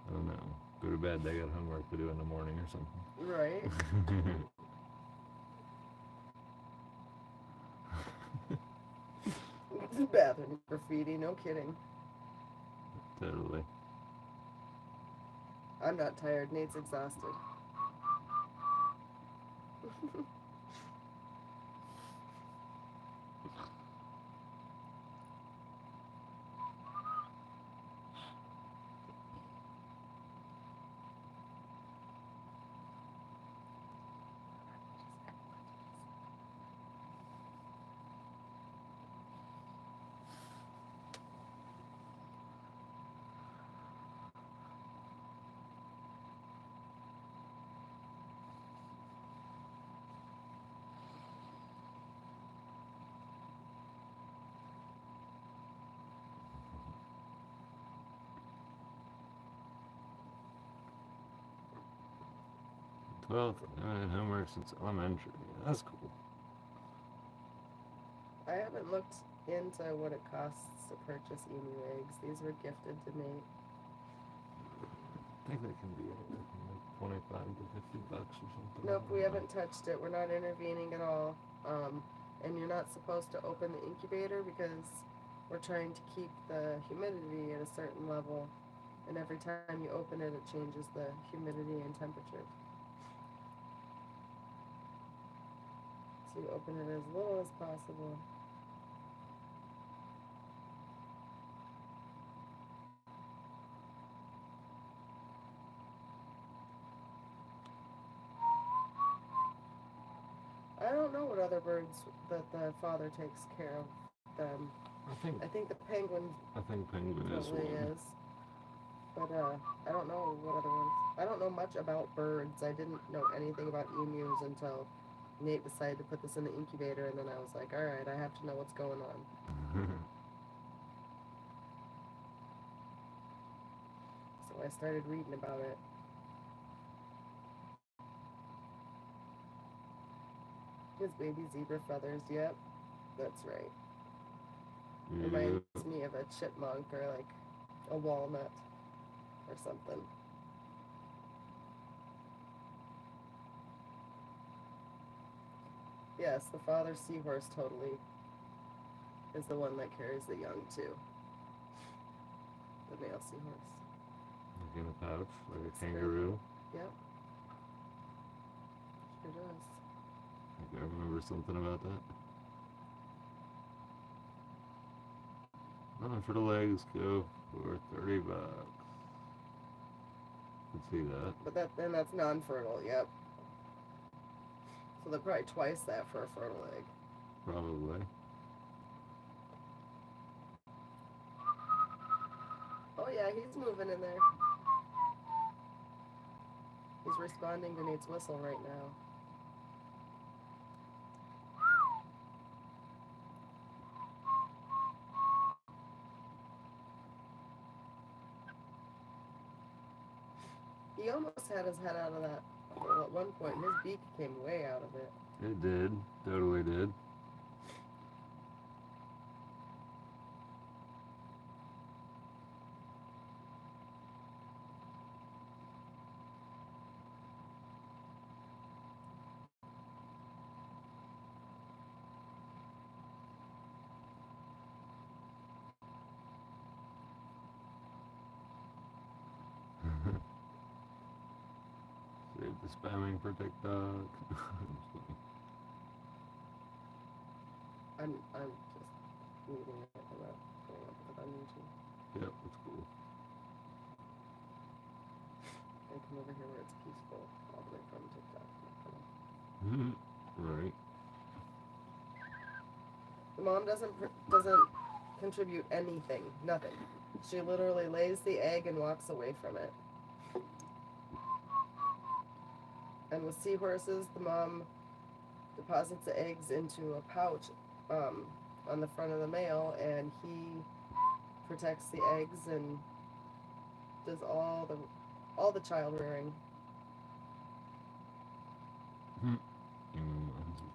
I don't know, go to bed. They got homework to do in the morning or something. Right? Bathroom graffiti, no kidding. Totally. I'm not tired, Nate's exhausted. 12th, homework since elementary. That's cool. I haven't looked into what it costs to purchase emu eggs. These were gifted to me. I think they can be anywhere from like 25 to 50 bucks or something. Nope, I we don't know. haven't touched it. We're not intervening at all. And you're not supposed to open the incubator because we're trying to keep the humidity at a certain level. And every time you open it, it changes the humidity and temperature. So you open it as little as possible. I don't know what other birds that the father takes care of them. I think the penguin penguin is probably one. is. But I don't know what other ones. I don't know much about birds. I didn't know anything about emus until Nate decided to put this in the incubator, and then I was like, all right, I have to know what's going on. So I started reading about it. His baby zebra feathers, yep, that's right. Yeah. Reminds me of a chipmunk or like a walnut or something. Yes, the father seahorse totally is the one that carries the young too. The male seahorse. Like in a pouch, like a Sure. kangaroo. Yep. Sure does. I think I remember something about that. For the legs go for 30 bucks. Can see that. But that's non-fertile, yep. So they're probably twice that for a fertile egg. Probably. Oh yeah, he's moving in there. He's responding to Nate's whistle right now. He almost had his head out of that hole at one point, and his beak came way out of it. It did. Totally did. Save the spamming for TikTok. I'm just reading it. I'm not putting up with it on YouTube. Yep, that's cool. And come over here where it's peaceful, all the way from TikTok. Right. The mom doesn't contribute anything, nothing. She literally lays the egg and walks away from it. And with seahorses, the mom deposits the eggs into a pouch on the front of the male, and he protects the eggs and does all the child rearing.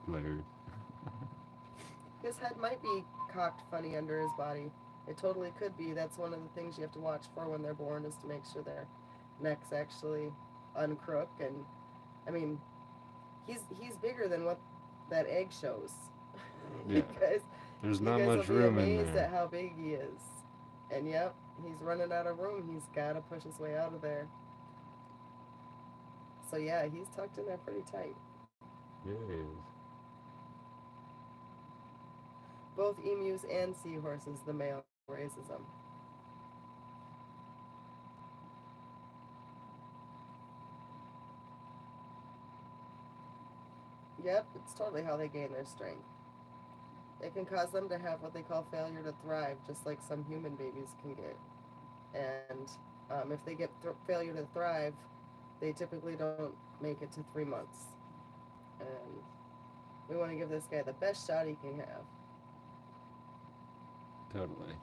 Layers. His head might be cocked funny under his body. It totally could be. That's one of the things you have to watch for when they're born, is to make sure their necks actually uncrook. And I mean, he's bigger than what that egg shows. Yeah. You guys, There's you not guys much will be room in amazed there. at how big he is. And yep, he's running out of room. He's got to push his way out of there. So yeah, he's tucked in there pretty tight. Yeah, it is. Both emus and seahorses, the male raises them. Yep, it's totally how they gain their strength. It can cause them to have what they call failure to thrive, just like some human babies can get. And if they get failure to thrive, they typically don't make it to 3 months. And we want to give this guy the best shot he can have. Totally.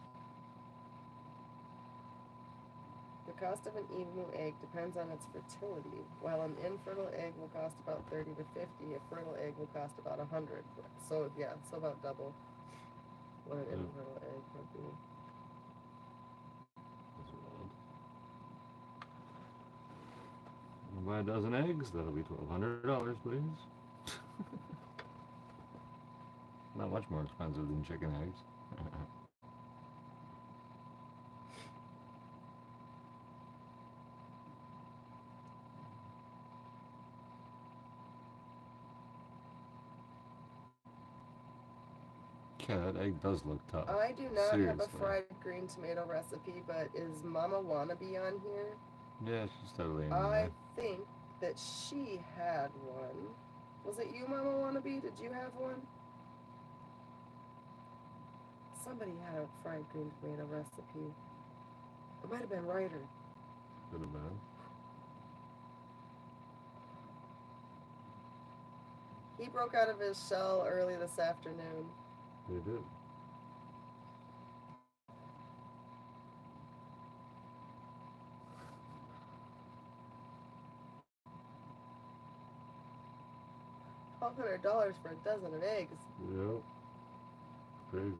The cost of an emu egg depends on its fertility. While an infertile egg will cost about 30 to 50, a fertile egg will cost about 100. So yeah, so about double what an Mm. infertile egg would be. That's wild. I'll buy a dozen eggs. That'll be $1,200, please. Not much more expensive than chicken eggs. Yeah, that egg does look tough. I do not have a Seriously. fried green tomato recipe, but is Mama Wannabe on here? Yeah, she's totally in I there. think that she had one. Was it you, Mama Wannabe? Did you have one? Somebody had a fried green tomato recipe. It might have been Ryder. Could have been. He broke out of his shell early this afternoon. They did. $1,200 for a dozen of eggs. Yep. Crazy.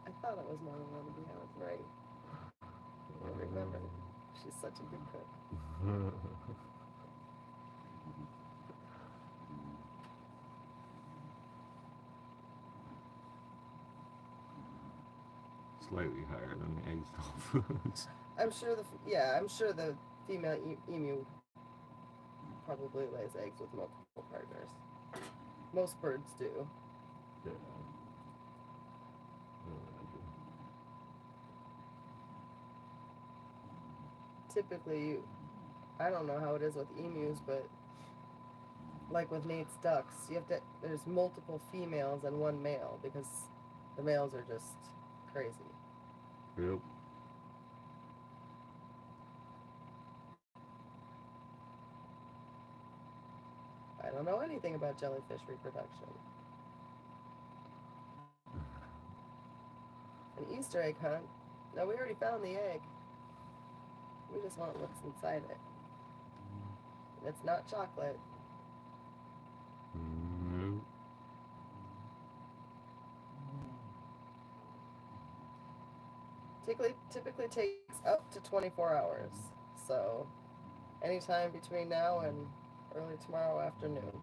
I thought it was Mama Wannabe. I was right. I remember. She's such a good cook. Slightly higher than the egg stall foods. I'm sure the female emu probably lays eggs with multiple partners. Most birds do. Yeah. Typically, I don't know how it is with emus, but like with Nate's ducks, there's multiple females and one male because the males are just crazy. Yep. I don't know anything about jellyfish reproduction. An Easter egg hunt? No, we already found the egg. We just want what's inside it. And it's not chocolate. Nope. Typically takes up to 24 hours. So, anytime between now and early tomorrow afternoon.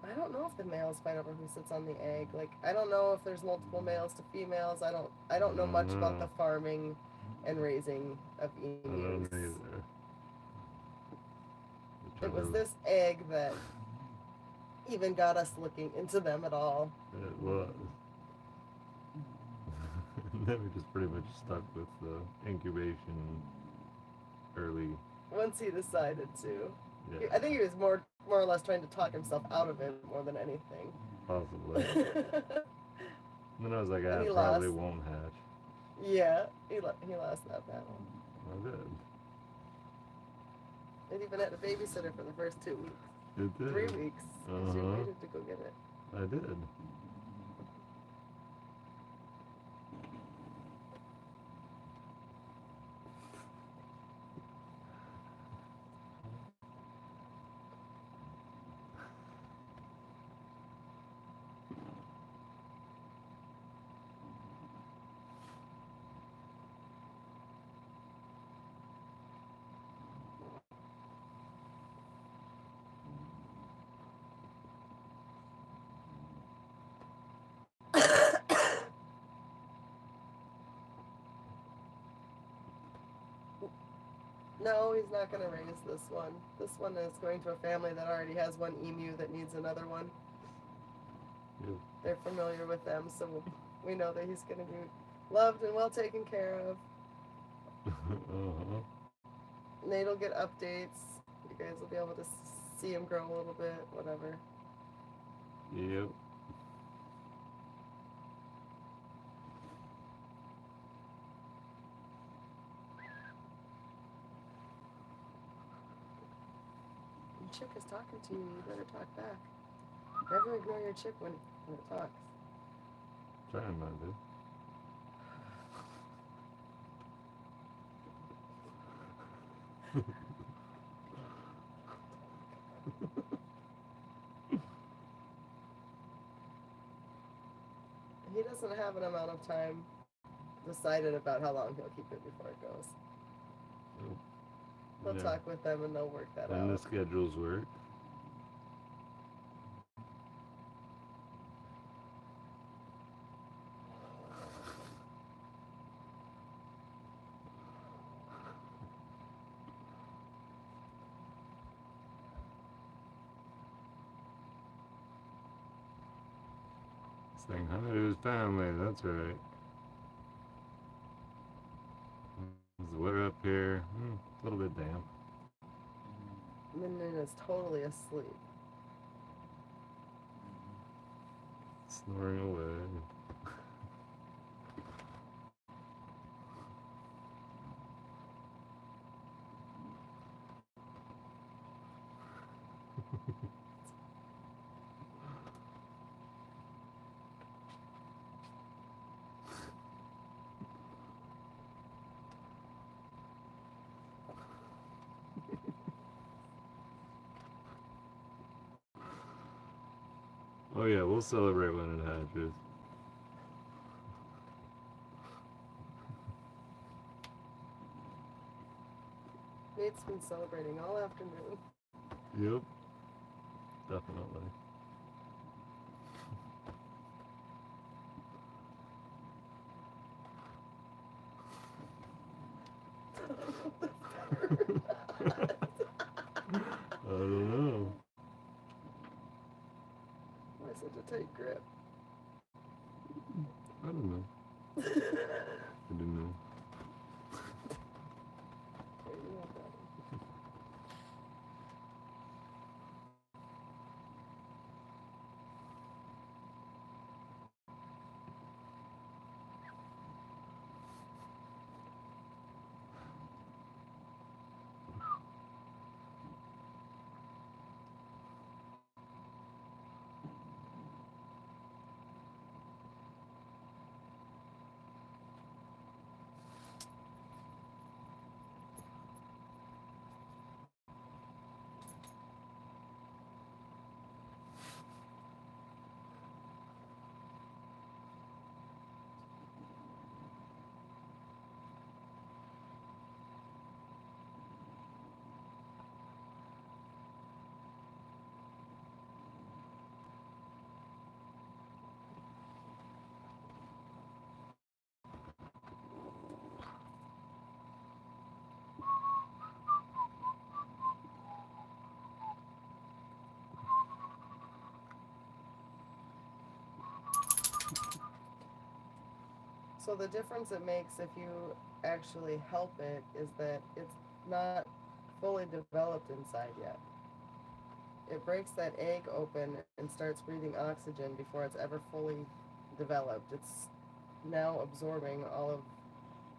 I don't know if the males fight over who sits on the egg. Like, I don't know if there's multiple males to females. I don't know much about the farming and raising of I don't emus. either. It was this egg that even got us looking into them at all. It was. Then we just pretty much stuck with the incubation early. Once he decided to. Yeah, I think he was more or less trying to talk himself out of it more than anything. possibly. Then I was like, And I he probably lost. won't hatch. Yeah, he lost that battle. I did. It even had a babysitter for the first 2 weeks. It did. 3 weeks. 'Cause you Uh-huh. waited to go get it. I did. No, he's not going to raise this one. This one is going to a family that already has one emu that needs another one. Yep. They're familiar with them, so we know that he's going to be loved and well taken care of. Uh-huh. Nate will get updates. You guys will be able to see him grow a little bit, whatever. Yep. Your chick is talking to you. You better talk back. Never ignore your chick when it talks. Trying not to. He doesn't have an amount of time decided about how long he'll keep it before it goes. Nope. He'll Yeah. talk with them and they'll work that And the out. schedules work. Saying hi to his family, that's right. Is the weather up here? A little bit damp. Minden is totally asleep. Snoring away. Oh yeah, we'll celebrate when it hatches. Nate's been celebrating all afternoon. Yep. Definitely. I don't know. Why such a tight grip? I don't know. I didn't know. There you have that. So the difference it makes if you actually help it is that it's not fully developed inside yet. It breaks that egg open and starts breathing oxygen before it's ever fully developed. It's now absorbing all of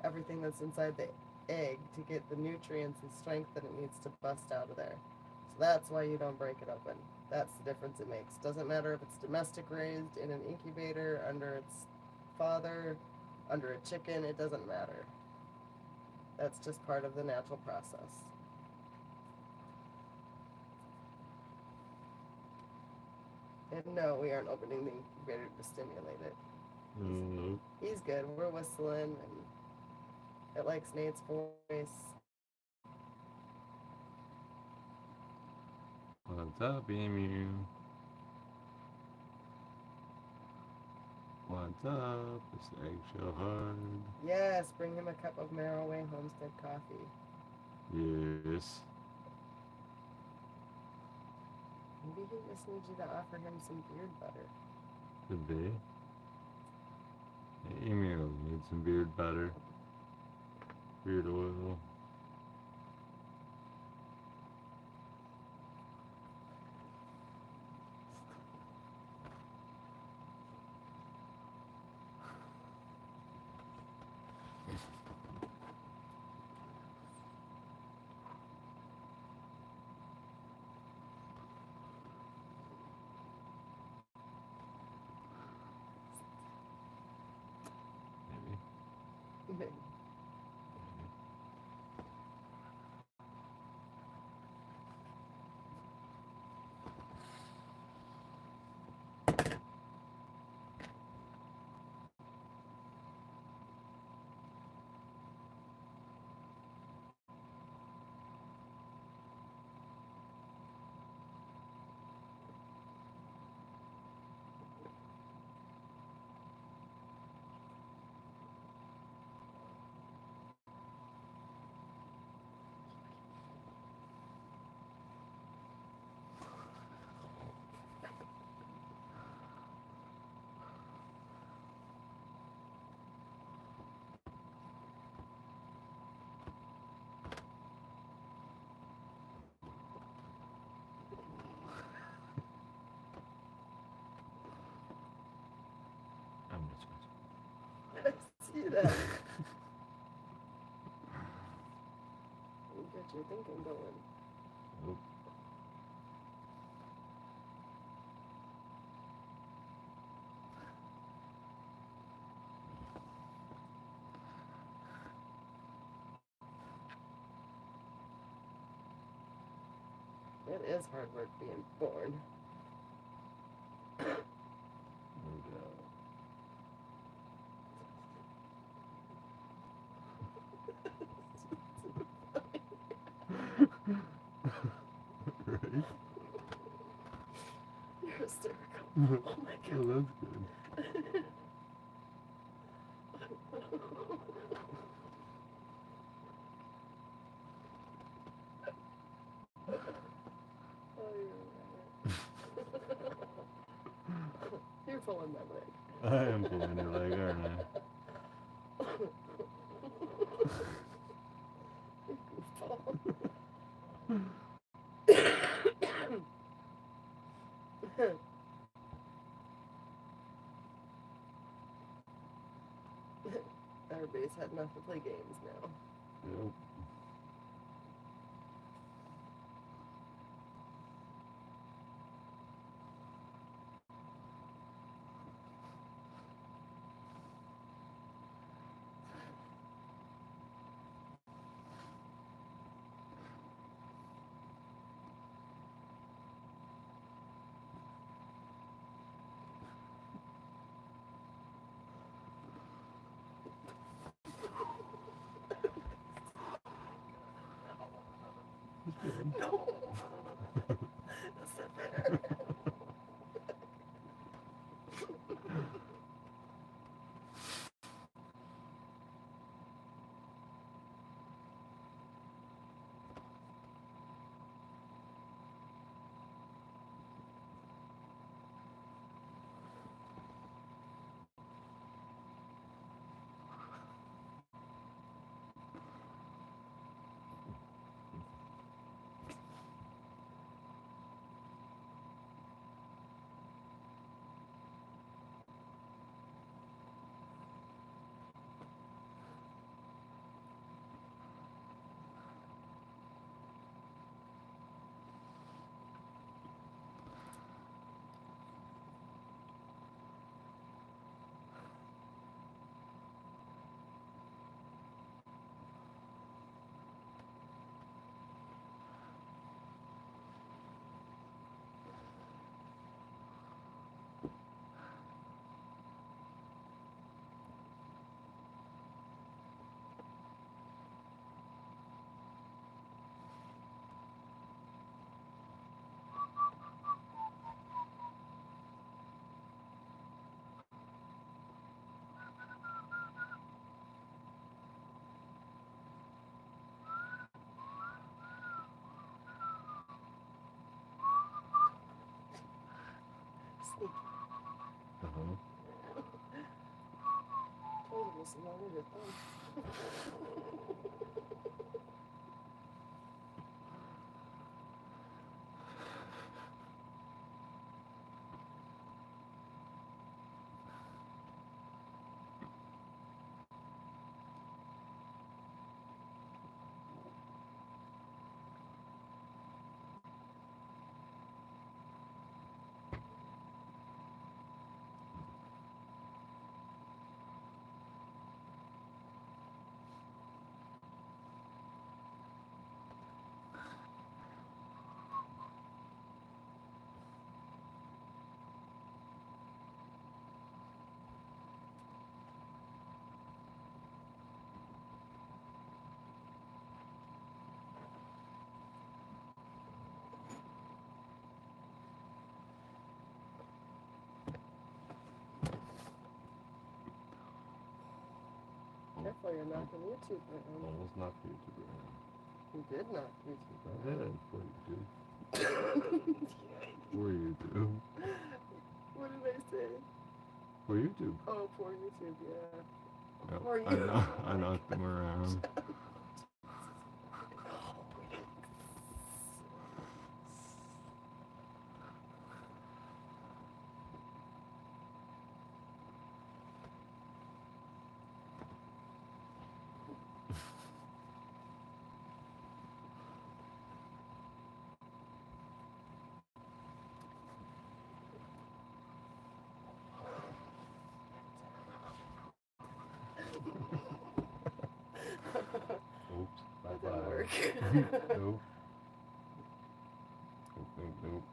everything that's inside the egg to get the nutrients and strength that it needs to bust out of there. So that's why you don't break it open. That's the difference it makes. Doesn't matter if it's domestic raised in an incubator under its father, under a chicken, it doesn't matter. That's just part of the natural process. And no, we aren't opening the incubator to stimulate it. No. He's good. We're whistling and it likes Nate's voice. What's up, Emu? What's up? Is eggshell hard? Yes, bring him a cup of Marrowway Homestead coffee. Yes. Maybe he just needs you to offer him some beard butter. Could be. Emil needs some beard butter. Beard oil. Maybe. Maybe. I'm just I see that. You get your thinking going. Nope. It is hard work being born. No doubt. Right? You're hysterical. Oh my Well, god. that's good. Oh, you're right. You're pulling my leg. I am pulling your leg, aren't I? Everybody's had enough to play games now. Yep. No. That's not fair. Uh-huh. Told him this longer than thumb. Careful, you're knocking YouTube right now. Almost knocked YouTube around. You did knock I YouTube did. For YouTube. right For YouTube. What did I say? For YouTube. Oh, poor YouTube, yeah. Yep. For I you. know. I knocked them around. Oops. That didn't work. Nope. Nope. Nope. Nope.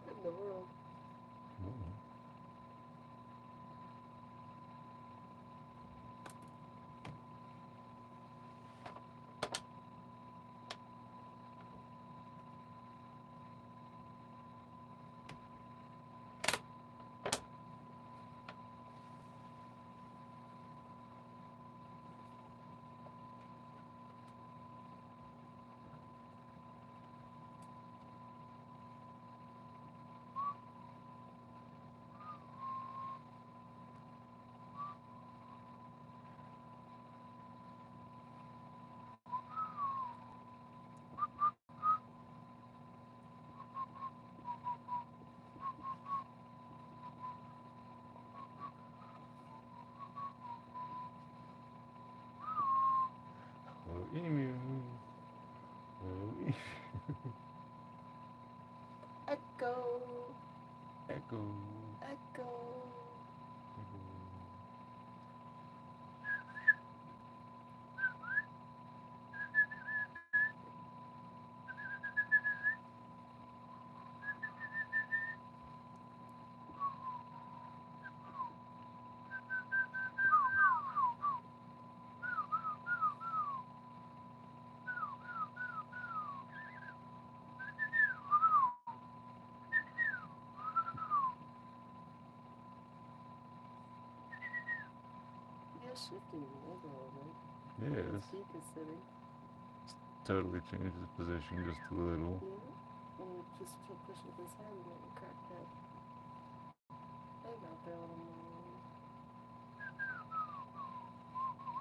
In the world. Oh, emu. Oh, emu. Echo. Echo. Echo. Yeah, shifting the leg a little bit. Yes. His beak is sitting. Totally changed his position just a little. Yeah. And you just push with his hand and you crack that leg out there a little more.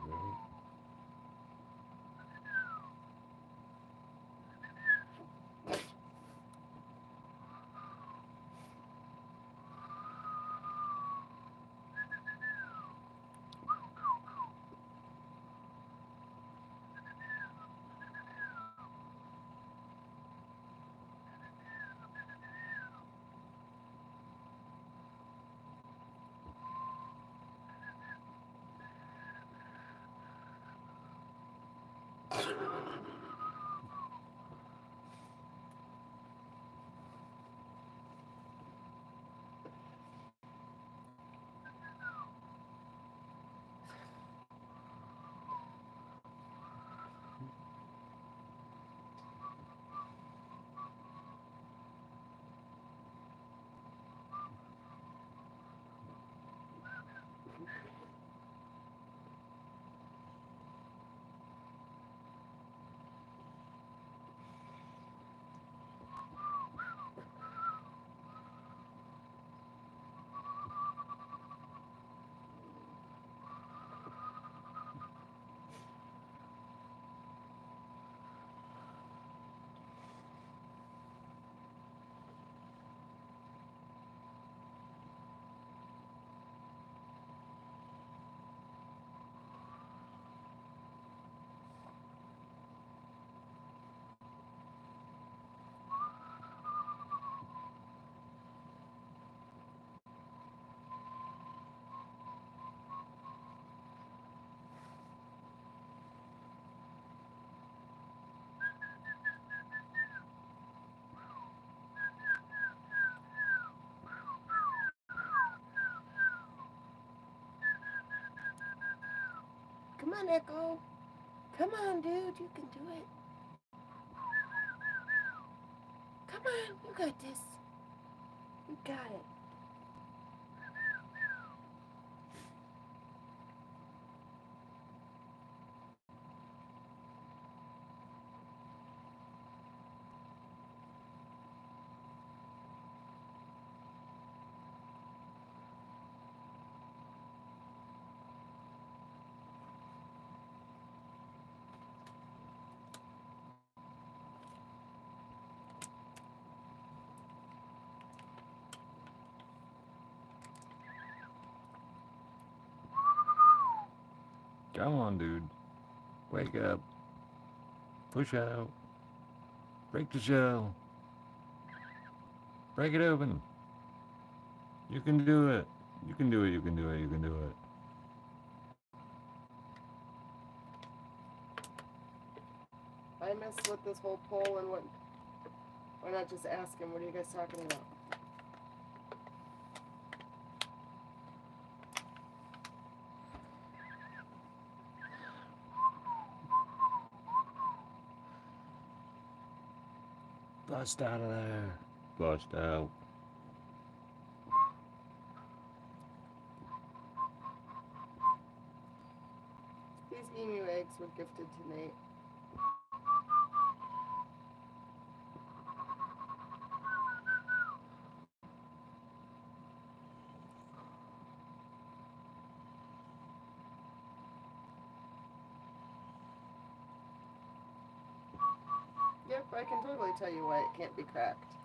Right. Come on, Echo. Come on, dude. You can do it. Come on. You got this. You got it. Come on, dude. Wake up. Push out. Break the shell. Break it open. You can do it. You can do it. You can do it. You can do it. I messed with this whole poll and what. Why not just ask him? What are you guys talking about? Bust out of there. Bust out. These emu eggs were gifted to Nate. Yep, I can totally tell you why it can't be cracked.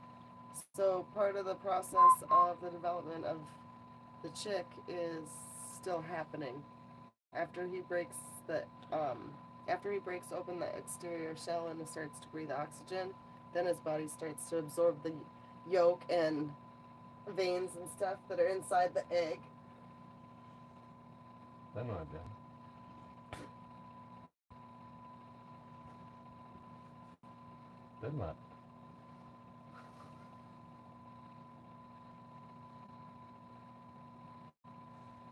So part of the process of the development of the chick is still happening. After he breaks open the exterior shell and starts to breathe oxygen, then his body starts to absorb the yolk and veins and stuff that are inside the egg. Then what, Jen? Then what?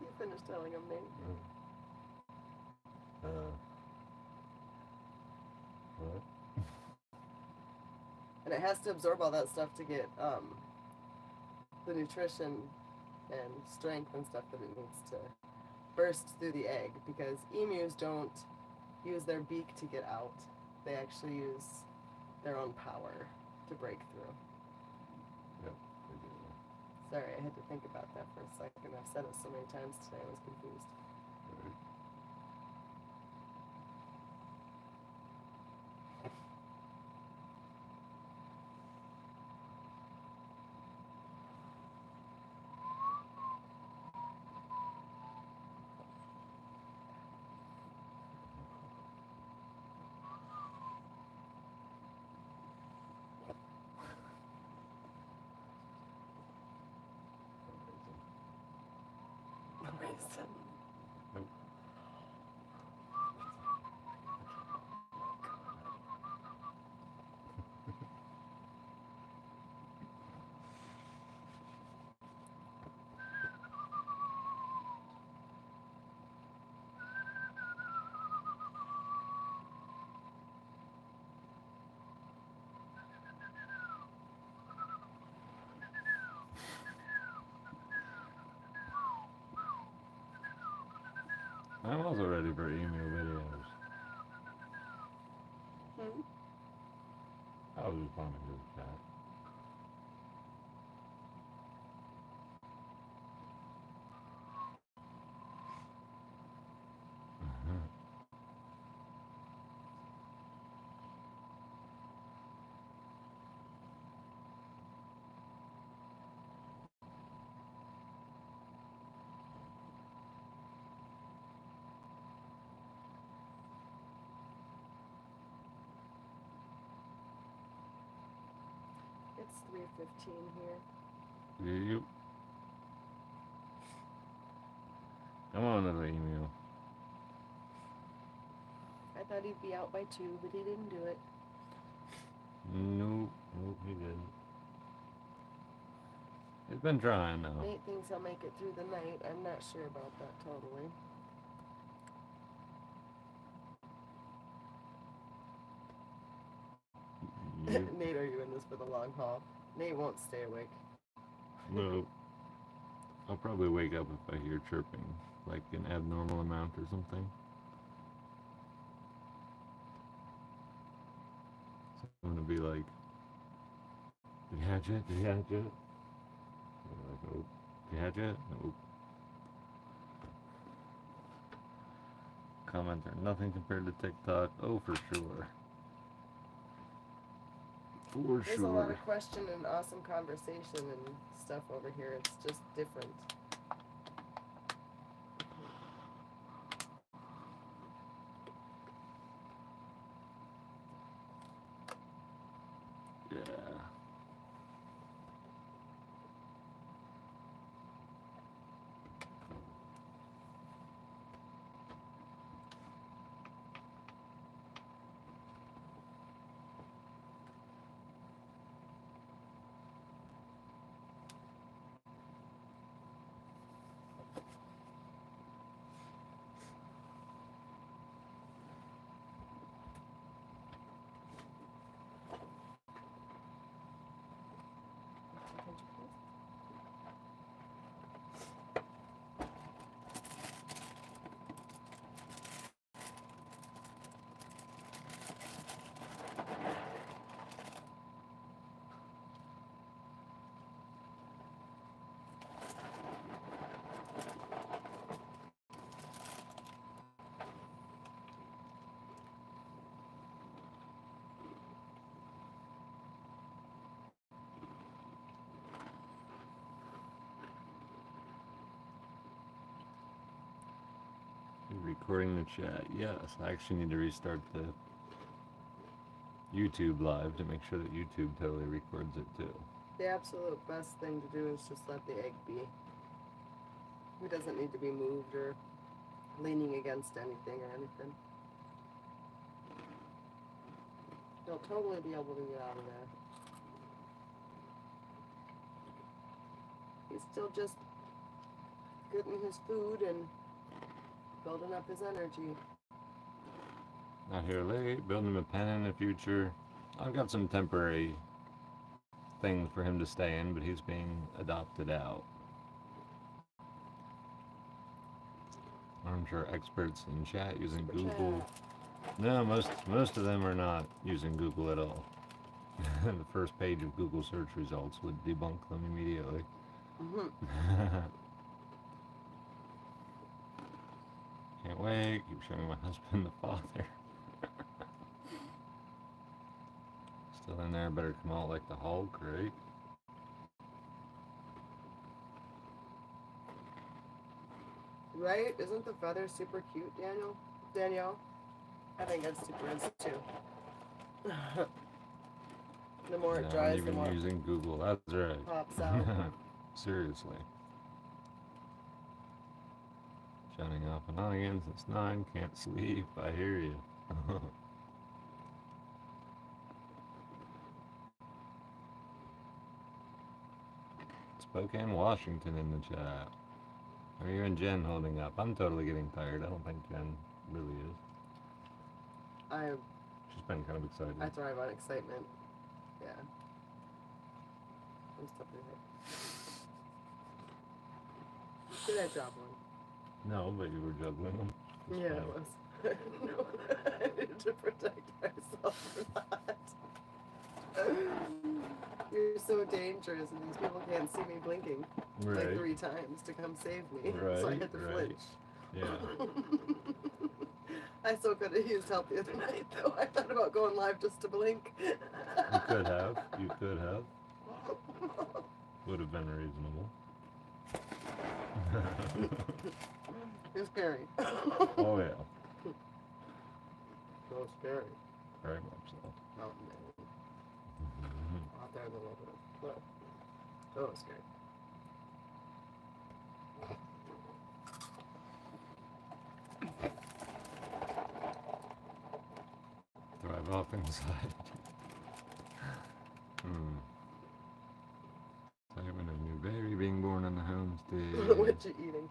You finished telling him, Nate. What? And it has to absorb all that stuff to get the nutrition and strength and stuff that it needs to burst through the egg, because emus don't use their beak to get out. They actually use their own power to break through. Yep, we do. Sorry, I had to think about that for a second. I've said it so many times today, I was confused. Right. Amazing. Nope. I'm also ready for email videos. Hmm? I was just fun to do that. It's 3:15 here. You. Come on, little email. I thought he'd be out by 2, but he didn't do it. Nope, nope, he didn't. He's been trying though. Nate thinks he'll make it through the night. I'm not sure about that totally. Yep. Nate, are you in this for the long haul? Nate won't stay awake. Nope. I'll probably wake up if I hear chirping, like an abnormal amount or something. So I'm gonna be like, "Did you hatch it? Did you hatch it?" I'm like, "Oh, did you hatch it? Nope." Comments are nothing compared to TikTok. Oh, for sure. For There's a lot sure. of question and awesome conversation and stuff over here. It's just different. Yeah. Recording the chat. Yes, I actually need to restart the YouTube live to make sure that YouTube totally records it too. The absolute best thing to do is just let the egg be. He doesn't need to be moved or leaning against anything or anything. He'll totally be able to get out of there. He's still just getting his food and building up his energy. Not here late, building him a pen in the future. I've got some temporary things for him to stay in, but he's being adopted out. I'm sure experts in chat using Super Google. chat. No, most of them are not using Google at all. The first page of Google search results would debunk them immediately. Mhm. Can't wait. Keep showing my husband the father. Still in there. Better come out like the Hulk, right? Right? Isn't the feather super cute, Danielle? I think it's super is too. The more it Yeah, dries, I'm the even more it using Google. That's right. pops out. Seriously. Shutting off and on again since 9. Can't sleep. I hear you. Spokane, Washington in the chat. Are you and Jen holding up? I'm totally getting tired. I don't think Jen really is. She's been kind of excited. I thrive on excitement. Yeah. I'm still pretty hurt. Did I drop one? No, but you were juggling them. was Yeah, funny. it was. No, I needed to protect myself from that. You're so dangerous, and these people can't see me blinking like Right. 3 times to come save me. So I Right, had to right. flinch. Yeah. I so could have used help the other night, though. I thought about going live just to blink. You could have. You could have. Would have been reasonable. It's scary. Oh yeah. So scary. Very much so. Mountain man. Mhm. Out there in the wilderness. Well, so scary. Drive off inside. Simon of Newberry being born on the homestead. What you eating?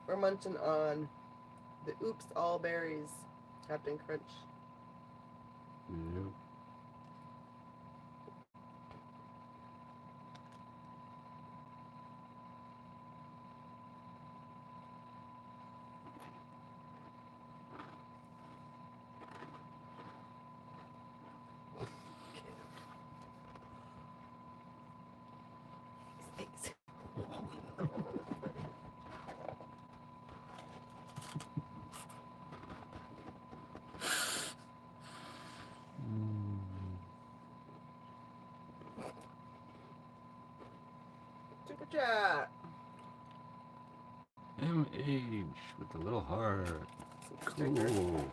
We're munching on the Oops All Berries Captain Crunch. Yep. Snakes. Super chat. MH with the little heart. Some stickers. Cool.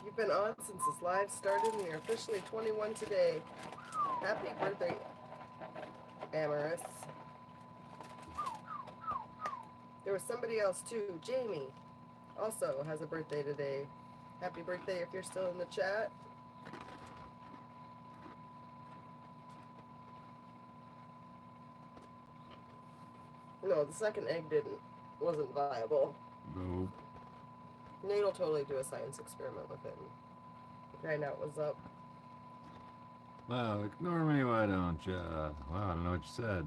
You've been on since this live started, and you're officially 21 today. Happy birthday, Amaris. There was somebody else too. Jamie also has a birthday today. Happy birthday if you're still in the chat. No, the second egg wasn't viable. Nope. Nate will totally do a science experiment with it and find out what's up. Wow, ignore me, why don't ya? Wow, I don't know what you said.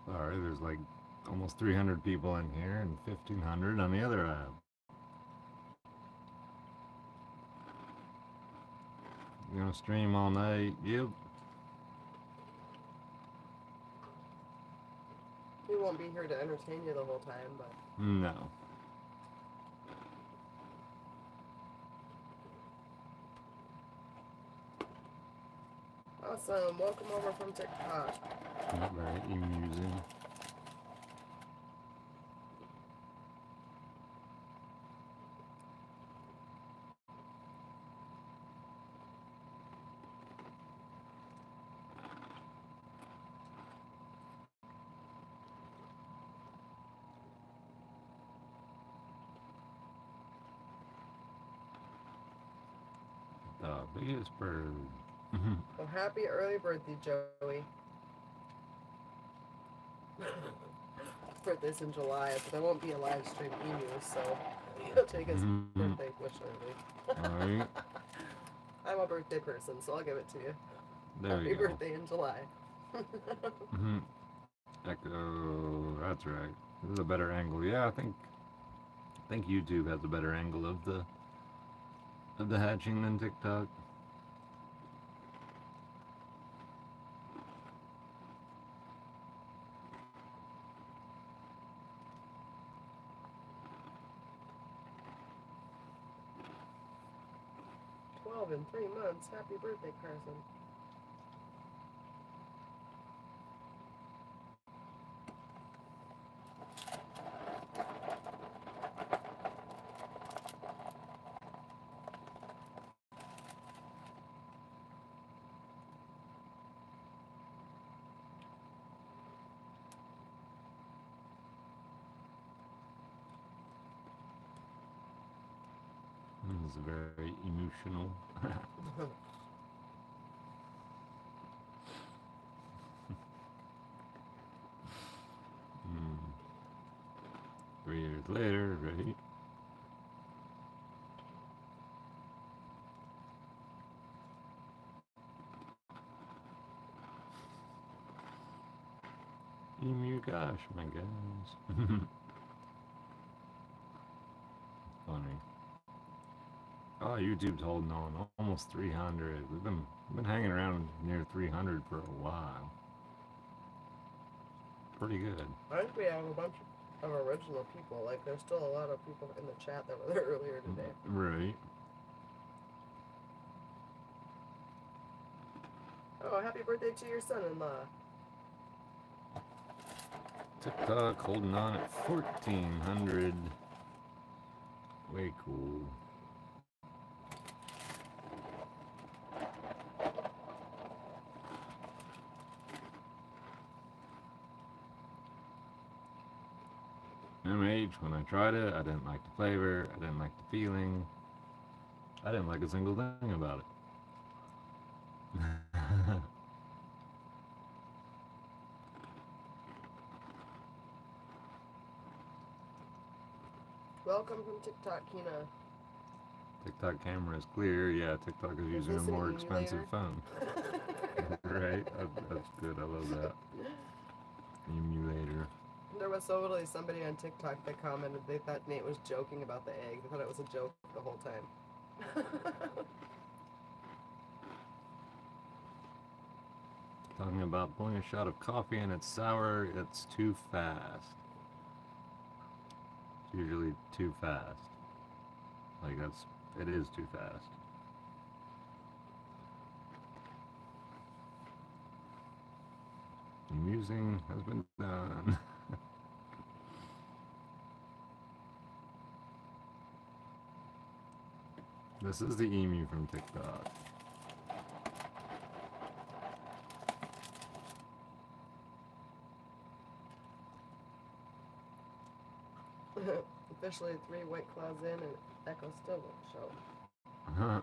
Sorry, there's like almost 300 people in here and 1,500 on the other app. You gonna stream all night? Yep. We won't be here to entertain you the whole time, but No. awesome. Welcome over from TikTok. Not very amusing. The biggest bird. Well, happy early birthday, Joey. Birthday's in July, but there won't be a live stream emu, so he'll take his birthday wish early. Alright, I'm a birthday person, so I'll give it to you. there Happy you go. birthday in July. Mhm. Echo, that's right. This is a better angle. Yeah, I think YouTube has a better angle of the hatching than TikTok. In 3 months. Happy birthday, Carson. This is very emotional. Hmm. 3 years later, right? Emu, gosh, my guys. Funny. Oh, YouTube's holding on. Almost 300. We've been hanging around near 300 for a while. Pretty good. I think we have a bunch of original people. Like, there's still a lot of people in the chat that were there earlier today. Right. Oh, happy birthday to your son-in-law. TikTok holding on at 1400. Way cool. MH, when I tried it, I didn't like the flavor, I didn't like the feeling, I didn't like a single thing about it. Welcome from TikTok, Kina. TikTok camera is clear. Yeah, TikTok is using a this an more emulator? expensive phone. Right? That's good. I love that. Emulator. There was totally somebody on TikTok that commented they thought Nate was joking about the egg. They thought it was a joke the whole time. Talking about pulling a shot of coffee and it's sour, it's too fast. It's usually too fast. Like it is too fast. Amusing has been done. This is the emu from TikTok. Officially 3 White Claws in and Echo still won't show. Huh.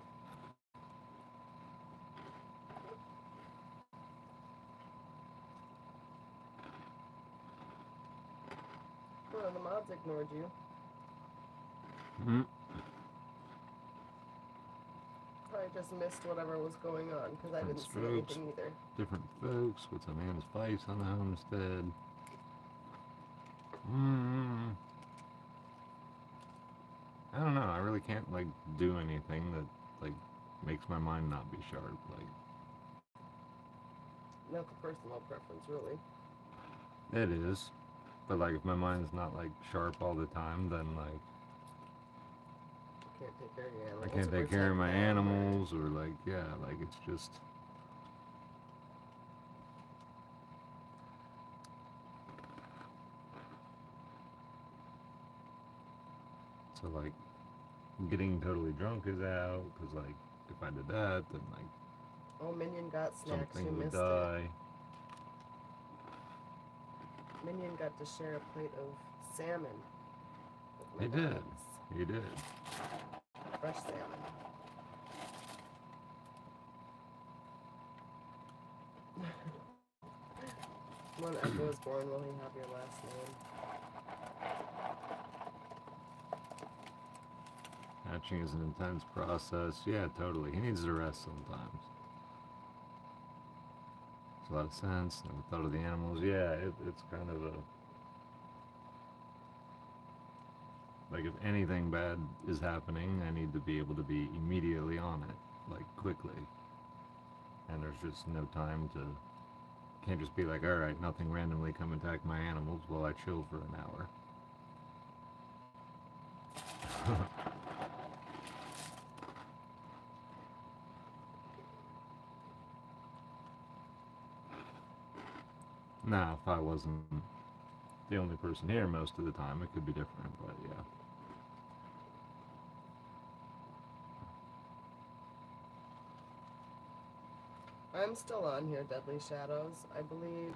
Oh, the mods ignored you. Mm. I just missed whatever was going on because I Different didn't see strokes. anything either. Different folks. What's a man's vice on the homestead? I don't know. I really can't like do anything that like makes my mind not be sharp. Like That's a personal preference, really. it is, but like if my mind's not like sharp all the time, then like Can't take care of your animals. I can't or take care of my protect them, or- animals or like yeah, like it's just. So like getting totally drunk is out because like if I did that then like Oh, Minion got snacks. You something would missed die. it. Minion got to share a plate of salmon. with my He did. dogs. He did. Fresh salmon. When Echo is born, will he have your last name? Hatching is an intense process. Yeah, totally. He needs to rest sometimes. Makes a lot of sense. Never thought of the animals. Yeah, it's kind of a like if anything bad is happening, I need to be able to be immediately on it, like quickly. And there's just no time to. Can't just be like, all right, nothing randomly come attack my animals while I chill for an hour. Now, if I wasn't the only person here most of the time, it could be different, but yeah. I'm still on here, Deadly Shadows. I believe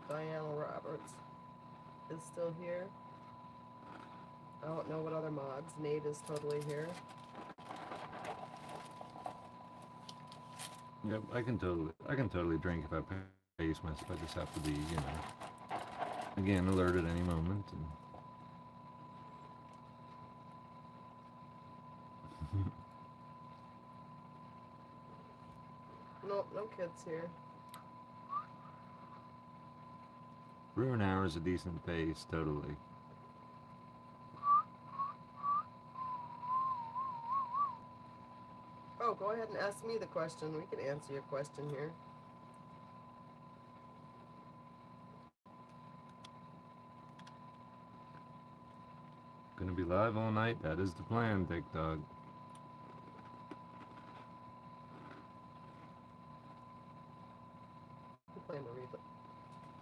Diana Roberts is still here. I don't know what other mods. Nate is totally here. Yep, I can totally drink if I pace myself. I just have to be, you know, again, alert at any moment. And Nope, no kids here. Ruin hours a decent pace, totally. Oh, go ahead and ask me the question. We can answer your question here. Gonna be live all night. That is the plan, TikTok.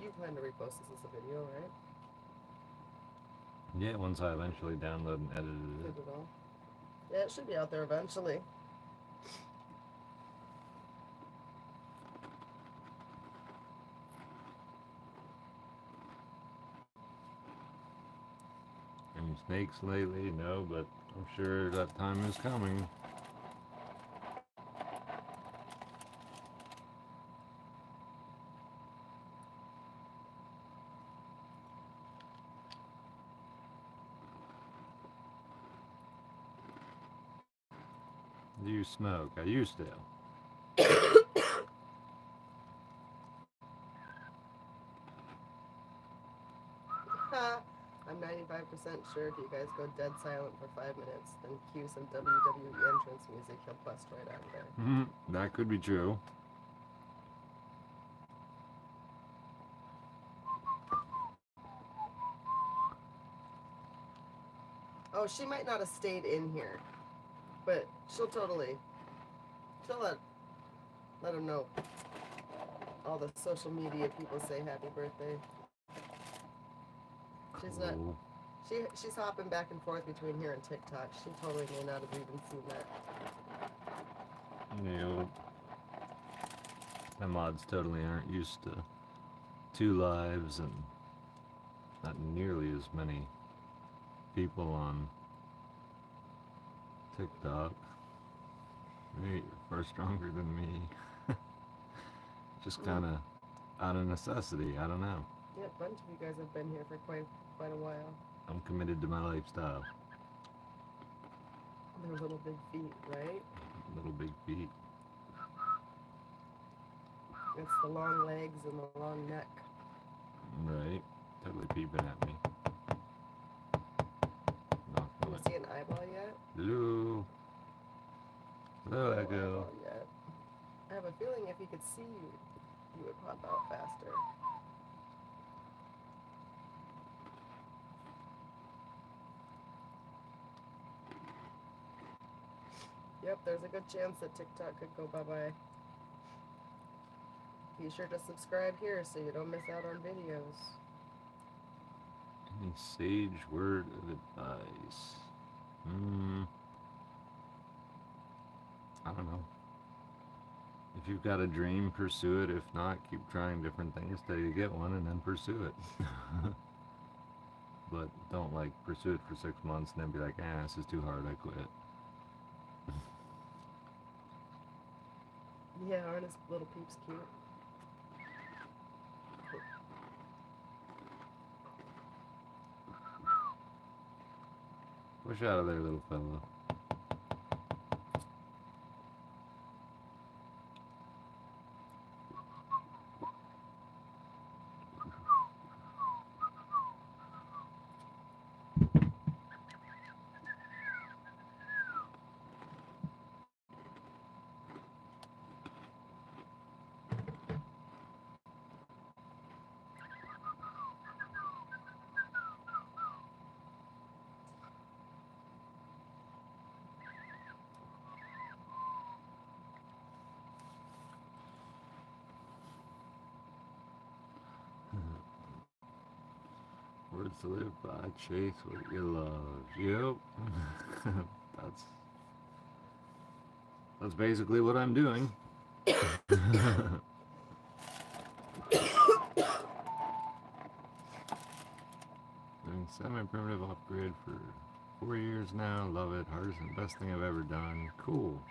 You plan to repost this as a video, right? Yeah, once I eventually download and edited Did it. it all. Yeah, it should be out there eventually. Any snakes lately? No, but I'm sure that time is coming. Do you smoke? I used to. Ha! I'm 95% sure if you guys go dead silent for 5 minutes, then cue some WWE entrance music, he'll bust right out of there. That could be true. Oh, she might not have stayed in here, but she'll let him know. All the social media people say happy birthday. She's not. Cool. She's hopping back and forth between here and TikTok. She totally may not have even seen that. Nope. My mods totally aren't used to 2 lives and not nearly as many people on TikTok. Hey, you're far stronger than me. Just kind of out of necessity. I don't know. Yeah, a bunch of you guys have been here for quite a while. I'm committed to my lifestyle. They're little big feet, right? Little big feet. It's the long legs and the long neck. Right. Totally peeping at me. Not You really. see an eyeball yet? Hello. Hello, No Echo. eyeball yet. I have a feeling if he could see you, you would pop out faster. Yep, there's a good chance that TikTok could go bye-bye. Be sure to subscribe here so you don't miss out on videos. Any sage word of advice? I don't know. If you've got a dream, pursue it. If not, keep trying different things till you get one and then pursue it. But don't like pursue it for 6 months and then be like, this is too hard, I quit. Yeah, aren't his little peeps cute? Push out of there, little fella. Words to live by, chase what you love. Yep. That's basically what I'm doing. Doing semi-primitive upgrade for 4 years now. Love it. Hardest and best thing I've ever done. Cool.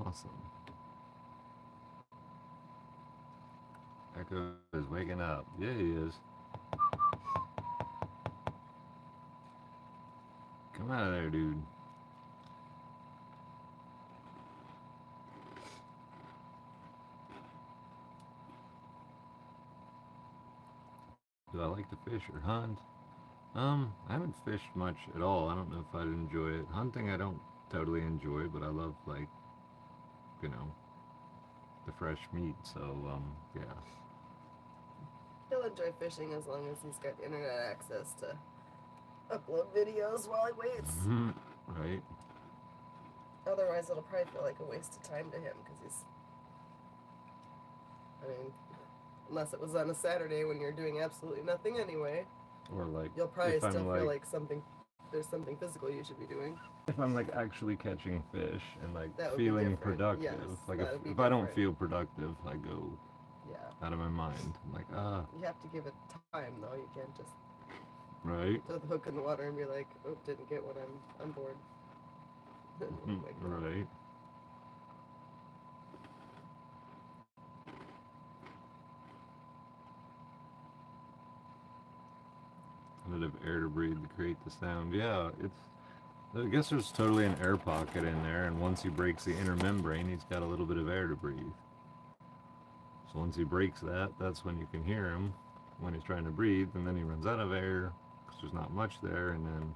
Awesome. Echo is waking up. Yeah, he is. Come out of there, dude. like to fish or hunt. I haven't fished much at all. I don't know if I'd enjoy it. Hunting, I don't totally enjoy, but I love, like, you know, the fresh meat. So, yeah. He'll enjoy fishing as long as he's got internet access to upload videos while he waits. Right. Otherwise, it'll probably feel like a waste of time to him because he's. I mean, unless it was on a Saturday when you're doing absolutely nothing anyway, Or like, you'll probably if I'm still like, feel like there's something physical you should be doing. if I'm like actually catching fish and like That would be feeling different. productive, Yes, like that would be if I don't different. feel productive, I go Yeah. out of my mind. I'm like, You have to give it time though. You can't just right, throw the hook in the water and be like, oh, didn't get one, I'm bored. Like that. right. A bit of air to breathe to create the sound. Yeah, it's. I guess there's totally an air pocket in there, and once he breaks the inner membrane, he's got a little bit of air to breathe. So once he breaks that, that's when you can hear him when he's trying to breathe, and then he runs out of air because there's not much there, and then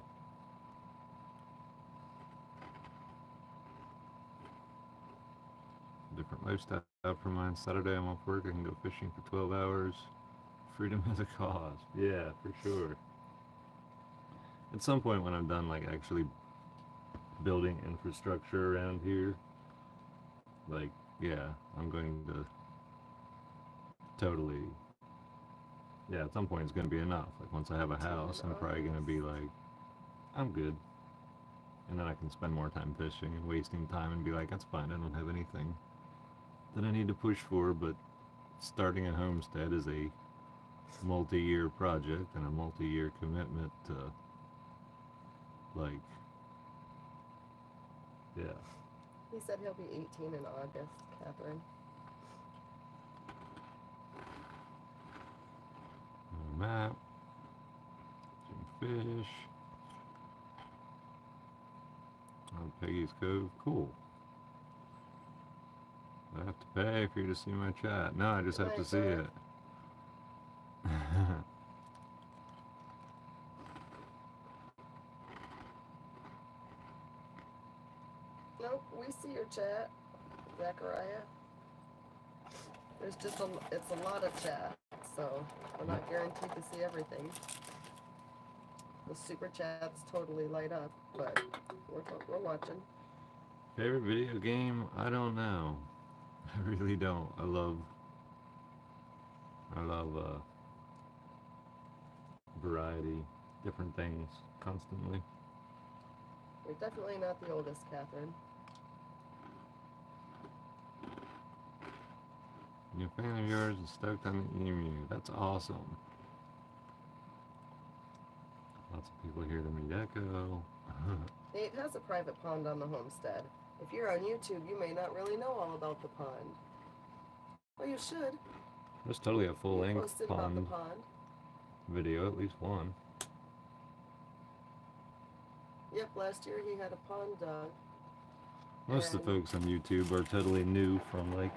different lifestyle for mine. Saturday I'm off work, I can go fishing for 12 hours. Freedom is a cause. Yeah, for sure. At some point when I'm done, like, actually building infrastructure around here, like, yeah, I'm going to totally, yeah, at some point it's going to be enough. Like, once I have a house, I'm probably going to be like, I'm good. And then I can spend more time fishing and wasting time and be like, that's fine, I don't have anything that I need to push for. But starting a homestead is a multi-year project and a multi-year commitment to, like, yeah. He said he'll be 18 in August, Catherine. Map. Some fish. On Peggy's Cove. Cool. I have to pay for you to see my chat. No, I just have to see it. Nope, we see your chat, Zachariah. It's a lot of chat, so we're not guaranteed to see everything. The super chats totally light up, but we're watching. Favorite video game? I don't know. I really don't. I love variety, different things constantly. You're definitely not the oldest, Catherine. New fan of yours is stoked on the emu. That's awesome. Lots of people here to meet Echo. Nate has a private pond on the homestead. If you're on YouTube, you may not really know all about the pond. Well, you should. There's totally a He full-length posted about the pond pond. video, at least one. Yep, last year he had a pond dug. Most of the folks on YouTube are totally new from, like,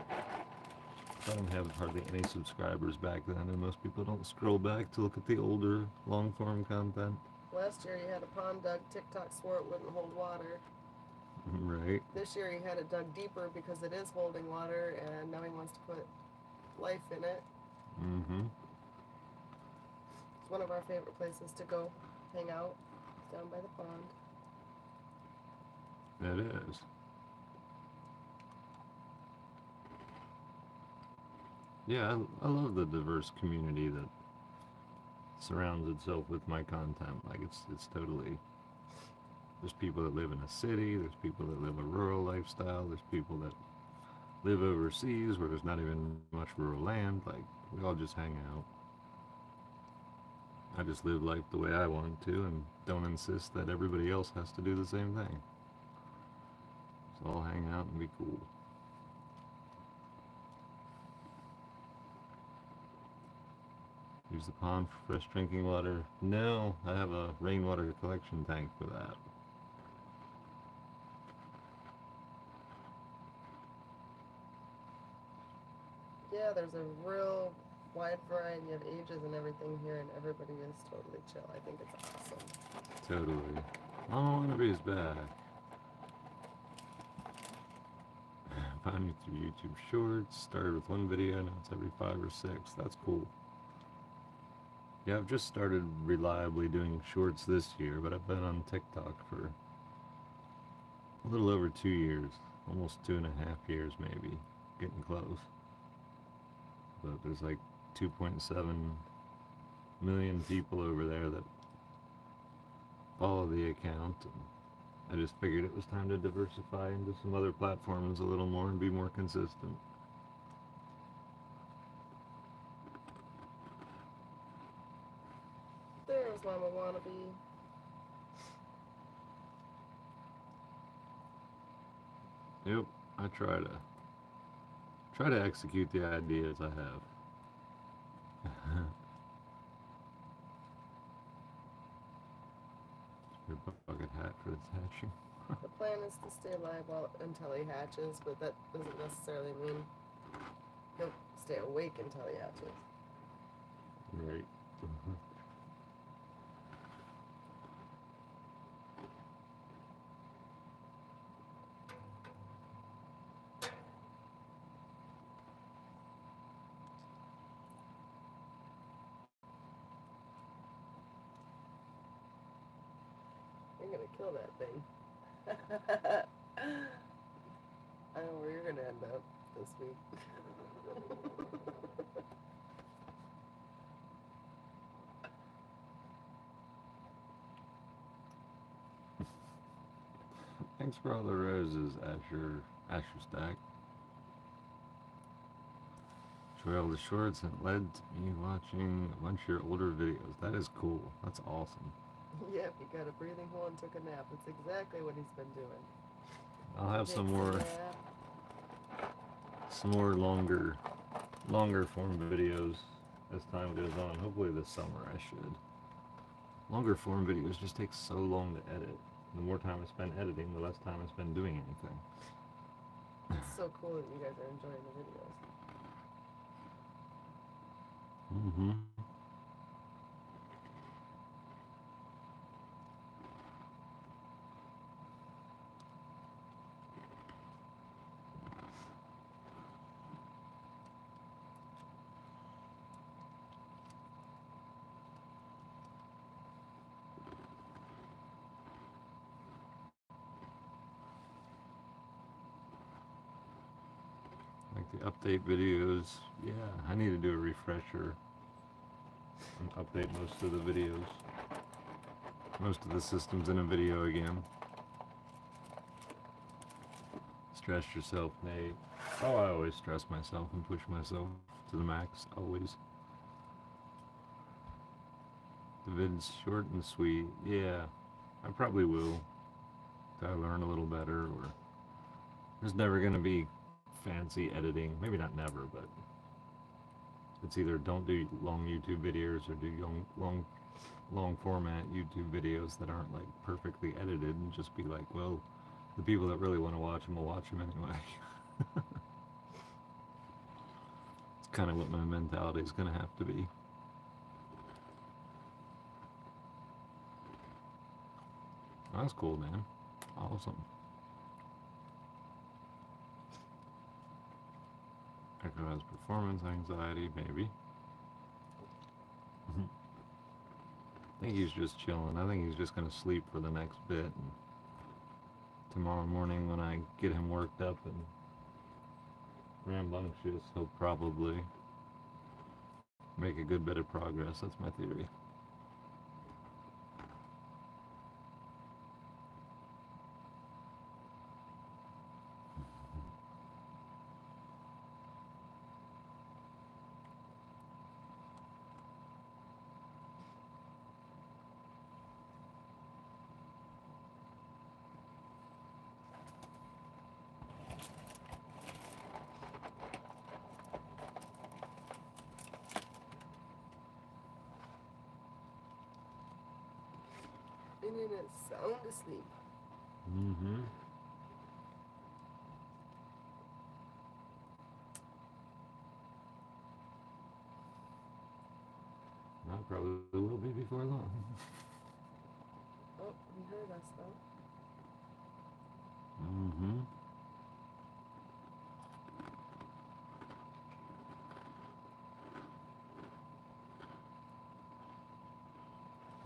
I don't have hardly any subscribers back then, and most people don't scroll back to look at the older long-form content. Last year he had a pond dug. TikTok swore it wouldn't hold water. Right. This year he had it dug deeper because it is holding water, and now he wants to put life in it. Mm-hmm. It's one of our favorite places to go hang out, down by the pond. It is. Yeah, I love the diverse community that surrounds itself with my content. Like, it's totally, there's people that live in a city, there's people that live a rural lifestyle, there's people that live overseas where there's not even much rural land. Like, we all just hang out. I just live life the way I want to and don't insist that everybody else has to do the same thing. So I'll hang out and be cool. Use the pond for fresh drinking water. No, I have a rainwater collection tank for that. Yeah, there's a real wide variety of ages and everything here, and everybody is totally chill. I think it's awesome. Totally. I don't want to be as bad. Find me through YouTube Shorts. Started with one video, now it's every 5 or 6. That's cool. Yeah, I've just started reliably doing shorts this year, but I've been on TikTok for a little over 2 years. Almost 2.5 years, maybe. Getting close. But there's like 2.7 million people over there that follow the account. And I just figured it was time to diversify into some other platforms a little more and be more consistent. There's Mama Wannabe. Yep, I try to execute the ideas I have. Your bucket hat for this hatching. The plan is to stay alive until he hatches, but that doesn't necessarily mean he'll stay awake until he hatches. Right. You're gonna kill that thing. I know where you're gonna end up this week. Thanks for all the roses, Asher Stack. Trail the shorts and led to me watching a bunch of your older videos. That is cool. That's awesome. Yep, he got a breathing hole and took a nap. That's exactly what he's been doing. I'll have some Takes a more nap. longer form videos as time goes on. Hopefully this summer I should. Longer form videos just take so long to edit. The more time I spend editing, the less time I spend doing anything. It's so cool that you guys are enjoying the videos. Mm-hmm. Like the update videos. Yeah, I need to do a refresher and update most of the videos. Most of the systems in a video again. Stress yourself, Nate. Oh, I always stress myself and push myself to the max, always. The vid's short and sweet. Yeah, I probably will. Till I learn a little better, or there's never gonna be fancy editing. Maybe not never, but it's either don't do long YouTube videos or do long format YouTube videos that aren't like perfectly edited, and just be like, well, the people that really want to watch them will watch them anyway. It's kind of what my mentality is going to have to be. That's cool, man. Awesome. Echo has performance anxiety, maybe. I think he's just chilling. I think he's just going to sleep for the next bit. And tomorrow morning, when I get him worked up and rambunctious, he'll probably make a good bit of progress. That's my theory. And then it's sound asleep. Mm-hmm. probably will be before long. Oh, he heard us though. Mm-hmm.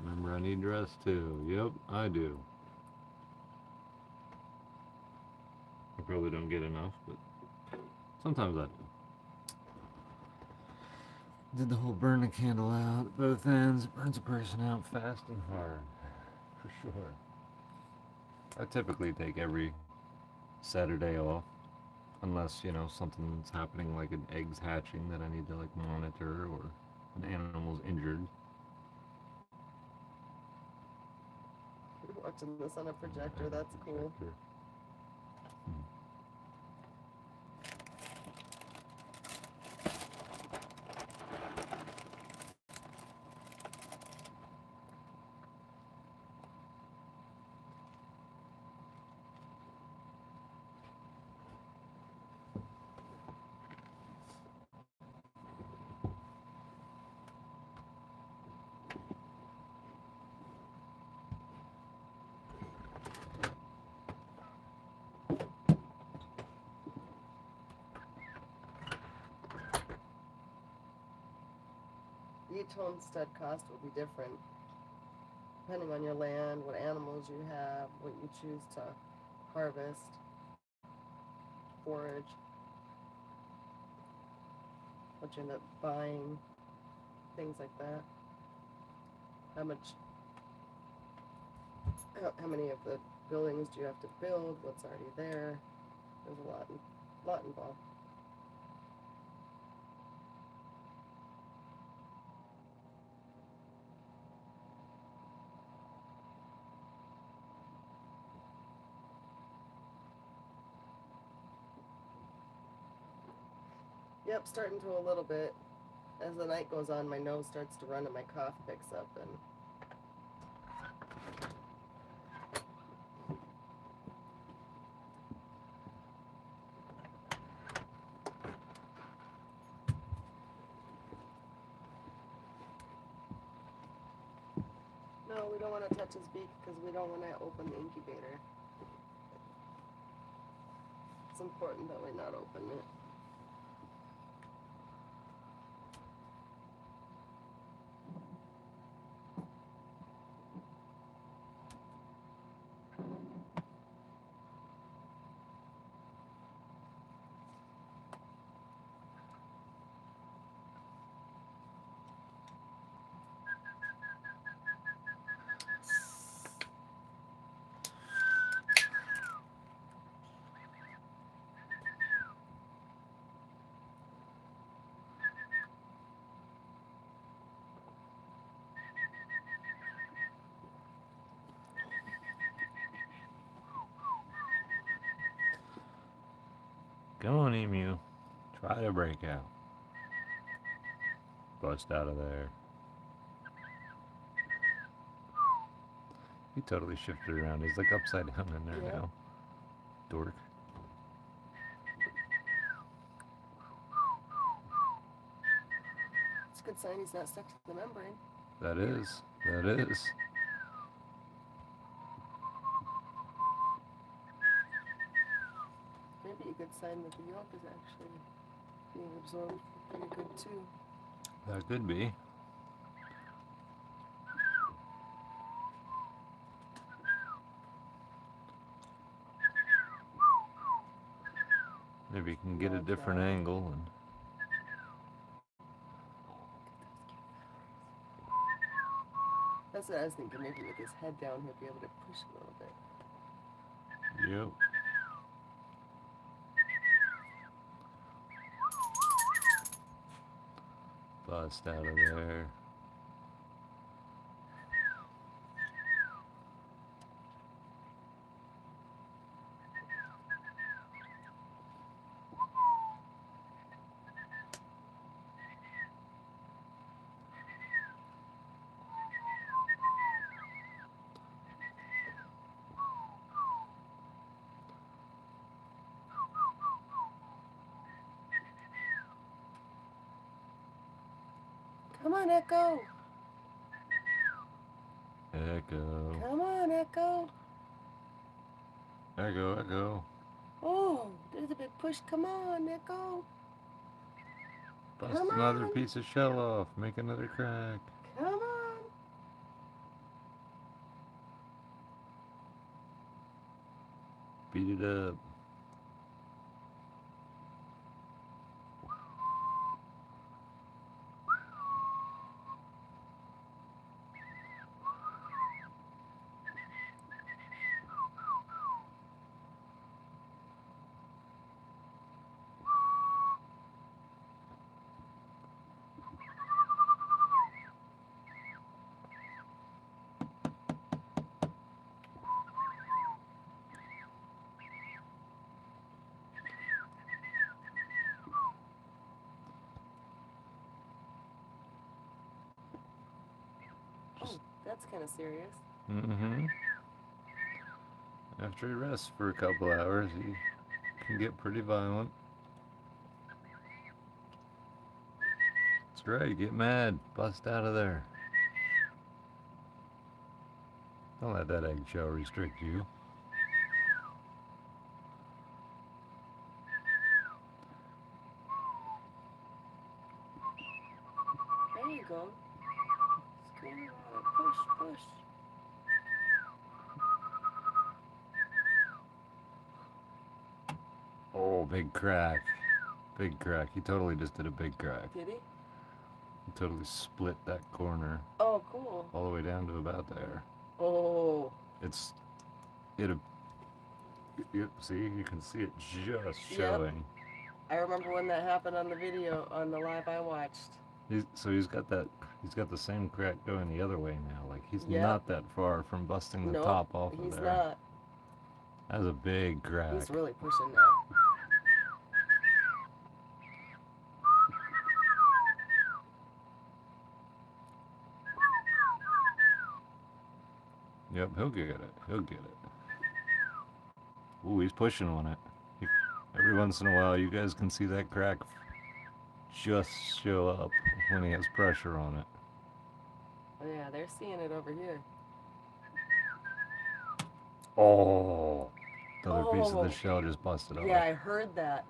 Remember, I need rest too. Yep, I do. I probably don't get enough, but sometimes I do. Did the whole burn the candle out at both ends. It burns a person out fast and hard, for sure. I typically take every Saturday off, unless, you know, something's happening like an egg's hatching that I need to like monitor or an animal's injured. We're watching this on a projector. That's cool. Projector. Each homestead cost will be different depending on your land, what animals you have, what you choose to harvest, forage, what you end up buying, things like that. How many of the buildings do you have to build? What's already there? There's a lot involved. Yep, starting to a little bit. As the night goes on, my nose starts to run and my cough picks up, and no, we don't want to touch his beak because we don't want to open the incubator. It's important that we not open it. Come on, emu. Try to break out. Bust out of there. He totally shifted around. He's like upside down in there Yeah. now. Dork. It's a good sign he's not stuck to the membrane. That is. That is. Maybe a good sign that the yolk is actually being absorbed pretty good too. That could be. Maybe you can get a different angle and That's what I was thinking. Maybe with his head down, he'll be able to push a little bit. yep. Bust out of there. Come on, Echo. Echo. Come on, Echo. Echo, echo. Oh, there's a big push. Come on, Echo. Bust Come another on. piece of shell off. Make another crack. Come on. Beat it up. Oh, that's kind of serious. Mm-hmm. After he rests for a couple hours, he can get pretty violent. That's right, get mad. Bust out of there. Don't let that eggshell restrict you. There you go. Scream about it. Push, push. Oh, big crack. Big crack. He totally just did a big crack. Did he? He totally split that corner Oh, cool. all the way down to about there. Oh, It's, see, you can see it just Yep. showing. I remember when that happened on the video on the live I watched. He's got the same crack going the other way now. Like he's Yep. not that far from busting the Nope, top off of he's there. not. That's a big crack. He's really pushing now. Yep, he'll get it. He'll get it. Ooh, he's pushing on it. Every once in a while, you guys can see that crack just show up when he has pressure on it. Oh, yeah, they're seeing it over here. Oh, the other piece of Oh. the shell just busted off. Yeah, I heard that.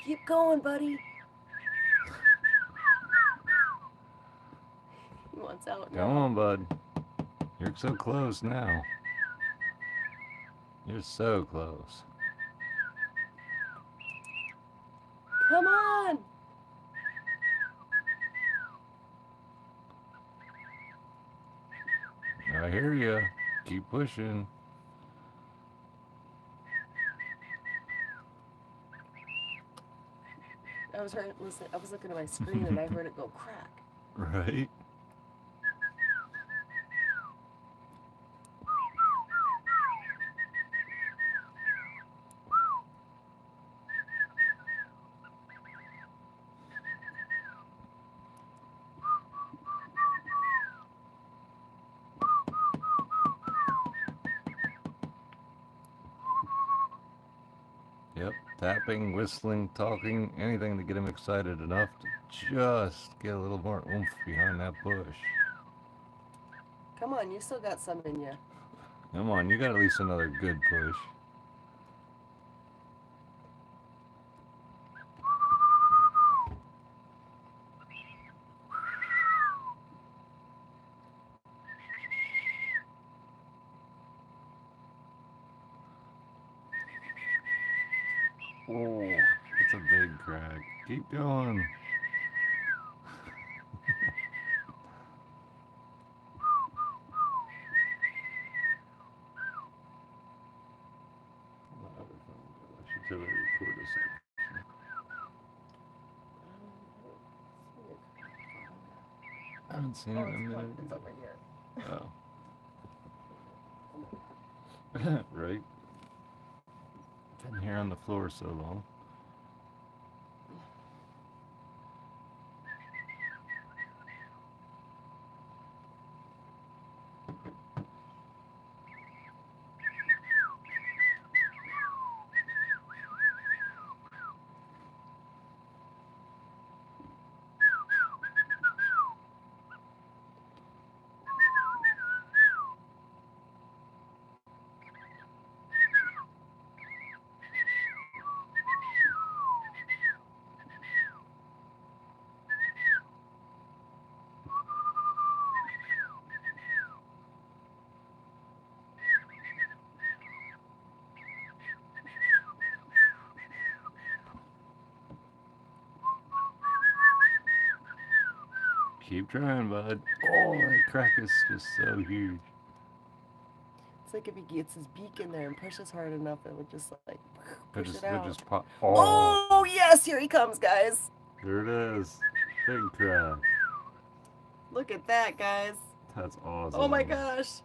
Keep going, buddy. He wants out now. Come on, bud. You're so close now. You're so close. Come on. I hear you. Keep pushing. I was looking at my screen and I heard it go crack. Right? Yep, tapping, whistling, talking, anything to get him excited enough to just get a little more oomph behind that push. Come on, you still got some in you. Come on, you got at least another good push. Oh, that's a big crack. Keep going. I should tell her to record a second. I haven't seen it in a minute. It's over here. Oh. Right. Been here on the floor so long. Keep trying, bud. Oh, that crack is just so huge. It's like if he gets his beak in there and pushes hard enough, it would just like push it It out. just pop. Oh, Oh yes, here he comes, guys. there it is. Big crack. Look at that, guys. That's awesome. Oh my gosh.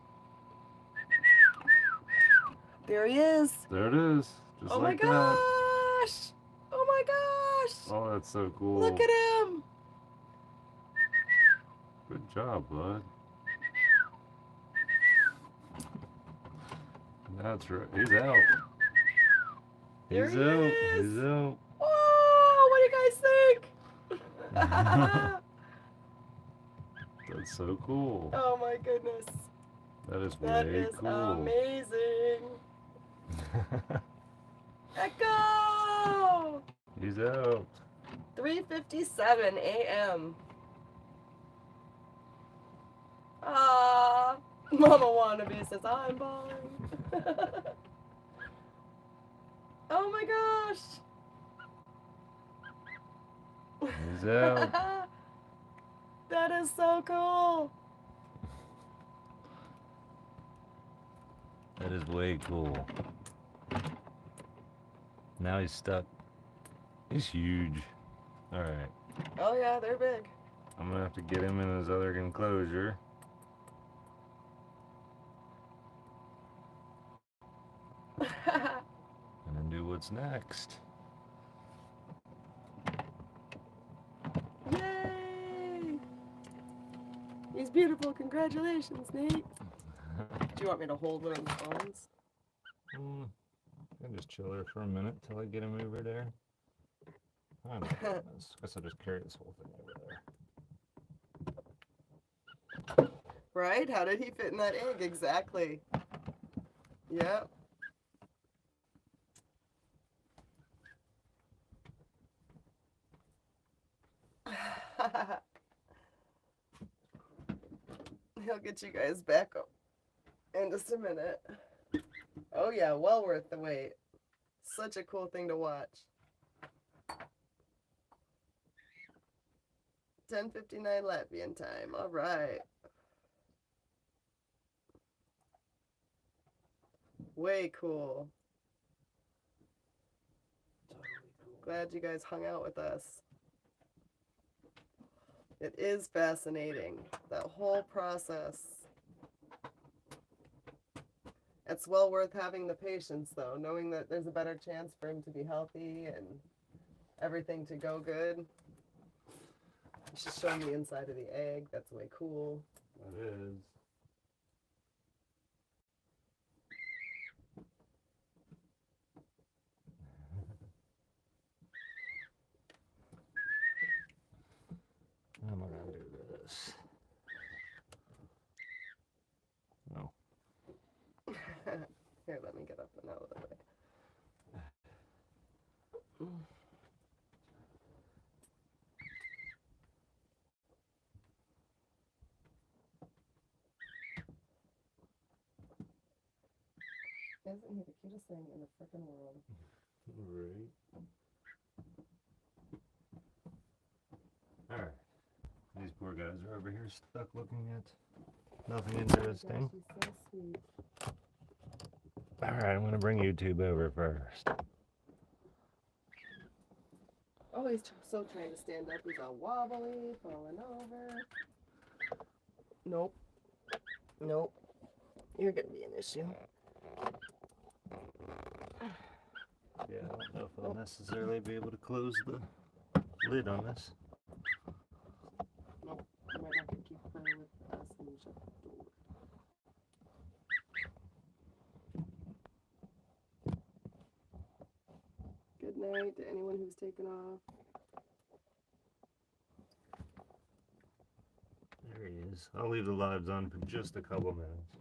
There he is. There it is. Just Oh my like that. gosh. Oh my gosh. Oh, that's so cool. Look at him. Good job, bud. That's right. He's out. There He's he out. is. He's out. Oh, what do you guys think? That's so cool. Oh my goodness. That is That way is cool. amazing. Echo! He's out. 3:57 a.m. Ah, Mama Wannabe says I'm balling. Oh my gosh. He's out. That is so cool. That is way cool. Now he's stuck. He's huge. Alright. Oh yeah, they're big. I'm gonna have to get him in his other enclosure. And then do what's next. Yay! He's beautiful. Congratulations, Nate. Do you want me to hold one of the phones? I'll just chill there for a minute till I get him over there. I don't know. Guess I'll just carry this whole thing over there. Right? How did he fit in that egg exactly? Yep. He'll get you guys back up in just a minute. Oh yeah, well worth the wait. Such a cool thing to watch. 10:59 Latvian time. All right. Way cool. Glad you guys hung out with us. It is fascinating, that whole process. It's well worth having the patience, though, knowing that there's a better chance for him to be healthy and everything to go good. You should show me the inside of the egg. That's way cool. That is. How am I gonna do this? No. Here, let me get up and out of the way. Isn't he the cutest thing in the freaking world? Right. Alright. These poor guys are over here stuck looking at nothing interesting. She's so sweet. Alright, I'm gonna bring YouTube over first. Oh, he's so trying to stand up. He's all wobbly, falling over. Nope. Nope. You're gonna be an issue. Yeah, I don't know if I'll necessarily be able to close the lid on this. Nope. You might have to keep her with us and shut the door. Good night to anyone who's taken off. There he is. I'll leave the lives on for just a couple minutes.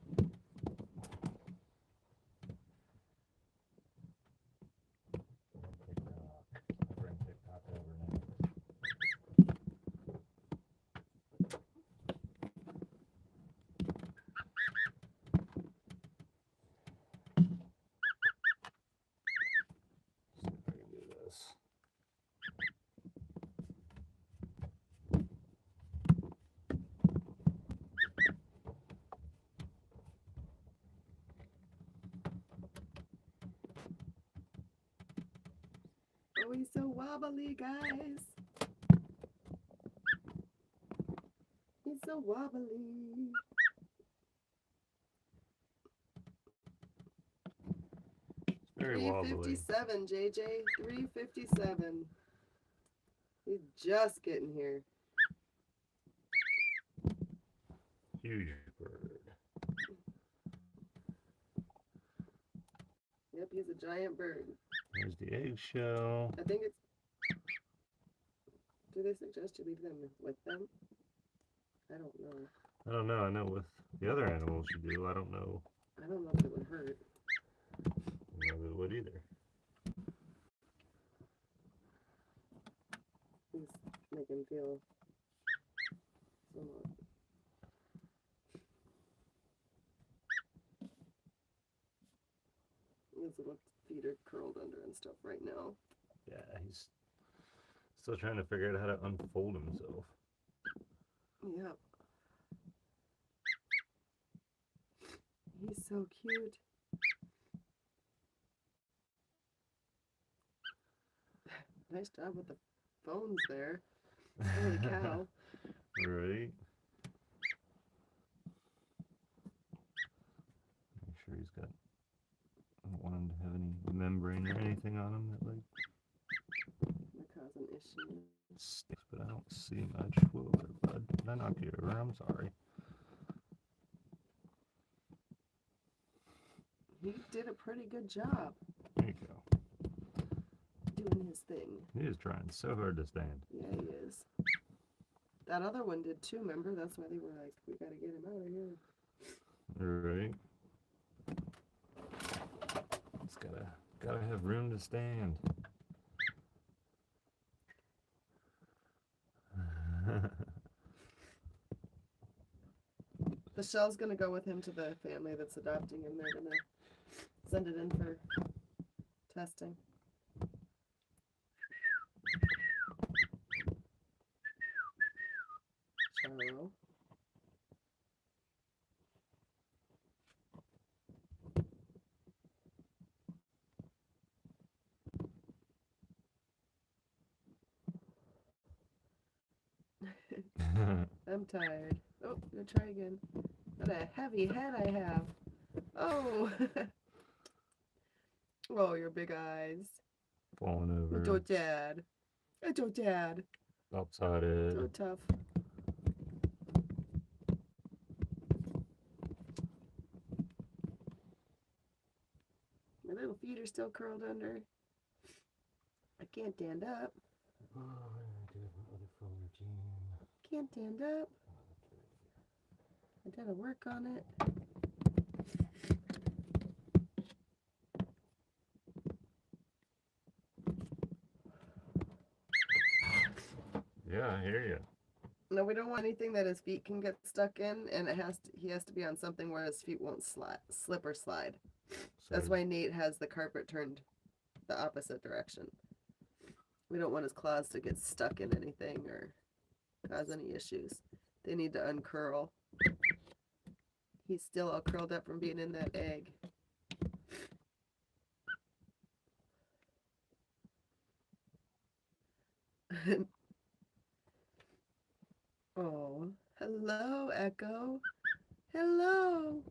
Bring TikTok over now. See if I can do this. Oh, he's so wobbly, guys. He's so wobbly. Very wobbly. 357, JJ. 357. He's just getting here. Huge bird. Yep, he's a giant bird. There's the eggshell. I think it's. Do they suggest you leave them with them? I don't know. I don't know. I know with the other animals you do. I don't know I don't know if it would hurt. if it would either. Please make him feel somewhat. His little feet are curled under and stuff right now. Yeah, he's still trying to figure out how to unfold himself. Yep. He's so cute. Nice job with the phones there. Holy cow. Right. Make sure he's got. I don't want him to have any membrane or anything on him that like That causing issues. sticks, but I don't see much. Whoa there, bud. Did I knock you over? I'm sorry. He did a pretty good job There you go. doing his thing. He is trying so hard to stand. Yeah, he is. That other one did too, remember? That's why they were like, we gotta get him out of here. Right. It's gotta have room to stand. The shell's gonna go with him to the family that's adopting him. They're gonna send it in for testing. Charlo. I'm tired. Oh, go try again. What a heavy head I have. Oh. Oh, your big eyes. Falling over. Oh, dad. Oh, dad. Lopsided. So tough. My little feet are still curled under. I can't stand up. Oh, I do have my other phone routine. Can't stand up. I gotta work on it. Yeah, I hear you. No, we don't want anything that his feet can get stuck in, and he has to be on something where his feet won't slip or slide. That's why Nate has the carpet turned the opposite direction. We don't want his claws to get stuck in anything or cause any issues. They need to uncurl. He's still all curled up from being in that egg. Oh, hello, Echo. Hello.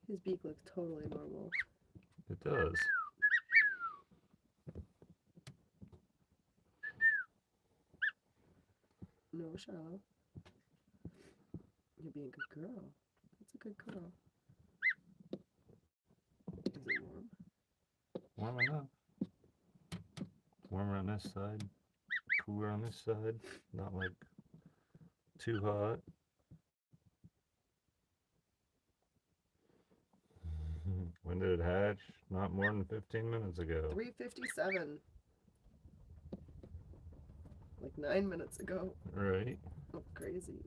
His beak looks totally normal. It does. No, Charlotte. You're being a good girl. That's a good girl. Is it warm? Warm enough. Warmer on this side. Cooler on this side. Not like too hot. When did it hatch? Not more than 15 minutes ago. 3:57. Like 9 minutes ago. Right. Oh, crazy.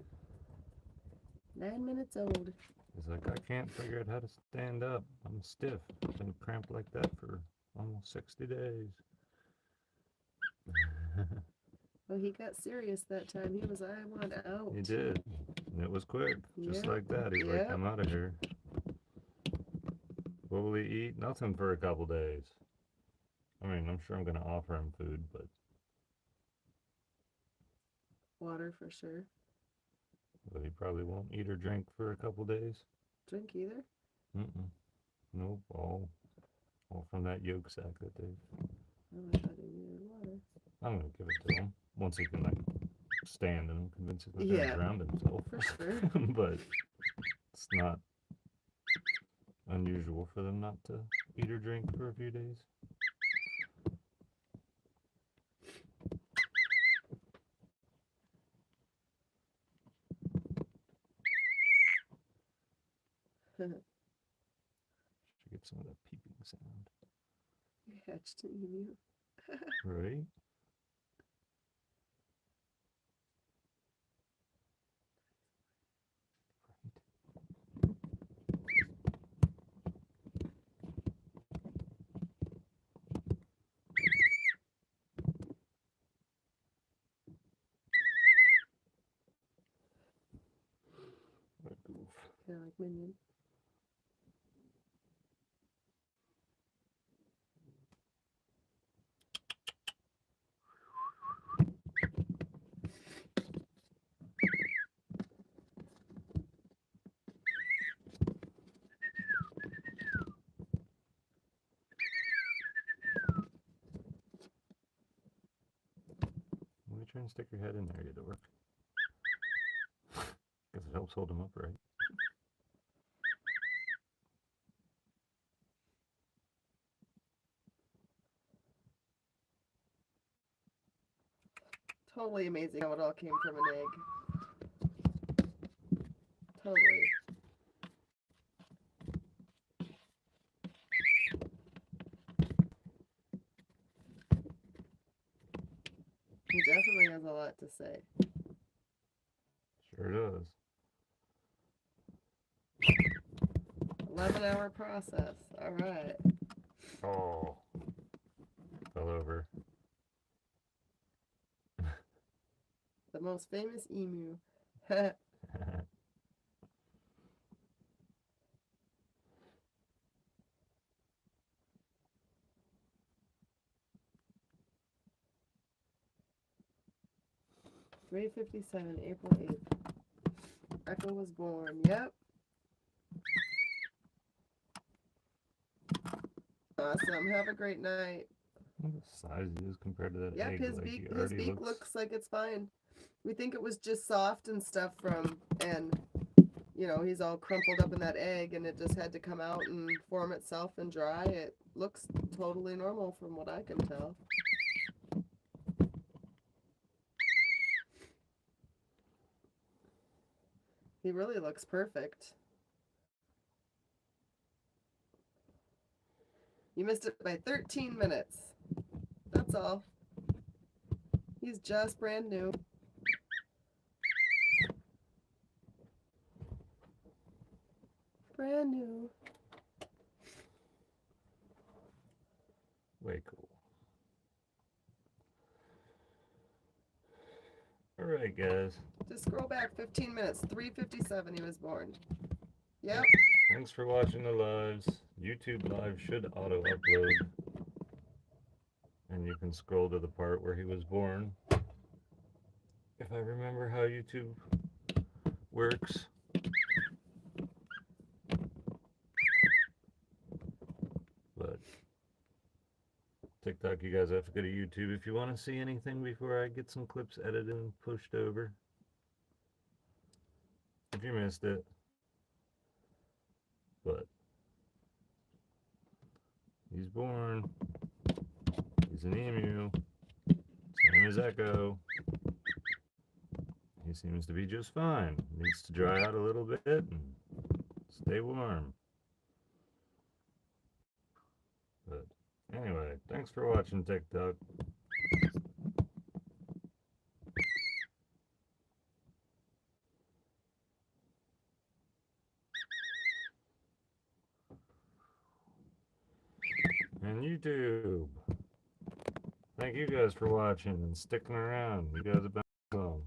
9 minutes old. He's like, I can't figure out how to stand up. I'm stiff. I've been cramped like that for almost 60 days. Well, he got serious that time. He was, I want out. He did. And it was quick, just Yeah. like that. He's like, Yep. I'm out of here. What will he eat? Nothing for a couple days. I mean, I'm sure I'm going to offer him food, but Water for sure. he probably won't eat or drink for a couple days. Drink either. Mm-mm. Nope, all from that yolk sack that they. Oh, I thought he needed water. I'm gonna give it to him once he can like stand and convince he's not gonna Yeah, drown himself. for sure. But it's not unusual for them not to eat or drink for a few days. Should get some of that peeping sound. You hatched an emu. Right? What a goof. Yeah, like Minion. Let me try and stick your head in there, you dork. Guess it helps hold him upright. Totally amazing how it all came from an egg. Totally. He definitely has a lot to say. Sure does. 11-hour process. All right. Oh. Fell over. The most famous emu. 3:57, April 8th. Echo was born. Yep. Awesome. Have a great night. What size he is compared to that Yep, egg. his like, beak he his already beak looks like it's fine. We think it was just soft and stuff and you know, he's all crumpled up in that egg and it just had to come out and form itself and dry. It looks totally normal from what I can tell. He really looks perfect. You missed it by 13 minutes. That's all. He's just brand new. Brand new. way cool. Alright, guys. Just scroll back 15 minutes. 3:57 he was born. Yep. Thanks for watching the lives. YouTube Live should auto-upload. And you can scroll to the part where he was born. If I remember how YouTube works. But TikTok, you guys have to go to YouTube if you want to see anything before I get some clips edited and pushed over. If you missed it. But he's born. He's an emu. His name is Echo. He seems to be just fine. Needs to dry out a little bit and stay warm. But anyway, thanks for watching TikTok. And YouTube. Thank you guys for watching and sticking around. You guys have been awesome.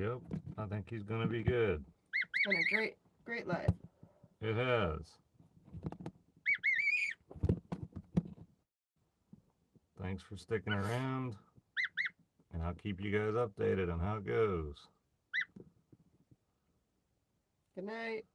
Yep, I think he's gonna be good. It's been a great life. It has. Thanks for sticking around, and I'll keep you guys updated on how it goes. Good night.